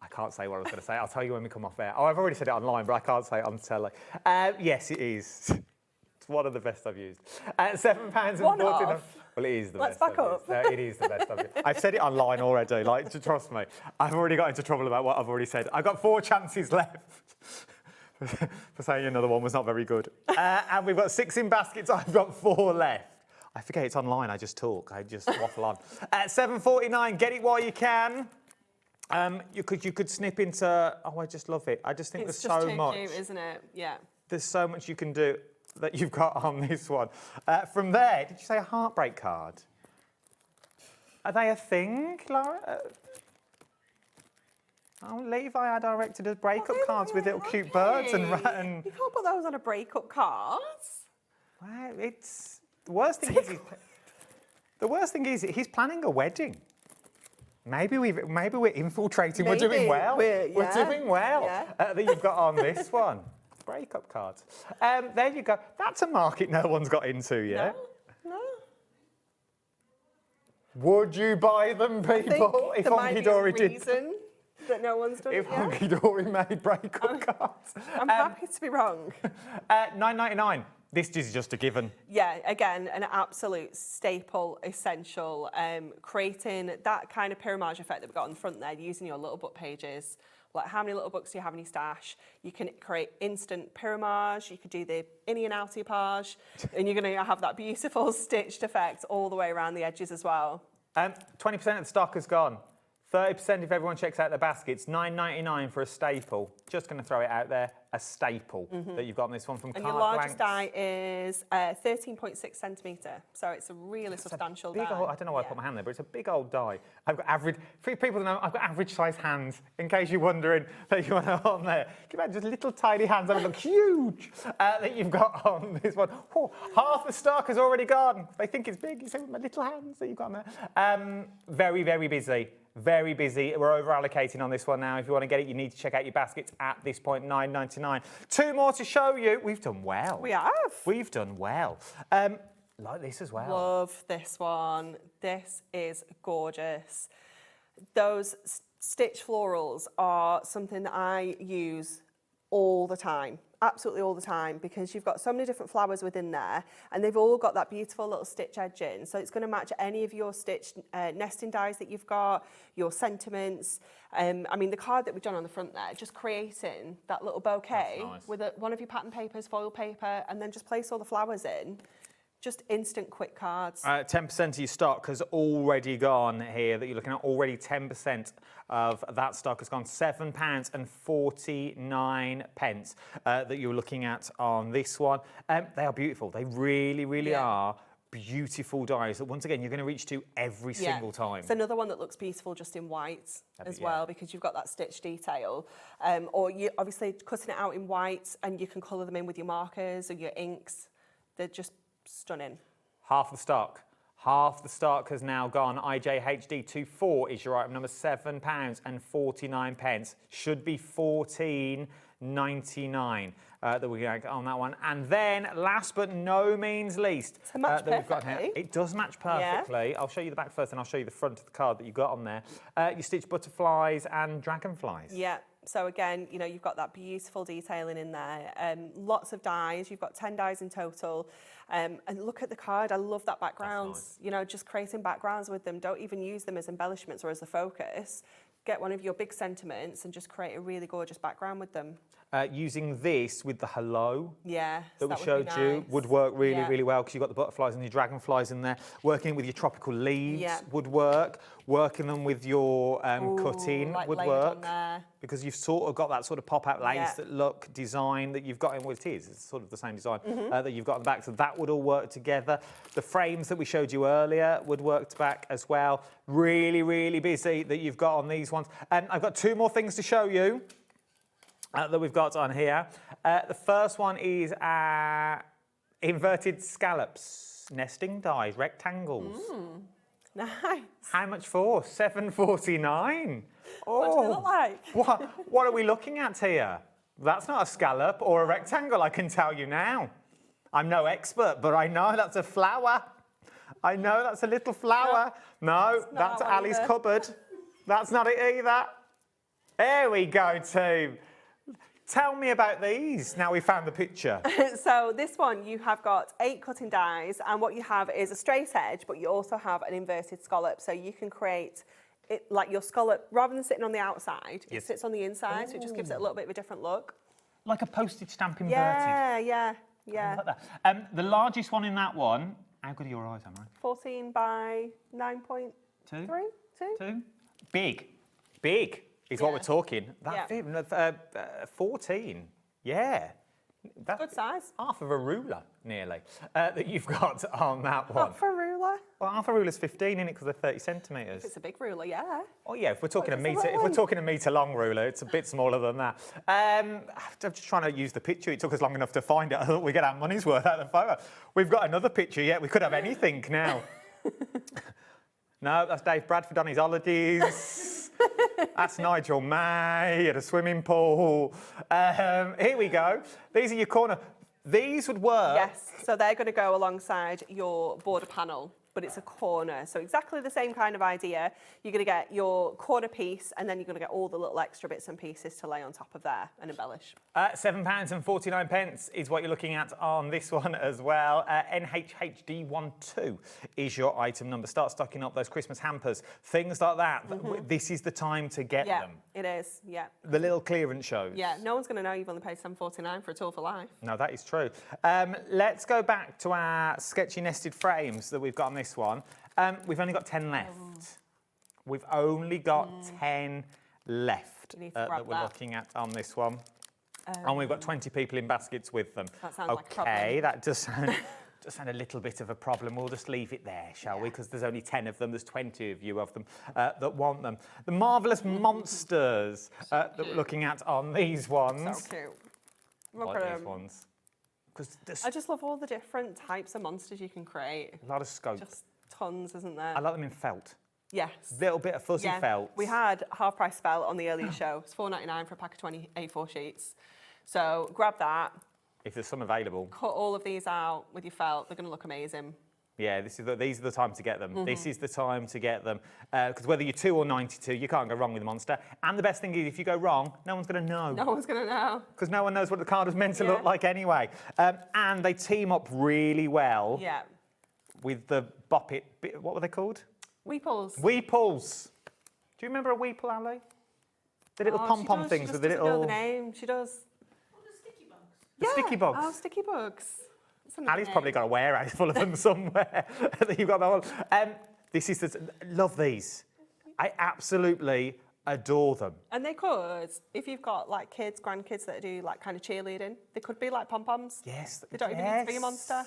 I can't say what I was going to say. I'll tell you when we come off air. Oh, I've already said it online, but I can't say it on telly. Yes, it is. It's one of the best I've used. £7.49. Well, it is the best. Let's back up. No, it is the best I've used. I've said it online already. Like, trust me. I've already got into trouble about what I've already said. I've got 4 chances left for saying another one was not very good. And we've got 6 in baskets. I've got 4 left. I forget it's online. I just talk. I just waffle on. $7.49. Get it while you can. You could snip into. Oh, I just love it. I just think It's there's just so too much. cute, isn't it? Yeah. There's so much you can do that you've got on this one. From there, did you say a heartbreak card? Are they a thing, Laura? Oh, Levi, I directed us breakup cards with little cute birds and You can't put those on a breakup card. Well, it's the worst thing. The worst thing is he's planning a wedding. Maybe we're infiltrating. We're doing well. We're doing well that you've got on this one. Breakup cards. There you go. That's a market no one's got into yet. No. Would you buy them, people? If Hunkydory did. Reason that no one's done If it yet. Hunkydory made breakup cards. I'm happy to be wrong. $9.99. This is just a given. Yeah, again, an absolute staple, essential. Creating that kind of pyramage effect that we've got on the front there, using your little book pages. Like, how many little books do you have in your stash? You can create instant pyramage. You could do the innie and outie page, and you're going to have that beautiful stitched effect all the way around the edges as well. 20% of the stock has gone. 30% if everyone checks out their baskets. $9.99 for a staple. Just going to throw it out there. A staple that you've got on this one from And Carte your largest Blanche. die is 13.6 centimetre, so it's a really substantial die. Big old, I don't know why I put my hand there, but it's a big old die. I've got average, for people to know, I've got average size hands, in case you're wondering that you want to on there. Can you imagine just little tiny hands that look huge that you've got on this one? Oh, half the stock has already gone. They think it's big, you say with my little hands that you've got on there. Very, very busy. Very busy. We're over allocating on this one now. If you want to get it, you need to check out your baskets at this point, $9.99. 2 more to show you. We've done well. We have. We've done well. Like this as well. Love this one. This is gorgeous. Those stitch florals are something that I use all the time, absolutely all the time, because you've got so many different flowers within there and they've all got that beautiful little stitch edging. So it's going to match any of your stitched nesting dies that you've got, your sentiments. I mean, the card that we've done on the front there, just creating that little bouquet with one of your pattern papers, foil paper, and then just place all the flowers in. Just instant quick cards. 10% of your stock has already gone here that you're looking at. Already 10% of that stock has gone. £7.49 that you're looking at on this one. They are beautiful. They really, really are beautiful dies that, once again, you're going to reach to every single time. It's another one that looks beautiful just in white as well, because you've got that stitch detail. Or you obviously cutting it out in white, and you can colour them in with your markers or your inks. They're just stunning. Half the stock. Half the stock has now gone. IJHD24 is your item number, £7.49. Should be $14.99 that we're going to get on that one. And then, last but no means least, to match that we've got here. perfectly. It does match perfectly. I'll show you the back first, and I'll show you the front of the card that you got on there. You stitch butterflies and dragonflies. Yeah. So again, you know, you've got that beautiful detailing in there. Lots of dies. You've got 10 dies in total. And look at the card. I love that background. Nice. You know, just creating backgrounds with them. Don't even use them as embellishments or as a focus. Get one of your big sentiments and just create a really gorgeous background with them. Using this with the hello Yeah, that we would be showed you nice. would work really, Yeah. really well, because you've got the butterflies and your dragonflies in there. Working with your tropical leaves Yeah. would work. Working them with your cut-in like would layered on work. there. Because you've sort of got that sort of pop-out lace Yeah. that look design that you've got in what it is. It's sort of the same design Mhm. that you've got on the back. So that would all work together. The frames that we showed you earlier would work back as well. Really, really busy that you've got on these ones. And I've got two more things to show you that we've got on here. The first one is inverted scallops, nesting dies, rectangles. Nice. How much for? $7.49. What do they look like? What are we looking at here? That's not a scallop or a rectangle, I can tell you now. I'm no expert, but I know that's a flower. I know that's a little flower. No, that's that one Ali's either. cupboard. That's not it either. There we go, team. Tell me about these, now we found the picture. So this one, you have got 8 cutting dies, and what you have is a straight edge, but you also have an inverted scallop. So you can create it like your scallop, rather than sitting on the outside, it Yes. sits on the inside, so it just gives it a little bit of a different look. Like a postage stamp inverted. Yeah. I like that. The largest one in that one, how good are your eyes, Emma? 14 by 9.3. Two. Big is what we're talking. That Yeah. 14, yeah. That's good size. Half of a ruler, nearly, that you've got on that one. Half a ruler. Well, half a ruler's 15 in it because they're 30 centimetres. If it's a big ruler, yeah. Oh yeah, if we're talking What if it's a if we're long talking a metre long ruler, it's a bit smaller than that. I'm just trying to use the picture. It took us long enough to find it. I thought we'd get our money's worth out of the photo. We've got another picture yet. We could have anything now. No, that's Dave Bradford on his holidays. That's Nigel May at a swimming pool. Here we go. These are your corner. These would work. Yes, so they're going to go alongside your border panel, but it's a corner. So exactly the same kind of idea. You're going to get your corner piece, and then you're going to get all the little extra bits and pieces to lay on top of there and embellish. £7.49 is what you're looking at on this one as well. NHHD12 is your item number. Start stocking up those Christmas hampers, things like that. This is the time to get them. It is, yeah. The little clearance shows. Yeah, no one's going to know you've only paid $7.49 for a tool for life. No, that is true. Let's go back to our sketchy nested frames that we've got on this one. We've only got 10 left. We've only got 10 left You need to that grab we're that. looking at on this one. And we've got 20 people in baskets with them. That sounds like a problem. Okay, that does sound, a little bit of a problem. We'll just leave it there, shall we? Because there's only 10 of them. There's 20 of you of them that want them. The marvellous monsters that we're looking at on these ones. So cute. I Look like at these them. ones. Because there's I just love all the different types of monsters you can create. a lot of scope. Just tons, isn't there? I like them in felt. Yes. Little bit of fuzzy felt. We had half-price felt on the earlier show. It's $4.99 for a pack of 20 A4 sheets. So grab that, If there's some available. cut all of these out with your felt. They're going to look amazing. Yeah, these are the time to get them. This is the time to get them. Because whether you're 2 or 92, you can't go wrong with the monster. And the best thing is, if you go wrong, no one's going to know. No one's going to know. Because no one knows what the card is meant to look like anyway. And they team up really well Yeah. with the Bop It. What were they called? Weeples. Weeples. Do you remember a Weeple, Ali? The little pom-pom things with the little... She doesn't know the name. She does. The sticky bugs. Oh, sticky bugs. That's another Ali's name. probably got a warehouse full of them somewhere. You've got that one. This is love these. I absolutely adore them. And they could, if you've got like kids, grandkids that do like kind of cheerleading, they could be like pom-poms. Yes. They don't even need to be a monster.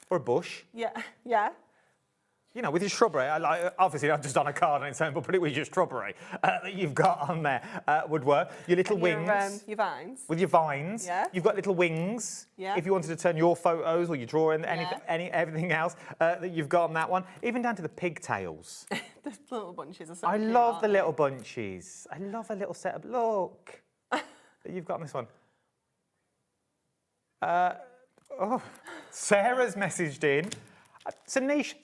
Or a bush. Yeah, yeah. You know, with your shrubbery, obviously not just on a card on its own, but put it with your shrubbery that you've got on there would work. Your little wings. Your vines. With your vines. Yeah. You've got little wings. Yeah. If you wanted to turn your photos or your drawing, everything else that you've got on that one, even down to the pigtails. The little bunches are so I cute, love aren't the they? little bunches. I love a little setup. Look. that you've got on this one. Sarah's messaged in. It's a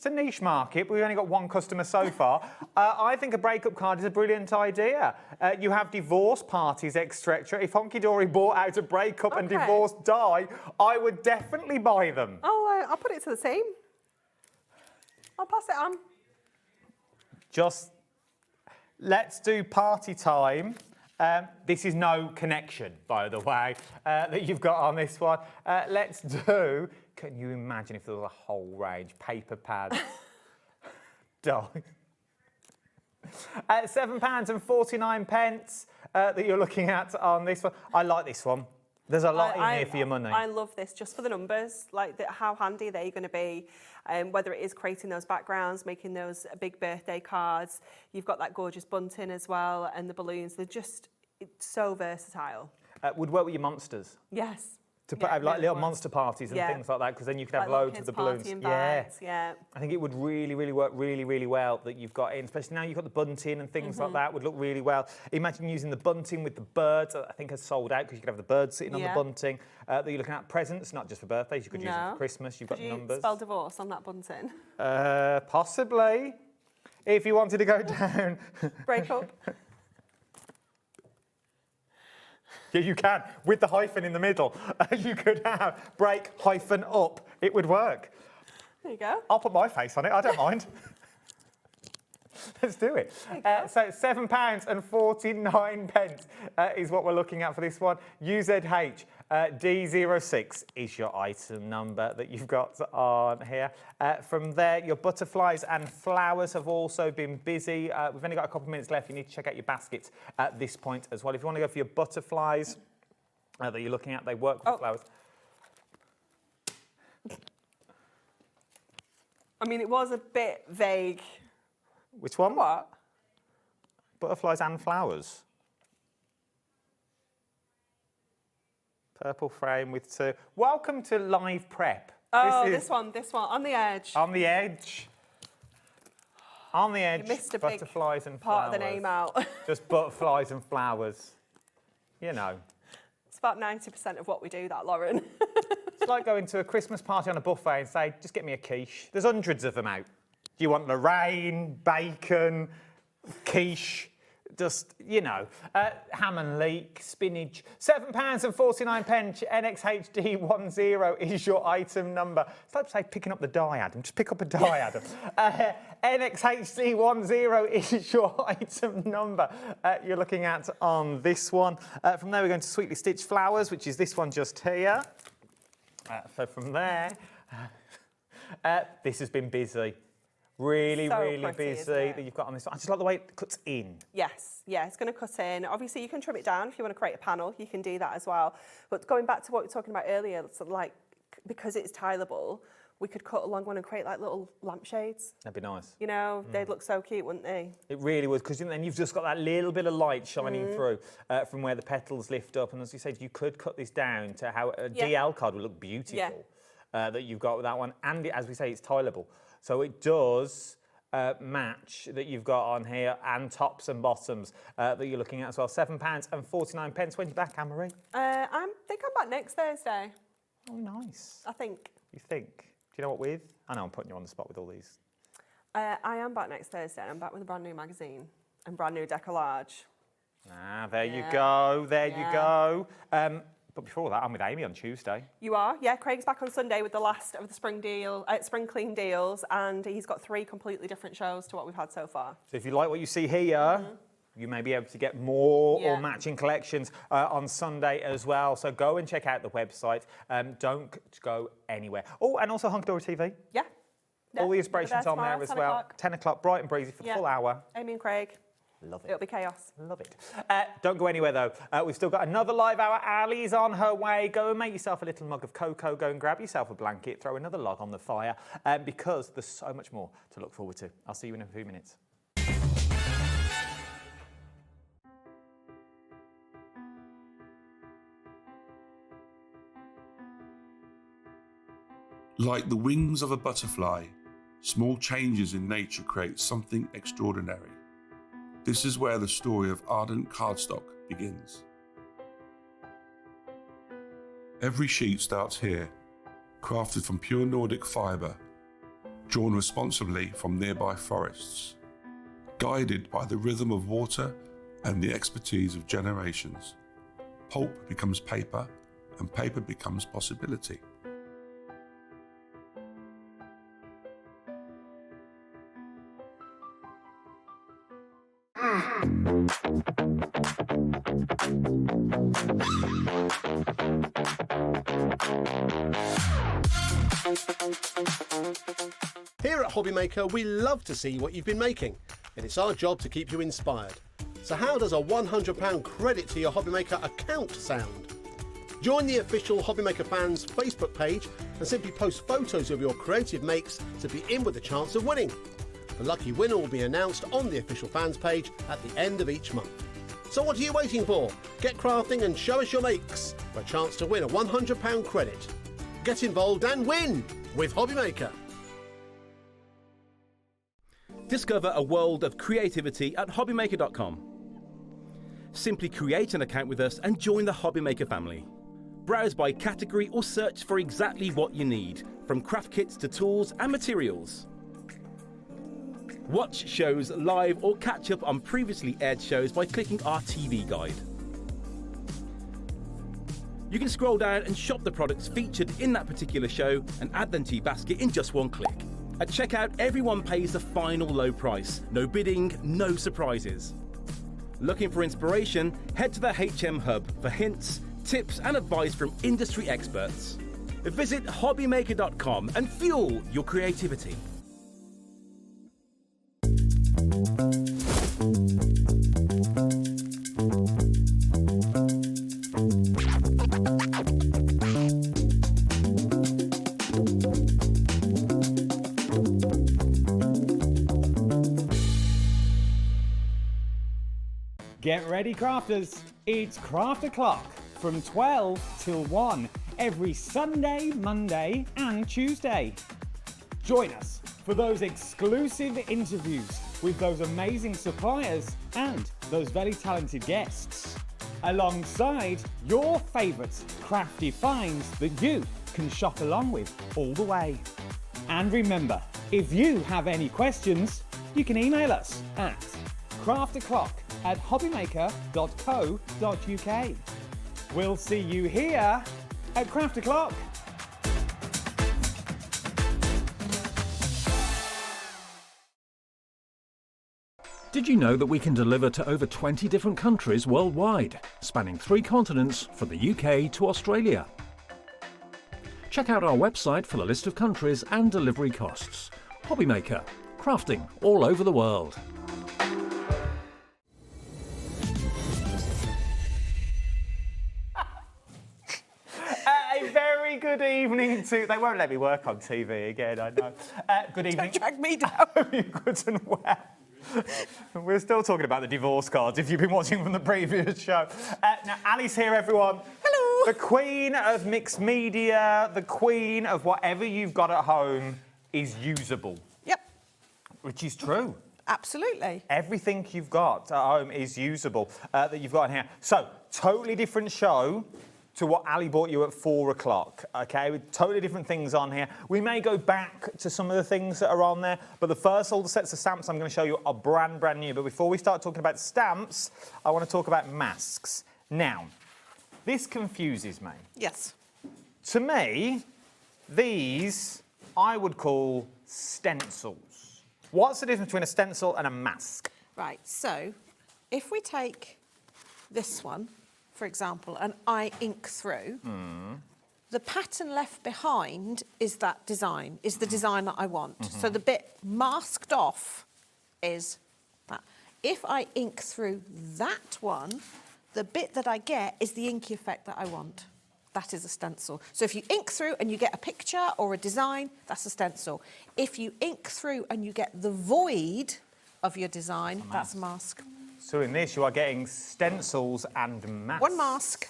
niche market, but we've only got one customer so far. I think a breakup card is a brilliant idea. You have divorce parties, etc. If Hunkydory bought out a breakup and divorce die, I would definitely buy them. Oh, I'll put it to the team. I'll pass it on. Just let's do party time. This is no connection, by the way, that you've got on this one. Let's do. Can you imagine if there was a whole range? Paper pads, dies. £7.49 that you're looking at on this one. I like this one. There's a lot in here for your money. I love this just for the numbers, like how handy they're going to be. Whether it is creating those backgrounds, making those big birthday cards. You've got that gorgeous bunting as well, and the balloons. They're just so versatile. Would work with your monsters. Yes. To put have like little monster parties and things like that, because then you could have loads of the balloons. Yeah. I think it would really work really well that you've got in, especially now you've got the bunting and things like that. Would look really well. Imagine using the bunting with the birds. I think has sold out because you could have the birds sitting on the bunting. That you're looking at presents, not just for birthdays. You could use them for Christmas. You've got the numbers. Spell divorce on that bunting? Possibly, if you wanted to go down. Break up. Yeah, you can. With the hyphen in the middle, you could have break hyphen up. It would work. There you go. I'll put my face on it. I don't mind. Let's do it. So £7.49 is what we're looking at for this one. UZH D06 is your item number that you've got on here. From there, your butterflies and flowers have also been busy. We've only got a couple of minutes left. You need to check out your baskets at this point as well. If you want to go for your butterflies that you're looking at, they work with flowers. I mean, it was a bit vague. Which one? What? Butterflies and flowers. Purple frame with two. Welcome to live prep. Oh, this one, on the edge. On the edge. On the edge. You missed a butterflies big and part flowers. of the name out. Just butterflies and flowers. You know. It's about 90% of what we do, that, Lauren. It's like going to a Christmas party on a buffet and say, just get me a quiche. There's hundreds of them out. Do you want Lorraine, bacon, quiche? Just, you know, ham and leek, spinach. £7.49 NXHD10 is your item number. It's like, say, picking up the die, Adam. Just pick up a die, Adam. NXHD10 is your item number you're looking at on this one. From there, we're going to Sweetly Stitched Flowers, which is this one just here. So from there, this has been busy. Really busy that you've got on this one. I just like the way it cuts in. Yes, yeah, it's going to cut in. Obviously, you can trim it down if you want to create a panel. You can do that as well. But going back to what we were talking about earlier, it's like because it's tileable, we could cut along one and create like little lampshades. That'd be nice. You know, they'd look so cute, wouldn't they? It really would, because then you've just got that little bit of light shining through from where the petals lift up. And as you said, you could cut this down to how a DL card would look beautiful that you've got with that one. And as we say, it's tileable. So it does match that you've got on here, and tops and bottoms that you're looking at as well. £7.49. When you back, Anne-Marie? I think I'm back next Thursday. Oh, nice. I think. You think? Do you know what with? I know I'm putting you on the spot with all these. I am back next Thursday. I'm back with a brand new magazine and brand new decollage. Ah, there you go. There you go. But before that, I'm with Amy on Tuesday. You are? Yeah, Craig's back on Sunday with the last of the spring clean deals, and he's got 3 completely different shows to what we've had so far. So if you like what you see here, you may be able to get more or matching collections on Sunday as well. So go and check out the website. Don't go anywhere. Oh, and also Hunkydory TV. Yeah. All the inspirations on there as well. 10 o'clock, bright and breezy for the full hour. Amy and Craig. Love it. It'll be chaos. Love it. Don't go anywhere though. We've still got another live hour. Ali's on her way. Go and make yourself a little mug of cocoa. Go and grab yourself a blanket. Throw another log on the fire because there's so much more to look forward to. I'll see you in a few minutes. Like the wings of a butterfly, small changes in nature create something extraordinary. This is where the story of ardent cardstock begins. Every sheet starts here, crafted from pure Nordic fibre, drawn responsibly from nearby forests, guided by the rhythm of water and the expertise of generations. Pulp becomes paper, and paper becomes possibility. Here at HobbyMaker, we love to see what you've been making, and it's our job to keep you inspired. So how does a £100 credit to your HobbyMaker account sound? Join the official HobbyMaker fans Facebook page and simply post photos of your creative makes to be in with a chance of winning. The lucky winner will be announced on the official fans page at the end of each month. So what are you waiting for? Get crafting and show us your makes for a chance to win a £100 credit. Get involved and win with HobbyMaker. Discover a world of creativity at hobbymaker.com. Simply create an account with us and join the HobbyMaker family. Browse by category or search for exactly what you need, from craft kits to tools and materials. Watch shows live or catch up on previously aired shows by clicking our TV guide. You can scroll down and shop the products featured in that particular show and add them to your basket in just one click. At checkout, everyone pays the final low price. No bidding, no surprises. Looking for inspiration? Head to the HM Hub for hints, tips and advice from industry experts. Visit hobbymaker.com and fuel your creativity. Get ready, crafters. It's Craft O'Clock from 12 till 1 every Sunday, Monday and Tuesday. Join us for those exclusive interviews with those amazing suppliers and those very talented guests, alongside your favourite crafty finds that you can shop along with all the way. And remember, if you have any questions, you can email us at crafto'clock@hobbymaker.co.uk. We'll see you here at Craft O'Clock. Did you know that we can deliver to over 20 different countries worldwide, spanning 3 continents from the UK to Australia? Check out our website for the list of countries and delivery costs. HobbyMaker, crafting all over the world. Very good evening to... They won't let me work on TV again, I know. Good evening. Don't drag me down. Hope you're good and well. We're still talking about the divorce cards, if you've been watching from the previous show. Now, Ali's here, everyone. Hello. The queen of mixed media, the queen of whatever you've got at home is usable. Yep. Which is true. Absolutely. Everything you've got at home is usable that you've got in here. So, totally different show to what Ali bought you at 4 o'clock, okay? With totally different things on here. We may go back to some of the things that are on there, but the first all the sets of stamps I'm going to show you are brand new. But before we start talking about stamps, I want to talk about masks. Now, this confuses me. Yes. To me, these I would call stencils. What's the difference between a stencil and a mask? Right, so if we take this one, for example, and I ink through, the pattern left behind is that design, is the design that I want. So the bit masked off is that. If I ink through that one, the bit that I get is the inky effect that I want. That is a stencil. So if you ink through and you get a picture or a design, that's a stencil. If you ink through and you get the void of your design, that's a mask. So in this, you are getting stencils and masks. One mask.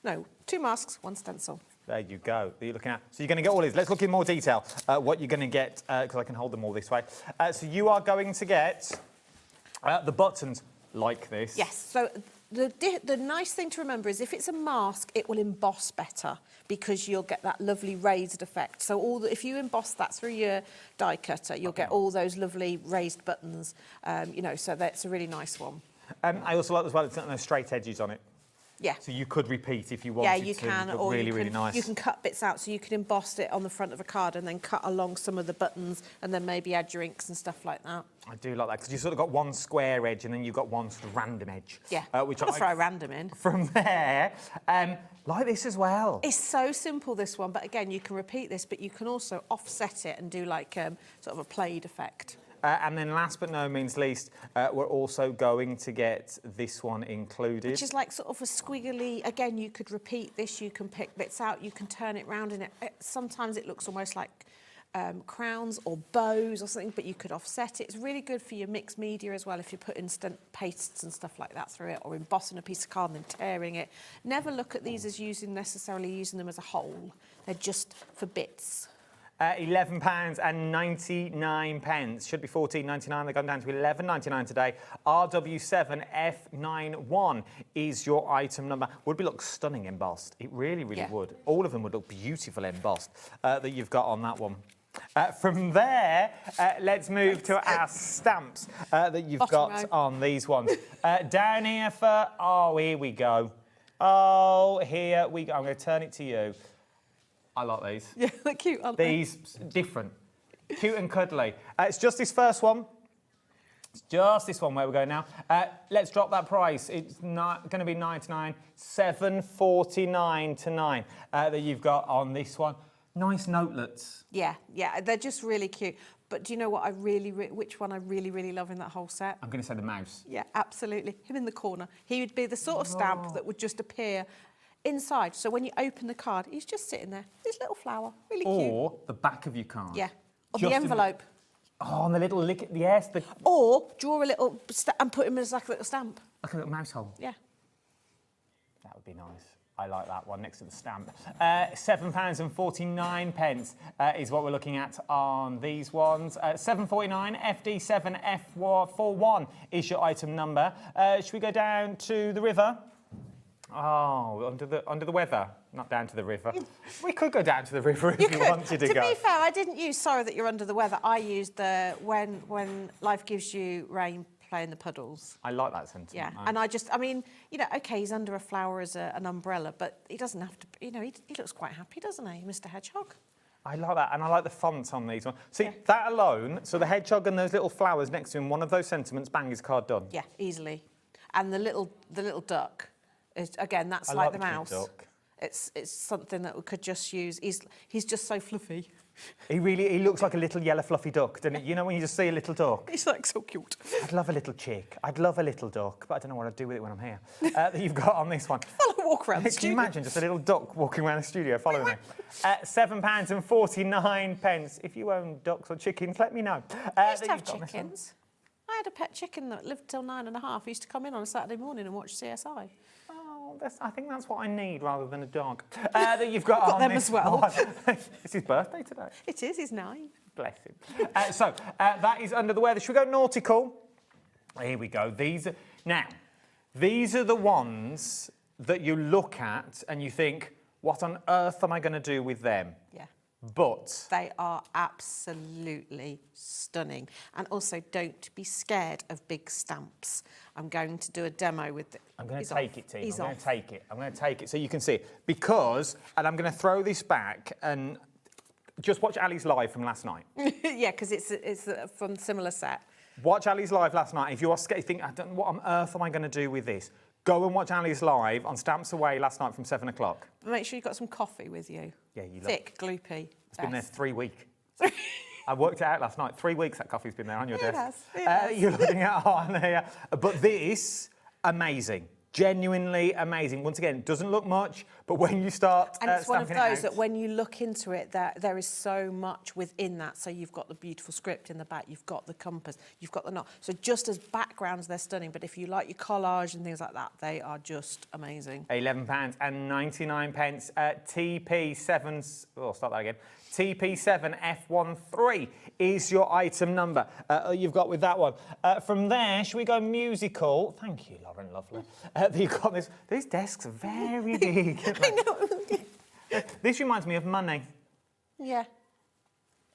No, 2 masks, 1 stencil. There you go. That you're looking at. So you're going to get all these. Let's look in more detail what you're going to get, because I can hold them all this way. So you are going to get the buttons like this. Yes. So the nice thing to remember is if it's a mask, it will emboss better because you'll get that lovely raised effect. So if you emboss that through your die cutter, you'll get all those lovely raised buttons. You know, so that's a really nice one. I also like as well, it's got no straight edges on it. Yeah. So you could repeat if you wanted Yeah, you to. can, But or really, you can, really nice. you can cut bits out, so you can emboss it on the front of a card and then cut along some of the buttons and then maybe add your inks and stuff like that. I do like that, because you've sort of got one square edge and then you've got one sort of random edge. Yeah, Which I'll I throw random in. From there, like this as well. It's so simple, this one, but again, you can repeat this, but you can also offset it and do like sort of a played effect. And then last but no means least, we're also going to get this one included. Which is like sort of a squiggly, again, you could repeat this, you can pick bits out, you can turn it round, and sometimes it looks almost like crowns or bows or something, but you could offset it. It's really good for your mixed media as well if you put instant pastes and stuff like that through it, or embossing a piece of card and then tearing it. Never look at these as necessarily using them as a whole. They're just for bits. £11.99. Should be £14.99. They've gone down to £11.99 today. RW7F91 is your item number. Would look stunning embossed. It really, really would. All of them would look beautiful embossed that you've got on that one. From there, let's move to our stamps that you've got on these ones. Down here for... Oh, here we go. Oh, here we go. I'm going to turn it to you. I like these. Yeah, they're cute, aren't they? These, different. Cute and cuddly. It's just this first one. It's just this one where we're going now. Let's drop that price. It's not going to be 99, $7.49 to 9 that you've got on this one. Nice notelets. Yeah, yeah, they're just really cute. But do you know what which one I really, really love in that whole set? I'm going to say the mouse. Yeah, absolutely. Him in the corner. He would be the sort of stamp that would just appear inside. So when you open the card, he's just sitting there. This little flower, really cute. Or the back of your card. Yeah, or the envelope. Oh, and the little lick, yes. Or draw a little and put him as like a little stamp. Like a little mouse hole. Yeah. That would be nice. I like that one next to the stamp. £7.49 is what we're looking at on these ones. $7.49, FD7F41 is your item number. Should we go down to the river? Oh, under the weather, not down to the river. We could go down to the river if you wanted to go. To be fair, I didn't use sorry that you're under the weather. I used the when life gives you rain, play in the puddles. I like that sentiment. Yeah, and I mean, you know, okay, he's under a flower as an umbrella, but he doesn't have to, you know, he looks quite happy, doesn't he, Mr. Hedgehog? I like that, and I like the font on these ones. See, that alone, so the hedgehog and those little flowers next to him, one of those sentiments, bang, his card done. Yeah, easily. And the little duck. Again, that's like the mouse. Duck. It's something that we could just use. He's just so fluffy. He looks like a little yellow fluffy duck, doesn't he? You know when you just see a little duck? He's like so cute. I'd love a little chick. I'd love a little duck, but I don't know what I'd do with it when I'm here. That you've got on this one. Walk around the Can studio. you imagine just a little duck walking around the studio following me? £7.49. If you own ducks or chickens, let me know. I used to have chickens. I had a pet chicken that lived till 9.5. He used to come in on a Saturday morning and watch CSI. Oh, I think that's what I need rather than a dog. That you've got on them this as well. one. It's his birthday today. It is. He's 9. Bless him. That is under the weather. Should we go nautical? Here we go. These are the ones that you look at and you think, what on earth am I going to do with them? Yeah. But they are absolutely stunning. And also, don't be scared of big stamps. I'm going to do a demo with it. I'm going to take it, team. I'm going to take it. I'm going to take it so you can see it. Because, and I'm going to throw this back and just watch Ali's live from last night. Yeah, because it's from similar set. Watch Ali's live last night. If you're scared, think, what on earth am I going to do with this? Go and watch Ali's live on Stamps Away last night from 7 o'clock. Make sure you've got some coffee with you. Yeah, you love thick, gloopy. It's been there 3 weeks. I worked it out last night. 3 weeks that coffee's been there on your desk. It has. You're looking at on here. But this, amazing. Genuinely amazing. Once again, doesn't look much, but when you start and it's one of stamping it those out- that when you look into it, there is so much within that. So you've got the beautiful script in the back, you've got the compass, you've got the knot. So just as backgrounds, they're stunning. But if you like your collage and things like that, they are just amazing. £11.99. TP7. Oh, start that again. TP7F13 is your item number you've got with that one. From there, should we go musical? Thank you, Lauren, lovely. You've got this. These desks are very big. I know. This reminds me of money. Yeah.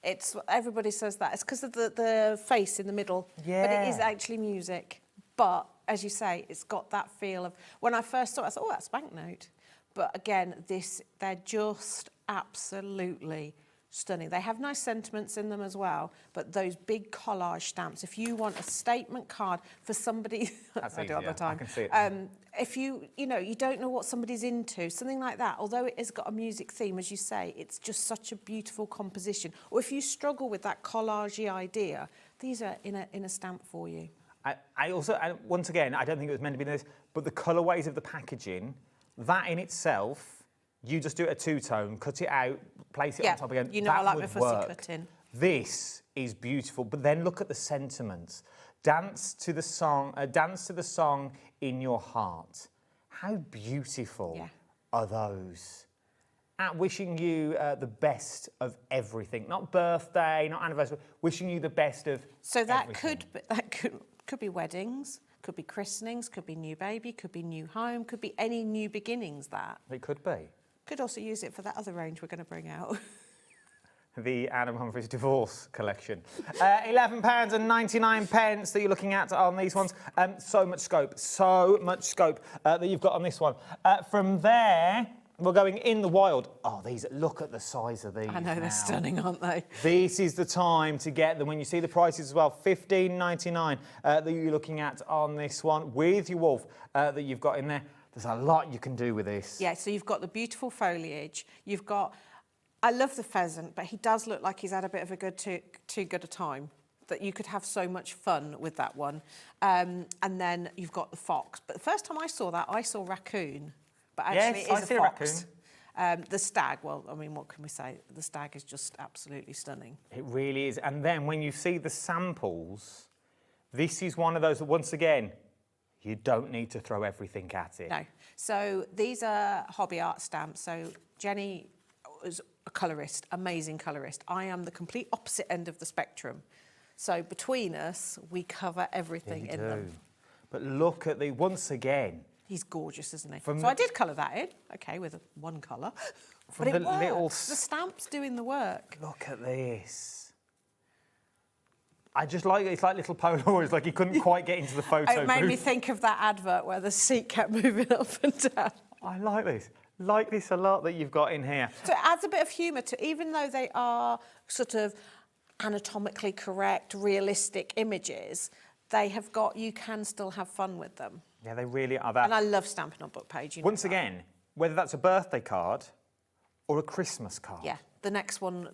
It's everybody says that. It's because of the face in the middle. Yeah. But it is actually music. But as you say, it's got that feel of when I first saw it, I thought, oh, that's banknote. But again, they're just absolutely stunning. They have nice sentiments in them as well, but those big collage stamps, if you want a statement card for somebody, That's I do it all the easier. time. I can see it. If you don't know what somebody's into, something like that, although it has got a music theme, as you say, it's just such a beautiful composition. Or if you struggle with that collagey idea, these are in a stamp for you. I also, once again, I don't think it was meant to be this, but the colourways of the packaging, that in itself, you just do it a two-tone, cut it out, place it on top again. You know, that I like would my fussy work. cutting. This is beautiful, but then look at the sentiments. Dance to the song in your heart. How beautiful are those? Wishing you the best of everything, not birthday, not anniversary. Wishing you the best of. So that everything. could be weddings, could be christenings, could be new baby, could be new home, could be any new beginnings. That it could be. Could also use it for that other range we're going to bring out. The Adam Humphries divorce collection. £11.99 that you're looking at on these ones. So much scope that you've got on this one. From there, we're going in the wild. Oh, look at the size of these. I know, they're stunning, aren't they? This is the time to get them. When you see the prices as well, $15.99 that you're looking at on this one with your wolf that you've got in there. There's a lot you can do with this. Yeah, so you've got the beautiful foliage. You've got, I love the pheasant, but he does look like he's had a bit of a too good a time. That you could have so much fun with that one. And then you've got the fox. But the first time I saw that, I saw raccoon. But actually, yes, it is I a see fox. A raccoon. The stag, well, I mean, what can we say? The stag is just absolutely stunning. It really is. And then when you see the samples, this is one of those that, once again, you don't need to throw everything at it. No. So these are hobby art stamps. So Jenny was a colourist, amazing colourist. I am the complete opposite end of the spectrum. So between us, we cover everything in them. But look at once again. He's gorgeous, isn't he? From so I did colour that in, okay, with one colour. From but it the little works. The stamp's doing the work. Look at this. I just like it's like little Polaroids, like you couldn't quite get into the photo It made me booth. think of that advert where the seat kept moving up and down. I like this. Like this a lot that you've got in here. So it adds a bit of humour to, even though they are sort of anatomically correct, realistic images, you can still have fun with them. Yeah, they really are that. And I love stamping on book page. You know Once that. again, whether that's a birthday card or a Christmas card. Yeah, the next one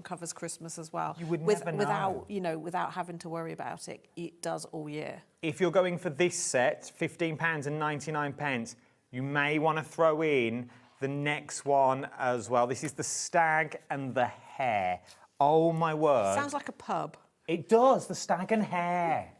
covers Christmas as well. You would never know. Without having to worry about it. It does all year. If you're going for this set, £15.99, you may want to throw in the next one as well. This is the stag and the hare. Oh my word. Sounds like a pub. It does, the stag and hare.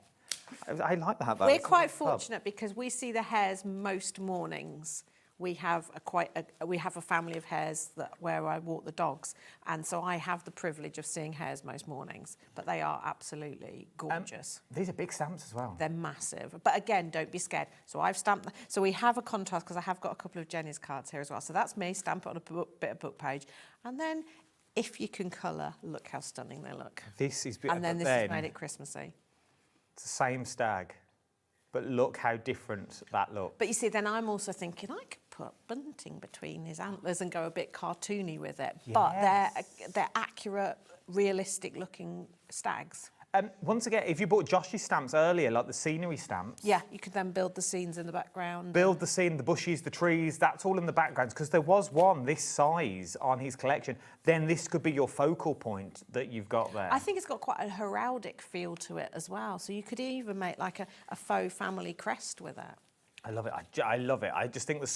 I like that. We're quite fortunate because we see the hares most mornings. We have a family of hares where I walk the dogs, and so I have the privilege of seeing hares most mornings. But they are absolutely gorgeous. These are big stamps as well. They're massive. But again, don't be scared. So I've stamped. So we have a contrast because I have got a couple of Jenny's cards here as well. So that's me stamp it on a bit of book page, and then if you can colour, look how stunning they look. This is beautiful. And then this has made it Christmassy. It's the same stag, but look how different that looks. But you see, then I'm also thinking I could put bunting between his antlers and go a bit cartoony with it. Yes. But they're accurate, realistic-looking stags. Once again, if you bought Josh's stamps earlier, like the scenery stamps, Yeah, you could then build the scenes in the background. build the scene, the bushes, the trees, that's all in the backgrounds, because there was one this size on his collection. Then this could be your focal point that you've got there. I think it's got quite a heraldic feel to it as well. So you could even make like a faux family crest with it. I love it. I love it. I just think there's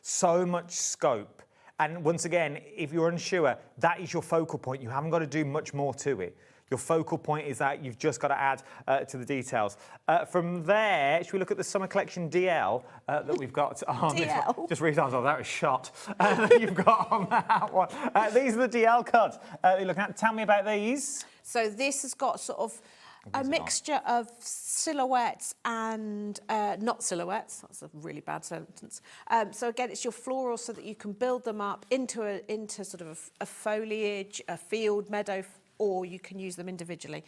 so much scope. And once again, if you're unsure, that is your focal point. You haven't got to do much more to it. Your focal point is that you've just got to add to the details. From there, should we look at the Summer Collection DL that we've got on this one? Just realised, oh, that was shot. That you've got on that one. These are the DL cards you're looking at. Tell me about these. So this has got sort of a mixture of silhouettes and not silhouettes. That's a really bad sentence. So again, it's your florals so that you can build them up into sort of a foliage, a field, meadow, or you can use them individually.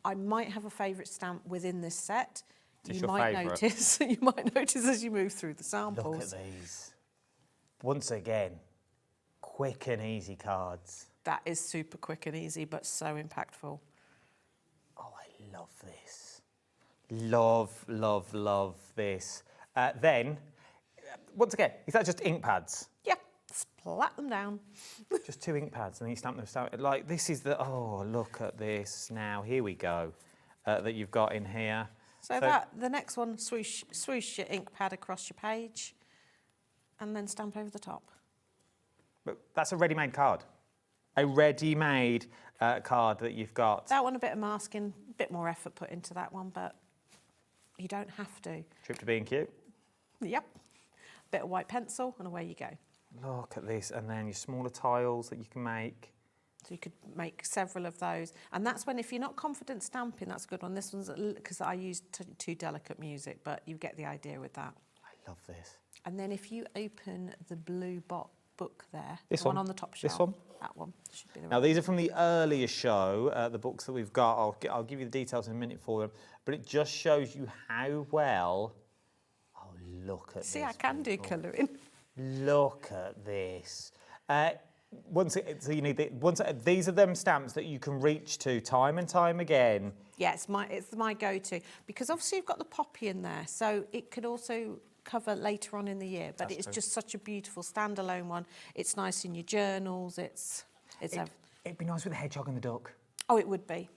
I might have a favourite stamp within this set. You might notice as you move through the samples. Look at these. Once again, quick and easy cards. That is super quick and easy, but so impactful. Oh, I love this. Love this. Then, once again, is that just ink pads? Yeah, splat them down. Just 2 ink pads, and then you stamp them down. Like, this is the, oh, look at this. Now, here we go, that you've got in here. So that, the next one, swoosh your ink pad across your page, and then stamp over the top. But that's a ready-made card. A ready-made card that you've got. That one, a bit of masking, a bit more effort put into that one, but you don't have to. Trip to B&Q. Yep. Bit of white pencil, and away you go. Look at this, and then your smaller tiles that you can make. So you could make several of those. And that's when, if you're not confident stamping, that's a good one. This one's, because I used too delicate music, but you get the idea with that. I love this. And then if you open the blue book there, This the one on the top shelf. This one? That one. Should be the Now, these are from the earlier show, the books that we've got. I'll give you the details in a minute for them. But it just shows you how well... Oh, look at this. See, I can do colouring. Look at this. So you need these are them stamps that you can reach to time and time again. Yeah, it's my go-to. Because obviously you've got the poppy in there, so it could also cover later on in the year, but it's just such a beautiful standalone one. It's nice in your journals. It'd be nice with the hedgehog and the duck. Oh, it would be.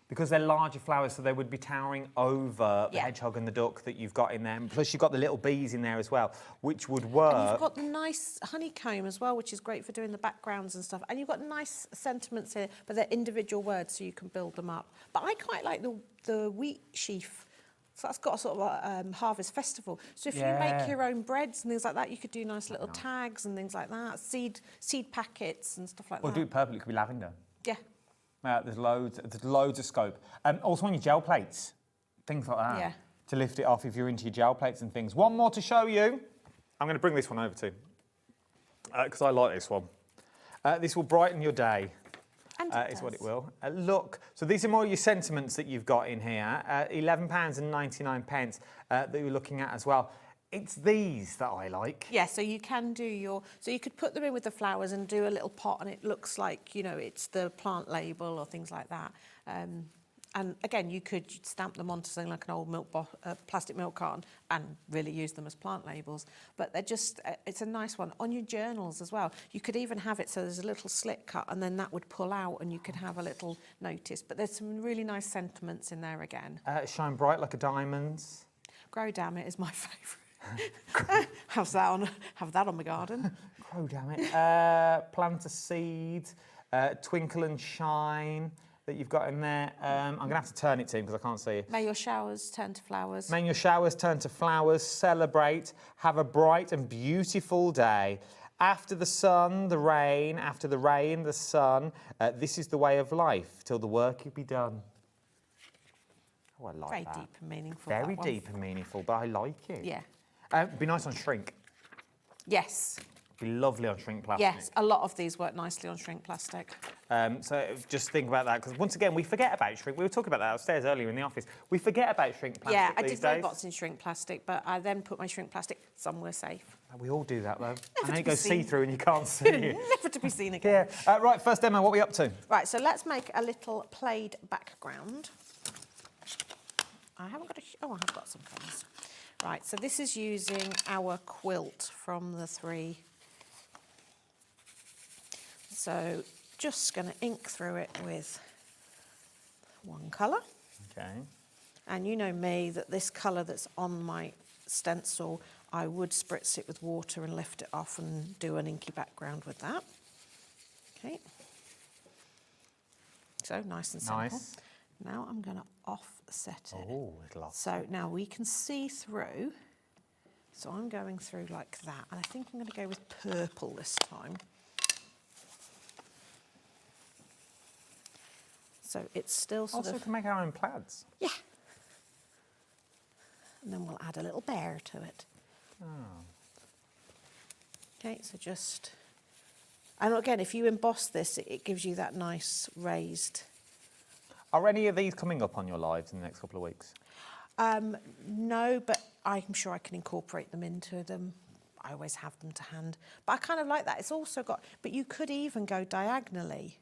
Because they're larger flowers, so they would be towering over the hedgehog and the duck that you've got in there. And plus, you've got the little bees in there as well, which would work. And you've got the nice honeycomb as well, which is great for doing the backgrounds and stuff. And you've got nice sentiments here, but they're individual words, so you can build them up. But I quite like the wheat sheaf. So that's got a sort of a harvest festival. So if you make your own breads and things like that, you could do nice little tags and things like that, seed packets and stuff like that. Or do it purple, it could be lavender. Yeah. There's loads of scope. Also on your gel plates, things like that. Yeah. To lift it off if you're into your gel plates and things. One more to show you. I'm going to bring this one over too, because I like this one. This will brighten your day. Is what it will. Look, so these are more your sentiments that you've got in here. £11.99 that you're looking at as well. It's these that I like. Yeah, so you can do so you could put them in with the flowers and do a little pot and it looks like, you know, it's the plant label or things like that. And again, you could stamp them onto something like an old plastic milk carton and really use them as plant labels. But they're just, it's a nice one. On your journals as well, you could even have it so there's a little slit cut and then that would pull out and you could have a little notice. But there's some really nice sentiments in there again. Shine bright like a diamond. Grow Damn It is my favourite. have that on my garden. Grow Damn It. Plant a seed. Twinkle and Shine that you've got in there. I'm going to have to turn it to him because I can't see it. May your showers turn to flowers. May your showers turn to flowers. Celebrate. Have a bright and beautiful day. After the sun, the rain. After the rain, the sun. This is the way of life till the work be done. Oh, I like Very that. deep and meaningful. Very deep and meaningful, but I like it. Yeah. It'd be nice on shrink. Yes. It'd be lovely on shrink plastic. Yes, a lot of these work nicely on shrink plastic. So just think about that, because once again, we forget about shrink. We were talking about that upstairs earlier in the office. We forget about shrink plastic Yeah, I these did days. robots in shrink plastic, but I then put my shrink plastic somewhere safe. We all do that, though. Never And then to it be goes seen. see-through and you can't see it. Never to be seen again. Yeah. Right, first demo, what are we up to? Right, so let's make a little plaid background. I haven't got oh, I have got some colours. Right, so this is using our quilt from the 3. So just going to ink through it with one colour. Okay. And you know me, that this colour that's on my stencil, I would spritz it with water and lift it off and do an inky background with that. Okay. So nice and simple. Nice. Now I'm going to offset it. Oh, it'll offset. So now we can see through. So I'm going through like that. And I think I'm going to go with purple this time. So it's still sort also of... can make our own plaids. Yeah. And then we'll add a little bear to it. Oh. Okay, so just... And again, if you emboss this, it gives you that nice raised... Are any of these coming up on your lives in the next couple of weeks? No, but I'm sure I can incorporate them into them. I always have them to hand. But I kind of like that. It's also got... But you could even go diagonally.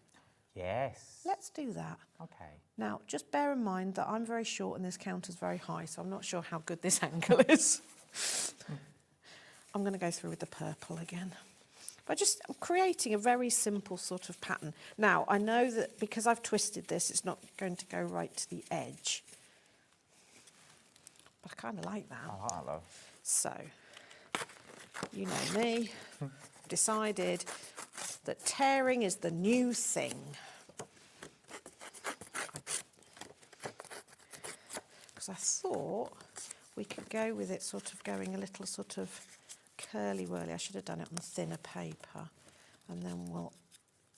Yes. Let's do that. Okay. Now, just bear in mind that I'm very short and this counter's very high, so I'm not sure how good this angle is. I'm going to go through with the purple again. But I'm creating a very simple sort of pattern. Now, I know that because I've twisted this, it's not going to go right to the edge. But I kind of like that. I like that, though. So, you know me, decided that tearing is the new thing. Because I thought we could go with it sort of going a little sort of curly-whirly. I should have done it on thinner paper. And then we'll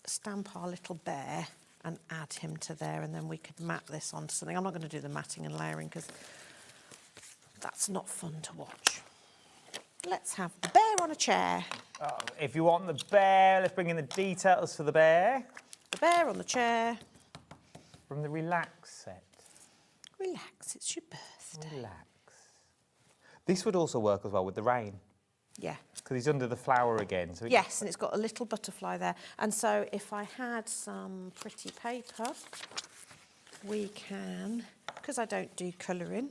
stamp our little bear and add him to there, and then we could mat this onto something. I'm not going to do the matting and layering because that's not fun to watch. Let's have the bear on a chair. If you want the bear, let's bring in the details for the bear. The bear on the chair. From the Relax set. Relax, it's your birthday. Relax. This would also work as well with the rain. Yeah. Because he's under the flower again. So Yes, and it's got a little butterfly there. And so if I had some pretty paper, we can, because I don't do colouring,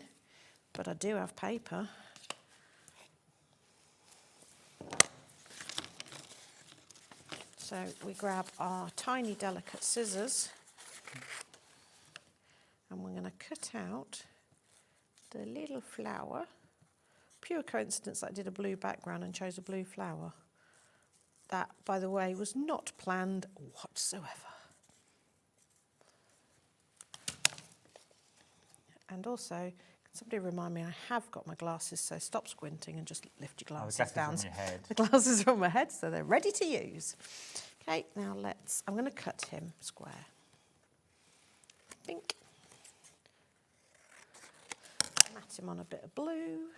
but I do have paper. So we grab our tiny delicate scissors and we're going to cut out the little flower. Pure coincidence that I did a blue background and chose a blue flower. That, by the way, was not planned whatsoever. And also, can somebody remind me, I have got my glasses, so stop squinting and just lift your glasses down. On your head. The glasses are on my head, so they're ready to use. Okay, now I'm going to cut him square. Bink. Mat him on a bit of blue.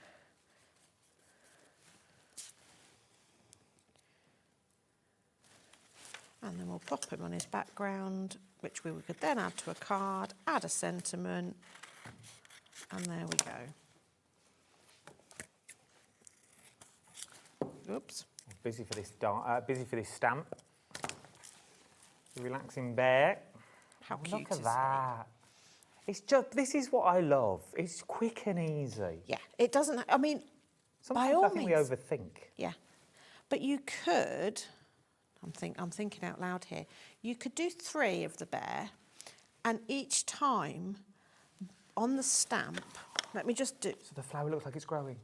And then we'll pop him on his background, which we could then add to a card, add a sentiment, and there we go. Oops. Busy for this stamp. The relaxing bear. How cute Look at is that. It's just, this is what I love. It's quick and easy. Yeah, it doesn't, I mean, sometimes by all I think means. we overthink. Yeah, but you could, I'm thinking out loud here, you could do 3 of the bear, and each time on the stamp, let me just do... So the flower looks like it's growing?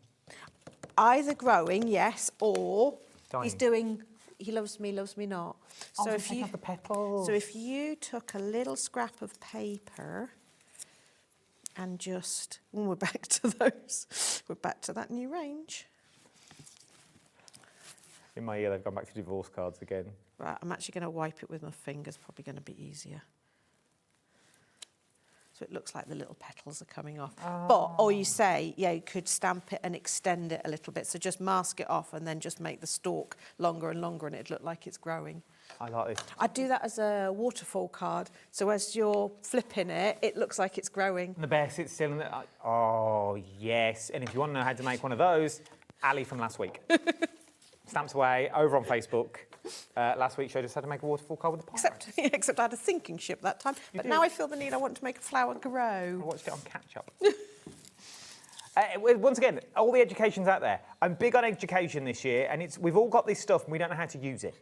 Either growing, yes, or Dying. he's doing, he loves me not. Oh, So so if take you, out the petals. so if you took a little scrap of paper and just, we're back to those, we're back to that new range. In my ear, they've gone back to divorce cards again. Right, I'm actually going to wipe it with my fingers, probably going to be easier. So it looks like the little petals are coming off. But, or you say, yeah, you could stamp it and extend it a little bit. So just mask it off and then just make the stalk longer and longer and it'd look like it's growing. I like this. I'd do that as a waterfall card. So as you're flipping it, it looks like it's growing. And the bear sits still in the... Oh, yes. And if you want to know how to make one of those, Ali from last week. Stamps away over on Facebook. Last week showed us how to make a waterfall card with a pirate. Except I had a sinking ship that time. But now I feel the need. I want to make a flower grow. I watched it on catch up. Once again, all the education's out there. I'm big on education this year, and we've all got this stuff and we don't know how to use it.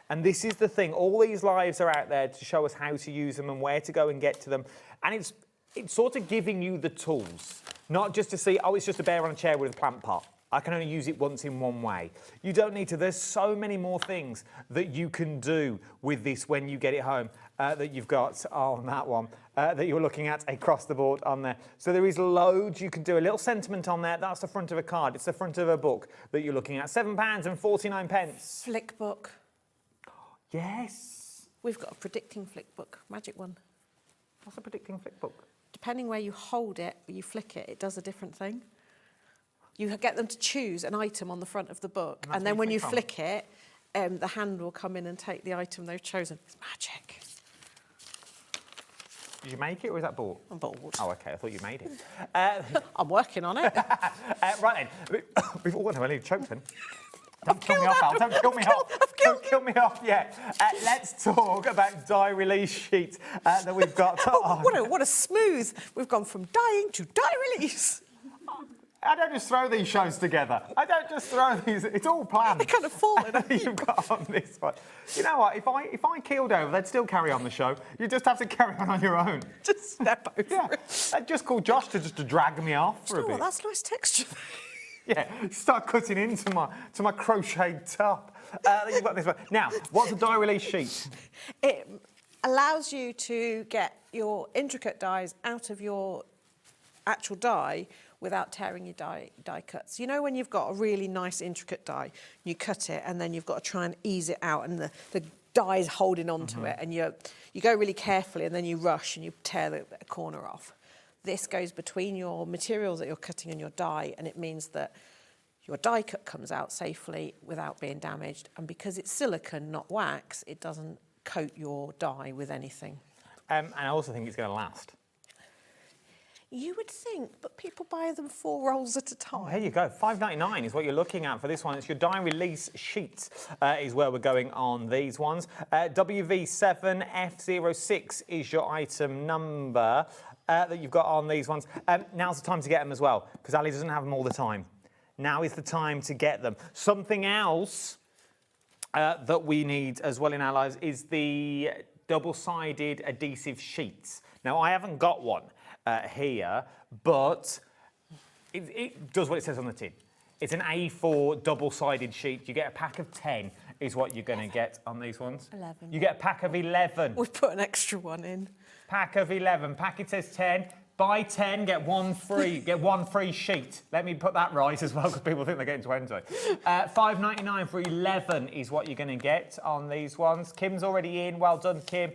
And this is the thing, all these lives are out there to show us how to use them and where to go and get to them. And it's sort of giving you the tools, not just to see, oh, it's just a bear on a chair with a plant pot. I can only use it once in one way. You don't need to. There's so many more things that you can do with this when you get it home that you've got on that one that you're looking at across the board on there. So there is loads you can do. A little sentiment on there. That's the front of a card. It's the front of a book that you're looking at. £7.49. Flickbook. Yes. We've got a predicting flickbook, magic one. What's a predicting flickbook? Depending where you hold it, you flick it, it does a different thing. You get them to choose an item on the front of the book, and then when you flick it, the hand will come in and take the item they've chosen. It's magic. Did you make it, or is that bought? I'm bought. Oh, OK, I thought you made it. I'm working on it. Right then, we've all I need to choke then. Don't kill me off, Al. Don't kill me off. Don't kill me off yet. Let's talk about die release sheets that we've got. What a smooth. We've gone from dyeing to die release. I don't just throw these shows together. I don't just throw these. It's all planned. They kind of fall in a You've got on this one. You know what? If I keeled over, they'd still carry on the show. You just have to carry on your own. Just step over it. I'd just call Josh to drag me off for a bit. That's nice texture. Yeah, start cutting into my crocheted top. You've got this one. Now, what's a die release sheet? It allows you to get your intricate dies out of your actual die without tearing your die cuts. You know when you've got a really nice intricate die, you cut it and then you've got to try and ease it out and the die is holding onto it and you go really carefully and then you rush and you tear the corner off. This goes between your materials that you're cutting and your die, and it means that your die cut comes out safely without being damaged. And because it's silicone, not wax, it doesn't coat your die with anything. And I also think it's going to last. You would think, but people buy them 4 rolls at a time. There you go. £5.99 is what you're looking at for this one. It's your die release sheets is where we're going on these ones. WV7F06 is your item number that you've got on these ones. Now's the time to get them as well, because Ali doesn't have them all the time. Now is the time to get them. Something else that we need as well in our lives is the double-sided adhesive sheets. Now, I haven't got one here, but it does what it says on the tin. It's an A4 double-sided sheet. You get a pack of 10 is what you're going to get on these ones. 11. You get a pack of 11. We've put an extra one in. Pack of 11. Packet says 10. Buy 10, get one free. Get one free sheet. Let me put that right as well, because people think they're getting 20. £5.99 for 11 is what you're going to get on these ones. Kim's already in. Well done, Kim.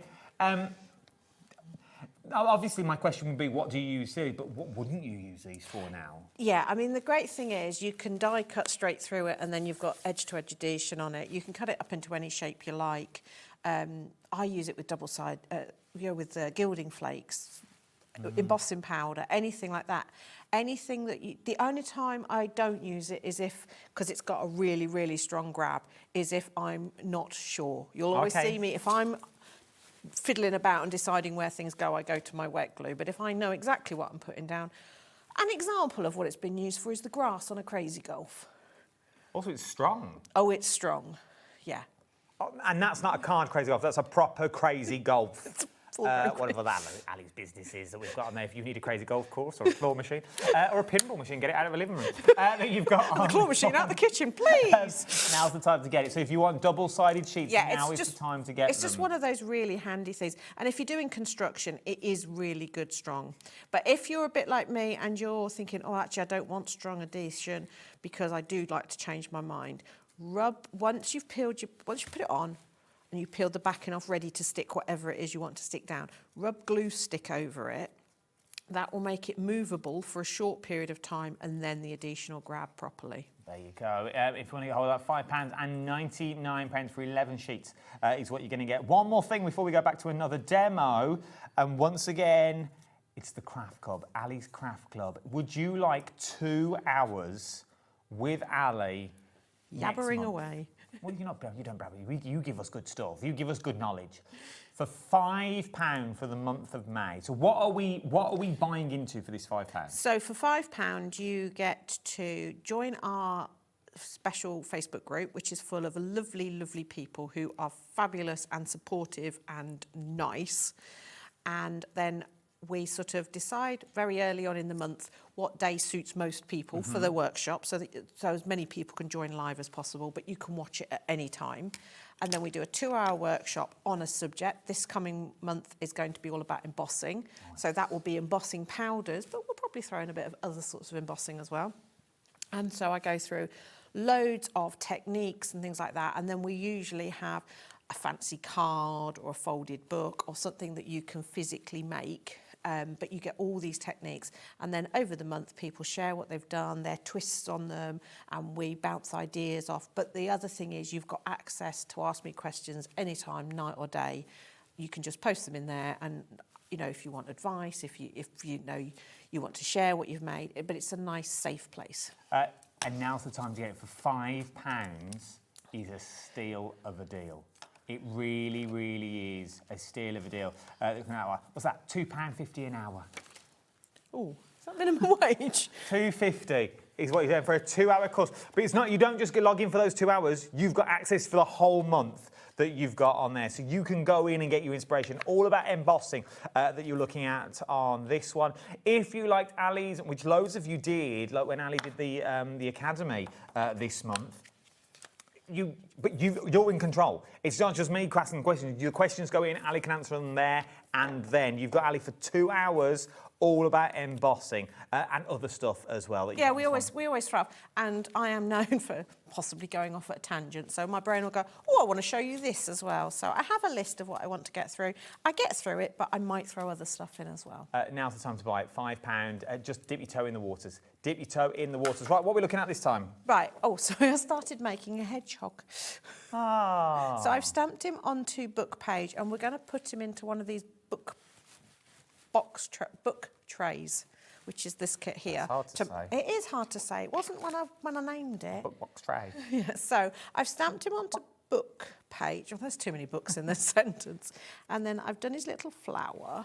Obviously, my question would be, what do you use these? But what wouldn't you use these for now? Yeah, I mean, the great thing is you can die cut straight through it, and then you've got edge-to-edge adhesion on it. You can cut it up into any shape you like. I use it with double-side, with gilding flakes, embossing powder, anything like that. Anything that the only time I don't use it is because it's got a really, really strong grab, is if I'm not sure. You'll always see me, if I'm fiddling about and deciding where things go, I go to my wet glue. But if I know exactly what I'm putting down, an example of what it's been used for is the grass on a Crazy Golf. Also, it's strong. Oh, it's strong, yeah. Oh, and that's not a card Crazy Golf, that's a proper Crazy Golf. Whatever that Ali's business is that we've got on there. If you need a Crazy Golf course or a claw machine or a pinball machine, get it out of a living room. That you've got on the claw machine out the kitchen, please. Now's the time to get it. So if you want double-sided sheets, now is the time to get them. It's just one of those really handy things. And if you're doing construction, it is really good strong. But if you're a bit like me and you're thinking, oh, actually, I don't want strong adhesion because I do like to change my mind, once you put it on, and you peel the backing off ready to stick whatever it is you want to stick down. Rub glue stick over it. That will make it movable for a short period of time, and then the adhesion will grab properly. There you go. If you want to get hold of that, £5.99 for 11 sheets is what you're going to get. One more thing before we go back to another demo. And once again, it's the Craft Club, Ali's Craft Club. Would you like 2 hours with Ali Yabbering away. Well, you don't blabber. You give us good stuff. You give us good knowledge. For £5 for the month of May. So what are we buying into for this £5? So for £5, you get to join our special Facebook group, which is full of lovely, lovely people who are fabulous and supportive and nice. And then we sort of decide very early on in the month what day suits most people for the workshop, so as many people can join live as possible, but you can watch it at any time. And then we do a 2-hour workshop on a subject. This coming month is going to be all about embossing. So that will be embossing powders, but we'll probably throw in a bit of other sorts of embossing as well. And so I go through loads of techniques and things like that. And then we usually have a fancy card or a folded book or something that you can physically make. But you get all these techniques, and then over the month people share what they've done, their twists on them, and we bounce ideas off. But the other thing is you've got access to ask me questions anytime, night or day. You can just post them in there, and you know, if you want advice, if you know you want to share what you've made, but it's a nice safe place. And now's the time to get it. For £5 is a steal of a deal. It really, really is a steal of a deal. What's that? £2.50 an hour. Oh, is that minimum wage? £2.50 is what you're getting for a 2-hour course. But it's not. You don't just log in for those 2 hours. You've got access for the whole month that you've got on there. So you can go in and get your inspiration. All about embossing that you're looking at on this one. If you liked Ali's, which loads of you did, like when Ali did the Academy this month, you're in control. It's not just me asking questions. Your questions go in, Ali can answer them there, and then you've got Ali for 2 hours, all about embossing and other stuff as well. Yeah, we always throw off, and I am known for possibly going off at a tangent. So my brain will go, oh, I want to show you this as well. So I have a list of what I want to get through. I get through it, but I might throw other stuff in as well. Now's the time to buy it. £5. Just dip your toe in the waters. Dip your toe in the waters. Right, what are we looking at this time? Right. Oh, so I started making a hedgehog. Ah. So I've stamped him onto book page, and we're going to put him into one of these book trays, which is this kit here. It's hard to say. It is hard to say. It wasn't when I named it. Box tray. Yeah, so I've stamped him onto book page. Oh, there's too many books in this sentence. And then I've done his little flower.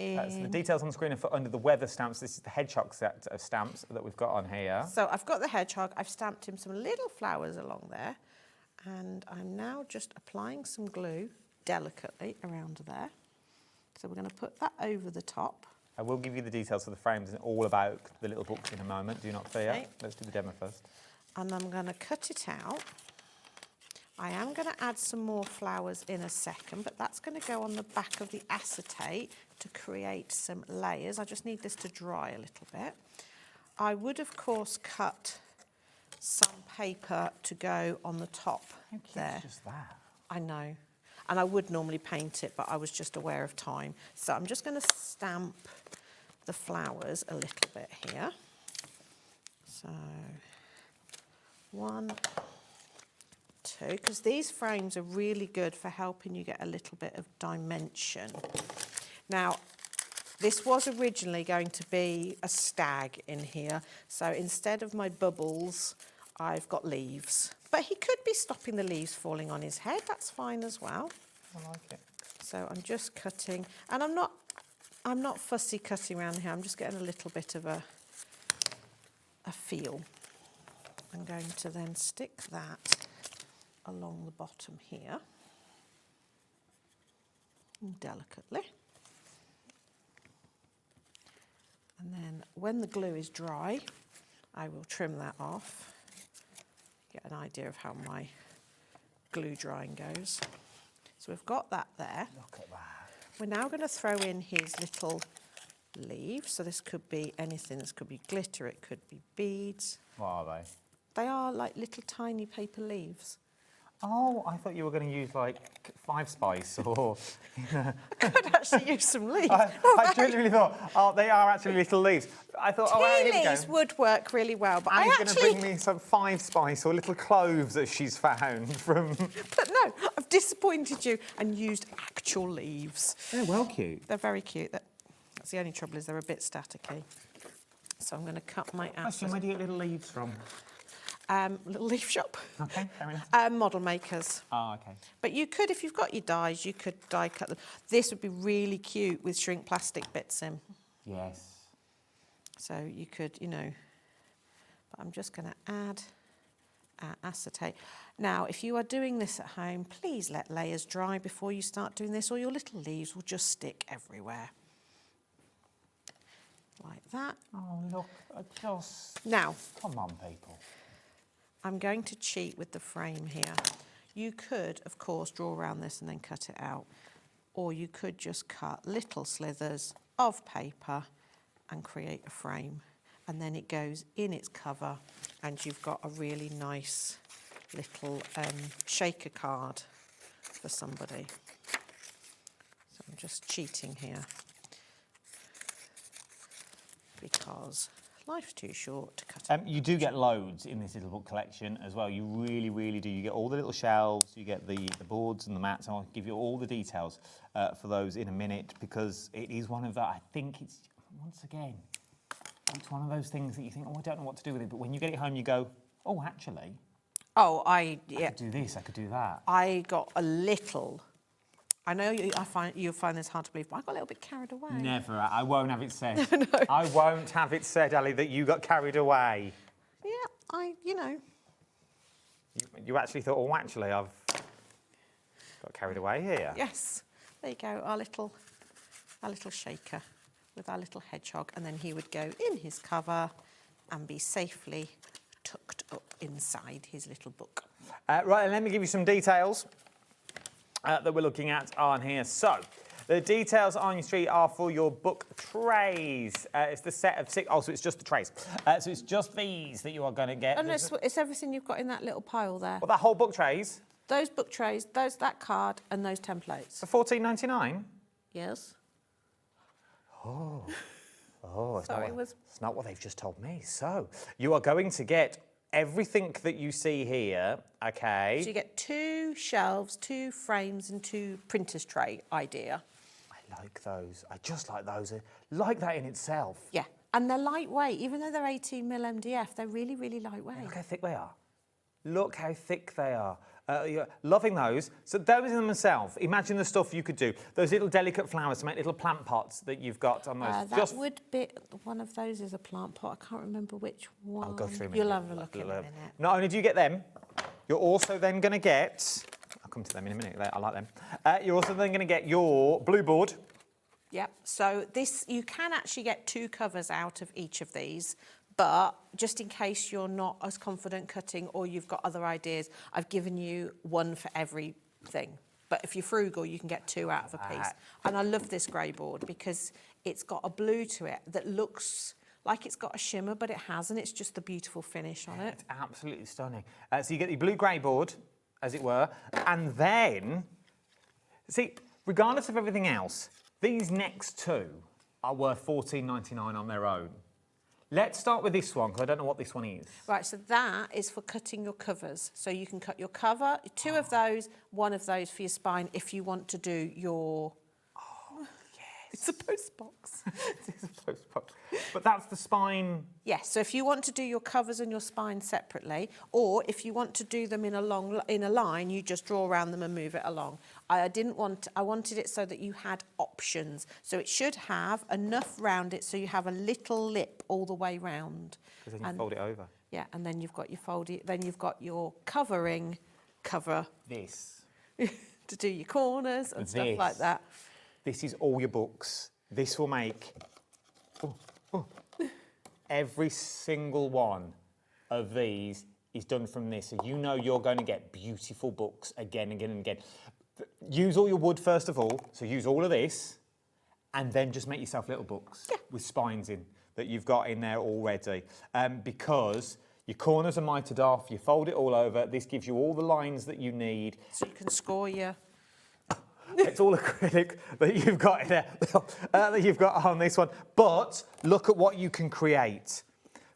So the details on the screen are for under the weather stamps. This is the hedgehog set of stamps that we've got on here. So I've got the hedgehog. I've stamped him some little flowers along there. And I'm now just applying some glue delicately around there. So we're going to put that over the top. I will give you the details of the frames and all about the little books in a moment. Do not fear. Okay. Let's do the demo first. And I'm going to cut it out. I am going to add some more flowers in a second, but that's going to go on the back of the acetate to create some layers. I just need this to dry a little bit. I would, of course, cut some paper to go on the top there. Just that. I know. And I would normally paint it, but I was just aware of time. So I'm just going to stamp the flowers a little bit here. So 1, 2, because these frames are really good for helping you get a little bit of dimension. Now, this was originally going to be a stag in here. So instead of my bubbles, I've got leaves. But he could be stopping the leaves falling on his head. That's fine as well. I like it. So I'm just cutting, and I'm not fussy cutting around here. I'm just getting a little bit of a feel. I'm going to then stick that along the bottom here, delicately. And then when the glue is dry, I will trim that off. Get an idea of how my glue drying goes. So we've got that there. Look at that. We're now going to throw in his little leaves. So this could be anything. This could be glitter. It could be beads. What are they? They are like little tiny paper leaves. Oh, I thought you were going to use like 5 Spice or... I could actually use some leaves. I genuinely thought, oh, they are actually little leaves. I thought, Tea leaves would work really well, but Annie's I going to actually... bring me some 5 Spice or little cloves that she's found from... But no, I've disappointed you and used actual leaves. They're well cute. They're very cute. That's the only trouble is they're a bit staticky. So I'm going to cut my Question, where do you get little leaves from? Little leaf shop. Okay, fair enough. Model makers. Oh, okay. But you could, if you've got your dies, you could die cut them. This would be really cute with shrink plastic bits in. Yes. So you could, you know, but I'm just going to add acetate. Now, if you are doing this at home, please let layers dry before you start doing this, or your little leaves will just stick everywhere. Like that. Oh, look, just... Now. Come on, people. I'm going to cheat with the frame here. You could, of course, draw around this and then cut it out. Or you could just cut little slithers of paper and create a frame. And then it goes in its cover and you've got a really nice little shaker card for somebody. So I'm just cheating here because life's too short to cut. You do get loads in this little book collection as well. You really, really do. You get all the little shelves, you get the boards and the mats. I'll give you all the details for those in a minute because it is one of the, I think it's, once again, it's one of those things that you think, oh, I don't know what to do with it. But when you get it home, you go, oh, actually, I could do this, I could do that. I got a little... I know you'll find this hard to believe, but I got a little bit carried away. Never. I won't have it said. No. I won't have it said, Ali, that you got carried away. Yeah, you know. You actually thought, oh, actually, I've got carried away here. Yes. There you go, our little shaker with our little hedgehog, and then he would go in his cover and be safely tucked up inside his little book. Right, and let me give you some details that we're looking at on here. So, the details on your street are for your book trays. It's the set of 6. Oh, so it's just the trays. So it's just these that you are going to get. Oh, no, it's everything you've got in that little pile there. Well, that whole book trays? Those book trays, that card, and those templates. For $14.99? Yes. Oh, it's not what they've just told me. So, you are going to get everything that you see here, okay? So you get 2 shelves, 2 frames, and 2 printer's tray idea. I like those. I just like those. I like that in itself. Yeah, and they're lightweight. Even though they're 18mm MDF, they're really, really lightweight. Look how thick they are. Look how thick they are. You're loving those. So those in themselves, imagine the stuff you could do. Those little delicate flowers to make little plant pots that you've got on those. That would be, one of those is a plant pot. I can't remember which one. I'll go through them. You'll have a look in a minute. Not only do you get them, you're also then going to get, I'll come to them in a minute, I like them. You're also then going to get your blue board. Yep, so this, you can actually get 2 covers out of each of these. But just in case you're not as confident cutting or you've got other ideas, I've given you 1 for everything. But if you're frugal, you can get 2 out of a piece. And I love this grey board because it's got a blue to it that looks like it's got a shimmer, but it hasn't. It's just the beautiful finish on it. It's absolutely stunning. So you get the blue-grey board, as it were, and then, see, regardless of everything else, these next 2 are worth $14.99 on their own. Let's start with this one, because I don't know what this one is. Right, so that is for cutting your covers. So you can cut your cover, 2 of those, 1 of those for your spine if you want to do your... Oh, yes. It's a post box. It is a post box. But that's the spine... Yes, so if you want to do your covers and your spine separately, or if you want to do them in a line, you just draw around them and move it along. I wanted it so that you had options. So it should have enough round it so you have a little lip all the way round. Because then you fold it over. Yeah, and then you've got your then you've got your covering cover. This. To do your corners and stuff like that. This is all your books. This will make every single one of these is done from this. So you know you're going to get beautiful books again and again and again. Use all your wood first of all. So use all of this and then just make yourself little books with spines in that you've got in there already. Because your corners are mitered off, you fold it all over. This gives you all the lines that you need. So you can score your... It's all acrylic that you've got in there, that you've got on this one. But look at what you can create.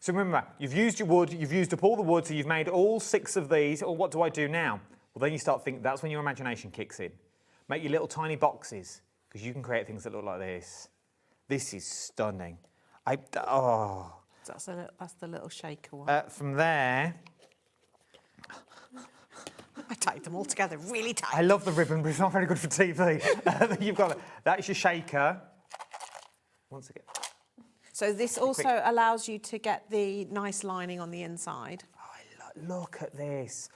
So remember, you've used your wood, you've used up all the wood, so you've made all 6 of these. Well, what do I do now? Well, then you start thinking, that's when your imagination kicks in. Make your little tiny boxes, because you can create things that look like this. This is stunning. That's the little shaker one. From there, I tied them all together really tight. I love the ribbon, but it's not very good for TV. You've got it. That is your shaker. Once again. So this also allows you to get the nice lining on the inside. Look at this.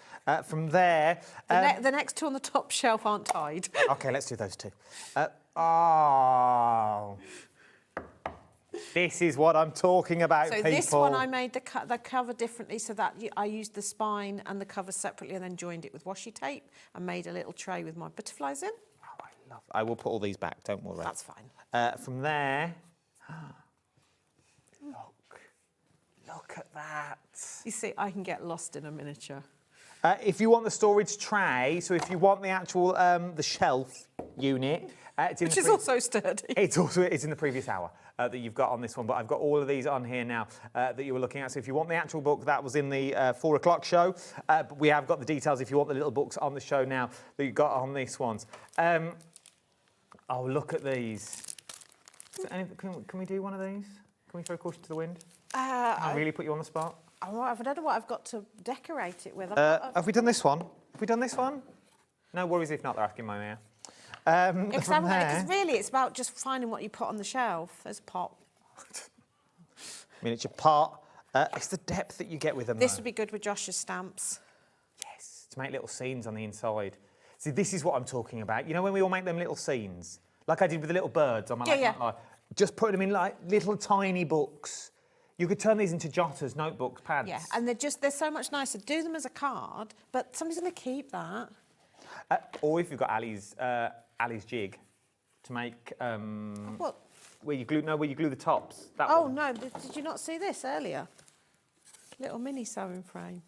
From there... The next two on the top shelf aren't tied. OK, let's do those two. Oh... This is what I'm talking about, so people. This one I made the cover differently so that I used the spine and the cover separately and then joined it with washi tape and made a little tray with my butterflies in. Oh, I will put all these back, don't worry. That's fine. From there... Look at that. You see, I can get lost in a miniature. If you want the storage tray, so if you want the actual the shelf unit... Which is also sturdy. It's in the previous hour that you've got on this one, but I've got all of these on here now that you were looking at. So if you want the actual book, that was in the 4 o'clock show. But we have got the details if you want the little books on the show now that you've got on these ones. Oh, look at these. Can we do one of these? Can we throw caution to the wind? Can I really put you on the spot? I don't know what I've got to decorate it with. Have we done this one? Have we done this one? No worries if not, they're asking my mayor. Because really it's about just finding what you put on the shelf. There's a pot. Miniature pot. It's the depth that you get with them. This would be good with Josh's stamps. Yes, to make little scenes on the inside. See, this is what I'm talking about. You know when we all make them little scenes? Like I did with the little birds on my just putting them in like little tiny books. You could turn these into jotters, notebooks, pads. Yeah, and they're so much nicer. Do them as a card, but somebody's going to keep that. Or if you've got Ali's jig to make what? Where you glue the tops. That one. No, did you not see this earlier? Little mini sewing frame.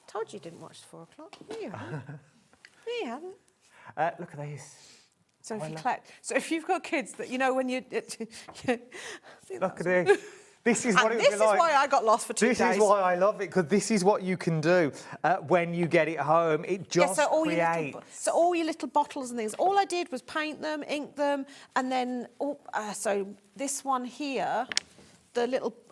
Told you didn't watch 4 o'clock. No, you haven't. No, you haven't. Look at this. So if you've got kids that when you look at this. This is what it would be like. This is why I got lost for 2 days. This is why I love it, because this is what you can do when you get it home. It just creates... So all your little bottles and things, all I did was paint them, ink them, and then... so this one here,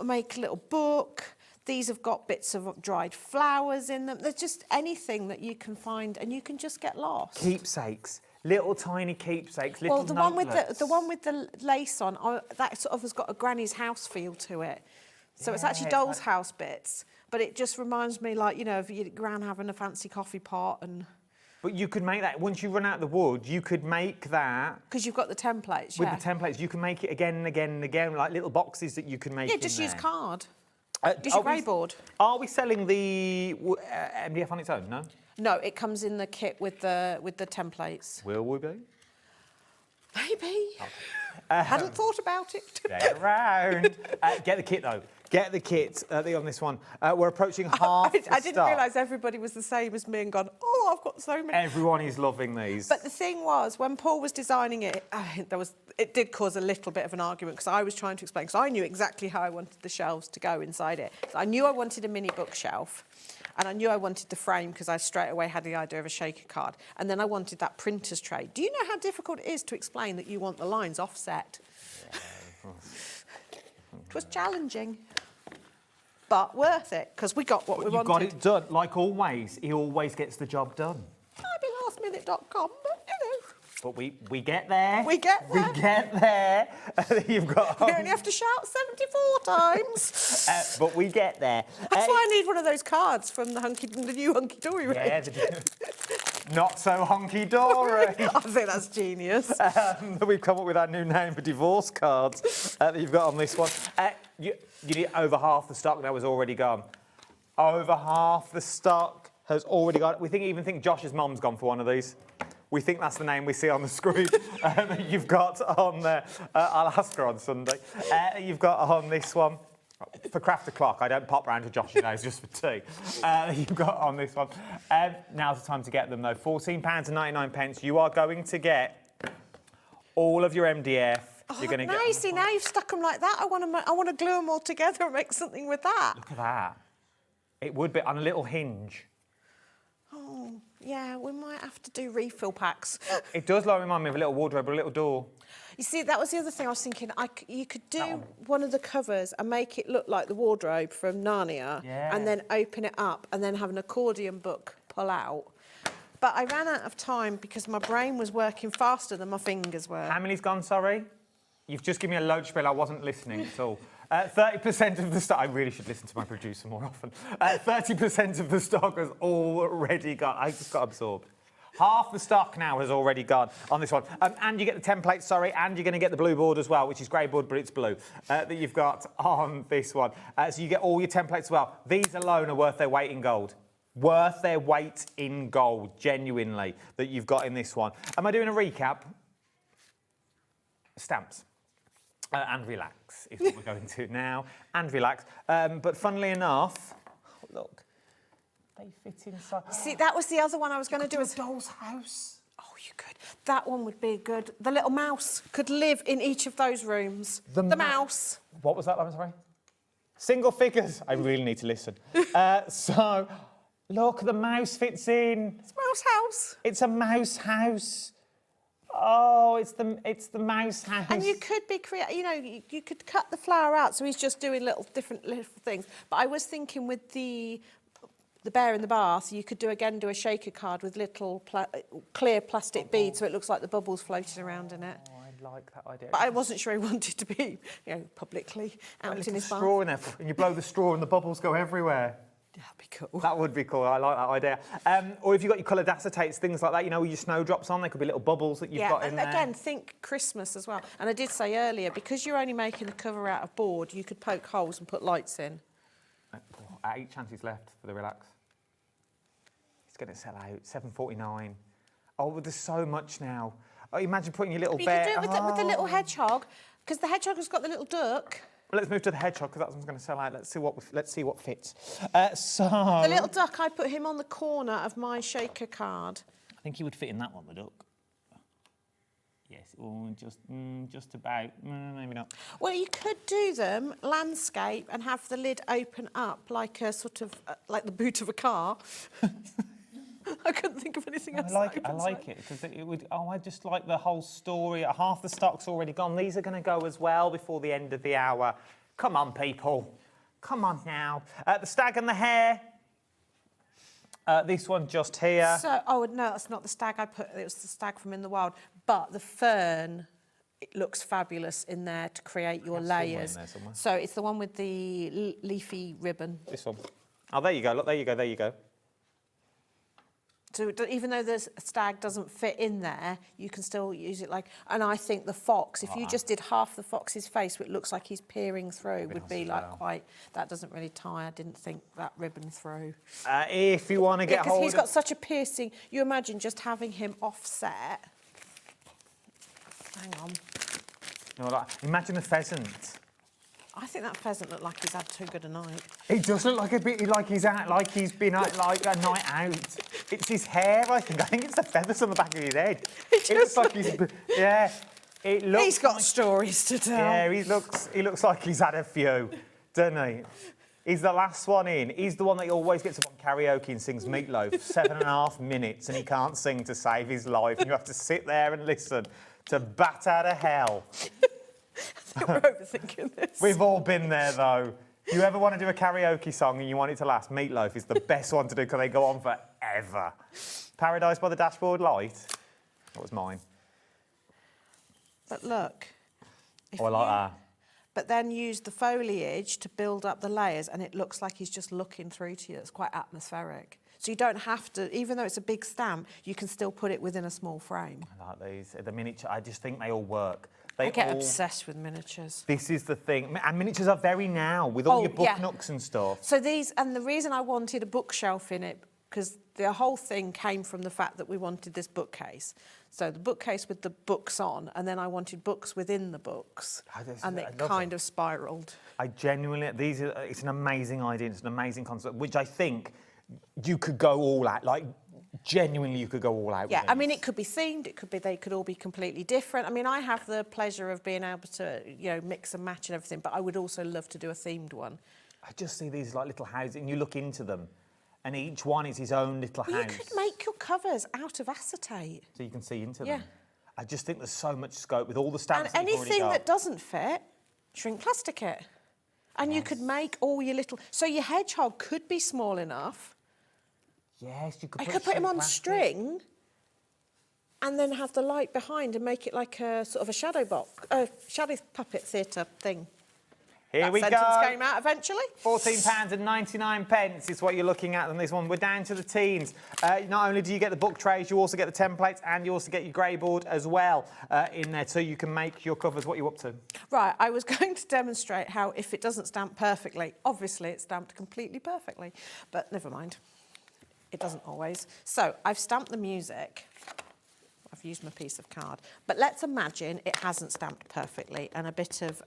make a little book. These have got bits of dried flowers in them. There's just anything that you can find, and you can just get lost. Keepsakes. Little tiny keepsakes, little the one with the lace on, that sort of has got a granny's house feel to it. So it's actually doll's house bits, but it just reminds me, like, of your gran having a fancy coffee pot and... But you could make that, once you run out of the wood, you could make that... Because you've got the templates, With the templates, you can make it again and again and again, like little boxes that you can make in just there. use card. Use your grey board. Are we selling the MDF on its own, no? No, it comes in the kit with the templates. Will we be? Maybe. Hadn't thought about it. Get around. Get the kit, though. Get the kit on this one. We're approaching half the I didn't realise everybody was the same as me and gone, oh, I've got so many. Everyone is loving these. But the thing was, when Paul was designing it, it did cause a little bit of an argument because I was trying to explain, because I knew exactly how I wanted the shelves to go inside it. So I knew I wanted a mini bookshelf. And I knew I wanted the frame because I straight away had the idea of a shaker card. And then I wanted that printer's tray. Do you know how difficult it is to explain that you want the lines offset? It was challenging, but worth it because we got what we wanted. You got it done. Like always, he always gets the job done. HobbyLastMinute.com, but But we get there. We get there. We get there. You've got... You only have to shout 74 times. But we get there. That's why I need one of those cards from the new Hunkydory range. Yeah, not so hunky-dory. I think that's genius. We've come up with our new name for divorce cards that you've got on this one. You need over half the stock that was already gone. Over half the stock has already gone. We even think Josh's mum's gone for one of these. We think that's the name we see on the screen that you've got on there. I'll ask her on Sunday. You've got on this one. For craft o'clock, I don't pop round to Josh's house just for tea. You've got on this one. Now's the time to get them, though. £14.99. You are going to get all of your MDF. You're going to get... See, now you've stuck them like that. I want to glue them all together and make something with that. Look at that. It would be on a little hinge. Oh, yeah, we might have to do refill packs. It does remind me of a little wardrobe or a little door. You see, that was the other thing I was thinking. You could do one of the covers and make it look like the wardrobe from Narnia, and then open it up and then have an accordion book pull out. but I ran out of time because my brain was working faster than my fingers were. How many's gone, sorry? You've just given me a load spiel. I wasn't listening at all. 30% of the stock... I really should listen to my producer more often. 30% of the stock has already gone. I just got absorbed. Half the stock now has already gone on this one. And you get the templates, sorry, and you're going to get the blue board as well, which is grey board, but it's blue, that you've got on this one. So you get all your templates as well. These alone are worth their weight in gold. Worth their weight in gold, genuinely, that you've got in this one. Am I doing a recap? Stamps. And relax is what we're going to now. And relax. But funnily enough, oh, look. They fit inside. See, that was the other one I was going to do. A doll's house. Oh, you could. That one would be good. The little mouse could live in each of those rooms. The mouse. What was that? I'm sorry. Single figures. I really need to listen. So, look, the mouse fits in. It's a mouse house. It's a mouse house. Oh, it's the mouse house. And you could be you know, you could cut the flower out, so he's just doing different little things. But I was thinking with the bear in the bath, you could do a shaker card with little clear plastic beads, so it looks like the bubbles floating around in it. Oh, I like that idea. But I wasn't sure he wanted to be, publicly out in his bath. Straw in there, and you blow the straw, and the bubbles go everywhere. That'd be cool. That would be cool. I like that idea. Or if you've got your coloured acetates, things like that, with your snowdrops on, there could be little bubbles that you've got in there. Again, think Christmas as well. And I did say earlier, because you're only making the cover out of board, you could poke holes and put lights in. 8 chances left for the relax. It's going to sell out. 7.49. Oh, but there's so much now. Oh, imagine putting your little bear... You could do it with the little hedgehog, because the hedgehog has got the little duck. Well, let's move to the hedgehog, because that one's going to sell out. Let's see what fits. The little duck, I put him on the corner of my shaker card. I think he would fit in that one, the duck. Yes, just about. Maybe not. Well, you could do them landscape and have the lid open up like a sort of like the boot of a car. I couldn't think of anything else. I like it because it would. Oh, I just like the whole story. Half the stock's already gone. These are going to go as well before the end of the hour. Come on, people. Come on now. The stag and the hare. This one just here. So, no, that's not the stag I put. It was the stag from In the Wild. But the fern, it looks fabulous in there to create your layers. So it's the one with the leafy ribbon. This one. Oh, there you go. Look, there you go. There you go. So even though the stag doesn't fit in there, you can still use it like... And I think the fox, if you just did half the fox's face, it looks like he's peering through, would be like quite... That doesn't really tie, I didn't think, that ribbon through. If you want to get hold of... Because he's got such a piercing... You imagine just having him offset. Hang on. Imagine the pheasant. I think that pheasant looked like he's had too good a night. It does look like a bit like he's been out like a night out. It's his hair, I think. I think it's the feathers on the back of his head. It looks like he's... Yeah. He's got stories to tell. Yeah, he looks like he's had a few, doesn't he? He's the last one in. He's the one that always gets up on karaoke and sings Meatloaf 7.5 minutes, and he can't sing to save his life, and you have to sit there and listen to Bat Out of Hell. I think we're overthinking this. We've all been there, though. If you ever want to do a karaoke song and you want it to last, Meatloaf is the best one to do because they go on forever. Paradise by the Dashboard Light. That was mine. But look. I like that. But then use the foliage to build up the layers, and it looks like he's just looking through to you. It's quite atmospheric. So you don't have to, even though it's a big stamp, you can still put it within a small frame. I like these. The miniature, I just think they all work. I get obsessed with miniatures. This is the thing. And miniatures are very now, with all your book nooks and stuff. So these, and the reason I wanted a bookshelf in it, because the whole thing came from the fact that we wanted this bookcase. So the bookcase with the books on, and then I wanted books within the books. And it kind of spiralled. I genuinely, it's an amazing idea, it's an amazing concept, which I think you could go all out, like, genuinely you could go all out. Yeah, I mean, it could be themed, they could all be completely different. I mean, I have the pleasure of being able to, mix and match and everything, but I would also love to do a themed one. I just see these like little houses, and you look into them, and each one is his own little house. You could make your covers out of acetate. So you can see into them. I just think there's so much scope with all the stamps and anything that doesn't fit, shrink plastic it. And you could make all your little... So your hedgehog could be small enough. Yes, you could. I could put him on string, and then have the light behind and make it like a sort of a shadow box, shadow puppet theatre thing. Here we go. That sentence came out eventually. £14.99 is what you're looking at on this one. We're down to the teens. Not only do you get the book trays, you also get the templates, and you also get your grey board as well in there, so you can make your covers. What are you up to? Right, I was going to demonstrate how if it doesn't stamp perfectly, obviously it's stamped completely perfectly, but never mind. It doesn't always. So I've stamped the music. I've used my piece of card. But let's imagine it hasn't stamped perfectly and a bit of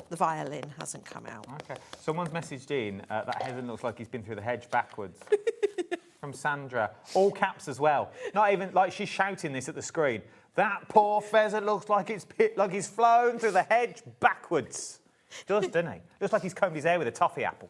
the violin hasn't come out. OK. Someone's messaged in that Heaven looks like he's been through the hedge backwards. From Sandra. All caps as well. Not even, like, she's shouting this at the screen. That poor pheasant looks like he's flown through the hedge backwards. Does, doesn't he? Looks like he's combed his hair with a toffee apple.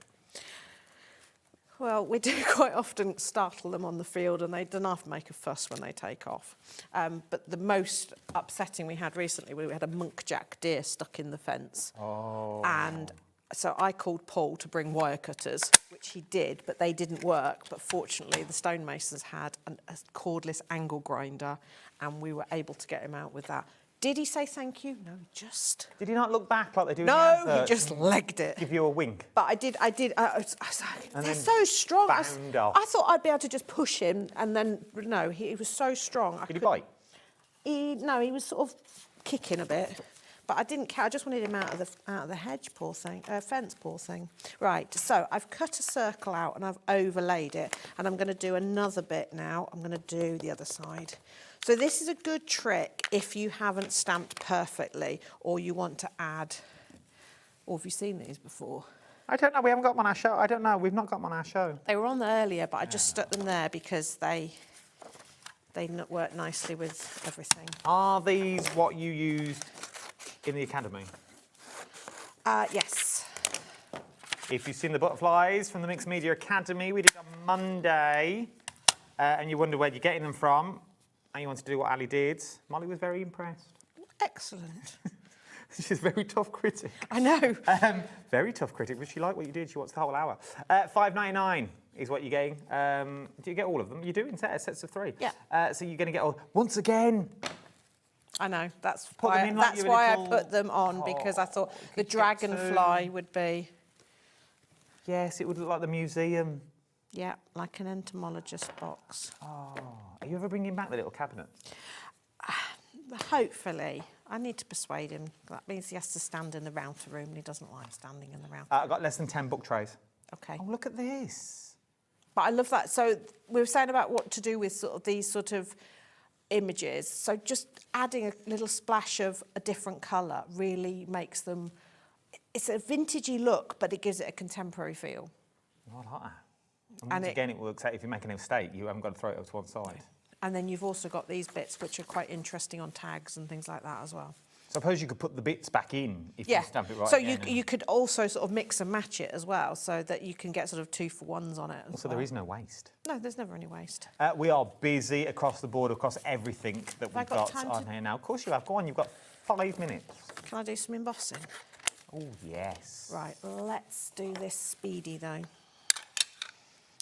Well, we do quite often startle them on the field and they don't have to make a fuss when they take off. But the most upsetting we had recently, we had a munkjack deer stuck in the fence. Oh. And so I called Paul to bring wire cutters, which he did, but they didn't work. But fortunately, the stonemasons had a cordless angle grinder and we were able to get him out with that. Did he say thank you? No, he just... Did he not look back like they do in the No, adverts? he just legged it. Give you a wink. But I was like, And they're then so strong. bound off. I thought I'd be able to just push him and then, no, he was so strong. Did he bite? No, he was sort of kicking a bit. But I didn't care. I just wanted him out of the hedge, poor thing, fence, poor thing. Right, so I've cut a circle out and I've overlaid it. And I'm going to do another bit now. I'm going to do the other side. So this is a good trick if you haven't stamped perfectly or you want to add... Or have you seen these before? I don't know. We haven't got them on our show. I don't know. We've not got them on our show. They were on there earlier, but I just stuck them there because they work nicely with everything. Are these what you used in the academy? Yes. If you've seen the butterflies from the Mixed Media Academy, we did on Monday, and you wonder where you're getting them from, and you want to do what Ali did, Molly was very impressed. Excellent. She's a very tough critic. I know. Very tough critic, but she liked what you did. She watched the whole hour. $5.99 is what you're getting. Do you get all of them? You do in sets of 3. Yeah. So you're going to get all... Once again... I know. That's Put why, them in like that's your why little- I put them on, because I thought the dragonfly would be... Yes, it would look like the museum. Yeah, like an entomologist box. Oh, are you ever bringing back the little cabinet? Hopefully. I need to persuade him. That means he has to stand in the router room and he doesn't like standing in the router I've got less than 10 book trays. Okay. Oh, look at this. But I love that. So we were saying about what to do with sort of these sort of images. So just adding a little splash of a different colour really makes them... It's a vintagey look, but it gives it a contemporary feel. Oh, I like that. And once again, it works out if you make a mistake, you haven't got to throw it up to one side. And then you've also got these bits which are quite interesting on tags and things like that as well. Suppose you could put the bits back in if you stamp it right. So again you could also sort of mix and match it as well, so that you can get sort of 2-for-1s on it. So there is no waste. No, there's never any waste. We are busy across the board, across everything that we've got time on to- here now. Of course you have. Go on, you've got 5 minutes. Can I do some embossing? Oh, yes. Right, let's do this speedy though.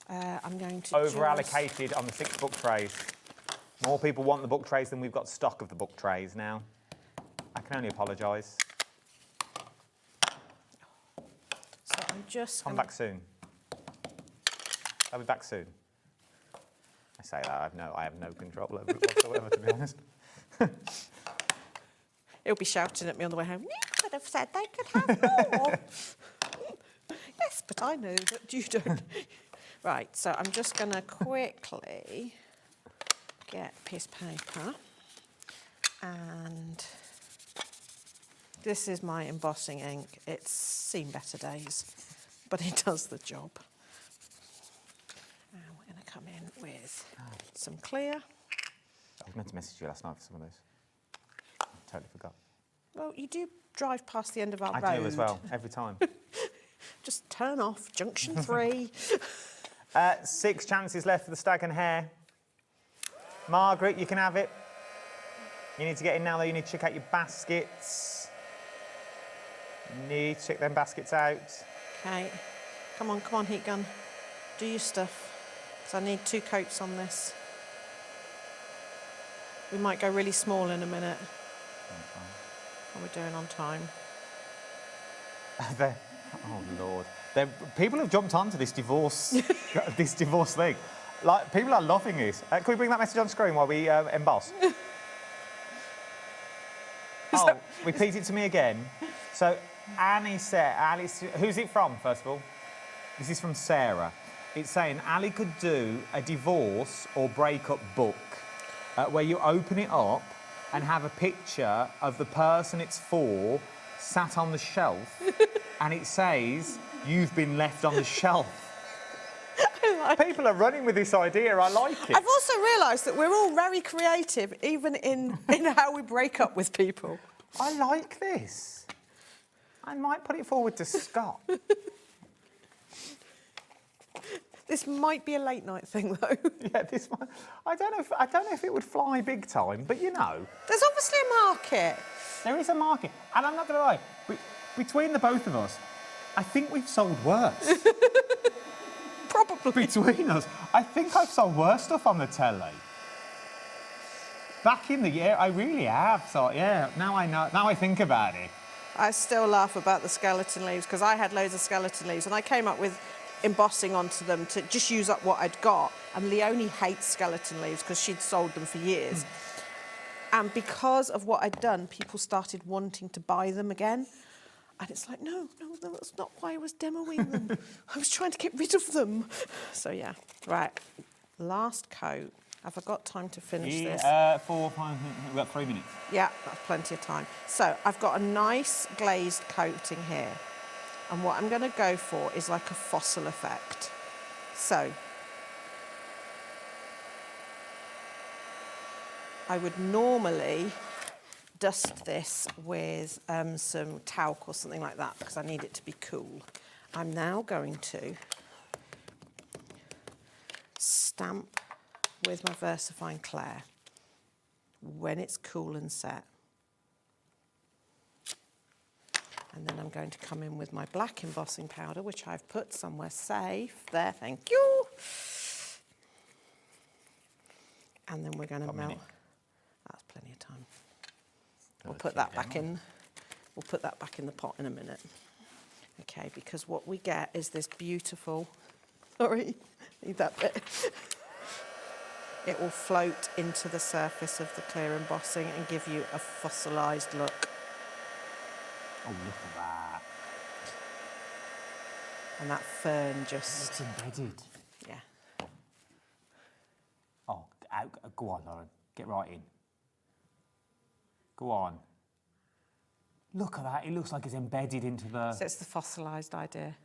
I'm going to Over-allocated on the 6 book trays. More people want the book trays than we've got stock of the book trays now. I can only apologise. So I'm just... Come back soon. I'll be back soon. I say that, I have no control over it whatsoever, to be honest. He'll be shouting at me on the way home. You could have said they could have more. Yes, but I know that you don't. Right, so I'm just going to quickly get a piece of paper, and this is my embossing ink. It's seen better days, but it does the job. And we're going to come in with some clear. I was meant to message you last night for some of those. I totally forgot. Well, you do drive past the end of our road. I do as well, every time. Just turn off junction 3. 6 chances left for the stag and hare. Margaret, you can have it. You need to get in now, though. You need to check out your baskets. You need to check them baskets out. Okay. Come on, heat gun. Do your stuff. So I need 2 coats on this. We might go really small in a minute. How are we doing on time? Oh Lord! People have jumped onto this divorce, this divorce thing. Like people are loving this. Can we bring that message on screen while we emboss? Oh, repeat it to me again. So Annie said, Alice, who's it from? First of all, this is from Sarah. It's saying Ali could do a divorce or breakup book where you open it up and have a picture of the person it's for sat on the shelf, and it says, "You've been left on the shelf." People are running with this idea. I like it. I've also realised that we're all very creative, even in how we break up with people. I like this. I might put it forward to Scott. This might be a late night thing, though. Yeah, this might. I don't know if it would fly big time, but you know. There's obviously a market. There is a market, and I'm not going to lie. Between the both of us, I think we've sold worse. Probably. Between us, I think I've sold worse stuff on the telly. Back in the year, I really have. So yeah, now I know. Now I think about it. I still laugh about the skeleton leaves because I had loads of skeleton leaves, and I came up with embossing onto them to just use up what I'd got. And Leonie hates skeleton leaves because she'd sold them for years. And because of what I'd done, people started wanting to buy them again. And it's like, no, that's not why I was demoing them. I was trying to get rid of them. So, yeah. Right. Last coat. Have I got time to finish this? 4 or 5 minutes. We've got 3 minutes. Yeah, that's plenty of time. So, I've got a nice glazed coating here. And what I'm going to go for is like a fossil effect. So, I would normally dust this with some talc or something like that because I need it to be cool. I'm now going to stamp with my VersaFine Clair when it's cool and set. And then I'm going to come in with my black embossing powder, which I've put somewhere safe. There, thank you. And then we're going to melt. That's plenty of time. We'll put that back in. We'll put that back in the pot in a minute. Okay, because what we get is this beautiful. Sorry, need that bit. It will float into the surface of the clear embossing and give you a fossilised look. Oh, look at that. And that fern just... It's embedded. Yeah. Oh, go on, Lauren. Get right in. Go on. Look at that. It looks like it's embedded into the... So it's the fossilised idea.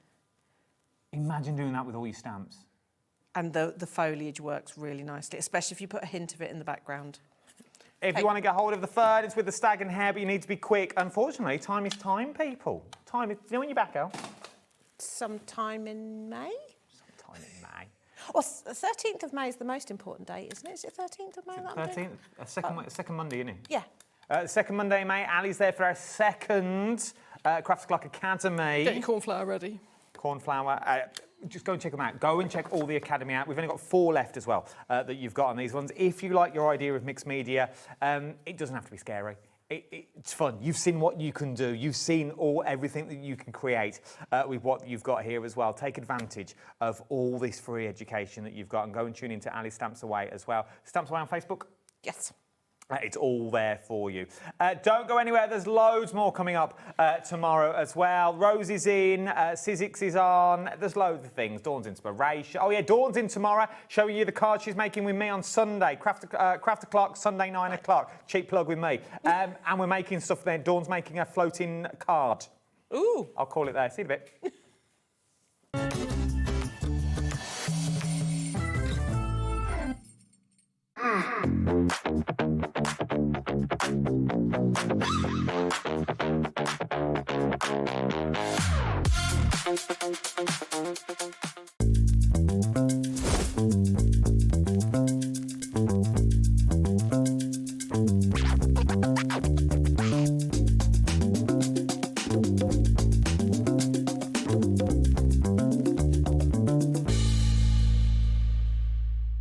Imagine doing that with all your stamps. And the foliage works really nicely, especially if you put a hint of it in the background. If you want to get hold of the fern, it's with the stag and hare, but you need to be quick. Unfortunately, time is time, people. Time is... Do you know when you're back, Elle? Sometime in May? Sometime in May. Well, the 13th of May is the most important date, isn't it? Is it 13th of May? 13th? Second Monday, isn't it? Yeah. Second Monday in May. Ali's there for our second Crafts O'Clock Academy. Get your cornflower ready. Cornflower. Just go and check them out. Go and check all the Academy out. We've only got 4 left as well that you've got on these ones. If you like your idea of mixed media, it doesn't have to be scary. It's fun. You've seen what you can do. You've seen everything that you can create with what you've got here as well. Take advantage of all this free education that you've got and go and tune into Ali Stamps Away as well. Stamps Away on Facebook? Yes. It's all there for you. Don't go anywhere. There's loads more coming up tomorrow as well. Rose is in. Sizzix is on. There's loads of things. Dawn's Inspiration. Oh, yeah, Dawn's in tomorrow, showing you the card she's making with me on Sunday. Craft O'Clock, Sunday, 9 o'clock. Cheap plug with me. And we're making stuff there. Dawn's making a floating card. Ooh. I'll call it there. See you in a bit.